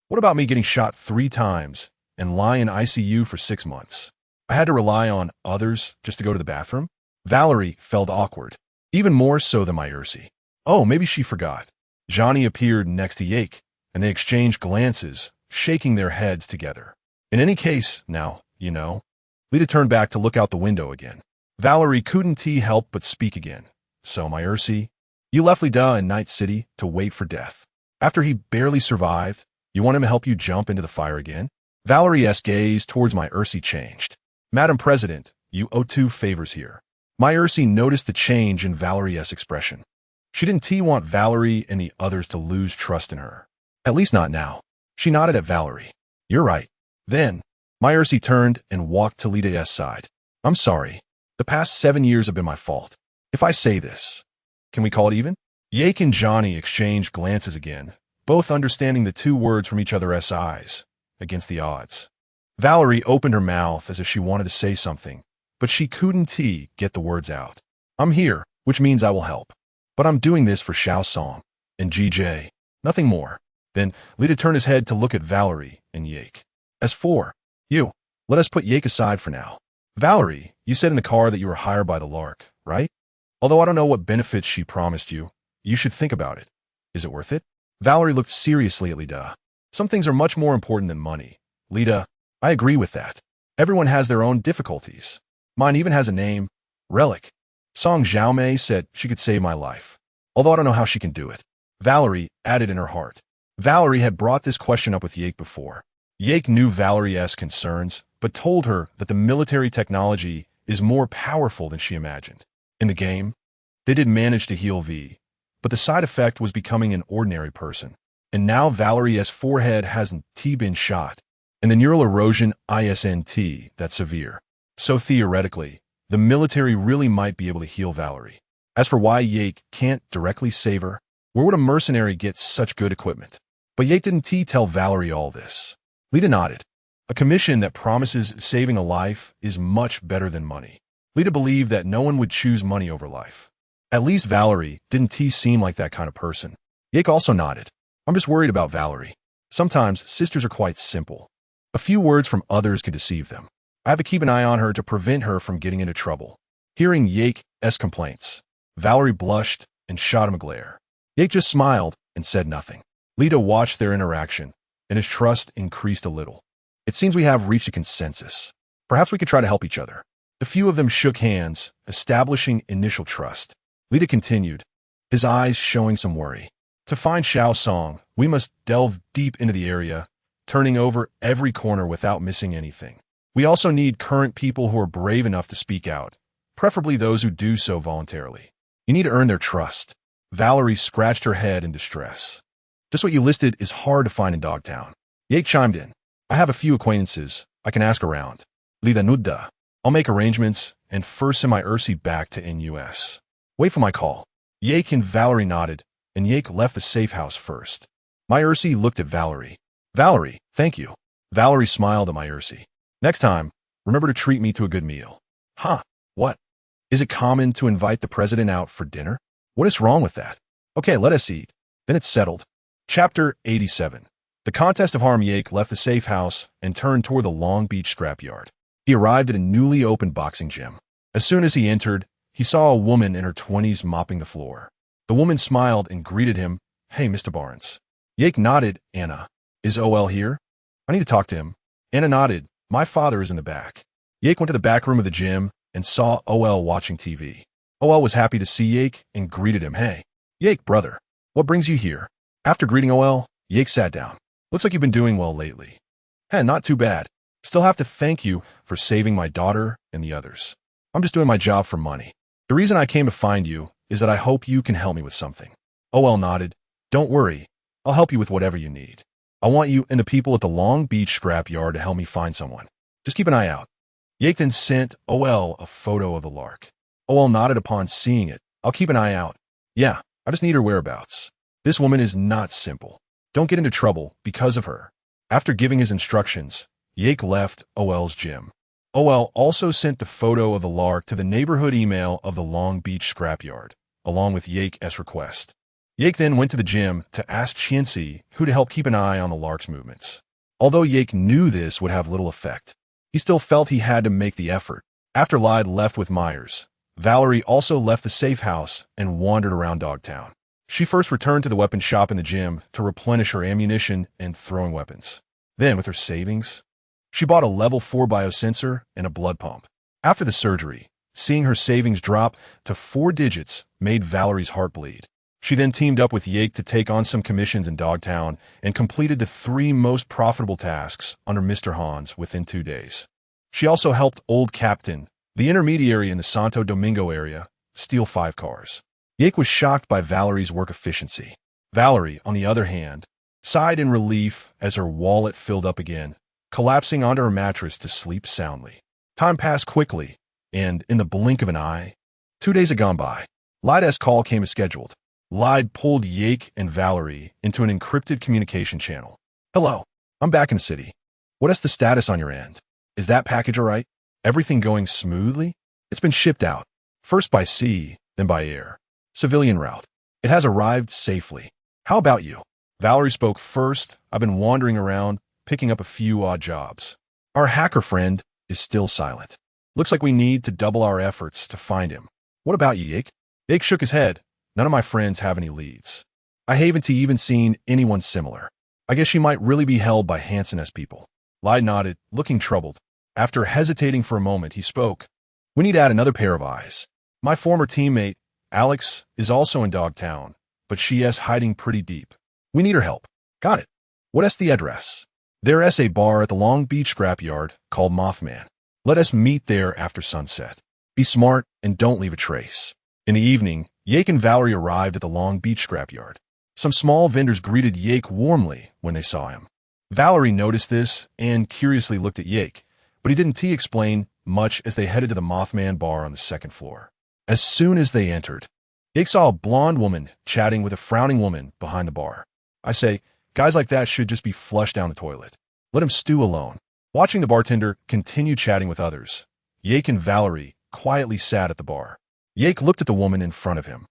What about me getting shot 3 times and lie in ICU for 6 months? I had to rely on others just to go to the bathroom? Valerie felt awkward, even more so than my Ursi. Oh, maybe she forgot. Johnny appeared next to Yake, and they exchanged glances, shaking their heads together. In any case, now, you know. Lida turned back to look out the window again. Valerie couldn't help but speak again. So, my Ursi, You left Lida in Night City to wait for death. After he barely survived, you want him to help you jump into the fire again? Valerie's gaze towards my Ursi changed. Madam President, you owe 2 favors here. My Ursi noticed the change in Valerie's expression. She didn't want Valerie and the others to lose trust in her. At least not now. She nodded at Valerie. You're right. Then, my Ursi turned and walked to Lida's side. I'm sorry. The past 7 years have been my fault. If I say this, can we call it even? Yake and Johnny exchanged glances again, both understanding the 2 words from each other's eyes, against the odds. Valerie opened her mouth as if she wanted to say something, but she couldn't get the words out. I'm here, which means I will help. But I'm doing this for Xiao Song and GJ. Nothing more. Then Lida turned his head to look at Valerie and Yake. As for you, let us put Yake aside for now. Valerie, you said in the car that you were hired by the Lark, right? Although I don't know what benefits she promised you, you should think about it. Is it worth it? Valerie looked seriously at Lida. Some things are much more important than money. Lida, I agree with that. Everyone has their own difficulties. Mine even has a name, Relic. Song Xiaomei said she could save my life. Although I don't know how she can do it. Valerie added in her heart. Valerie had brought this question up with Yake before. Yake knew Valerie's concerns, but told her that the military technology is more powerful than she imagined. In the game, they did manage to heal V, but the side effect was becoming an ordinary person. And now Valerie's forehead hasn't been shot, and the neural erosion isn't that severe. So theoretically, the military really might be able to heal Valerie. As for why Yake can't directly save her, where would a mercenary get such good equipment? But Yake didn't tell Valerie all this. Lida nodded. A commission that promises saving a life is much better than money. Lida believed that no one would choose money over life. At least Valerie didn't seem like that kind of person. Yake also nodded. I'm just worried about Valerie. Sometimes sisters are quite simple. A few words from others can deceive them. I have to keep an eye on her to prevent her from getting into trouble. Hearing Yake's complaints, Valerie blushed and shot him a glare. Yake just smiled and said nothing. Lida watched their interaction, and his trust increased a little. It seems we have reached a consensus. Perhaps we could try to help each other. The few of them shook hands, establishing initial trust. Lida continued, his eyes showing some worry. To find Xiao Song, we must delve deep into the area, turning over every corner without missing anything. We also need current people who are brave enough to speak out, preferably those who do so voluntarily. You need to earn their trust. Valerie scratched her head in distress. Just what you listed is hard to find in Dogtown. Yake chimed in. I have a few acquaintances. I can ask around. Lida nudda. I'll make arrangements and first send my Ursi back to NUS. Wait for my call. Yake and Valerie nodded, and Yake left the safe house first. My Ursi looked at Valerie. Valerie, thank you. Valerie smiled at my Ursi. Next time, remember to treat me to a good meal. Huh, what? Is it common to invite the president out for dinner? What is wrong with that? Okay, let us eat. Then it's settled. Chapter 87. The contest of harm. Yake left the safe house and turned toward the Long Beach scrapyard. He arrived at a newly opened boxing gym. As soon as he entered, he saw a woman in her 20s mopping the floor. The woman smiled and greeted him. Hey, Mr. Barnes. Yake nodded. Anna. Is OL here? I need to talk to him. Anna nodded. My father is in the back. Yake went to the back room of the gym and saw OL watching TV. OL was happy to see Yake and greeted him. Hey. Yake, brother. What brings you here? After greeting OL, Yake sat down. Looks like you've been doing well lately. Hey, not too bad. Still have to thank you for saving my daughter and the others. I'm just doing my job for money. The reason I came to find you is that I hope you can help me with something. OL nodded. Don't worry. I'll help you with whatever you need. I want you and the people at the Long Beach scrapyard to help me find someone. Just keep an eye out. Yake then sent OL a photo of the Lark. OL nodded upon seeing it. I'll keep an eye out. Yeah, I just need her whereabouts. This woman is not simple. Don't get into trouble because of her. After giving his instructions, Yake left OL's gym. OL also sent the photo of the Lark to the neighborhood email of the Long Beach scrapyard, along with Yake's request. Yake then went to the gym to ask Chiancy who to help keep an eye on the Lark's movements. Although Yake knew this would have little effect, he still felt he had to make the effort. After Lyde left with Myers, Valerie also left the safe house and wandered around Dogtown. She first returned to the weapon shop in the gym to replenish her ammunition and throwing weapons. Then, with her savings, she bought a level 4 biosensor and a blood pump. After the surgery, seeing her savings drop to 4 digits made Valerie's heart bleed. She then teamed up with Yake to take on some commissions in Dogtown and completed the 3 most profitable tasks under Mr. Hans within 2 days. She also helped Old Captain, the intermediary in the Santo Domingo area, steal 5 cars. Yake was shocked by Valerie's work efficiency. Valerie, on the other hand, sighed in relief as her wallet filled up again, collapsing onto her mattress to sleep soundly. Time passed quickly, and in the blink of an eye, 2 days had gone by. Lyde's call came as scheduled. Lyde pulled Yake and Valerie into an encrypted communication channel. "Hello, I'm back in the city. What is the status on your end? Is that package all right? Everything going smoothly? It's been shipped out, first by sea, then by air. Civilian route. It has arrived safely. How about you?" Valerie spoke first. "I've been wandering around, picking up a few odd jobs. Our hacker friend is still silent. Looks like we need to double our efforts to find him. What about you, Yake?" Yake shook his head. "None of my friends have any leads. I haven't even seen anyone similar. I guess she might really be held by Hansen-esque people." Lyde nodded, looking troubled. After hesitating for a moment, he spoke. "We need to add another pair of eyes. My former teammate, Alex, is also in Dogtown, but she is hiding pretty deep. We need her help." "Got it. What is the address?" "There is a bar at the Long Beach scrapyard called Mothman. Let us meet there after sunset. Be smart and don't leave a trace." In the evening, Yake and Valerie arrived at the Long Beach scrapyard. Some small vendors greeted Yake warmly when they saw him. Valerie noticed this and curiously looked at Yake, but he didn't explain much as they headed to the Mothman bar on the 2nd floor. As soon as they entered, Yake saw a blonde woman chatting with a frowning woman behind the bar. "I say, guys like that should just be flushed down the toilet. Let him stew alone." Watching the bartender continue chatting with others, Yake and Valerie quietly sat at the bar. Yake looked at the woman in front of him,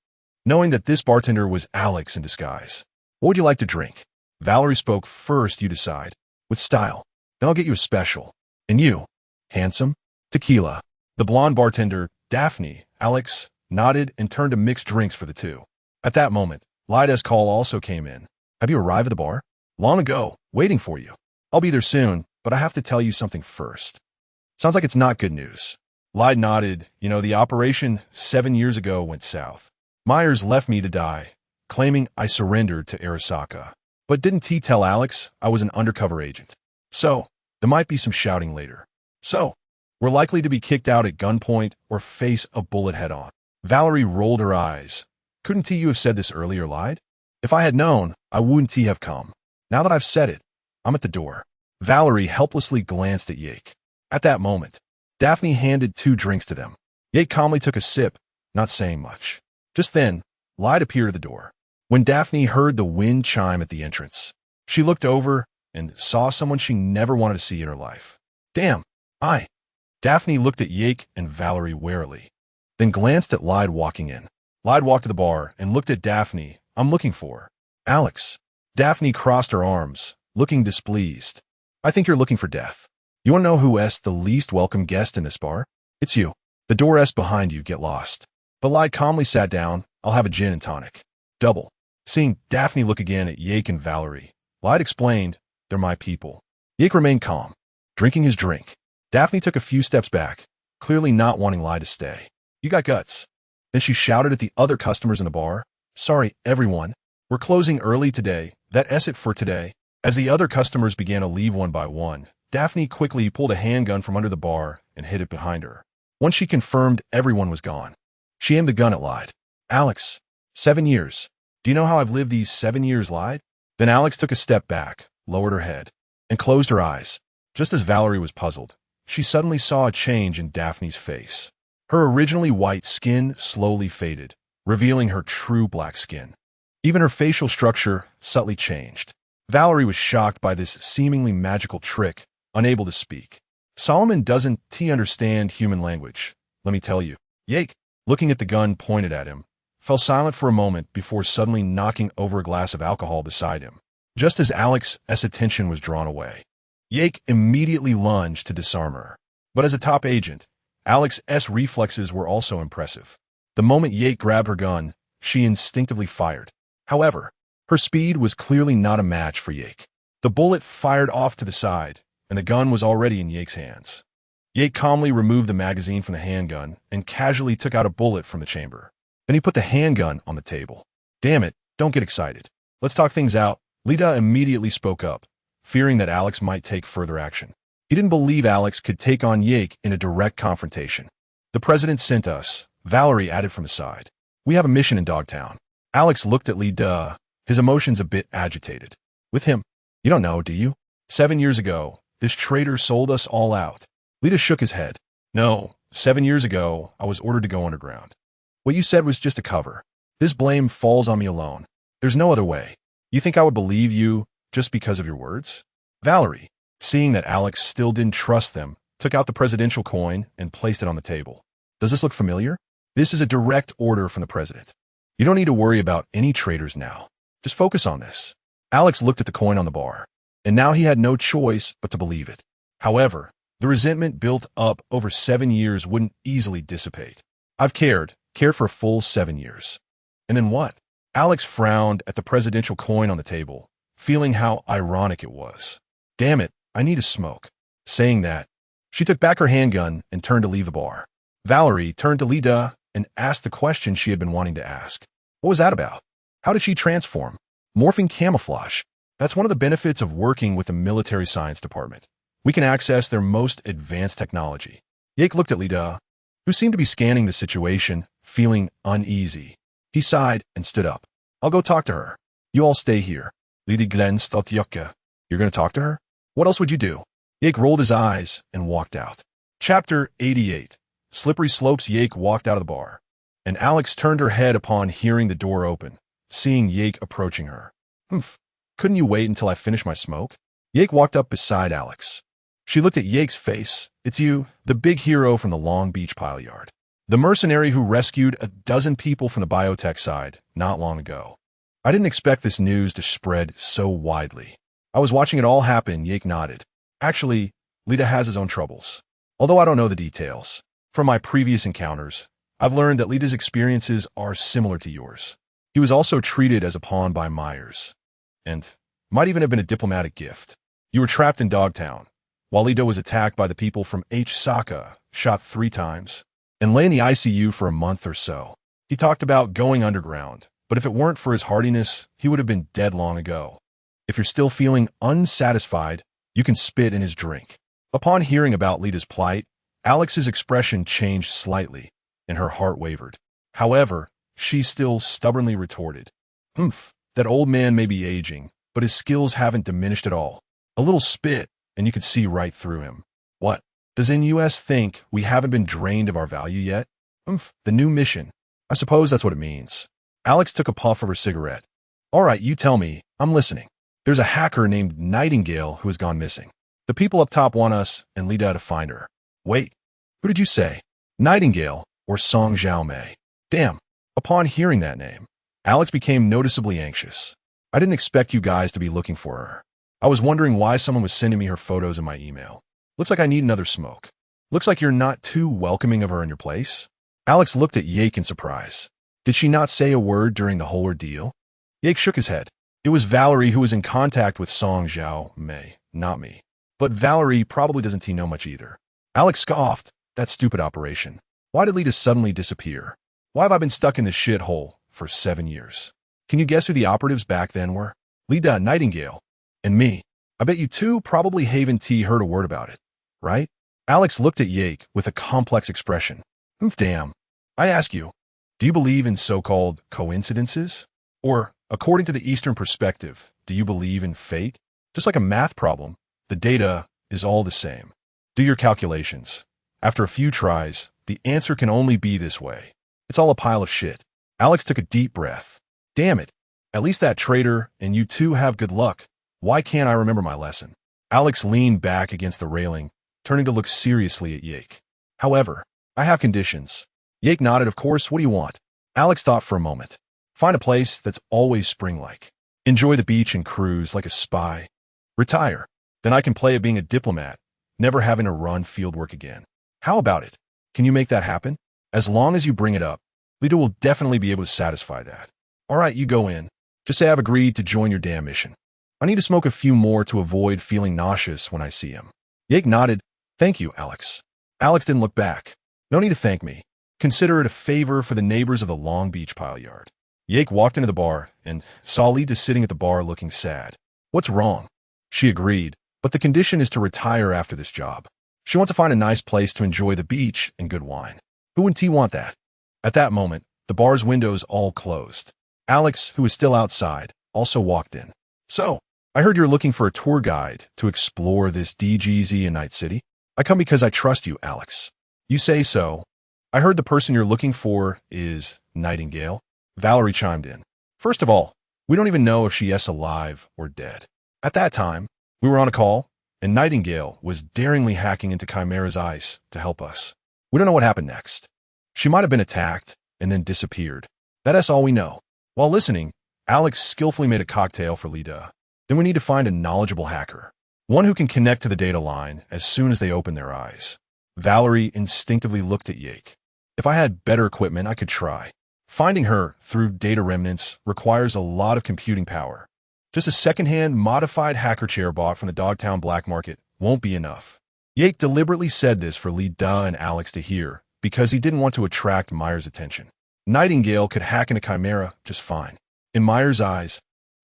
knowing that this bartender was Alex in disguise. "What would you like to drink?" Valerie spoke first. "You decide. With style. Then I'll get you a special. And you? Handsome? Tequila." The blonde bartender, Daphne, Alex, nodded and turned to mix drinks for the two. At that moment, Lyde's call also came in. "Have you arrived at the bar?" "Long ago, waiting for you. I'll be there soon, but I have to tell you something first." "Sounds like it's not good news." Lyde nodded. The operation 7 years ago went south. Myers left me to die, claiming I surrendered to Arasaka. But didn't he tell Alex I was an undercover agent? So, there might be some shouting later. So, we're likely to be kicked out at gunpoint or face a bullet head-on. Valerie rolled her eyes. "Couldn't you have said this earlier, Lyde? If I had known, I wouldn't have come. Now that I've said it, I'm at the door." Valerie helplessly glanced at Yake. At that moment, Daphne handed 2 drinks to them. Yake calmly took a sip, not saying much. Just then, Lyde appeared at the door. When Daphne heard the wind chime at the entrance, she looked over and saw someone she never wanted to see in her life. "Damn, Daphne looked at Yake and Valerie warily, then glanced at Lyde walking in. Lyde walked to the bar and looked at Daphne. "I'm looking for Alex." Daphne crossed her arms, looking displeased. "I think you're looking for death. You want to know who is the least welcome guest in this bar? It's you. The door is behind you. Get lost." But Lyde calmly sat down. "I'll have a gin and tonic. Double." Seeing Daphne look again at Yake and Valerie, Lyde explained, "They're my people." Yake remained calm, drinking his drink. Daphne took a few steps back, clearly not wanting Lyde to stay. "You got guts." Then she shouted at the other customers in the bar, "Sorry, everyone. We're closing early today. That is it for today." As the other customers began to leave one by one, Daphne quickly pulled a handgun from under the bar and hid it behind her. Once she confirmed everyone was gone, she aimed the gun at Lyde. "Alex, 7 years. Do you know how I've lived these 7 years, Lyde?" Then Alex took a step back, lowered her head, and closed her eyes. Just as Valerie was puzzled, she suddenly saw a change in Daphne's face. Her originally white skin slowly faded, revealing her true black skin. Even her facial structure subtly changed. Valerie was shocked by this seemingly magical trick, unable to speak. "Solomon doesn't understand human language, let me tell you." Yake, looking at the gun pointed at him, fell silent for a moment before suddenly knocking over a glass of alcohol beside him. Just as Alex's attention was drawn away, Yake immediately lunged to disarm her. But as a top agent, Alex's reflexes were also impressive. The moment Yake grabbed her gun, she instinctively fired. However, her speed was clearly not a match for Yake. The bullet fired off to the side, and the gun was already in Yake's hands. Yake calmly removed the magazine from the handgun and casually took out a bullet from the chamber. Then he put the handgun on the table. Damn it, don't get excited. Let's talk things out. Lida immediately spoke up, fearing that Alex might take further action. He didn't believe Alex could take on Yake in a direct confrontation. The president sent us, Valerie added from the side. We have a mission in Dogtown. Alex looked at Lida, his emotions a bit agitated. With him? You don't know, do you? 7 years ago, this traitor sold us all out. Lida shook his head. No, 7 years ago, I was ordered to go underground. What you said was just a cover. This blame falls on me alone. There's no other way. You think I would believe you just because of your words? Valerie, seeing that Alex still didn't trust them, took out the presidential coin and placed it on the table. Does this look familiar? This is a direct order from the president. You don't need to worry about any traitors now. Just focus on this. Alex looked at the coin on the bar, and now he had no choice but to believe it. However, the resentment built up over 7 years wouldn't easily dissipate. I've cared for a full 7 years. And then what? Alex frowned at the presidential coin on the table, feeling how ironic it was. Damn it, I need a smoke. Saying that, she took back her handgun and turned to leave the bar. Valerie turned to Lida and asked the question she had been wanting to ask. What was that about? How did she transform? Morphing camouflage. That's one of the benefits of working with the military science department. We can access their most advanced technology. Yake looked at Lida, who seemed to be scanning the situation, feeling uneasy. He sighed and stood up. I'll go talk to her. You all stay here. Lidi glänzt åt Jocke. You're going to talk to her? What else would you do? Yake rolled his eyes and walked out. Chapter 88. Slippery slopes. Yake walked out of the bar, and Alex turned her head upon hearing the door open, seeing Yake approaching her. Humph. Couldn't you wait until I finish my smoke? Yake walked up beside Alex. She looked at Yake's face. It's you, the big hero from the Long Beach pile yard. The mercenary who rescued a dozen people from the biotech side not long ago. I didn't expect this news to spread so widely. I was watching it all happen. Yake nodded. Actually, Lida has his own troubles. Although I don't know the details. From my previous encounters, I've learned that Lida's experiences are similar to yours. He was also treated as a pawn by Myers. And might even have been a diplomatic gift. You were trapped in Dogtown, while Lida was attacked by the people from Arasaka, shot 3 times, and lay in the ICU for a month or so. He talked about going underground, but if it weren't for his hardiness, he would have been dead long ago. If you're still feeling unsatisfied, you can spit in his drink. Upon hearing about Lida's plight, Alex's expression changed slightly, and her heart wavered. However, she still stubbornly retorted, Humph, that old man may be aging, but his skills haven't diminished at all. A little spit, and you could see right through him. What? Does NUS think we haven't been drained of our value yet? Humph, the new mission. I suppose that's what it means. Alex took a puff of her cigarette. All right, you tell me. I'm listening. There's a hacker named Nightingale who has gone missing. The people up top want us and Lida to find her. Wait, who did you say? Nightingale or Song Xiaomei? Damn. Upon hearing that name, Alex became noticeably anxious. I didn't expect you guys to be looking for her. I was wondering why someone was sending me her photos in my email. Looks like I need another smoke. Looks like you're not too welcoming of her in your place. Alex looked at Yake in surprise. Did she not say a word during the whole ordeal? Yake shook his head. It was Valerie who was in contact with Song Xiaomei, not me. But Valerie probably doesn't know much either. Alex scoffed. That stupid operation. Why did Lida suddenly disappear? Why have I been stuck in this shithole for 7 years? Can you guess who the operatives back then were? Lida, Nightingale, and me. I bet you two probably Haven T heard a word about it, right? Alex looked at Yake with a complex expression. Damn. I ask you, do you believe in so-called coincidences? Or, according to the Eastern perspective, do you believe in fate? Just like a math problem, the data is all the same. Do your calculations. After a few tries, the answer can only be this way. It's all a pile of shit. Alex took a deep breath. Damn it. At least that traitor and you two have good luck. Why can't I remember my lesson? Alex leaned back against the railing, turning to look seriously at Yake. However, I have conditions. Yake nodded. Of course, what do you want? Alex thought for a moment. Find a place that's always spring-like. Enjoy the beach and cruise like a spy. Retire. Then I can play at being a diplomat, never having to run fieldwork again. How about it? Can you make that happen? As long as you bring it up, Lida will definitely be able to satisfy that. All right, you go in. Just say I've agreed to join your damn mission. I need to smoke a few more to avoid feeling nauseous when I see him. Yake nodded. Thank you, Alex. Alex didn't look back. No need to thank me. Consider it a favor for the neighbors of the Long Beach pile yard. Yake walked into the bar and saw Lita sitting at the bar looking sad. What's wrong? She agreed, but the condition is to retire after this job. She wants to find a nice place to enjoy the beach and good wine. Who wouldn't he want that? At that moment, the bar's windows all closed. Alex, who was still outside, also walked in. So, I heard you're looking for a tour guide to explore this DGZ in Night City. I come because I trust you, Alex. You say so. I heard the person you're looking for is Nightingale. Valerie chimed in. First of all, we don't even know if she is alive or dead. At that time, we were on a call, and Nightingale was daringly hacking into Chimera's ice to help us. We don't know what happened next. She might have been attacked and then disappeared. That's all we know. While listening, Alex skillfully made a cocktail for Lita. Then we need to find a knowledgeable hacker, one who can connect to the data line as soon as they open their eyes. Valerie instinctively looked at Yake. If I had better equipment, I could try. Finding her through data remnants requires a lot of computing power. Just a second-hand modified hacker chair bought from the Dogtown black market won't be enough. Yake deliberately said this for Lita and Alex to hear because he didn't want to attract Meyer's attention. Nightingale could hack into Chimera just fine. In Meyer's eyes,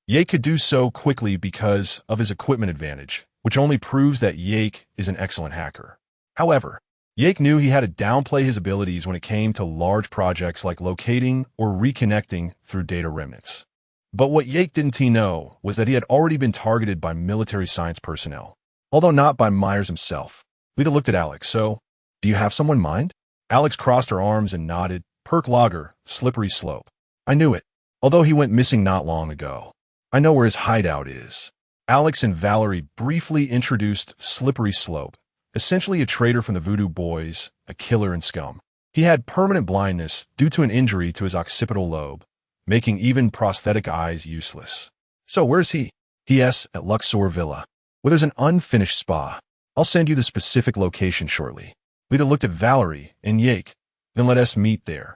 Yake could do so quickly because of his equipment advantage, which only proves that Yake is an excellent hacker. However, Yake knew he had to downplay his abilities when it came to large projects like locating or reconnecting through data remnants. But what Yake didn't know was that he had already been targeted by military science personnel, although not by Myers himself. Lita looked at Alex. So, do you have someone in mind? Alex crossed her arms and nodded. Perk Lager, Slippery Slope. I knew it, although he went missing not long ago. I know where his hideout is. Alex and Valerie briefly introduced Slippery Slope, essentially a traitor from the Voodoo Boys, a killer and scum. He had permanent blindness due to an injury to his occipital lobe, making even prosthetic eyes useless. So where's he? P.S. at Luxor Villa, where there's an unfinished spa. I'll send you the specific location shortly. Lita looked at Valerie and Yake. Then let us meet there.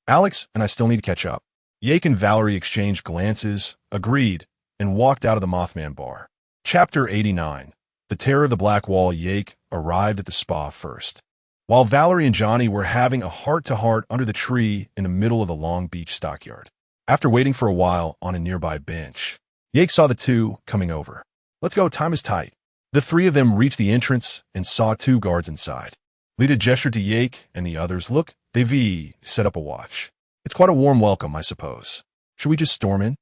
Alex and I still need to catch up. Yake and Valerie exchanged glances, agreed, and walked out of the Mothman bar. Chapter 89. The Terror of the Black Wall. Yake arrived at the spa first. While Valerie and Johnny were having a heart-to-heart under the tree in the middle of the Long Beach stockyard. After waiting for a while on a nearby bench, Yake saw the two coming over. Let's go, time is tight. The three of them reached the entrance and saw two guards inside. Lita gestured to Yake and the others. Look, they've set up a watch. It's quite a warm welcome, I suppose. Should we just storm in?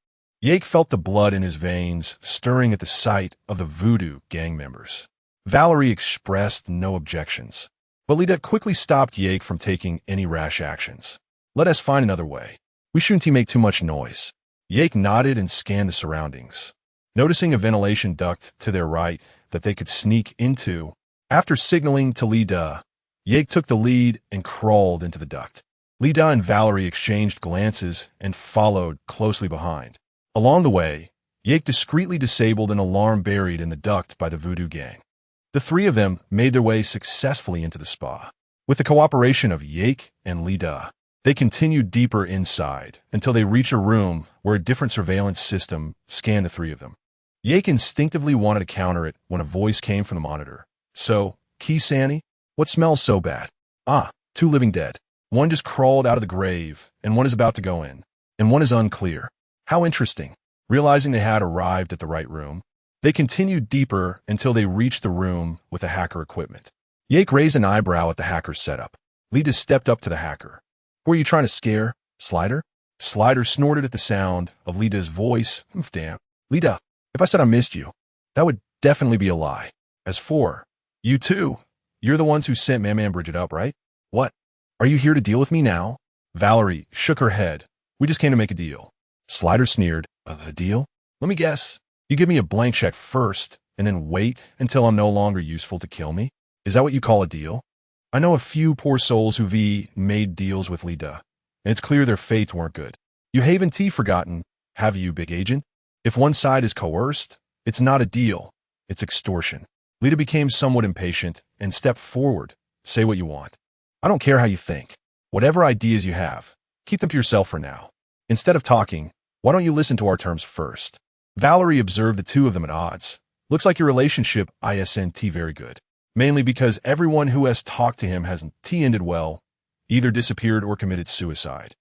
Yake felt the blood in his veins stirring at the sight of the Voodoo gang members. Valerie expressed no objections, but Lita quickly stopped Yake from taking any rash actions. Let us find another way. We shouldn't make too much noise. Yake nodded and scanned the surroundings, noticing a ventilation duct to their right that they could sneak into. After signaling to Lita, Yake took the lead and crawled into the duct. Lita and Valerie exchanged glances and followed closely behind. Along the way, Yake discreetly disabled an alarm buried in the duct by the Voodoo gang. The three of them made their way successfully into the spa. With the cooperation of Yake and Lita, they continued deeper inside until they reached a room where a different surveillance system scanned the three of them. Yake instinctively wanted to counter it when a voice came from the monitor. So, Key Sanny? What smells so bad? Ah, two living dead. One just crawled out of the grave, and one is about to go in, and one is unclear. How interesting. Realizing they had arrived at the right room, they continued deeper until they reached the room with the hacker equipment. Yake raised an eyebrow at the hacker's setup. Lita stepped up to the hacker. Who are you trying to scare, Slider? Slider snorted at the sound of Lita's voice. Damn. Lita, if I said I missed you, that would definitely be a lie. As for you two, you're the ones who sent Man Bridget up, right? What? Are you here to deal with me now? Valerie shook her head. We just came to make a deal. Slider sneered. A deal? Let me guess. You give me a blank check first, and then wait until I'm no longer useful to kill me? Is that what you call a deal? I know a few poor souls who made deals with Lita, and it's clear their fates weren't good. You haven't forgotten, have you, big agent? If one side is coerced, it's not a deal, it's extortion. Lita became somewhat impatient and stepped forward. Say what you want. I don't care how you think. Whatever ideas you have, keep them to yourself for now. Instead of talking, why don't you listen to our terms first? Valerie observed the two of them at odds. Looks like your relationship isn't very good. Mainly because everyone who has talked to him hasn't ended well, either disappeared or committed suicide.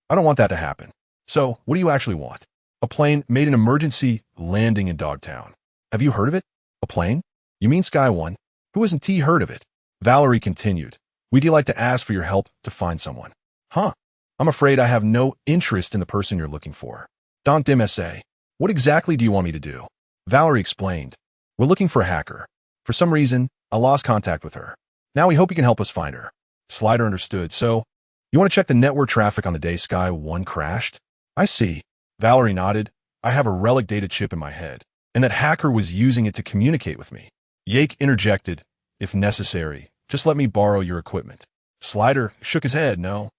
I don't want that to happen. So, what do you actually want? A plane made an emergency landing in Dogtown. Have you heard of it? A plane? You mean Sky One? Who hasn't heard of it? Valerie continued. We'd like to ask for your help to find someone. Huh? I'm afraid I have no interest in the person you're looking for. Don't say. What exactly do you want me to do? Valerie explained. We're looking for a hacker. For some reason, I lost contact with her. Now we hope you can help us find her. Slider understood. So, you want to check the network traffic on the day Sky One crashed? I see. Valerie nodded. I have a relic data chip in my head, and that hacker was using it to communicate with me. Yake interjected. If necessary, just let me borrow your equipment. Slider shook his head. No.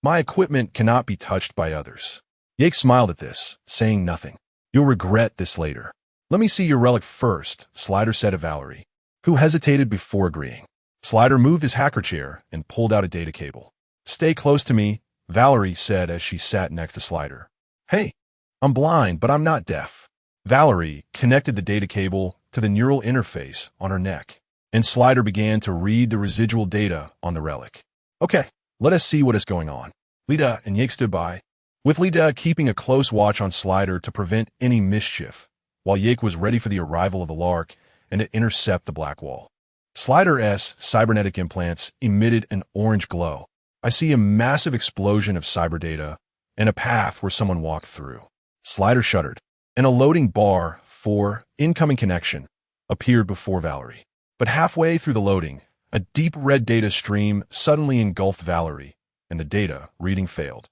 My equipment cannot be touched by others. Yake smiled at this, saying nothing. You'll regret this later. Let me see your relic first, Slider said to Valerie, who hesitated before agreeing. Slider moved his hacker chair and pulled out a data cable. Stay close to me, Valerie said as she sat next to Slider. Hey, I'm blind, but I'm not deaf. Valerie connected the data cable to the neural interface on her neck, and Slider began to read the residual data on the relic. Okay, let us see what is going on. Lida and Yake stood by, with Lida keeping a close watch on Slider to prevent any mischief, while Yake was ready for the arrival of the Lark and to intercept the black wall. Slider's cybernetic implants emitted an orange glow. I see a massive explosion of cyber data and a path where someone walked through. Slider shuddered, and a loading bar for incoming connection appeared before Valerie. But halfway through the loading, a deep red data stream suddenly engulfed Valerie, and the data reading failed.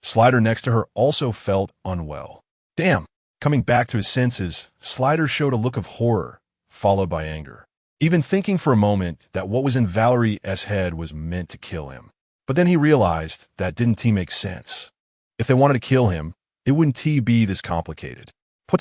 Slider next to her also felt unwell. Damn! Coming back to his senses, Slider showed a look of horror, followed by anger. Even thinking for a moment that what was in Valerie's head was meant to kill him. But then he realized that didn't make sense. If they wanted to kill him, it wouldn't be this complicated.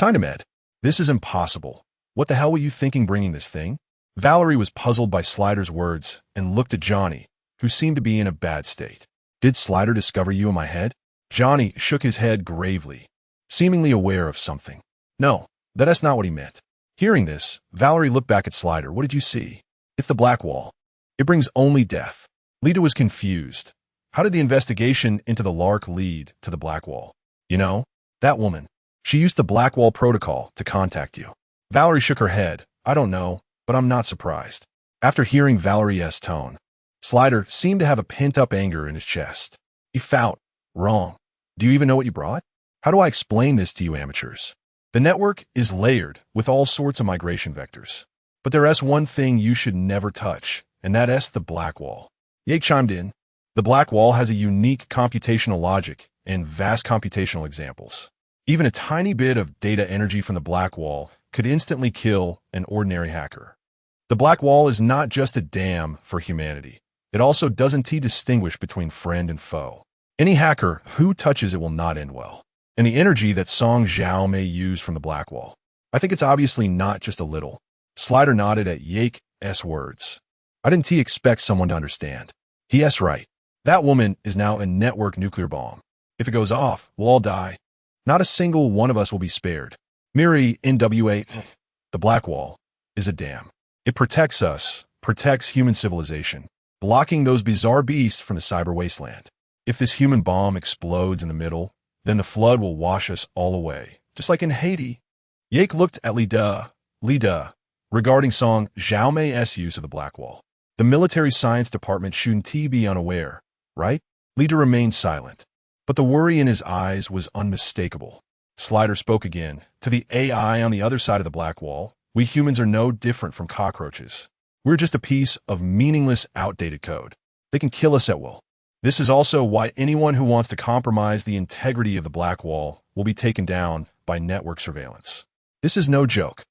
Med. This is impossible. What the hell were you thinking bringing this thing? Valerie was puzzled by Slider's words and looked at Johnny, who seemed to be in a bad state. Did Slider discover you in my head? Johnny shook his head gravely, seemingly aware of something. No, that's not what he meant. Hearing this, Valerie looked back at Slider. What did you see? It's the black wall. It brings only death. Lita was confused. How did the investigation into the Lark lead to the black wall? You know, that woman. She used the black wall protocol to contact you. Valerie shook her head. I don't know, but I'm not surprised. After hearing Valerie's tone, Slider seemed to have a pent-up anger in his chest. He felt wrong. Do you even know what you brought? How do I explain this to you amateurs? The network is layered with all sorts of migration vectors. But there's one thing you should never touch, and that's the black wall. Yake chimed in. The black wall has a unique computational logic and vast computational examples. Even a tiny bit of data energy from the black wall could instantly kill an ordinary hacker. The black wall is not just a dam for humanity. It also doesn't distinguish between friend and foe. Any hacker who touches it will not end well. And the energy that Song Zhao may use from the black wall, I think it's obviously not just a little. Slider nodded at Yake's words. I didn't expect someone to understand. He's right. That woman is now a network nuclear bomb. If it goes off, we'll all die. Not a single one of us will be spared. Miri NWA, the black wall, is a dam. It protects us, protects human civilization, blocking those bizarre beasts from the cyber wasteland. If this human bomb explodes in the middle, then the flood will wash us all away, just like in Haiti. Yake looked at Lida, regarding Song Zhaomei's use of the black wall. The military science department shouldn't be unaware, right? Lida remained silent, but the worry in his eyes was unmistakable. Slider spoke again. To the AI on the other side of the black wall, we humans are no different from cockroaches. We're just a piece of meaningless, outdated code. They can kill us at will. This is also why anyone who wants to compromise the integrity of the black wall will be taken down by network surveillance. This is no joke.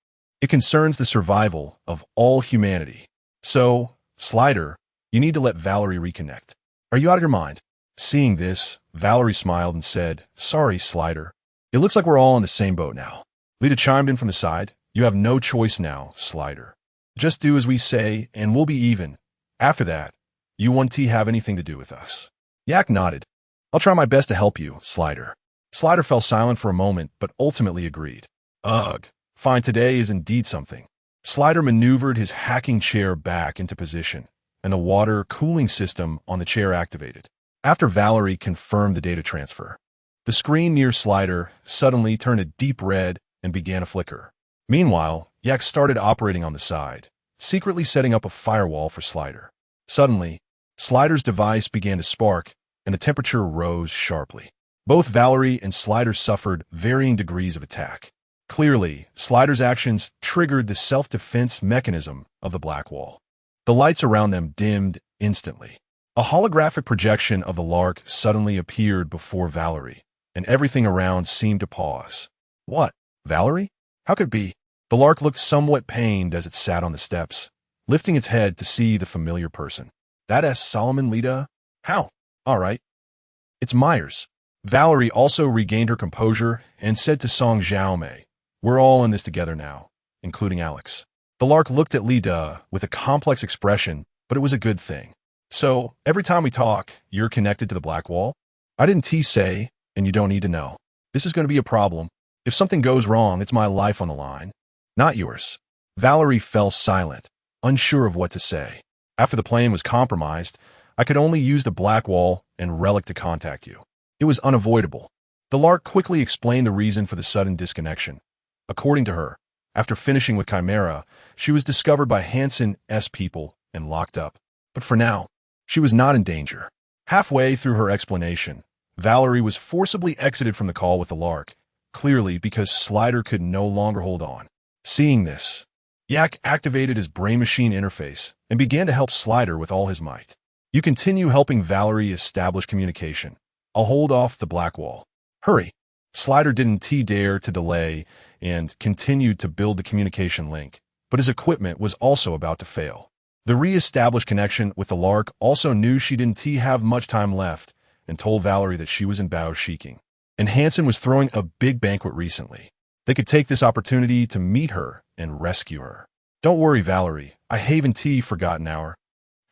It concerns the survival of all humanity. So, Slider, you need to let Valerie reconnect. Are you out of your mind? Seeing this, Valerie smiled and said, Sorry, Slider. It looks like we're all in the same boat now. Lita chimed in from the side. You have no choice now, Slider. Just do as we say, and we'll be even. After that, you won't have anything to do with us. Yak nodded. I'll try my best to help you, Slider. Slider fell silent for a moment, but ultimately agreed. Ugh, fine, today is indeed something. Slider maneuvered his hacking chair back into position, and the water cooling system on the chair activated. After Valerie confirmed the data transfer, The screen near Slider suddenly turned a deep red and began to flicker. Meanwhile, Yak started operating on the side, secretly setting up a firewall for Slider. Suddenly, Slider's device began to spark, and the temperature rose sharply. Both Valerie and Slider suffered varying degrees of attack. Clearly, Slider's actions triggered the self-defense mechanism of the black wall. The lights around them dimmed instantly. A holographic projection of the Lark suddenly appeared before Valerie, and everything around seemed to pause. What? Valerie? How could it be? The Lark looked somewhat pained as it sat on the steps, lifting its head to see the familiar person. That's Solomon Lida? How? All right. It's Myers. Valerie also regained her composure and said to Song Xiaomei, "We're all in this together now, including Alex." The Lark looked at Lida with a complex expression, but it was a good thing. So, every time we talk, you're connected to the black wall? I didn't say, and you don't need to know. This is going to be a problem. If something goes wrong, it's my life on the line. Not yours. Valerie fell silent, unsure of what to say. After the plane was compromised, I could only use the black wall and relic to contact you. It was unavoidable. The Lark quickly explained the reason for the sudden disconnection. According to her, after finishing with Chimera, she was discovered by Hansen's people and locked up. But for now, she was not in danger. Halfway through her explanation, Valerie was forcibly exited from the call with the Lark, clearly because Slider could no longer hold on. Seeing this, Yak activated his brain-machine interface and began to help Slider with all his might. You continue helping Valerie establish communication. I'll hold off the black wall. Hurry. Slider didn't dare to delay and continued to build the communication link, but his equipment was also about to fail. The re-established connection with the Lark also knew she didn't have much time left and told Valerie that she was in Bao Shiking. And Hansen was throwing a big banquet recently. They could take this opportunity to meet her and rescue her. Don't worry, Valerie. I haven't forgotten our.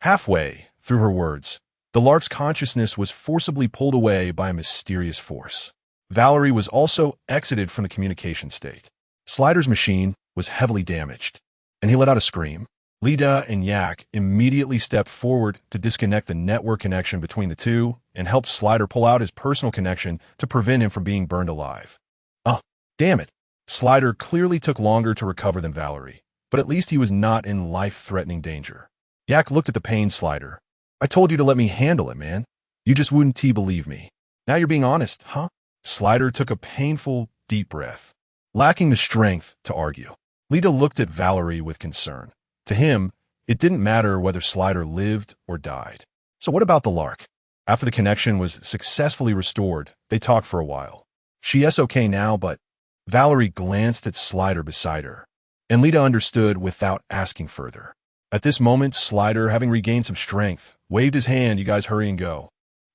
Halfway through her words, the Lark's consciousness was forcibly pulled away by a mysterious force. Valerie was also exited from the communication state. Slider's machine was heavily damaged, and he let out a scream. Lida and Yak immediately stepped forward to disconnect the network connection between the two and helped Slider pull out his personal connection to prevent him from being burned alive. Oh, damn it. Slider clearly took longer to recover than Valerie, but at least he was not in life-threatening danger. Yak looked at the pain Slider. I told you to let me handle it, man. You just wouldn't believe me. Now you're being honest, huh? Slider took a painful, deep breath, lacking the strength to argue. Lida looked at Valerie with concern. To him, it didn't matter whether Slider lived or died. So what about the Lark? After the connection was successfully restored, they talked for a while. She's okay now, but Valerie glanced at Slider beside her, and Lida understood without asking further. At this moment, Slider, having regained some strength, waved his hand. You guys hurry and go.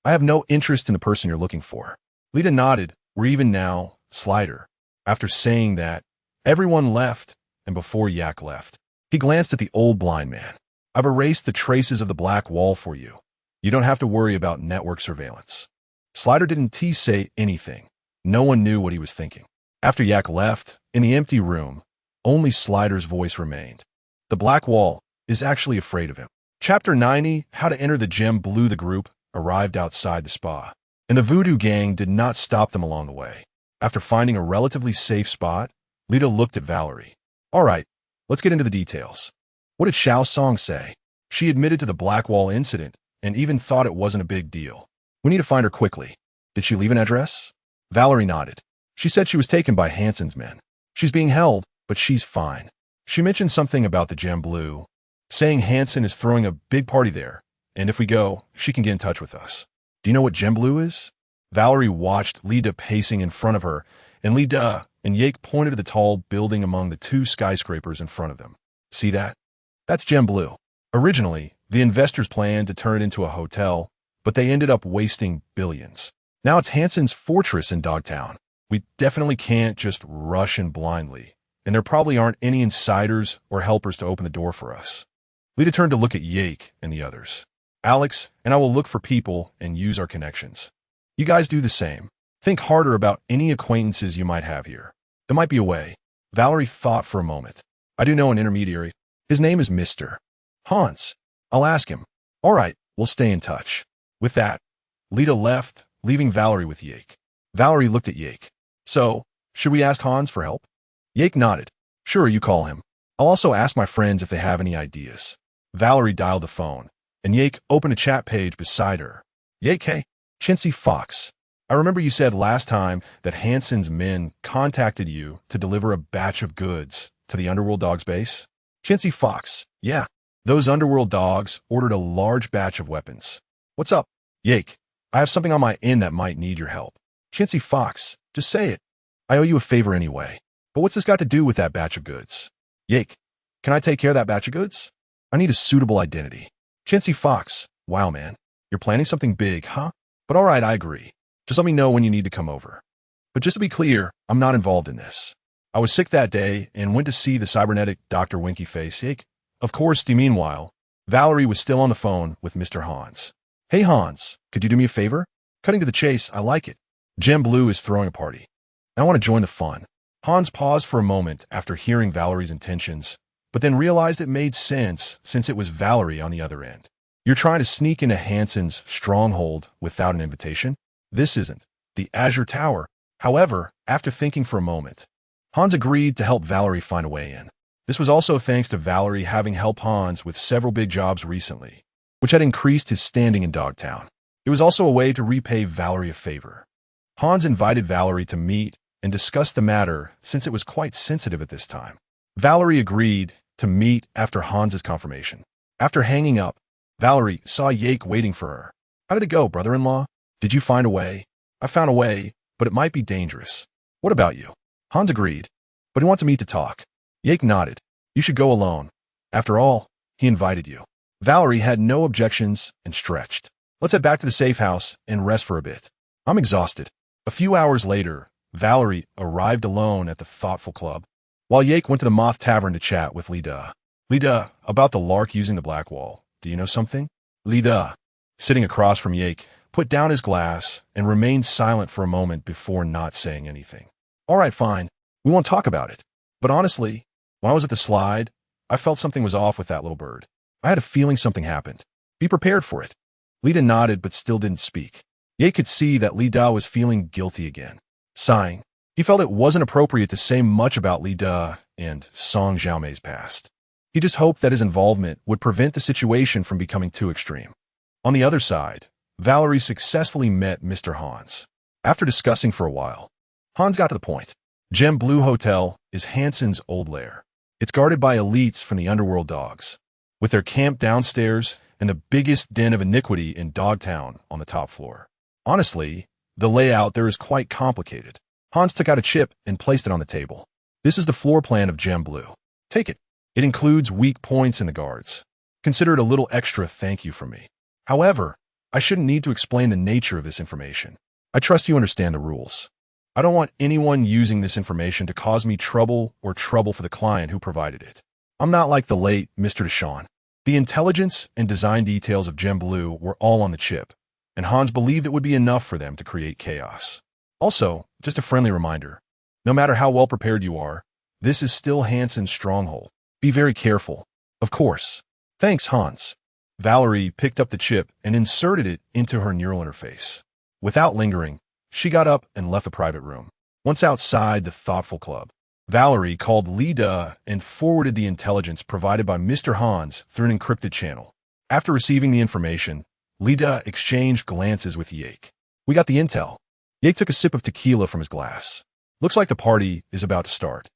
I have no interest in the person you're looking for. Lida nodded. We're even now, Slider. After saying that, everyone left, and before Yak left, he glanced at the old blind man. I've erased the traces of the black wall for you. You don't have to worry about network surveillance. Slider didn't say anything. No one knew what he was thinking. After Yak left, in the empty room, only Slider's voice remained. The black wall is actually afraid of him. Chapter 90, How to Enter the Gem Blue. The group arrived outside the spa, and the Voodoo Gang did not stop them along the way. After finding a relatively safe spot, Lida looked at Valerie. All right, let's get into the details. What did Xiao Song say? She admitted to the black wall incident and even thought it wasn't a big deal. We need to find her quickly. Did she leave an address? Valerie nodded. She said she was taken by Hansen's men. She's being held, but she's fine. She mentioned something about the Gem Blue, saying Hansen is throwing a big party there, and if we go, she can get in touch with us. Do you know what Gem Blue is? Valerie watched Lida pacing in front of her, and Lida and Yake pointed to the tall building among the two skyscrapers in front of them. See that? That's Gem Blue. Originally, the investors planned to turn it into a hotel, but they ended up wasting billions. Now it's Hansen's fortress in Dogtown. We definitely can't just rush in blindly, and there probably aren't any insiders or helpers to open the door for us. Lida turned to look at Yake and the others. Alex and I will look for people and use our connections. You guys do the same. Think harder about any acquaintances you might have here. There might be a way. Valerie thought for a moment. I do know an intermediary. His name is Mr. Hans. I'll ask him. All right, we'll stay in touch. With that, Lida left, leaving Valerie with Yake. Valerie looked at Yake. So, should we ask Hans for help? Yake nodded. Sure, you call him. I'll also ask my friends if they have any ideas. Valerie dialed the phone, and Yake opened a chat page beside her. Yake, hey, Chintzy Fox. I remember you said last time that Hansen's men contacted you to deliver a batch of goods to the Underworld Dogs base? Chintzy Fox, yeah. Those Underworld Dogs ordered a large batch of weapons. What's up? Yake, I have something on my end that might need your help. Chintzy Fox, just say it. I owe you a favor anyway. But what's this got to do with that batch of goods? Yake, can I take care of that batch of goods? I need a suitable identity. Chintzy Fox, wow man, you're planning something big, huh? But alright, I agree. Just let me know when you need to come over. But just to be clear, I'm not involved in this. I was sick that day and went to see the cybernetic Dr. Winkyface. Yake. Of course, meanwhile, Valerie was still on the phone with Mr. Hans. Hey Hans, could you do me a favor? Cutting to the chase, I like it. Gem Blue is throwing a party. I want to join the fun. Hans paused for a moment after hearing Valerie's intentions, but then realized it made sense since it was Valerie on the other end. You're trying to sneak into Hansen's stronghold without an invitation? This isn't the Azure Tower. However, after thinking for a moment, Hans agreed to help Valerie find a way in. This was also thanks to Valerie having helped Hans with several big jobs recently, which had increased his standing in Dogtown. It was also a way to repay Valerie a favor. Hans invited Valerie to meet and discuss the matter since it was quite sensitive at this time. Valerie agreed to meet after Hans's confirmation. After hanging up, Valerie saw Yake waiting for her. How did it go, brother-in-law? Did you find a way? I found a way, but it might be dangerous. What about you? Hans agreed, but he wants to meet to talk. Yake nodded. You should go alone. After all, he invited you. Valerie had no objections and stretched. Let's head back to the safe house and rest for a bit. I'm exhausted. A few hours later, Valerie arrived alone at the Thoughtful Club, while Yake went to the Moth Tavern to chat with Lida. Lida, about the Lark using the Black Wall. Do you know something? Lida, sitting across from Yake, put down his glass and remained silent for a moment before not saying anything. All right, fine. We won't talk about it. But honestly, when I was at the slide, I felt something was off with that little bird. I had a feeling something happened. Be prepared for it. Lida nodded but still didn't speak. Ye could see that Lida was feeling guilty again. Sighing, he felt it wasn't appropriate to say much about Lida and Song Xiaomei's past. He just hoped that his involvement would prevent the situation from becoming too extreme. On the other side, Valerie successfully met Mr. Hans. After discussing for a while, Hans got to the point. Gem Blue Hotel is Hansen's old lair. It's guarded by elites from the Underworld Dogs, with their camp downstairs and the biggest den of iniquity in Dogtown on the top floor. Honestly, the layout there is quite complicated. Hans took out a chip and placed it on the table. This is the floor plan of Gem Blue. Take it. It includes weak points in the guards. Consider it a little extra thank you from me. However, I shouldn't need to explain the nature of this information. I trust you understand the rules. I don't want anyone using this information to cause me trouble or trouble for the client who provided it. I'm not like the late Mr. Deshawn. The intelligence and design details of Gem Blue were all on the chip, and Hans believed it would be enough for them to create chaos. Also, just a friendly reminder, no matter how well prepared you are, this is still Hansen's stronghold. Be very careful. Of course. Thanks, Hans. Valerie picked up the chip and inserted it into her neural interface. Without lingering, she got up and left the private room. Once outside the Thoughtful Club, Valerie called Lida and forwarded the intelligence provided by Mr. Hans through an encrypted channel. After receiving the information, Lida exchanged glances with Yake. We got the intel. Yake took a sip of tequila from his glass. Looks like the party is about to start.